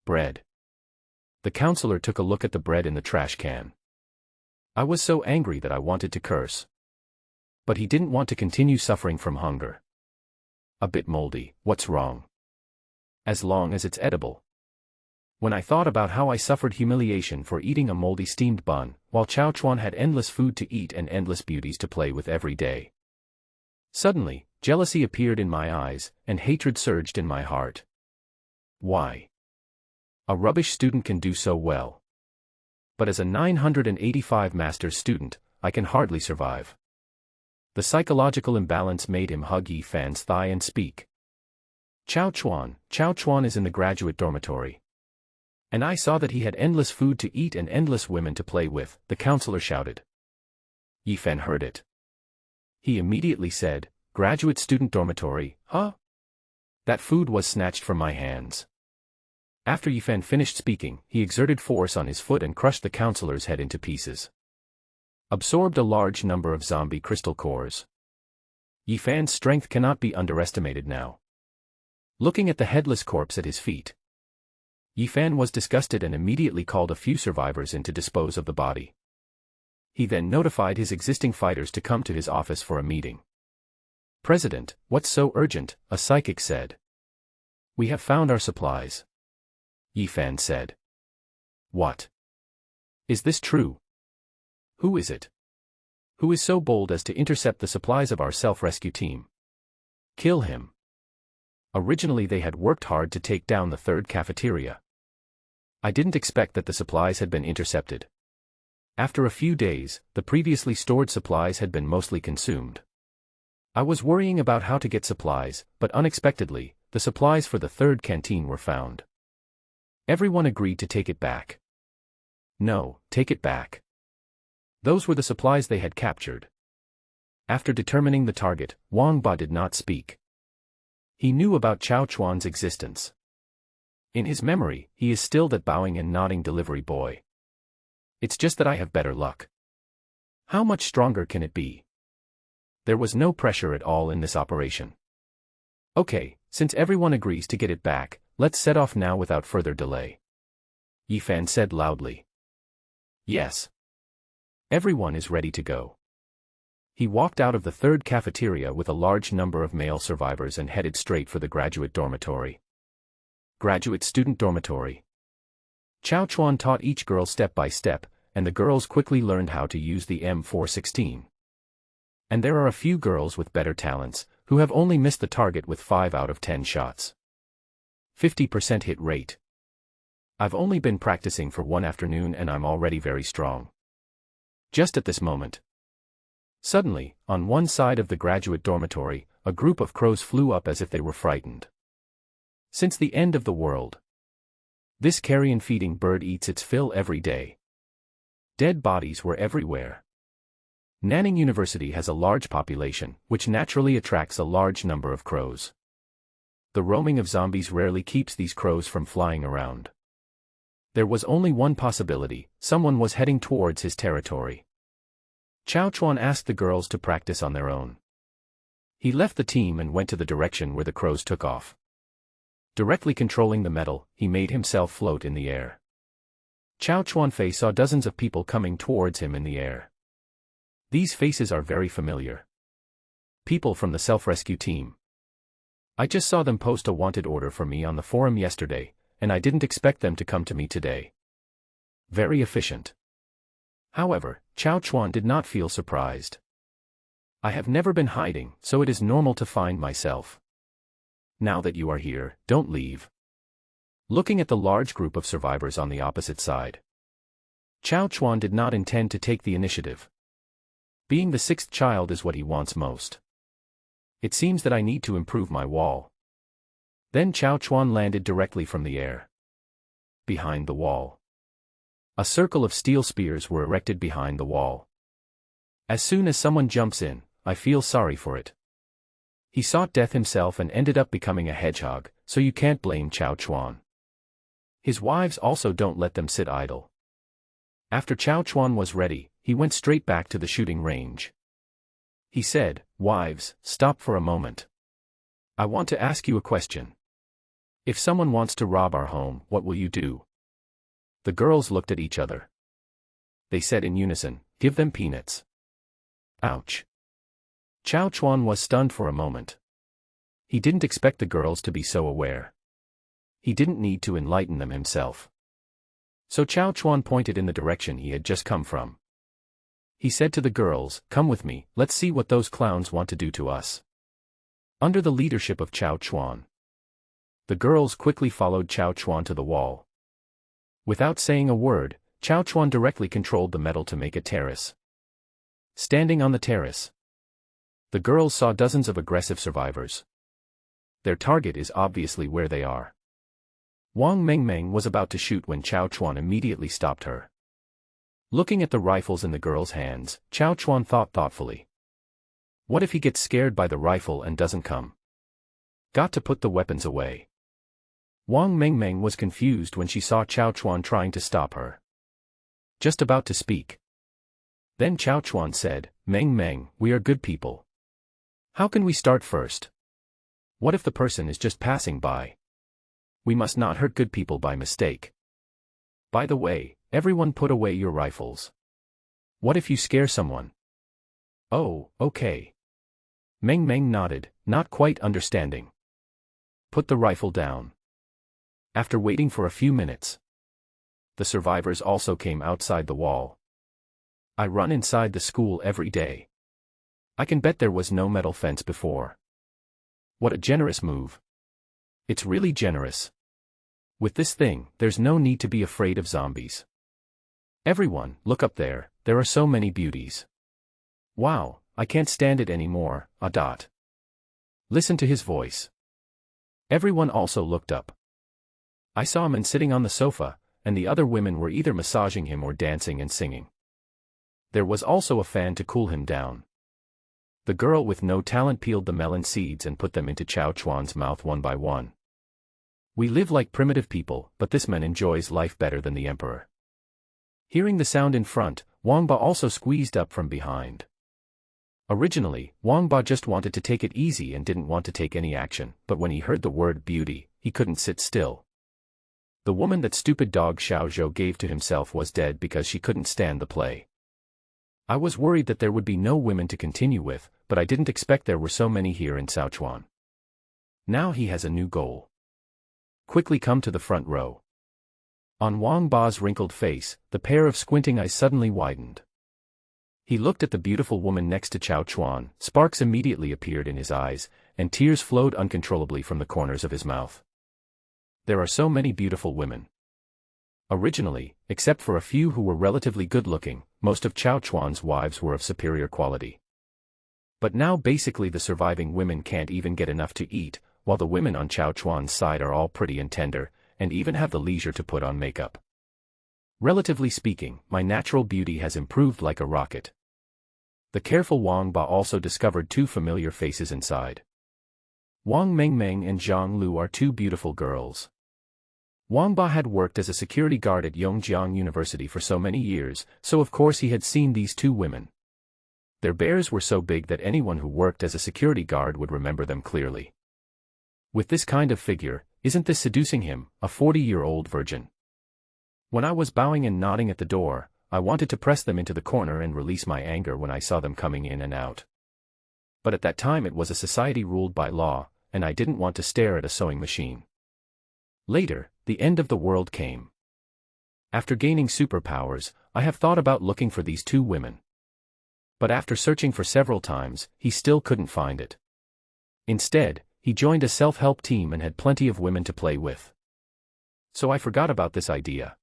Bread. The counselor took a look at the bread in the trash can. I was so angry that I wanted to curse. But he didn't want to continue suffering from hunger. A bit moldy, what's wrong? As long as it's edible. When I thought about how I suffered humiliation for eating a moldy steamed bun, while Chao Chuan had endless food to eat and endless beauties to play with every day. Suddenly, jealousy appeared in my eyes, and hatred surged in my heart. Why? A rubbish student can do so well. But as a 985 master's student, I can hardly survive. The psychological imbalance made him hug Yi Fan's thigh and speak. Chao Chuan is in the graduate dormitory. And I saw that he had endless food to eat and endless women to play with, the counselor shouted. Yi Fan heard it. He immediately said, graduate student dormitory, huh? That food was snatched from my hands. After Yi Fan finished speaking, he exerted force on his foot and crushed the counselor's head into pieces. Absorbed a large number of zombie crystal cores. Yi Fan's strength cannot be underestimated now. Looking at the headless corpse at his feet, Yi Fan was disgusted and immediately called a few survivors in to dispose of the body. He then notified his existing fighters to come to his office for a meeting. President, what's so urgent? A psychic said. We have found our supplies. Yi Fan said. What? Is this true? Who is it? Who is so bold as to intercept the supplies of our self-rescue team? Kill him. Originally they had worked hard to take down the third cafeteria. I didn't expect that the supplies had been intercepted. After a few days, the previously stored supplies had been mostly consumed. I was worrying about how to get supplies, but unexpectedly, the supplies for the third canteen were found. Everyone agreed to take it back. No, take it back. Those were the supplies they had captured. After determining the target, Wang Ba did not speak. He knew about Chao Chuan's existence. In his memory, he is still that bowing and nodding delivery boy. It's just that I have better luck. How much stronger can it be? There was no pressure at all in this operation. Okay, since everyone agrees to get it back, let's set off now without further delay. Yi Fan said loudly. Yes. Everyone is ready to go. He walked out of the third cafeteria with a large number of male survivors and headed straight for the graduate dormitory. Graduate student dormitory. Chao Chuan taught each girl step by step, and the girls quickly learned how to use the M416. And there are a few girls with better talents, who have only missed the target with 5 out of 10 shots. 50% hit rate. I've only been practicing for one afternoon and I'm already very strong. Just at this moment. Suddenly, on one side of the graduate dormitory, a group of crows flew up as if they were frightened. Since the end of the world, this carrion-feeding bird eats its fill every day. Dead bodies were everywhere. Nanning University has a large population, which naturally attracts a large number of crows. The roaming of zombies rarely keeps these crows from flying around. There was only one possibility: someone was heading towards his territory. Chao Chuan asked the girls to practice on their own. He left the team and went to the direction where the crows took off. Directly controlling the metal, he made himself float in the air. Chao Chuan-Fei saw dozens of people coming towards him in the air. These faces are very familiar. People from the self-rescue team. I just saw them post a wanted order for me on the forum yesterday, and I didn't expect them to come to me today. Very efficient. However, Chao Chuan did not feel surprised. I have never been hiding, so it is normal to find myself. Now that you are here, don't leave. Looking at the large group of survivors on the opposite side, Chao Chuan did not intend to take the initiative. Being the sixth child is what he wants most. It seems that I need to improve my wall. Then Chao Chuan landed directly from the air. Behind the wall, a circle of steel spears were erected behind the wall. As soon as someone jumps in, I feel sorry for it. He sought death himself and ended up becoming a hedgehog, so you can't blame Chao Chuan. His wives also don't let them sit idle. After Chao Chuan was ready, he went straight back to the shooting range. He said, "Wives, stop for a moment. I want to ask you a question. If someone wants to rob our home, what will you do?" The girls looked at each other. They said in unison, "Give them peanuts." Ouch. Chao Chuan was stunned for a moment. He didn't expect the girls to be so aware. He didn't need to enlighten them himself. So Chao Chuan pointed in the direction he had just come from. He said to the girls, "Come with me, let's see what those clowns want to do to us." Under the leadership of Chao Chuan, the girls quickly followed Chao Chuan to the wall. Without saying a word, Chao Chuan directly controlled the metal to make a terrace. Standing on the terrace, the girls saw dozens of aggressive survivors. Their target is obviously where they are. Wang Mengmeng was about to shoot when Chao Chuan immediately stopped her. Looking at the rifles in the girl's hands, Chao Chuan thought thoughtfully. What if he gets scared by the rifle and doesn't come? Got to put the weapons away. Wang Mengmeng was confused when she saw Chao Chuan trying to stop her. Just about to speak. Then Chao Chuan said, "Meng, we are good people. How can we start first? What if the person is just passing by? We must not hurt good people by mistake. By the way, everyone put away your rifles. What if you scare someone?" "Oh, okay." Meng nodded, not quite understanding. Put the rifle down. After waiting for a few minutes, the survivors also came outside the wall. "I run inside the school every day. I can bet there was no metal fence before. What a generous move. It's really generous. With this thing, there's no need to be afraid of zombies. Everyone, look up there, there are so many beauties. Wow, I can't stand it anymore, . Listen to his voice." Everyone also looked up. I saw a man sitting on the sofa, and the other women were either massaging him or dancing and singing. There was also a fan to cool him down. The girl with no talent peeled the melon seeds and put them into Chao Chuan's mouth one by one. "We live like primitive people, but this man enjoys life better than the emperor." Hearing the sound in front, Wang Ba also squeezed up from behind. Originally, Wang Ba just wanted to take it easy and didn't want to take any action, but when he heard the word beauty, he couldn't sit still. The woman that stupid dog Xiao Zhou gave to himself was dead because she couldn't stand the play. I was worried that there would be no women to continue with, but I didn't expect there were so many here in Sichuan. Now he has a new goal. Quickly come to the front row. On Wang Ba's wrinkled face, the pair of squinting eyes suddenly widened. He looked at the beautiful woman next to Chao Chuan, sparks immediately appeared in his eyes, and tears flowed uncontrollably from the corners of his mouth. There are so many beautiful women. Originally, except for a few who were relatively good-looking, most of Chao Chuan's wives were of superior quality. But now basically the surviving women can't even get enough to eat, while the women on Chao Chuan's side are all pretty and tender, and even have the leisure to put on makeup. Relatively speaking, my natural beauty has improved like a rocket. The careful Wang Ba also discovered two familiar faces inside. Wang Mengmeng and Zhang Lu are two beautiful girls. Wang Ba had worked as a security guard at Yongjiang University for so many years, so of course he had seen these two women. Their bears were so big that anyone who worked as a security guard would remember them clearly. With this kind of figure, isn't this seducing him, a 40-year-old virgin? When I was bowing and nodding at the door, I wanted to press them into the corner and release my anger when I saw them coming in and out. But at that time it was a society ruled by law, and I didn't want to stare at a sewing machine. Later, the end of the world came. After gaining superpowers, I have thought about looking for these two women. But after searching for several times, he still couldn't find it. Instead, he joined a self-help team and had plenty of women to play with. So I forgot about this idea.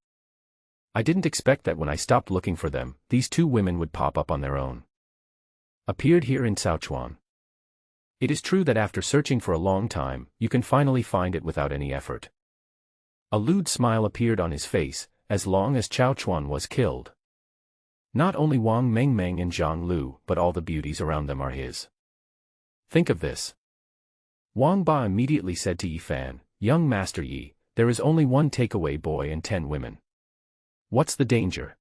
I didn't expect that when I stopped looking for them, these two women would pop up on their own. Appeared here in Sichuan. It is true that after searching for a long time, you can finally find it without any effort. A lewd smile appeared on his face, as long as Chao Chuan was killed. Not only Wang Mengmeng and Zhang Lu, but all the beauties around them are his. Think of this. Wang Ba immediately said to Yi Fan, "Young Master Yi, there is only one takeaway boy and 10 women. What's the danger?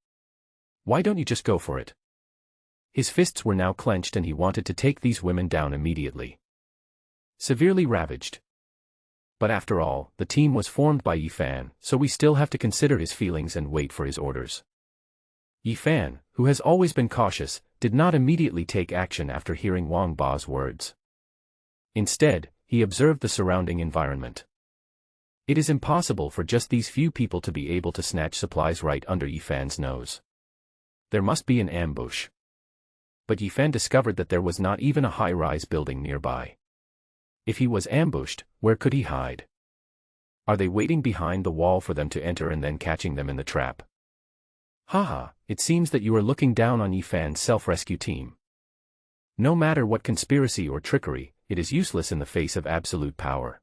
Why don't you just go for it?" His fists were now clenched and he wanted to take these women down immediately. Severely ravaged. But after all, the team was formed by Yi Fan, so we still have to consider his feelings and wait for his orders. Yi Fan, who has always been cautious, did not immediately take action after hearing Wang Ba's words. Instead, he observed the surrounding environment. It is impossible for just these few people to be able to snatch supplies right under Yi Fan's nose. There must be an ambush. But Yi Fan discovered that there was not even a high-rise building nearby. If he was ambushed, where could he hide? Are they waiting behind the wall for them to enter and then catching them in the trap? Haha, it seems that you are looking down on Yi Fan's self-rescue team. No matter what conspiracy or trickery, it is useless in the face of absolute power.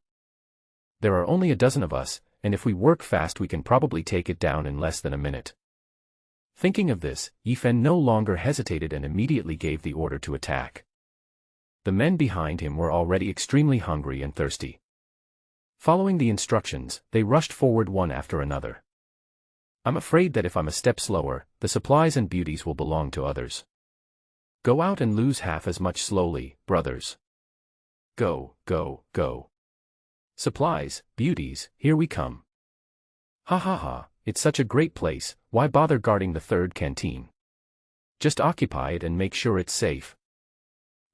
There are only a dozen of us, and if we work fast we can probably take it down in less than a minute. Thinking of this, Yi Fan no longer hesitated and immediately gave the order to attack. The men behind him were already extremely hungry and thirsty. Following the instructions, they rushed forward one after another. I'm afraid that if I'm a step slower, the supplies and beauties will belong to others. Go out and lose half as much slowly, brothers. Go, go, go. Supplies, beauties, here we come. Ha ha ha, it's such a great place, why bother guarding the third canteen? Just occupy it and make sure it's safe.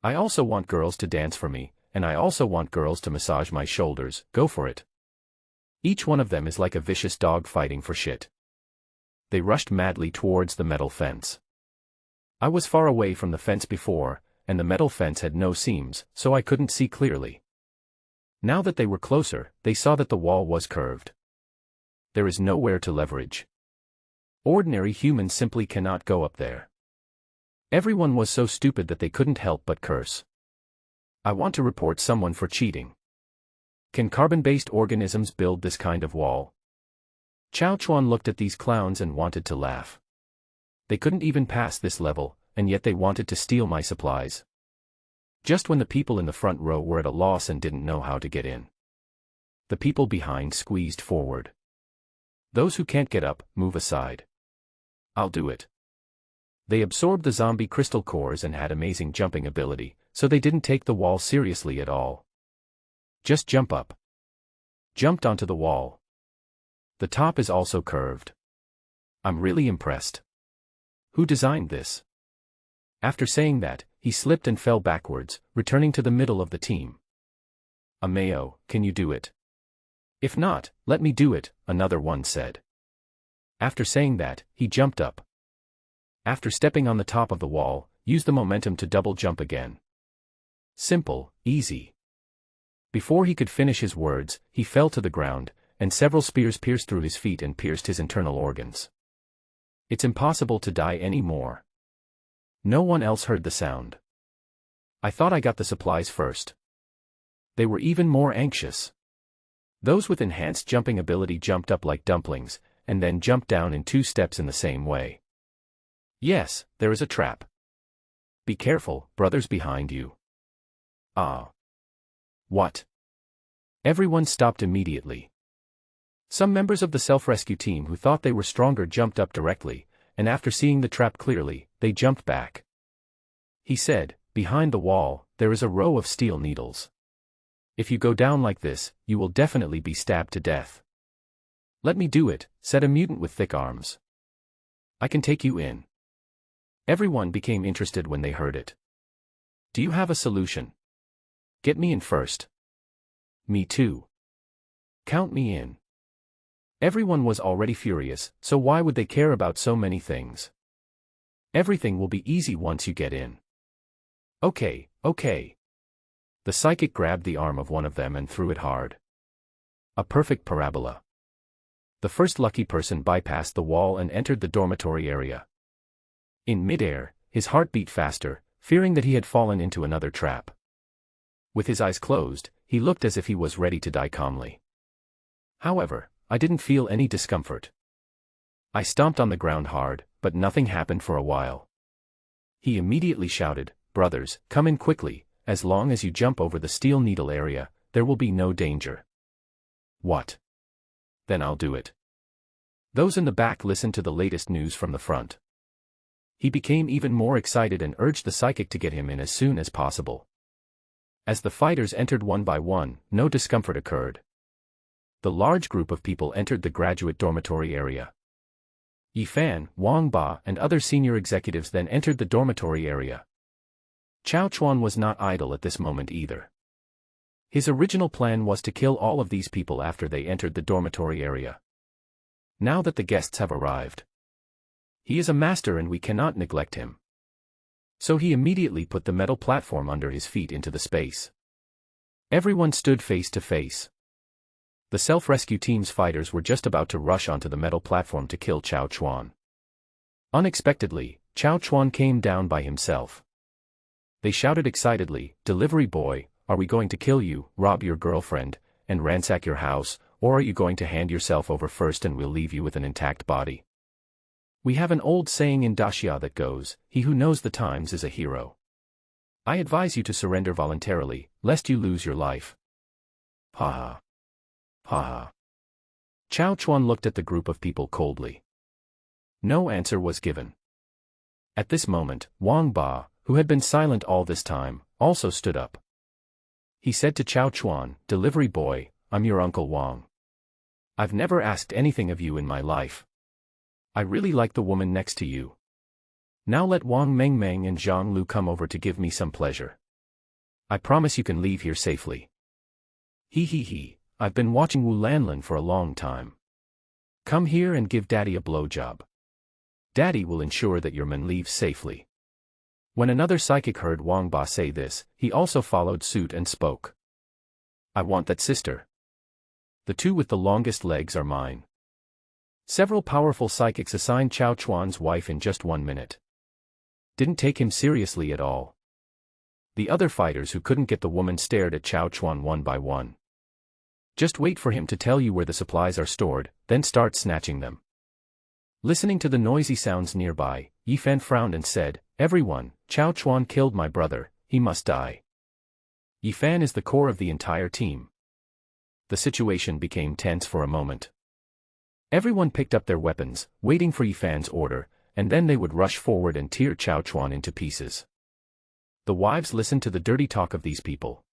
I also want girls to dance for me, and I also want girls to massage my shoulders, go for it. Each one of them is like a vicious dog fighting for shit. They rushed madly towards the metal fence. I was far away from the fence before, and the metal fence had no seams, so I couldn't see clearly. Now that they were closer, they saw that the wall was curved. There is nowhere to leverage. Ordinary humans simply cannot go up there. Everyone was so stupid that they couldn't help but curse. I want to report someone for cheating. Can carbon-based organisms build this kind of wall? Chao Chuan looked at these clowns and wanted to laugh. They couldn't even pass this level, and yet they wanted to steal my supplies. Just when the people in the front row were at a loss and didn't know how to get in. The people behind squeezed forward. Those who can't get up, move aside. I'll do it. They absorbed the zombie crystal cores and had amazing jumping ability, so they didn't take the wall seriously at all. Just jump up. Jumped onto the wall. The top is also curved. I'm really impressed. Who designed this? After saying that, he slipped and fell backwards, returning to the middle of the team. Ameo, can you do it? If not, let me do it, another one said. After saying that, he jumped up. After stepping on the top of the wall, use the momentum to double jump again. Simple, easy. Before he could finish his words, he fell to the ground, and several spears pierced through his feet and pierced his internal organs. It's impossible to die anymore. No one else heard the sound. I thought I got the supplies first. They were even more anxious. Those with enhanced jumping ability jumped up like dumplings, and then jumped down in 2 steps in the same way. Yes, there is a trap. Be careful, brothers behind you. Ah. What? Everyone stopped immediately. Some members of the self-rescue team who thought they were stronger jumped up directly, and after seeing the trap clearly, they jumped back. He said, behind the wall, there is a row of steel needles. If you go down like this, you will definitely be stabbed to death. Let me do it, said a mutant with thick arms. I can take you in. Everyone became interested when they heard it. Do you have a solution? Get me in first. Me too. Count me in. Everyone was already furious, so why would they care about so many things? Everything will be easy once you get in. Okay, okay. The psychic grabbed the arm of one of them and threw it hard. A perfect parabola. The first lucky person bypassed the wall and entered the dormitory area. In midair, his heart beat faster, fearing that he had fallen into another trap. With his eyes closed, he looked as if he was ready to die calmly. However, I didn't feel any discomfort. I stomped on the ground hard, but nothing happened for a while. He immediately shouted, brothers, come in quickly, as long as you jump over the steel needle area, there will be no danger. What? Then I'll do it. Those in the back listened to the latest news from the front. He became even more excited and urged the psychic to get him in as soon as possible. As the fighters entered one by one, no discomfort occurred. The large group of people entered the graduate dormitory area. Yi Fan, Wang Ba and other senior executives then entered the dormitory area. Chao Chuan was not idle at this moment either. His original plan was to kill all of these people after they entered the dormitory area. Now that the guests have arrived, he is a master and we cannot neglect him. So he immediately put the metal platform under his feet into the space. Everyone stood face to face. The self-rescue team's fighters were just about to rush onto the metal platform to kill Chao Chuan. Unexpectedly, Chao Chuan came down by himself. They shouted excitedly, "Delivery boy, are we going to kill you, rob your girlfriend, and ransack your house, or are you going to hand yourself over first and we'll leave you with an intact body?" We have an old saying in Daxia that goes, "He who knows the times is a hero." I advise you to surrender voluntarily, lest you lose your life. Ha ha. Ha ha. Chao Chuan looked at the group of people coldly. No answer was given. At this moment, Wang Ba, who had been silent all this time, also stood up. He said to Chao Chuan, "Delivery boy, I'm your Uncle Wang. I've never asked anything of you in my life. I really like the woman next to you. Now let Wang Mengmeng and Zhang Lu come over to give me some pleasure. I promise you can leave here safely." He, I've been watching Wu Lanlin for a long time. Come here and give Daddy a blowjob. Daddy will ensure that your man leaves safely. When another psychic heard Wang Ba say this, he also followed suit and spoke. "I want that sister. The two with the longest legs are mine." Several powerful psychics assigned Chao Chuan's wife in just 1 minute. Didn't take him seriously at all. The other fighters who couldn't get the woman stared at Chao Chuan one by one. Just wait for him to tell you where the supplies are stored, then start snatching them. Listening to the noisy sounds nearby, Yi Fan frowned and said, "Everyone, Chao Chuan killed my brother, he must die." Yi Fan is the core of the entire team. The situation became tense for a moment. Everyone picked up their weapons, waiting for Yi Fan's order, and then they would rush forward and tear Chao Chuan into pieces. The wives listened to the dirty talk of these people.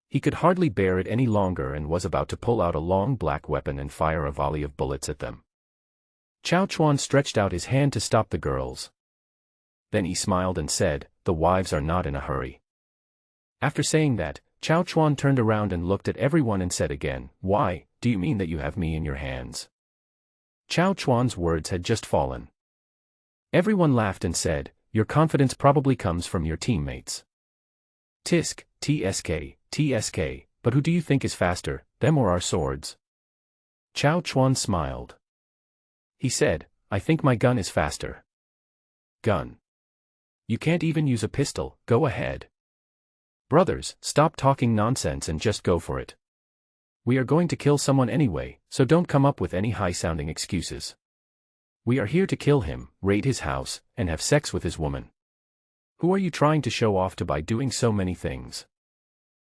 He could hardly bear it any longer and was about to pull out a long black weapon and fire a volley of bullets at them. Chao Chuan stretched out his hand to stop the girls. Then he smiled and said, "The wives are not in a hurry." After saying that, Chao Chuan turned around and looked at everyone and said again, "Why, do you mean that you have me in your hands?" Chao Chuan's words had just fallen. Everyone laughed and said, "Your confidence probably comes from your teammates. Tisk, TSK, but who do you think is faster, them or our swords?" Chao Chuan smiled. He said, "I think my gun is faster." "Gun? You can't even use a pistol, go ahead. Brothers, stop talking nonsense and just go for it. We are going to kill someone anyway, so don't come up with any high-sounding excuses. We are here to kill him, raid his house, and have sex with his woman. Who are you trying to show off to by doing so many things?"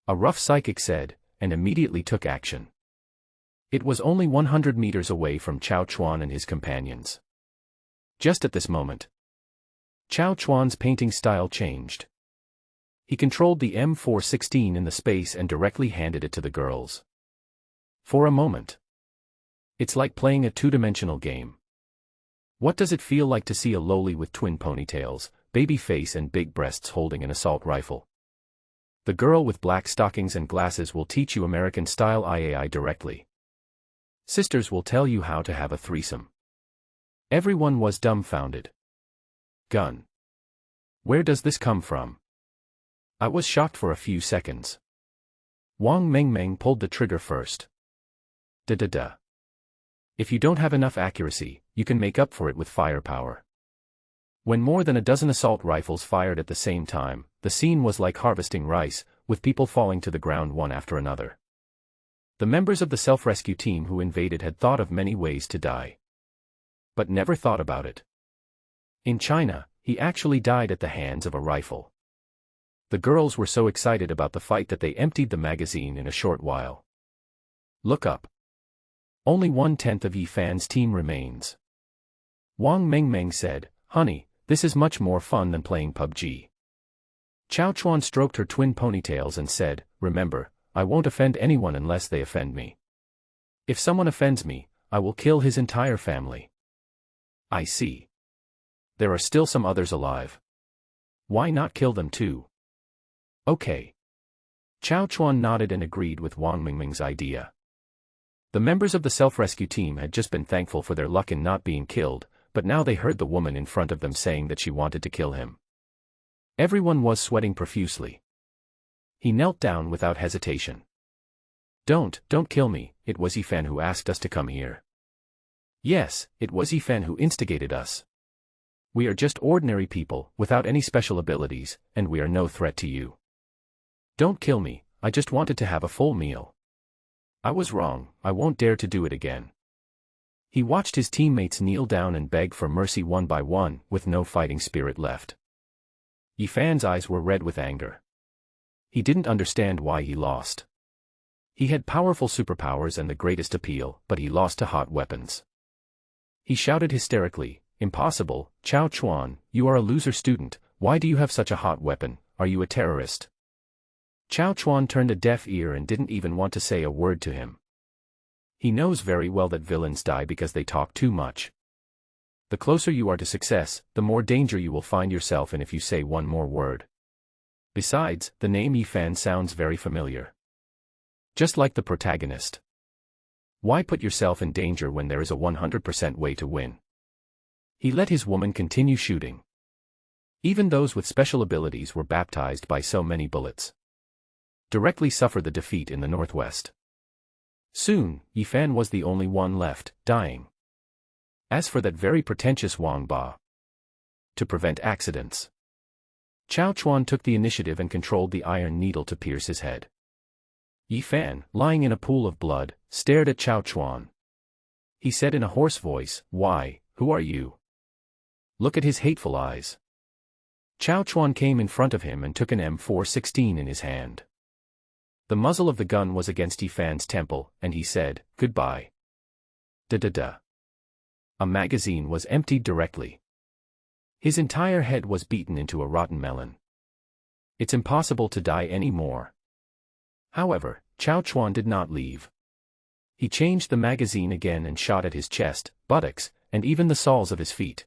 A rough psychic said, and immediately took action. It was only 100 meters away from Chao Chuan and his companions. Just at this moment, Chao Chuan's painting style changed. He controlled the M416 in the space and directly handed it to the girls. For a moment, it's like playing a two-dimensional game. What does it feel like to see a loli with twin ponytails, baby face and big breasts holding an assault rifle? The girl with black stockings and glasses will teach you American-style IAI directly. Sisters will tell you how to have a threesome. Everyone was dumbfounded. Gun. Where does this come from? I was shocked for a few seconds. Wang Mengmeng pulled the trigger first. Da. If you don't have enough accuracy, you can make up for it with firepower. When more than a dozen assault rifles fired at the same time, the scene was like harvesting rice, with people falling to the ground one after another. The members of the self-rescue team who invaded had thought of many ways to die, but never thought about it. In China, he actually died at the hands of a rifle. The girls were so excited about the fight that they emptied the magazine in a short while. Look up. Only 1/10 of Yi Fan's team remains. Wang Mengmeng said, "Honey, this is much more fun than playing PUBG." Chao Chuan stroked her twin ponytails and said, "Remember, I won't offend anyone unless they offend me. If someone offends me, I will kill his entire family." I see. There are still some others alive. Why not kill them too? Okay. Chao Chuan nodded and agreed with Wang Mingming's idea. The members of the self-rescue team had just been thankful for their luck in not being killed, but now they heard the woman in front of them saying that she wanted to kill him. Everyone was sweating profusely. He knelt down without hesitation. Don't kill me, it was Yifan who asked us to come here. Yes, it was Yifan who instigated us. We are just ordinary people, without any special abilities, and we are no threat to you. Don't kill me, I just wanted to have a full meal. I was wrong, I won't dare to do it again. He watched his teammates kneel down and beg for mercy one by one, with no fighting spirit left. Yifan's eyes were red with anger. He didn't understand why he lost. He had powerful superpowers and the greatest appeal, but he lost to hot weapons. He shouted hysterically, "Impossible, Chao Chuan, you are a loser student, why do you have such a hot weapon, are you a terrorist?" Chao Chuan turned a deaf ear and didn't even want to say a word to him. He knows very well that villains die because they talk too much. The closer you are to success, the more danger you will find yourself in if you say one more word. Besides, the name Yifan sounds very familiar. Just like the protagonist. Why put yourself in danger when there is a 100% way to win? He let his woman continue shooting. Even those with special abilities were baptized by so many bullets. Directly suffered the defeat in the northwest. Soon, Yifan was the only one left, dying. As for that very pretentious Wang Ba. To prevent accidents. Chao Chuan took the initiative and controlled the iron needle to pierce his head. Yifan, lying in a pool of blood, stared at Chao Chuan. He said in a hoarse voice, "Why, who are you?" Look at his hateful eyes. Chao Chuan came in front of him and took an M416 in his hand. The muzzle of the gun was against Yifan's temple, and he said, "Goodbye." Da-da-da. A magazine was emptied directly. His entire head was beaten into a rotten melon. It's impossible to die anymore. However, Chao Chuan did not leave. He changed the magazine again and shot at his chest, buttocks, and even the soles of his feet.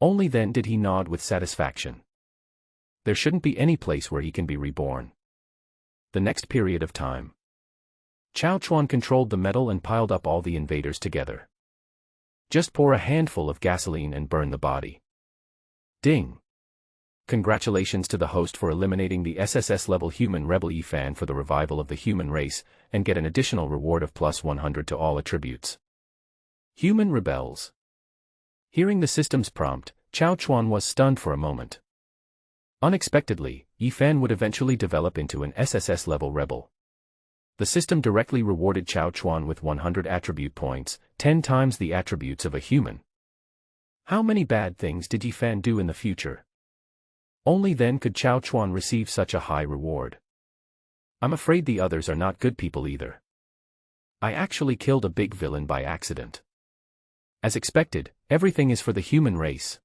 Only then did he nod with satisfaction. There shouldn't be any place where he can be reborn. The next period of time. Chao Chuan controlled the metal and piled up all the invaders together. Just pour a handful of gasoline and burn the body. Ding! Congratulations to the host for eliminating the SSS-level human rebel Yifan for the revival of the human race, and get an additional reward of +100 to all attributes. Human rebels. Hearing the system's prompt, Chao Chuan was stunned for a moment. Unexpectedly, Yifan would eventually develop into an SSS-level rebel. The system directly rewarded Chao Chuan with 100 attribute points, 10 times the attributes of a human. How many bad things did Yifan do in the future? Only then could Chao Chuan receive such a high reward. I'm afraid the others are not good people either. I actually killed a big villain by accident. As expected, everything is for the human race.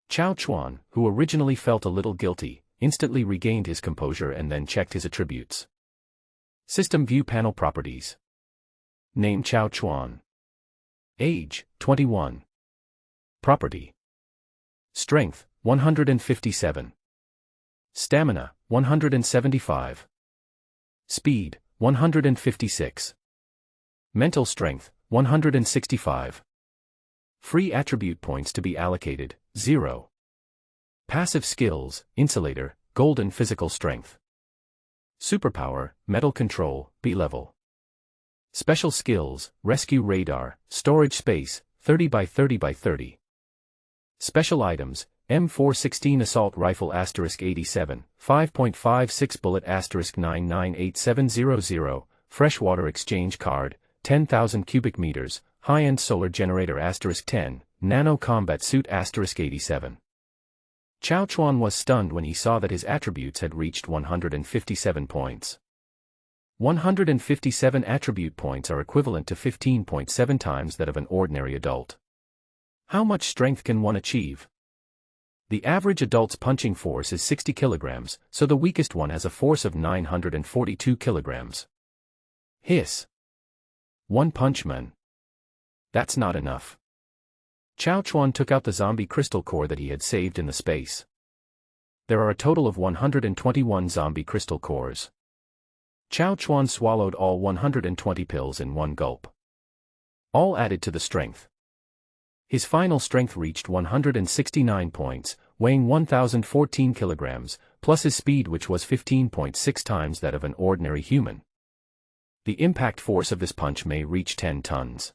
Chao Chuan, who originally felt a little guilty, instantly regained his composure and then checked his attributes. System View Panel Properties. Name Chao Chuan. Age, 21. Property. Strength, 157. Stamina, 175. Speed, 156. Mental strength, 165. Free attribute points to be allocated, 0. Passive skills, Insulator, Golden Physical Strength. Superpower, Metal Control, B level. Special skills, Rescue Radar, Storage Space, 30 by 30 by 30. Special items, M416 Assault Rifle *87, 5.56 Bullet *998700, Freshwater Exchange Card, 10,000 cubic meters, High-End Solar Generator *10, Nano Combat Suit *87. Chao Chuan was stunned when he saw that his attributes had reached 157 points. 157 attribute points are equivalent to 15.7 times that of an ordinary adult. How much strength can one achieve? The average adult's punching force is 60 kilograms, so the weakest one has a force of 942 kilograms. Hiss. One Punch Man. That's not enough. Chao Chuan took out the zombie crystal core that he had saved in the space. There are a total of 121 zombie crystal cores. Chao Chuan swallowed all 120 pills in one gulp. All added to the strength. His final strength reached 169 points, weighing 1,014 kilograms, plus his speed, which was 15.6 times that of an ordinary human. The impact force of this punch may reach 10 tons.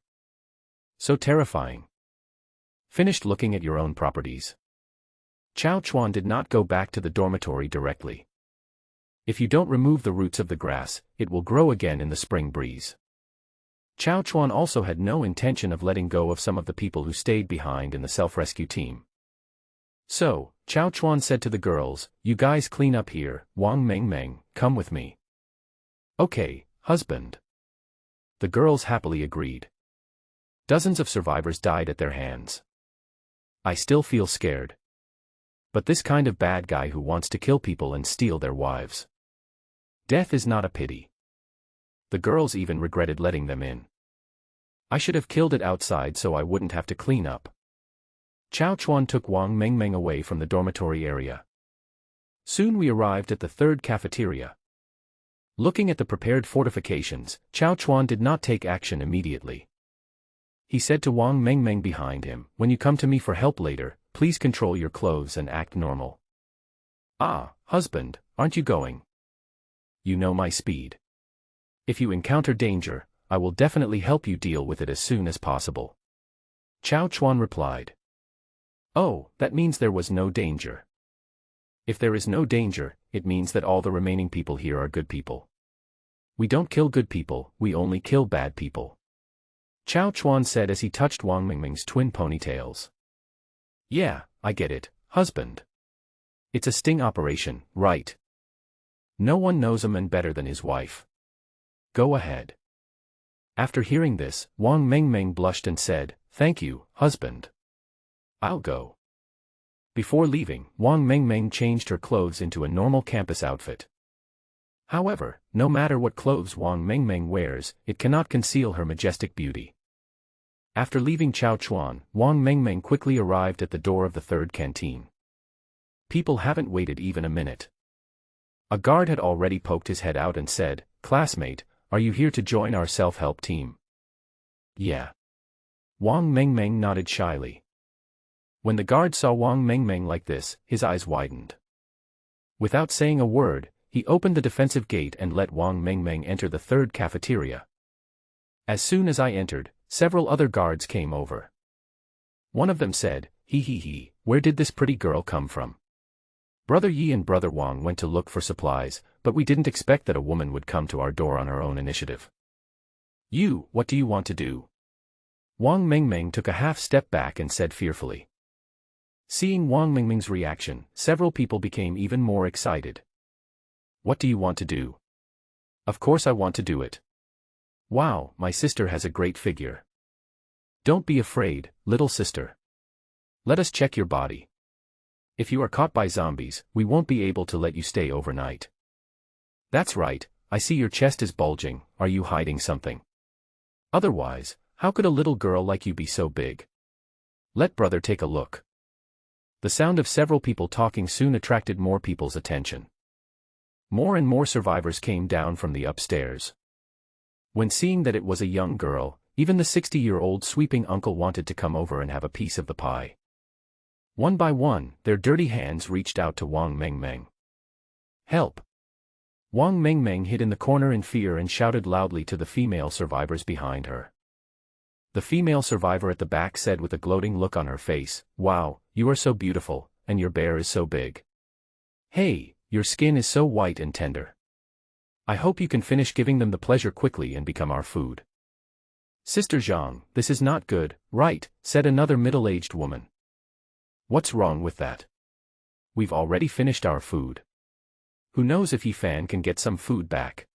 So terrifying. Finished looking at your own properties? Chao Chuan did not go back to the dormitory directly. If you don't remove the roots of the grass, it will grow again in the spring breeze. Chao Chuan also had no intention of letting go of some of the people who stayed behind in the self-rescue team. So, Chao Chuan said to the girls, "You guys clean up here, Wang Mengmeng, come with me." "Okay, husband." The girls happily agreed. Dozens of survivors died at their hands. I still feel scared. But this kind of bad guy who wants to kill people and steal their wives. Death is not a pity. The girls even regretted letting them in. I should have killed it outside so I wouldn't have to clean up. Chao Chuan took Wang Mengmeng away from the dormitory area. Soon we arrived at the third cafeteria. Looking at the prepared fortifications, Chao Chuan did not take action immediately. He said to Wang Mengmeng behind him, "When you come to me for help later, please control your clothes and act normal." "Ah, husband, aren't you going? You know my speed. If you encounter danger, I will definitely help you deal with it as soon as possible." Chao Chuan replied. "Oh, that means there was no danger. If there is no danger, it means that all the remaining people here are good people. We don't kill good people, we only kill bad people," Chao Chuan said as he touched Wang Mengmeng's twin ponytails. "Yeah, I get it, husband. It's a sting operation, right? No one knows a man better than his wife. Go ahead." After hearing this, Wang Mengmeng blushed and said, "Thank you, husband. I'll go." Before leaving, Wang Mengmeng changed her clothes into a normal campus outfit. However, no matter what clothes Wang Mengmeng wears, it cannot conceal her majestic beauty. After leaving Chao Chuan, Wang Mengmeng quickly arrived at the door of the third canteen. People haven't waited even a minute. A guard had already poked his head out and said, "Classmate, are you here to join our self-help team?" "Yeah." Wang Mengmeng nodded shyly. When the guard saw Wang Mengmeng like this, his eyes widened. Without saying a word, he opened the defensive gate and let Wang Mengmeng enter the third cafeteria. As soon as I entered, several other guards came over. One of them said, "He, where did this pretty girl come from? Brother Yi and Brother Wang went to look for supplies, but we didn't expect that a woman would come to our door on her own initiative. You, what do you want to do?" Wang Mengmeng took a half step back and said fearfully. Seeing Wang Mengmeng's reaction, several people became even more excited. "What do you want to do?" "Of course I want to do it. Wow, my sister has a great figure." "Don't be afraid, little sister. Let us check your body. If you are caught by zombies, we won't be able to let you stay overnight." "That's right, I see your chest is bulging, are you hiding something? Otherwise, how could a little girl like you be so big? Let brother take a look." The sound of several people talking soon attracted more people's attention. More and more survivors came down from the upstairs. When seeing that it was a young girl, even the 60-year-old sweeping uncle wanted to come over and have a piece of the pie. One by one, their dirty hands reached out to Wang Mengmeng. "Help!" Wang Mengmeng hid in the corner in fear and shouted loudly to the female survivors behind her. The female survivor at the back said with a gloating look on her face, "Wow, you are so beautiful, and your bear is so big. Hey, your skin is so white and tender. I hope you can finish giving them the pleasure quickly and become our food." "Sister Zhang, this is not good, right?" said another middle-aged woman. "What's wrong with that? We've already finished our food. Who knows if Yifan can get some food back?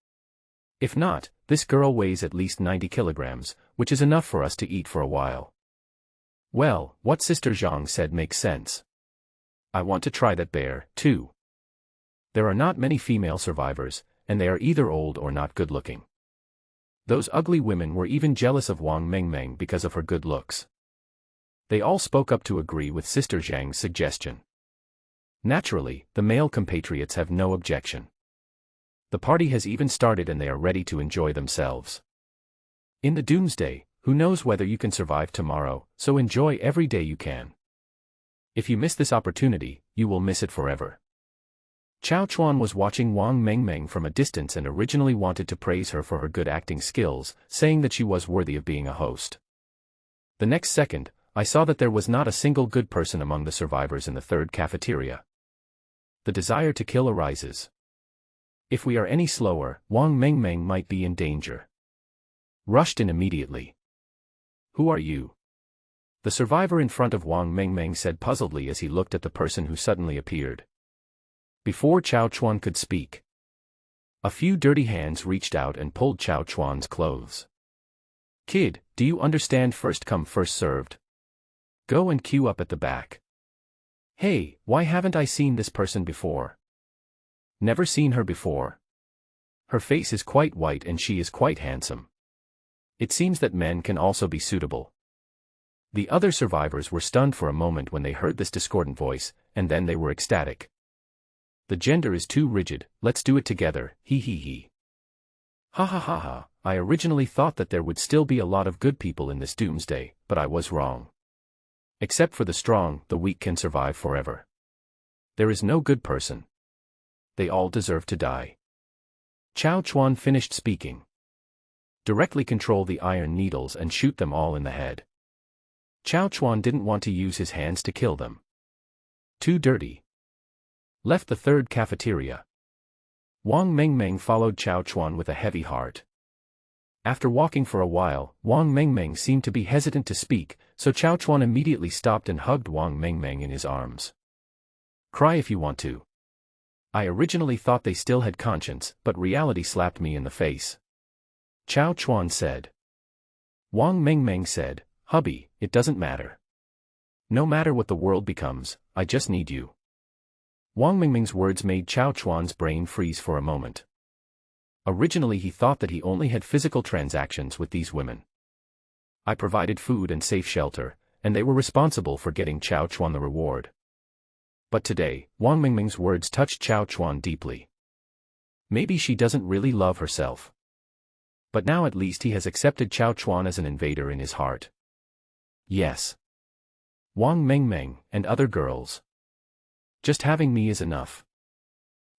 If not, this girl weighs at least 90 kilograms, which is enough for us to eat for a while." "Well, what Sister Zhang said makes sense. I want to try that bear, too." There are not many female survivors, and they are either old or not good-looking. Those ugly women were even jealous of Wang Mengmeng because of her good looks. They all spoke up to agree with Sister Zhang's suggestion. Naturally, the male compatriots have no objection. The party has even started and they are ready to enjoy themselves. In the doomsday, who knows whether you can survive tomorrow, so enjoy every day you can. If you miss this opportunity, you will miss it forever. Chao Chuan was watching Wang Mengmeng from a distance and originally wanted to praise her for her good acting skills, saying that she was worthy of being a host. The next second, I saw that there was not a single good person among the survivors in the third cafeteria. The desire to kill arises. If we are any slower, Wang Mengmeng might be in danger. Rushed in immediately. Who are you? The survivor in front of Wang Mengmeng said puzzledly as he looked at the person who suddenly appeared. Before Chao Chuan could speak, a few dirty hands reached out and pulled Chao Chuan's clothes. Kid, do you understand first come first served? Go and queue up at the back. Hey, why haven't I seen this person before? Never seen her before. Her face is quite white and she is quite handsome. It seems that men can also be suitable. The other survivors were stunned for a moment when they heard this discordant voice, and then they were ecstatic. The gender is too rigid, let's do it together, he he he. Ha ha ha ha, I originally thought that there would still be a lot of good people in this doomsday, but I was wrong. Except for the strong, the weak can survive forever. There is no good person. They all deserve to die. Chao Chuan finished speaking. Directly control the iron needles and shoot them all in the head. Chao Chuan didn't want to use his hands to kill them. Too dirty. Left the third cafeteria. Wang Mengmeng followed Chao Chuan with a heavy heart. After walking for a while, Wang Mengmeng seemed to be hesitant to speak, so Chao Chuan immediately stopped and hugged Wang Mengmeng in his arms. Cry if you want to. I originally thought they still had conscience, but reality slapped me in the face. Chao Chuan said. Wang Mengmeng said, hubby, it doesn't matter. No matter what the world becomes, I just need you. Wang Mengmeng's words made Chao Chuan's brain freeze for a moment. Originally he thought that he only had physical transactions with these women. I provided food and safe shelter, and they were responsible for getting Chao Chuan the reward. But today, Wang Mengmeng's words touched Chao Chuan deeply. Maybe she doesn't really love herself. But now at least he has accepted Chao Chuan as an invader in his heart. Yes. Wang Mengmeng, and other girls. Just having me is enough.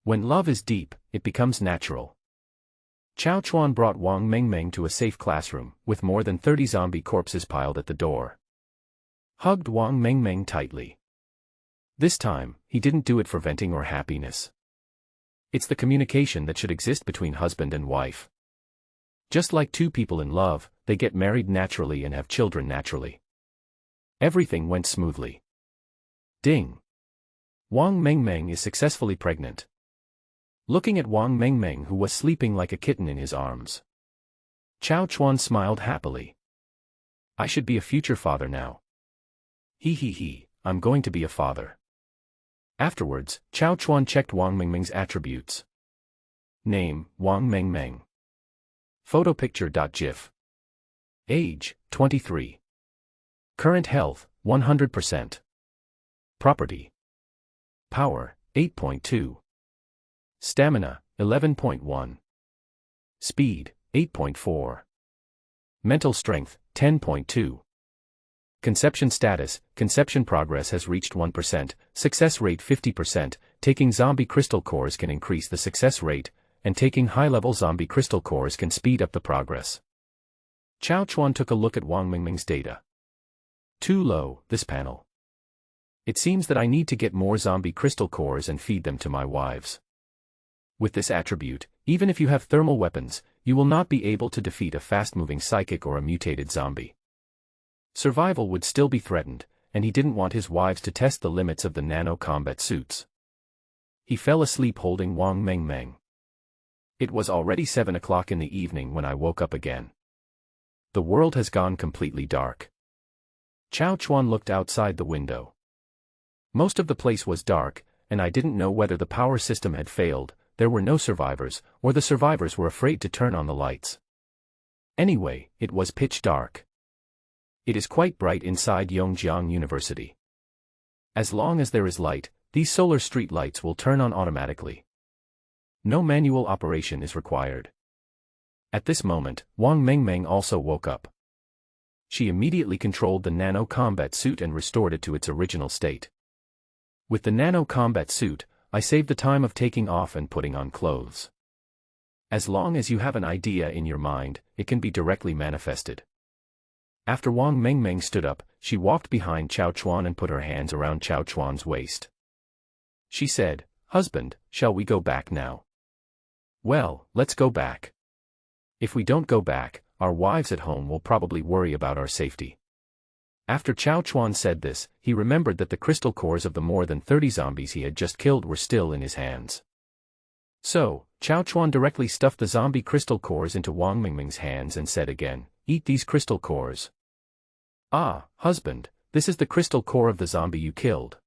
When love is deep, it becomes natural. Chao Chuan brought Wang Mengmeng to a safe classroom, with more than 30 zombie corpses piled at the door. Hugged Wang Mengmeng tightly. This time, he didn't do it for venting or happiness. It's the communication that should exist between husband and wife. Just like two people in love, they get married naturally and have children naturally. Everything went smoothly. Ding! Wang Mengmeng is successfully pregnant. Looking at Wang Mengmeng who was sleeping like a kitten in his arms, Chao Chuan smiled happily. I should be a future father now. He he he, I'm going to be a father. Afterwards, Chao Chuan checked Wang Mengmeng's attributes. Name, Wang Mengmeng. Photo picture.gif. Age, 23. Current health, 100%. Property. Power, 8.2. Stamina, 11.1. Speed, 8.4. Mental strength, 10.2. Conception status, conception progress has reached 1%, success rate 50%, taking zombie crystal cores can increase the success rate, and taking high-level zombie crystal cores can speed up the progress. Chao Chuan took a look at Wang Mengmeng's data. Too low, this panel. It seems that I need to get more zombie crystal cores and feed them to my wives. With this attribute, even if you have thermal weapons, you will not be able to defeat a fast-moving psychic or a mutated zombie. Survival would still be threatened, and he didn't want his wives to test the limits of the nano-combat suits. He fell asleep holding Wang Mengmeng. It was already 7 o'clock in the evening when I woke up again. The world has gone completely dark. Chao Chuan looked outside the window. Most of the place was dark, and I didn't know whether the power system had failed, there were no survivors, or the survivors were afraid to turn on the lights. Anyway, it was pitch dark. It is quite bright inside Yongjiang University. As long as there is light, these solar street lights will turn on automatically. No manual operation is required. At this moment, Wang Mengmeng also woke up. She immediately controlled the nano combat suit and restored it to its original state. With the nano combat suit, I saved the time of taking off and putting on clothes. As long as you have an idea in your mind, it can be directly manifested. After Wang Mengmeng stood up, she walked behind Chao Chuan and put her hands around Chao Chuan's waist. She said, "Husband, shall we go back now?" "Well, let's go back. If we don't go back, our wives at home will probably worry about our safety." After Chao Chuan said this, he remembered that the crystal cores of the more than 30 zombies he had just killed were still in his hands. So, Chao Chuan directly stuffed the zombie crystal cores into Wang Mengmeng's hands and said again, "Eat these crystal cores." "Ah, husband, this is the crystal core of the zombie you killed.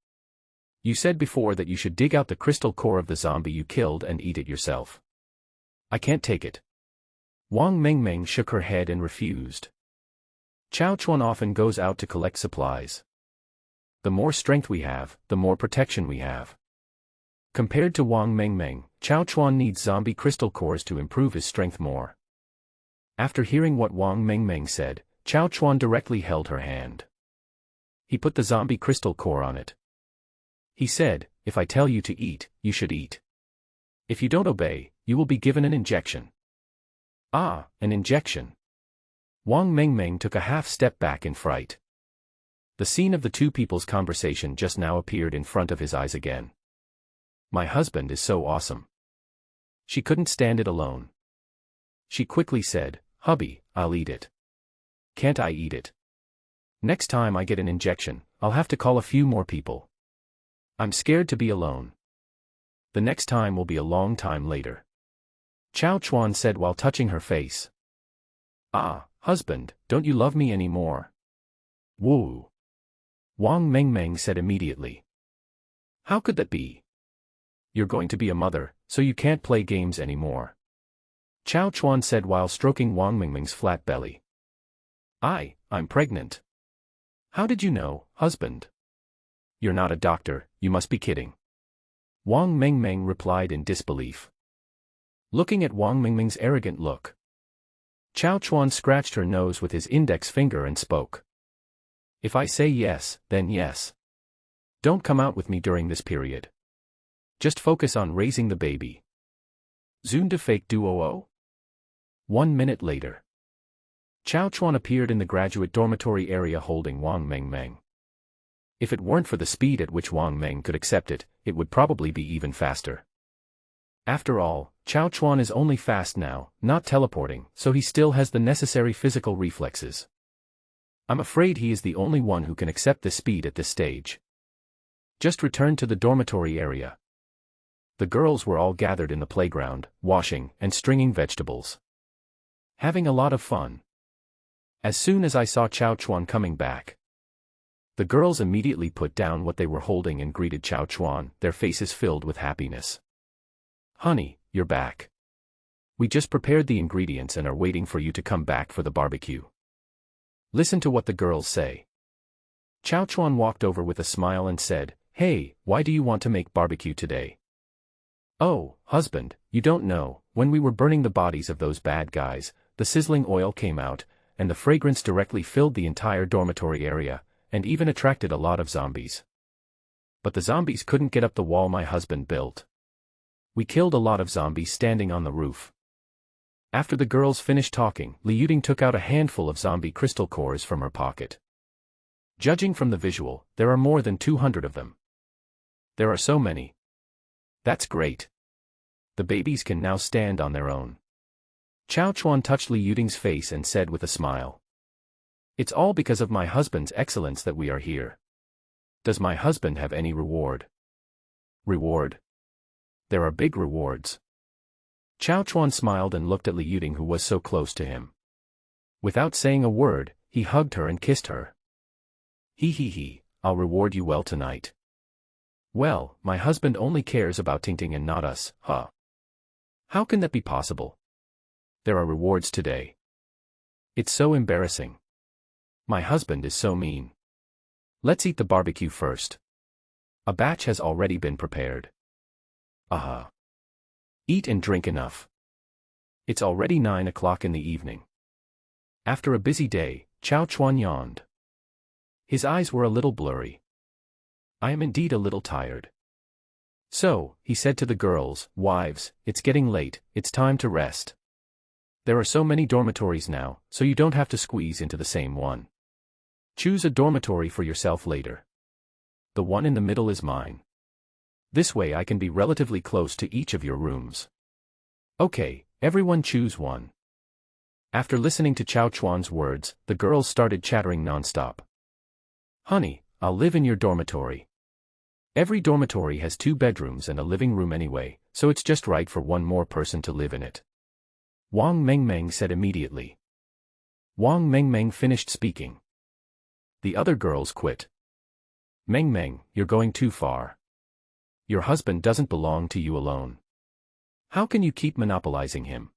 You said before that you should dig out the crystal core of the zombie you killed and eat it yourself. I can't take it." Wang Mengmeng shook her head and refused. Chao Chuan often goes out to collect supplies. The more strength we have, the more protection we have. Compared to Wang Mengmeng, Chao Chuan needs zombie crystal cores to improve his strength more. After hearing what Wang Mengmeng said, Chao Chuan directly held her hand. He put the zombie crystal core on it. He said, "If I tell you to eat, you should eat. If you don't obey, you will be given an injection." "Ah, an injection." Wang Mengmeng took a half step back in fright. The scene of the two people's conversation just now appeared in front of his eyes again. My husband is so awesome. She couldn't stand it alone. She quickly said, "Hubby, I'll eat it." "Can't I eat it? Next time I get an injection, I'll have to call a few more people. I'm scared to be alone. The next time will be a long time later." Chao Chuan said while touching her face. "Ah, husband, don't you love me anymore?" "Woo." Wang Mengmeng said immediately. "How could that be? You're going to be a mother, so you can't play games anymore." Chao Chuan said while stroking Wang Mengmeng's flat belly. I'm pregnant." "How did you know, husband?" "You're not a doctor, you must be kidding." Wang Mengmeng replied in disbelief. Looking at Wang Mengmeng's arrogant look, Chao Chuan scratched her nose with his index finger and spoke. "If I say yes, then yes. Don't come out with me during this period. Just focus on raising the baby. Zune de fake duo. 1 minute later. Chao Chuan appeared in the graduate dormitory area holding Wang Mengmeng. If it weren't for the speed at which Wang Meng could accept it, it would probably be even faster. After all, Chao Chuan is only fast now, not teleporting, so he still has the necessary physical reflexes. I'm afraid he is the only one who can accept this speed at this stage. Just return to the dormitory area. The girls were all gathered in the playground, washing and stringing vegetables. Having a lot of fun. As soon as I saw Chao Chuan coming back, the girls immediately put down what they were holding and greeted Chao Chuan, their faces filled with happiness. "Honey, you're back. We just prepared the ingredients and are waiting for you to come back for the barbecue." Listen to what the girls say. Chao Chuan walked over with a smile and said, "Hey, why do you want to make barbecue today?" "Oh, husband, you don't know, when we were burning the bodies of those bad guys, the sizzling oil came out, and the fragrance directly filled the entire dormitory area, and even attracted a lot of zombies. But the zombies couldn't get up the wall my husband built. We killed a lot of zombies standing on the roof." After the girls finished talking, Li Yuding took out a handful of zombie crystal cores from her pocket. Judging from the visual, there are more than 200 of them. There are so many. That's great. The babies can now stand on their own. Chao Chuan touched Li Yuding's face and said with a smile. "It's all because of my husband's excellence that we are here. Does my husband have any reward?" "Reward? There are big rewards." Chao Chuan smiled and looked at Li Yuding, who was so close to him. Without saying a word, he hugged her and kissed her. He, I'll reward you well tonight." "Well, my husband only cares about Tingting and not us, huh? How can that be possible? There are rewards today. It's so embarrassing." My husband is so mean. Let's eat the barbecue first. A batch has already been prepared. Aha. Eat and drink enough. It's already 9 o'clock in the evening. After a busy day, Chao Chuan yawned. His eyes were a little blurry. I am indeed a little tired. So, he said to the girls, wives, it's getting late, it's time to rest. There are so many dormitories now, so you don't have to squeeze into the same one. Choose a dormitory for yourself later. The one in the middle is mine. This way I can be relatively close to each of your rooms. Okay, everyone choose one. After listening to Chao Chuan's words, the girls started chattering non-stop. Honey, I'll live in your dormitory. Every dormitory has 2 bedrooms and a living room anyway, so it's just right for one more person to live in it. Wang Mengmeng said immediately. Wang Mengmeng finished speaking. The other girls quit. Mengmeng, you're going too far. Your husband doesn't belong to you alone. How can you keep monopolizing him?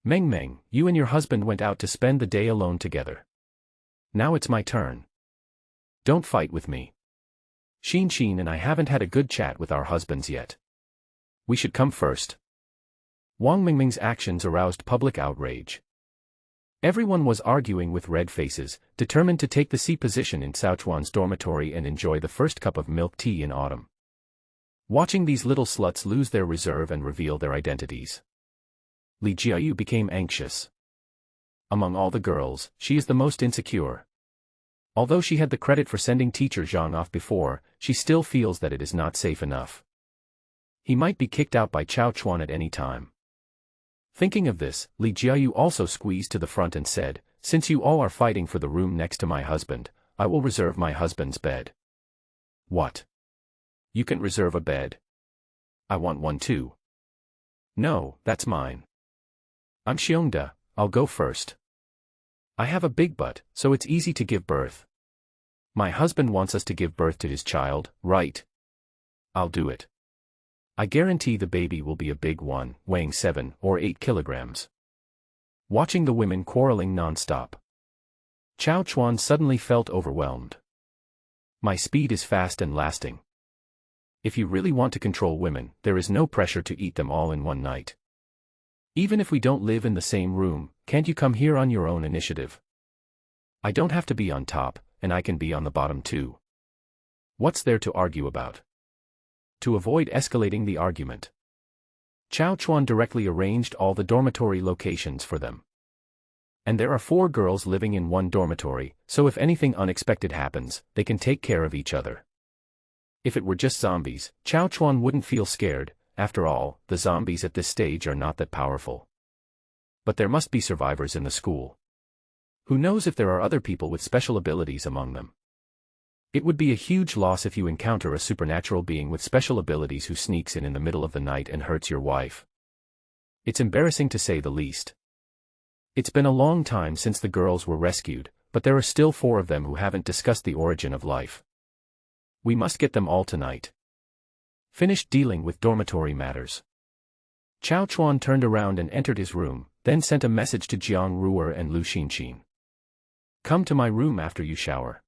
Mengmeng, you and your husband went out to spend the day alone together. Now it's my turn. Don't fight with me. Xin and I haven't had a good chat with our husbands yet. We should come first. Wang Mingming's actions aroused public outrage. Everyone was arguing with red faces, determined to take the C position in Cao Chuan's dormitory and enjoy the first cup of milk tea in autumn. Watching these little sluts lose their reserve and reveal their identities, Li Jiayu became anxious. Among all the girls, she is the most insecure. Although she had the credit for sending teacher Zhang off before, she still feels that it is not safe enough. He might be kicked out by Cao Chuan at any time. Thinking of this, Li Jiayu also squeezed to the front and said, since you all are fighting for the room next to my husband, I will reserve my husband's bed. What? You can reserve a bed? I want one too. No, that's mine. I'm Xiongda, I'll go first. I have a big butt, so it's easy to give birth. My husband wants us to give birth to his child, right? I'll do it. I guarantee the baby will be a big one, weighing 7 or 8 kilograms. Watching the women quarreling non-stop, Cao Chuan suddenly felt overwhelmed. My speed is fast and lasting. If you really want to control women, there is no pressure to eat them all in one night. Even if we don't live in the same room, can't you come here on your own initiative? I don't have to be on top, and I can be on the bottom too. What's there to argue about? To avoid escalating the argument, Cao Chuan directly arranged all the dormitory locations for them. And there are 4 girls living in one dormitory, so if anything unexpected happens, they can take care of each other. If it were just zombies, Cao Chuan wouldn't feel scared. After all, the zombies at this stage are not that powerful. But there must be survivors in the school. Who knows if there are other people with special abilities among them? It would be a huge loss if you encounter a supernatural being with special abilities who sneaks in the middle of the night and hurts your wife. It's embarrassing to say the least. It's been a long time since the girls were rescued, but there are still 4 of them who haven't discussed the origin of life. We must get them all tonight. Finished dealing with dormitory matters, Cao Chuan turned around and entered his room, then sent a message to Jiang Ruer and Lu Xinxin. Come to my room after you shower.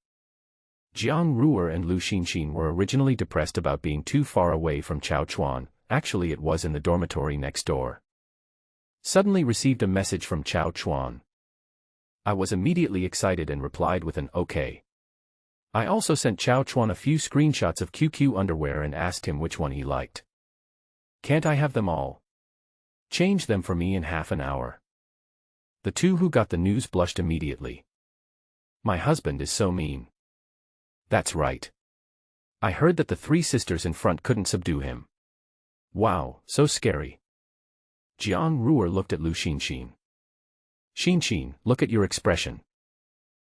Jiang Ruer and Lu Xinxin were originally depressed about being too far away from Cao Chuan, actually it was in the dormitory next door. Suddenly received a message from Cao Chuan. I was immediately excited and replied with an okay. I also sent Cao Chuan a few screenshots of QQ underwear and asked him which one he liked. Can't I have them all? Change them for me in half an hour. The 2 who got the news blushed immediately. My husband is so mean. That's right. I heard that the 3 sisters in front couldn't subdue him. Wow, so scary. Jiang Ruer looked at Lu Xinxin. Xinxin, look at your expression.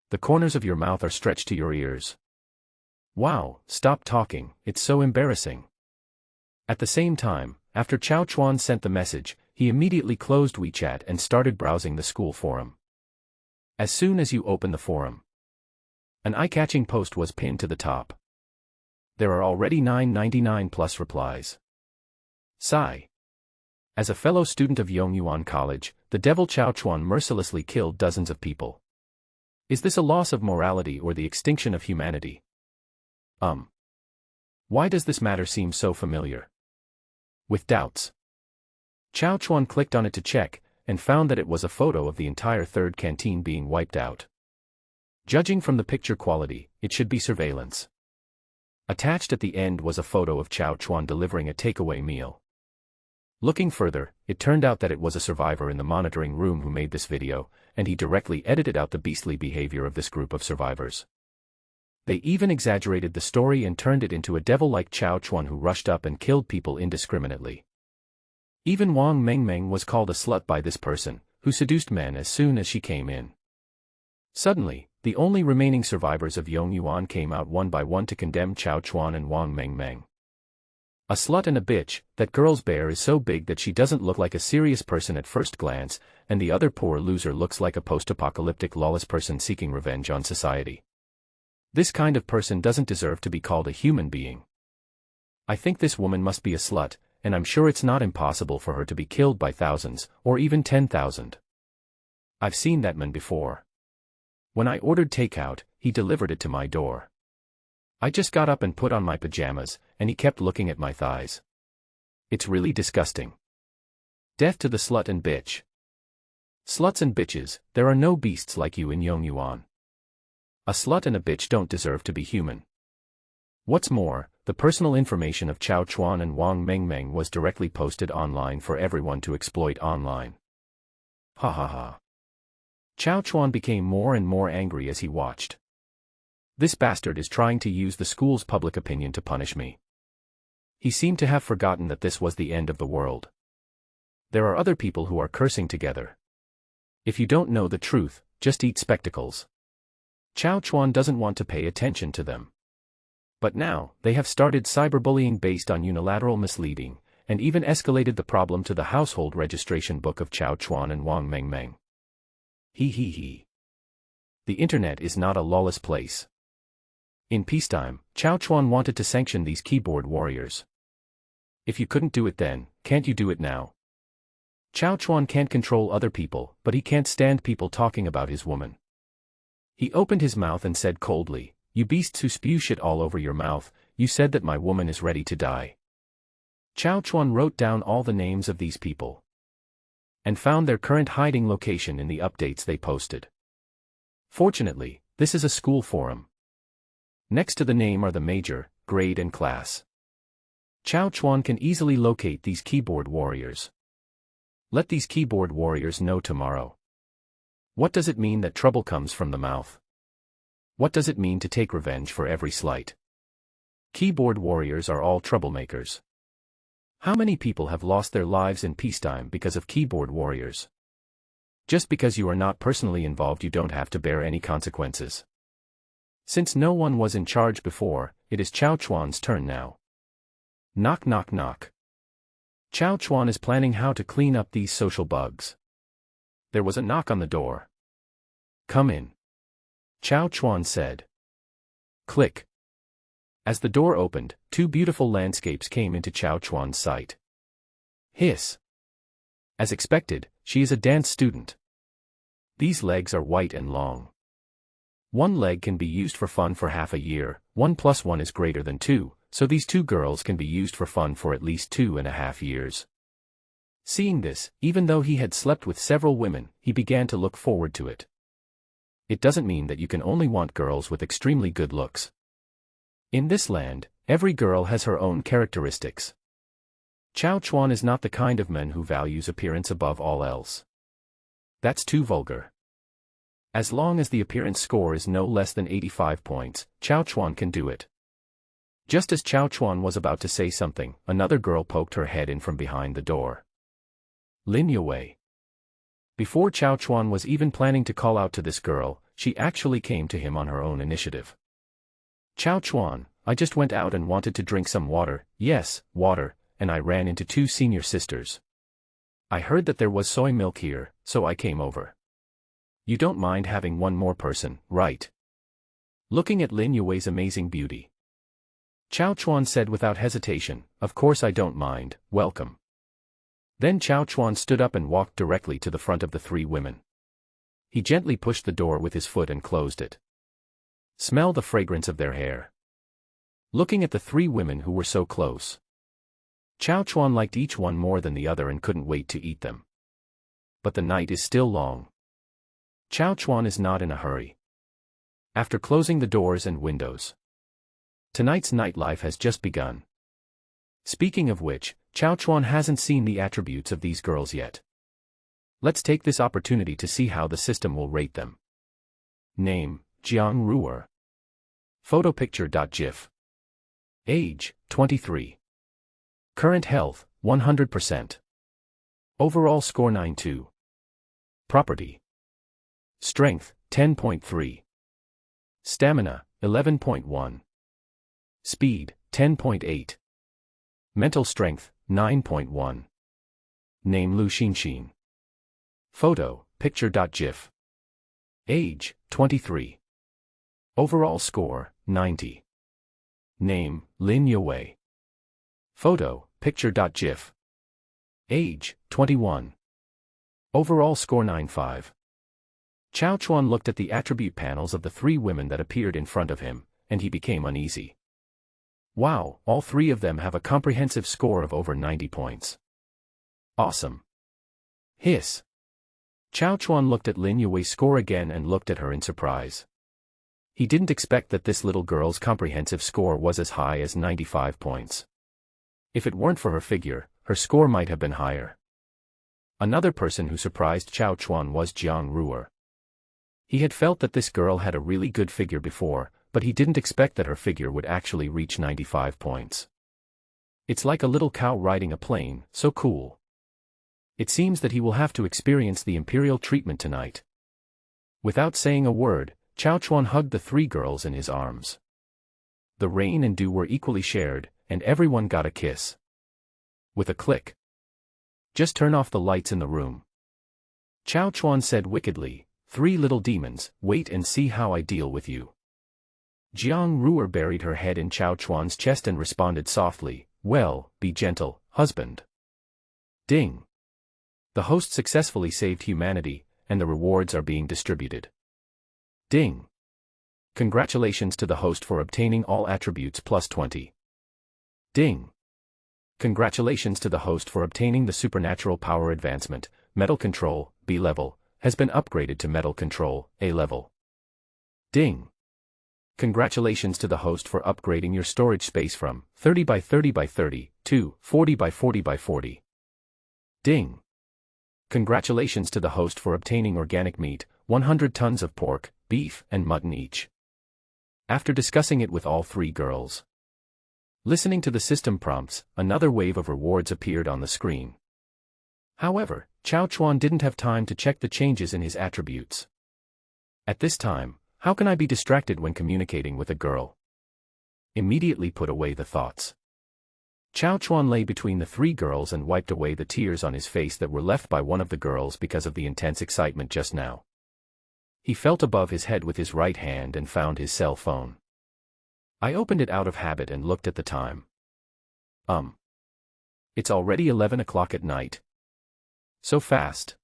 The corners of your mouth are stretched to your ears. Wow, stop talking, it's so embarrassing. At the same time, after Cao Chuan sent the message, he immediately closed WeChat and started browsing the school forum. As soon as you open the forum, an eye-catching post was pinned to the top. There are already 999 plus replies. Sigh. As a fellow student of Yongyuan College, the devil Cao Chuan mercilessly killed dozens of people. Is this a loss of morality or the extinction of humanity? Why does this matter seem so familiar? With doubts, Chao Chuan clicked on it to check, and found that it was a photo of the entire third canteen being wiped out. Judging from the picture quality, it should be surveillance. Attached at the end was a photo of Chao Chuan delivering a takeaway meal. Looking further, it turned out that it was a survivor in the monitoring room who made this video, and he directly edited out the beastly behavior of this group of survivors. They even exaggerated the story and turned it into a devil-like Chao Chuan who rushed up and killed people indiscriminately. Even Wang Mengmeng was called a slut by this person, who seduced men as soon as she came in. Suddenly, the only remaining survivors of Yongyuan came out one by one to condemn Chao Chuan and Wang Mengmeng. A slut and a bitch, that girl's bear is so big that she doesn't look like a serious person at first glance, and the other poor loser looks like a post-apocalyptic lawless person seeking revenge on society. This kind of person doesn't deserve to be called a human being. I think this woman must be a slut, and I'm sure it's not impossible for her to be killed by thousands, or even 10,000. I've seen that man before. When I ordered takeout, he delivered it to my door. I just got up and put on my pajamas, and he kept looking at my thighs. It's really disgusting. Death to the slut and bitch. Sluts and bitches, there are no beasts like you in Yongyuan. A slut and a bitch don't deserve to be human. What's more, the personal information of Chao Chuan and Wang Mengmeng was directly posted online for everyone to exploit online. Ha ha ha. Chao Chuan became more and more angry as he watched. This bastard is trying to use the school's public opinion to punish me. He seemed to have forgotten that this was the end of the world. There are other people who are cursing together. If you don't know the truth, just eat spectacles. Chao Chuan doesn't want to pay attention to them. But now, they have started cyberbullying based on unilateral misleading, and even escalated the problem to the household registration book of Chao Chuan and Wang Mengmeng. He. The internet is not a lawless place. In peacetime, Chao Chuan wanted to sanction these keyboard warriors. If you couldn't do it then, can't you do it now? Chao Chuan can't control other people, but he can't stand people talking about his woman. He opened his mouth and said coldly, "You beasts who spew shit all over your mouth, you said that my woman is ready to die." Chao Chuan wrote down all the names of these people and found their current hiding location in the updates they posted. Fortunately, this is a school forum. Next to the name are the major, grade and class. Chao Chuan can easily locate these keyboard warriors. Let these keyboard warriors know tomorrow. What does it mean that trouble comes from the mouth? What does it mean to take revenge for every slight? Keyboard warriors are all troublemakers. How many people have lost their lives in peacetime because of keyboard warriors? Just because you are not personally involved, you don't have to bear any consequences. Since no one was in charge before, it is Chao Chuan's turn now. Knock knock knock. Chao Chuan is planning how to clean up these social bugs. There was a knock on the door. "Come in," Chao Chuan said. Click. As the door opened, two beautiful landscapes came into Chao Chuan's sight. Hiss. As expected, she is a dance student. These legs are white and long. One leg can be used for fun for half a year, 1 + 1 is greater than 2, so these two girls can be used for fun for at least 2.5 years. Seeing this, even though he had slept with several women, he began to look forward to it. It doesn't mean that you can only want girls with extremely good looks. In this land, every girl has her own characteristics. Chao Chuan is not the kind of man who values appearance above all else. That's too vulgar. As long as the appearance score is no less than 85 points, Chao Chuan can do it. Just as Chao Chuan was about to say something, another girl poked her head in from behind the door. Lin Yue. Before Chao Chuan was even planning to call out to this girl, she actually came to him on her own initiative. "Chao Chuan, I just went out and wanted to drink some water, yes, water, and I ran into two senior sisters. I heard that there was soy milk here, so I came over. You don't mind having one more person, right?" Looking at Lin Yue's amazing beauty, Chao Chuan said without hesitation, "Of course I don't mind, welcome." Then Chao Chuan stood up and walked directly to the front of the three women. He gently pushed the door with his foot and closed it. Smell the fragrance of their hair. Looking at the three women who were so close, Chao Chuan liked each one more than the other and couldn't wait to eat them. But the night is still long. Chao Chuan is not in a hurry. After closing the doors and windows, tonight's nightlife has just begun. Speaking of which, Chao Chuan hasn't seen the attributes of these girls yet. Let's take this opportunity to see how the system will rate them. Name, Jiang Ruer. Photo picture.gif. Age, 23. Current health, 100%. Overall score 92. Property. Strength, 10.3. Stamina, 11.1. Speed, 10.8. Mental strength, 9.1. Name Lu Xinxin. Photo, picture.gif. Age, 23. Overall score, 90. Name, Lin Yue. Photo, picture.gif. Age, 21. Overall score 95. Chao Chuan looked at the attribute panels of the three women that appeared in front of him, and he became uneasy. Wow, all three of them have a comprehensive score of over 90 points. Awesome. Hiss. Chao Chuan looked at Lin Yue's score again and looked at her in surprise. He didn't expect that this little girl's comprehensive score was as high as 95 points. If it weren't for her figure, her score might have been higher. Another person who surprised Chao Chuan was Jiang Ruer. He had felt that this girl had a really good figure before, but he didn't expect that her figure would actually reach 95 points. It's like a little cow riding a plane, so cool. It seems that he will have to experience the imperial treatment tonight. Without saying a word, Chao Chuan hugged the three girls in his arms. The rain and dew were equally shared, and everyone got a kiss. With a click. Just turn off the lights in the room. Chao Chuan said wickedly, "Three little demons, wait and see how I deal with you." Jiang Ruer buried her head in Chao Chuan's chest and responded softly, "Well, be gentle, husband." Ding. The host successfully saved humanity, and the rewards are being distributed. Ding. Congratulations to the host for obtaining all attributes plus 20. Ding. Congratulations to the host for obtaining the supernatural power advancement, Metal Control, B level, has been upgraded to Metal Control, A level. Ding. Congratulations to the host for upgrading your storage space from 30 by 30 by 30 to 40 by 40 by 40. Ding. Congratulations to the host for obtaining organic meat, 100 tons of pork, beef, and mutton each. After discussing it with all three girls, listening to the system prompts, another wave of rewards appeared on the screen. However, Chao Chuan didn't have time to check the changes in his attributes. At this time, how can I be distracted when communicating with a girl? Immediately put away the thoughts. Chao Chuan lay between the three girls and wiped away the tears on his face that were left by one of the girls because of the intense excitement just now. He felt above his head with his right hand and found his cell phone. I opened it out of habit and looked at the time. It's already 11 o'clock at night. So fast.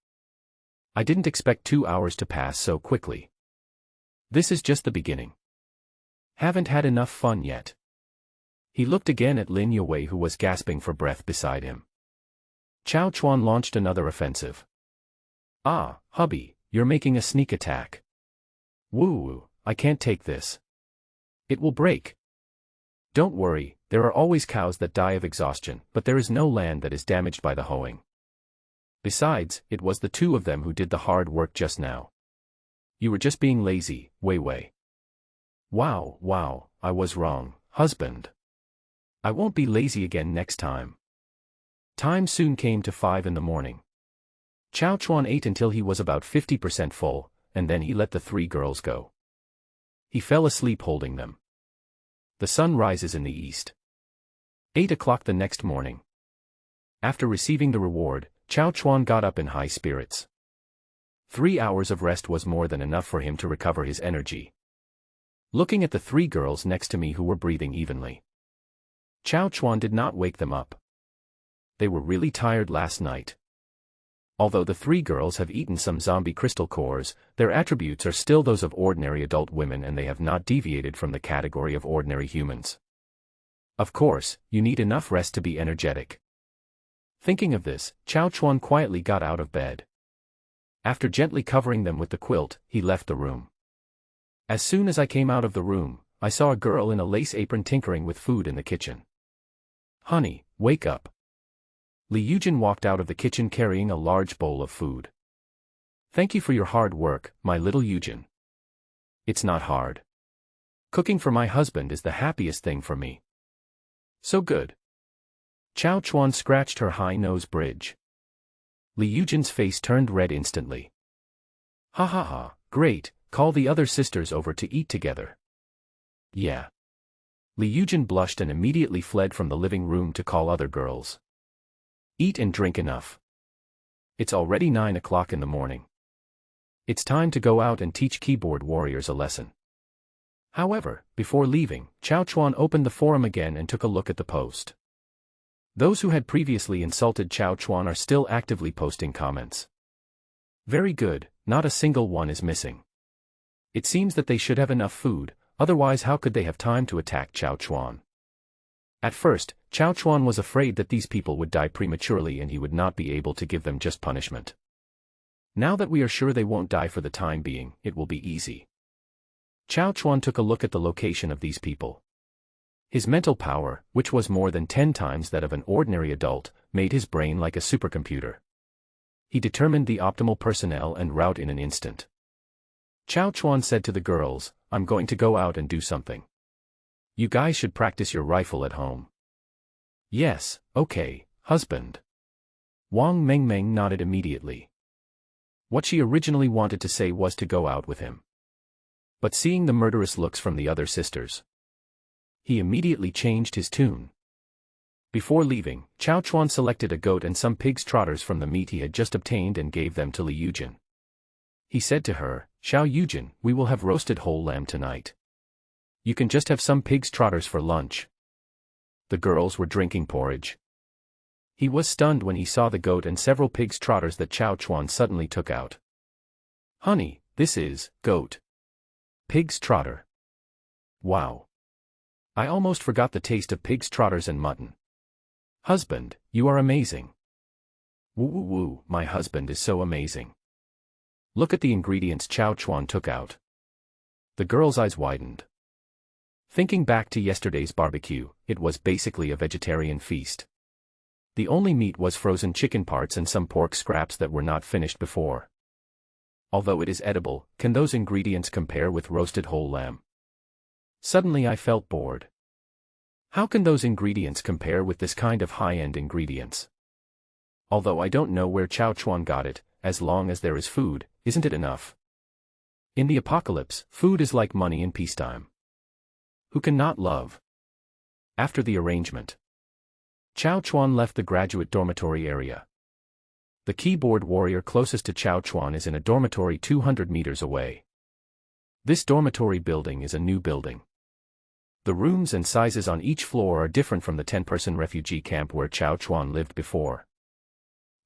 I didn't expect 2 hours to pass so quickly. This is just the beginning. Haven't had enough fun yet. He looked again at Lin Yue who was gasping for breath beside him. Chao Chuan launched another offensive. Ah, hubby, you're making a sneak attack. Woo, I can't take this. It will break. Don't worry, there are always cows that die of exhaustion, but there is no land that is damaged by the hoeing. Besides, it was the two of them who did the hard work just now. You were just being lazy, Wei Wei. Wow, I was wrong, husband. I won't be lazy again next time. Time soon came to 5 in the morning. Chao Chuan ate until he was about 50% full, and then he let the three girls go. He fell asleep holding them. The sun rises in the east. 8 o'clock the next morning. After receiving the reward, Chao Chuan got up in high spirits. 3 hours of rest was more than enough for him to recover his energy. Looking at the three girls next to me who were breathing evenly, Chao Chuan did not wake them up. They were really tired last night. Although the three girls have eaten some zombie crystal cores, their attributes are still those of ordinary adult women and they have not deviated from the category of ordinary humans. Of course, you need enough rest to be energetic. Thinking of this, Chao Chuan quietly got out of bed. After gently covering them with the quilt, he left the room. As soon as I came out of the room, I saw a girl in a lace apron tinkering with food in the kitchen. "Honey, wake up." Li Yujin walked out of the kitchen carrying a large bowl of food. "Thank you for your hard work, my little Yujin." "It's not hard. Cooking for my husband is the happiest thing for me." "So good." Chao Chuan scratched her high nose bridge. Li Yujin's face turned red instantly. "Ha ha ha, great, call the other sisters over to eat together." "Yeah." Li Yujin blushed and immediately fled from the living room to call other girls. "Eat and drink enough. It's already 9 o'clock in the morning. It's time to go out and teach keyboard warriors a lesson." However, before leaving, Chao Chuan opened the forum again and took a look at the post. Those who had previously insulted Chao Chuan are still actively posting comments. Very good, not a single one is missing. It seems that they should have enough food, otherwise how could they have time to attack Chao Chuan? At first, Chao Chuan was afraid that these people would die prematurely and he would not be able to give them just punishment. Now that we are sure they won't die for the time being, it will be easy. Chao Chuan took a look at the location of these people. His mental power, which was more than 10 times that of an ordinary adult, made his brain like a supercomputer. He determined the optimal personnel and route in an instant. Chao Chuan said to the girls, "I'm going to go out and do something. You guys should practice your rifle at home." "Yes, okay, husband." Wang Mengmeng nodded immediately. What she originally wanted to say was to go out with him. But seeing the murderous looks from the other sisters, he immediately changed his tune. Before leaving, Chao Chuan selected a goat and some pig's trotters from the meat he had just obtained and gave them to Li Yujin. He said to her, "Xiao Yujin, we will have roasted whole lamb tonight. You can just have some pig's trotters for lunch." The girls were drinking porridge. He was stunned when he saw the goat and several pig's trotters that Chao Chuan suddenly took out. "Honey, this is goat. Pig's trotter. Wow. I almost forgot the taste of pig's trotters and mutton. Husband, you are amazing." "Woo woo woo, my husband is so amazing. Look at the ingredients Chao Chuan took out." The girl's eyes widened. Thinking back to yesterday's barbecue, it was basically a vegetarian feast. The only meat was frozen chicken parts and some pork scraps that were not finished before. Although it is edible, can those ingredients compare with roasted whole lamb? Suddenly I felt bored. How can those ingredients compare with this kind of high-end ingredients? Although I don't know where Chao Chuan got it, as long as there is food, isn't it enough? In the apocalypse, food is like money in peacetime. Who can not love? After the arrangement, Chao Chuan left the graduate dormitory area. The keyboard warrior closest to Chao Chuan is in a dormitory 200 meters away. This dormitory building is a new building. The rooms and sizes on each floor are different from the 10-person refugee camp where Chao Chuan lived before.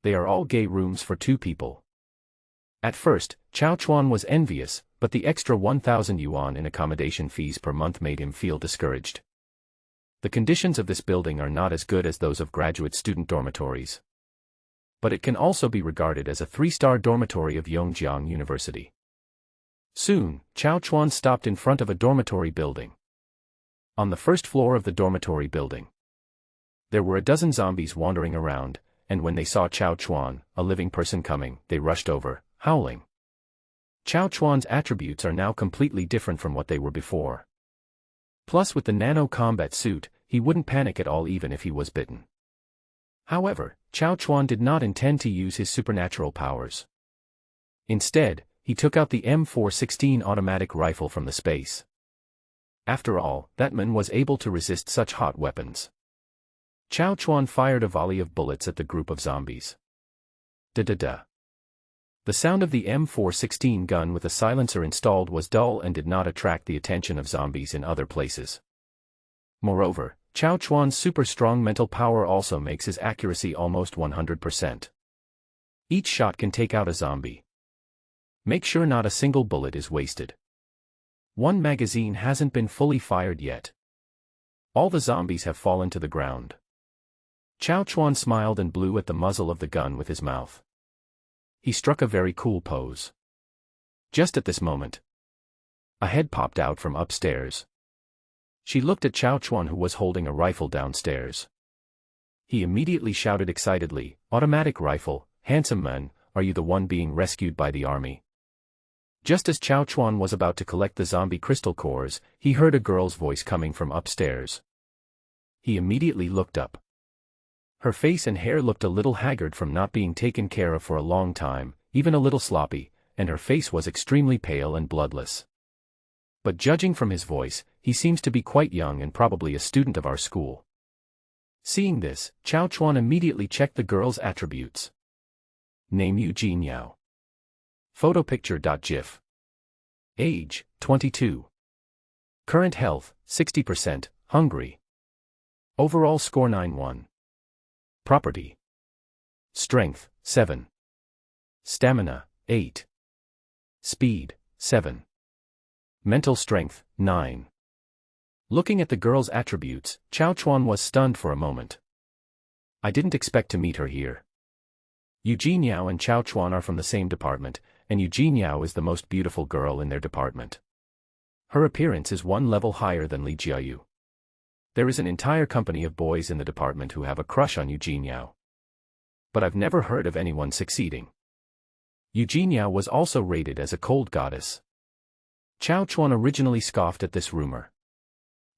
They are all gay rooms for 2 people. At first, Chao Chuan was envious, but the extra 1,000 yuan in accommodation fees per month made him feel discouraged. The conditions of this building are not as good as those of graduate student dormitories. But it can also be regarded as a 3-star dormitory of Yongjiang University. Soon, Chao Chuan stopped in front of a dormitory building. On the first floor of the dormitory building, there were a dozen zombies wandering around, and when they saw Chao Chuan, a living person coming, they rushed over, howling. Chao Chuan's attributes are now completely different from what they were before. Plus with the nano-combat suit, he wouldn't panic at all even if he was bitten. However, Chao Chuan did not intend to use his supernatural powers. Instead, he took out the M416 automatic rifle from the space. After all, that man was able to resist such hot weapons. Chao Chuan fired a volley of bullets at the group of zombies. Da-da-da. The sound of the M416 gun with a silencer installed was dull and did not attract the attention of zombies in other places. Moreover, Chao Chuan's super strong mental power also makes his accuracy almost 100%. Each shot can take out a zombie. Make sure not a single bullet is wasted. One magazine hasn't been fully fired yet. All the zombies have fallen to the ground. Chao Chuan smiled and blew at the muzzle of the gun with his mouth. He struck a very cool pose. Just at this moment, a head popped out from upstairs. She looked at Chao Chuan, who was holding a rifle downstairs. He immediately shouted excitedly, "Automatic rifle, handsome man, are you the one being rescued by the army?" Just as Chao Chuan was about to collect the zombie crystal cores, he heard a girl's voice coming from upstairs. He immediately looked up. Her face and hair looked a little haggard from not being taken care of for a long time, even a little sloppy, and her face was extremely pale and bloodless. But judging from his voice, he seems to be quite young and probably a student of our school. Seeing this, Chao Chuan immediately checked the girl's attributes. Name Eugene Yao. Photopicture.gif. Age, 22. Current health, 60%, hungry. Overall score 9-1. Property. Strength, 7. Stamina, 8. Speed, 7. Mental strength, 9. Looking at the girl's attributes, Chao Chuan was stunned for a moment. I didn't expect to meet her here. Eugene Yao and Chao Chuan are from the same department, and Eugene Yao is the most beautiful girl in their department. Her appearance is one level higher than Li Jiayu. There is an entire company of boys in the department who have a crush on Eugene Yao. But I've never heard of anyone succeeding. Eugene Yao was also rated as a cold goddess. Chao Chuan originally scoffed at this rumor.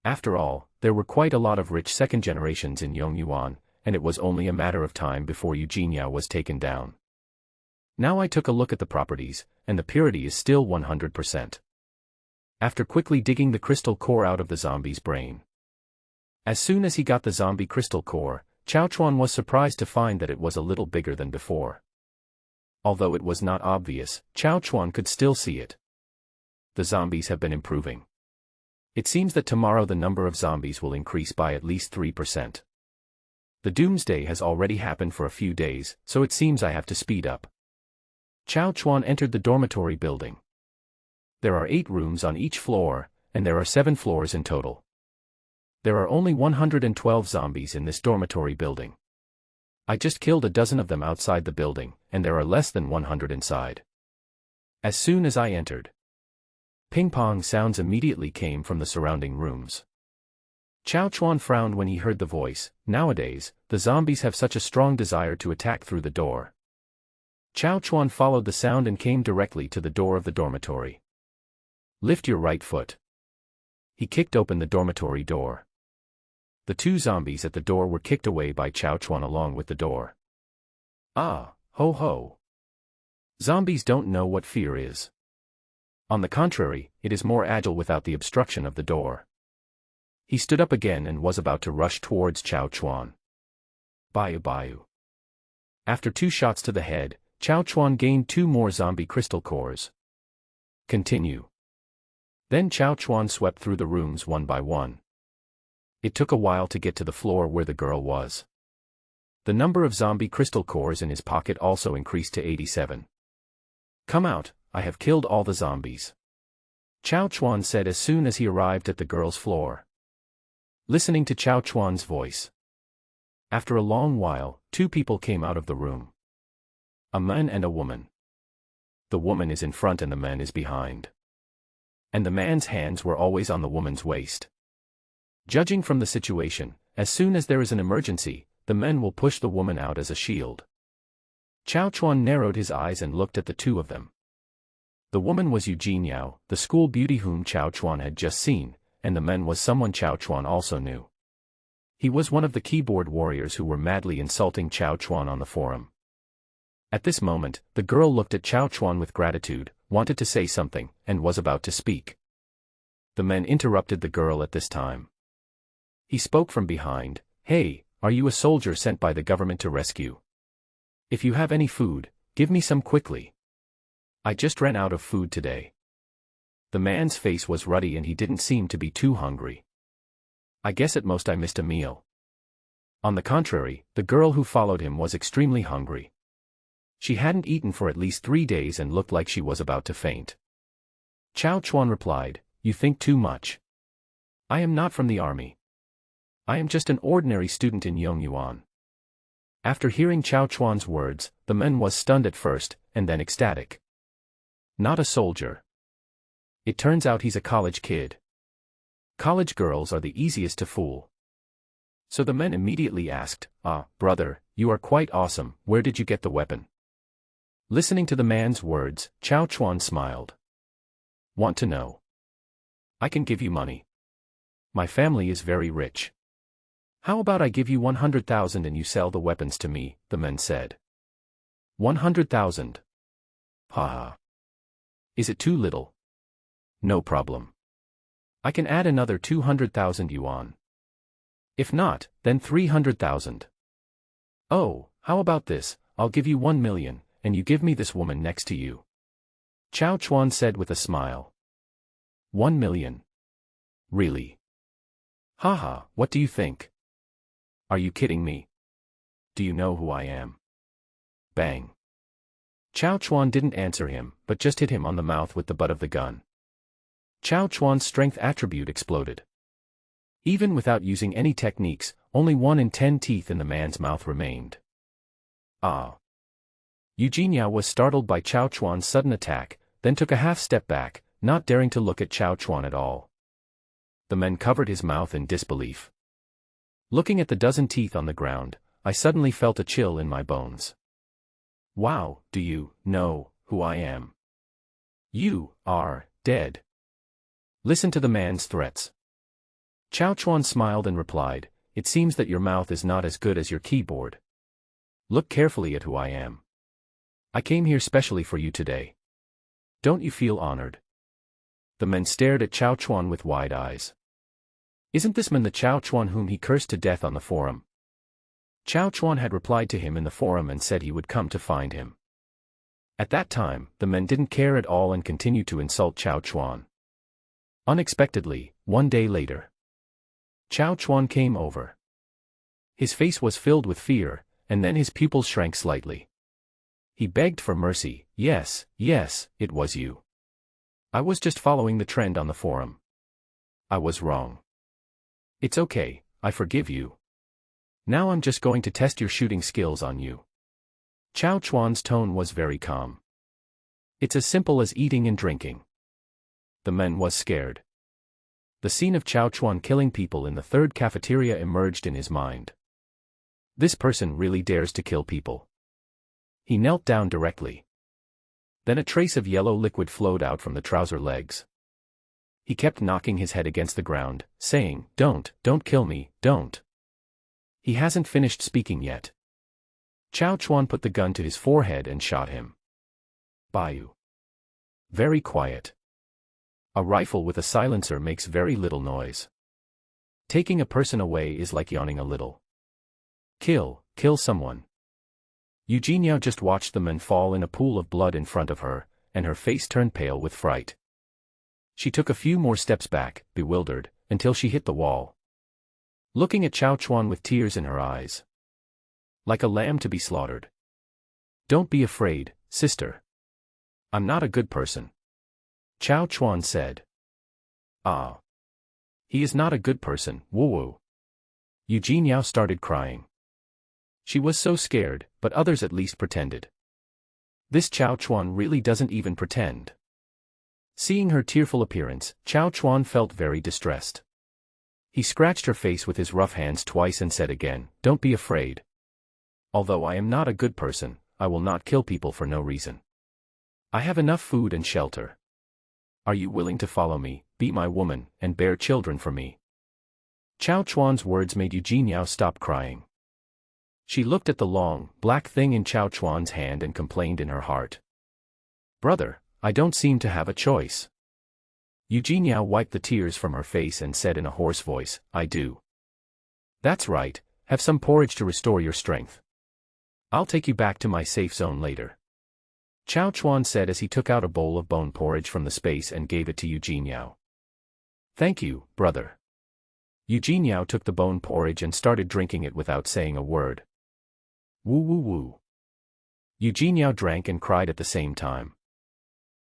After all, there were quite a lot of rich second generations in Yongyuan, and it was only a matter of time before Eugene Yao was taken down. Now I took a look at the properties, and the purity is still 100%. After quickly digging the crystal core out of the zombie's brain. As soon as he got the zombie crystal core, Chao Chuan was surprised to find that it was a little bigger than before. Although it was not obvious, Chao Chuan could still see it. The zombies have been improving. It seems that tomorrow the number of zombies will increase by at least 3%. The doomsday has already happened for a few days, so it seems I have to speed up. Chao Chuan entered the dormitory building. There are 8 rooms on each floor, and there are 7 floors in total. There are only 112 zombies in this dormitory building. I just killed a dozen of them outside the building, and there are less than 100 inside. As soon as I entered, ping-pong sounds immediately came from the surrounding rooms. Chao Chuan frowned when he heard the voice. Nowadays, the zombies have such a strong desire to attack through the door. Chao Chuan followed the sound and came directly to the door of the dormitory. Lift your right foot. He kicked open the dormitory door. The 2 zombies at the door were kicked away by Chao Chuan along with the door. Ah, ho ho. Zombies don't know what fear is. On the contrary, it is more agile without the obstruction of the door. He stood up again and was about to rush towards Chao Chuan. Bayu bayu. After 2 shots to the head, Chao Chuan gained 2 more zombie crystal cores. Continue. Then Chao Chuan swept through the rooms one by one. It took a while to get to the floor where the girl was. The number of zombie crystal cores in his pocket also increased to 87. Come out, I have killed all the zombies. Chao Chuan said as soon as he arrived at the girl's floor. Listening to Chao Chuan's voice. After a long while, 2 people came out of the room. A man and a woman. The woman is in front and the man is behind. And the man's hands were always on the woman's waist. Judging from the situation, as soon as there is an emergency, the men will push the woman out as a shield. Chao Chuan narrowed his eyes and looked at the 2 of them. The woman was Eugene Yao, the school beauty whom Chao Chuan had just seen, and the man was someone Chao Chuan also knew. He was one of the keyboard warriors who were madly insulting Chao Chuan on the forum. At this moment, the girl looked at Chao Chuan with gratitude, wanted to say something, and was about to speak. The men interrupted the girl at this time. He spoke from behind. Hey, are you a soldier sent by the government to rescue? If you have any food, give me some quickly. I just ran out of food today. The man's face was ruddy and he didn't seem to be too hungry. I guess at most I missed a meal. On the contrary, the girl who followed him was extremely hungry. She hadn't eaten for at least 3 days and looked like she was about to faint. Chao Chuan replied, "You think too much. I am not from the army. I am just an ordinary student in Yongyuan." After hearing Chao Chuan's words, the man was stunned at first, and then ecstatic. Not a soldier. It turns out he's a college kid. College girls are the easiest to fool. So the man immediately asked, "Ah, brother, you are quite awesome, where did you get the weapon?" Listening to the man's words, Chao Chuan smiled. "Want to know? I can give you money. My family is very rich. How about I give you 100,000 and you sell the weapons to me?" the man said. 100,000. Haha. Is it too little? No problem. I can add another 200,000 yuan. If not, then 300,000. Oh, how about this, I'll give you 1 million, and you give me this woman next to you. Chao Chuan said with a smile. 1 million. Really? Haha, what do you think? Are you kidding me? Do you know who I am? Bang. Chao Chuan didn't answer him, but just hit him on the mouth with the butt of the gun. Chao Chuan's strength attribute exploded. Even without using any techniques, only 1 in 10 teeth in the man's mouth remained. Ah. Eugenia was startled by Chao Chuan's sudden attack, then took a half step back, not daring to look at Chao Chuan at all. The man covered his mouth in disbelief. Looking at the dozen teeth on the ground, I suddenly felt a chill in my bones. Wow, do you know who I am? You are dead. Listen to the man's threats. Chao Chuan smiled and replied, "It seems that your mouth is not as good as your keyboard. Look carefully at who I am. I came here specially for you today. Don't you feel honored?" The man stared at Chao Chuan with wide eyes. Isn't this man the Chao Chuan whom he cursed to death on the forum? Chao Chuan had replied to him in the forum and said he would come to find him. At that time, the men didn't care at all and continued to insult Chao Chuan. Unexpectedly, 1 day later, Chao Chuan came over. His face was filled with fear, and then his pupils shrank slightly. He begged for mercy. Yes, it was you. I was just following the trend on the forum. I was wrong. It's okay, I forgive you. Now I'm just going to test your shooting skills on you. Chao Chuan's tone was very calm. It's as simple as eating and drinking. The man was scared. The scene of Chao Chuan killing people in the third cafeteria emerged in his mind. This person really dares to kill people. He knelt down directly. Then a trace of yellow liquid flowed out from the trouser legs. He kept knocking his head against the ground, saying, don't kill me, don't. He hasn't finished speaking yet. Chao Chuan put the gun to his forehead and shot him. Bayou. Very quiet. A rifle with a silencer makes very little noise. Taking a person away is like yawning a little. Kill someone. Eugenia just watched the man fall in a pool of blood in front of her, and her face turned pale with fright. She took a few more steps back, bewildered, until she hit the wall. Looking at Chao Chuan with tears in her eyes. Like a lamb to be slaughtered. Don't be afraid, sister. I'm not a good person. Chao Chuan said. Ah. He is not a good person, woo-woo. Eugenia started crying. She was so scared, but others at least pretended. This Chao Chuan really doesn't even pretend. Seeing her tearful appearance, Chao Chuan felt very distressed. He scratched her face with his rough hands twice and said again, don't be afraid. Although I am not a good person, I will not kill people for no reason. I have enough food and shelter. Are you willing to follow me, be my woman, and bear children for me? Chao Chuan's words made Eugenia stop crying. She looked at the long, black thing in Chao Chuan's hand and complained in her heart. Brother, I don't seem to have a choice. Eugenia wiped the tears from her face and said in a hoarse voice, I do. That's right, have some porridge to restore your strength. I'll take you back to my safe zone later. Chao Chuan said as he took out a bowl of bone porridge from the space and gave it to Eugenia. Thank you, brother. Eugenia took the bone porridge and started drinking it without saying a word. Woo woo woo. Eugenia drank and cried at the same time.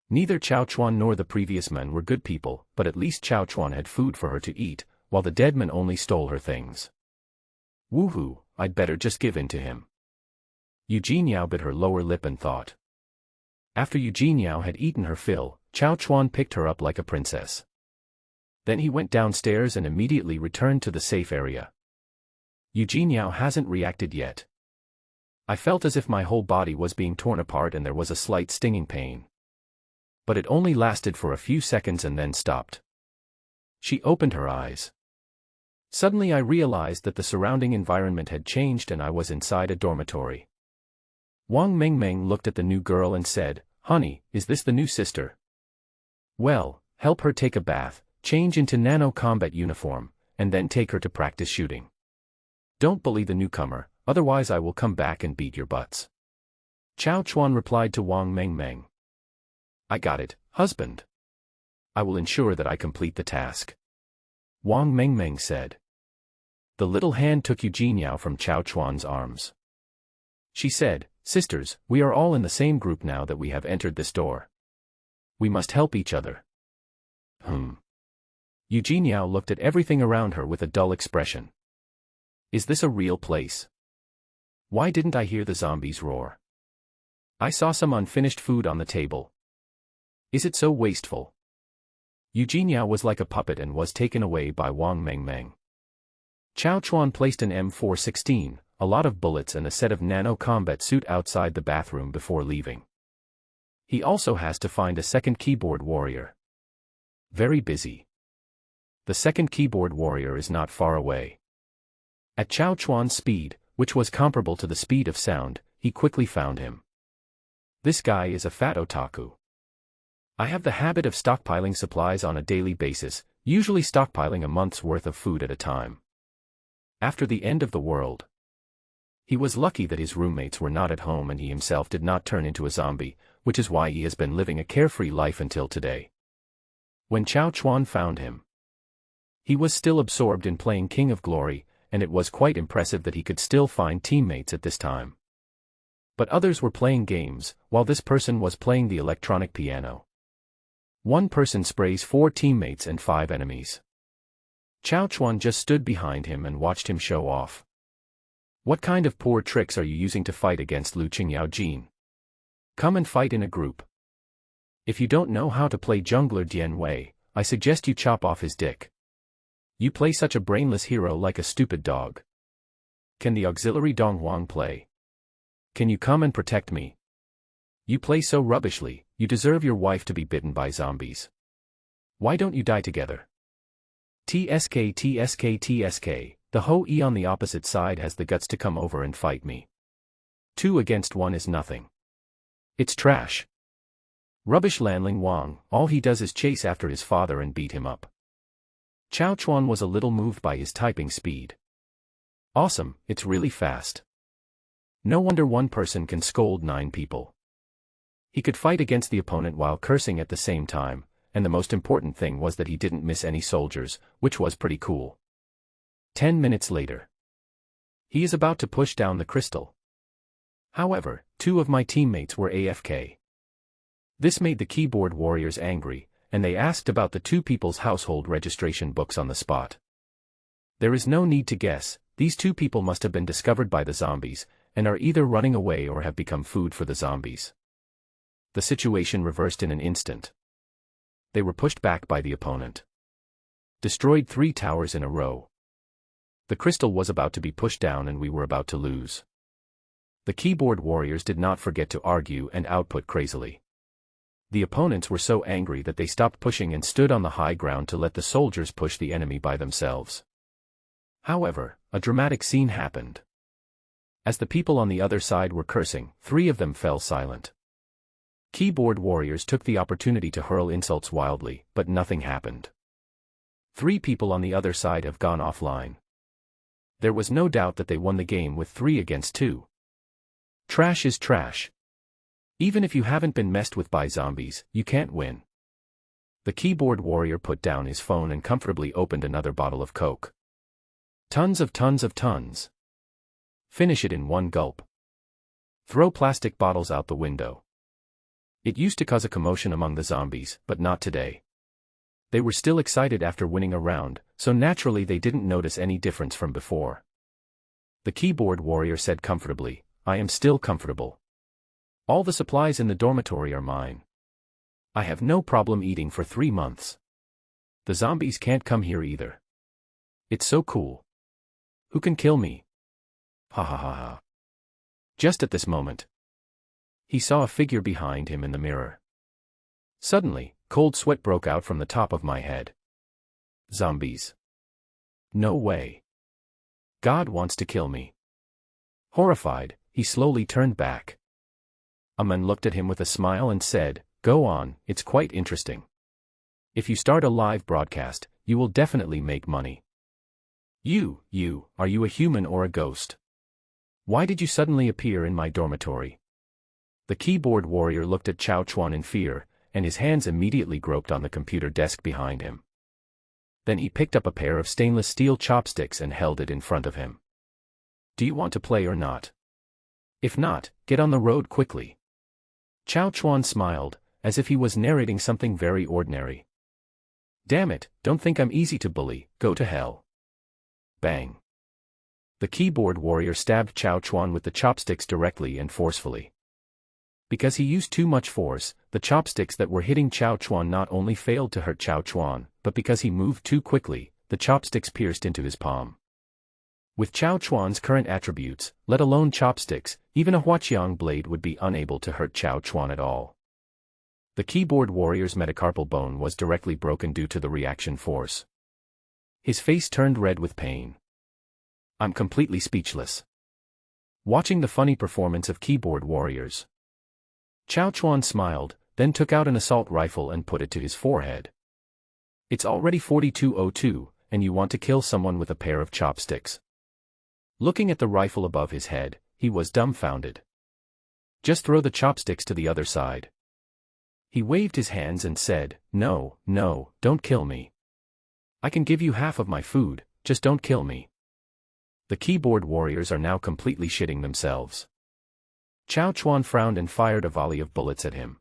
Neither Chao Chuan nor the previous men were good people, but at least Chao Chuan had food for her to eat, while the dead man only stole her things. Woohoo, I'd better just give in to him. Eugenia bit her lower lip and thought. After Eugenia had eaten her fill, Chao Chuan picked her up like a princess. Then he went downstairs and immediately returned to the safe area. Eugenia hasn't reacted yet. I felt as if my whole body was being torn apart and there was a slight stinging pain. But it only lasted for a few seconds and then stopped. She opened her eyes. Suddenly I realized that the surrounding environment had changed and I was inside a dormitory. Wang Mengmeng looked at the new girl and said, "Honey, is this the new sister? Well, help her take a bath, change into nano-combat uniform, and then take her to practice shooting. Don't bully the newcomer, otherwise I will come back and beat your butts." Chao Chuan replied to Wang Mengmeng. "I got it, husband. I will ensure that I complete the task," Wang Mengmeng said. The little hand took Eugenia from Chao Chuan's arms. She said, "Sisters, we are all in the same group now that we have entered this door. We must help each other." Eugenia looked at everything around her with a dull expression. Is this a real place? Why didn't I hear the zombies roar? I saw some unfinished food on the table. Is it so wasteful? Eugenia was like a puppet and was taken away by Wang Mengmeng. Chao Chuan placed an M416, a lot of bullets and a set of nano-combat suit outside the bathroom before leaving. He also has to find a second keyboard warrior. Very busy. The second keyboard warrior is not far away. At Chao Chuan's speed, which was comparable to the speed of sound, he quickly found him. This guy is a fat otaku. I have the habit of stockpiling supplies on a daily basis, usually stockpiling a month's worth of food at a time. After the end of the world. He was lucky that his roommates were not at home and he himself did not turn into a zombie, which is why he has been living a carefree life until today. When Chao Chuan found him, he was still absorbed in playing King of Glory, and it was quite impressive that he could still find teammates at this time. But others were playing games, while this person was playing the electronic piano. One person sprays 4 teammates and 5 enemies. Chao Chuan just stood behind him and watched him show off. What kind of poor tricks are you using to fight against Lu Qingyao Jin? Come and fight in a group. If you don't know how to play jungler Dian Wei, I suggest you chop off his dick. You play such a brainless hero like a stupid dog. Can the auxiliary Dong Huang play? Can you come and protect me? You play so rubbishly, you deserve your wife to be bitten by zombies. Why don't you die together? TSK TSK TSK, the Ho-E on the opposite side has the guts to come over and fight me. 2 against 1 is nothing. It's trash. Rubbish Lanling Wang, all he does is chase after his father and beat him up. Chao Chuan was a little moved by his typing speed. Awesome, it's really fast. No wonder one person can scold 9 people. He could fight against the opponent while cursing at the same time, and the most important thing was that he didn't miss any soldiers, which was pretty cool. 10 minutes later. He is about to push down the crystal. However, 2 of my teammates were AFK. This made the keyboard warriors angry, and they asked about the 2 people's household registration books on the spot. There is no need to guess, these 2 people must have been discovered by the zombies, and are either running away or have become food for the zombies. The situation reversed in an instant. They were pushed back by the opponent. Destroyed 3 towers in a row. The crystal was about to be pushed down and we were about to lose. The keyboard warriors did not forget to argue and output crazily. The opponents were so angry that they stopped pushing and stood on the high ground to let the soldiers push the enemy by themselves. However, a dramatic scene happened. As the people on the other side were cursing, 3 of them fell silent. Keyboard warriors took the opportunity to hurl insults wildly, but nothing happened. 3 people on the other side have gone offline. There was no doubt that they won the game with 3 against 2. Trash is trash. Even if you haven't been messed with by zombies, you can't win. The keyboard warrior put down his phone and comfortably opened another bottle of Coke. Tons of tons. Finish it in one gulp. Throw plastic bottles out the window. It used to cause a commotion among the zombies, but not today. They were still excited after winning a round, so naturally they didn't notice any difference from before. The keyboard warrior said comfortably, I am still comfortable. All the supplies in the dormitory are mine. I have no problem eating for 3 months. The zombies can't come here either. It's so cool. Who can kill me? Ha ha ha ha. Just at this moment, he saw a figure behind him in the mirror. Suddenly, cold sweat broke out from the top of my head. Zombies. No way. God wants to kill me. Horrified, he slowly turned back. A man looked at him with a smile and said, Go on, it's quite interesting. If you start a live broadcast, you will definitely make money. Are you a human or a ghost? Why did you suddenly appear in my dormitory? The keyboard warrior looked at Chao Chuan in fear, and his hands immediately groped on the computer desk behind him. Then he picked up a pair of stainless steel chopsticks and held it in front of him. Do you want to play or not? If not, get on the road quickly. Chao Chuan smiled, as if he was narrating something very ordinary. Damn it, don't think I'm easy to bully, go to hell. Bang. The keyboard warrior stabbed Chao Chuan with the chopsticks directly and forcefully. Because he used too much force, the chopsticks that were hitting Chao Chuan not only failed to hurt Chao Chuan, but because he moved too quickly, the chopsticks pierced into his palm. With Chao Chuan's current attributes, let alone chopsticks, even a Huaqiang blade would be unable to hurt Chao Chuan at all. The keyboard warrior's metacarpal bone was directly broken due to the reaction force. His face turned red with pain. I'm completely speechless. Watching the funny performance of keyboard warriors. Chao Chuan smiled, then took out an assault rifle and put it to his forehead. It's already 4202, and you want to kill someone with a pair of chopsticks. Looking at the rifle above his head, he was dumbfounded. Just throw the chopsticks to the other side. He waved his hands and said, No, don't kill me. I can give you half of my food, just don't kill me. The keyboard warriors are now completely shitting themselves. Chao Chuan frowned and fired a volley of bullets at him.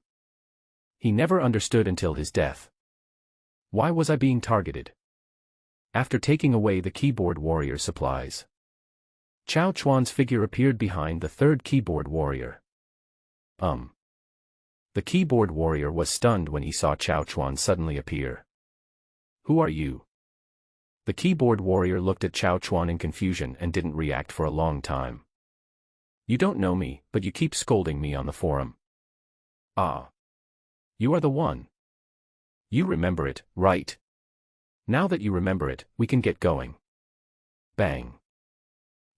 He never understood until his death. Why was I being targeted? After taking away the keyboard warrior's supplies, Chao Chuan's figure appeared behind the third keyboard warrior. The keyboard warrior was stunned when he saw Chao Chuan suddenly appear. Who are you? The keyboard warrior looked at Chao Chuan in confusion and didn't react for a long time. You don't know me, but you keep scolding me on the forum. Ah. You are the one. You remember it, right? Now that you remember it, we can get going. Bang.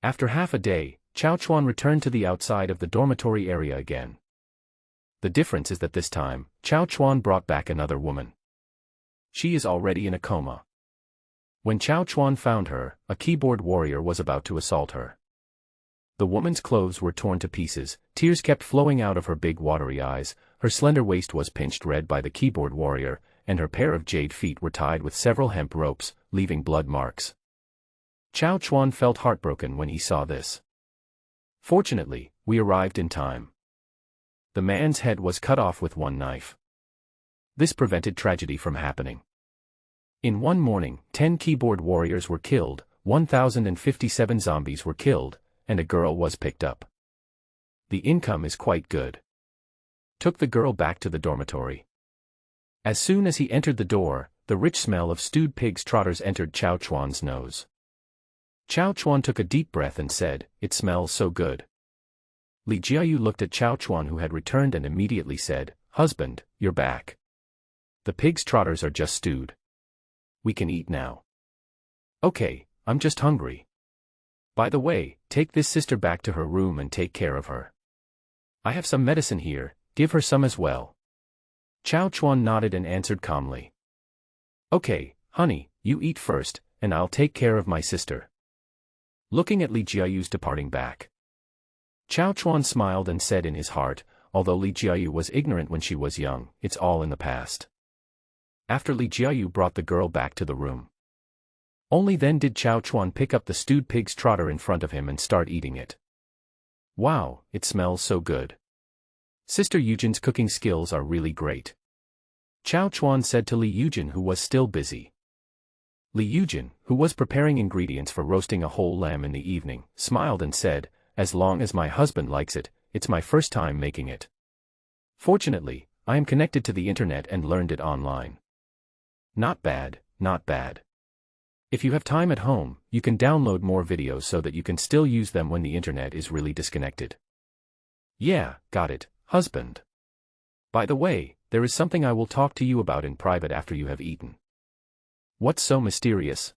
After half a day, Chao Chuan returned to the outside of the dormitory area again. The difference is that this time, Chao Chuan brought back another woman. She is already in a coma. When Chao Chuan found her, a keyboard warrior was about to assault her. The woman's clothes were torn to pieces, tears kept flowing out of her big watery eyes, her slender waist was pinched red by the keyboard warrior, and her pair of jade feet were tied with several hemp ropes, leaving blood marks. Chao Chuan felt heartbroken when he saw this. Fortunately, we arrived in time. The man's head was cut off with one knife. This prevented tragedy from happening. In one morning, 10 keyboard warriors were killed, 1,057 zombies were killed, and a girl was picked up. The income is quite good. Took the girl back to the dormitory. As soon as he entered the door, the rich smell of stewed pig's trotters entered Chao Chuan's nose. Chao Chuan took a deep breath and said, It smells so good. Li Jiayu looked at Chao Chuan, who had returned, and immediately said, Husband, you're back. The pig's trotters are just stewed. We can eat now. Okay, I'm just hungry. By the way, take this sister back to her room and take care of her. I have some medicine here, give her some as well. Chao Chuan nodded and answered calmly. Okay, honey, you eat first, and I'll take care of my sister. Looking at Li Jiayu's departing back, Chao Chuan smiled and said in his heart, although Li Jiayu was ignorant when she was young, it's all in the past. After Li Jiayu brought the girl back to the room, only then did Chao Chuan pick up the stewed pig's trotter in front of him and start eating it. Wow, it smells so good. Sister Eugen's cooking skills are really great. Chao Chuan said to Li Eugen, who was still busy. Li Eugen, who was preparing ingredients for roasting a whole lamb in the evening, smiled and said, as long as my husband likes it, it's my first time making it. Fortunately, I am connected to the internet and learned it online. Not bad, not bad. If you have time at home, you can download more videos so that you can still use them when the internet is really disconnected. Yeah, got it, husband. By the way, there is something I will talk to you about in private after you have eaten. What's so mysterious?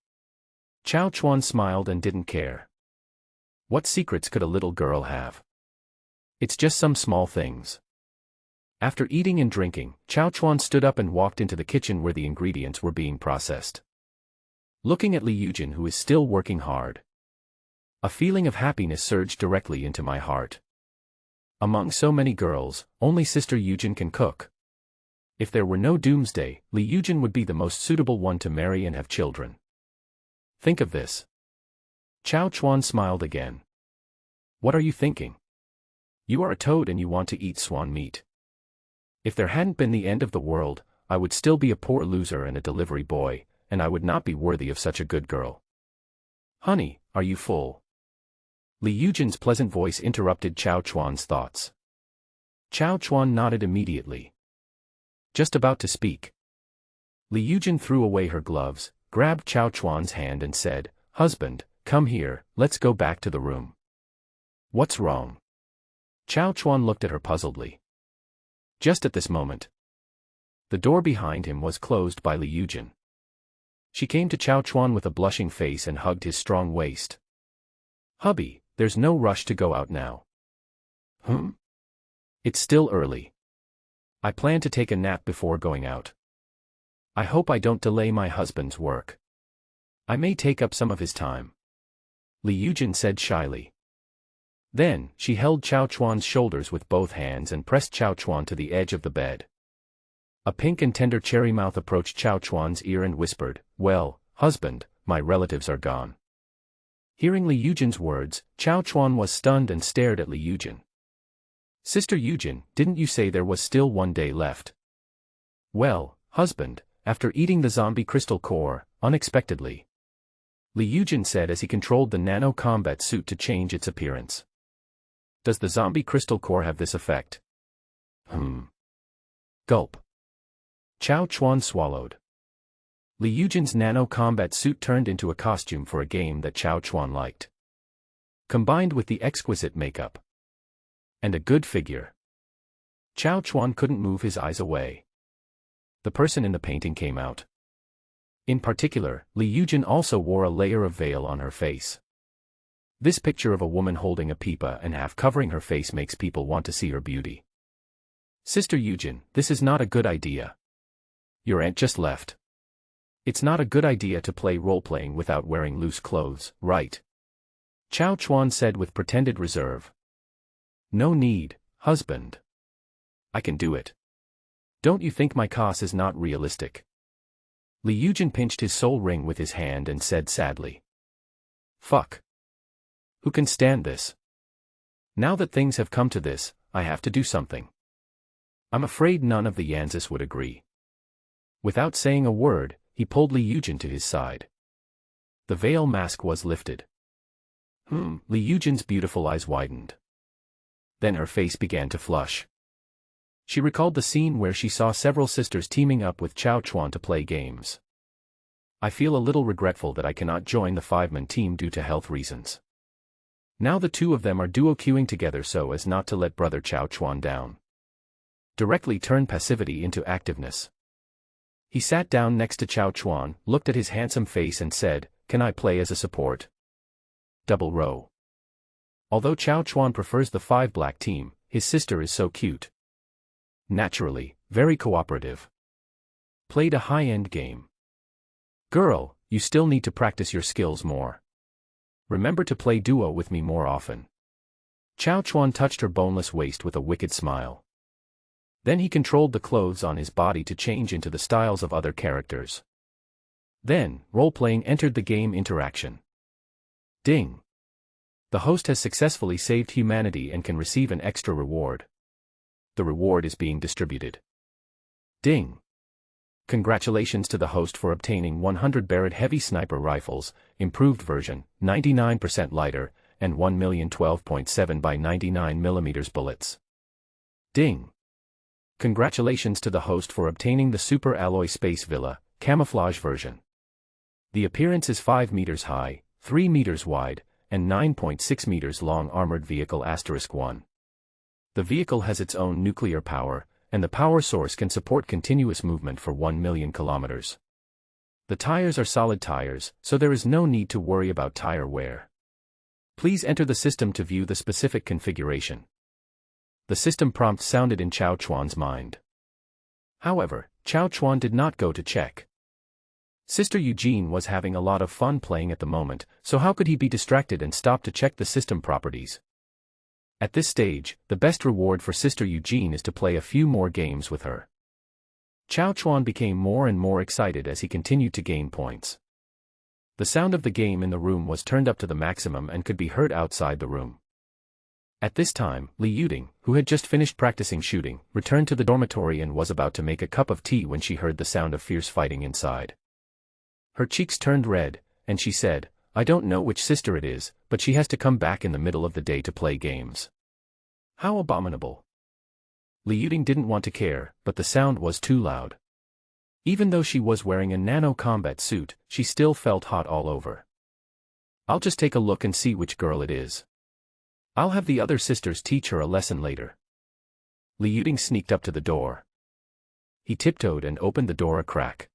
Chao Chuan smiled and didn't care. What secrets could a little girl have? It's just some small things. After eating and drinking, Chao Chuan stood up and walked into the kitchen where the ingredients were being processed. Looking at Li Eugen, who is still working hard. A feeling of happiness surged directly into my heart. Among so many girls, only Sister Eugen can cook. If there were no doomsday, Li Eugen would be the most suitable one to marry and have children. Think of this. Chao Chuan smiled again. What are you thinking? You are a toad and you want to eat swan meat. If there hadn't been the end of the world, I would still be a poor loser and a delivery boy, and I would not be worthy of such a good girl. Honey, are you full? Li Eugen's pleasant voice interrupted Chao Chuan's thoughts. Chao Chuan nodded immediately. Just about to speak. Li Eugen threw away her gloves, grabbed Chao Chuan's hand and said, "Husband, come here, let's go back to the room." What's wrong? Chao Chuan looked at her puzzledly. Just at this moment, the door behind him was closed by Li Eugen. She came to Chao Chuan with a blushing face and hugged his strong waist. Hubby, there's no rush to go out now. It's still early. I plan to take a nap before going out. I hope I don't delay my husband's work. I may take up some of his time. Li Eugen said shyly. Then, she held Chao Chuan's shoulders with both hands and pressed Chao Chuan to the edge of the bed. A pink and tender cherry mouth approached Chao Chuan's ear and whispered, "Well, husband, my relatives are gone." Hearing Li Eugen's words, Chao Chuan was stunned and stared at Li Eugen. Sister Eugen, didn't you say there was still one day left? Well, husband, after eating the zombie crystal core, unexpectedly, Li Eugen said as he controlled the nano combat suit to change its appearance. Does the zombie crystal core have this effect? Gulp. Chao Chuan swallowed. Li Eugen's nano combat suit turned into a costume for a game that Chao Chuan liked. Combined with the exquisite makeup and a good figure, Chao Chuan couldn't move his eyes away. The person in the painting came out. In particular, Li Eugen also wore a layer of veil on her face. This picture of a woman holding a pipa and half covering her face makes people want to see her beauty. Sister Eugen, this is not a good idea. Your aunt just left. It's not a good idea to play role-playing without wearing loose clothes, right? Chao Chuan said with pretended reserve. No need, husband. I can do it. Don't you think my cos is not realistic? Li Eugen pinched his soul ring with his hand and said sadly. Fuck. Who can stand this? Now that things have come to this, I have to do something. I'm afraid none of the Yanzis would agree. Without saying a word, he pulled Li Eugen to his side. The veil mask was lifted. Li Eugen's beautiful eyes widened. Then her face began to flush. She recalled the scene where she saw several sisters teaming up with Chao Chuan to play games. I feel a little regretful that I cannot join the five-man team due to health reasons. Now the two of them are duo queuing together so as not to let brother Chao Chuan down. Directly turn passivity into activeness. He sat down next to Chao Chuan, looked at his handsome face and said, "Can I play as a support?" Double row. Although Chao Chuan prefers the 5-black team, his sister is so cute. Naturally, very cooperative. Played a high-end game. Girl, you still need to practice your skills more. Remember to play duo with me more often. Chao Chuan touched her boneless waist with a wicked smile. Then he controlled the clothes on his body to change into the styles of other characters. Then, role-playing entered the game interaction. Ding. The host has successfully saved humanity and can receive an extra reward. The reward is being distributed. Ding! Congratulations to the host for obtaining 100 Barrett heavy sniper rifles, improved version, 99% lighter, and 1,012.7 by 99mm bullets. Ding! Congratulations to the host for obtaining the Super Alloy Space Villa, camouflage version. The appearance is 5 meters high, 3 meters wide, and 9.6 meters long armored vehicle *1. The vehicle has its own nuclear power, and the power source can support continuous movement for 1 million kilometers. The tires are solid tires, so there is no need to worry about tire wear. Please enter the system to view the specific configuration. The system prompt sounded in Chao Chuan's mind. However, Chao Chuan did not go to check. Sister Eugene was having a lot of fun playing at the moment, so how could he be distracted and stop to check the system properties? At this stage, the best reward for Sister Eugene is to play a few more games with her. Chao Chuan became more and more excited as he continued to gain points. The sound of the game in the room was turned up to the maximum and could be heard outside the room. At this time, Li Yuding, who had just finished practicing shooting, returned to the dormitory and was about to make a cup of tea when she heard the sound of fierce fighting inside. Her cheeks turned red, and she said, "I don't know which sister it is, but she has to come back in the middle of the day to play games. How abominable." Li Yuding didn't want to care, but the sound was too loud. Even though she was wearing a nano-combat suit, she still felt hot all over. "I'll just take a look and see which girl it is. I'll have the other sisters teach her a lesson later." Li Yuding sneaked up to the door. He tiptoed and opened the door a crack.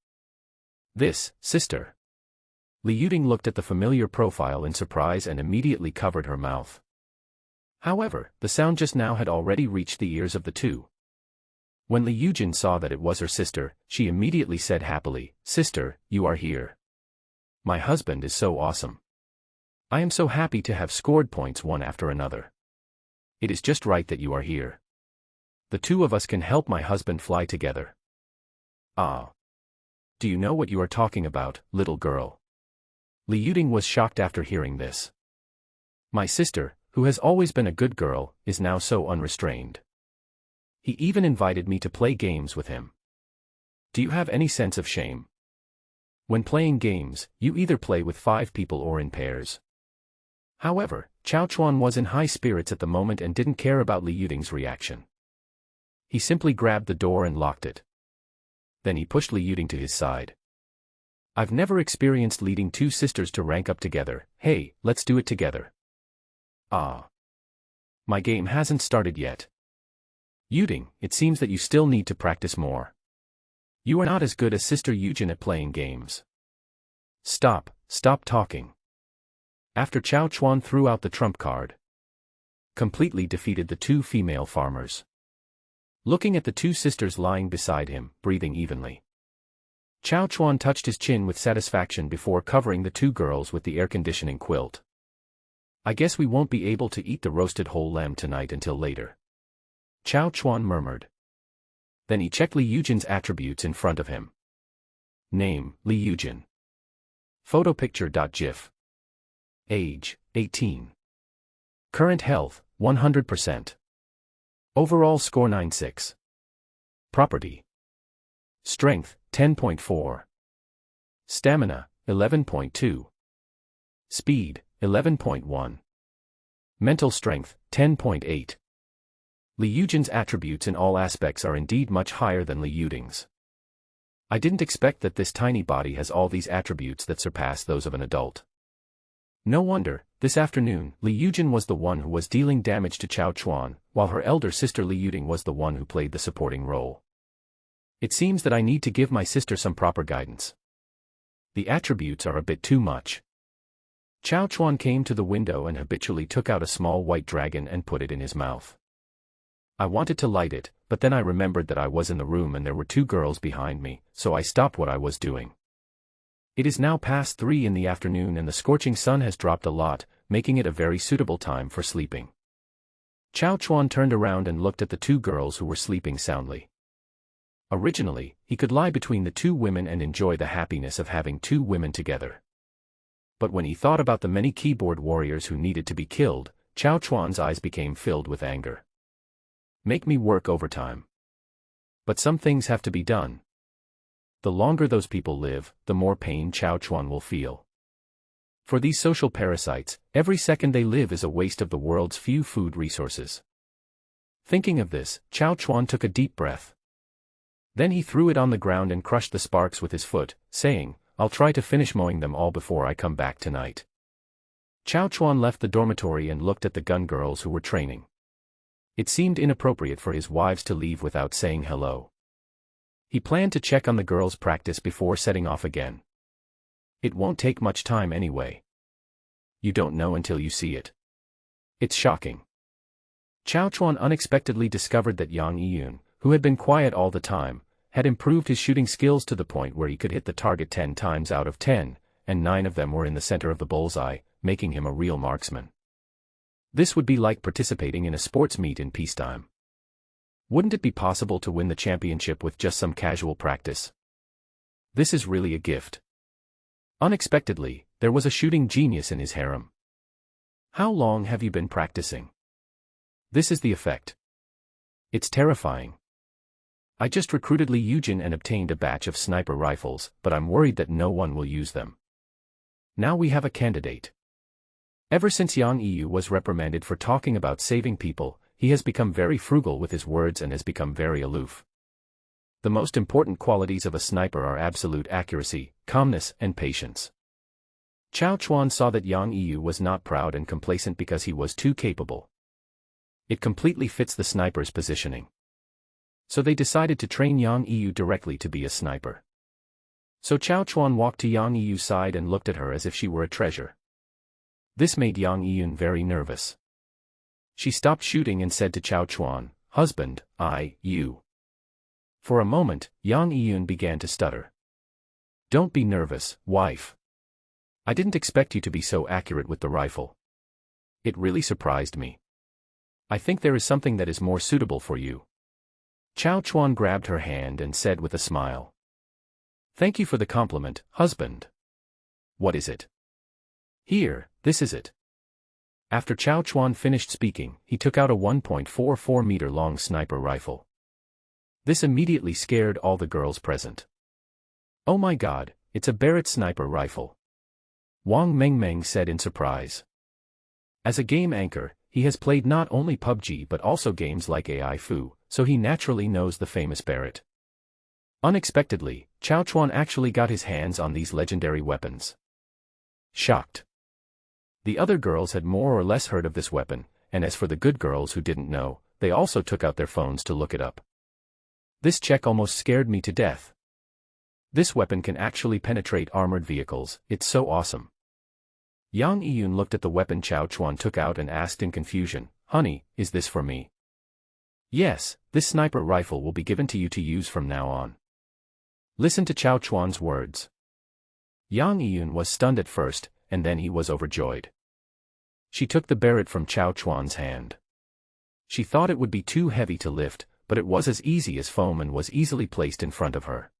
"This, sister." Li Yuding looked at the familiar profile in surprise and immediately covered her mouth. However, the sound just now had already reached the ears of the two. When Li Yujin saw that it was her sister, she immediately said happily, "Sister, you are here. My husband is so awesome. I am so happy to have scored points one after another. It is just right that you are here. The two of us can help my husband fly together." "Ah. Do you know what you are talking about, little girl?" Li Yuding was shocked after hearing this. "My sister, who has always been a good girl, is now so unrestrained. He even invited me to play games with him. Do you have any sense of shame? When playing games, you either play with 5 people or in pairs." However, Chao Chuan was in high spirits at the moment and didn't care about Li Yuding's reaction. He simply grabbed the door and locked it. Then he pushed Li Yuding to his side. "I've never experienced leading 2 sisters to rank up together. Hey, let's do it together." "Ah. My game hasn't started yet. Yuding, it seems that you still need to practice more. You are not as good as Sister Eugene at playing games. Stop talking." After Chao Chuan threw out the trump card, completely defeated the 2 female farmers. Looking at the 2 sisters lying beside him, breathing evenly, Chao Chuan touched his chin with satisfaction before covering the 2 girls with the air-conditioning quilt. "I guess we won't be able to eat the roasted whole lamb tonight until later," Chao Chuan murmured. Then he checked Li Yujin's attributes in front of him. Name, Li Yujin. Photo picture.gif. Age, 18. Current health, 100%. Overall score 96. Property. Strength, 10.4. Stamina, 11.2. Speed, 11.1. Mental strength, 10.8. Li Yujin's attributes in all aspects are indeed much higher than Li Yuding's. I didn't expect that this tiny body has all these attributes that surpass those of an adult. No wonder, this afternoon, Li Yujin was the one who was dealing damage to Chao Chuan, while her elder sister Li Yuding was the one who played the supporting role. It seems that I need to give my sister some proper guidance. The attributes are a bit too much. Chao Chuan came to the window and habitually took out a small white dragon and put it in his mouth. I wanted to light it, but then I remembered that I was in the room and there were 2 girls behind me, so I stopped what I was doing. It is now past 3 in the afternoon and the scorching sun has dropped a lot, making it a very suitable time for sleeping. Chao Chuan turned around and looked at the 2 girls who were sleeping soundly. Originally, he could lie between the 2 women and enjoy the happiness of having 2 women together. But when he thought about the many keyboard warriors who needed to be killed, Chao Chuan's eyes became filled with anger. Make me work overtime. But some things have to be done. The longer those people live, the more pain Chao Chuan will feel. For these social parasites, every second they live is a waste of the world's few food resources. Thinking of this, Chao Chuan took a deep breath. Then he threw it on the ground and crushed the sparks with his foot, saying, "I'll try to finish mowing them all before I come back tonight." Chao Chuan left the dormitory and looked at the gun girls who were training. It seemed inappropriate for his wives to leave without saying hello. He planned to check on the girls' practice before setting off again. It won't take much time anyway. You don't know until you see it. It's shocking. Chao Chuan unexpectedly discovered that Yang Yiyun, who had been quiet all the time, had improved his shooting skills to the point where he could hit the target 10 times out of 10, and 9 of them were in the center of the bullseye, making him a real marksman. This would be like participating in a sports meet in peacetime. Wouldn't it be possible to win the championship with just some casual practice? This is really a gift. Unexpectedly, there was a shooting genius in his harem. How long have you been practicing? This is the effect. It's terrifying. I just recruited Li Yujin and obtained a batch of sniper rifles, but I'm worried that no one will use them. Now we have a candidate. Ever since Yang Yu was reprimanded for talking about saving people, he has become very frugal with his words and has become very aloof. The most important qualities of a sniper are absolute accuracy, calmness, and patience. Chao Chuan saw that Yang Yu was not proud and complacent because he was too capable. It completely fits the sniper's positioning. So they decided to train Yang Yu directly to be a sniper. So Chao Chuan walked to Yang Yu's side and looked at her as if she were a treasure. This made Yang Yiyun very nervous. She stopped shooting and said to Chao Chuan, "Husband, you." For a moment, Yang Yiyun began to stutter. "Don't be nervous, wife. I didn't expect you to be so accurate with the rifle. It really surprised me. I think there is something that is more suitable for you." Chao Chuan grabbed her hand and said with a smile, "Thank you for the compliment, husband. What is it?" "Here, this is it." After Chao Chuan finished speaking, he took out a 1.44-meter-long sniper rifle. This immediately scared all the girls present. "Oh my god, it's a Barrett sniper rifle," Wang Mengmeng said in surprise. As a game anchor, he has played not only PUBG but also games like AI Fu, so he naturally knows the famous Barrett. Unexpectedly, Chao Chuan actually got his hands on these legendary weapons. Shocked. The other girls had more or less heard of this weapon, and as for the good girls who didn't know, they also took out their phones to look it up. This check almost scared me to death. This weapon can actually penetrate armored vehicles, it's so awesome. Yang Yiyun looked at the weapon Chao Chuan took out and asked in confusion, "Honey, is this for me?" "Yes, this sniper rifle will be given to you to use from now on." Listen to Chao Chuan's words. Yang Yiyun was stunned at first, and then he was overjoyed. She took the Barrett from Chao Chuan's hand. She thought it would be too heavy to lift, but it was as easy as foam and was easily placed in front of her.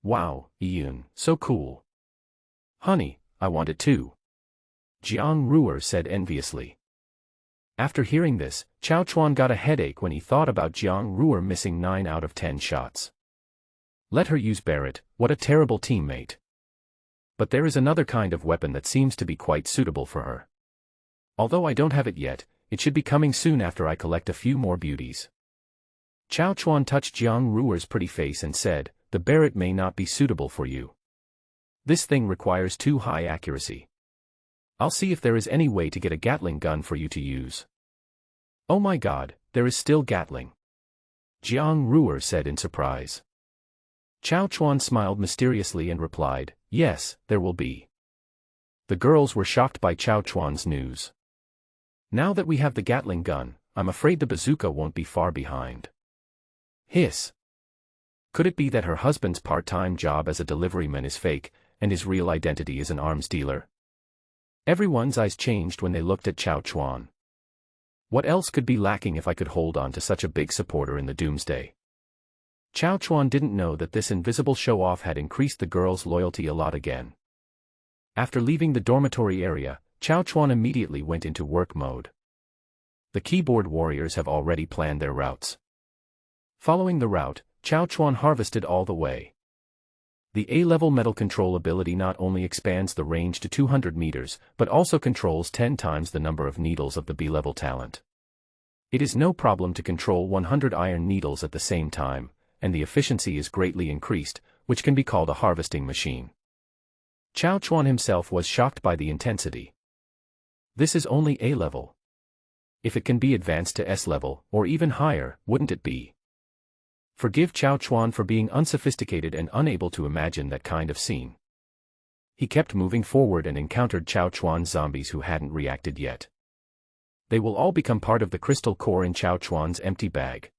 "Wow, Yiyun, so cool. Honey, I want it too," Jiang Ruer said enviously. After hearing this, Chao Chuan got a headache when he thought about Jiang Ruer missing 9 out of 10 shots. Let her use Barrett, what a terrible teammate. But there is another kind of weapon that seems to be quite suitable for her. Although I don't have it yet, it should be coming soon after I collect a few more beauties. Chao Chuan touched Jiang Ruer's pretty face and said, "The Barrett may not be suitable for you. This thing requires too high accuracy. I'll see if there is any way to get a Gatling gun for you to use." "Oh my god, there is still Gatling," Jiang Ruer said in surprise. Chao Chuan smiled mysteriously and replied, "Yes, there will be." The girls were shocked by Chao Chuan's news. "Now that we have the Gatling gun, I'm afraid the bazooka won't be far behind." Hiss. Could it be that her husband's part-time job as a deliveryman is fake, and his real identity is an arms dealer? Everyone's eyes changed when they looked at Chao Chuan. What else could be lacking if I could hold on to such a big supporter in the doomsday? Chao Chuan didn't know that this invisible show-off had increased the girls' loyalty a lot again. After leaving the dormitory area, Chao Chuan immediately went into work mode. The keyboard warriors have already planned their routes. Following the route, Chao Chuan harvested all the way. The A-level metal control ability not only expands the range to 200 meters, but also controls 10 times the number of needles of the B-level talent. It is no problem to control 100 iron needles at the same time, and the efficiency is greatly increased, which can be called a harvesting machine. Chao Chuan himself was shocked by the intensity. This is only A-level. If it can be advanced to S-level, or even higher, wouldn't it be? Forgive Chao Chuan for being unsophisticated and unable to imagine that kind of scene. He kept moving forward and encountered Chao Chuan's zombies who hadn't reacted yet. They will all become part of the crystal core in Chao Chuan's empty bag.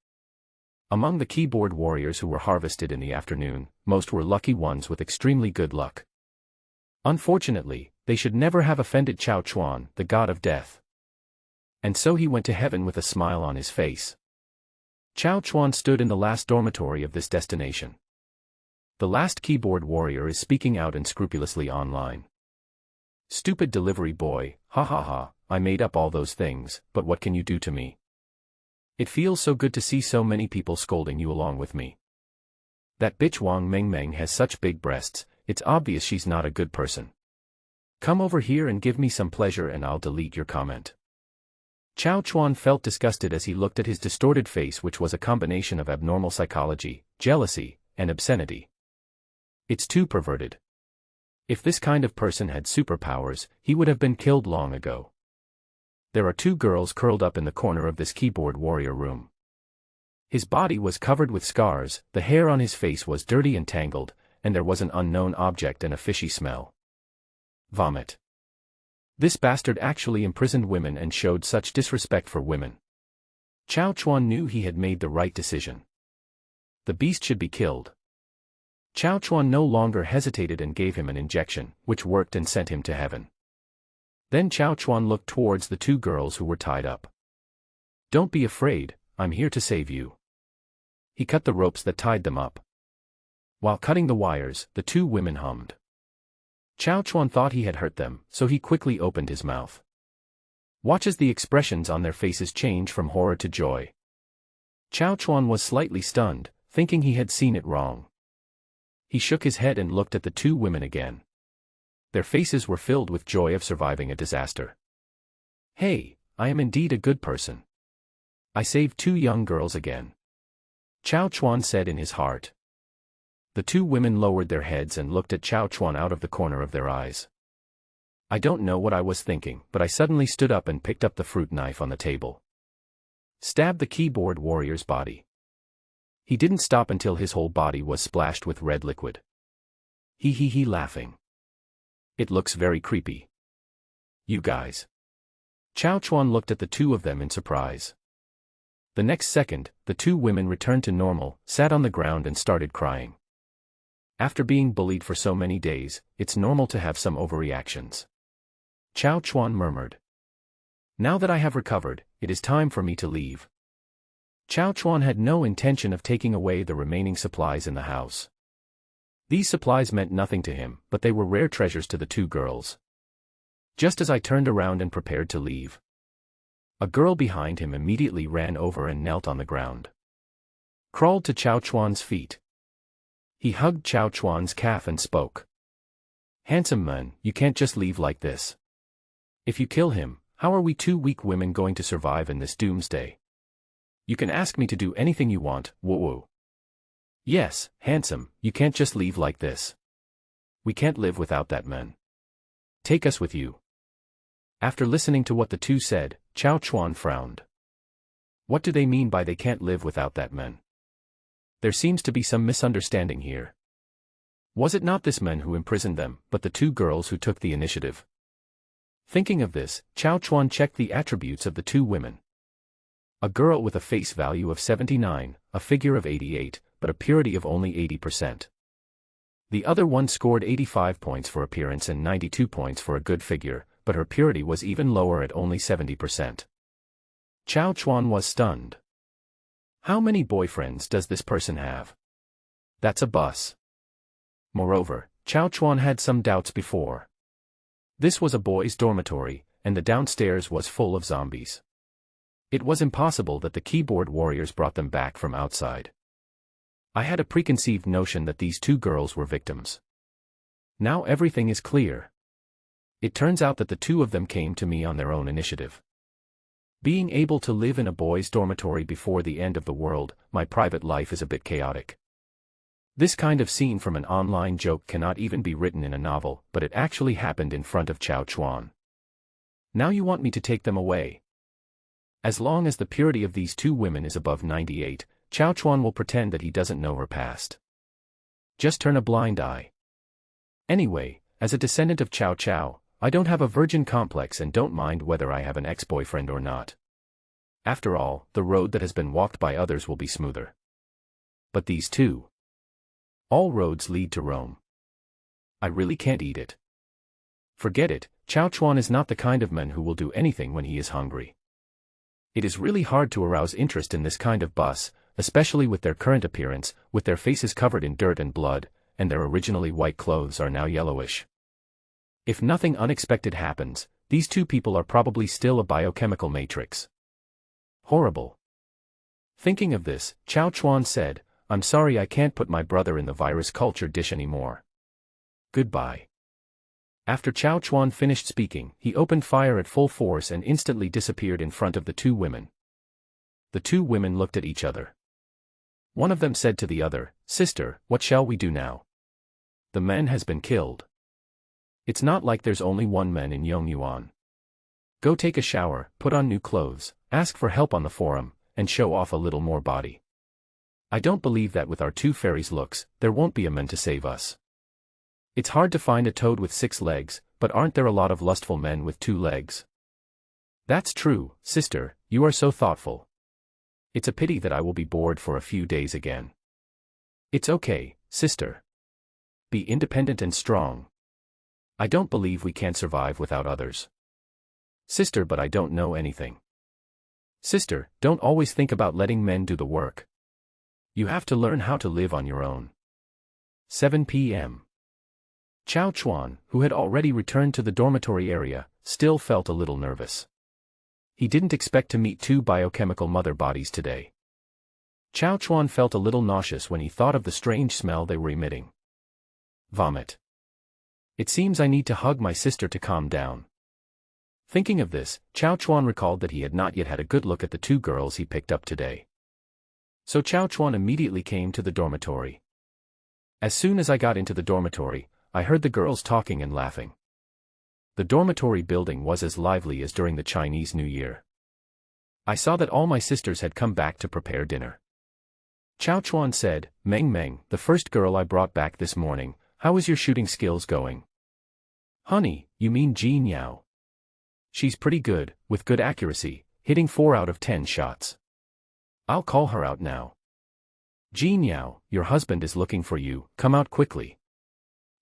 Among the keyboard warriors who were harvested in the afternoon, most were lucky ones with extremely good luck. Unfortunately, they should never have offended Chao Chuan, the god of death. And so he went to heaven with a smile on his face. Chao Chuan stood in the last dormitory of this destination. The last keyboard warrior is speaking out unscrupulously online. Stupid delivery boy, ha ha ha, I made up all those things, but what can you do to me? It feels so good to see so many people scolding you along with me. That bitch Wang Meng Meng has such big breasts, it's obvious she's not a good person. Come over here and give me some pleasure and I'll delete your comment. Chao Chuan felt disgusted as he looked at his distorted face, which was a combination of abnormal psychology, jealousy, and obscenity. It's too perverted. If this kind of person had superpowers, he would have been killed long ago. There are two girls curled up in the corner of this keyboard warrior room. His body was covered with scars, the hair on his face was dirty and tangled, and there was an unknown object and a fishy smell. Vomit. This bastard actually imprisoned women and showed such disrespect for women. Chao Chuan knew he had made the right decision. The beast should be killed. Chao Chuan no longer hesitated and gave him an injection, which worked and sent him to heaven. Then Chao Chuan looked towards the two girls who were tied up. Don't be afraid, I'm here to save you. He cut the ropes that tied them up. While cutting the wires, the two women hummed. Chao Chuan thought he had hurt them, so he quickly opened his mouth. Watch as the expressions on their faces change from horror to joy. Chao Chuan was slightly stunned, thinking he had seen it wrong. He shook his head and looked at the two women again. Their faces were filled with joy of surviving a disaster. Hey, I am indeed a good person. I saved two young girls again. Chao Chuan said in his heart. The two women lowered their heads and looked at Chao Chuan out of the corner of their eyes. I don't know what I was thinking, but I suddenly stood up and picked up the fruit knife on the table. Stabbed the keyboard warrior's body. He didn't stop until his whole body was splashed with red liquid. He laughing. It looks very creepy. You guys. Chao Chuan looked at the two of them in surprise. The next second, the two women returned to normal, sat on the ground and started crying. After being bullied for so many days, it's normal to have some overreactions. Chao Chuan murmured. Now that I have recovered, it is time for me to leave. Chao Chuan had no intention of taking away the remaining supplies in the house. These supplies meant nothing to him, but they were rare treasures to the two girls. Just as I turned around and prepared to leave, a girl behind him immediately ran over and knelt on the ground. Crawled to Chao Chuan's feet. He hugged Chao Chuan's calf and spoke. Handsome man, you can't just leave like this. If you kill him, how are we two weak women going to survive in this doomsday? You can ask me to do anything you want, woo-woo. Yes, handsome, you can't just leave like this. We can't live without that man. Take us with you. After listening to what the two said, Chao Chuan frowned. What do they mean by they can't live without that man? There seems to be some misunderstanding here. Was it not this man who imprisoned them, but the two girls who took the initiative? Thinking of this, Chao Chuan checked the attributes of the two women. A girl with a face value of 79, a figure of 88, but a purity of only 80%. The other one scored 85 points for appearance and 92 points for a good figure, but her purity was even lower at only 70%. Chao Chuan was stunned. How many boyfriends does this person have? That's a bus. Moreover, Chao Chuan had some doubts before. This was a boys' dormitory, and the downstairs was full of zombies. It was impossible that the keyboard warriors brought them back from outside. I had a preconceived notion that these two girls were victims. Now everything is clear. It turns out that the two of them came to me on their own initiative. Being able to live in a boys' dormitory before the end of the world, my private life is a bit chaotic. This kind of scene from an online joke cannot even be written in a novel, but it actually happened in front of Chao Chuan. Now you want me to take them away? As long as the purity of these two women is above 98, Chao Chuan will pretend that he doesn't know her past. Just turn a blind eye. Anyway, as a descendant of Cao Cao, I don't have a virgin complex and don't mind whether I have an ex-boyfriend or not. After all, the road that has been walked by others will be smoother. But these two. All roads lead to Rome. I really can't eat it. Forget it, Chao Chuan is not the kind of man who will do anything when he is hungry. It is really hard to arouse interest in this kind of bus, especially with their current appearance, with their faces covered in dirt and blood, and their originally white clothes are now yellowish. If nothing unexpected happens, these two people are probably still a biochemical matrix. Horrible. Thinking of this, Chao Chuan said, "I'm sorry I can't put my brother in the virus culture dish anymore. Goodbye." After Chao Chuan finished speaking, he opened fire at full force and instantly disappeared in front of the two women. The two women looked at each other. One of them said to the other, "Sister, what shall we do now? The man has been killed. It's not like there's only one man in Yongyuan. Go take a shower, put on new clothes, ask for help on the forum, and show off a little more body. I don't believe that with our two fairies' looks, there won't be a man to save us. It's hard to find a toad with 6 legs, but aren't there a lot of lustful men with 2 legs? That's true, sister, you are so thoughtful. It's a pity that I will be bored for a few days again. It's okay, sister. Be independent and strong. I don't believe we can survive without others. Sister, but I don't know anything. Sister, don't always think about letting men do the work. You have to learn how to live on your own. 7 p.m. Chao Chuan, who had already returned to the dormitory area, still felt a little nervous. He didn't expect to meet 2 biochemical mother bodies today. Chao Chuan felt a little nauseous when he thought of the strange smell they were emitting. Vomit. It seems I need to hug my sister to calm down. Thinking of this, Chao Chuan recalled that he had not yet had a good look at the 2 girls he picked up today. So Chao Chuan immediately came to the dormitory. As soon as I got into the dormitory, I heard the girls talking and laughing. The dormitory building was as lively as during the Chinese New Year. I saw that all my sisters had come back to prepare dinner. Chao Chuan said, "Meng Meng, the first girl I brought back this morning, how is your shooting skills going?" "Honey, you mean Jean Yao? She's pretty good, with good accuracy, hitting 4 out of 10 shots. I'll call her out now. Jean Yao, your husband is looking for you, come out quickly."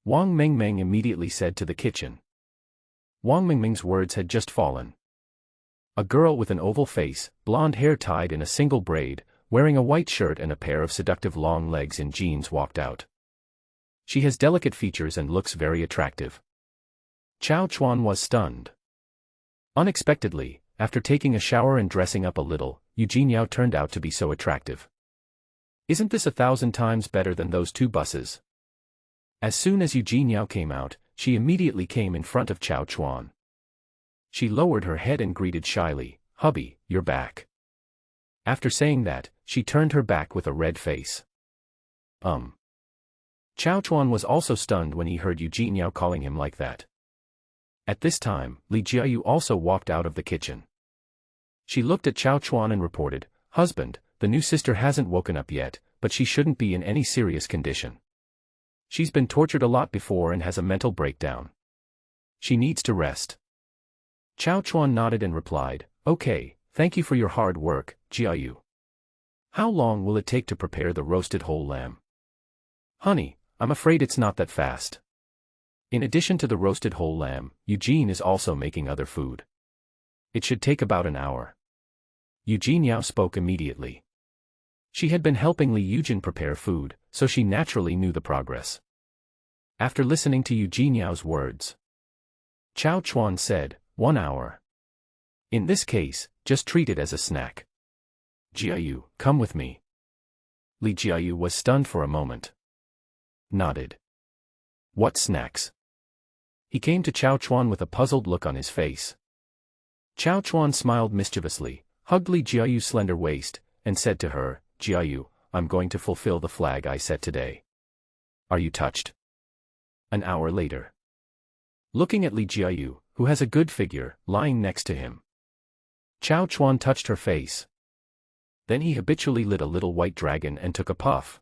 Wang Mengmeng immediately said to the kitchen. Wang Mengmeng's words had just fallen. A girl with an oval face, blonde hair tied in a single braid, wearing a white shirt and a pair of seductive long legs in jeans walked out. She has delicate features and looks very attractive. Chao Chuan was stunned. Unexpectedly, after taking a shower and dressing up a little, Eugene Yao turned out to be so attractive. Isn't this 1,000 times better than those 2 buses? As soon as Eugene Yao came out, she immediately came in front of Chao Chuan. She lowered her head and greeted shyly, "Hubby, you're back." After saying that, she turned her back with a red face. Chao Chuan was also stunned when he heard Eugene Yao calling him like that. At this time, Li Jiayu also walked out of the kitchen. She looked at Chao Chuan and reported, "Husband, the new sister hasn't woken up yet, but she shouldn't be in any serious condition. She's been tortured a lot before and has a mental breakdown. She needs to rest." Chao Chuan nodded and replied, "Okay, thank you for your hard work, Jiayu. How long will it take to prepare the roasted whole lamb?" "Honey, I'm afraid it's not that fast. In addition to the roasted whole lamb, Eugene is also making other food. It should take about an hour." Eugene Yao spoke immediately. She had been helping Li Yujin prepare food, so she naturally knew the progress. After listening to Eugene Yao's words, Chao Chuan said, 1 hour. In this case, just treat it as a snack. Jiayu, come with me. Li Jiayu was stunned for a moment. Nodded. What snacks? He came to Chao Chuan with a puzzled look on his face. Chao Chuan smiled mischievously, hugged Li Jiayu's slender waist, and said to her, Jiayu, I'm going to fulfill the flag I set today. Are you touched? An hour later. Looking at Li Jiayu, who has a good figure, lying next to him. Chao Chuan touched her face. Then he habitually lit a little white dragon and took a puff.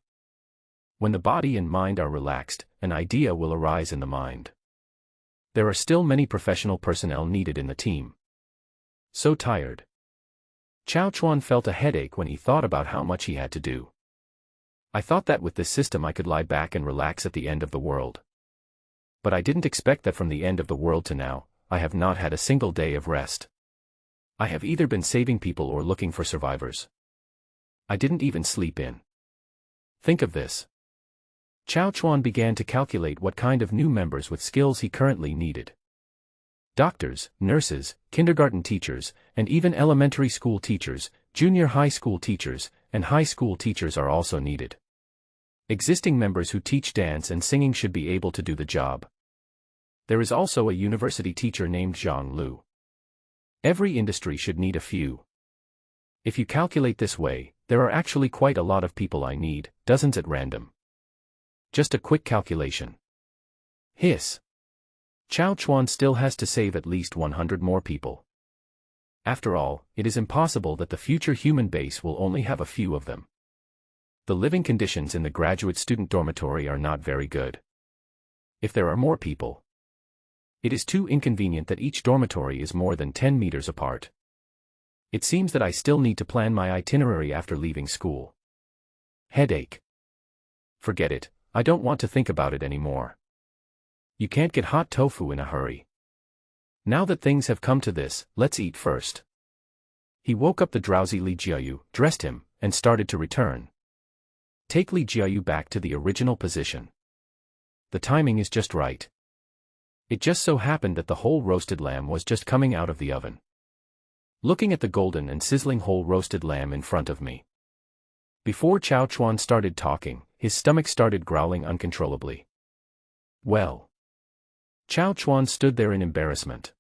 When the body and mind are relaxed, an idea will arise in the mind. There are still many professional personnel needed in the team. So tired. Chao Chuan felt a headache when he thought about how much he had to do. I thought that with this system I could lie back and relax at the end of the world. But I didn't expect that from the end of the world to now, I have not had a single day of rest. I have either been saving people or looking for survivors. I didn't even sleep in. Think of this. Chao Chuan began to calculate what kind of new members with skills he currently needed. Doctors, nurses, kindergarten teachers, and even elementary school teachers, junior high school teachers, and high school teachers are also needed. Existing members who teach dance and singing should be able to do the job. There is also a university teacher named Zhang Lu. Every industry should need a few. If you calculate this way, there are actually quite a lot of people I need, dozens at random. Just a quick calculation. Hiss. Chao Chuan still has to save at least 100 more people. After all, it is impossible that the future human base will only have a few of them. The living conditions in the graduate student dormitory are not very good. If there are more people, it is too inconvenient that each dormitory is more than 10 meters apart. It seems that I still need to plan my itinerary after leaving school. Headache. Forget it, I don't want to think about it anymore. You can't get hot tofu in a hurry. Now that things have come to this, let's eat first. He woke up the drowsy Li Jiayu, dressed him, and started to return. Take Li Jiayu back to the original position. The timing is just right. It just so happened that the whole roasted lamb was just coming out of the oven. Looking at the golden and sizzling whole roasted lamb in front of me. Before Chao Chuan started talking, his stomach started growling uncontrollably. Well. Chao Chuan stood there in embarrassment.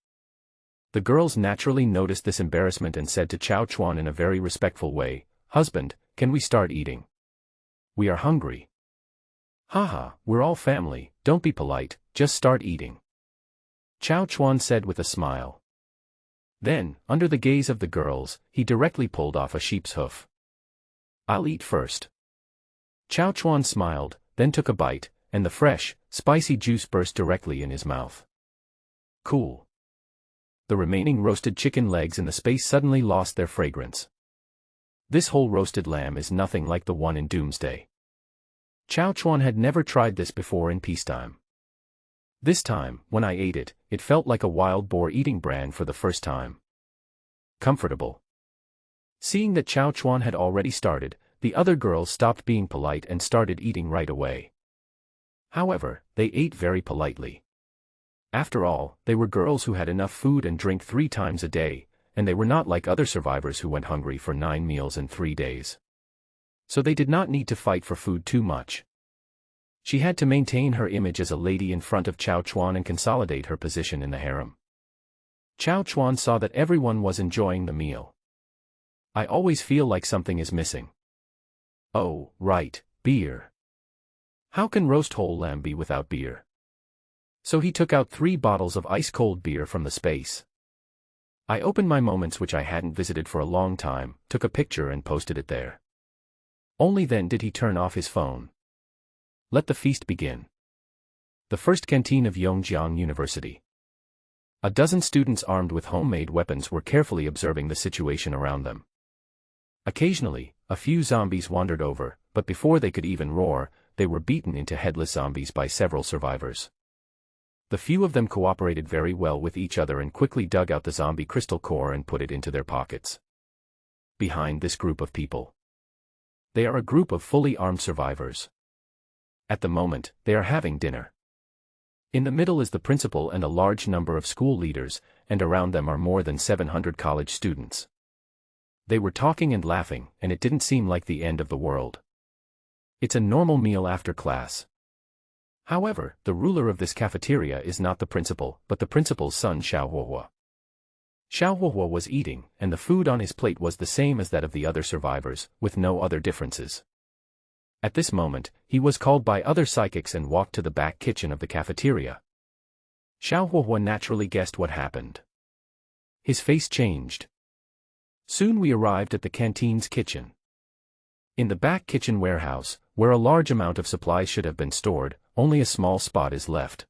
The girls naturally noticed this embarrassment and said to Chao Chuan in a very respectful way, Husband, can we start eating? We are hungry. Haha, we're all family, don't be polite, just start eating. Chao Chuan said with a smile. Then, under the gaze of the girls, he directly pulled off a sheep's hoof. I'll eat first. Chao Chuan smiled, then took a bite, and the fresh, spicy juice burst directly in his mouth. Cool. The remaining roasted chicken legs in the space suddenly lost their fragrance. This whole roasted lamb is nothing like the one in Doomsday. Chao Chuan had never tried this before in peacetime. This time, when I ate it, it felt like a wild boar eating bran for the first time. Comfortable. Seeing that Chao Chuan had already started, the other girls stopped being polite and started eating right away. However, they ate very politely. After all, they were girls who had enough food and drink 3 times a day, and they were not like other survivors who went hungry for 9 meals in 3 days. So they did not need to fight for food too much. She had to maintain her image as a lady in front of Chao Chuan and consolidate her position in the harem. Chao Chuan saw that everyone was enjoying the meal. I always feel like something is missing. Oh, right, beer. How can roast whole lamb be without beer? So he took out 3 bottles of ice-cold beer from the space. I opened my moments which I hadn't visited for a long time, took a picture and posted it there. Only then did he turn off his phone. Let the feast begin. The first canteen of Yongjiang University. A dozen students armed with homemade weapons were carefully observing the situation around them. Occasionally, a few zombies wandered over, but before they could even roar, they were beaten into headless zombies by several survivors. The few of them cooperated very well with each other and quickly dug out the zombie crystal core and put it into their pockets. Behind this group of people, they are a group of fully armed survivors. At the moment, they are having dinner. In the middle is the principal and a large number of school leaders, and around them are more than 700 college students. They were talking and laughing, and it didn't seem like the end of the world. It's a normal meal after class. However, the ruler of this cafeteria is not the principal, but the principal's son Xiaohuahua. Xiaohuahua was eating, and the food on his plate was the same as that of the other survivors, with no other differences. At this moment, he was called by other psychics and walked to the back kitchen of the cafeteria. Xiaohuahua naturally guessed what happened. His face changed. Soon we arrived at the canteen's kitchen. In the back kitchen warehouse, where a large amount of supplies should have been stored, only a small spot is left.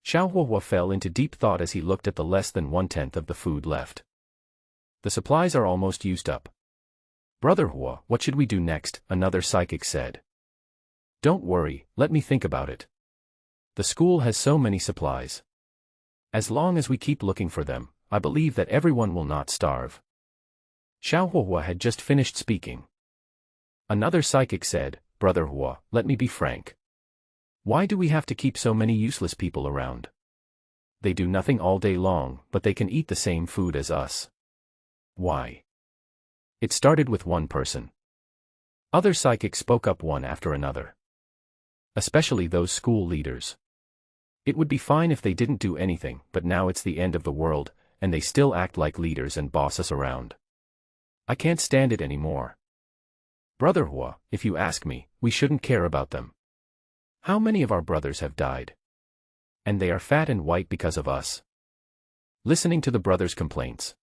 Xiaohuahua fell into deep thought as he looked at the less than 1/10 of the food left. The supplies are almost used up. Brother Hua, what should we do next? Another psychic said. Don't worry, let me think about it. The school has so many supplies. As long as we keep looking for them, I believe that everyone will not starve. Xiaohuahua had just finished speaking. Another psychic said, Brother Hua, let me be frank. Why do we have to keep so many useless people around? They do nothing all day long, but they can eat the same food as us. Why? It started with one person. Other psychics spoke up one after another. Especially those school leaders. It would be fine if they didn't do anything, but now it's the end of the world, and they still act like leaders and boss us around. I can't stand it anymore. Brother Hua, if you ask me, we shouldn't care about them. How many of our brothers have died? And they are fat and white because of us. Listening to the brothers' complaints,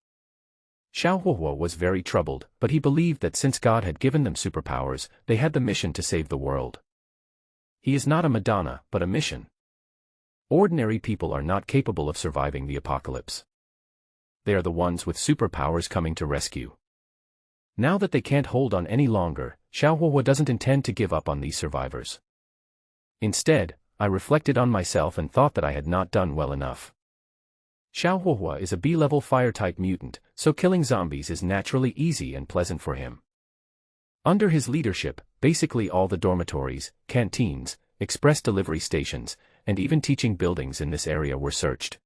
Xiaohuahua was very troubled, but he believed that since God had given them superpowers, they had the mission to save the world. He is not a Madonna, but a mission. Ordinary people are not capable of surviving the apocalypse. They are the ones with superpowers coming to rescue. Now that they can't hold on any longer, Xiaohuahua doesn't intend to give up on these survivors. Instead, I reflected on myself and thought that I had not done well enough. Xiaohuahua is a B-level fire-type mutant, so killing zombies is naturally easy and pleasant for him. Under his leadership, basically all the dormitories, canteens, express delivery stations, and even teaching buildings in this area were searched.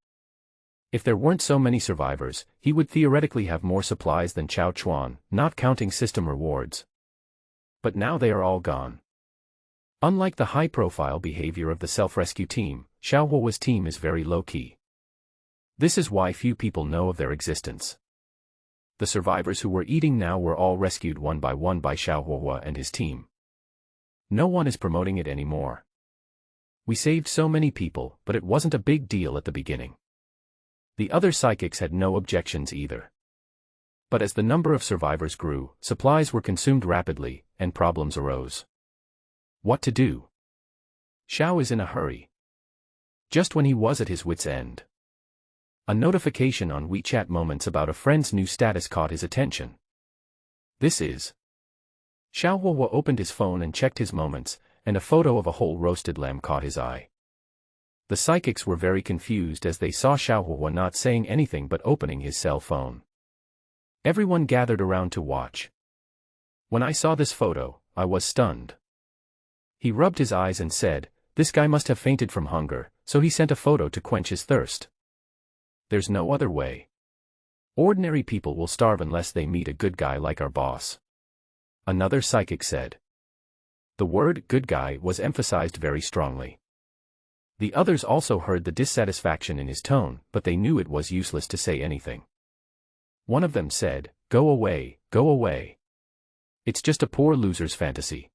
If there weren't so many survivors, he would theoretically have more supplies than Chao Chuan, not counting system rewards. But now they are all gone. Unlike the high-profile behavior of the self-rescue team, Xiaohuahua's team is very low-key. This is why few people know of their existence. The survivors who were eating now were all rescued one by Xiaohuahua and his team. No one is promoting it anymore. We saved so many people, but it wasn't a big deal at the beginning. The other psychics had no objections either. But as the number of survivors grew, supplies were consumed rapidly, and problems arose. What to do? Xiao is in a hurry. Just when he was at his wit's end, a notification on WeChat Moments about a friend's new status caught his attention. This is. Xiaohuahua opened his phone and checked his moments, and a photo of a whole roasted lamb caught his eye. The psychics were very confused as they saw Xiaohuahua not saying anything but opening his cell phone. Everyone gathered around to watch. When I saw this photo, I was stunned. He rubbed his eyes and said, "This guy must have fainted from hunger," so he sent a photo to quench his thirst. There's no other way. Ordinary people will starve unless they meet a good guy like our boss. Another psychic said. The word "good guy" was emphasized very strongly. The others also heard the dissatisfaction in his tone, but they knew it was useless to say anything. One of them said, "Go away, go away. It's just a poor loser's fantasy.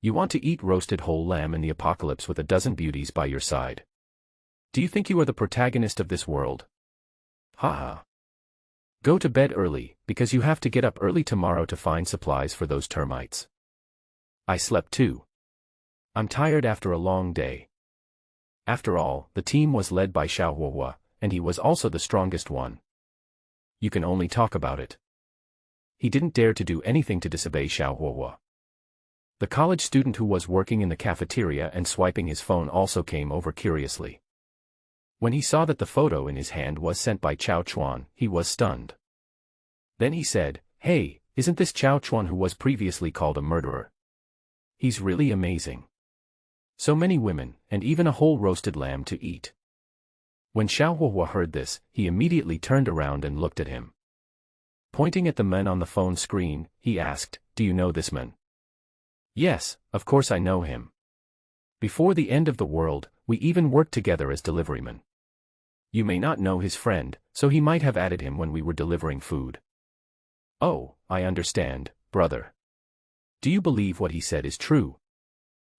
You want to eat roasted whole lamb in the apocalypse with a dozen beauties by your side. Do you think you are the protagonist of this world? Haha. Go to bed early, because you have to get up early tomorrow to find supplies for those termites. I slept too. I'm tired after a long day." After all, the team was led by Xiaohuahua, and he was also the strongest one. You can only talk about it. He didn't dare to do anything to disobey Xiaohuahua. The college student who was working in the cafeteria and swiping his phone also came over curiously. When he saw that the photo in his hand was sent by Chao Chuan, he was stunned. Then he said, "Hey, isn't this Chao Chuan who was previously called a murderer? He's really amazing." So many women, and even a whole roasted lamb to eat. When Xiao Huahua heard this, he immediately turned around and looked at him. Pointing at the man on the phone screen, he asked, "Do you know this man?" "Yes, of course I know him. Before the end of the world, we even worked together as deliverymen. You may not know his friend, so he might have added him when we were delivering food." "Oh, I understand, brother. Do you believe what he said is true?"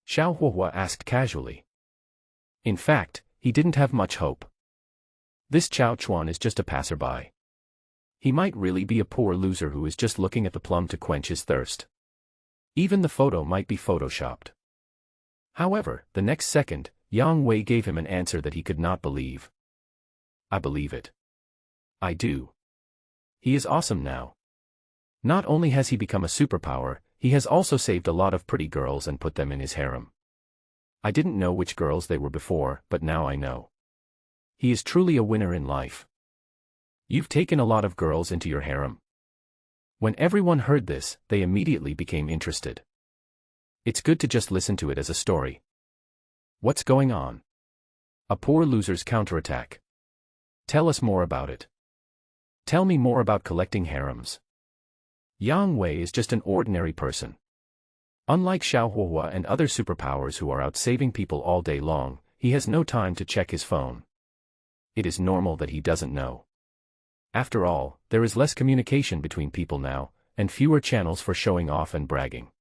Xiao Huahua asked casually. In fact, he didn't have much hope. This Chao Chuan is just a passerby. He might really be a poor loser who is just looking at the plum to quench his thirst. Even the photo might be photoshopped. However, the next second, Yang Wei gave him an answer that he could not believe. "I believe it. I do. He is awesome now. Not only has he become a superpower, he has also saved a lot of pretty girls and put them in his harem. I didn't know which girls they were before, but now I know. He is truly a winner in life. You've taken a lot of girls into your harem." When everyone heard this, they immediately became interested. It's good to just listen to it as a story. What's going on? A poor loser's counterattack. Tell us more about it. Tell me more about collecting harems. Yang Wei is just an ordinary person. Unlike Xiao Huahua and other superpowers who are out saving people all day long, he has no time to check his phone. It is normal that he doesn't know. After all, there is less communication between people now, and fewer channels for showing off and bragging.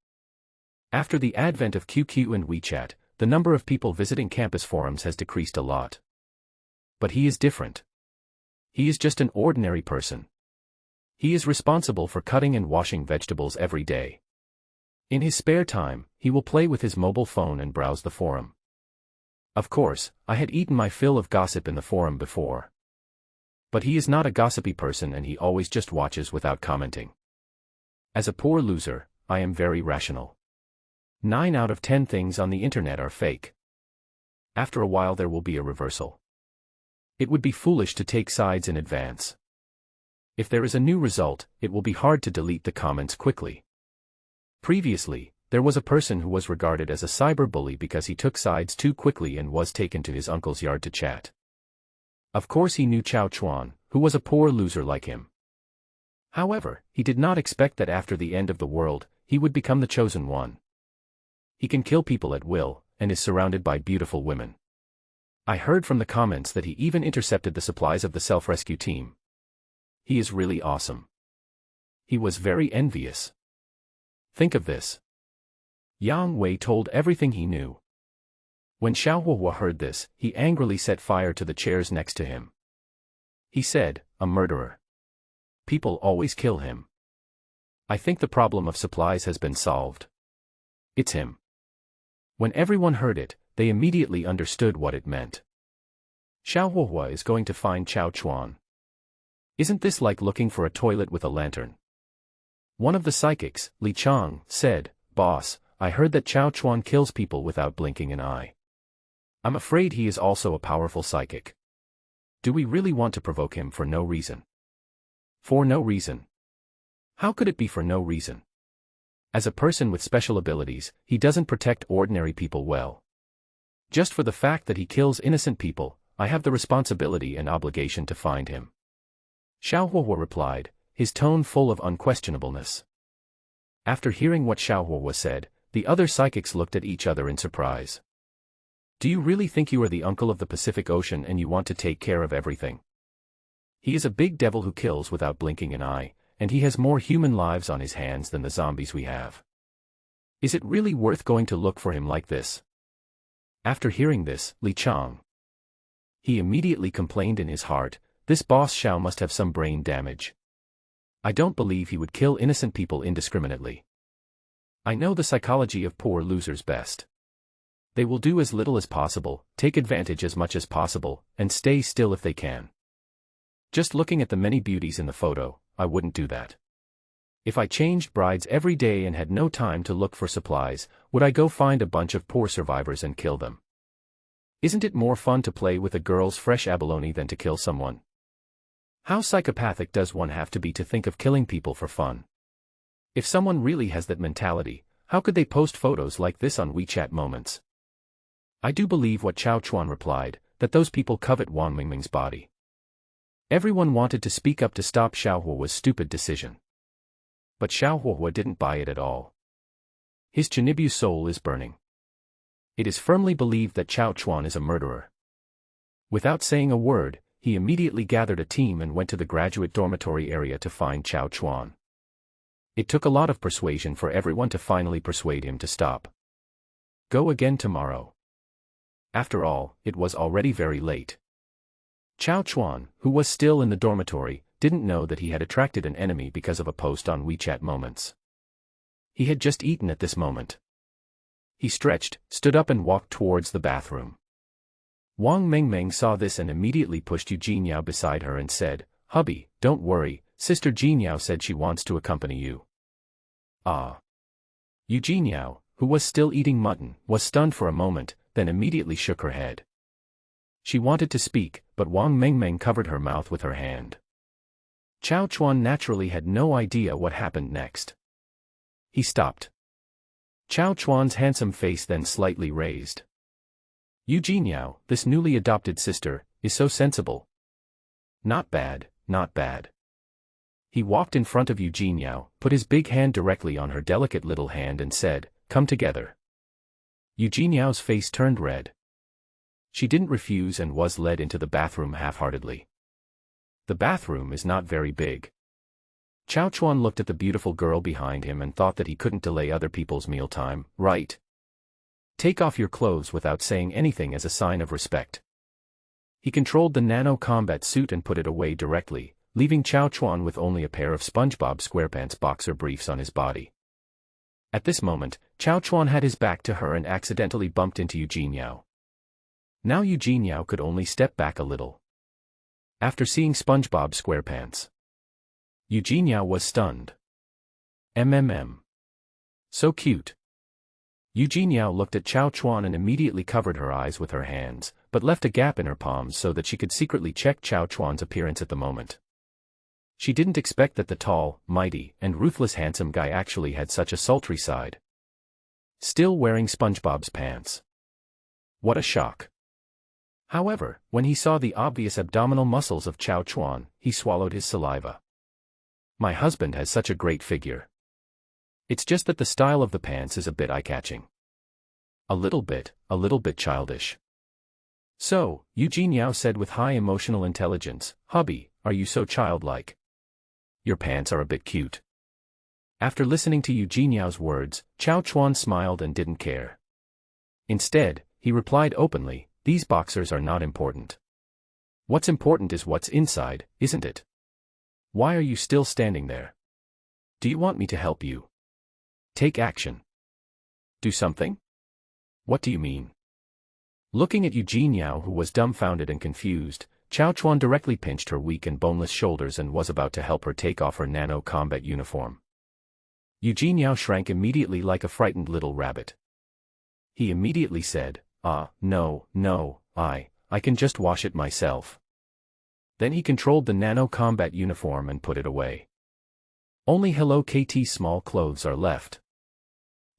After the advent of QQ and WeChat, the number of people visiting campus forums has decreased a lot. But he is different. He is just an ordinary person. He is responsible for cutting and washing vegetables every day. In his spare time, he will play with his mobile phone and browse the forum. Of course, I had eaten my fill of gossip in the forum before. But he is not a gossipy person and he always just watches without commenting. As a poor loser, I am very rational. 9 out of 10 things on the internet are fake. After a while there will be a reversal. It would be foolish to take sides in advance. If there is a new result, it will be hard to delete the comments quickly. Previously, there was a person who was regarded as a cyberbully because he took sides too quickly and was taken to his uncle's yard to chat. Of course he knew Chao Chuan, who was a poor loser like him. However, he did not expect that after the end of the world, he would become the chosen one. He can kill people at will, and is surrounded by beautiful women. I heard from the comments that he even intercepted the supplies of the self-rescue team. He is really awesome. He was very envious. Think of this. Yang Wei told everything he knew. When Xiao Huahua heard this, he angrily set fire to the chairs next to him. He said, "A murderer. People always kill him. I think the problem of supplies has been solved. It's him." When everyone heard it, they immediately understood what it meant. Xiao Huahua is going to find Chao Chuan. Isn't this like looking for a toilet with a lantern? One of the psychics, Li Chang, said, "Boss, I heard that Chao Chuan kills people without blinking an eye. I'm afraid he is also a powerful psychic. Do we really want to provoke him for no reason?" For no reason? How could it be for no reason? As a person with special abilities, he doesn't protect ordinary people well. Just for the fact that he kills innocent people, I have the responsibility and obligation to find him. Xiao Huahua replied, his tone full of unquestionableness. After hearing what Xiao Huahua said, the other psychics looked at each other in surprise. Do you really think you are the uncle of the Pacific Ocean and you want to take care of everything? He is a big devil who kills without blinking an eye, and he has more human lives on his hands than the zombies we have. Is it really worth going to look for him like this? After hearing this, Li Chang. He immediately complained in his heart, this boss Xiao must have some brain damage. I don't believe he would kill innocent people indiscriminately. I know the psychology of poor losers best. They will do as little as possible, take advantage as much as possible, and stay still if they can. Just looking at the many beauties in the photo, I wouldn't do that. If I changed brides every day and had no time to look for supplies, would I go find a bunch of poor survivors and kill them? Isn't it more fun to play with a girl's fresh abalone than to kill someone? How psychopathic does one have to be to think of killing people for fun? If someone really has that mentality, how could they post photos like this on WeChat Moments? I do believe what Chao Chuan replied, that those people covet Wang Mingming's body. Everyone wanted to speak up to stop Xiaohuo's stupid decision. But Xiaohuo didn't buy it at all. His Chinibu soul is burning. It is firmly believed that Chao Chuan is a murderer. Without saying a word, he immediately gathered a team and went to the graduate dormitory area to find Chao Chuan. It took a lot of persuasion for everyone to finally persuade him to stop. Go again tomorrow. After all, it was already very late. Chao Chuan, who was still in the dormitory, didn't know that he had attracted an enemy because of a post on WeChat Moments. He had just eaten at this moment. He stretched, stood up and walked towards the bathroom. Wang Mingming saw this and immediately pushed Yu Jinyao beside her and said, "Hubby, don't worry, Sister Jinyao said she wants to accompany you." Ah. Yu Jinyao, who was still eating mutton, was stunned for a moment, then immediately shook her head. She wanted to speak, but Wang Mingming covered her mouth with her hand. Chao Chuan naturally had no idea what happened next. He stopped. Chao Chuan's handsome face then slightly raised. Yu Jinyao, this newly adopted sister, is so sensible. Not bad, not bad. He walked in front of Yu Jinyao, put his big hand directly on her delicate little hand and said, "Come together." Yu Jinyao's face turned red. She didn't refuse and was led into the bathroom half-heartedly. The bathroom is not very big. Chao Chuan looked at the beautiful girl behind him and thought that he couldn't delay other people's mealtime, right? Take off your clothes without saying anything as a sign of respect. He controlled the nano combat suit and put it away directly, leaving Chao Chuan with only a pair of SpongeBob SquarePants boxer briefs on his body. At this moment, Chao Chuan had his back to her and accidentally bumped into Yu Jinyao. Now Yu Jinyao could only step back a little. After seeing SpongeBob SquarePants, Yu Jinyao was stunned. So cute. Yu Jinyao looked at Chao Chuan and immediately covered her eyes with her hands, but left a gap in her palms so that she could secretly check Chao Chuan's appearance at the moment. She didn't expect that the tall, mighty, and ruthless handsome guy actually had such a sultry side. Still wearing SpongeBob's pants. What a shock. However, when he saw the obvious abdominal muscles of Chao Chuan, he swallowed his saliva. My husband has such a great figure. It's just that the style of the pants is a bit eye-catching. A little bit childish. So, Yu Jinyao said with high emotional intelligence, "Hubby, are you so childlike? Your pants are a bit cute." After listening to Yu Jinyao's words, Chao Chuan smiled and didn't care. Instead, he replied openly, "These boxers are not important. What's important is what's inside, isn't it? Why are you still standing there? Do you want me to help you? Take action. Do something? What do you mean?" Looking at Yu Jinyao, who was dumbfounded and confused, Chao Chuan directly pinched her weak and boneless shoulders and was about to help her take off her nano combat uniform. Yu Jinyao shrank immediately like a frightened little rabbit. He immediately said, No, I can just wash it myself." Then he controlled the nano combat uniform and put it away. Only Hello Kitty's small clothes are left.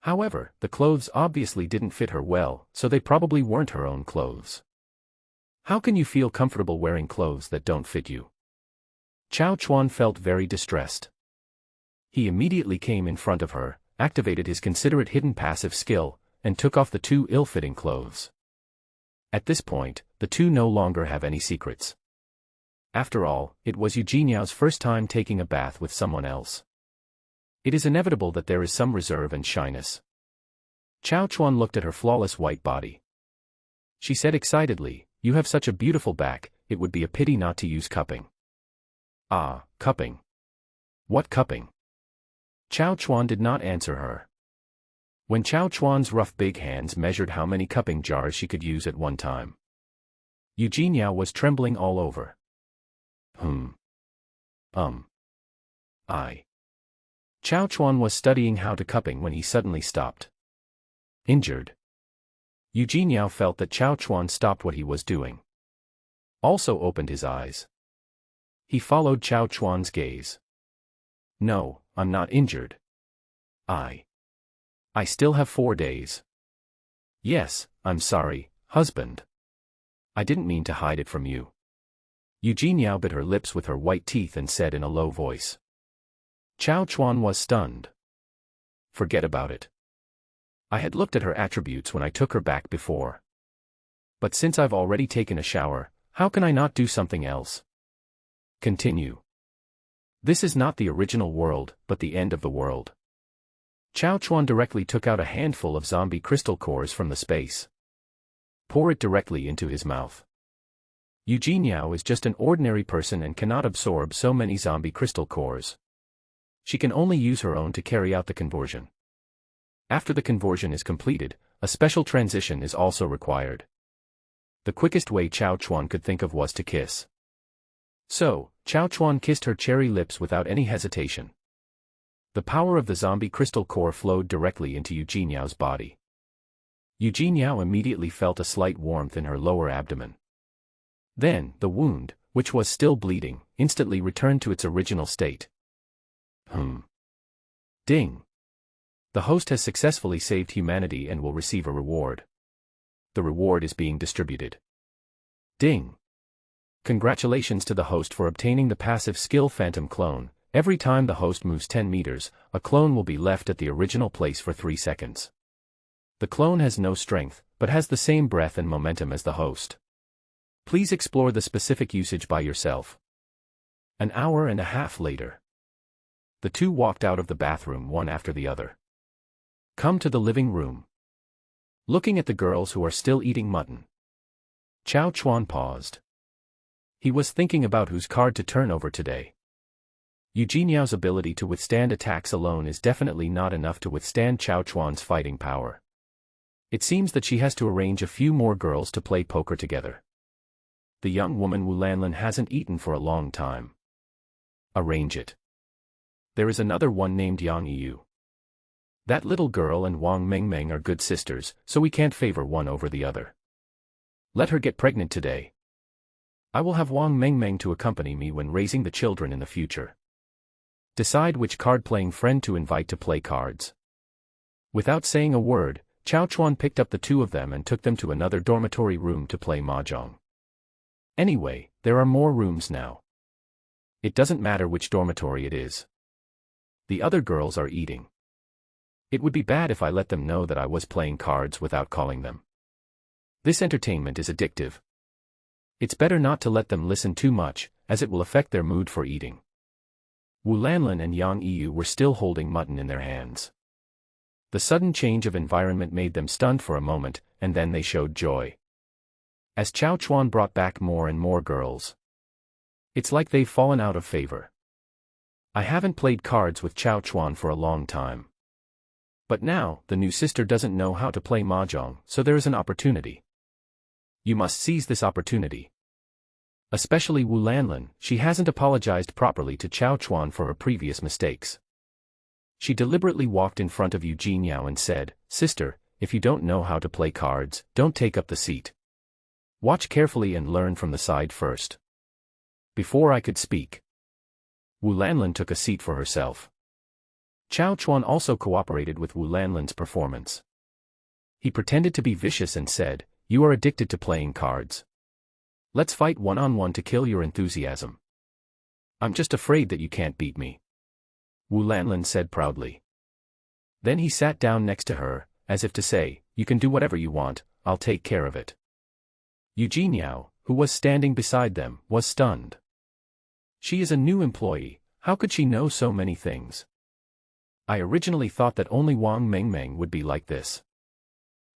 However, the clothes obviously didn't fit her well, so they probably weren't her own clothes. How can you feel comfortable wearing clothes that don't fit you? Chao Chuan felt very distressed. He immediately came in front of her, activated his considerate hidden passive skill, and took off the two ill-fitting clothes. At this point, the two no longer have any secrets. After all, it was Yu Jinyao's first time taking a bath with someone else. It is inevitable that there is some reserve and shyness. Chao Chuan looked at her flawless white body. She said excitedly, "You have such a beautiful back, it would be a pity not to use cupping." "Ah, cupping. What cupping?" Chao Chuan did not answer her. When Chao Chuan's rough big hands measured how many cupping jars she could use at one time, Yu Jinyao was trembling all over. Chao Chuan was studying how to cupping when he suddenly stopped. Injured. Yu Jinyao felt that Chao Chuan stopped what he was doing. Also opened his eyes. He followed Chao Chuan's gaze. "No, I'm not injured. I still have 4 days." Yes, I'm sorry, husband. I didn't mean to hide it from you. Eugenia bit her lips with her white teeth and said in a low voice. Chao Chuan was stunned. Forget about it. I had looked at her attributes when I took her back before. But since I've already taken a shower, how can I not do something else? Continue. This is not the original world, but the end of the world. Chao Chuan directly took out a handful of zombie crystal cores from the space. Pour it directly into his mouth. Eugenia is just an ordinary person and cannot absorb so many zombie crystal cores. She can only use her own to carry out the conversion. After the conversion is completed, a special transition is also required. The quickest way Chao Chuan could think of was to kiss. So, Chao Chuan kissed her cherry lips without any hesitation. The power of the zombie crystal core flowed directly into Eugenia's body. Eugenia immediately felt a slight warmth in her lower abdomen. Then, the wound, which was still bleeding, instantly returned to its original state. Ding. The host has successfully saved humanity and will receive a reward. The reward is being distributed. Ding. Congratulations to the host for obtaining the passive skill Phantom Clone. Every time the host moves 10 meters, a clone will be left at the original place for 3 seconds. The clone has no strength, but has the same breath and momentum as the host. Please explore the specific usage by yourself. An hour and a half later. The two walked out of the bathroom one after the other. Come to the living room. Looking at the girls who are still eating mutton. Chao Chuan paused. He was thinking about whose card to turn over today. Eugenia's ability to withstand attacks alone is definitely not enough to withstand Chao Chuan's fighting power. It seems that she has to arrange a few more girls to play poker together. The young woman Wu Lanlin hasn't eaten for a long time. Arrange it. There is another one named Yang Yu. That little girl and Wang Mengmeng are good sisters, so we can't favor one over the other. Let her get pregnant today. I will have Wang Mengmeng to accompany me when raising the children in the future. Decide which card-playing friend to invite to play cards. Without saying a word, Chao Chuan picked up the two of them and took them to another dormitory room to play mahjong. Anyway, there are more rooms now. It doesn't matter which dormitory it is. The other girls are eating. It would be bad if I let them know that I was playing cards without calling them. This entertainment is addictive. It's better not to let them listen too much, as it will affect their mood for eating. Wu Lanlin and Yang Yu were still holding mutton in their hands. The sudden change of environment made them stunned for a moment, and then they showed joy. As Chao Chuan brought back more and more girls. It's like they've fallen out of favor. I haven't played cards with Chao Chuan for a long time. But now, the new sister doesn't know how to play mahjong, so there is an opportunity. You must seize this opportunity. Especially Wu Lanlin, she hasn't apologized properly to Chao Chuan for her previous mistakes. She deliberately walked in front of Eugenia and said, "Sister, if you don't know how to play cards, don't take up the seat. Watch carefully and learn from the side first." Before I could speak, Wu Lanlin took a seat for herself. Chao Chuan also cooperated with Wu Lanlin's performance. He pretended to be vicious and said, "You are addicted to playing cards. Let's fight one-on-one to kill your enthusiasm. I'm just afraid that you can't beat me," Wu Lanlin said proudly. Then he sat down next to her, as if to say, "You can do whatever you want, I'll take care of it." Eugenia, who was standing beside them, was stunned. She is a new employee, how could she know so many things? I originally thought that only Wang Mengmeng would be like this.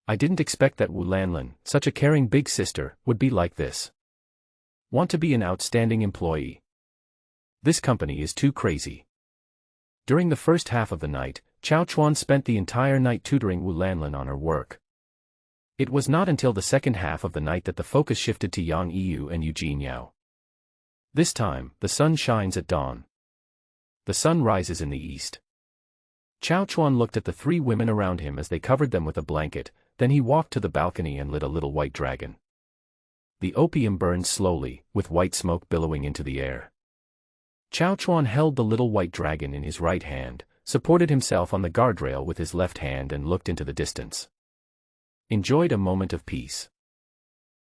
I didn't expect that Wu Lanlin, such a caring big sister, would be like this. Want to be an outstanding employee? This company is too crazy. During the first half of the night, Chao Chuan spent the entire night tutoring Wu Lanlin on her work. It was not until the second half of the night that the focus shifted to Yang Yu and Eugenia. This time, the sun shines at dawn. The sun rises in the east. Chao Chuan looked at the three women around him as they covered them with a blanket, then he walked to the balcony and lit a little white dragon. The opium burned slowly, with white smoke billowing into the air. Chao Chuan held the little white dragon in his right hand, supported himself on the guardrail with his left hand and looked into the distance. enjoyed a moment of peace.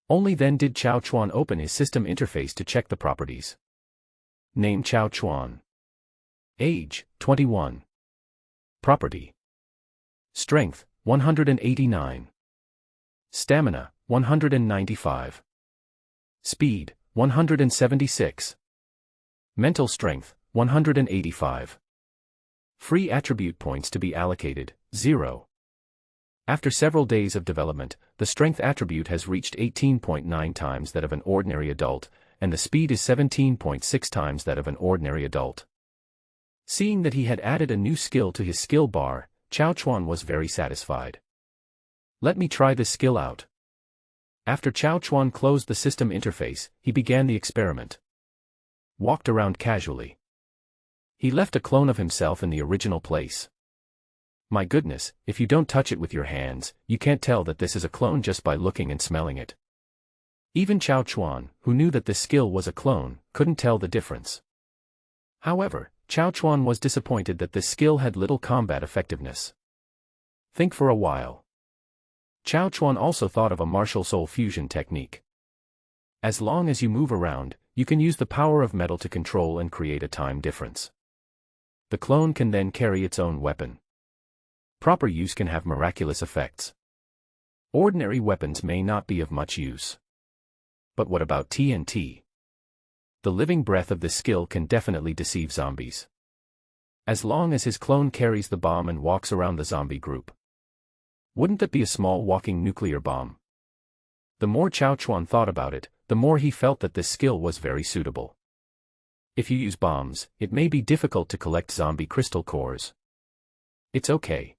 Only then did Chao Chuan open his system interface to check the properties. Name Chao Chuan. Age, 21. Property. Strength, 189. Stamina, 195. Speed, 176. Mental strength, 185. Free attribute points to be allocated, 0. After several days of development, the strength attribute has reached 18.9 times that of an ordinary adult, and the speed is 17.6 times that of an ordinary adult. Seeing that he had added a new skill to his skill bar, Chao Chuan was very satisfied. Let me try this skill out. After Chao Chuan closed the system interface, he began the experiment. Walked around casually. He left a clone of himself in the original place. My goodness, if you don't touch it with your hands, you can't tell that this is a clone just by looking and smelling it. Even Chao Chuan, who knew that this skill was a clone, couldn't tell the difference. However, Chao Chuan was disappointed that this skill had little combat effectiveness. Think for a while. Chao Chuan also thought of a martial soul fusion technique. As long as you move around, you can use the power of metal to control and create a time difference. The clone can then carry its own weapon. Proper use can have miraculous effects. Ordinary weapons may not be of much use. But what about TNT? The living breath of this skill can definitely deceive zombies. As long as his clone carries the bomb and walks around the zombie group. Wouldn't that be a small walking nuclear bomb? The more Chao Chuan thought about it, the more he felt that this skill was very suitable. If you use bombs, it may be difficult to collect zombie crystal cores. It's okay.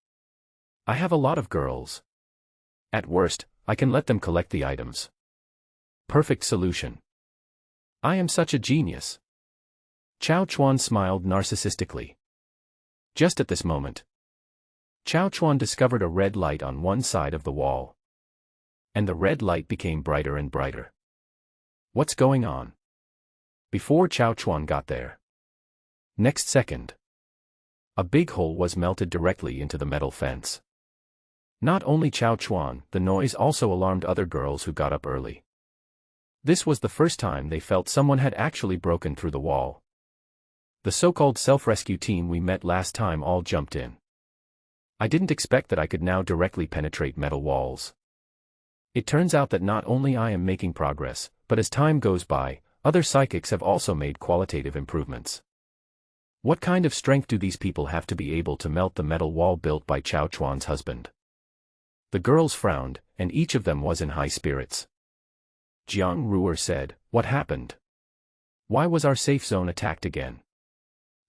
I have a lot of girls. At worst, I can let them collect the items. Perfect solution. I am such a genius. Chao Chuan smiled narcissistically. Just at this moment, Chao Chuan discovered a red light on one side of the wall. And the red light became brighter and brighter. What's going on? Before Chao Chuan got there. Next second, a big hole was melted directly into the metal fence. Not only Chao Chuan, the noise also alarmed other girls who got up early. This was the first time they felt someone had actually broken through the wall. The so-called self-rescue team we met last time all jumped in. I didn't expect that I could now directly penetrate metal walls. It turns out that not only I am making progress, but as time goes by, other psychics have also made qualitative improvements. What kind of strength do these people have to be able to melt the metal wall built by Chao Chuan's husband? The girls frowned, and each of them was in high spirits. Jiang Ruer said, "What happened? Why was our safe zone attacked again?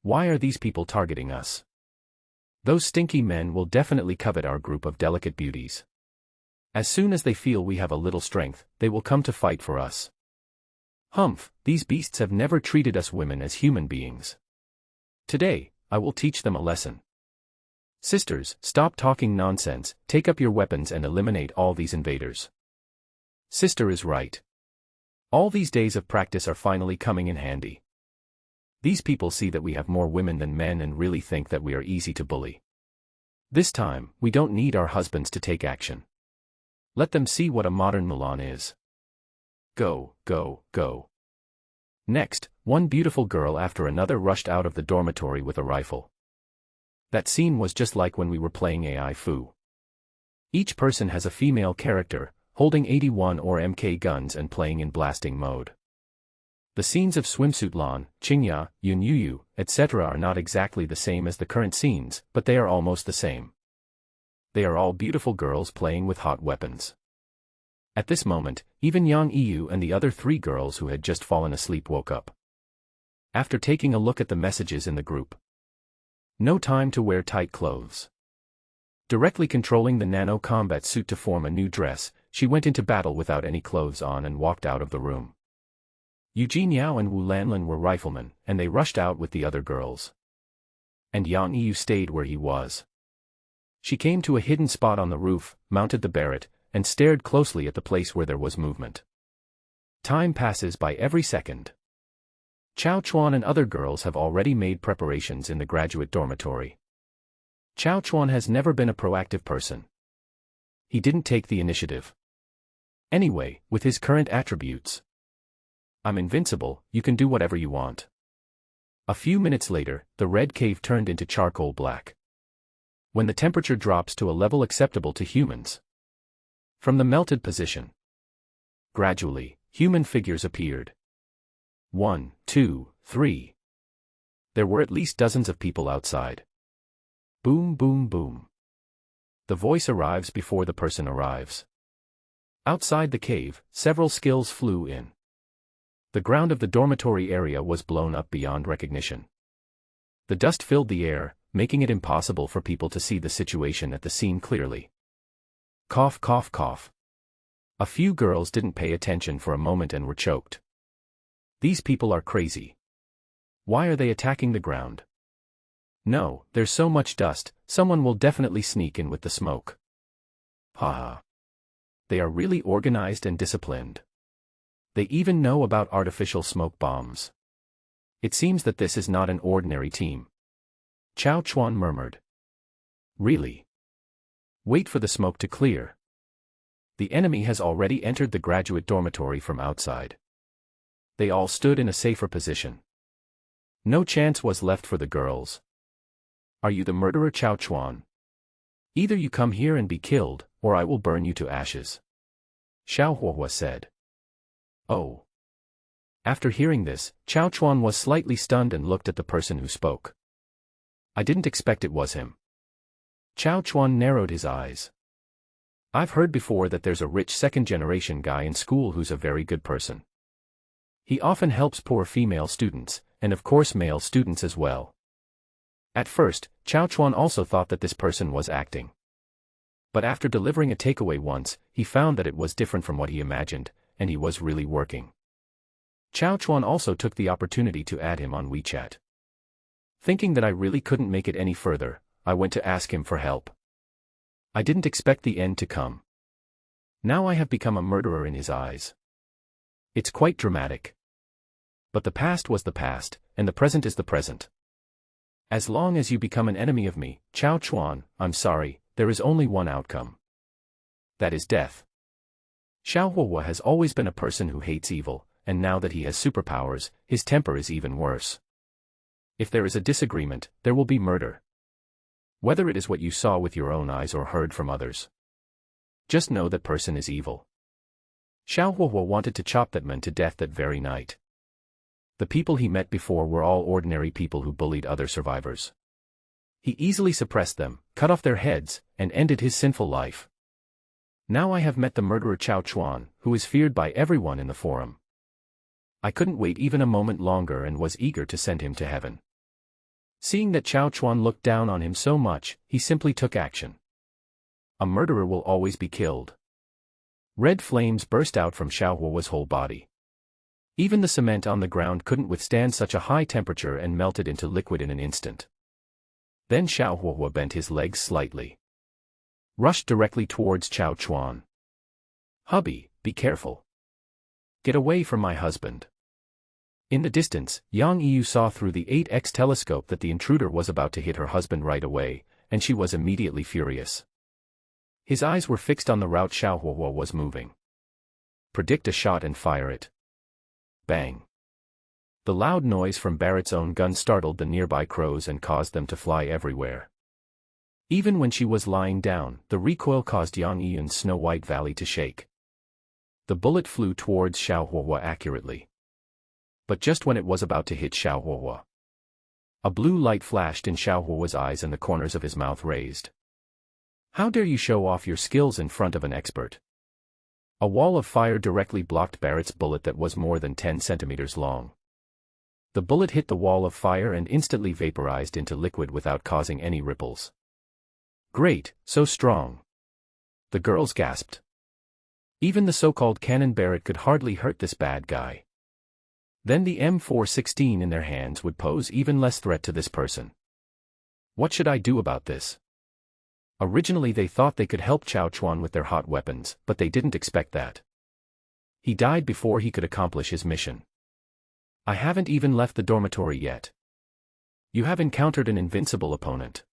Why are these people targeting us? Those stinky men will definitely covet our group of delicate beauties. As soon as they feel we have a little strength, they will come to fight for us. Humph, these beasts have never treated us women as human beings. Today, I will teach them a lesson. Sisters, stop talking nonsense, take up your weapons and eliminate all these invaders." Sister is right. All these days of practice are finally coming in handy. These people see that we have more women than men and really think that we are easy to bully. This time, we don't need our husbands to take action. Let them see what a modern Mulan is. Go, go, go. Next, one beautiful girl after another rushed out of the dormitory with a rifle. That scene was just like when we were playing AI Fu. Each person has a female character, holding 81 or MK guns and playing in blasting mode. The scenes of Swimsuit Lan, Qingya, Yun Yuyu, etc. are not exactly the same as the current scenes, but they are almost the same. They are all beautiful girls playing with hot weapons. At this moment, even Yang Yu and the other 3 girls who had just fallen asleep woke up. After taking a look at the messages in the group. No time to wear tight clothes. Directly controlling the nano combat suit to form a new dress, she went into battle without any clothes on and walked out of the room. Eugene Yao and Wu Lanlin were riflemen, and they rushed out with the other girls. And Yang Yu stayed where he was. She came to a hidden spot on the roof, mounted the Barrett, and stared closely at the place where there was movement. Time passes by every second. Chao Chuan and other girls have already made preparations in the graduate dormitory. Chao Chuan has never been a proactive person. he didn't take the initiative. Anyway, with his current attributes, I'm invincible, you can do whatever you want. A few minutes later, the red cave turned into charcoal black. When the temperature drops to a level acceptable to humans. From the melted position. Gradually, human figures appeared. 1, 2, 3. There were at least dozens of people outside. Boom, boom, boom. The voice arrives before the person arrives. Outside the cave, several skills flew in. The ground of the dormitory area was blown up beyond recognition. The dust filled the air, making it impossible for people to see the situation at the scene clearly. Cough, cough, cough. A few girls didn't pay attention for a moment and were choked. These people are crazy. Why are they attacking the ground? No, there's so much dust, someone will definitely sneak in with the smoke. Haha. They are really organized and disciplined. They even know about artificial smoke bombs. It seems that this is not an ordinary team. Chao Chuan murmured. Really? Wait for the smoke to clear. The enemy has already entered the graduate dormitory from outside. They all stood in a safer position. No chance was left for the girls. Are you the murderer, Chao Chuan? Either you come here and be killed, or I will burn you to ashes. Xiao Huohua said. Oh. After hearing this, Chao Chuan was slightly stunned and looked at the person who spoke. I didn't expect it was him. Chao Chuan narrowed his eyes. I've heard before that there's a rich second-generation guy in school who's a very good person. He often helps poor female students, and of course male students as well. At first, Chao Chuan also thought that this person was acting. But after delivering a takeaway once, he found that it was different from what he imagined, and he was really working. Chao Chuan also took the opportunity to add him on WeChat. Thinking that I really couldn't make it any further, I went to ask him for help. I didn't expect the end to come. Now I have become a murderer in his eyes. It's quite dramatic. But the past was the past, and the present is the present. As long as you become an enemy of me, Chao Chuan, I'm sorry, there is only one outcome. That is death. Xiao Huohua has always been a person who hates evil, and now that he has superpowers, his temper is even worse. If there is a disagreement, there will be murder. Whether it is what you saw with your own eyes or heard from others. Just know that person is evil. Xiao Huohua wanted to chop that man to death that very night. The people he met before were all ordinary people who bullied other survivors. He easily suppressed them, cut off their heads, and ended his sinful life. Now I have met the murderer Chao Chuan, who is feared by everyone in the forum. I couldn't wait even a moment longer and was eager to send him to heaven. Seeing that Chao Chuan looked down on him so much, he simply took action. A murderer will always be killed. Red flames burst out from Xiao Huohua's whole body. Even the cement on the ground couldn't withstand such a high temperature and melted into liquid in an instant. Then Xiao Huohua bent his legs slightly. Rushed directly towards Chao Chuan. Hubby, be careful. Get away from my husband. In the distance, Yang Yu saw through the 8x telescope that the intruder was about to hit her husband right away, and she was immediately furious. His eyes were fixed on the route Xiao Huohua was moving. Predict a shot and fire it. Bang. The loud noise from Barrett's own gun startled the nearby crows and caused them to fly everywhere. Even when she was lying down, the recoil caused Yang Yun's snow-white valley to shake. The bullet flew towards Xiao Huohua accurately. But just when it was about to hit Xiao Huohua, a blue light flashed in Xiao Huohua's eyes and the corners of his mouth raised. How dare you show off your skills in front of an expert? A wall of fire directly blocked Barrett's bullet that was more than 10 centimeters long. The bullet hit the wall of fire and instantly vaporized into liquid without causing any ripples. Great, so strong. The girls gasped. Even the so-called cannon Barrett could hardly hurt this bad guy. Then the M416 in their hands would pose even less threat to this person. What should I do about this? Originally they thought they could help Chao Chuan with their hot weapons, but they didn't expect that. He died before he could accomplish his mission. I haven't even left the dormitory yet. You have encountered an invincible opponent.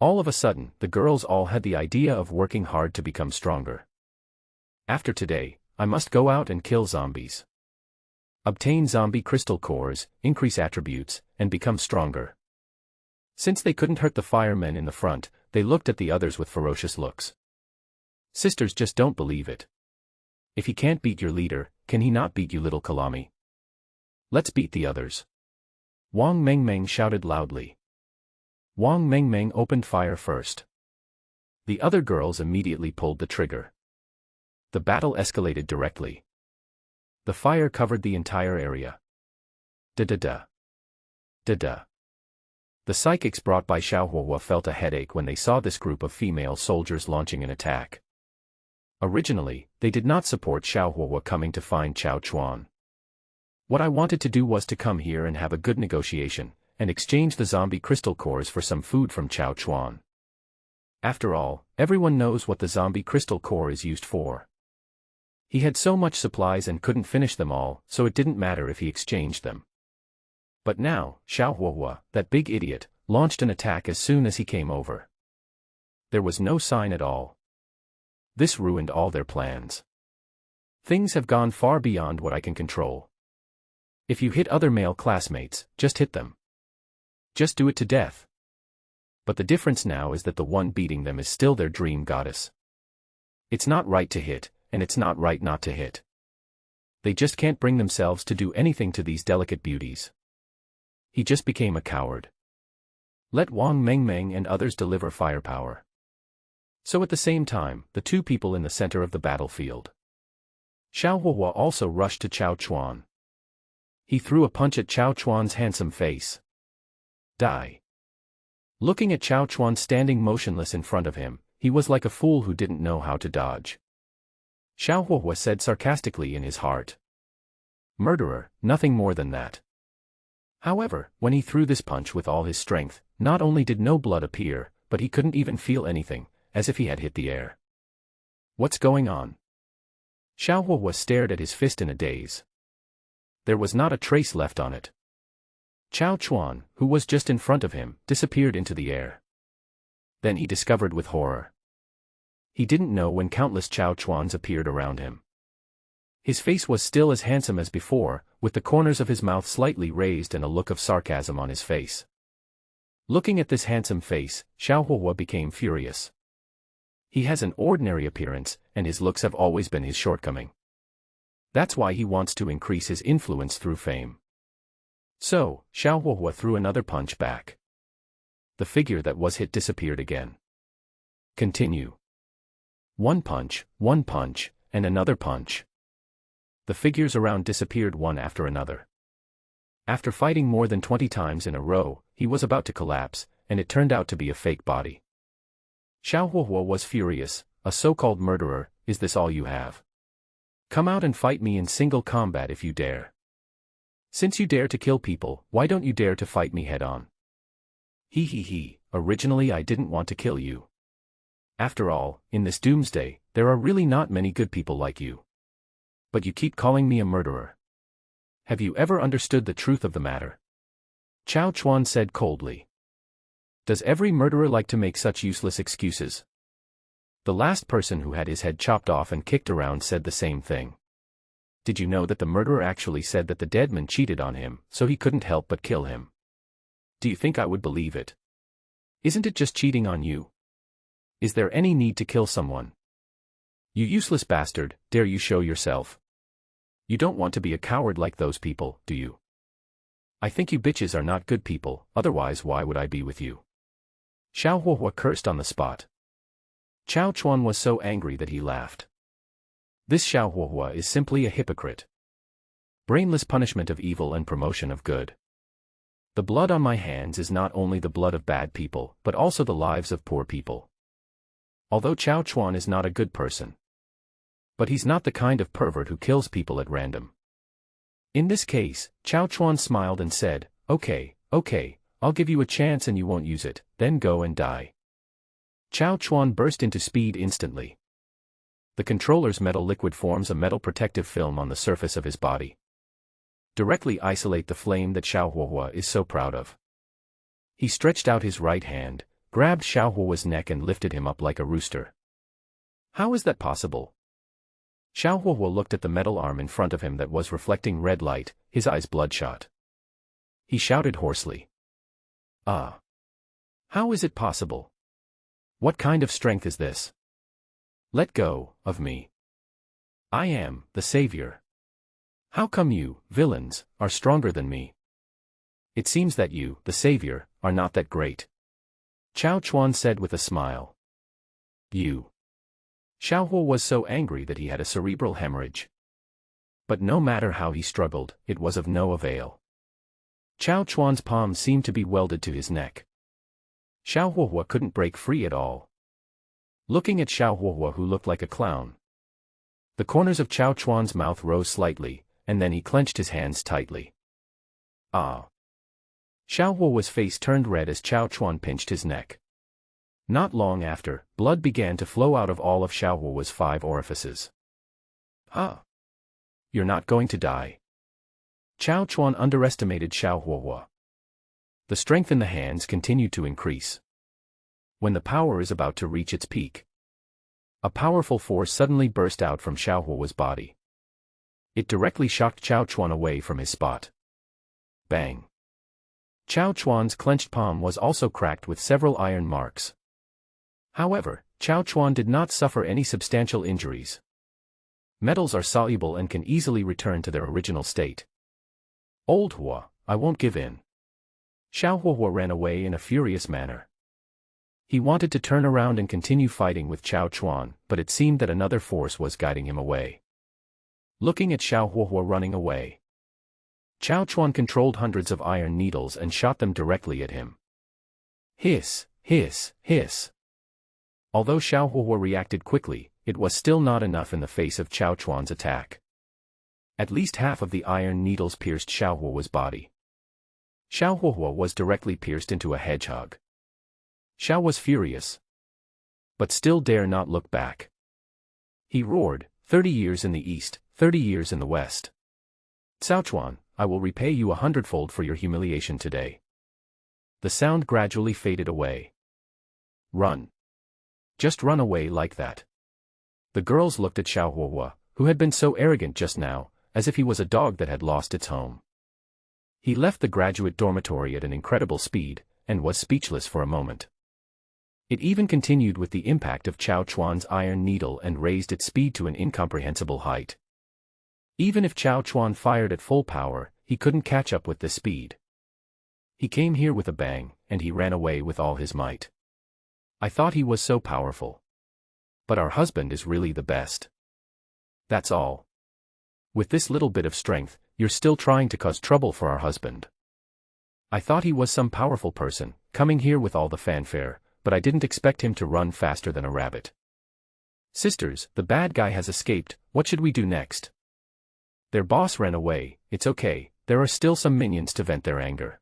All of a sudden, the girls all had the idea of working hard to become stronger. After today, I must go out and kill zombies. Obtain zombie crystal cores, increase attributes, and become stronger. Since they couldn't hurt the firemen in the front, they looked at the others with ferocious looks. Sisters just don't believe it. If he can't beat your leader, can he not beat you, little Kalami? Let's beat the others. Wang Mengmeng shouted loudly. Wang Mengmeng opened fire first. The other girls immediately pulled the trigger. The battle escalated directly. The fire covered the entire area. Da-da-da. Da-da. The psychics brought by Xiaohuahua felt a headache when they saw this group of female soldiers launching an attack. Originally, they did not support Xiaohuahua coming to find Chao Chuan. What I wanted to do was to come here and have a good negotiation, and exchange the zombie crystal cores for some food from Chao Chuan. After all, everyone knows what the zombie crystal core is used for. He had so much supplies and couldn't finish them all, so it didn't matter if he exchanged them. But now, Xiaohuahua, that big idiot, launched an attack as soon as he came over. There was no sign at all. This ruined all their plans. Things have gone far beyond what I can control. If you hit other male classmates, just hit them. Just do it to death. But the difference now is that the one beating them is still their dream goddess. It's not right to hit, and it's not right not to hit. They just can't bring themselves to do anything to these delicate beauties. He just became a coward. Let Wang Mengmeng and others deliver firepower. So at the same time, the two people in the center of the battlefield. Xiaohuahua also rushed to Chao Chuan. He threw a punch at Chao Chuan's handsome face. Die. Looking at Chao Chuan standing motionless in front of him, he was like a fool who didn't know how to dodge. Xiaohuahua said sarcastically in his heart. Murderer, nothing more than that. However, when he threw this punch with all his strength, not only did no blood appear, but he couldn't even feel anything, as if he had hit the air. What's going on? Xiaohuahua stared at his fist in a daze. There was not a trace left on it. Chao Chuan, who was just in front of him, disappeared into the air. Then he discovered with horror. He didn't know when countless Chao Chuans appeared around him. His face was still as handsome as before, with the corners of his mouth slightly raised and a look of sarcasm on his face. Looking at this handsome face, Xiaohuahua became furious. He has an ordinary appearance, and his looks have always been his shortcoming. That's why he wants to increase his influence through fame. So, Xiaohuahua threw another punch back. The figure that was hit disappeared again. Continue. One punch, and another punch. The figures around disappeared one after another. After fighting more than 20 times in a row, he was about to collapse, and it turned out to be a fake body. Xiaohuahua was furious. A so-called murderer, is this all you have? Come out and fight me in single combat if you dare. Since you dare to kill people, why don't you dare to fight me head-on? He, originally I didn't want to kill you. After all, in this doomsday, there are really not many good people like you. But you keep calling me a murderer. Have you ever understood the truth of the matter? Chao Chuan said coldly. Does every murderer like to make such useless excuses? The last person who had his head chopped off and kicked around said the same thing. Did you know that the murderer actually said that the dead man cheated on him, so he couldn't help but kill him? Do you think I would believe it? Isn't it just cheating on you? Is there any need to kill someone? You useless bastard, dare you show yourself? You don't want to be a coward like those people, do you? I think you bitches are not good people, otherwise why would I be with you? Xiaohuahua cursed on the spot. Chao Chuan was so angry that he laughed. This Xiaohuahua is simply a hypocrite. Brainless punishment of evil and promotion of good. The blood on my hands is not only the blood of bad people, but also the lives of poor people. Although Chao Chuan is not a good person. But he's not the kind of pervert who kills people at random. In this case, Chao Chuan smiled and said, Okay, I'll give you a chance and you won't use it, then go and die. Chao Chuan burst into speed instantly. The controller's metal liquid forms a metal protective film on the surface of his body. Directly isolate the flame that Xiaohuahua is so proud of. He stretched out his right hand, grabbed Xiao Huo's neck and lifted him up like a rooster. How is that possible? Xiao Huo looked at the metal arm in front of him that was reflecting red light, his eyes bloodshot. He shouted hoarsely. Ah! How is it possible? What kind of strength is this? Let go of me. I am the savior. How come you, villains, are stronger than me? It seems that you, the savior, are not that great. Chao Chuan said with a smile. You. Xiao Huo was so angry that he had a cerebral hemorrhage. But no matter how he struggled, it was of no avail. Chao Chuan's palm seemed to be welded to his neck. Xiao Huo couldn't break free at all. Looking at Xiao Huo, who looked like a clown. The corners of Chao Chuan's mouth rose slightly, and then he clenched his hands tightly. Ah! Xiao Huo's face turned red as Chao Chuan pinched his neck. Not long after, blood began to flow out of all of Xiao Huo's 5 orifices. Ah! You're not going to die. Chao Chuan underestimated Xiao Huo. The strength in the hands continued to increase. When the power is about to reach its peak, a powerful force suddenly burst out from Xiao Huo's body. It directly shocked Chao Chuan away from his spot. Bang! Chao Chuan's clenched palm was also cracked with several iron marks. However, Chao Chuan did not suffer any substantial injuries. Metals are soluble and can easily return to their original state. Old Hua, I won't give in. Xiao Huo ran away in a furious manner. He wanted to turn around and continue fighting with Chao Chuan, but it seemed that another force was guiding him away. Looking at Xiao Huo running away, Chao Chuan controlled hundreds of iron needles and shot them directly at him. Hiss, hiss, hiss. Although Xiao Huo reacted quickly, it was still not enough in the face of Chao Chuan's attack. At least half of the iron needles pierced Xiao Huo's body. Xiao Huo was directly pierced into a hedgehog. Xiao was furious, but still dare not look back. He roared, 30 years in the east, 30 years in the west. Cao Chuan, I will repay you 100-fold for your humiliation today. The sound gradually faded away. Run. Just run away like that. The girls looked at Xiao Huo, who had been so arrogant just now, as if he was a dog that had lost its home. He left the graduate dormitory at an incredible speed, and was speechless for a moment. It even continued with the impact of Chao Chuan's iron needle and raised its speed to an incomprehensible height. Even if Chao Chuan fired at full power, he couldn't catch up with this speed. He came here with a bang, and he ran away with all his might. I thought he was so powerful. But our husband is really the best. That's all. With this little bit of strength, you're still trying to cause trouble for our husband. I thought he was some powerful person, coming here with all the fanfare, but I didn't expect him to run faster than a rabbit. Sisters, the bad guy has escaped, what should we do next? Their boss ran away, it's okay, there are still some minions to vent their anger.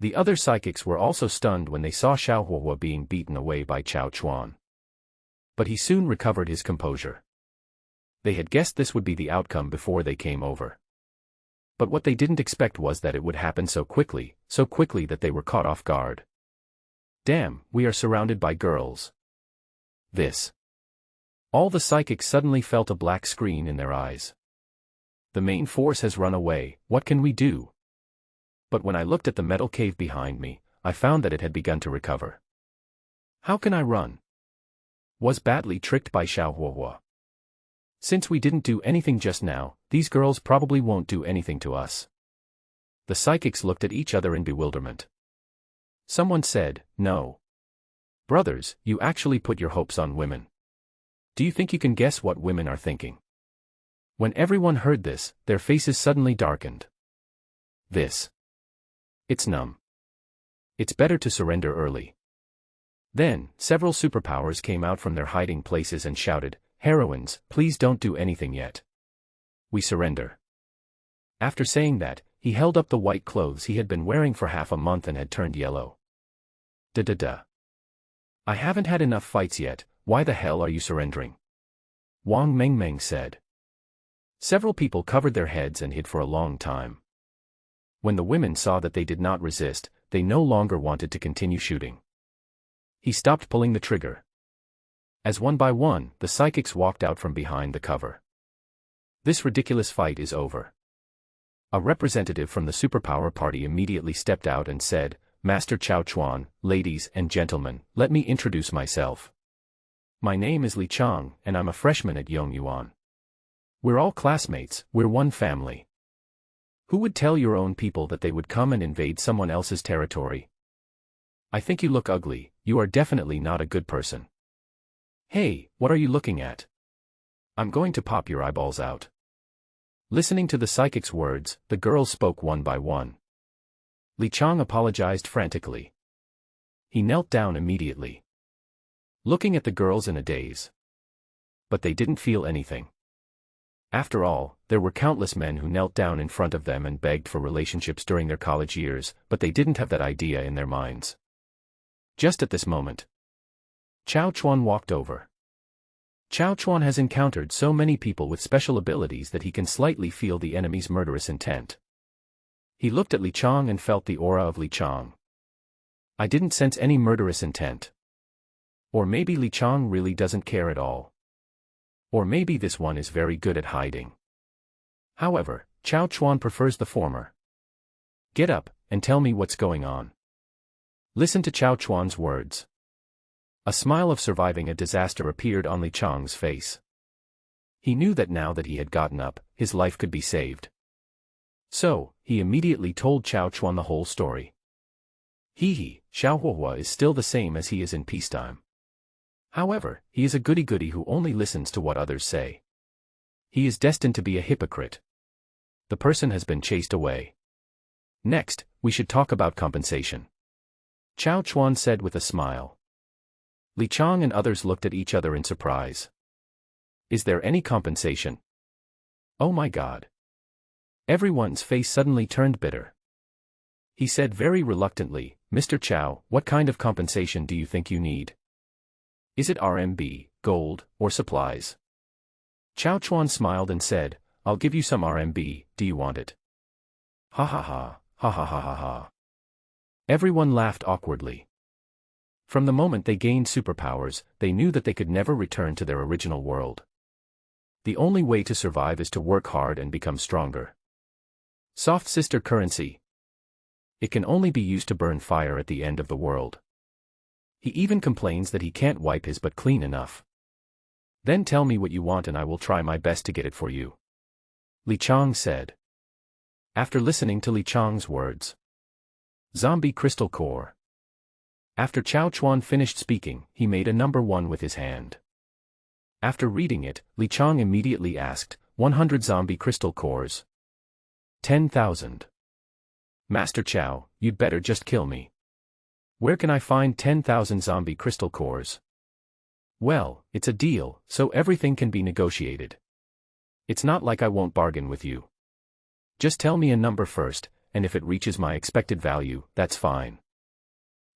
The other psychics were also stunned when they saw Xiao Huo being beaten away by Chao Chuan. But he soon recovered his composure. They had guessed this would be the outcome before they came over. But what they didn't expect was that it would happen so quickly that they were caught off guard. Damn, we are surrounded by girls. This. All the psychics suddenly felt a black screen in their eyes. The main force has run away, what can we do? But when I looked at the metal cave behind me, I found that it had begun to recover. How can I run? Was badly tricked by Xiao Huo. Since we didn't do anything just now, these girls probably won't do anything to us. The psychics looked at each other in bewilderment. Someone said, no. Brothers, you actually put your hopes on women. Do you think you can guess what women are thinking? When everyone heard this, their faces suddenly darkened. This. It's numb. It's better to surrender early. Then, several superpowers came out from their hiding places and shouted, heroines, please don't do anything yet. We surrender. After saying that, he held up the white clothes he had been wearing for half a month and had turned yellow. Da. I haven't had enough fights yet, why the hell are you surrendering? Wang Mengmeng said. Several people covered their heads and hid for a long time. When the women saw that they did not resist, they no longer wanted to continue shooting. He stopped pulling the trigger. As one by one, the psychics walked out from behind the cover. This ridiculous fight is over. A representative from the superpower party immediately stepped out and said, Master Chao Chuan, ladies and gentlemen, let me introduce myself. My name is Li Chang, and I'm a freshman at Yongyuan. We're all classmates, we're one family. Who would tell your own people that they would come and invade someone else's territory? I think you look ugly, you are definitely not a good person. Hey, what are you looking at? I'm going to pop your eyeballs out. Listening to the psychic's words, the girls spoke one by one. Li Chang apologized frantically. He knelt down immediately, looking at the girls in a daze. But they didn't feel anything. After all, there were countless men who knelt down in front of them and begged for relationships during their college years, but they didn't have that idea in their minds. Just at this moment, Chao Chuan walked over. Chao Chuan has encountered so many people with special abilities that he can slightly feel the enemy's murderous intent. He looked at Li Chang and felt the aura of Li Chang. I didn't sense any murderous intent. Or maybe Li Chang really doesn't care at all. Or maybe this one is very good at hiding. However, Chao Chuan prefers the former. Get up, and tell me what's going on. Listen to Chao Chuan's words. A smile of surviving a disaster appeared on Li Chang's face. He knew that now that he had gotten up, his life could be saved. So, he immediately told Chao Chuan the whole story. Hee, Xiao Huahua is still the same as he is in peacetime. However, he is a goody-goody who only listens to what others say. He is destined to be a hypocrite. The person has been chased away. Next, we should talk about compensation. Chao Chuan said with a smile. Li Chang and others looked at each other in surprise. Is there any compensation? Oh my God. Everyone's face suddenly turned bitter. He said very reluctantly, Mr. Chao, what kind of compensation do you think you need? Is it RMB, gold, or supplies? Chao Chuan smiled and said, I'll give you some RMB, do you want it? Ha ha ha, ha ha ha ha ha. Everyone laughed awkwardly. From the moment they gained superpowers, they knew that they could never return to their original world. The only way to survive is to work hard and become stronger. Soft sister currency. It can only be used to burn fire at the end of the world. He even complains that he can't wipe his butt clean enough. Then tell me what you want and I will try my best to get it for you. Li Chang said. After listening to Li Chang's words. Zombie Crystal Core. After Chao Chuan finished speaking, he made a number 1 with his hand. After reading it, Li Chang immediately asked, 100 zombie crystal cores. 10,000. Master Chao, you'd better just kill me. Where can I find 10,000 zombie crystal cores? Well, it's a deal, so everything can be negotiated. It's not like I won't bargain with you. Just tell me a number first, and if it reaches my expected value, that's fine.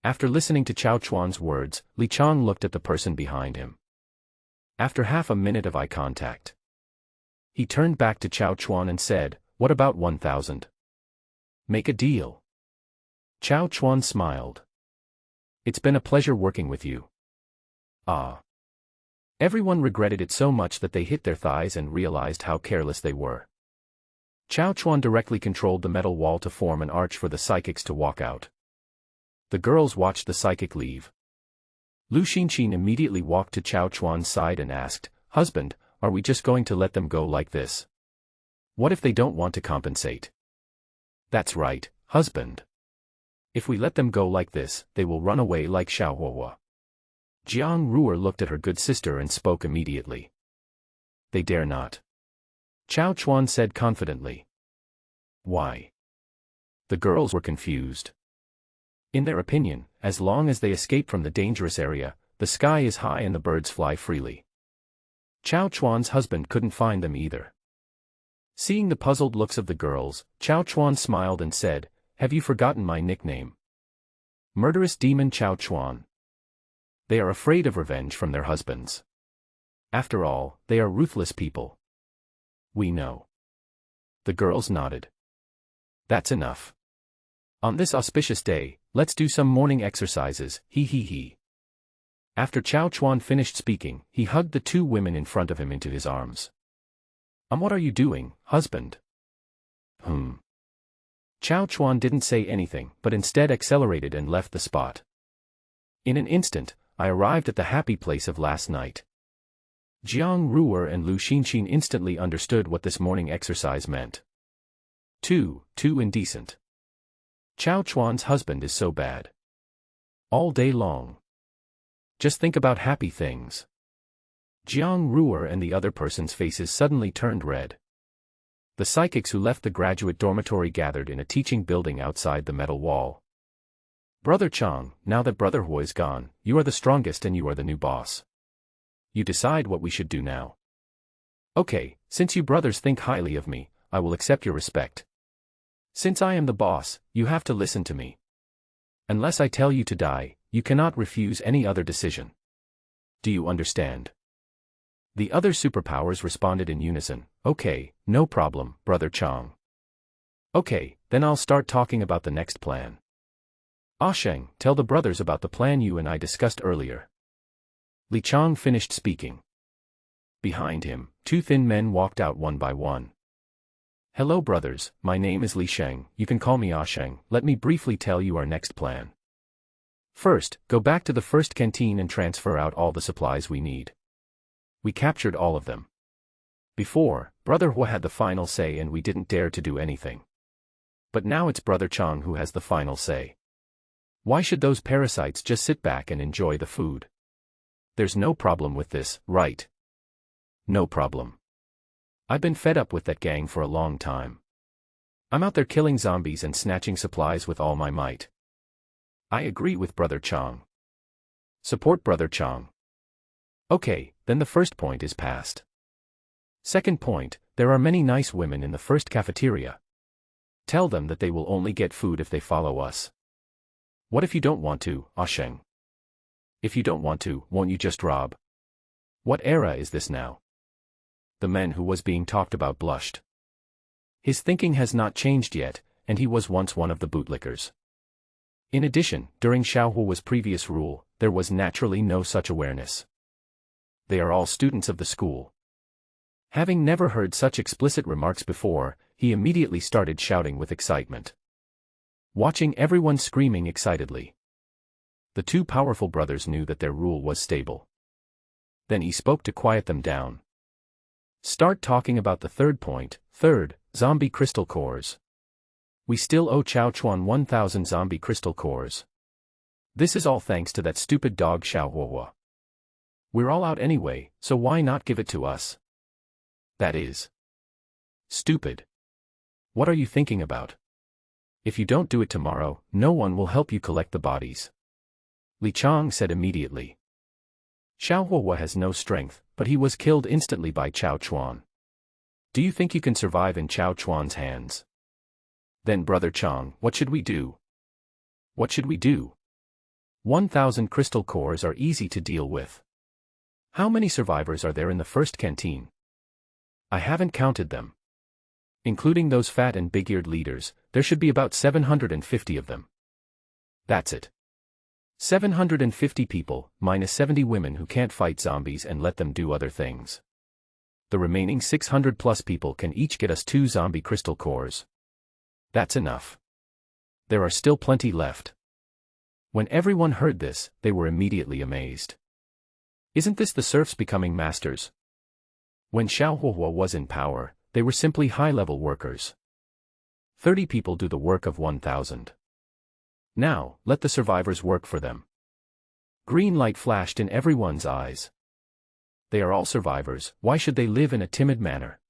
After listening to Chao Chuan's words, Li Chang looked at the person behind him. After half a minute of eye contact, he turned back to Chao Chuan and said, what about 1,000? Make a deal. Chao Chuan smiled. It's been a pleasure working with you. Ah. Everyone regretted it so much that they hit their thighs and realized how careless they were. Chao Chuan directly controlled the metal wall to form an arch for the psychics to walk out. The girls watched the psychic leave. Lu Xinxin immediately walked to Chao Chuan's side and asked, Husband, are we just going to let them go like this? What if they don't want to compensate? That's right, husband. If we let them go like this, they will run away like Xiao Huahua. Jiang Ruer looked at her good sister and spoke immediately. They dare not. Chao Chuan said confidently. Why? The girls were confused. In their opinion, as long as they escape from the dangerous area, the sky is high and the birds fly freely. Chao Chuan's husband couldn't find them either. Seeing the puzzled looks of the girls, Chao Chuan smiled and said, Have you forgotten my nickname? Murderous Demon Chao Chuan. They are afraid of revenge from their husbands. After all, they are ruthless people. We know. The girls nodded. That's enough. On this auspicious day, let's do some morning exercises, hee hee hee. After Chao Chuan finished speaking, he hugged the two women in front of him into his arms. What are you doing, husband? Chao Chuan didn't say anything, but instead accelerated and left the spot. In an instant, I arrived at the happy place of last night. Jiang Ruer and Lu Xinxin instantly understood what this morning exercise meant. Too indecent. Chao Chuan's husband is so bad. All day long. Just think about happy things. Jiang Ruer and the other person's faces suddenly turned red. The psychics who left the graduate dormitory gathered in a teaching building outside the metal wall. Brother Chang, now that Brother Huo is gone, you are the strongest and you are the new boss. You decide what we should do now. Okay, since you brothers think highly of me, I will accept your respect. Since I am the boss, you have to listen to me. Unless I tell you to die, you cannot refuse any other decision. Do you understand? The other superpowers responded in unison. Okay, no problem, Brother Chang. Okay, then I'll start talking about the next plan. Sheng, tell the brothers about the plan you and I discussed earlier. Li Chang finished speaking. Behind him, two thin men walked out one by one. Hello brothers, my name is Li Sheng, you can call me Sheng. Let me briefly tell you our next plan. First, go back to the first canteen and transfer out all the supplies we need. We captured all of them. Before, Brother Huo had the final say and we didn't dare to do anything. But now it's Brother Chang who has the final say. Why should those parasites just sit back and enjoy the food? There's no problem with this, right? No problem. I've been fed up with that gang for a long time. I'm out there killing zombies and snatching supplies with all my might. I agree with Brother Chang. Support Brother Chang. Okay, then the first point is passed. Second point, there are many nice women in the first cafeteria. Tell them that they will only get food if they follow us. What if you don't want to, Sheng? If you don't want to, won't you just rob? What era is this now? The man who was being talked about blushed. His thinking has not changed yet, and he was once one of the bootlickers. In addition, during Xiaohuo's previous rule, there was naturally no such awareness. They are all students of the school. Having never heard such explicit remarks before, he immediately started shouting with excitement. Watching everyone screaming excitedly. The two powerful brothers knew that their rule was stable. Then he spoke to quiet them down. Start talking about the third point, zombie crystal cores. We still owe Chao Chuan 1,000 zombie crystal cores. This is all thanks to that stupid dog Xiaohuo. We're all out anyway, so why not give it to us? That is stupid. What are you thinking about? If you don't do it tomorrow, no one will help you collect the bodies. Li Chang said immediately. Xiaohuo has no strength, but he was killed instantly by Chao Chuan. Do you think you can survive in Chao Chuan's hands? Then Brother Chang, what should we do? What should we do? 1,000 crystal cores are easy to deal with. How many survivors are there in the first canteen? I haven't counted them. Including those fat and big-eared leaders, there should be about 750 of them. That's it. 750 people, minus 70 women who can't fight zombies and let them do other things. The remaining 600 plus people can each get us 2 zombie crystal cores. That's enough. There are still plenty left. When everyone heard this, they were immediately amazed. Isn't this the serfs becoming masters? When Xiaohuo was in power, they were simply high-level workers. 30 people do the work of 1,000. Now, let the survivors work for them. Green light flashed in everyone's eyes. They are all survivors, why should they live in a timid manner?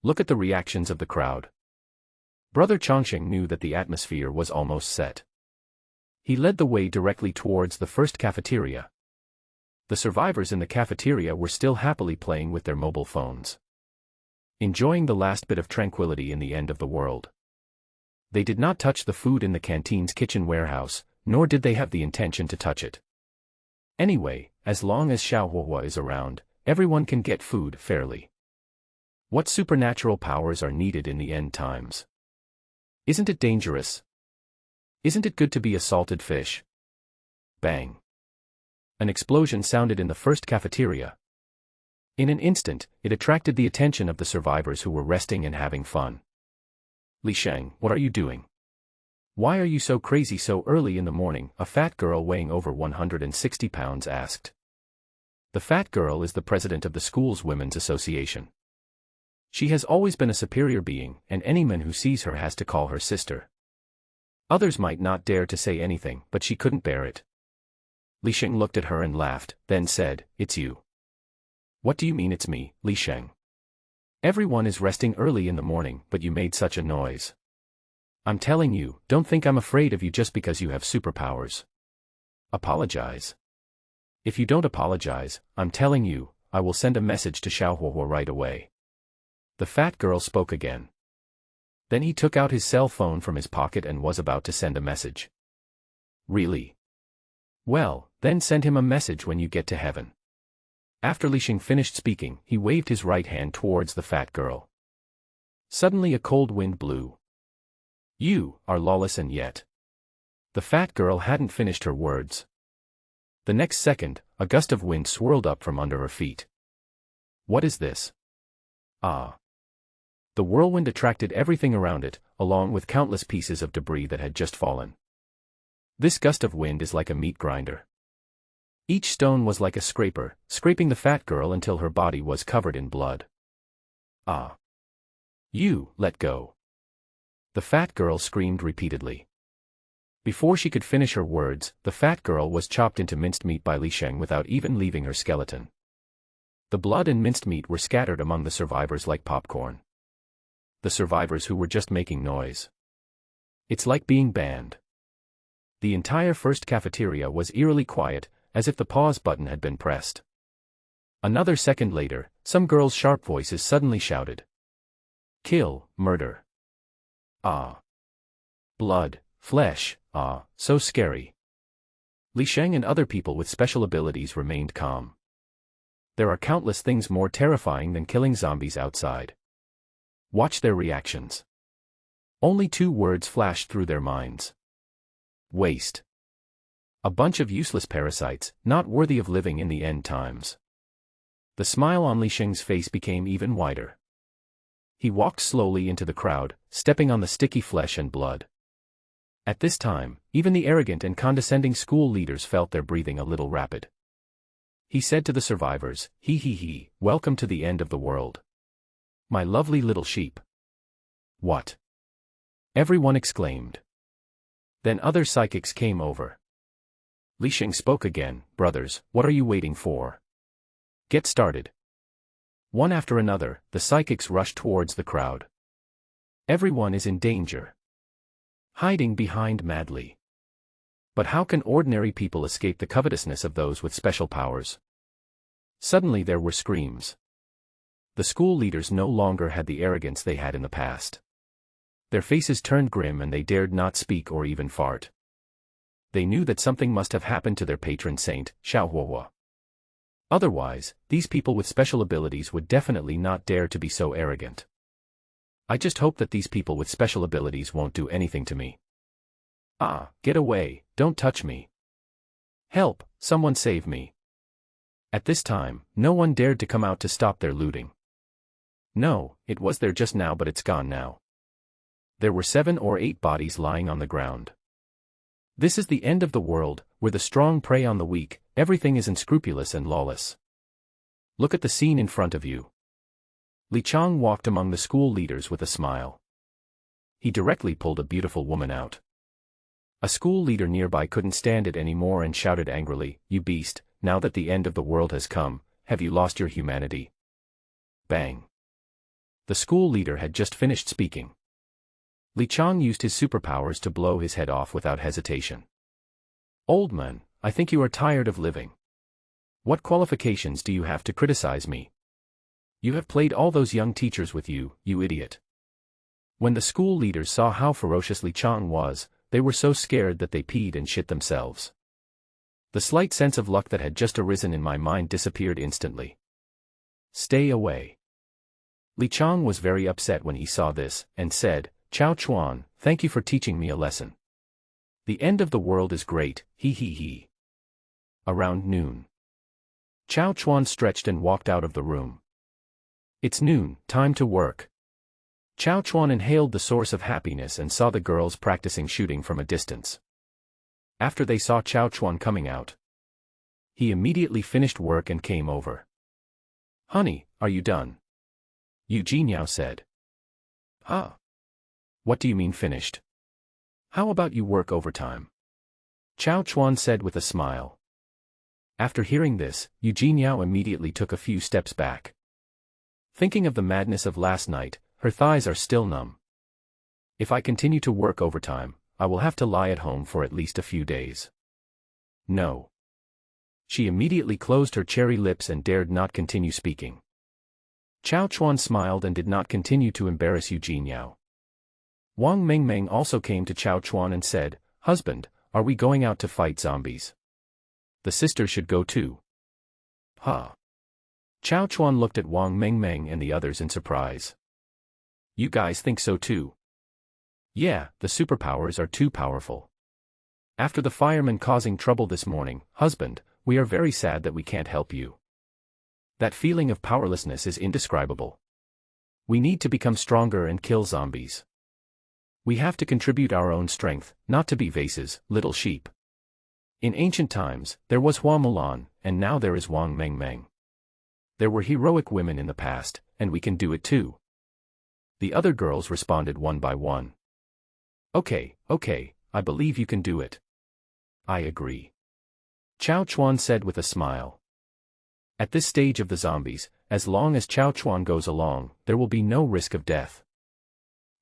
Look at the reactions of the crowd. Brother Chongqing knew that the atmosphere was almost set. He led the way directly towards the first cafeteria. The survivors in the cafeteria were still happily playing with their mobile phones. Enjoying the last bit of tranquility in the end of the world. They did not touch the food in the canteen's kitchen warehouse, nor did they have the intention to touch it. Anyway, as long as Xiaohuo is around, everyone can get food fairly. What supernatural powers are needed in the end times? Isn't it dangerous? Isn't it good to be a salted fish? Bang. An explosion sounded in the first cafeteria. In an instant, it attracted the attention of the survivors who were resting and having fun. Li Sheng, what are you doing? Why are you so crazy so early in the morning? A fat girl weighing over 160 pounds asked. The fat girl is the president of the school's women's association. She has always been a superior being, and any man who sees her has to call her sister. Others might not dare to say anything, but she couldn't bear it. Li Sheng looked at her and laughed, then said, "It's you." "What do you mean it's me, Li Sheng? Everyone is resting early in the morning, but you made such a noise. I'm telling you, don't think I'm afraid of you just because you have superpowers. Apologize. If you don't apologize, I'm telling you, I will send a message to Xiaohuo right away." The fat girl spoke again. Then he took out his cell phone from his pocket and was about to send a message. "Really? Well, then send him a message when you get to heaven." After Li Sheng finished speaking, he waved his right hand towards the fat girl. Suddenly a cold wind blew. "You are lawless and yet." The fat girl hadn't finished her words. The next second, a gust of wind swirled up from under her feet. "What is this?" "Ah." The whirlwind attracted everything around it, along with countless pieces of debris that had just fallen. This gust of wind is like a meat grinder. Each stone was like a scraper, scraping the fat girl until her body was covered in blood. "Ah. You, let go." The fat girl screamed repeatedly. Before she could finish her words, the fat girl was chopped into minced meat by Li Sheng without even leaving her skeleton. The blood and minced meat were scattered among the survivors like popcorn. The survivors who were just making noise. It's like being banned. The entire first cafeteria was eerily quiet, as if the pause button had been pressed. Another second later, some girls' sharp voices suddenly shouted. "Kill, murder. Ah. Blood, flesh, ah, so scary." Li Sheng and other people with special abilities remained calm. There are countless things more terrifying than killing zombies outside. Watch their reactions. Only 2 words flashed through their minds. Waste. A bunch of useless parasites, not worthy of living in the end times. The smile on Li Sheng's face became even wider. He walked slowly into the crowd, stepping on the sticky flesh and blood. At this time, even the arrogant and condescending school leaders felt their breathing a little rapid. He said to the survivors, "He, welcome to the end of the world. My lovely little sheep." "What?" everyone exclaimed. Then other psychics came over. Li Sheng spoke again, "Brothers, what are you waiting for? Get started." One after another, the psychics rushed towards the crowd. Everyone is in danger. Hiding behind madly. But how can ordinary people escape the covetousness of those with special powers? Suddenly there were screams. The school leaders no longer had the arrogance they had in the past. Their faces turned grim and they dared not speak or even fart. They knew that something must have happened to their patron saint, Xiaohuo. Otherwise, these people with special abilities would definitely not dare to be so arrogant. I just hope that these people with special abilities won't do anything to me. "Ah, get away, don't touch me. Help, someone save me." At this time, no one dared to come out to stop their looting. No, it was there just now but it's gone now. There were 7 or 8 bodies lying on the ground. This is the end of the world, where the strong prey on the weak, everything is unscrupulous and lawless. Look at the scene in front of you. Li Chang walked among the school leaders with a smile. He directly pulled a beautiful woman out. A school leader nearby couldn't stand it anymore and shouted angrily, "You beast, now that the end of the world has come, have you lost your humanity?" Bang. The school leader had just finished speaking. Li Chang used his superpowers to blow his head off without hesitation. "Old man, I think you are tired of living. What qualifications do you have to criticize me? You have played all those young teachers with you, you idiot." When the school leaders saw how ferocious Li Chang was, they were so scared that they peed and shit themselves. The slight sense of luck that had just arisen in my mind disappeared instantly. "Stay away." Li Chang was very upset when he saw this, and said, "Chao Chuan, thank you for teaching me a lesson. The end of the world is great, he. Around noon. Chao Chuan stretched and walked out of the room. It's noon, time to work. Chao Chuan inhaled the source of happiness and saw the girls practicing shooting from a distance. After they saw Chao Chuan coming out, he immediately finished work and came over. Honey, are you done? Yu Jinyao said. Huh? What do you mean finished? How about you work overtime? Chao Chuan said with a smile. After hearing this, Yu Jinyao immediately took a few steps back. Thinking of the madness of last night, her thighs are still numb. If I continue to work overtime, I will have to lie at home for at least a few days. No. She immediately closed her cherry lips and dared not continue speaking. Chao Chuan smiled and did not continue to embarrass Yu Jinyao. Wang Mengmeng also came to Chao Chuan and said, Husband, are we going out to fight zombies? The sister should go too. Huh? Chao Chuan looked at Wang Mengmeng and the others in surprise. You guys think so too? Yeah, the superpowers are too powerful. After the firemen causing trouble this morning, husband, we are very sad that we can't help you. That feeling of powerlessness is indescribable. We need to become stronger and kill zombies. We have to contribute our own strength, not to be vases, little sheep. In ancient times, there was Hua Mulan, and now there is Wang Mengmeng. There were heroic women in the past, and we can do it too. The other girls responded one by one. Okay, I believe you can do it. I agree. Chao Chuan said with a smile. At this stage of the zombies, as long as Chao Chuan goes along, there will be no risk of death.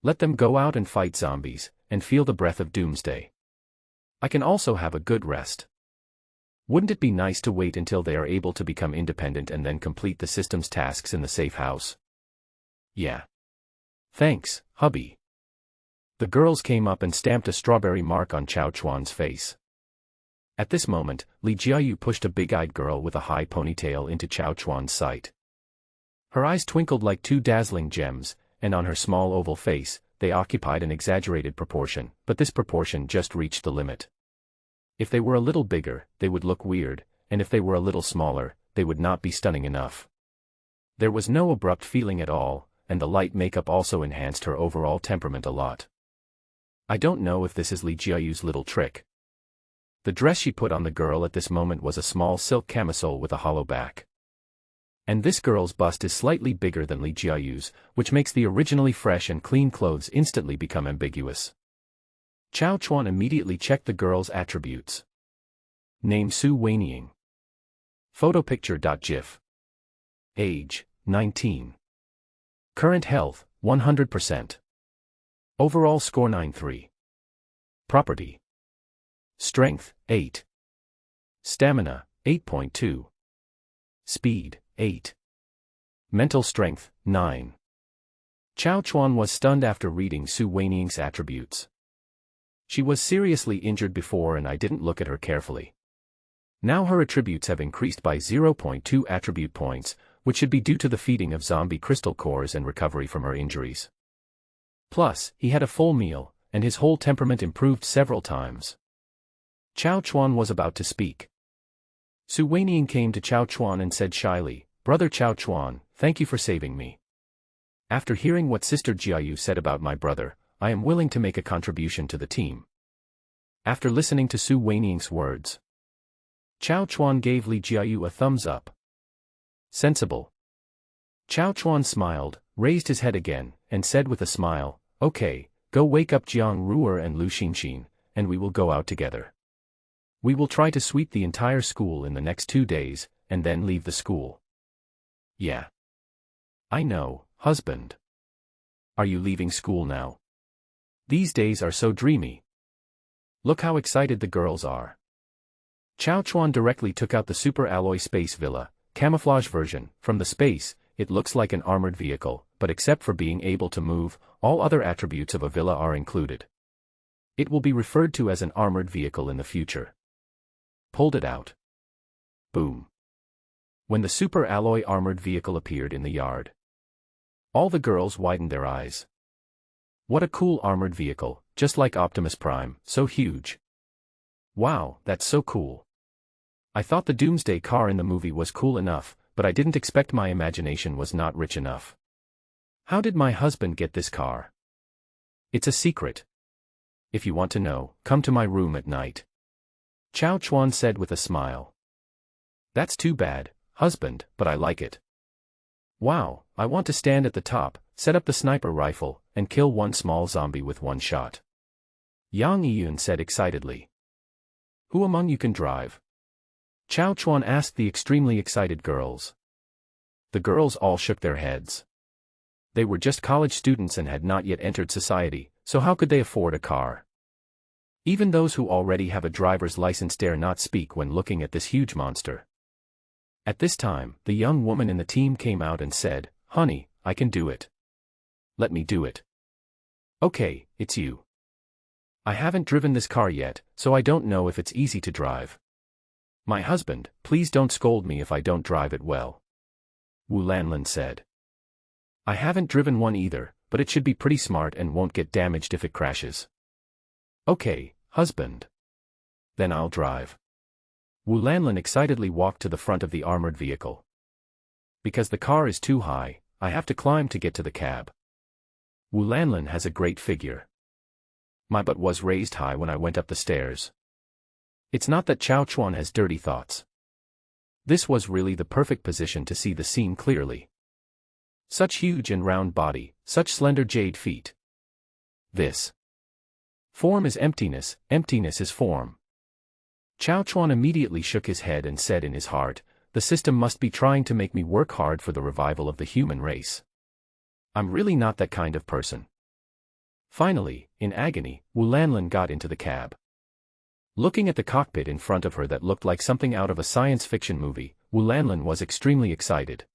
Let them go out and fight zombies, and feel the breath of doomsday. I can also have a good rest. Wouldn't it be nice to wait until they are able to become independent and then complete the system's tasks in the safe house? Yeah. Thanks, hubby. The girls came up and stamped a strawberry mark on Chao Chuan's face. At this moment, Li Jiayu pushed a big-eyed girl with a high ponytail into Chao Chuan's sight. Her eyes twinkled like two dazzling gems, and on her small oval face, they occupied an exaggerated proportion, but this proportion just reached the limit. If they were a little bigger, they would look weird, and if they were a little smaller, they would not be stunning enough. There was no abrupt feeling at all, and the light makeup also enhanced her overall temperament a lot. I don't know if this is Li Jiayu's little trick. The dress she put on the girl at this moment was a small silk camisole with a hollow back. And this girl's bust is slightly bigger than Li Jiayu's, which makes the originally fresh and clean clothes instantly become ambiguous. Chao Chuan immediately checked the girl's attributes. Name Su Weiniang. Photo picture.gif. Age, 19. Current health, 100%. Overall score 9.3. Property. Strength, 8. Stamina, 8.2. Speed, 8. Mental strength, 9. Chao Chuan was stunned after reading Su Weiniang's attributes. She was seriously injured before and I didn't look at her carefully. Now her attributes have increased by 0.2 attribute points, which should be due to the feeding of zombie crystal cores and recovery from her injuries. Plus, he had a full meal, and his whole temperament improved several times. Chao Chuan was about to speak. Su Weiniang came to Chao Chuan and said shyly, Brother Chao Chuan, thank you for saving me. After hearing what Sister Jiayu said about my brother, I am willing to make a contribution to the team. After listening to Su Weiniang's words, Chao Chuan gave Li Jiayu a thumbs up. Sensible. Chao Chuan smiled, raised his head again, and said with a smile, Okay, go wake up Jiang Ruer and Lu Xinxin, and we will go out together. We will try to sweep the entire school in the next 2 days, and then leave the school. Yeah. I know, husband. Are you leaving school now? These days are so dreamy. Look how excited the girls are. Chao Chuan directly took out the Super Alloy Space Villa, camouflage version, from the space. It looks like an armored vehicle, but except for being able to move, all other attributes of a villa are included. It will be referred to as an armored vehicle in the future. Pulled it out. Boom. When the Super Alloy armored vehicle appeared in the yard, all the girls widened their eyes. What a cool armored vehicle, just like Optimus Prime, so huge. Wow, that's so cool. I thought the doomsday car in the movie was cool enough, but I didn't expect my imagination was not rich enough. How did my husband get this car? It's a secret. If you want to know, come to my room at night. Chao Chuan said with a smile. That's too bad, husband, but I like it. Wow, I want to stand at the top, set up the sniper rifle, and kill one small zombie with one shot. Yang Yiyun said excitedly. Who among you can drive? Chao Chuan asked the extremely excited girls. The girls all shook their heads. They were just college students and had not yet entered society, so how could they afford a car? Even those who already have a driver's license dare not speak when looking at this huge monster. At this time, the young woman in the team came out and said, Honey, I can do it. Let me do it. Okay, it's you. I haven't driven this car yet, so I don't know if it's easy to drive. My husband, please don't scold me if I don't drive it well. Wu Lanlin said. I haven't driven one either, but it should be pretty smart and won't get damaged if it crashes. Okay, husband. Then I'll drive. Wu Lanlin excitedly walked to the front of the armored vehicle. Because the car is too high, I have to climb to get to the cab. Wu Lanlin has a great figure. My butt was raised high when I went up the stairs. It's not that Chao Chuan has dirty thoughts. This was really the perfect position to see the scene clearly. Such huge and round body, such slender jade feet. This form is emptiness, emptiness is form. Chao Chuan immediately shook his head and said in his heart, the system must be trying to make me work hard for the revival of the human race. I'm really not that kind of person. Finally, in agony, Wu Lanlin got into the cab. Looking at the cockpit in front of her that looked like something out of a science fiction movie, Wu Lanlin was extremely excited.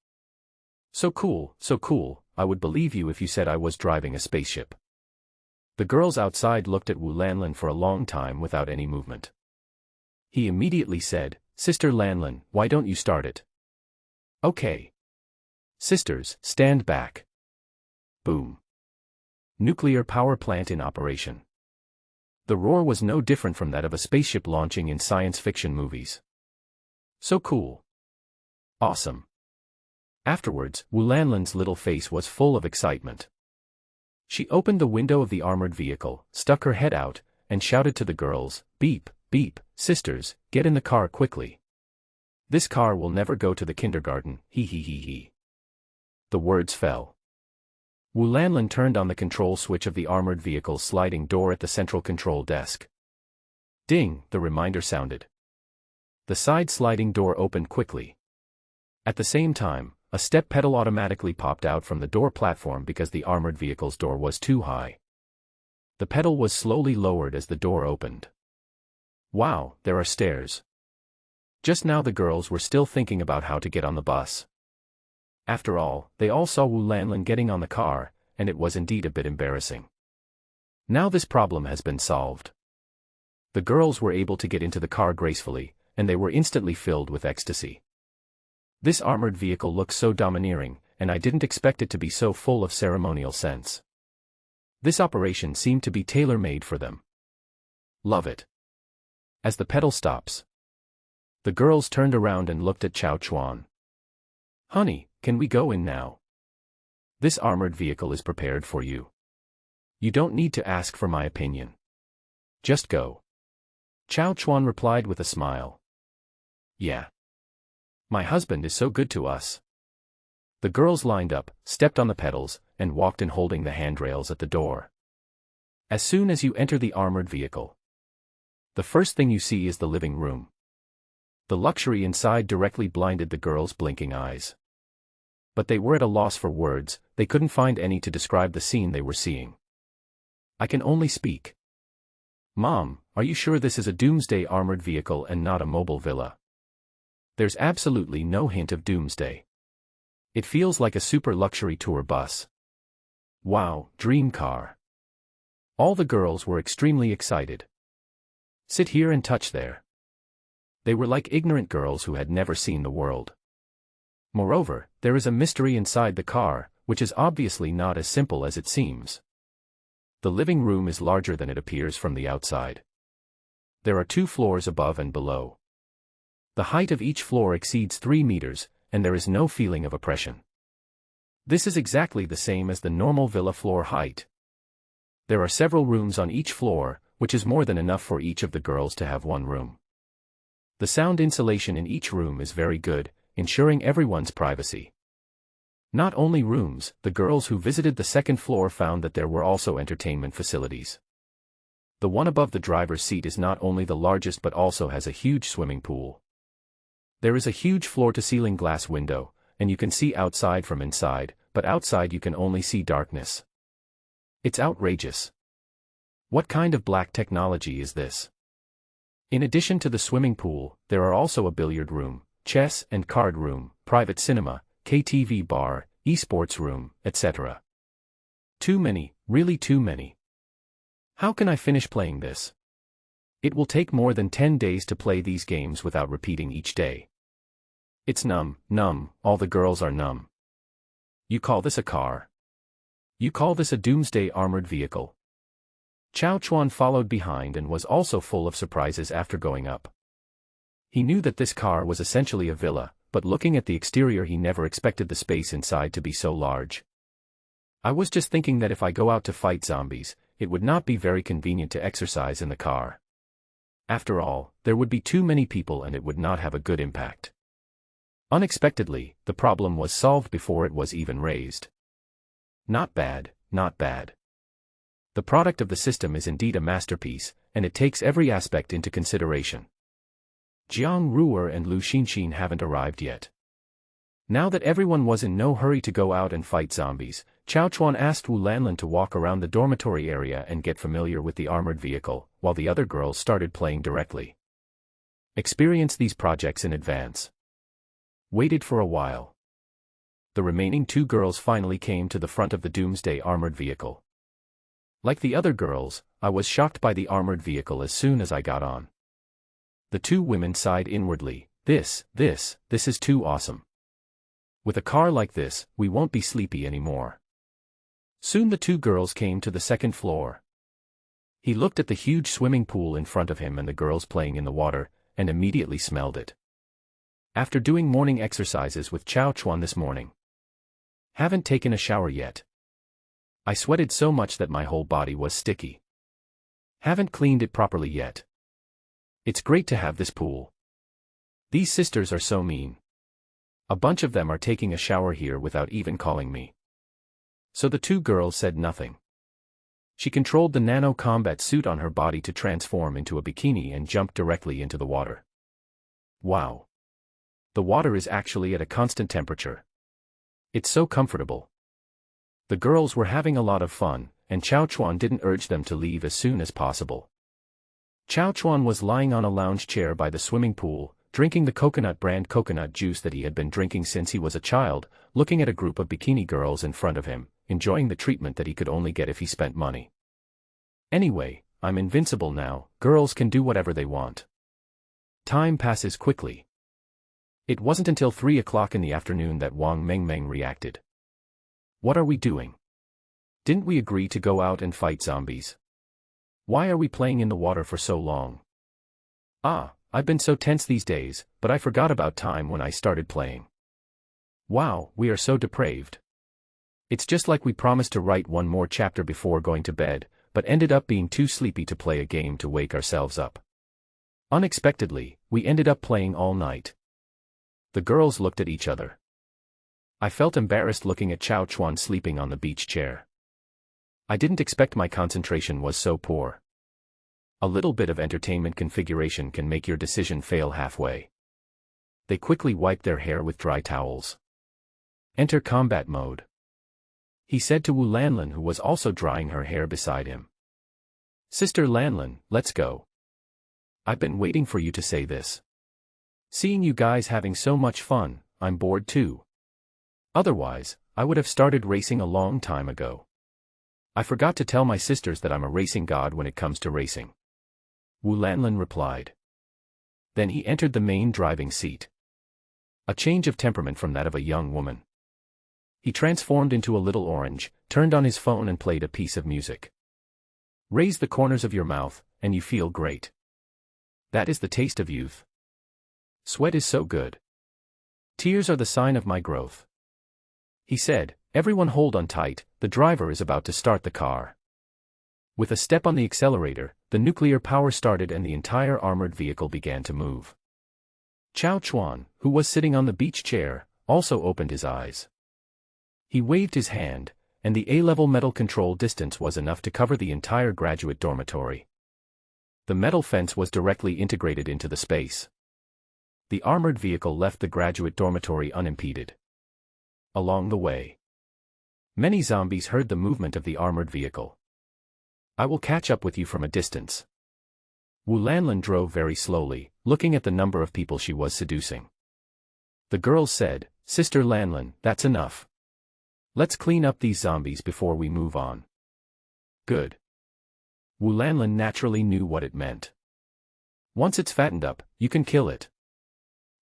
So cool, I would believe you if you said I was driving a spaceship. The girls outside looked at Wu Lanlin for a long time without any movement. He immediately said, Sister Lanlin, why don't you start it? Okay. Sisters, stand back. Boom. Nuclear power plant in operation. The roar was no different from that of a spaceship launching in science fiction movies. So cool. Awesome. Afterwards, Wu Lanlin's little face was full of excitement. She opened the window of the armored vehicle, stuck her head out, and shouted to the girls, Beep, beep, sisters, get in the car quickly. This car will never go to the kindergarten, hee hee hee hee. The words fell. Wu Lanlin turned on the control switch of the armored vehicle's sliding door at the central control desk. Ding, the reminder sounded. The side sliding door opened quickly. At the same time, a step pedal automatically popped out from the door platform because the armored vehicle's door was too high. The pedal was slowly lowered as the door opened. Wow, there are stairs. Just now the girls were still thinking about how to get on the bus. After all, they all saw Wu Lanlin getting on the car, and it was indeed a bit embarrassing. Now this problem has been solved. The girls were able to get into the car gracefully, and they were instantly filled with ecstasy. This armored vehicle looks so domineering, and I didn't expect it to be so full of ceremonial sense. This operation seemed to be tailor-made for them. Love it. As the pedal stops, the girls turned around and looked at Chao Chuan. Honey, can we go in now? This armored vehicle is prepared for you. You don't need to ask for my opinion. Just go. Chao Chuan replied with a smile. Yeah. My husband is so good to us. The girls lined up, stepped on the pedals, and walked in holding the handrails at the door. As soon as you enter the armored vehicle, the first thing you see is the living room. The luxury inside directly blinded the girls' blinking eyes. But they were at a loss for words, they couldn't find any to describe the scene they were seeing. I can only speak. Mom, are you sure this is a doomsday armored vehicle and not a mobile villa? There's absolutely no hint of doomsday. It feels like a super luxury tour bus. Wow, dream car. All the girls were extremely excited. Sit here and touch there. They were like ignorant girls who had never seen the world. Moreover, there is a mystery inside the car, which is obviously not as simple as it seems. The living room is larger than it appears from the outside. There are 2 floors above and below. The height of each floor exceeds 3 meters, and there is no feeling of oppression. This is exactly the same as the normal villa floor height. There are several rooms on each floor, which is more than enough for each of the girls to have one room. The sound insulation in each room is very good, ensuring everyone's privacy. Not only rooms, the girls who visited the second floor found that there were also entertainment facilities. The one above the driver's seat is not only the largest but also has a huge swimming pool. There is a huge floor-to-ceiling glass window, and you can see outside from inside, but outside you can only see darkness. It's outrageous. What kind of black technology is this? In addition to the swimming pool, there are also a billiard room, chess and card room, private cinema, KTV bar, esports room, etc. Too many, really too many. How can I finish playing this? It will take more than 10 days to play these games without repeating each day. It's numb, all the girls are numb. You call this a car? You call this a doomsday armored vehicle? Chao Chuan followed behind and was also full of surprises after going up. He knew that this car was essentially a villa, but looking at the exterior he never expected the space inside to be so large. I was just thinking that if I go out to fight zombies, it would not be very convenient to exercise in the car. After all, there would be too many people and it would not have a good impact. Unexpectedly, the problem was solved before it was even raised. Not bad, not bad. The product of the system is indeed a masterpiece, and it takes every aspect into consideration. Jiang Ruer and Lu Xinxin haven't arrived yet. Now that everyone was in no hurry to go out and fight zombies, Chao Chuan asked Wu Lanlan to walk around the dormitory area and get familiar with the armored vehicle, while the other girls started playing directly. Experience these projects in advance. Waited for a while. The remaining 2 girls finally came to the front of the doomsday armored vehicle. Like the other girls, I was shocked by the armored vehicle as soon as I got on. The 2 women sighed inwardly. This is too awesome. With a car like this, we won't be sleepy anymore. Soon the 2 girls came to the second floor. He looked at the huge swimming pool in front of him and the girls playing in the water, and immediately smelled it. After doing morning exercises with Chao Chuan this morning. Haven't taken a shower yet. I sweated so much that my whole body was sticky. Haven't cleaned it properly yet. It's great to have this pool. These sisters are so mean. A bunch of them are taking a shower here without even calling me. So the 2 girls said nothing. She controlled the nano combat suit on her body to transform into a bikini and jumped directly into the water. Wow. The water is actually at a constant temperature. It's so comfortable. The girls were having a lot of fun, and Chao Chuan didn't urge them to leave as soon as possible. Chao Chuan was lying on a lounge chair by the swimming pool, drinking the coconut brand coconut juice that he had been drinking since he was a child, looking at a group of bikini girls in front of him, enjoying the treatment that he could only get if he spent money. Anyway, I'm invincible now, girls can do whatever they want. Time passes quickly. It wasn't until 3 o'clock in the afternoon that Wang Mengmeng reacted. What are we doing? Didn't we agree to go out and fight zombies? Why are we playing in the water for so long? I've been so tense these days, but I forgot about time when I started playing. Wow, we are so depraved. It's just like we promised to write one more chapter before going to bed, but ended up being too sleepy to play a game to wake ourselves up. Unexpectedly, we ended up playing all night. The girls looked at each other. I felt embarrassed looking at Chao Chuan sleeping on the beach chair. I didn't expect my concentration was so poor. A little bit of entertainment configuration can make your decision fail halfway. They quickly wiped their hair with dry towels. Enter combat mode. He said to Wu Lanlan, who was also drying her hair beside him. Sister Lanlan, let's go. I've been waiting for you to say this. Seeing you guys having so much fun, I'm bored too. Otherwise, I would have started racing a long time ago. I forgot to tell my sisters that I'm a racing god when it comes to racing. Wu Lanlan replied. Then he entered the main driving seat. A change of temperament from that of a young woman. He transformed into a little orange, turned on his phone and played a piece of music. Raise the corners of your mouth, and you feel great. That is the taste of youth. Sweat is so good. Tears are the sign of my growth. He said, everyone hold on tight, the driver is about to start the car. With a step on the accelerator, the nuclear power started and the entire armored vehicle began to move. Chao Chuan, who was sitting on the beach chair, also opened his eyes. He waved his hand, and the A-level metal control distance was enough to cover the entire graduate dormitory. The metal fence was directly integrated into the space. The armored vehicle left the graduate dormitory unimpeded. Along the way, many zombies heard the movement of the armored vehicle. I will catch up with you from a distance. Wu Lanlin drove very slowly, looking at the number of people she was seducing. The girls said, Sister Lanlin, that's enough. Let's clean up these zombies before we move on. Good. Wu Lanlin naturally knew what it meant. Once it's fattened up, you can kill it.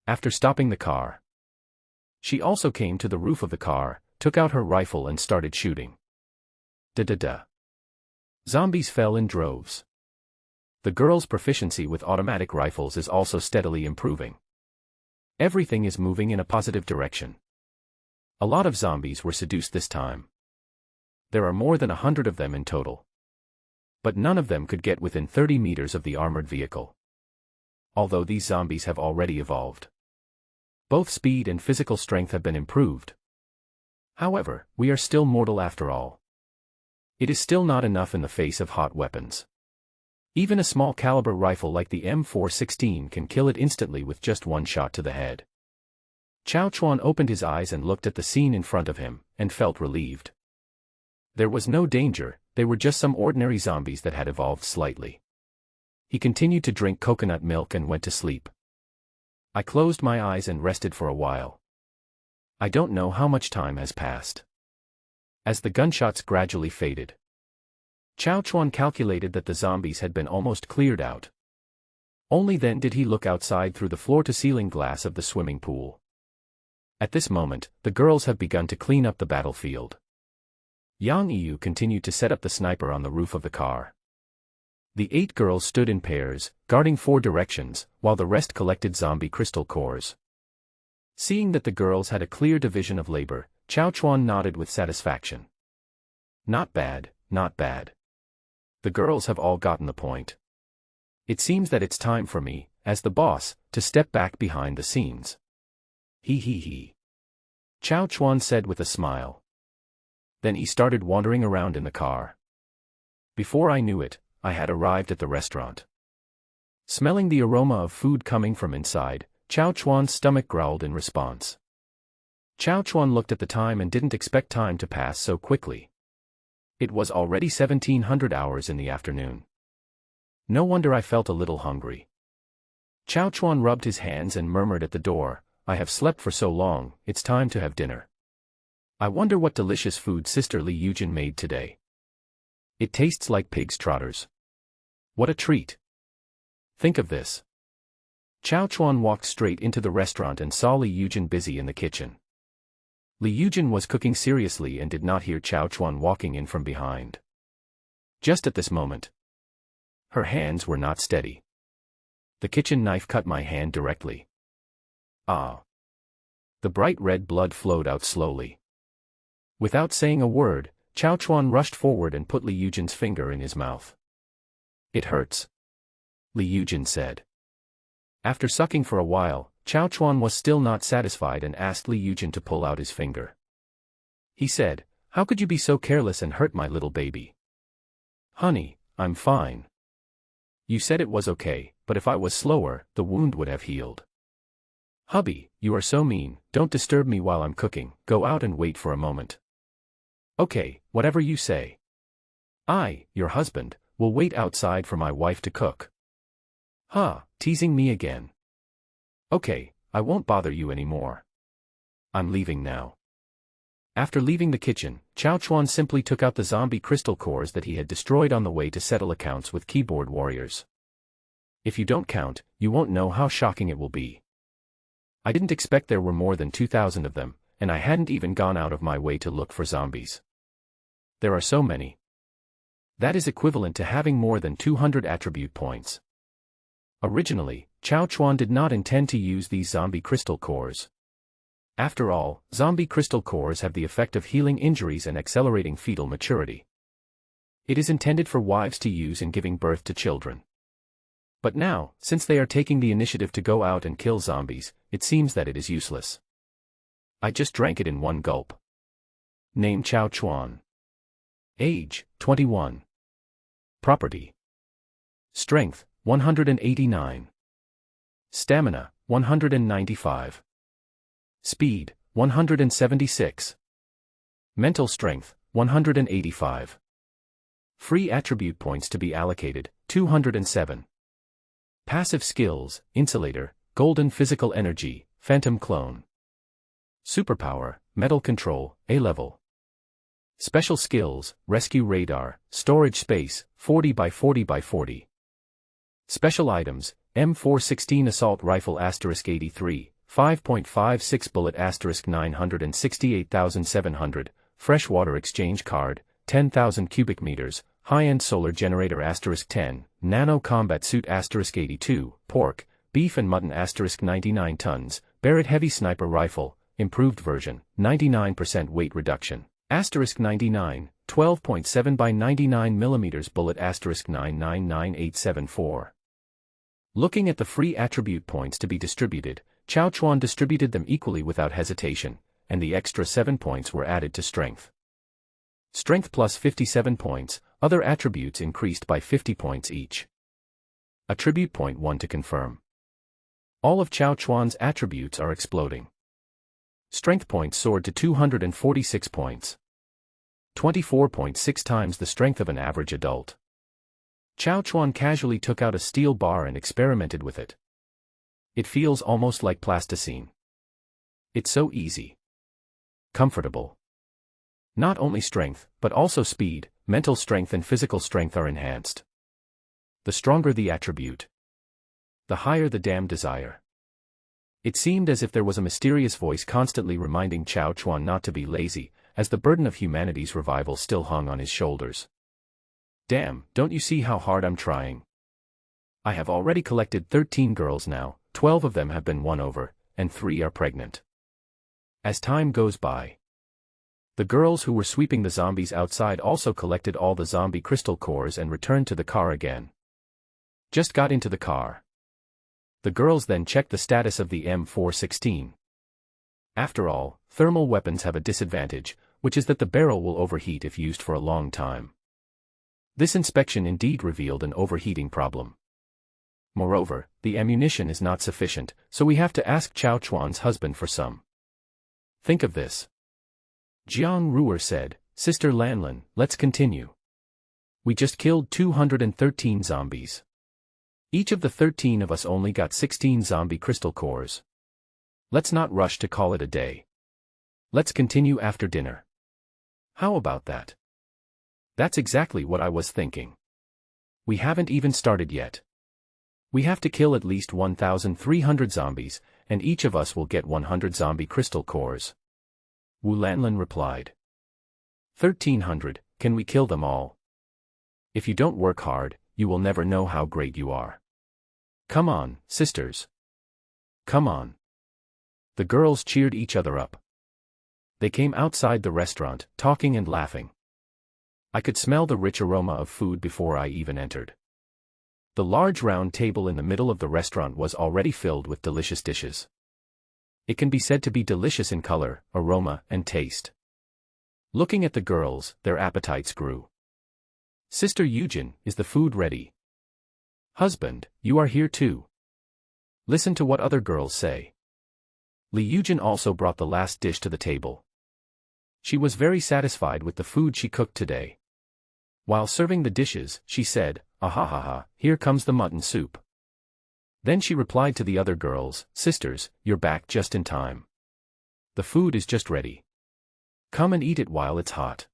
After stopping the car, she also came to the roof of the car, took out her rifle and started shooting. Da-da-da. Zombies fell in droves. The girl's proficiency with automatic rifles is also steadily improving. Everything is moving in a positive direction. A lot of zombies were seduced this time. There are more than 100 of them in total. But none of them could get within 30 meters of the armored vehicle. Although these zombies have already evolved. Both speed and physical strength have been improved. However, we are still mortal after all. It is still not enough in the face of hot weapons. Even a small caliber rifle like the M416 can kill it instantly with just one shot to the head. Chao Chuan opened his eyes and looked at the scene in front of him, and felt relieved. There was no danger, they were just some ordinary zombies that had evolved slightly. He continued to drink coconut milk and went to sleep. I closed my eyes and rested for a while. I don't know how much time has passed. As the gunshots gradually faded, Chao Chuan calculated that the zombies had been almost cleared out. Only then did he look outside through the floor-to-ceiling glass of the swimming pool. At this moment, the girls have begun to clean up the battlefield. Yang Yu continued to set up the sniper on the roof of the car. The 8 girls stood in pairs, guarding 4 directions, while the rest collected zombie crystal cores. Seeing that the girls had a clear division of labor, Chao Chuan nodded with satisfaction. Not bad, not bad. The girls have all gotten the point. It seems that it's time for me, as the boss, to step back behind the scenes. He he he. Chao Chuan said with a smile. Then he started wandering around in the car. Before I knew it, I had arrived at the restaurant. Smelling the aroma of food coming from inside, Chao Chuan's stomach growled in response. Chao Chuan looked at the time and didn't expect time to pass so quickly. It was already 1700 hours in the afternoon. No wonder I felt a little hungry. Chao Chuan rubbed his hands and murmured at the door, I have slept for so long, it's time to have dinner. I wonder what delicious food Sister Li Yujin made today. It tastes like pig's trotters. What a treat. Think of this. Chao Chuan walked straight into the restaurant and saw Li Yujin busy in the kitchen. Li Yujin was cooking seriously and did not hear Chao Chuan walking in from behind. Just at this moment, her hands were not steady. The kitchen knife cut my hand directly. Ah. The bright red blood flowed out slowly. Without saying a word, Chao Chuan rushed forward and put Li Yujin's finger in his mouth. It hurts, Li Yujin said. After sucking for a while, Chao Chuan was still not satisfied and asked Li Yujin to pull out his finger. He said, how could you be so careless and hurt my little baby? Honey, I'm fine. You said it was okay, but if I was slower, the wound would have healed. Hubby, you are so mean, don't disturb me while I'm cooking, go out and wait for a moment. Okay, whatever you say. I, your husband, will wait outside for my wife to cook. Huh, teasing me again. Okay, I won't bother you anymore. I'm leaving now. After leaving the kitchen, Chao Chuan simply took out the zombie crystal cores that he had destroyed on the way to settle accounts with keyboard warriors. If you don't count, you won't know how shocking it will be. I didn't expect there were more than 2,000 of them, and I hadn't even gone out of my way to look for zombies. There are so many. That is equivalent to having more than 200 attribute points. Originally, Chao Chuan did not intend to use these zombie crystal cores. After all, zombie crystal cores have the effect of healing injuries and accelerating fetal maturity. It is intended for wives to use in giving birth to children. But now, since they are taking the initiative to go out and kill zombies, it seems that it is useless. I just drank it in one gulp. Name Chao Chuan. Age, 21. Property. Strength, 189. Stamina, 195. Speed, 176. Mental strength, 185. Free attribute points to be allocated, 207. Passive skills, Insulator, Golden Physical Energy, Phantom Clone. Superpower, Metal Control, A level. Special skills, Rescue Radar, Storage Space, 40 by 40 by 40. Special items, M416 Assault Rifle *83, 5.56 Bullet *968,700, Freshwater Exchange Card, 10,000 cubic meters, High-End Solar Generator *10, Nano Combat Suit *82, Pork, Beef and Mutton *99 tons, Barrett Heavy Sniper Rifle, Improved Version, 99% weight reduction, *99, 12.7 by 99 mm Bullet *999874. Looking at the free attribute points to be distributed, Chao Chuan distributed them equally without hesitation, and the extra 7 points were added to strength. Strength plus 57 points, other attributes increased by 50 points each. Attribute point 1 to confirm. All of Chao Chuan's attributes are exploding. Strength points soared to 246 points. 24.6 times the strength of an average adult. Chao Chuan casually took out a steel bar and experimented with it. It feels almost like plasticine. It's so easy. Comfortable. Not only strength, but also speed, mental strength and physical strength are enhanced. The stronger the attribute, the higher the damn desire. It seemed as if there was a mysterious voice constantly reminding Chao Chuan not to be lazy, as the burden of humanity's revival still hung on his shoulders. Damn, don't you see how hard I'm trying? I have already collected 13 girls now, 12 of them have been won over, and 3 are pregnant. As time goes by, the girls who were sweeping the zombies outside also collected all the zombie crystal cores and returned to the car again. Just got into the car. The girls then checked the status of the M416. After all, thermal weapons have a disadvantage, which is that the barrel will overheat if used for a long time. This inspection indeed revealed an overheating problem. Moreover, the ammunition is not sufficient, so we have to ask Chao Chuan's husband for some. Think of this. Jiang Ruer said, Sister Lanlin, let's continue. We just killed 213 zombies. Each of the 13 of us only got 16 zombie crystal cores. Let's not rush to call it a day. Let's continue after dinner. How about that? That's exactly what I was thinking. We haven't even started yet. We have to kill at least 1,300 zombies, and each of us will get 100 zombie crystal cores. Wu Lanlin replied. 1,300, can we kill them all? If you don't work hard, you will never know how great you are. Come on, sisters. Come on. The girls cheered each other up. They came outside the restaurant, talking and laughing. I could smell the rich aroma of food before I even entered. The large round table in the middle of the restaurant was already filled with delicious dishes. It can be said to be delicious in color, aroma, and taste. Looking at the girls, their appetites grew. Sister Eugen, is the food ready? Husband, you are here too. Listen to what other girls say. Li Eugen also brought the last dish to the table. She was very satisfied with the food she cooked today. While serving the dishes, she said, "Ahahaha, here comes the mutton soup." Then she replied to the other girls, "Sisters, you're back just in time. The food is just ready. Come and eat it while it's hot."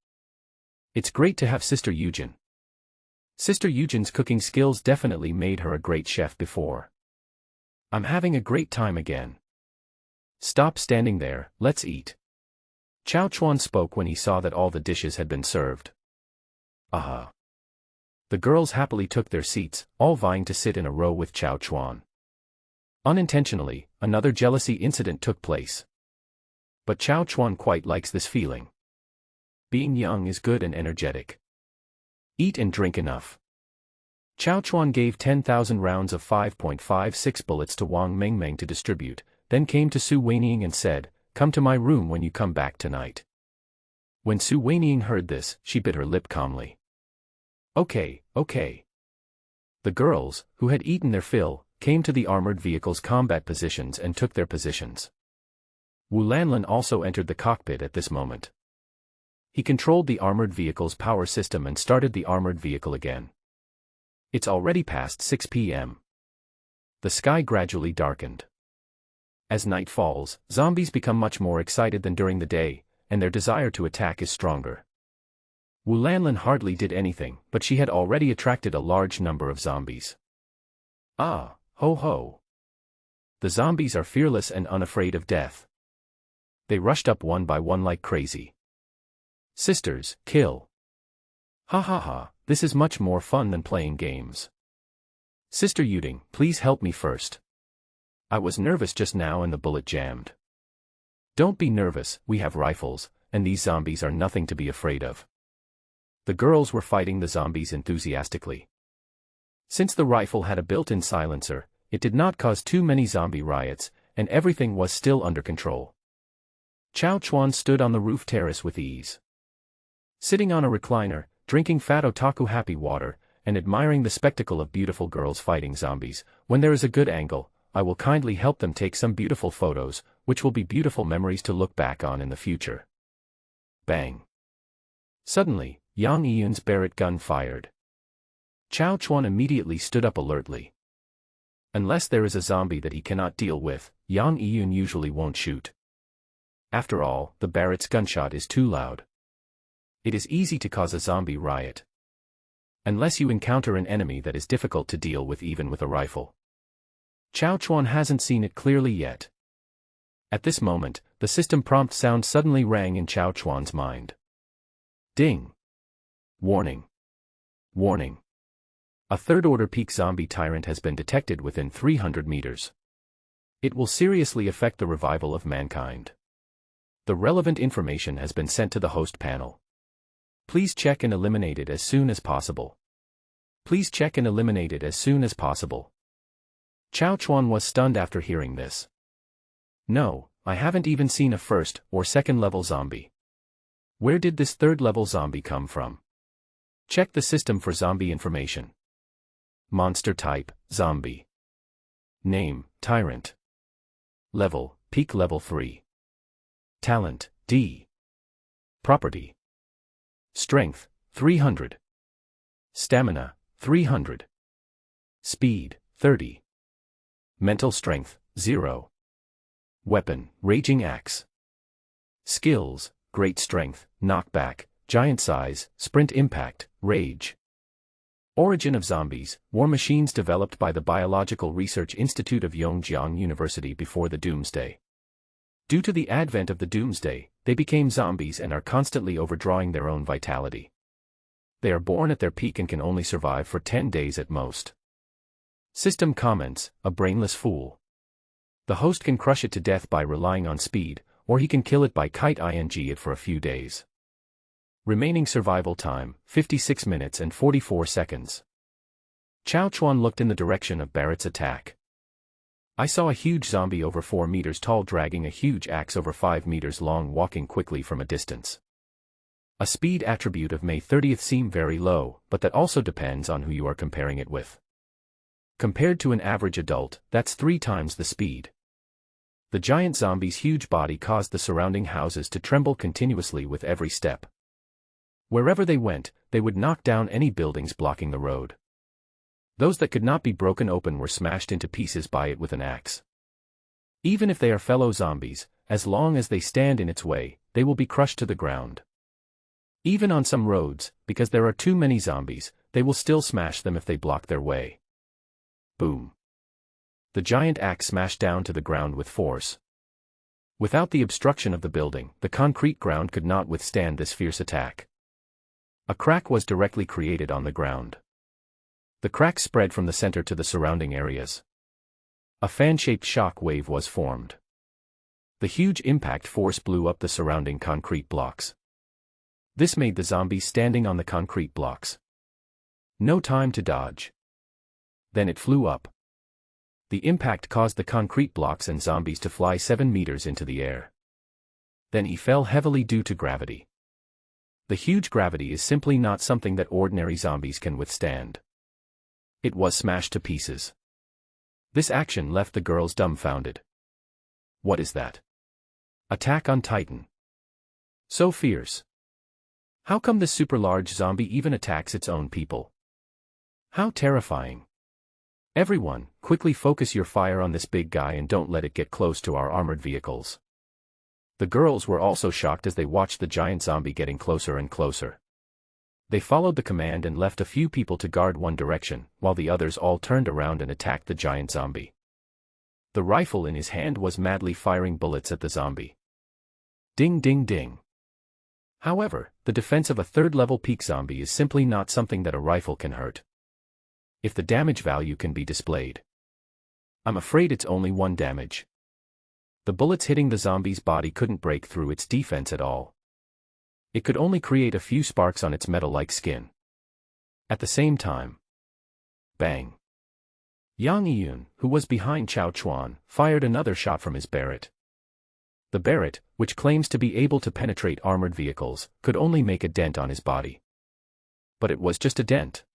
It's great to have Sister Eugen. Sister Eugen's cooking skills definitely made her a great chef before. I'm having a great time again. Stop standing there, let's eat. Chao Chuan spoke when he saw that all the dishes had been served. Aha. The girls happily took their seats, all vying to sit in a row with Chao Chuan. Unintentionally, another jealousy incident took place. But Chao Chuan quite likes this feeling. Being young is good and energetic. Eat and drink enough. Chao Chuan gave 10,000 rounds of 5.56 bullets to Wang Mengmeng to distribute, then came to Su Weiniang and said, "Come to my room when you come back tonight." When Su Weiniang heard this, she bit her lip calmly. Okay. The girls, who had eaten their fill, came to the armored vehicle's combat positions and took their positions. Wu Lanlin also entered the cockpit at this moment. He controlled the armored vehicle's power system and started the armored vehicle again. It's already past 6 p.m. The sky gradually darkened. As night falls, zombies become much more excited than during the day, and their desire to attack is stronger. Wu Lanlin hardly did anything, but she had already attracted a large number of zombies. Ah, ho ho. The zombies are fearless and unafraid of death. They rushed up one by one like crazy. Sisters, kill. Ha ha ha, this is much more fun than playing games. Sister Yuding, please help me first. I was nervous just now and the bullet jammed. Don't be nervous, we have rifles, and these zombies are nothing to be afraid of. The girls were fighting the zombies enthusiastically. Since the rifle had a built-in silencer, it did not cause too many zombie riots, and everything was still under control. Chao Chuan stood on the roof terrace with ease. Sitting on a recliner, drinking fat otaku happy water, and admiring the spectacle of beautiful girls fighting zombies, when there is a good angle, I will kindly help them take some beautiful photos, which will be beautiful memories to look back on in the future. Bang. Suddenly, Yang Yiyun's Barrett gun fired. Chao Chuan immediately stood up alertly. Unless there is a zombie that he cannot deal with, Yang Yiyun usually won't shoot. After all, the Barrett's gunshot is too loud. It is easy to cause a zombie riot. Unless you encounter an enemy that is difficult to deal with even with a rifle. Chao Chuan hasn't seen it clearly yet. At this moment, the system prompt sound suddenly rang in Chao Chuan's mind. Ding! Warning! Warning! A third-order peak zombie tyrant has been detected within 300 meters. It will seriously affect the revival of mankind. The relevant information has been sent to the host panel. Please check and eliminate it as soon as possible. Please check and eliminate it as soon as possible. Chao Chuan was stunned after hearing this. No, I haven't even seen a first or second level zombie. Where did this third level zombie come from? Check the system for zombie information. Monster type, zombie. Name, tyrant. Level, peak level 3. Talent, D. Property. Strength, 300. Stamina, 300. Speed, 30. Mental strength, 0. Weapon, raging axe. Skills, great strength, knockback, giant size, sprint impact, rage. Origin of zombies, war machines developed by the Biological Research Institute of Yongjiang University before the Doomsday. Due to the advent of the Doomsday, they became zombies and are constantly overdrawing their own vitality. They are born at their peak and can only survive for 10 days at most. System comments, a brainless fool. The host can crush it to death by relying on speed, or he can kill it by kite-ing it for a few days. Remaining survival time, 56 minutes and 44 seconds. Chao Chuan looked in the direction of Barrett's attack. I saw a huge zombie over 4 meters tall dragging a huge axe over 5 meters long walking quickly from a distance. A speed attribute of May 30th seem very low, but that also depends on who you are comparing it with. Compared to an average adult, that's 3 times the speed. The giant zombie's huge body caused the surrounding houses to tremble continuously with every step. Wherever they went, they would knock down any buildings blocking the road. Those that could not be broken open were smashed into pieces by it with an axe. Even if they are fellow zombies, as long as they stand in its way, they will be crushed to the ground. Even on some roads, because there are too many zombies, they will still smash them if they block their way. Boom. The giant axe smashed down to the ground with force. Without the obstruction of the building, the concrete ground could not withstand this fierce attack. A crack was directly created on the ground. The crack spread from the center to the surrounding areas. A fan-shaped shock wave was formed. The huge impact force blew up the surrounding concrete blocks. This made the zombies standing on the concrete blocks. No time to dodge. Then it flew up. The impact caused the concrete blocks and zombies to fly 7 meters into the air. Then he fell heavily due to gravity. The huge gravity is simply not something that ordinary zombies can withstand. It was smashed to pieces. This action left the girls dumbfounded. What is that? Attack on Titan. So fierce. How come this super large zombie even attacks its own people? How terrifying. Everyone, quickly focus your fire on this big guy and don't let it get close to our armored vehicles. The girls were also shocked as they watched the giant zombie getting closer and closer. They followed the command and left a few people to guard one direction, while the others all turned around and attacked the giant zombie. The rifle in his hand was madly firing bullets at the zombie. Ding ding ding. However, the defense of a third-level peak zombie is simply not something that a rifle can hurt. If the damage value can be displayed. I'm afraid it's only 1 damage. The bullets hitting the zombie's body couldn't break through its defense at all. It could only create a few sparks on its metal-like skin. At the same time. Bang. Yang Yun, who was behind Chao Chuan, fired another shot from his Barrett. The Barrett, which claims to be able to penetrate armored vehicles, could only make a dent on his body. But it was just a dent.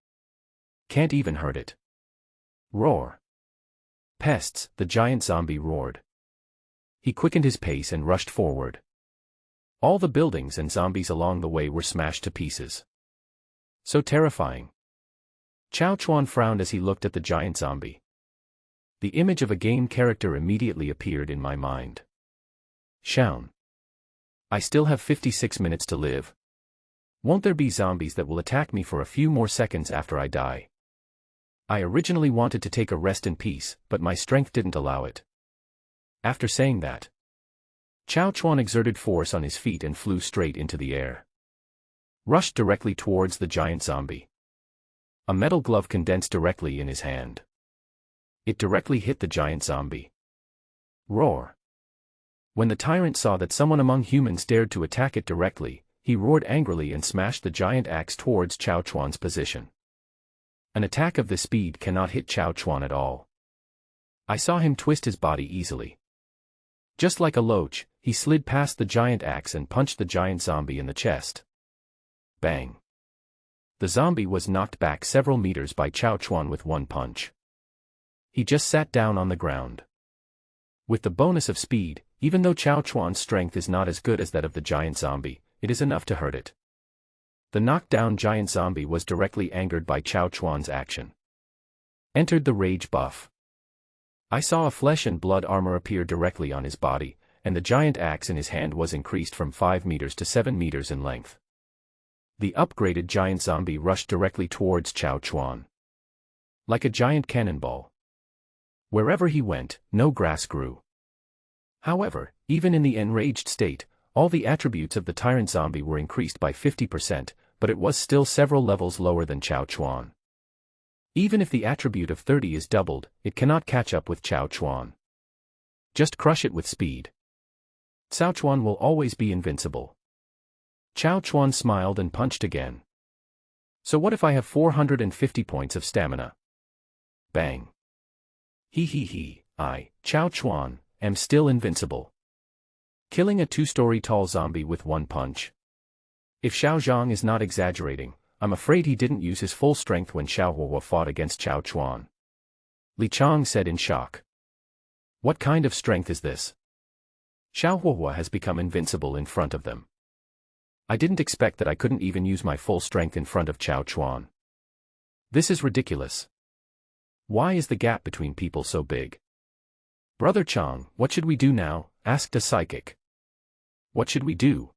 Can't even hurt it. Roar. Pests, the giant zombie roared. He quickened his pace and rushed forward. All the buildings and zombies along the way were smashed to pieces. So terrifying. Chao Chuan frowned as he looked at the giant zombie. The image of a game character immediately appeared in my mind. Shaun. I still have 56 minutes to live. Won't there be zombies that will attack me for a few more seconds after I die? I originally wanted to take a rest in peace, but my strength didn't allow it. After saying that, Chao Chuan exerted force on his feet and flew straight into the air. Rushed directly towards the giant zombie. A metal glove condensed directly in his hand. It directly hit the giant zombie. Roar. When the tyrant saw that someone among humans dared to attack it directly, he roared angrily and smashed the giant axe towards Chao Chuan's position. An attack of this speed cannot hit Chao Chuan at all. I saw him twist his body easily. Just like a loach, he slid past the giant axe and punched the giant zombie in the chest. Bang. The zombie was knocked back several meters by Chao Chuan with 1 punch. He just sat down on the ground. With the bonus of speed, even though Chao Chuan's strength is not as good as that of the giant zombie, it is enough to hurt it. The knockdown giant zombie was directly angered by Chao Chuan's action. Entered the rage buff. I saw a flesh and blood armor appear directly on his body, and the giant axe in his hand was increased from 5 meters to 7 meters in length. The upgraded giant zombie rushed directly towards Chao Chuan. Like a giant cannonball. Wherever he went, no grass grew. However, even in the enraged state, all the attributes of the tyrant zombie were increased by 50%, but it was still several levels lower than Chao Chuan. Even if the attribute of 30 is doubled, it cannot catch up with Chao Chuan. Just crush it with speed. Chao Chuan will always be invincible. Chao Chuan smiled and punched again. So what if I have 450 points of stamina? Bang. I, Chao Chuan, am still invincible. Killing a 2-story tall zombie with 1 punch. If Xiao Zhang is not exaggerating, I'm afraid he didn't use his full strength when Xiao Huohuo fought against Chao Chuan. Li Chang said in shock. What kind of strength is this? Xiao Huohuo has become invincible in front of them. I didn't expect that I couldn't even use my full strength in front of Chao Chuan. This is ridiculous. Why is the gap between people so big? Brother Chang, what should we do now? Asked a psychic. What should we do?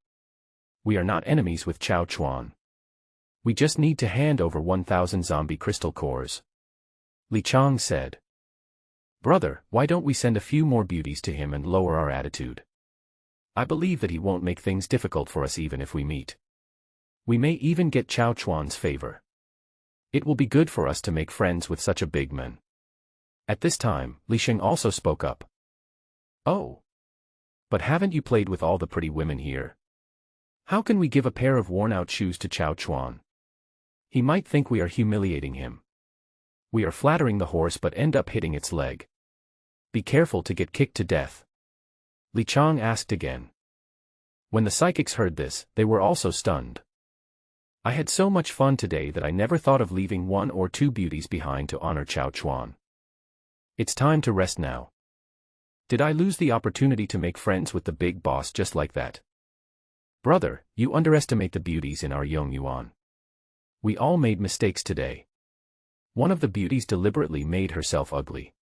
We are not enemies with Chao Chuan. We just need to hand over 1,000 zombie crystal cores. Li Chang said. Brother, why don't we send a few more beauties to him and lower our attitude? I believe that he won't make things difficult for us even if we meet. We may even get Chao Chuan's favor. It will be good for us to make friends with such a big man. At this time, Li Sheng also spoke up. Oh. But haven't you played with all the pretty women here? How can we give a pair of worn-out shoes to Chao Chuan? He might think we are humiliating him. We are flattering the horse but end up hitting its leg. Be careful to get kicked to death. Li Chang asked again. When the psychics heard this, they were also stunned. I had so much fun today that I never thought of leaving one or two beauties behind to honor Chao Chuan. It's time to rest now. Did I lose the opportunity to make friends with the big boss just like that? Brother, you underestimate the beauties in our Yongyuan. We all made mistakes today. One of the beauties deliberately made herself ugly.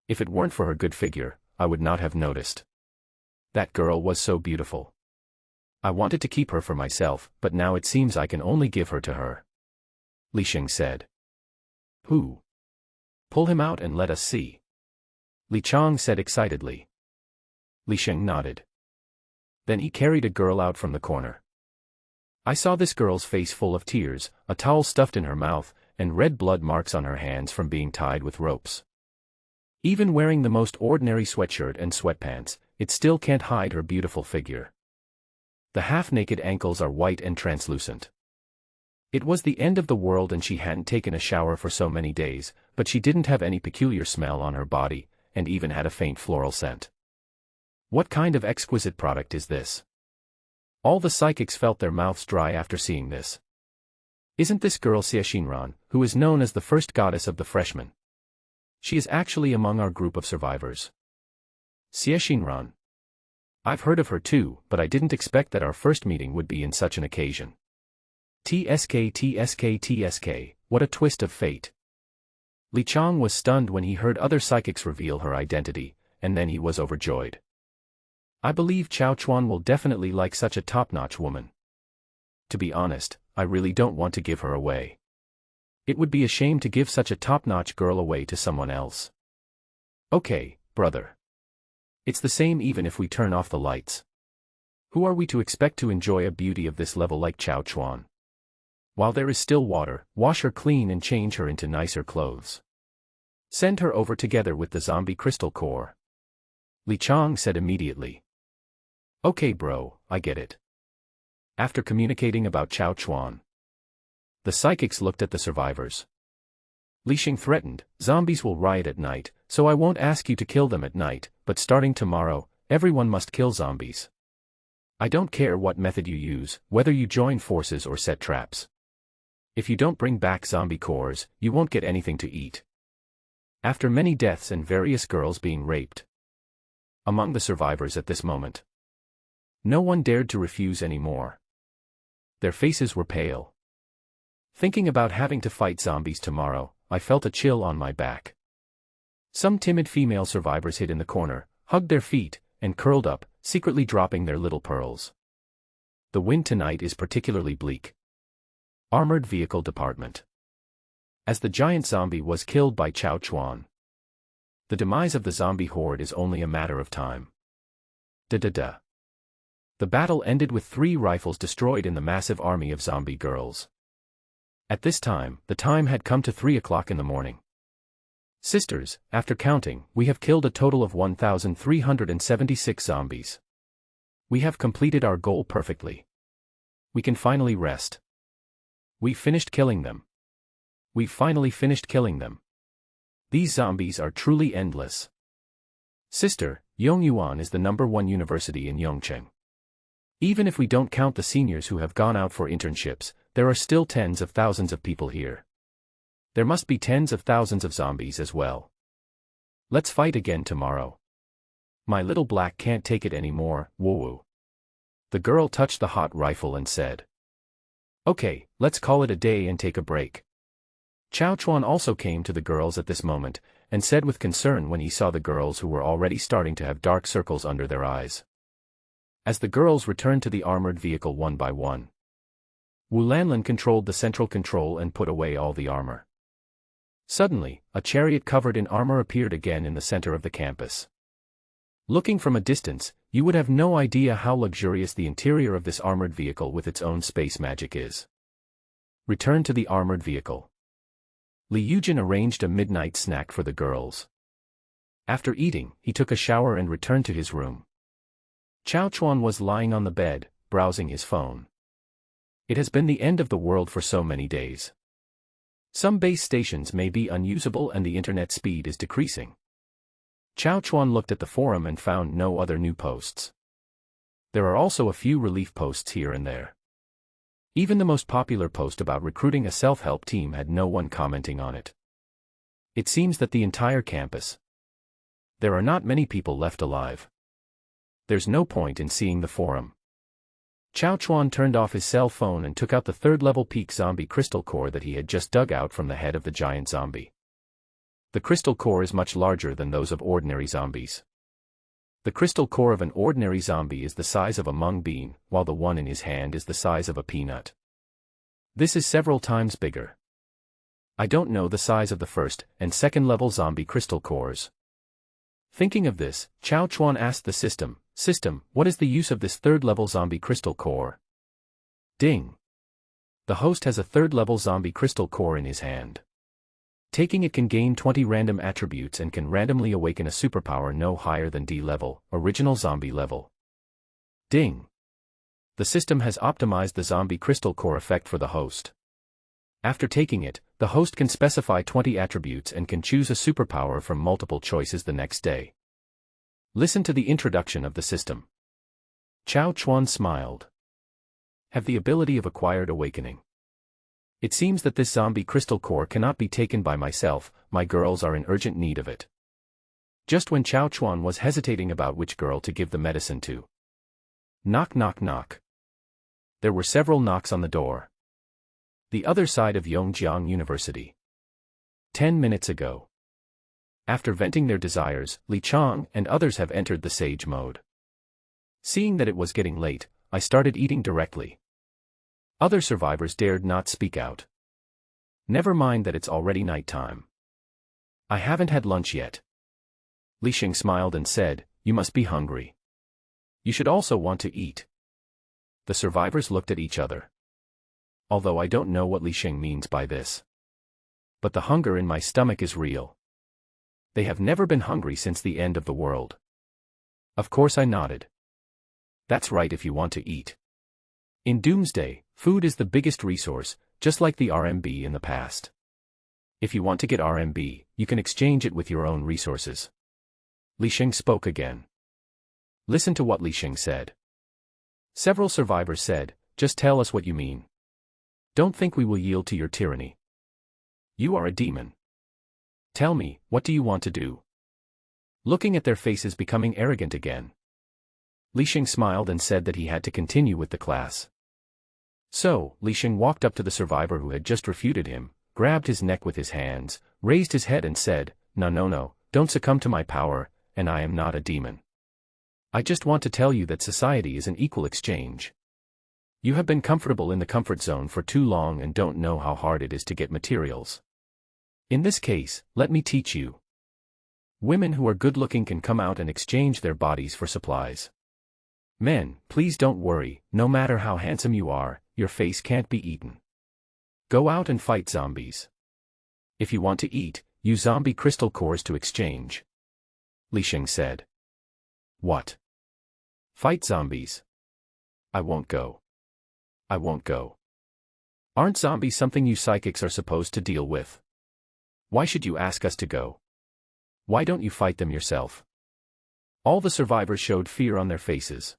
If it weren't for her good figure, I would not have noticed. That girl was so beautiful. I wanted to keep her for myself, but now it seems I can only give her to her. Li Sheng said. Who? Pull him out and let us see. Li Chang said excitedly. Li Sheng nodded. Then he carried a girl out from the corner. I saw this girl's face full of tears, a towel stuffed in her mouth, and red blood marks on her hands from being tied with ropes. Even wearing the most ordinary sweatshirt and sweatpants, it still can't hide her beautiful figure. The half-naked ankles are white and translucent. It was the end of the world and she hadn't taken a shower for so many days, but she didn't have any peculiar smell on her body, and even had a faint floral scent. What kind of exquisite product is this? All the psychics felt their mouths dry after seeing this. Isn't this girl Xie Xinran, who is known as the first goddess of the freshmen? She is actually among our group of survivors. Xie Xinran. I've heard of her too, but I didn't expect that our first meeting would be in such an occasion. TSK, what a twist of fate. Li Chang was stunned when he heard other psychics reveal her identity, and then he was overjoyed. I believe Chao Chuan will definitely like such a top-notch woman. To be honest, I really don't want to give her away. It would be a shame to give such a top-notch girl away to someone else. Okay, brother. It's the same even if we turn off the lights. Who are we to expect to enjoy a beauty of this level like Chao Chuan? While there is still water, wash her clean and change her into nicer clothes. Send her over together with the zombie crystal core. Li Chang said immediately. Okay bro, I get it. After communicating about Chao Chuan, the psychics looked at the survivors. Li Sheng threatened, zombies will riot at night, so I won't ask you to kill them at night, but starting tomorrow, everyone must kill zombies. I don't care what method you use, whether you join forces or set traps. If you don't bring back zombie cores, you won't get anything to eat. After many deaths and various girls being raped among the survivors at this moment, no one dared to refuse anymore. Their faces were pale. Thinking about having to fight zombies tomorrow, I felt a chill on my back. Some timid female survivors hid in the corner, hugged their feet, and curled up, secretly dropping their little pearls. The wind tonight is particularly bleak. Armored Vehicle Department. As the giant zombie was killed by Chao Chuan, the demise of the zombie horde is only a matter of time. Da-da-da. The battle ended with 3 rifles destroyed in the massive army of zombie girls. At this time, the time had come to 3 o'clock in the morning. Sisters, after counting, we have killed a total of 1,376 zombies. We have completed our goal perfectly. We can finally rest. We finished killing them. We finally finished killing them. These zombies are truly endless. Sister, Yongyuan is the #1 university in Yongcheng. Even if we don't count the seniors who have gone out for internships, there are still tens of thousands of people here. There must be tens of thousands of zombies as well. Let's fight again tomorrow. My little black can't take it anymore, woo-woo. The girl touched the hot rifle and said. Okay, let's call it a day and take a break. Chao Chuan also came to the girls at this moment, and said with concern when he saw the girls who were already starting to have dark circles under their eyes. As the girls returned to the armored vehicle one by one, Wu Lanlin controlled the central control and put away all the armor. Suddenly, a chariot covered in armor appeared again in the center of the campus. Looking from a distance, you would have no idea how luxurious the interior of this armored vehicle with its own space magic is. Return to the armored vehicle. Li Yujin arranged a midnight snack for the girls. After eating, he took a shower and returned to his room. Chao Chuan was lying on the bed, browsing his phone. It has been the end of the world for so many days. Some base stations may be unusable and the internet speed is decreasing. Chao Chuan looked at the forum and found no other new posts. There are also a few relief posts here and there. Even the most popular post about recruiting a self-help team had no one commenting on it. It seems that the entire campus. There are not many people left alive. There's no point in seeing the forum. Chao Chuan turned off his cell phone and took out the third-level peak zombie crystal core that he had just dug out from the head of the giant zombie. The crystal core is much larger than those of ordinary zombies. The crystal core of an ordinary zombie is the size of a mung bean, while the one in his hand is the size of a peanut. This is several times bigger. I don't know the size of the first and second-level zombie crystal cores. Thinking of this, Chao Chuan asked the system, what is the use of this third-level zombie crystal core? Ding! The host has a third-level zombie crystal core in his hand. Taking it can gain 20 random attributes and can randomly awaken a superpower no higher than D level, original zombie level. Ding! The system has optimized the zombie crystal core effect for the host. After taking it, the host can specify 20 attributes and can choose a superpower from multiple choices the next day. Listen to the introduction of the system. Chao Chuan smiled. Have the ability of acquired awakening. It seems that this zombie crystal core cannot be taken by myself, my girls are in urgent need of it. Just when Chao Chuan was hesitating about which girl to give the medicine to. Knock knock knock. There were several knocks on the door. The other side of Yongjiang University. 10 minutes ago. After venting their desires, Li Chang and others have entered the sage mode. Seeing that it was getting late, I started eating directly. Other survivors dared not speak out. Never mind that it's already night time. I haven't had lunch yet. Li Xing smiled and said, you must be hungry. You should also want to eat. The survivors looked at each other. Although I don't know what Li Xing means by this. But the hunger in my stomach is real. They have never been hungry since the end of the world. Of course I nodded. That's right if you want to eat. In Doomsday, food is the biggest resource, just like the RMB in the past. If you want to get RMB, you can exchange it with your own resources. Li Xing spoke again. Listen to what Li Xing said. Several survivors said, just tell us what you mean. Don't think we will yield to your tyranny. You are a demon. Tell me, what do you want to do? Looking at their faces becoming arrogant again. Li Xing smiled and said that he had to continue with the class. So, Li Xing walked up to the survivor who had just refuted him, grabbed his neck with his hands, raised his head and said, No, don't succumb to my power, and I am not a demon. I just want to tell you that society is an equal exchange. You have been comfortable in the comfort zone for too long and don't know how hard it is to get materials. In this case, let me teach you. Women who are good-looking can come out and exchange their bodies for supplies. Men, please don't worry, no matter how handsome you are, your face can't be eaten. Go out and fight zombies. If you want to eat, use zombie crystal cores to exchange. Li Xing said. What? Fight zombies? I won't go. I won't go. Aren't zombies something you psychics are supposed to deal with? Why should you ask us to go? Why don't you fight them yourself? All the survivors showed fear on their faces.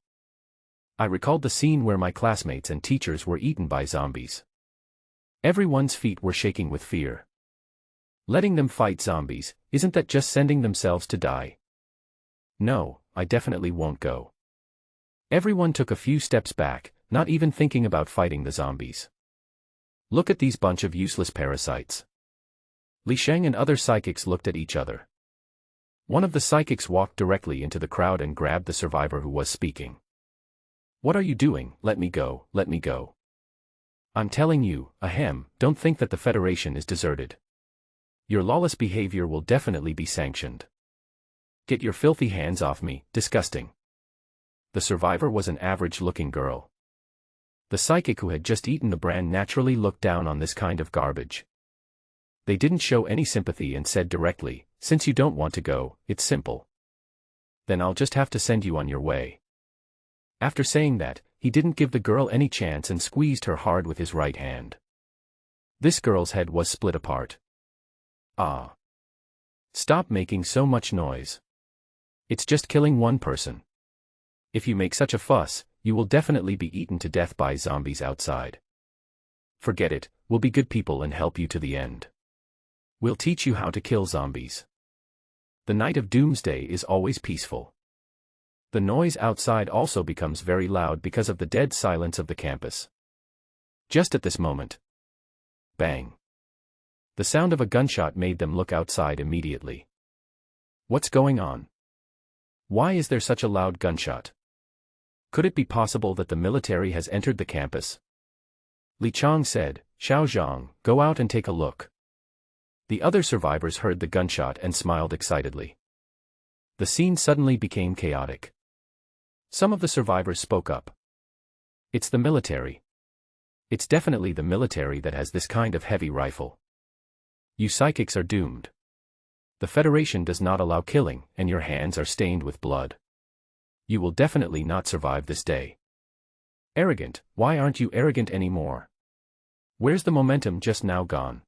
I recalled the scene where my classmates and teachers were eaten by zombies. Everyone's feet were shaking with fear. Letting them fight zombies, isn't that just sending themselves to die? No, I definitely won't go. Everyone took a few steps back, not even thinking about fighting the zombies. Look at these bunch of useless parasites. Li Sheng and other psychics looked at each other. One of the psychics walked directly into the crowd and grabbed the survivor who was speaking. What are you doing? Let me go, let me go. I'm telling you, ahem, don't think that the Federation is deserted. Your lawless behavior will definitely be sanctioned. Get your filthy hands off me, disgusting. The survivor was an average-looking girl. The psychic who had just eaten the bran naturally looked down on this kind of garbage. They didn't show any sympathy and said directly, "Since you don't want to go, it's simple. Then I'll just have to send you on your way." After saying that, he didn't give the girl any chance and squeezed her hard with his right hand. This girl's head was split apart. Ah! Stop making so much noise. It's just killing one person. If you make such a fuss, you will definitely be eaten to death by zombies outside. Forget it, we'll be good people and help you to the end. We'll teach you how to kill zombies. The night of doomsday is always peaceful. The noise outside also becomes very loud because of the dead silence of the campus. Just at this moment. Bang. The sound of a gunshot made them look outside immediately. What's going on? Why is there such a loud gunshot? Could it be possible that the military has entered the campus? Li Chang said, "Xiao Zhang, go out and take a look." The other survivors heard the gunshot and smiled excitedly. The scene suddenly became chaotic. Some of the survivors spoke up. "It's the military. It's definitely the military that has this kind of heavy rifle. You psychics are doomed. The Federation does not allow killing, and your hands are stained with blood. You will definitely not survive this day. Arrogant, why aren't you arrogant anymore? Where's the momentum just now gone?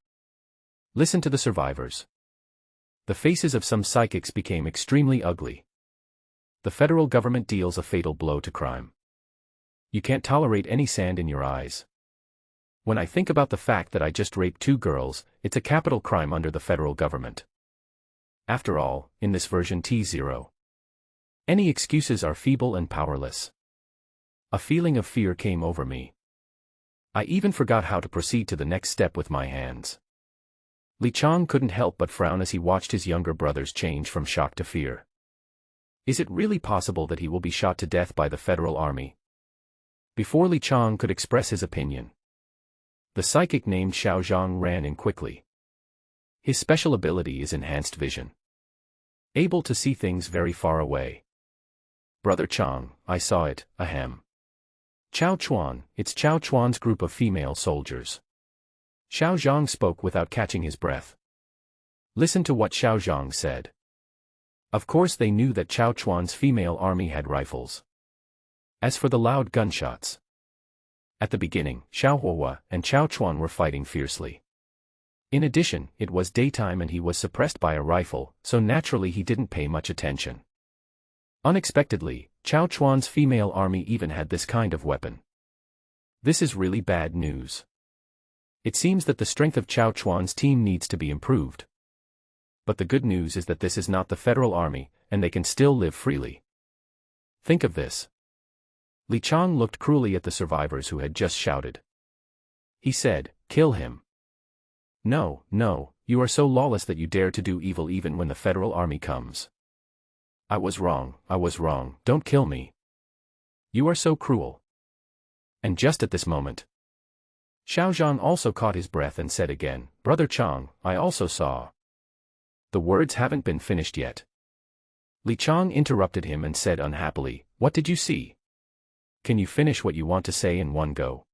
Listen to the survivors." The faces of some psychics became extremely ugly. The federal government deals a fatal blow to crime. You can't tolerate any sand in your eyes. When I think about the fact that I just raped 2 girls, it's a capital crime under the federal government. After all, in this version T0, any excuses are feeble and powerless. A feeling of fear came over me. I even forgot how to proceed to the next step with my hands. Li Chang couldn't help but frown as he watched his younger brothers change from shock to fear. Is it really possible that he will be shot to death by the federal army? Before Li Chang could express his opinion, the psychic named Xiao Zhang ran in quickly. His special ability is enhanced vision. Able to see things very far away. "Brother Chang, I saw it, ahem. Chao Chuan, it's Chao Chuan's group of female soldiers." Xiao Zhang spoke without catching his breath. Listen to what Xiao Zhang said. Of course they knew that Chao Chuan's female army had rifles. As for the loud gunshots, at the beginning, Xiao Huohua and Chao Chuan were fighting fiercely. In addition, it was daytime and he was suppressed by a rifle, so naturally he didn't pay much attention. Unexpectedly, Chao Chuan's female army even had this kind of weapon. This is really bad news. It seems that the strength of Chao Chuan's team needs to be improved. But the good news is that this is not the federal army, and they can still live freely. Think of this. Li Chang looked cruelly at the survivors who had just shouted. He said, "Kill him. No, no, you are so lawless that you dare to do evil even when the federal army comes. I was wrong, don't kill me. You are so cruel." And just at this moment, Xiao Zhang also caught his breath and said again, "Brother Chang, I also saw." The words haven't been finished yet. Li Chang interrupted him and said unhappily, "What did you see? Can you finish what you want to say in one go?"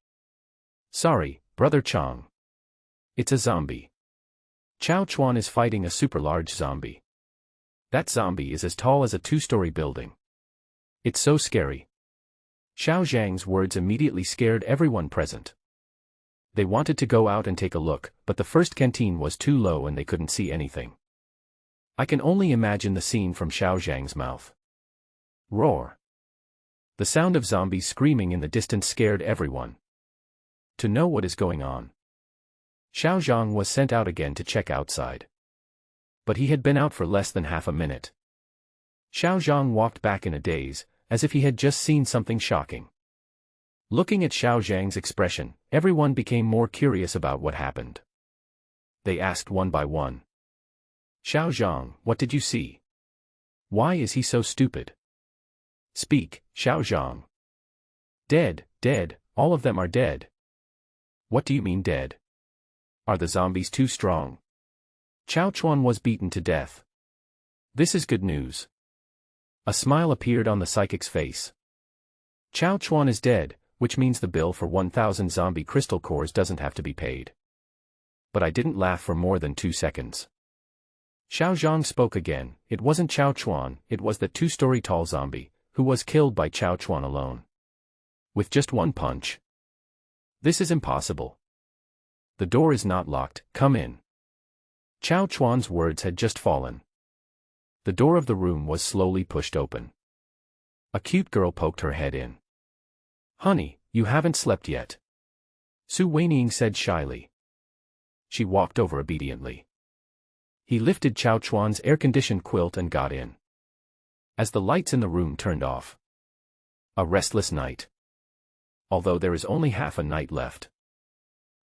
"Sorry, Brother Chang. It's a zombie. Chao Chuan is fighting a super large zombie. That zombie is as tall as a 2-story building. It's so scary." Xiao Zhang's words immediately scared everyone present. They wanted to go out and take a look, but the first canteen was too low and they couldn't see anything. I can only imagine the scene from Xiao Zhang's mouth. Roar. The sound of zombies screaming in the distance scared everyone. To know what is going on, Xiao Zhang was sent out again to check outside. But he had been out for less than half a minute. Xiao Zhang walked back in a daze, as if he had just seen something shocking. Looking at Xiao Zhang's expression, everyone became more curious about what happened. They asked one by one. "Xiao Zhang, what did you see? Why is he so stupid? Speak, Xiao Zhang." "Dead, dead, all of them are dead." "What do you mean dead? Are the zombies too strong?" "Chao Chuan was beaten to death." "This is good news." A smile appeared on the psychic's face. "Chao Chuan is dead, which means the bill for 1,000 zombie crystal cores doesn't have to be paid. But I didn't laugh for more than 2 seconds. Xiao Zhang spoke again. It wasn't Chao Chuan, it was the 2-story tall zombie, who was killed by Chao Chuan alone. With just one punch. This is impossible. The door is not locked, come in. Chao Chuan's words had just fallen. The door of the room was slowly pushed open. A cute girl poked her head in. Honey, you haven't slept yet. Su Weiniang said shyly. She walked over obediently. He lifted Chao Chuan's air-conditioned quilt and got in. As the lights in the room turned off. A restless night. Although there is only half a night left.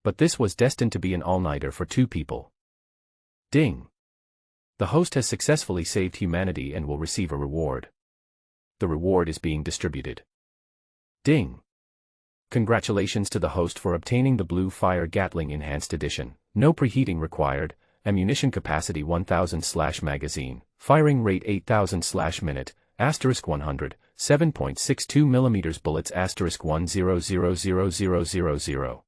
But this was destined to be an all-nighter for 2 people. Ding! The host has successfully saved humanity and will receive a reward. The reward is being distributed. Ding! Congratulations to the host for obtaining the Blue Fire Gatling Enhanced Edition. No preheating required. Ammunition capacity 1000/magazine. Firing rate 8000/minute. *100. 7.62 mm bullets. *10000000.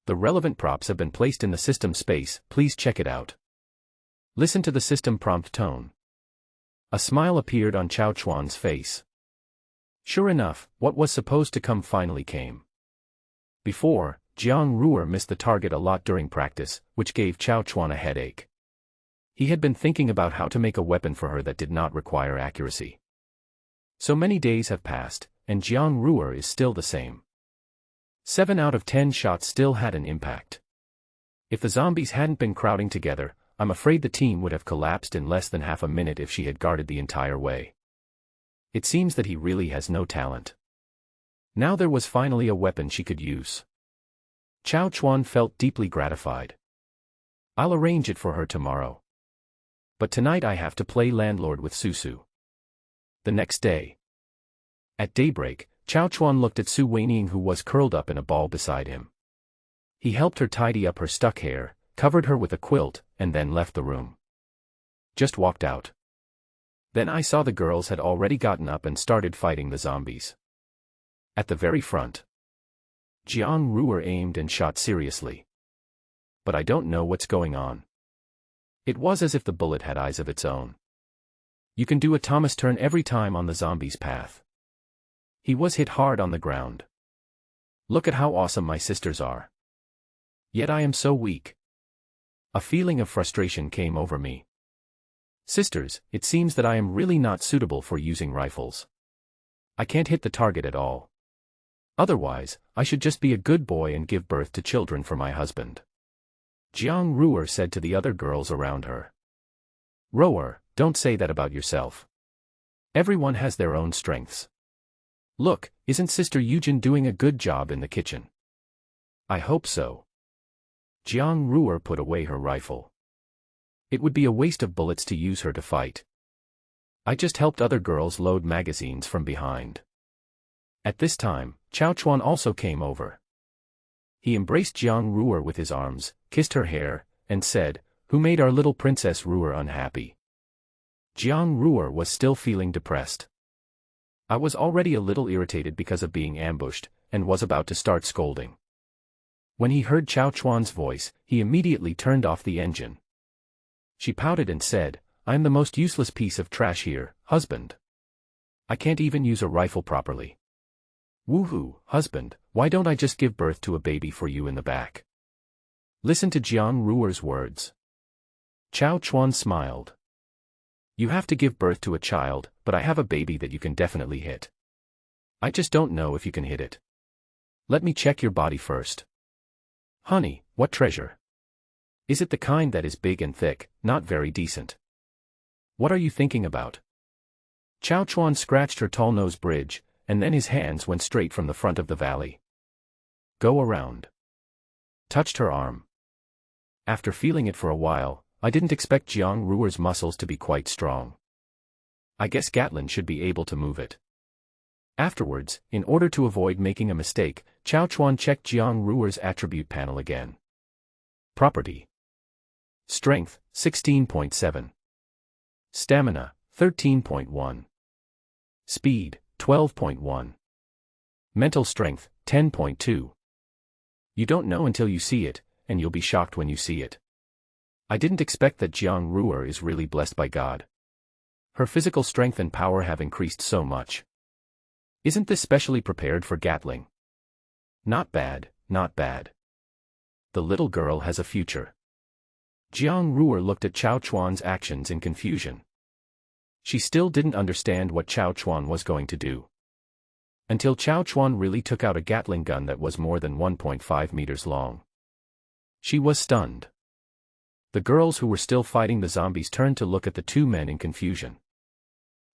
The relevant props have been placed in the system space. Please check it out. Listen to the system prompt tone. A smile appeared on Chao Chuan's face. Sure enough, what was supposed to come finally came. Before, Jiang Ruer missed the target a lot during practice, which gave Chao Chuan a headache. He had been thinking about how to make a weapon for her that did not require accuracy. So many days have passed, and Jiang Ruer is still the same. 7 out of 10 shots still had an impact. If the zombies hadn't been crowding together, I'm afraid the team would have collapsed in less than half a minute if she had guarded the entire way. It seems that he really has no talent. Now there was finally a weapon she could use. Chao Chuan felt deeply gratified. I'll arrange it for her tomorrow. But tonight I have to play landlord with Susu. The next day. At daybreak, Chao Chuan looked at Su Weiniang, who was curled up in a ball beside him. He helped her tidy up her stuck hair, covered her with a quilt, and then left the room. Just walked out. Then I saw the girls had already gotten up and started fighting the zombies. At the very front. Jiang Ruer aimed and shot seriously. But I don't know what's going on. It was as if the bullet had eyes of its own. You can do a Thomas turn every time on the zombie's path. He was hit hard on the ground. Look at how awesome my sisters are. Yet I am so weak. A feeling of frustration came over me. Sisters, it seems that I am really not suitable for using rifles. I can't hit the target at all. Otherwise, I should just be a good boy and give birth to children for my husband. Jiang Ruer said to the other girls around her. Rower, don't say that about yourself. Everyone has their own strengths. Look, isn't Sister Yujin doing a good job in the kitchen? I hope so. Jiang Ruer put away her rifle. It would be a waste of bullets to use her to fight. I just helped other girls load magazines from behind. At this time, Chao Chuan also came over. He embraced Jiang Ruer with his arms, kissed her hair, and said, "Who made our little Princess Ruer unhappy?" Jiang Ruer was still feeling depressed. I was already a little irritated because of being ambushed, and was about to start scolding. When he heard Chao Chuan's voice, he immediately turned off the engine. She pouted and said, "I'm the most useless piece of trash here, husband. I can't even use a rifle properly. Woohoo, husband, why don't I just give birth to a baby for you in the back?" Listen to Jiang Ruer's words. Chao Chuan smiled. You have to give birth to a child, but I have a baby that you can definitely hit. I just don't know if you can hit it. Let me check your body first. Honey, what treasure? Is it the kind that is big and thick, not very decent? What are you thinking about? Chao Chuan scratched her tall nose bridge, and then his hands went straight from the front of the valley. Go around. Touched her arm. After feeling it for a while, I didn't expect Jiang Ruer's muscles to be quite strong. I guess Gatlin should be able to move it. Afterwards, in order to avoid making a mistake, Chao Chuan checked Jiang Ruer's attribute panel again. Property. Strength, 16.7. Stamina, 13.1. Speed, 12.1. Mental strength, 10.2. You don't know until you see it, and you'll be shocked when you see it. I didn't expect that Jiang Ruer is really blessed by God. Her physical strength and power have increased so much. Isn't this specially prepared for Gatling? Not bad, not bad. The little girl has a future. Jiang Ruer looked at Chao Chuan's actions in confusion. She still didn't understand what Chao Chuan was going to do. Until Chao Chuan really took out a Gatling gun that was more than 1.5 meters long. She was stunned. The girls who were still fighting the zombies turned to look at the two men in confusion.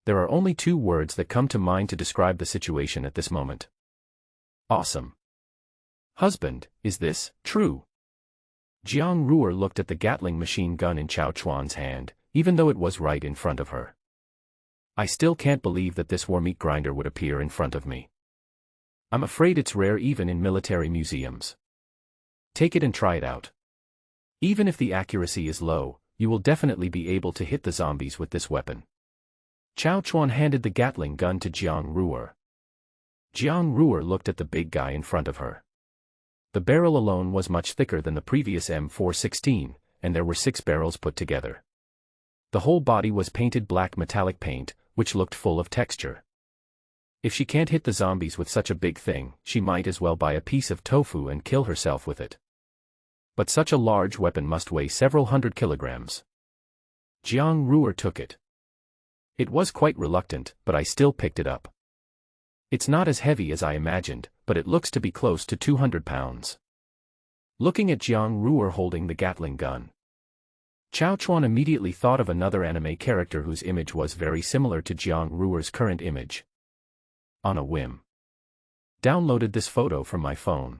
There are only two words that come to mind to describe the situation at this moment. Awesome. Husband, is this true? Jiang Ruer looked at the Gatling machine gun in Chao Chuan's hand, even though it was right in front of her. I still can't believe that this war meat grinder would appear in front of me. I'm afraid it's rare even in military museums. Take it and try it out. Even if the accuracy is low, you will definitely be able to hit the zombies with this weapon. Chao Chuan handed the Gatling gun to Jiang Ruer. Jiang Ruer looked at the big guy in front of her. The barrel alone was much thicker than the previous M416, and there were 6 barrels put together. The whole body was painted black metallic paint, which looked full of texture. If she can't hit the zombies with such a big thing, she might as well buy a piece of tofu and kill herself with it. But such a large weapon must weigh several hundred kilograms. Jiang Ruer took it. It was quite reluctant, but I still picked it up. It's not as heavy as I imagined, but it looks to be close to 200 pounds. Looking at Jiang Ruer holding the Gatling gun, Chao Chuan immediately thought of another anime character whose image was very similar to Jiang Ruer's current image. On a whim, downloaded this photo from my phone.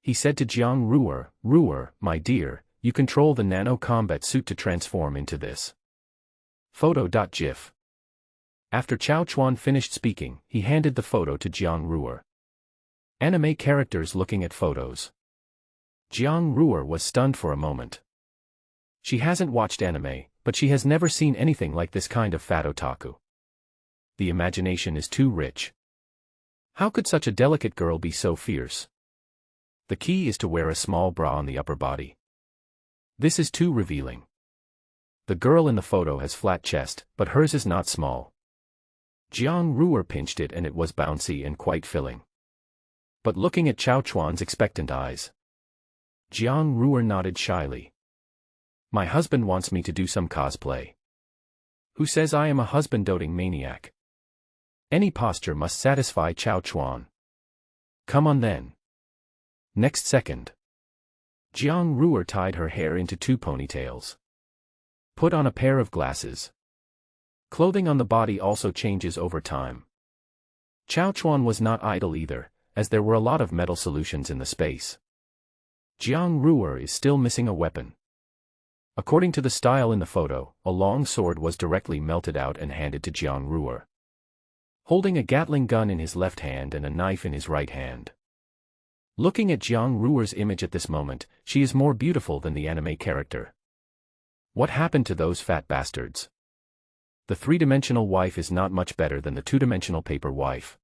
He said to Jiang Ruer, "Ruer, my dear, you control the nano combat suit to transform into this." Photo.gif. After Chao Chuan finished speaking, he handed the photo to Jiang Ruer. Anime characters looking at photos. Jiang Ruer was stunned for a moment. She hasn't watched anime, but she has never seen anything like this kind of fat otaku. The imagination is too rich. How could such a delicate girl be so fierce? The key is to wear a small bra on the upper body. This is too revealing. The girl in the photo has flat chest, but hers is not small. Jiang Ruer pinched it and it was bouncy and quite filling. But looking at Chao Chuan's expectant eyes, Jiang Ruer nodded shyly. My husband wants me to do some cosplay. Who says I am a husband-doting maniac? Any posture must satisfy Chao Chuan. Come on then. Next second, Jiang Ruer tied her hair into 2 ponytails. Put on a pair of glasses. Clothing on the body also changes over time. Chao Chuan was not idle either, as there were a lot of metal solutions in the space. Jiang Ruer is still missing a weapon. According to the style in the photo, a long sword was directly melted out and handed to Jiang Ruer, holding a Gatling gun in his left hand and a knife in his right hand. Looking at Jiang Ruer's image at this moment, she is more beautiful than the anime character. What happened to those fat bastards? The 3-dimensional wife is not much better than the 2-dimensional paper wife.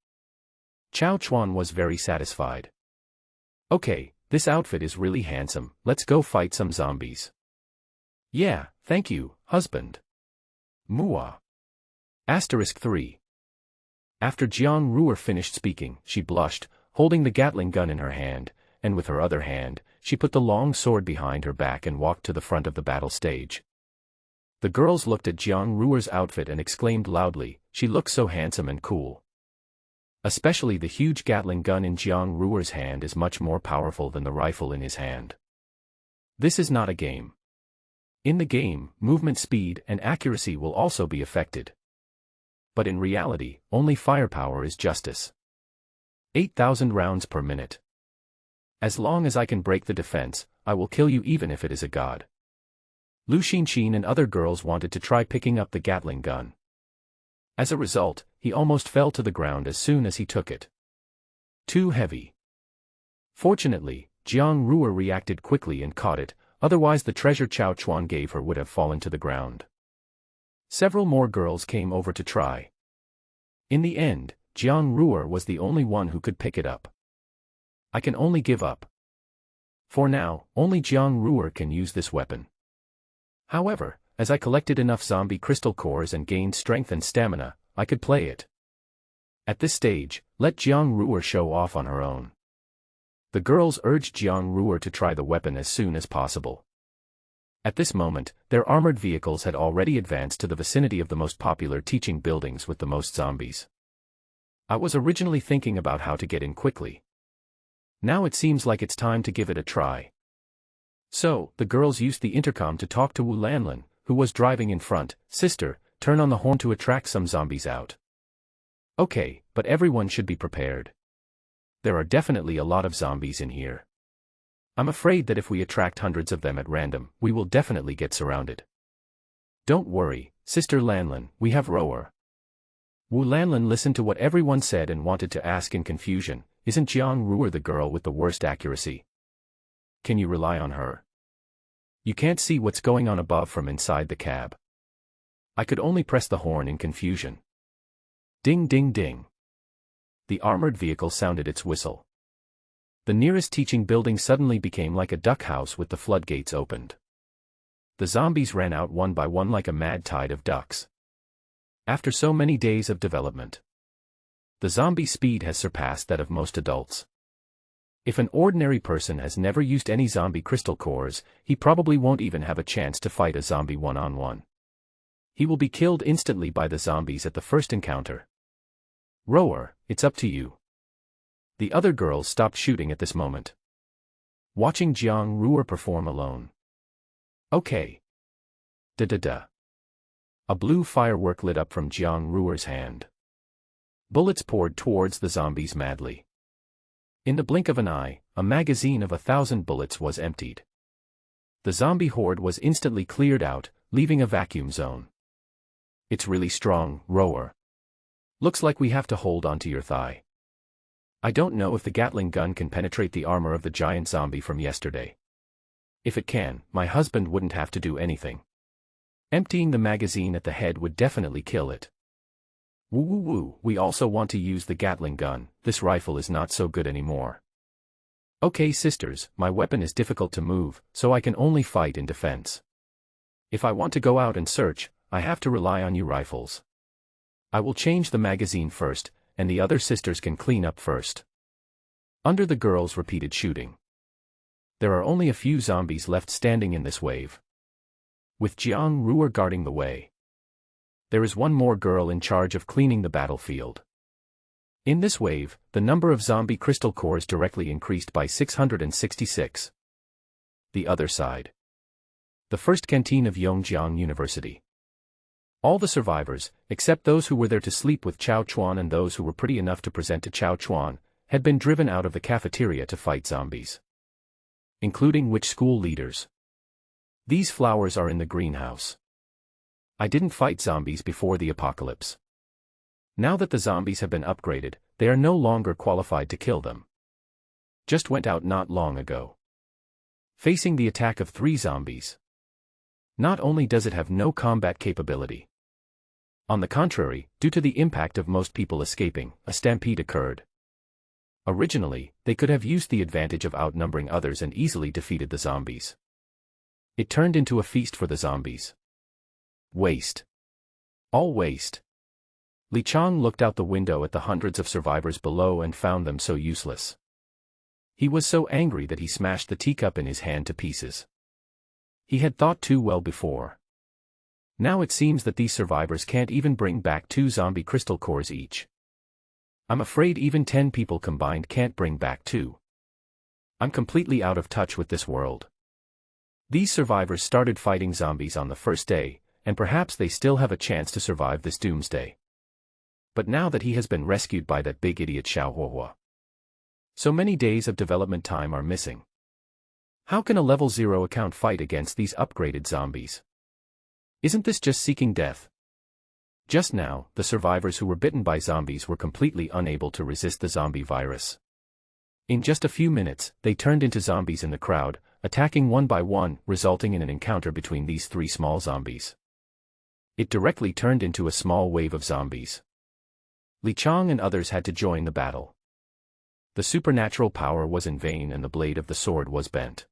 Chao Chuan was very satisfied. Okay, this outfit is really handsome, let's go fight some zombies. Yeah, thank you, husband. Muah. *3. After Jiang Ruer finished speaking, she blushed, holding the Gatling gun in her hand, and with her other hand, she put the long sword behind her back and walked to the front of the battle stage. The girls looked at Jiang Ruer's outfit and exclaimed loudly, she looks so handsome and cool. Especially the huge Gatling gun in Jiang Ruer's hand is much more powerful than the rifle in his hand. This is not a game. In the game, movement speed and accuracy will also be affected. But in reality, only firepower is justice. 8,000 rounds per minute. As long as I can break the defense, I will kill you even if it is a god. Lu Xinxin and other girls wanted to try picking up the Gatling gun. As a result, he almost fell to the ground as soon as he took it. Too heavy. Fortunately, Jiang Ruer reacted quickly and caught it, otherwise the treasure Chao Chuan gave her would have fallen to the ground. Several more girls came over to try. In the end, Jiang Ruer was the only one who could pick it up. I can only give up. For now, only Jiang Ruer can use this weapon. However, as I collected enough zombie crystal cores and gained strength and stamina, I could play it. At this stage, let Jiang Ruer show off on her own. The girls urged Jiang Ruer to try the weapon as soon as possible. At this moment, their armored vehicles had already advanced to the vicinity of the most popular teaching buildings with the most zombies. I was originally thinking about how to get in quickly. Now it seems like it's time to give it a try. So, the girls used the intercom to talk to Wu Lanlin, who was driving in front. Sister, turn on the horn to attract some zombies out. Okay, but everyone should be prepared. There are definitely a lot of zombies in here. I'm afraid that if we attract hundreds of them at random, we will definitely get surrounded. Don't worry, Sister Lanlin, we have Rower. Wu Lanlin listened to what everyone said and wanted to ask in confusion, isn't Jiang Ruer the girl with the worst accuracy? Can you rely on her? You can't see what's going on above from inside the cab. I could only press the horn in confusion. Ding ding ding. The armored vehicle sounded its whistle. The nearest teaching building suddenly became like a duck house with the floodgates opened. The zombies ran out one by one like a mad tide of ducks. After so many days of development, the zombie speed has surpassed that of most adults. If an ordinary person has never used any zombie crystal cores, he probably won't even have a chance to fight a zombie one-on-one. He will be killed instantly by the zombies at the first encounter. Rower, it's up to you. The other girls stopped shooting at this moment, watching Jiang Ruer perform alone. Okay. Da-da-da. A blue firework lit up from Jiang Ruer's hand. Bullets poured towards the zombies madly. In the blink of an eye, a magazine of 1,000 bullets was emptied. The zombie horde was instantly cleared out, leaving a vacuum zone. It's really strong, Rower. Looks like we have to hold onto your thigh. I don't know if the Gatling gun can penetrate the armor of the giant zombie from yesterday. If it can, my husband wouldn't have to do anything. Emptying the magazine at the head would definitely kill it. Woo woo woo, we also want to use the Gatling gun, this rifle is not so good anymore. Okay sisters, my weapon is difficult to move, so I can only fight in defense. If I want to go out and search, I have to rely on you rifles. I will change the magazine first, and the other sisters can clean up first. Under the girls repeated shooting. There are only a few zombies left standing in this wave, with Jiang Ruer guarding the way. There is one more girl in charge of cleaning the battlefield. In this wave, the number of zombie crystal cores directly increased by 666. The other side. The first canteen of Yongjiang University. All the survivors, except those who were there to sleep with Chao Chuan and those who were pretty enough to present to Chao Chuan, had been driven out of the cafeteria to fight zombies. Including which school leaders? These flowers are in the greenhouse. I didn't fight zombies before the apocalypse. Now that the zombies have been upgraded, they are no longer qualified to kill them. Just went out not long ago. Facing the attack of 3 zombies. Not only does it have no combat capability. On the contrary, due to the impact of most people escaping, a stampede occurred. Originally, they could have used the advantage of outnumbering others and easily defeated the zombies. It turned into a feast for the zombies. Waste. All waste. Li Chang looked out the window at the hundreds of survivors below and found them so useless. He was so angry that he smashed the teacup in his hand to pieces. He had thought too well before. Now it seems that these survivors can't even bring back 2 zombie crystal cores each. I'm afraid even 10 people combined can't bring back 2. I'm completely out of touch with this world. These survivors started fighting zombies on the first day, and perhaps they still have a chance to survive this doomsday. But now that he has been rescued by that big idiot Xiao Huohua, so many days of development time are missing. How can a level 0 account fight against these upgraded zombies? Isn't this just seeking death? Just now, the survivors who were bitten by zombies were completely unable to resist the zombie virus. In just a few minutes, they turned into zombies in the crowd, attacking one by one, resulting in an encounter between these 3 small zombies. It directly turned into a small wave of zombies. Li Chang and others had to join the battle. The The supernatural power was in vain and the blade of the sword was bent.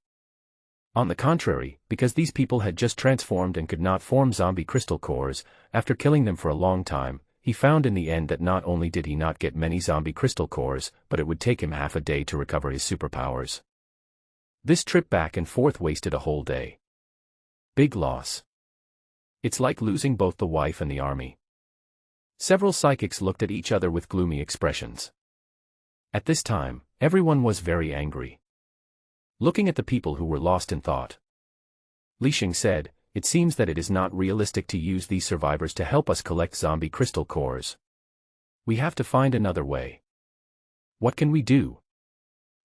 On the contrary, because these people had just transformed and could not form zombie crystal cores, after killing them for a long time, he found in the end that not only did he not get many zombie crystal cores, but it would take him half a day to recover his superpowers. This trip back and forth wasted a whole day. Big loss. It's like losing both the wife and the army. Several psychics looked at each other with gloomy expressions. At this time, everyone was very angry. Looking at the people who were lost in thought, Li Xing said, "It seems that it is not realistic to use these survivors to help us collect zombie crystal cores. We have to find another way. What can we do?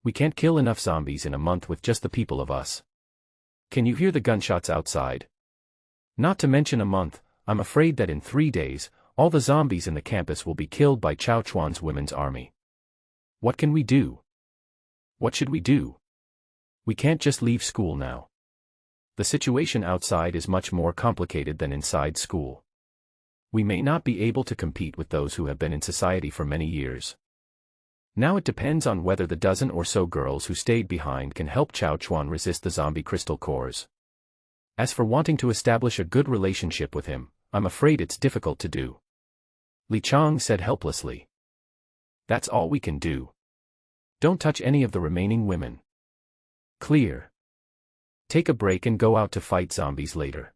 We can't kill enough zombies in a month with just the people of us. Can you hear the gunshots outside? Not to mention a month, I'm afraid that in 3 days, all the zombies in the campus will be killed by Chao Chuan's women's army. What can we do? What should we do? We can't just leave school now. The situation outside is much more complicated than inside school. We may not be able to compete with those who have been in society for many years. Now it depends on whether the dozen or so girls who stayed behind can help Chao Chuan resist the zombie crystal cores. As for wanting to establish a good relationship with him, I'm afraid it's difficult to do." Li Chang said helplessly. "That's all we can do. Don't touch any of the remaining women. Clear. Take a break and go out to fight zombies later."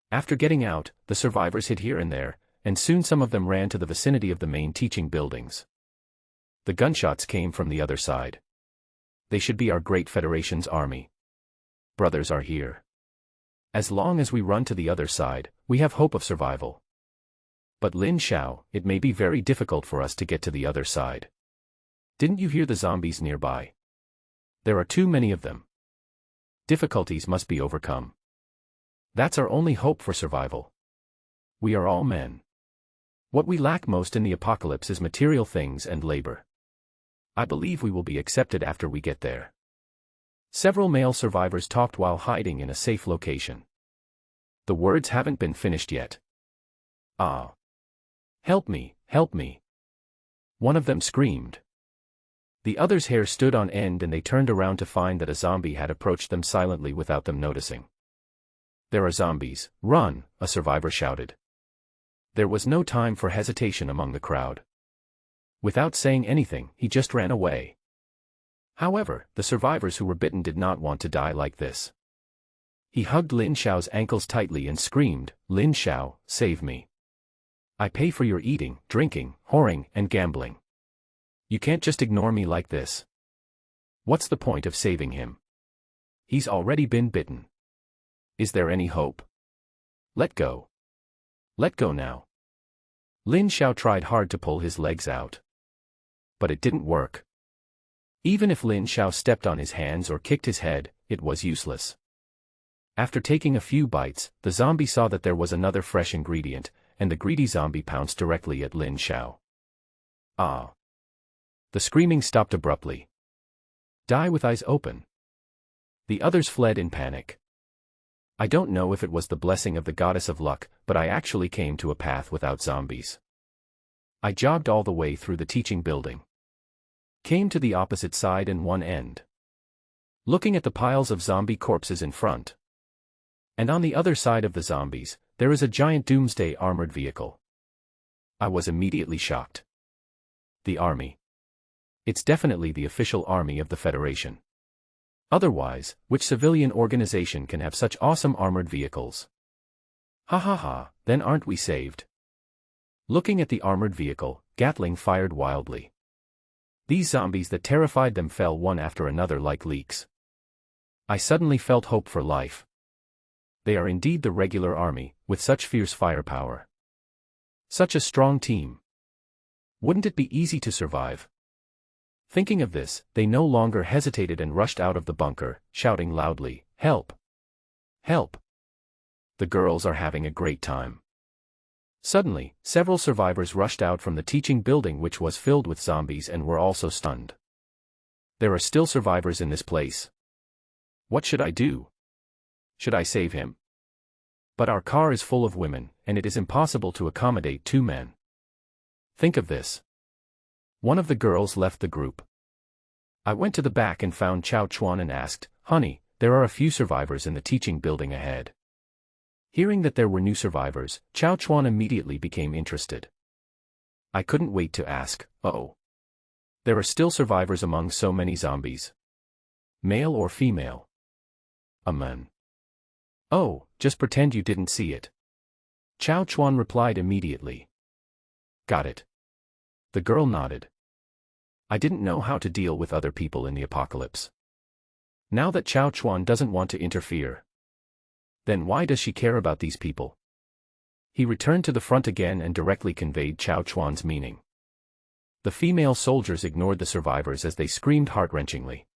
After getting out, the survivors hid here and there, and soon some of them ran to the vicinity of the main teaching buildings. The gunshots came from the other side. They should be our great Federation's army. Brothers are here. As long as we run to the other side, we have hope of survival. But Lin Xiao, it may be very difficult for us to get to the other side. Didn't you hear the zombies nearby? There are too many of them. Difficulties must be overcome. That's our only hope for survival. We are all men. What we lack most in the apocalypse is material things and labor. I believe we will be accepted after we get there. Several male survivors talked while hiding in a safe location. The words haven't been finished yet. "Ah! Help me, help me!" one of them screamed. The other's hair stood on end and they turned around to find that a zombie had approached them silently without them noticing. "There are zombies, run!" a survivor shouted. There was no time for hesitation among the crowd. Without saying anything, he just ran away. However, the survivors who were bitten did not want to die like this. He hugged Lin Xiao's ankles tightly and screamed, "Lin Xiao, save me. I pay for your eating, drinking, whoring, and gambling. You can't just ignore me like this." What's the point of saving him? He's already been bitten. Is there any hope? Let go. Let go now. Lin Xiao tried hard to pull his legs out. But it didn't work. Even if Lin Xiao stepped on his hands or kicked his head, it was useless. After taking a few bites, the zombie saw that there was another fresh ingredient, and the greedy zombie pounced directly at Lin Xiao. "Ah!" The screaming stopped abruptly. "Die with eyes open." The others fled in panic. I don't know if it was the blessing of the goddess of luck, but I actually came to a path without zombies. I jogged all the way through the teaching building. Came to the opposite side and one end. Looking at the piles of zombie corpses in front. And on the other side of the zombies, there is a giant doomsday armored vehicle. I was immediately shocked. The army. It's definitely the official army of the Federation. Otherwise, which civilian organization can have such awesome armored vehicles? Ha ha ha, then aren't we saved? Looking at the armored vehicle, Gatling fired wildly. These zombies that terrified them fell one after another like leaks. I suddenly felt hope for life. They are indeed the regular army, with such fierce firepower. Such a strong team. Wouldn't it be easy to survive? Thinking of this, they no longer hesitated and rushed out of the bunker, shouting loudly, "Help! Help! The girls are having a great time." Suddenly, several survivors rushed out from the teaching building which was filled with zombies and were also stunned. There are still survivors in this place. What should I do? Should I save him? But our car is full of women, and it is impossible to accommodate 2 men. Think of this. One of the girls left the group. I went to the back and found Chao Chuan and asked, "Honey, there are a few survivors in the teaching building ahead." Hearing that there were new survivors, Chao Chuan immediately became interested. I couldn't wait to ask, "Oh, there are still survivors among so many zombies? Male or female?" "A man." "Oh, just pretend you didn't see it." Chao Chuan replied immediately. "Got it." The girl nodded. I didn't know how to deal with other people in the apocalypse. Now that Chao Chuan doesn't want to interfere, then why does she care about these people? He returned to the front again and directly conveyed Chao Chuan's meaning. The female soldiers ignored the survivors as they screamed heart-wrenchingly.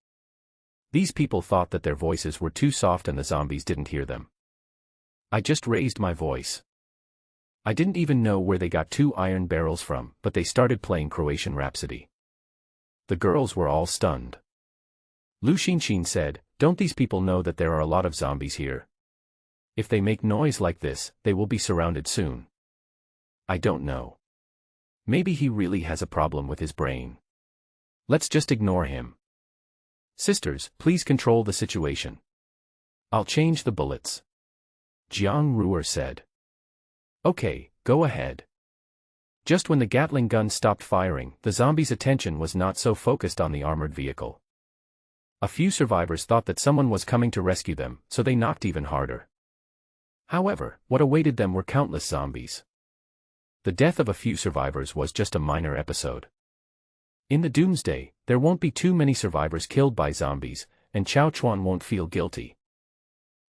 These people thought that their voices were too soft and the zombies didn't hear them. I just raised my voice. I didn't even know where they got 2 iron barrels from, but they started playing Croatian Rhapsody. The girls were all stunned. Lu Xinxin said, "Don't these people know that there are a lot of zombies here? If they make noise like this, they will be surrounded soon." "I don't know. Maybe he really has a problem with his brain. Let's just ignore him. Sisters, please control the situation. I'll change the bullets," Jiang Ruer said. "Okay, go ahead." Just when the Gatling gun stopped firing, the zombies' attention was not so focused on the armored vehicle. A few survivors thought that someone was coming to rescue them, so they knocked even harder. However, what awaited them were countless zombies. The death of a few survivors was just a minor episode. In the doomsday, there won't be too many survivors killed by zombies, and Chao Chuan won't feel guilty.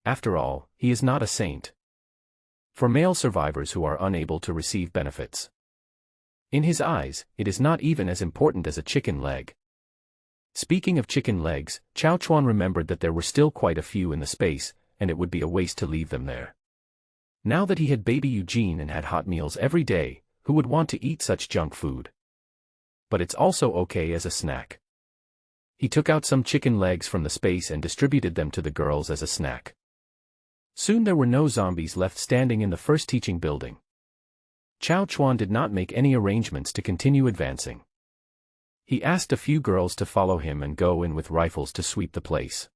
After all, he is not a saint. For male survivors who are unable to receive benefits, in his eyes, it is not even as important as a chicken leg. Speaking of chicken legs, Chao Chuan remembered that there were still quite a few in the space, and it would be a waste to leave them there. Now that he had baby Eugene and had hot meals every day, who would want to eat such junk food? But it's also okay as a snack. He took out some chicken legs from the space and distributed them to the girls as a snack. Soon there were no zombies left standing in the first teaching building. Chao Chuan did not make any arrangements to continue advancing. He asked a few girls to follow him and go in with rifles to sweep the place.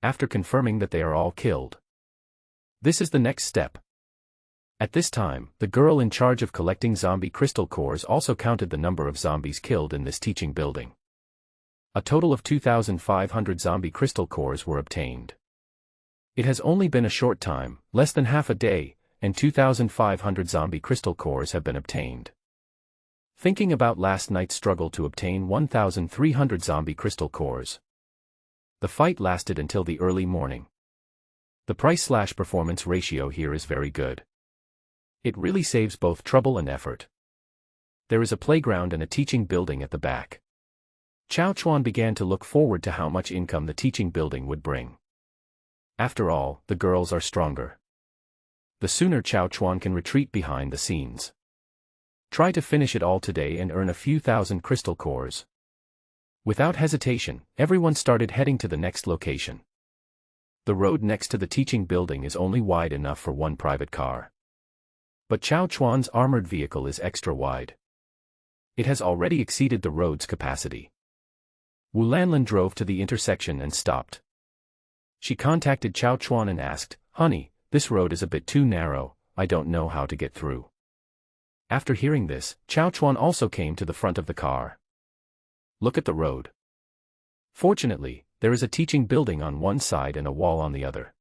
After confirming that they are all killed, this is the next step. At this time, the girl in charge of collecting zombie crystal cores also counted the number of zombies killed in this teaching building. A total of 2,500 zombie crystal cores were obtained. It has only been a short time, less than half a day, and 2,500 zombie crystal cores have been obtained. Thinking about last night's struggle to obtain 1,300 zombie crystal cores, the fight lasted until the early morning. The price/performance ratio here is very good. It really saves both trouble and effort. There is a playground and a teaching building at the back. Chao Chuan began to look forward to how much income the teaching building would bring. After all, the girls are stronger. The sooner Chao Chuan can retreat behind the scenes, try to finish it all today and earn a few thousand crystal cores. Without hesitation, everyone started heading to the next location. The road next to the teaching building is only wide enough for one private car. But Chao Chuan's armored vehicle is extra wide. It has already exceeded the road's capacity. Wu Lanlin drove to the intersection and stopped. She contacted Chao Chuan and asked, "Honey, this road is a bit too narrow, I don't know how to get through." After hearing this, Chao Chuan also came to the front of the car. Look at the road. Fortunately, there is a teaching building on one side and a wall on the other.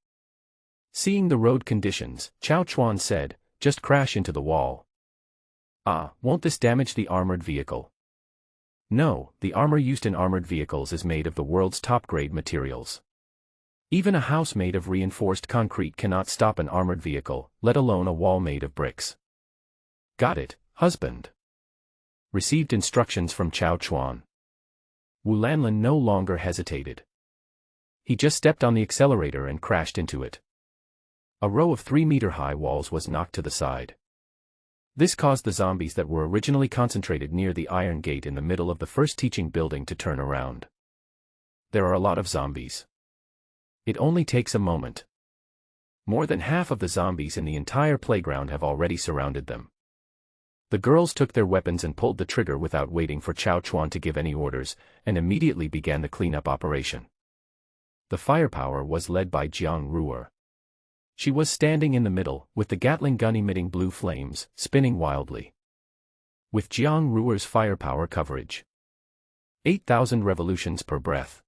Seeing the road conditions, Chao Chuan said, "Just crash into the wall." "Ah, won't this damage the armored vehicle?" "No, the armor used in armored vehicles is made of the world's top-grade materials. Even a house made of reinforced concrete cannot stop an armored vehicle, let alone a wall made of bricks." "Got it, husband." Received instructions from Chao Chuan, Wu Lanlin no longer hesitated. He just stepped on the accelerator and crashed into it. A row of 3-meter-high walls was knocked to the side. This caused the zombies that were originally concentrated near the iron gate in the middle of the first teaching building to turn around. There are a lot of zombies. It only takes a moment. More than half of the zombies in the entire playground have already surrounded them. The girls took their weapons and pulled the trigger without waiting for Chao Chuan to give any orders, and immediately began the cleanup operation. The firepower was led by Jiang Ruer. She was standing in the middle, with the Gatling gun emitting blue flames, spinning wildly. With Jiang Ruer's firepower coverage 8,000 revolutions per breath.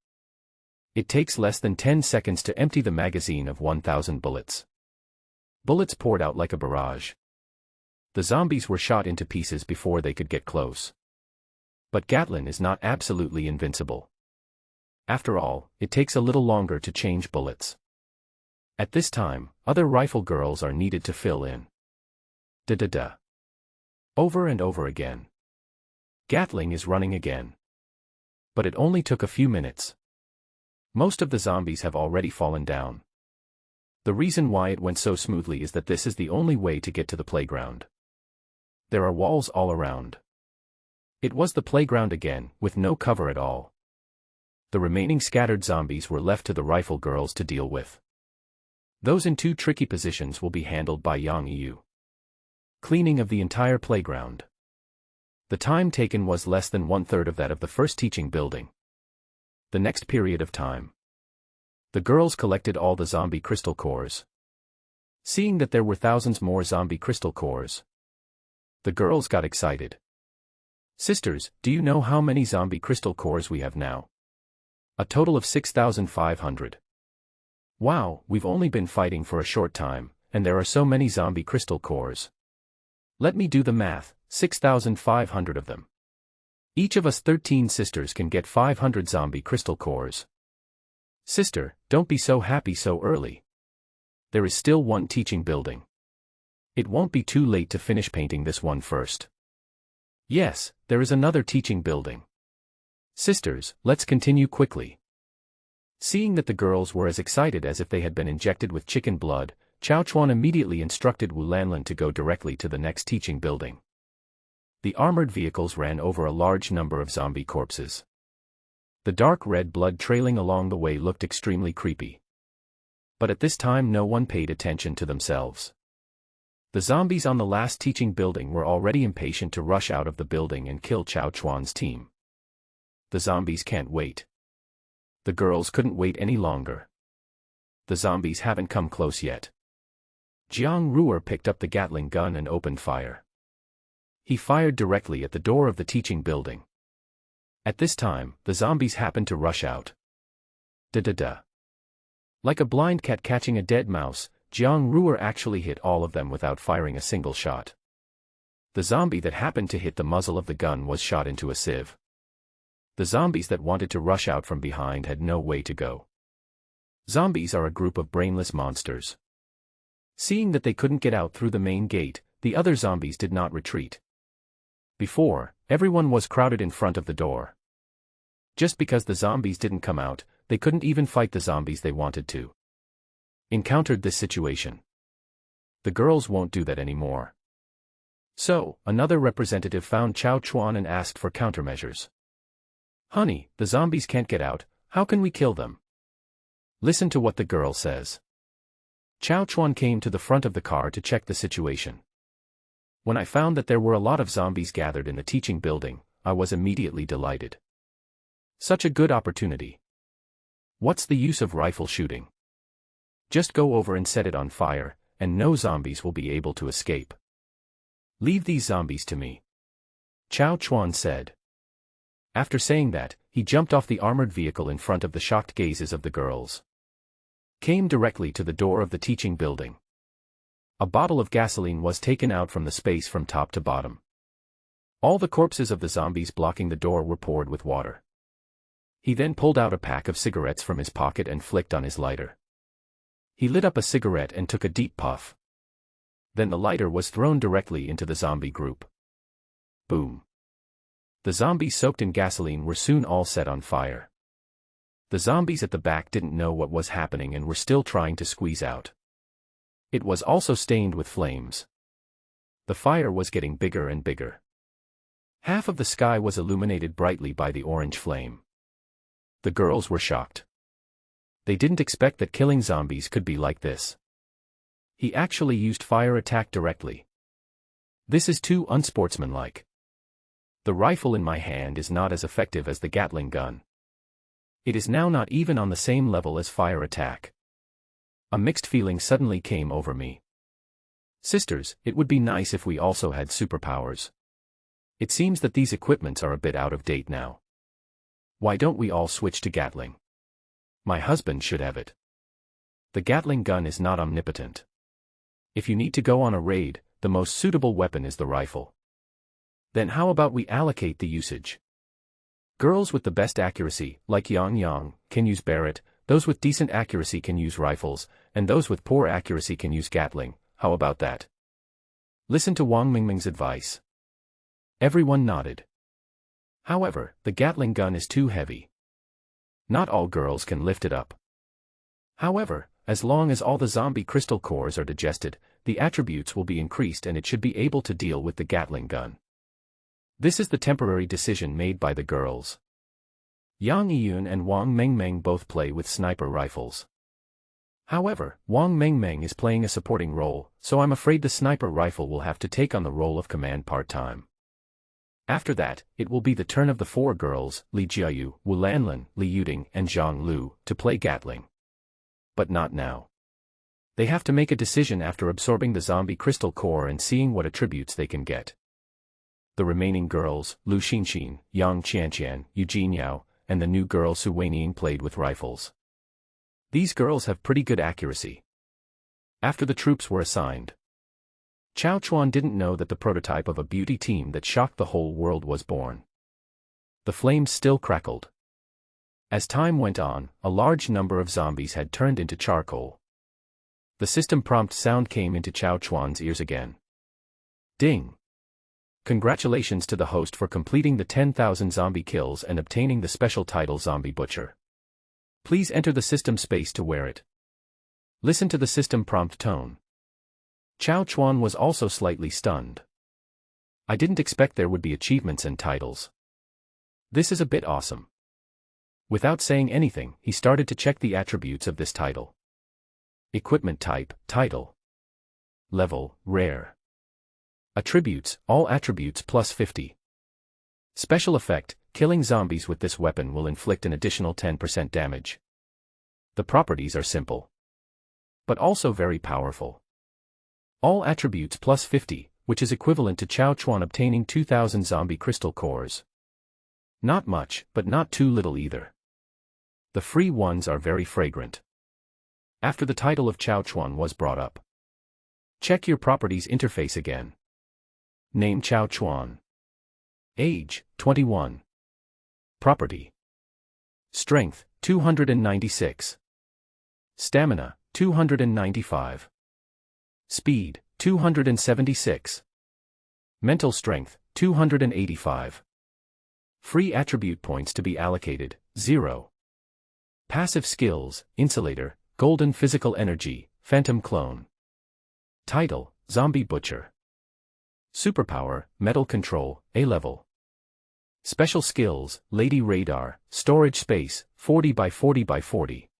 It takes less than 10 seconds to empty the magazine of 1,000 bullets. Bullets poured out like a barrage. The zombies were shot into pieces before they could get close. But Gatlin is not absolutely invincible. After all, it takes a little longer to change bullets. At this time, other rifle girls are needed to fill in. Da-da-da. Over and over again. Gatling is running again. But it only took a few minutes. Most of the zombies have already fallen down. The reason why it went so smoothly is that this is the only way to get to the playground. There are walls all around. It was the playground again, with no cover at all. The remaining scattered zombies were left to the rifle girls to deal with. Those in two tricky positions will be handled by Yang Yu. Cleaning of the entire playground. The time taken was less than 1/3 of that of the first teaching building. The next period of time. The girls collected all the zombie crystal cores. Seeing that there were thousands more zombie crystal cores, the girls got excited. Sisters, do you know how many zombie crystal cores we have now? A total of 6,500. Wow, we've only been fighting for a short time, and there are so many zombie crystal cores. Let me do the math, 6,500 of them. Each of us 13 sisters can get 500 zombie crystal cores. Sister, don't be so happy so early. There is still one teaching building. It won't be too late to finish painting this one first. Yes, there is another teaching building. Sisters, let's continue quickly. Seeing that the girls were as excited as if they had been injected with chicken blood, Chao Chuan immediately instructed Wu Lanlan to go directly to the next teaching building. The armored vehicles ran over a large number of zombie corpses. The dark red blood trailing along the way looked extremely creepy. But at this time no one paid attention to themselves. The zombies on the last teaching building were already impatient to rush out of the building and kill Chao Chuan's team. The zombies can't wait. The girls couldn't wait any longer. The zombies haven't come close yet. Jiang Ruer picked up the Gatling gun and opened fire. He fired directly at the door of the teaching building. At this time, the zombies happened to rush out. Da-da-da. Like a blind cat catching a dead mouse, Jiang Ruer actually hit all of them without firing a single shot. The zombie that happened to hit the muzzle of the gun was shot into a sieve. The zombies that wanted to rush out from behind had no way to go. Zombies are a group of brainless monsters. Seeing that they couldn't get out through the main gate, the other zombies did not retreat. Before, everyone was crowded in front of the door. Just because the zombies didn't come out, they couldn't even fight the zombies they wanted to. Encountered this situation. The girls won't do that anymore. So, another representative found Chao Chuan and asked for countermeasures. Honey, the zombies can't get out, how can we kill them? Listen to what the girl says. Chao Chuan came to the front of the car to check the situation. When I found that there were a lot of zombies gathered in the teaching building, I was immediately delighted. Such a good opportunity. What's the use of rifle shooting? Just go over and set it on fire, and no zombies will be able to escape. Leave these zombies to me. Chao Chuan said. After saying that, he jumped off the armored vehicle in front of the shocked gazes of the girls. Came directly to the door of the teaching building. A bottle of gasoline was taken out from the space from top to bottom. All the corpses of the zombies blocking the door were poured with water. He then pulled out a pack of cigarettes from his pocket and flicked on his lighter. He lit up a cigarette and took a deep puff. Then the lighter was thrown directly into the zombie group. Boom. The zombies soaked in gasoline were soon all set on fire. The zombies at the back didn't know what was happening and were still trying to squeeze out. It was also stained with flames. The fire was getting bigger and bigger. Half of the sky was illuminated brightly by the orange flame. The girls were shocked. They didn't expect that killing zombies could be like this. He actually used fire attack directly. This is too unsportsmanlike. The rifle in my hand is not as effective as the Gatling gun. It is now not even on the same level as fire attack. A mixed feeling suddenly came over me. Sisters, it would be nice if we also had superpowers. It seems that these equipments are a bit out of date now. Why don't we all switch to Gatling? My husband should have it. The Gatling gun is not omnipotent. If you need to go on a raid, the most suitable weapon is the rifle. Then how about we allocate the usage? Girls with the best accuracy, like Yang, can use Barrett, those with decent accuracy can use rifles, and those with poor accuracy can use Gatling. How about that? Listen to Wang Mingming's advice. Everyone nodded. However, the Gatling gun is too heavy. Not all girls can lift it up. However, as long as all the zombie crystal cores are digested, the attributes will be increased and it should be able to deal with the Gatling gun. This is the temporary decision made by the girls. Yang Yiyun and Wang Mengmeng both play with sniper rifles. However, Wang Mengmeng is playing a supporting role, so I'm afraid the sniper rifle will have to take on the role of command part-time. After that, it will be the turn of the four girls, Li Jiayu, Wu Lanlin, Li Yuding, and Zhang Lu, to play Gatling. But not now. They have to make a decision after absorbing the zombie crystal core and seeing what attributes they can get. The remaining girls, Lu Xinxin, Yang Qianqian, Eugene Yao, and the new girl Su Weining played with rifles. These girls have pretty good accuracy. After the troops were assigned, Chao Chuan didn't know that the prototype of a beauty team that shocked the whole world was born. The flames still crackled. As time went on, a large number of zombies had turned into charcoal. The system prompt sound came into Chao Chuan's ears again. Ding! Congratulations to the host for completing the 10,000 zombie kills and obtaining the special title Zombie Butcher. Please enter the system space to wear it. Listen to the system prompt tone. Chao Chuan was also slightly stunned. I didn't expect there would be achievements and titles. This is a bit awesome. Without saying anything, he started to check the attributes of this title. Equipment type, title. Level, rare. Attributes, all attributes plus 50. Special effect, killing zombies with this weapon will inflict an additional 10% damage. The properties are simple, but also very powerful. All attributes plus 50, which is equivalent to Chao Chuan obtaining 2,000 zombie crystal cores. Not much, but not too little either. The free ones are very fragrant. After the title of Chao Chuan was brought up, check your properties interface again. Name Chao Chuan. Age, 21. Property. Strength, 296. Stamina, 295. Speed, 276. Mental strength, 285. Free attribute points to be allocated, 0. Passive skills, Insulator, Golden Physical Energy, Phantom Clone. Title, Zombie Butcher. Superpower, Metal Control, A level. Special skills, Lady Radar, Storage Space, 40 by 40 by 40.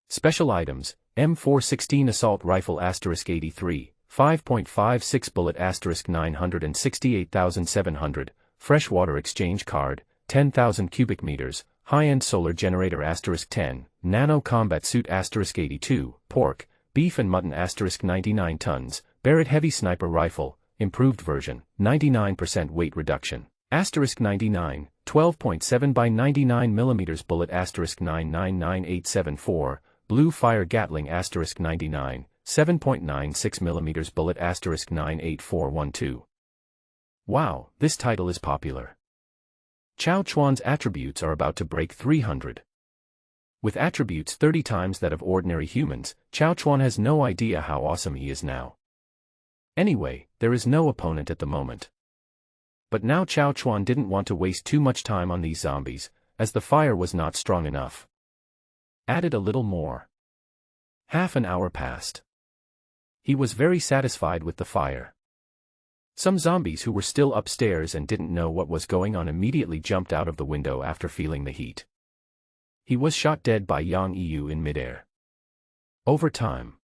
Special items, M416 Assault Rifle *83, 5.56 Bullet *968,700, Freshwater Exchange Card, 10,000 cubic meters, High-End Solar Generator *10, Nano Combat Suit *82, Pork, Beef and Mutton *99 tons, Barrett Heavy Sniper Rifle, Improved version, 99% weight reduction, *99, 12.7 by 99 mm bullet *999874, Blue Fire Gatling *99, 7.96 mm bullet *98412. Wow, this title is popular. Chao Chuan's attributes are about to break 300. With attributes 30 times that of ordinary humans, Chao Chuan has no idea how awesome he is now. Anyway, there is no opponent at the moment. But now Chao Chuan didn't want to waste too much time on these zombies, as the fire was not strong enough. Added a little more. Half an hour passed. He was very satisfied with the fire. Some zombies who were still upstairs and didn't know what was going on immediately jumped out of the window after feeling the heat. He was shot dead by Yang Yu in midair. Over time,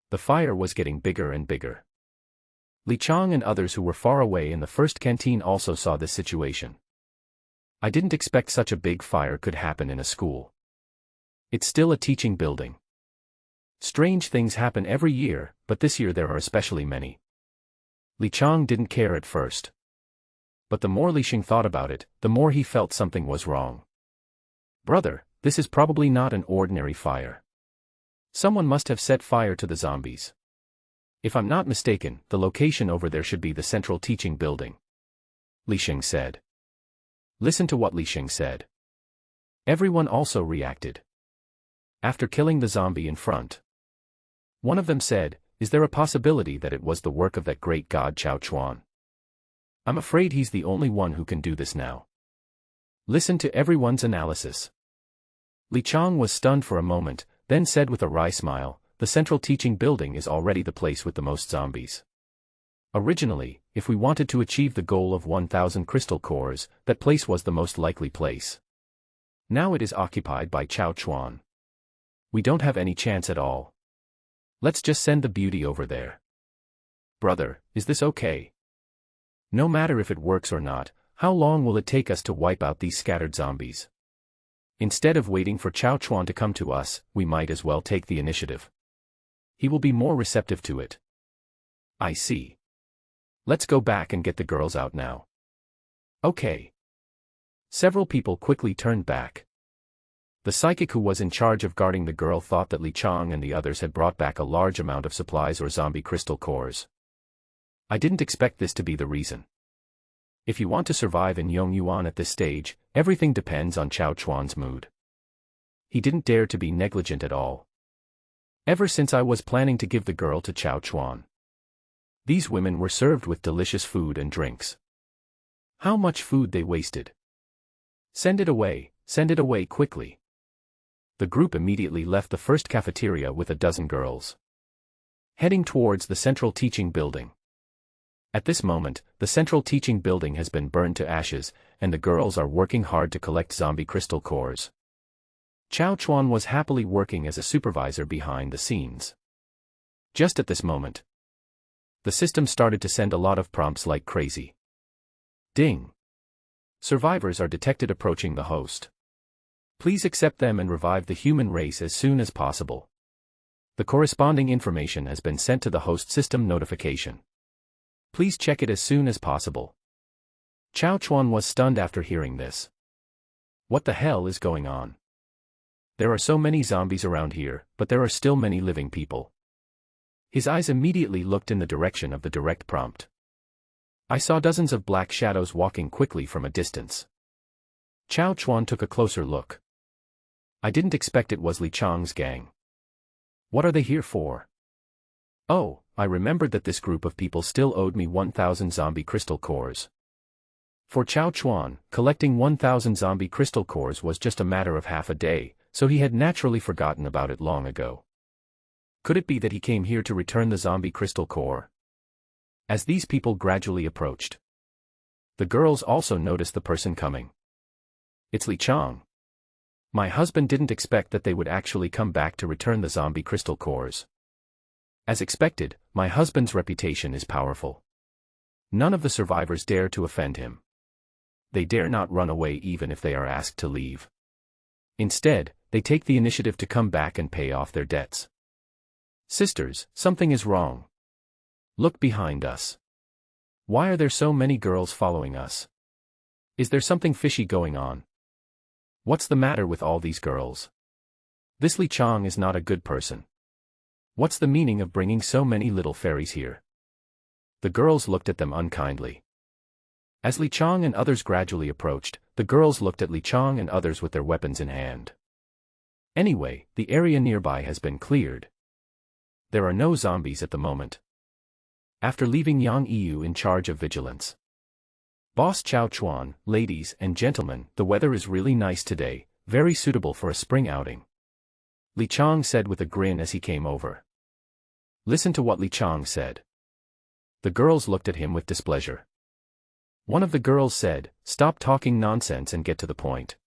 the fire was getting bigger and bigger. Li Chang and others who were far away in the first canteen also saw this situation. I didn't expect such a big fire could happen in a school. It's still a teaching building. Strange things happen every year, but this year there are especially many. Li Chang didn't care at first. But the more Li Xing thought about it, the more he felt something was wrong. Brother, this is probably not an ordinary fire. Someone must have set fire to the zombies. If I'm not mistaken, the location over there should be the central teaching building. Li Xing said. Listen to what Li Xing said. Everyone also reacted. After killing the zombie in front, one of them said, "Is there a possibility that it was the work of that great god Chao Chuan? I'm afraid he's the only one who can do this now." Listen to everyone's analysis. Li Chang was stunned for a moment, then said with a wry smile, "The central teaching building is already the place with the most zombies. Originally, if we wanted to achieve the goal of 1,000 crystal cores, that place was the most likely place. Now it is occupied by Chao Chuan. We don't have any chance at all. Let's just send the beauty over there." Brother, is this okay? No matter if it works or not, how long will it take us to wipe out these scattered zombies? Instead of waiting for Chao Chuan to come to us, we might as well take the initiative. He will be more receptive to it. I see. Let's go back and get the girls out now. Okay. Several people quickly turned back. The psychic who was in charge of guarding the girl thought that Li Chang and the others had brought back a large amount of supplies or zombie crystal cores. I didn't expect this to be the reason. If you want to survive in Yongyuan at this stage, everything depends on Chao Chuan's mood. He didn't dare to be negligent at all. Ever since I was planning to give the girl to Chao Chuan, these women were served with delicious food and drinks. How much food they wasted. Send it away quickly. The group immediately left the first cafeteria with a dozen girls, heading towards the central teaching building. At this moment, the central teaching building has been burned to ashes, and the girls are working hard to collect zombie crystal cores. Chao Chuan was happily working as a supervisor behind the scenes. Just at this moment, the system started to send a lot of prompts like crazy. Ding! Survivors are detected approaching the host. Please accept them and revive the human race as soon as possible. The corresponding information has been sent to the host system notification. Please check it as soon as possible. Chao Chuan was stunned after hearing this. What the hell is going on? There are so many zombies around here, but there are still many living people. His eyes immediately looked in the direction of the direct prompt. I saw dozens of black shadows walking quickly from a distance. Chao Chuan took a closer look. I didn't expect it was Li Chang's gang. What are they here for? Oh, I remembered that this group of people still owed me 1,000 zombie crystal cores. For Chao Chuan, collecting 1,000 zombie crystal cores was just a matter of half a day, so he had naturally forgotten about it long ago. Could it be that he came here to return the zombie crystal core? As these people gradually approached, the girls also noticed the person coming. It's Li Chang. My husband didn't expect that they would actually come back to return the zombie crystal cores. As expected, my husband's reputation is powerful. None of the survivors dare to offend him. They dare not run away even if they are asked to leave. Instead, they take the initiative to come back and pay off their debts. Sisters, something is wrong. Look behind us. Why are there so many girls following us? Is there something fishy going on? What's the matter with all these girls? This Li Chang is not a good person. What's the meaning of bringing so many little fairies here? The girls looked at them unkindly. As Li Chang and others gradually approached, the girls looked at Li Chang and others with their weapons in hand. Anyway, the area nearby has been cleared. There are no zombies at the moment. After leaving Yang Yu in charge of vigilance, Boss Chao Chuan, ladies and gentlemen, the weather is really nice today, very suitable for a spring outing. Li Chang said with a grin as he came over. Listen to what Li Chang said. The girls looked at him with displeasure. One of the girls said, "Stop talking nonsense and get to the point.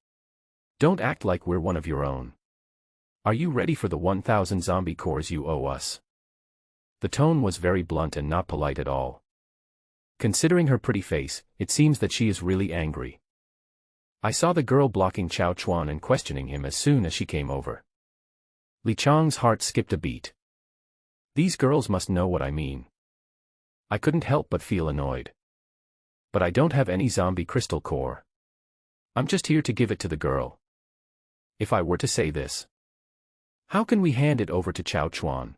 Don't act like we're one of your own. Are you ready for the 1,000 zombie cores you owe us?" The tone was very blunt and not polite at all. Considering her pretty face, it seems that she is really angry. I saw the girl blocking Chao Chuan and questioning him as soon as she came over. Li Chang's heart skipped a beat. These girls must know what I mean. I couldn't help but feel annoyed. But I don't have any zombie crystal core. I'm just here to give it to the girl. If I were to say this, how can we hand it over to Chao Chuan?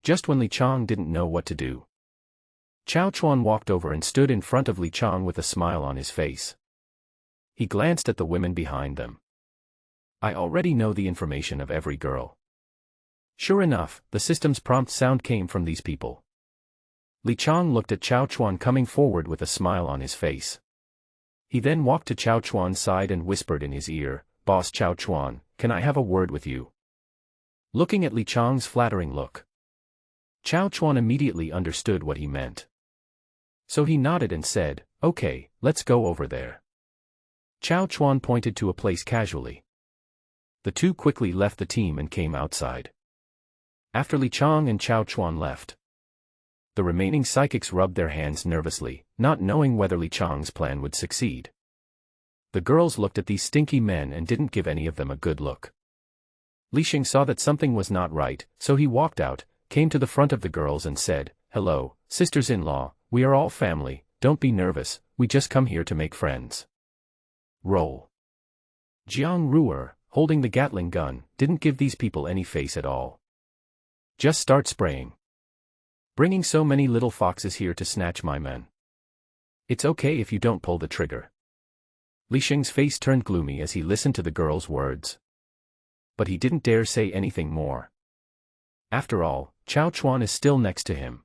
Just when Li Chang didn't know what to do, Chao Chuan walked over and stood in front of Li Chang with a smile on his face. He glanced at the women behind them. I already know the information of every girl. Sure enough, the system's prompt sound came from these people. Li Chang looked at Chao Chuan coming forward with a smile on his face. He then walked to Chao Chuan's side and whispered in his ear, "Boss Chao Chuan, can I have a word with you?" Looking at Li Chang's flattering look, Chao Chuan immediately understood what he meant. So he nodded and said, "Okay, let's go over there." Chao Chuan pointed to a place casually. The two quickly left the team and came outside. After Li Chang and Chao Chuan left, the remaining psychics rubbed their hands nervously, not knowing whether Li Chang's plan would succeed. The girls looked at these stinky men and didn't give any of them a good look. Li Xing saw that something was not right, so he walked out, came to the front of the girls and said, "Hello, sisters-in-law, we are all family, don't be nervous, we just come here to make friends." Roll. Jiang Ruer, holding the Gatling gun, didn't give these people any face at all. Just start spraying. Bringing so many little foxes here to snatch my men. It's okay if you don't pull the trigger. Li Xing's face turned gloomy as he listened to the girl's words. But he didn't dare say anything more. After all, Chao Chuan is still next to him.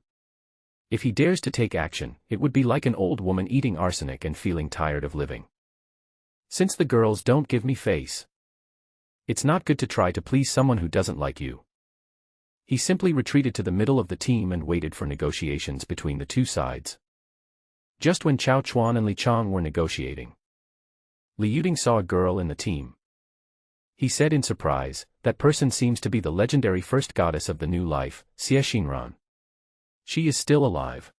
If he dares to take action, it would be like an old woman eating arsenic and feeling tired of living. Since the girls don't give me face, it's not good to try to please someone who doesn't like you. He simply retreated to the middle of the team and waited for negotiations between the two sides. Just when Chao Chuan and Li Chang were negotiating, Li Yuding saw a girl in the team. He said in surprise, "That person seems to be the legendary first goddess of the new life, Xie Xinran. She is still alive."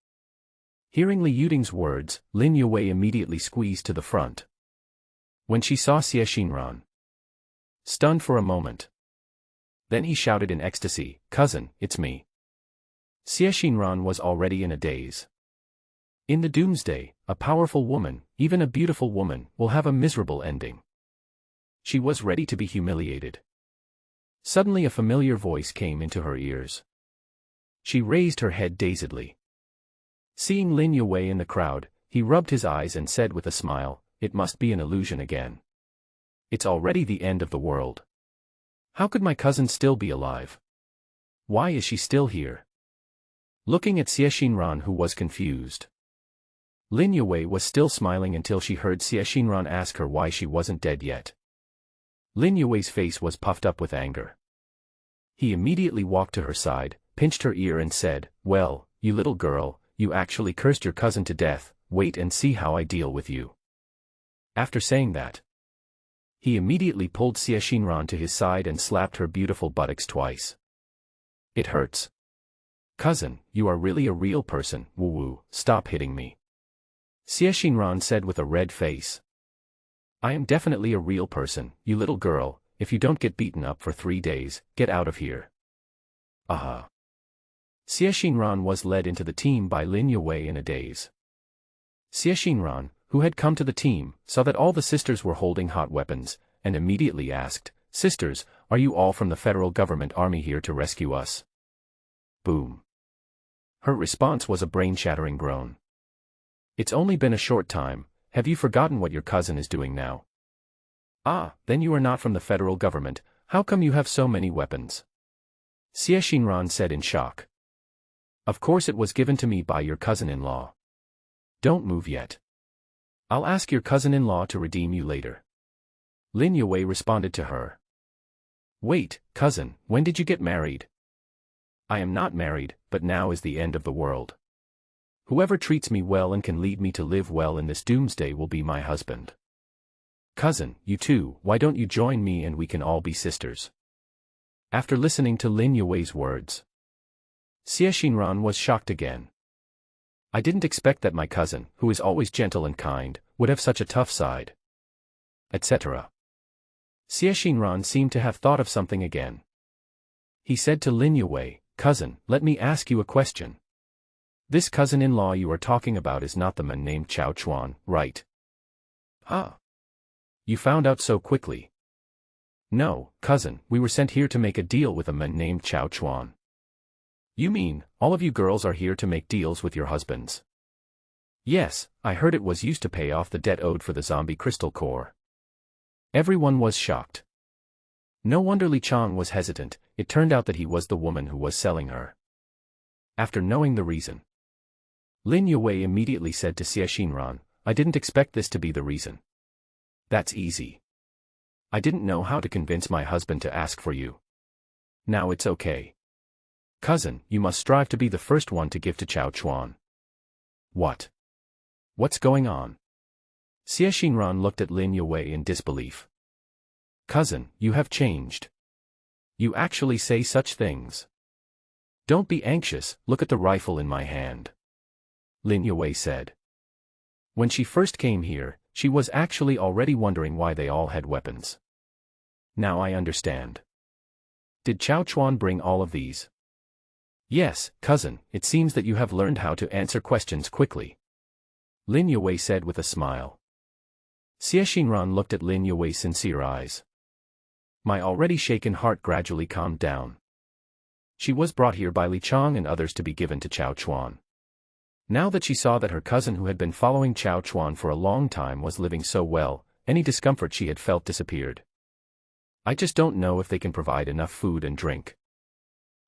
Hearing Li Yuding's words, Lin Yue immediately squeezed to the front. When she saw Xie Xinran, stunned for a moment. Then he shouted in ecstasy, "Cousin, it's me." Xie Xinran was already in a daze. In the doomsday, a powerful woman, even a beautiful woman, will have a miserable ending. She was ready to be humiliated. Suddenly a familiar voice came into her ears. She raised her head dazedly. Seeing Lin Yue in the crowd, he rubbed his eyes and said with a smile, "It must be an illusion again. It's already the end of the world. How could my cousin still be alive? Why is she still here?" Looking at Xie Xinran, who was confused, Lin Yue was still smiling until she heard Xie Xinran ask her why she wasn't dead yet. Lin Yue's face was puffed up with anger. He immediately walked to her side, pinched her ear and said, "Well, you little girl, you actually cursed your cousin to death, wait and see how I deal with you." After saying that, he immediately pulled Xie Xinran to his side and slapped her beautiful buttocks twice. "It hurts. Cousin, you are really a real person, woo-woo, stop hitting me," Xie Xinran said with a red face. "I am definitely a real person, you little girl, if you don't get beaten up for 3 days, get out of here." Aha. Xie Xinran was led into the team by Lin Yue in a daze. Xie Xinran, who had come to the team, saw that all the sisters were holding hot weapons, and immediately asked, "Sisters, are you all from the federal government army here to rescue us?" Boom. Her response was a brain-shattering groan. "It's only been a short time, have you forgotten what your cousin is doing now?" "Ah, then you are not from the federal government, how come you have so many weapons?" Xie Xinran said in shock. "Of course it was given to me by your cousin-in-law. Don't move yet. I'll ask your cousin-in-law to redeem you later." Lin Yue responded to her. "Wait, cousin, when did you get married?" "I am not married, but now is the end of the world. Whoever treats me well and can lead me to live well in this doomsday will be my husband. Cousin, you too, why don't you join me and we can all be sisters?" After listening to Lin Yue's words, Xie Xinran was shocked again. I didn't expect that my cousin, who is always gentle and kind, would have such a tough side. Etc. Xie Xinran seemed to have thought of something again. He said to Lin Yue, "Cousin, let me ask you a question. This cousin-in-law you are talking about is not the man named Chao Chuan, right?" "Ah. You found out so quickly." "No, cousin, we were sent here to make a deal with a man named Chao Chuan." "You mean, all of you girls are here to make deals with your husbands?" "Yes, I heard it was used to pay off the debt owed for the zombie crystal core." Everyone was shocked. No wonder Li Chang was hesitant. It turned out that he was the woman who was selling her. After knowing the reason, Lin Yue immediately said to Xie Xinran, "I didn't expect this to be the reason." "That's easy. I didn't know how to convince my husband to ask for you. Now it's okay. Cousin, you must strive to be the first one to give to Chao Chuan." "What? What's going on?" Xie Xinran looked at Lin Yue in disbelief. "Cousin, you have changed. You actually say such things." "Don't be anxious, look at the rifle in my hand," Lin Yue said. When she first came here, she was actually already wondering why they all had weapons. Now I understand. Did Chao Chuan bring all of these? "Yes, cousin, it seems that you have learned how to answer questions quickly," Lin Yue said with a smile. Xie Xinran looked at Lin Yue's sincere eyes. My already shaken heart gradually calmed down. She was brought here by Li Chang and others to be given to Chao Chuan. Now that she saw that her cousin who had been following Chao Chuan for a long time was living so well, any discomfort she had felt disappeared. "I just don't know if they can provide enough food and drink.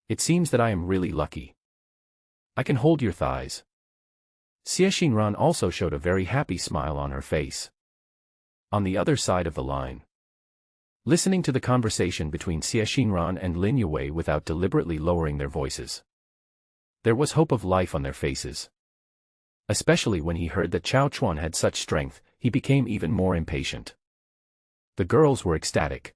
It seems that I am really lucky. I can hold your thighs." Xie Xinran also showed a very happy smile on her face. On the other side of the line, listening to the conversation between Xie Xinran and Lin Yue without deliberately lowering their voices, there was hope of life on their faces. Especially when he heard that Chao Chuan had such strength, he became even more impatient. The girls were ecstatic.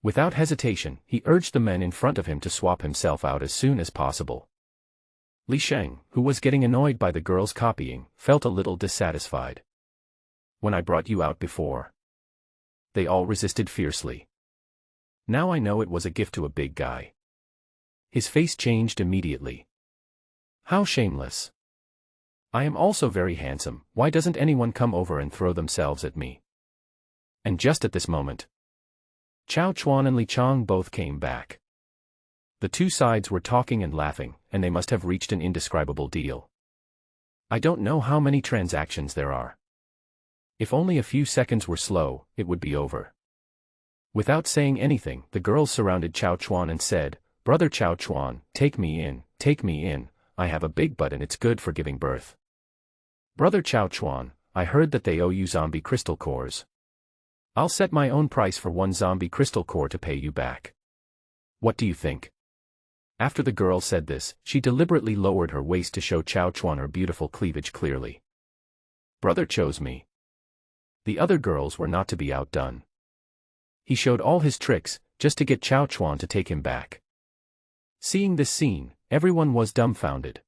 Without hesitation, he urged the men in front of him to swap himself out as soon as possible. Li Sheng, who was getting annoyed by the girls copying, felt a little dissatisfied. "When I brought you out before, they all resisted fiercely. Now I know it was a gift to a big guy." His face changed immediately. "How shameless. I am also very handsome, why doesn't anyone come over and throw themselves at me?" And just at this moment, Chao Chuan and Li Chang both came back. The two sides were talking and laughing, and they must have reached an indescribable deal. I don't know how many transactions there are. If only a few seconds were slow, it would be over. Without saying anything, the girls surrounded Chao Chuan and said, "Brother Chao Chuan, take me in, I have a big butt and it's good for giving birth." "Brother Chao Chuan, I heard that they owe you zombie crystal cores. I'll set my own price for one zombie crystal core to pay you back. What do you think?" After the girl said this, she deliberately lowered her waist to show Chao Chuan her beautiful cleavage clearly. Brother chose me. The other girls were not to be outdone. He showed all his tricks, just to get Chao Chuan to take him back. Seeing this scene, everyone was dumbfounded.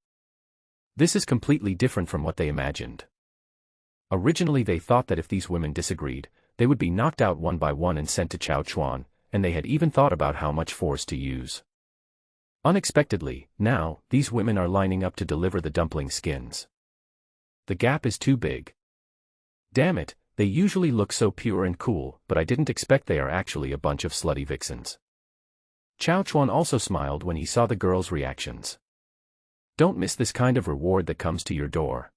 This is completely different from what they imagined. Originally they thought that if these women disagreed, they would be knocked out one by one and sent to Chao Chuan, and they had even thought about how much force to use. Unexpectedly, now, these women are lining up to deliver the dumpling skins. The gap is too big. Damn it, they usually look so pure and cool, but I didn't expect they are actually a bunch of slutty vixens. Chao Chuan also smiled when he saw the girls' reactions. Don't miss this kind of reward that comes to your door.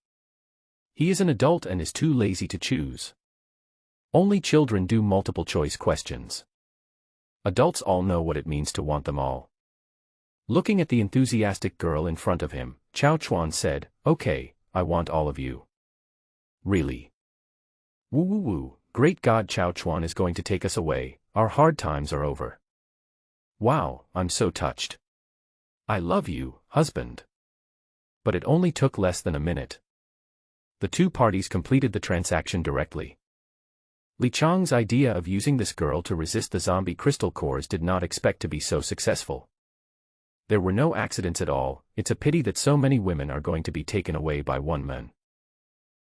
He is an adult and is too lazy to choose. Only children do multiple choice questions. Adults all know what it means to want them all. Looking at the enthusiastic girl in front of him, Chao Chuan said, "Okay, I want all of you." "Really? Woo woo woo, great God, Chao Chuan is going to take us away, our hard times are over. Wow, I'm so touched. I love you, husband." But it only took less than a minute. The two parties completed the transaction directly. Li Chang's idea of using this girl to resist the zombie crystal cores did not expect to be so successful. There were no accidents at all. It's a pity that so many women are going to be taken away by one man.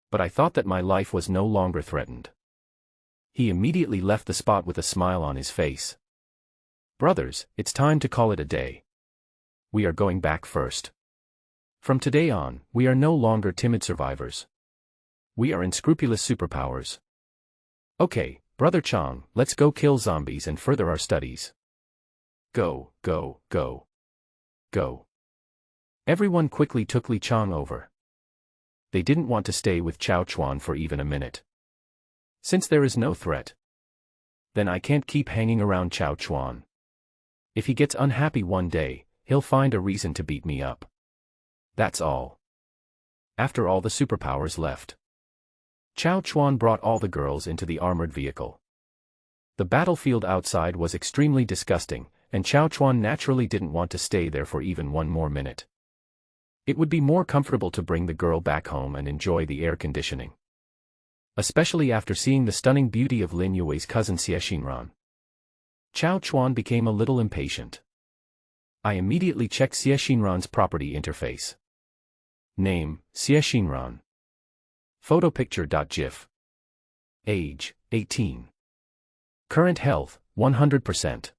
But I thought that my life was no longer threatened. He immediately left the spot with a smile on his face. Brothers, it's time to call it a day. We are going back first. From today on, we are no longer timid survivors. We are unscrupulous superpowers. Okay, Brother Chang, let's go kill zombies and further our studies. Go, go, go. Go. Everyone quickly took Li Chang over. They didn't want to stay with Chao Chuan for even a minute. Since there is no threat, then I can't keep hanging around Chao Chuan. If he gets unhappy one day, he'll find a reason to beat me up. That's all. After all the superpowers left, Chao Chuan brought all the girls into the armored vehicle. The battlefield outside was extremely disgusting, and Chao Chuan naturally didn't want to stay there for even one more minute. It would be more comfortable to bring the girl back home and enjoy the air conditioning. Especially after seeing the stunning beauty of Lin Yue's cousin Xie Xinran. Chao Chuan became a little impatient. I immediately checked Xie Xinran's property interface. Name, Xie Xinran. Photopicture.gif. Age, 18. Current health, 100%.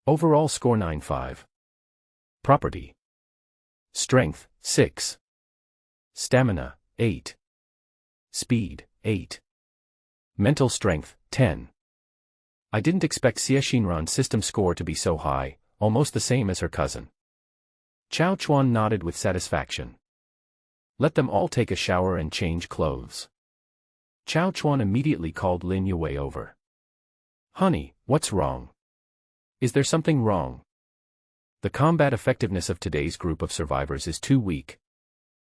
Overall score 95. Property. Strength, 6. Stamina, 8. Speed, 8. Mental strength, 10. I didn't expect Xie Xinran's system score to be so high, almost the same as her cousin. Chao Chuan nodded with satisfaction. Let them all take a shower and change clothes. Chao Chuan immediately called Lin Yue over. Honey, what's wrong? Is there something wrong? The combat effectiveness of today's group of survivors is too weak.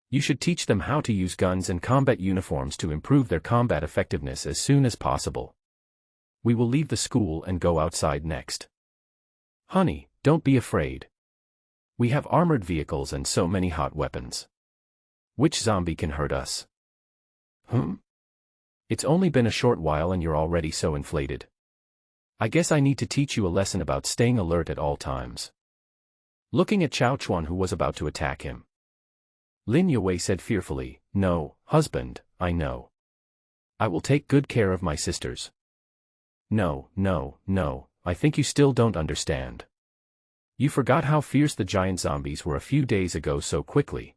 You should teach them how to use guns and combat uniforms to improve their combat effectiveness as soon as possible. We will leave the school and go outside next. Honey, don't be afraid. We have armored vehicles and so many hot weapons. Which zombie can hurt us? It's only been a short while and you're already so inflated. I guess I need to teach you a lesson about staying alert at all times. Looking at Chao Chuan who was about to attack him, Lin Yue said fearfully, No, husband, I know. I will take good care of my sisters. No, I think you still don't understand. You forgot how fierce the giant zombies were a few days ago so quickly.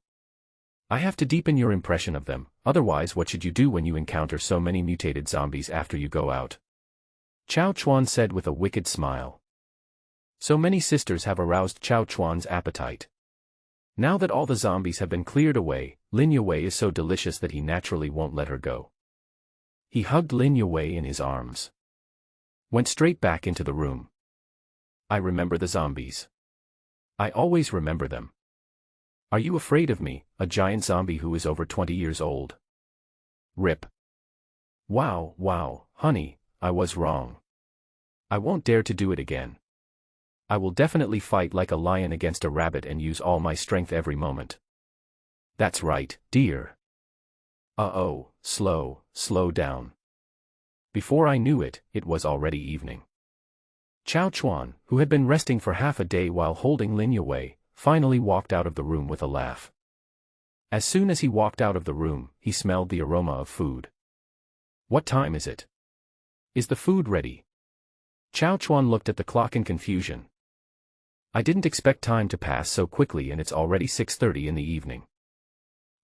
I have to deepen your impression of them, otherwise what should you do when you encounter so many mutated zombies after you go out? Chao Chuan said with a wicked smile. So many sisters have aroused Chao Chuan's appetite. Now that all the zombies have been cleared away, Lin Yue is so delicious that he naturally won't let her go. He hugged Lin Yue in his arms. Went straight back into the room. I remember the zombies. I always remember them. Are you afraid of me, a giant zombie who is over 20 years old? Rip. Wow, honey, I was wrong. I won't dare to do it again. I will definitely fight like a lion against a rabbit and use all my strength every moment. That's right, dear. Slow down. Before I knew it, it was already evening. Chao Chuan, who had been resting for half a day while holding Lin Yue, finally walked out of the room with a laugh. As soon as he walked out of the room, he smelled the aroma of food. What time is it? Is the food ready? Chao Chuan looked at the clock in confusion. I didn't expect time to pass so quickly and it's already 6:30 in the evening.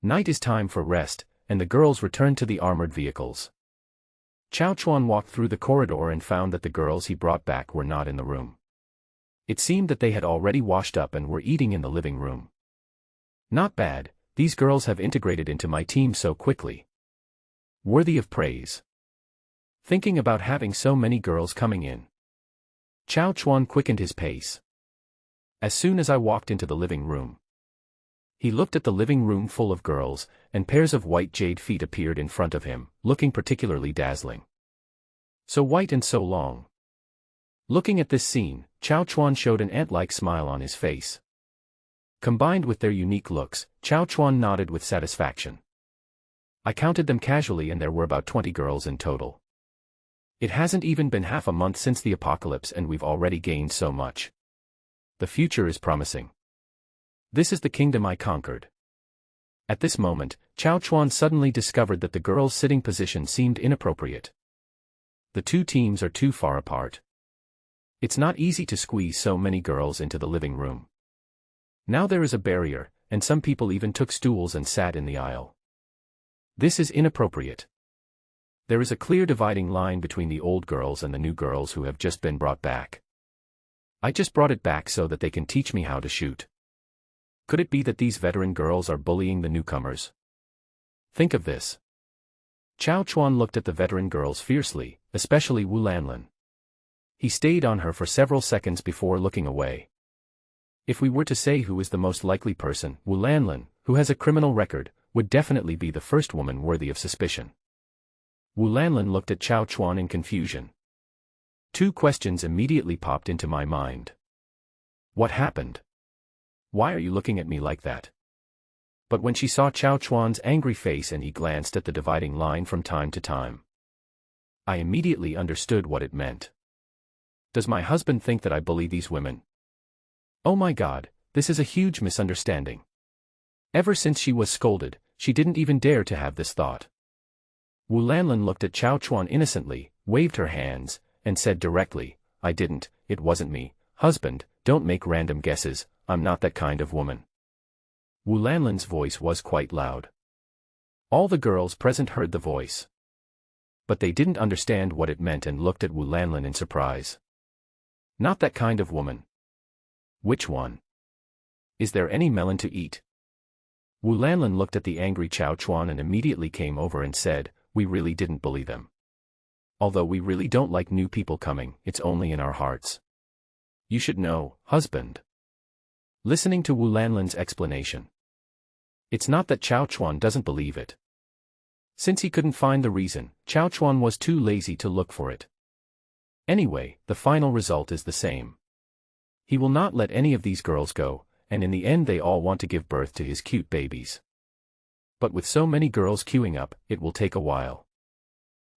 Night is time for rest, and the girls returned to the armored vehicles. Chao Chuan walked through the corridor and found that the girls he brought back were not in the room. It seemed that they had already washed up and were eating in the living room. Not bad, these girls have integrated into my team so quickly. Worthy of praise. Thinking about having so many girls coming in, Chao Chuan quickened his pace. As soon as I walked into the living room, he looked at the living room full of girls, and pairs of white jade feet appeared in front of him, looking particularly dazzling. So white and so long. Looking at this scene, Chao Chuan showed an ant-like smile on his face. Combined with their unique looks, Chao Chuan nodded with satisfaction. I counted them casually and there were about 20 girls in total. It hasn't even been half a month since the apocalypse and we've already gained so much. The future is promising. This is the kingdom I conquered. At this moment, Chao Chuan suddenly discovered that the girls' sitting position seemed inappropriate. The two teams are too far apart. It's not easy to squeeze so many girls into the living room. Now there is a barrier, and some people even took stools and sat in the aisle. This is inappropriate. There is a clear dividing line between the old girls and the new girls who have just been brought back. I just brought it back so that they can teach me how to shoot. Could it be that these veteran girls are bullying the newcomers? Think of this. Chao Chuan looked at the veteran girls fiercely, especially Wu Lanlin. He stayed on her for several seconds before looking away. If we were to say who is the most likely person, Wu Lanlin, who has a criminal record, would definitely be the first woman worthy of suspicion. Wu Lanlin looked at Chao Chuan in confusion. Two questions immediately popped into my mind. What happened? Why are you looking at me like that? But when she saw Chao Chuan's angry face and he glanced at the dividing line from time to time, I immediately understood what it meant. Does my husband think that I bully these women? Oh my God, this is a huge misunderstanding. Ever since she was scolded, she didn't even dare to have this thought. Wu Lanlin looked at Chao Chuan innocently, waved her hands, and said directly, I didn't, it wasn't me. Husband, don't make random guesses, I'm not that kind of woman. Wu Lanlin's voice was quite loud. All the girls present heard the voice. But they didn't understand what it meant and looked at Wu Lanlin in surprise. Not that kind of woman. Which one? Is there any melon to eat? Wu Lanlin looked at the angry Chao Chuan and immediately came over and said, we really didn't bully them. Although we really don't like new people coming, it's only in our hearts. You should know, husband. Listening to Wu Lanlin's explanation. It's not that Chao Chuan doesn't believe it. Since he couldn't find the reason, Chao Chuan was too lazy to look for it. Anyway, the final result is the same. He will not let any of these girls go, and in the end they all want to give birth to his cute babies. But with so many girls queuing up, it will take a while.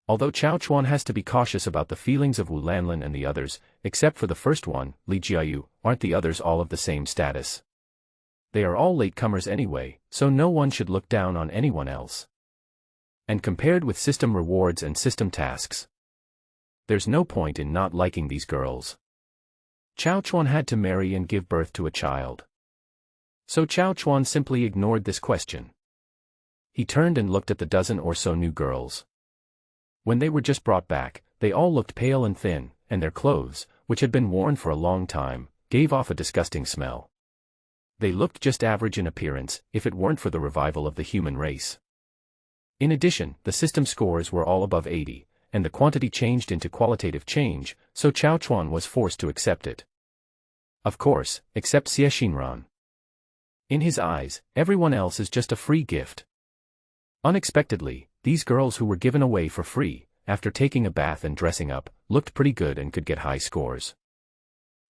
Although Chao Chuan has to be cautious about the feelings of Wu Lanlin and the others, except for the first one, Li Jiayu, aren't the others all of the same status? They are all latecomers anyway, so no one should look down on anyone else. And compared with system rewards and system tasks, there's no point in not liking these girls. Chao Chuan had to marry and give birth to a child. So Chao Chuan simply ignored this question. He turned and looked at the dozen or so new girls. When they were just brought back, they all looked pale and thin, and their clothes, which had been worn for a long time, gave off a disgusting smell. They looked just average in appearance, if it weren't for the revival of the human race. In addition, the system scores were all above 80, and the quantity changed into qualitative change, so Chao Chuan was forced to accept it. Of course, except Xie Xinran. In his eyes, everyone else is just a free gift. Unexpectedly, these girls who were given away for free, after taking a bath and dressing up, looked pretty good and could get high scores.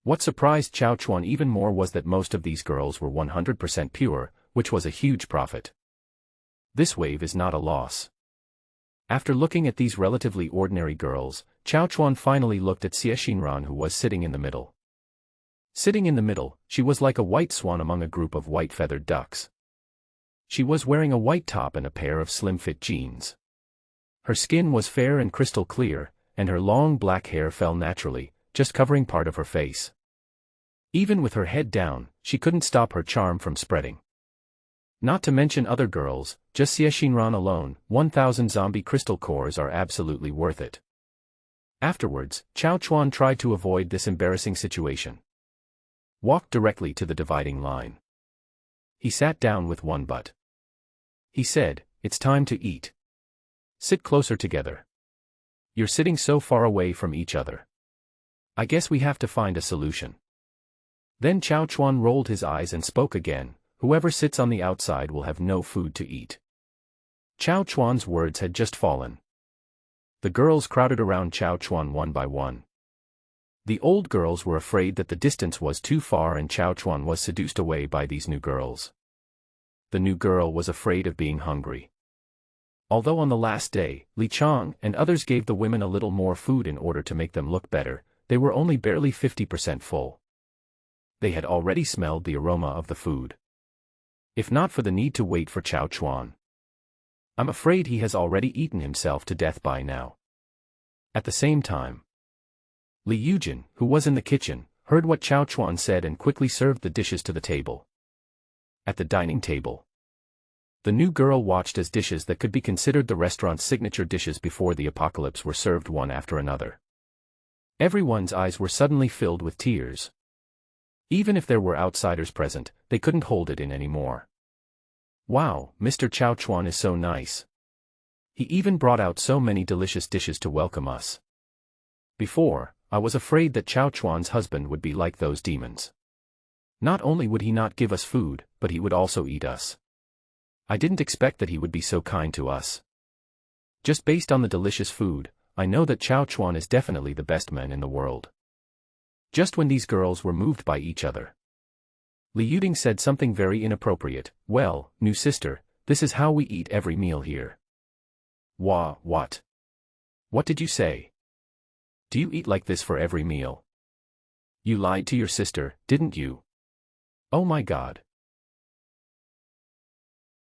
What surprised Chao Chuan even more was that most of these girls were 100% pure, which was a huge profit. This wave is not a loss. After looking at these relatively ordinary girls, Chao Chuan finally looked at Xie Xinran, who was sitting in the middle. Sitting in the middle, she was like a white swan among a group of white feathered ducks. She was wearing a white top and a pair of slim-fit jeans. Her skin was fair and crystal clear, and her long black hair fell naturally, just covering part of her face. Even with her head down, she couldn't stop her charm from spreading. Not to mention other girls, just Xie Xinran alone, 1,000 zombie crystal cores are absolutely worth it. Afterwards, Chao Chuan tried to avoid this embarrassing situation. Walked directly to the dividing line. He sat down with one butt. He said, it's time to eat. Sit closer together. You're sitting so far away from each other. I guess we have to find a solution. Then Chao Chuan rolled his eyes and spoke again, whoever sits on the outside will have no food to eat. Chao Chuan's words had just fallen. The girls crowded around Chao Chuan one by one. The old girls were afraid that the distance was too far and Chao Chuan was seduced away by these new girls. The new girl was afraid of being hungry. Although on the last day, Li Chang and others gave the women a little more food in order to make them look better, they were only barely 50% full. They had already smelled the aroma of the food. If not for the need to wait for Chao Chuan, I'm afraid he has already eaten himself to death by now. At the same time, Li Yujin, who was in the kitchen, heard what Chao Chuan said and quickly served the dishes to the table. At the dining table, the new girl watched as dishes that could be considered the restaurant's signature dishes before the apocalypse were served one after another. Everyone's eyes were suddenly filled with tears. Even if there were outsiders present, they couldn't hold it in anymore. Wow, Mr. Chao Chuan is so nice. He even brought out so many delicious dishes to welcome us. Before, I was afraid that Chao Chuan's husband would be like those demons. Not only would he not give us food, but he would also eat us. I didn't expect that he would be so kind to us. Just based on the delicious food, I know that Chao Chuan is definitely the best man in the world. Just when these girls were moved by each other, Li Yuding said something very inappropriate. Well, new sister, this is how we eat every meal here. What? What did you say? Do you eat like this for every meal? You lied to your sister, didn't you? Oh my God.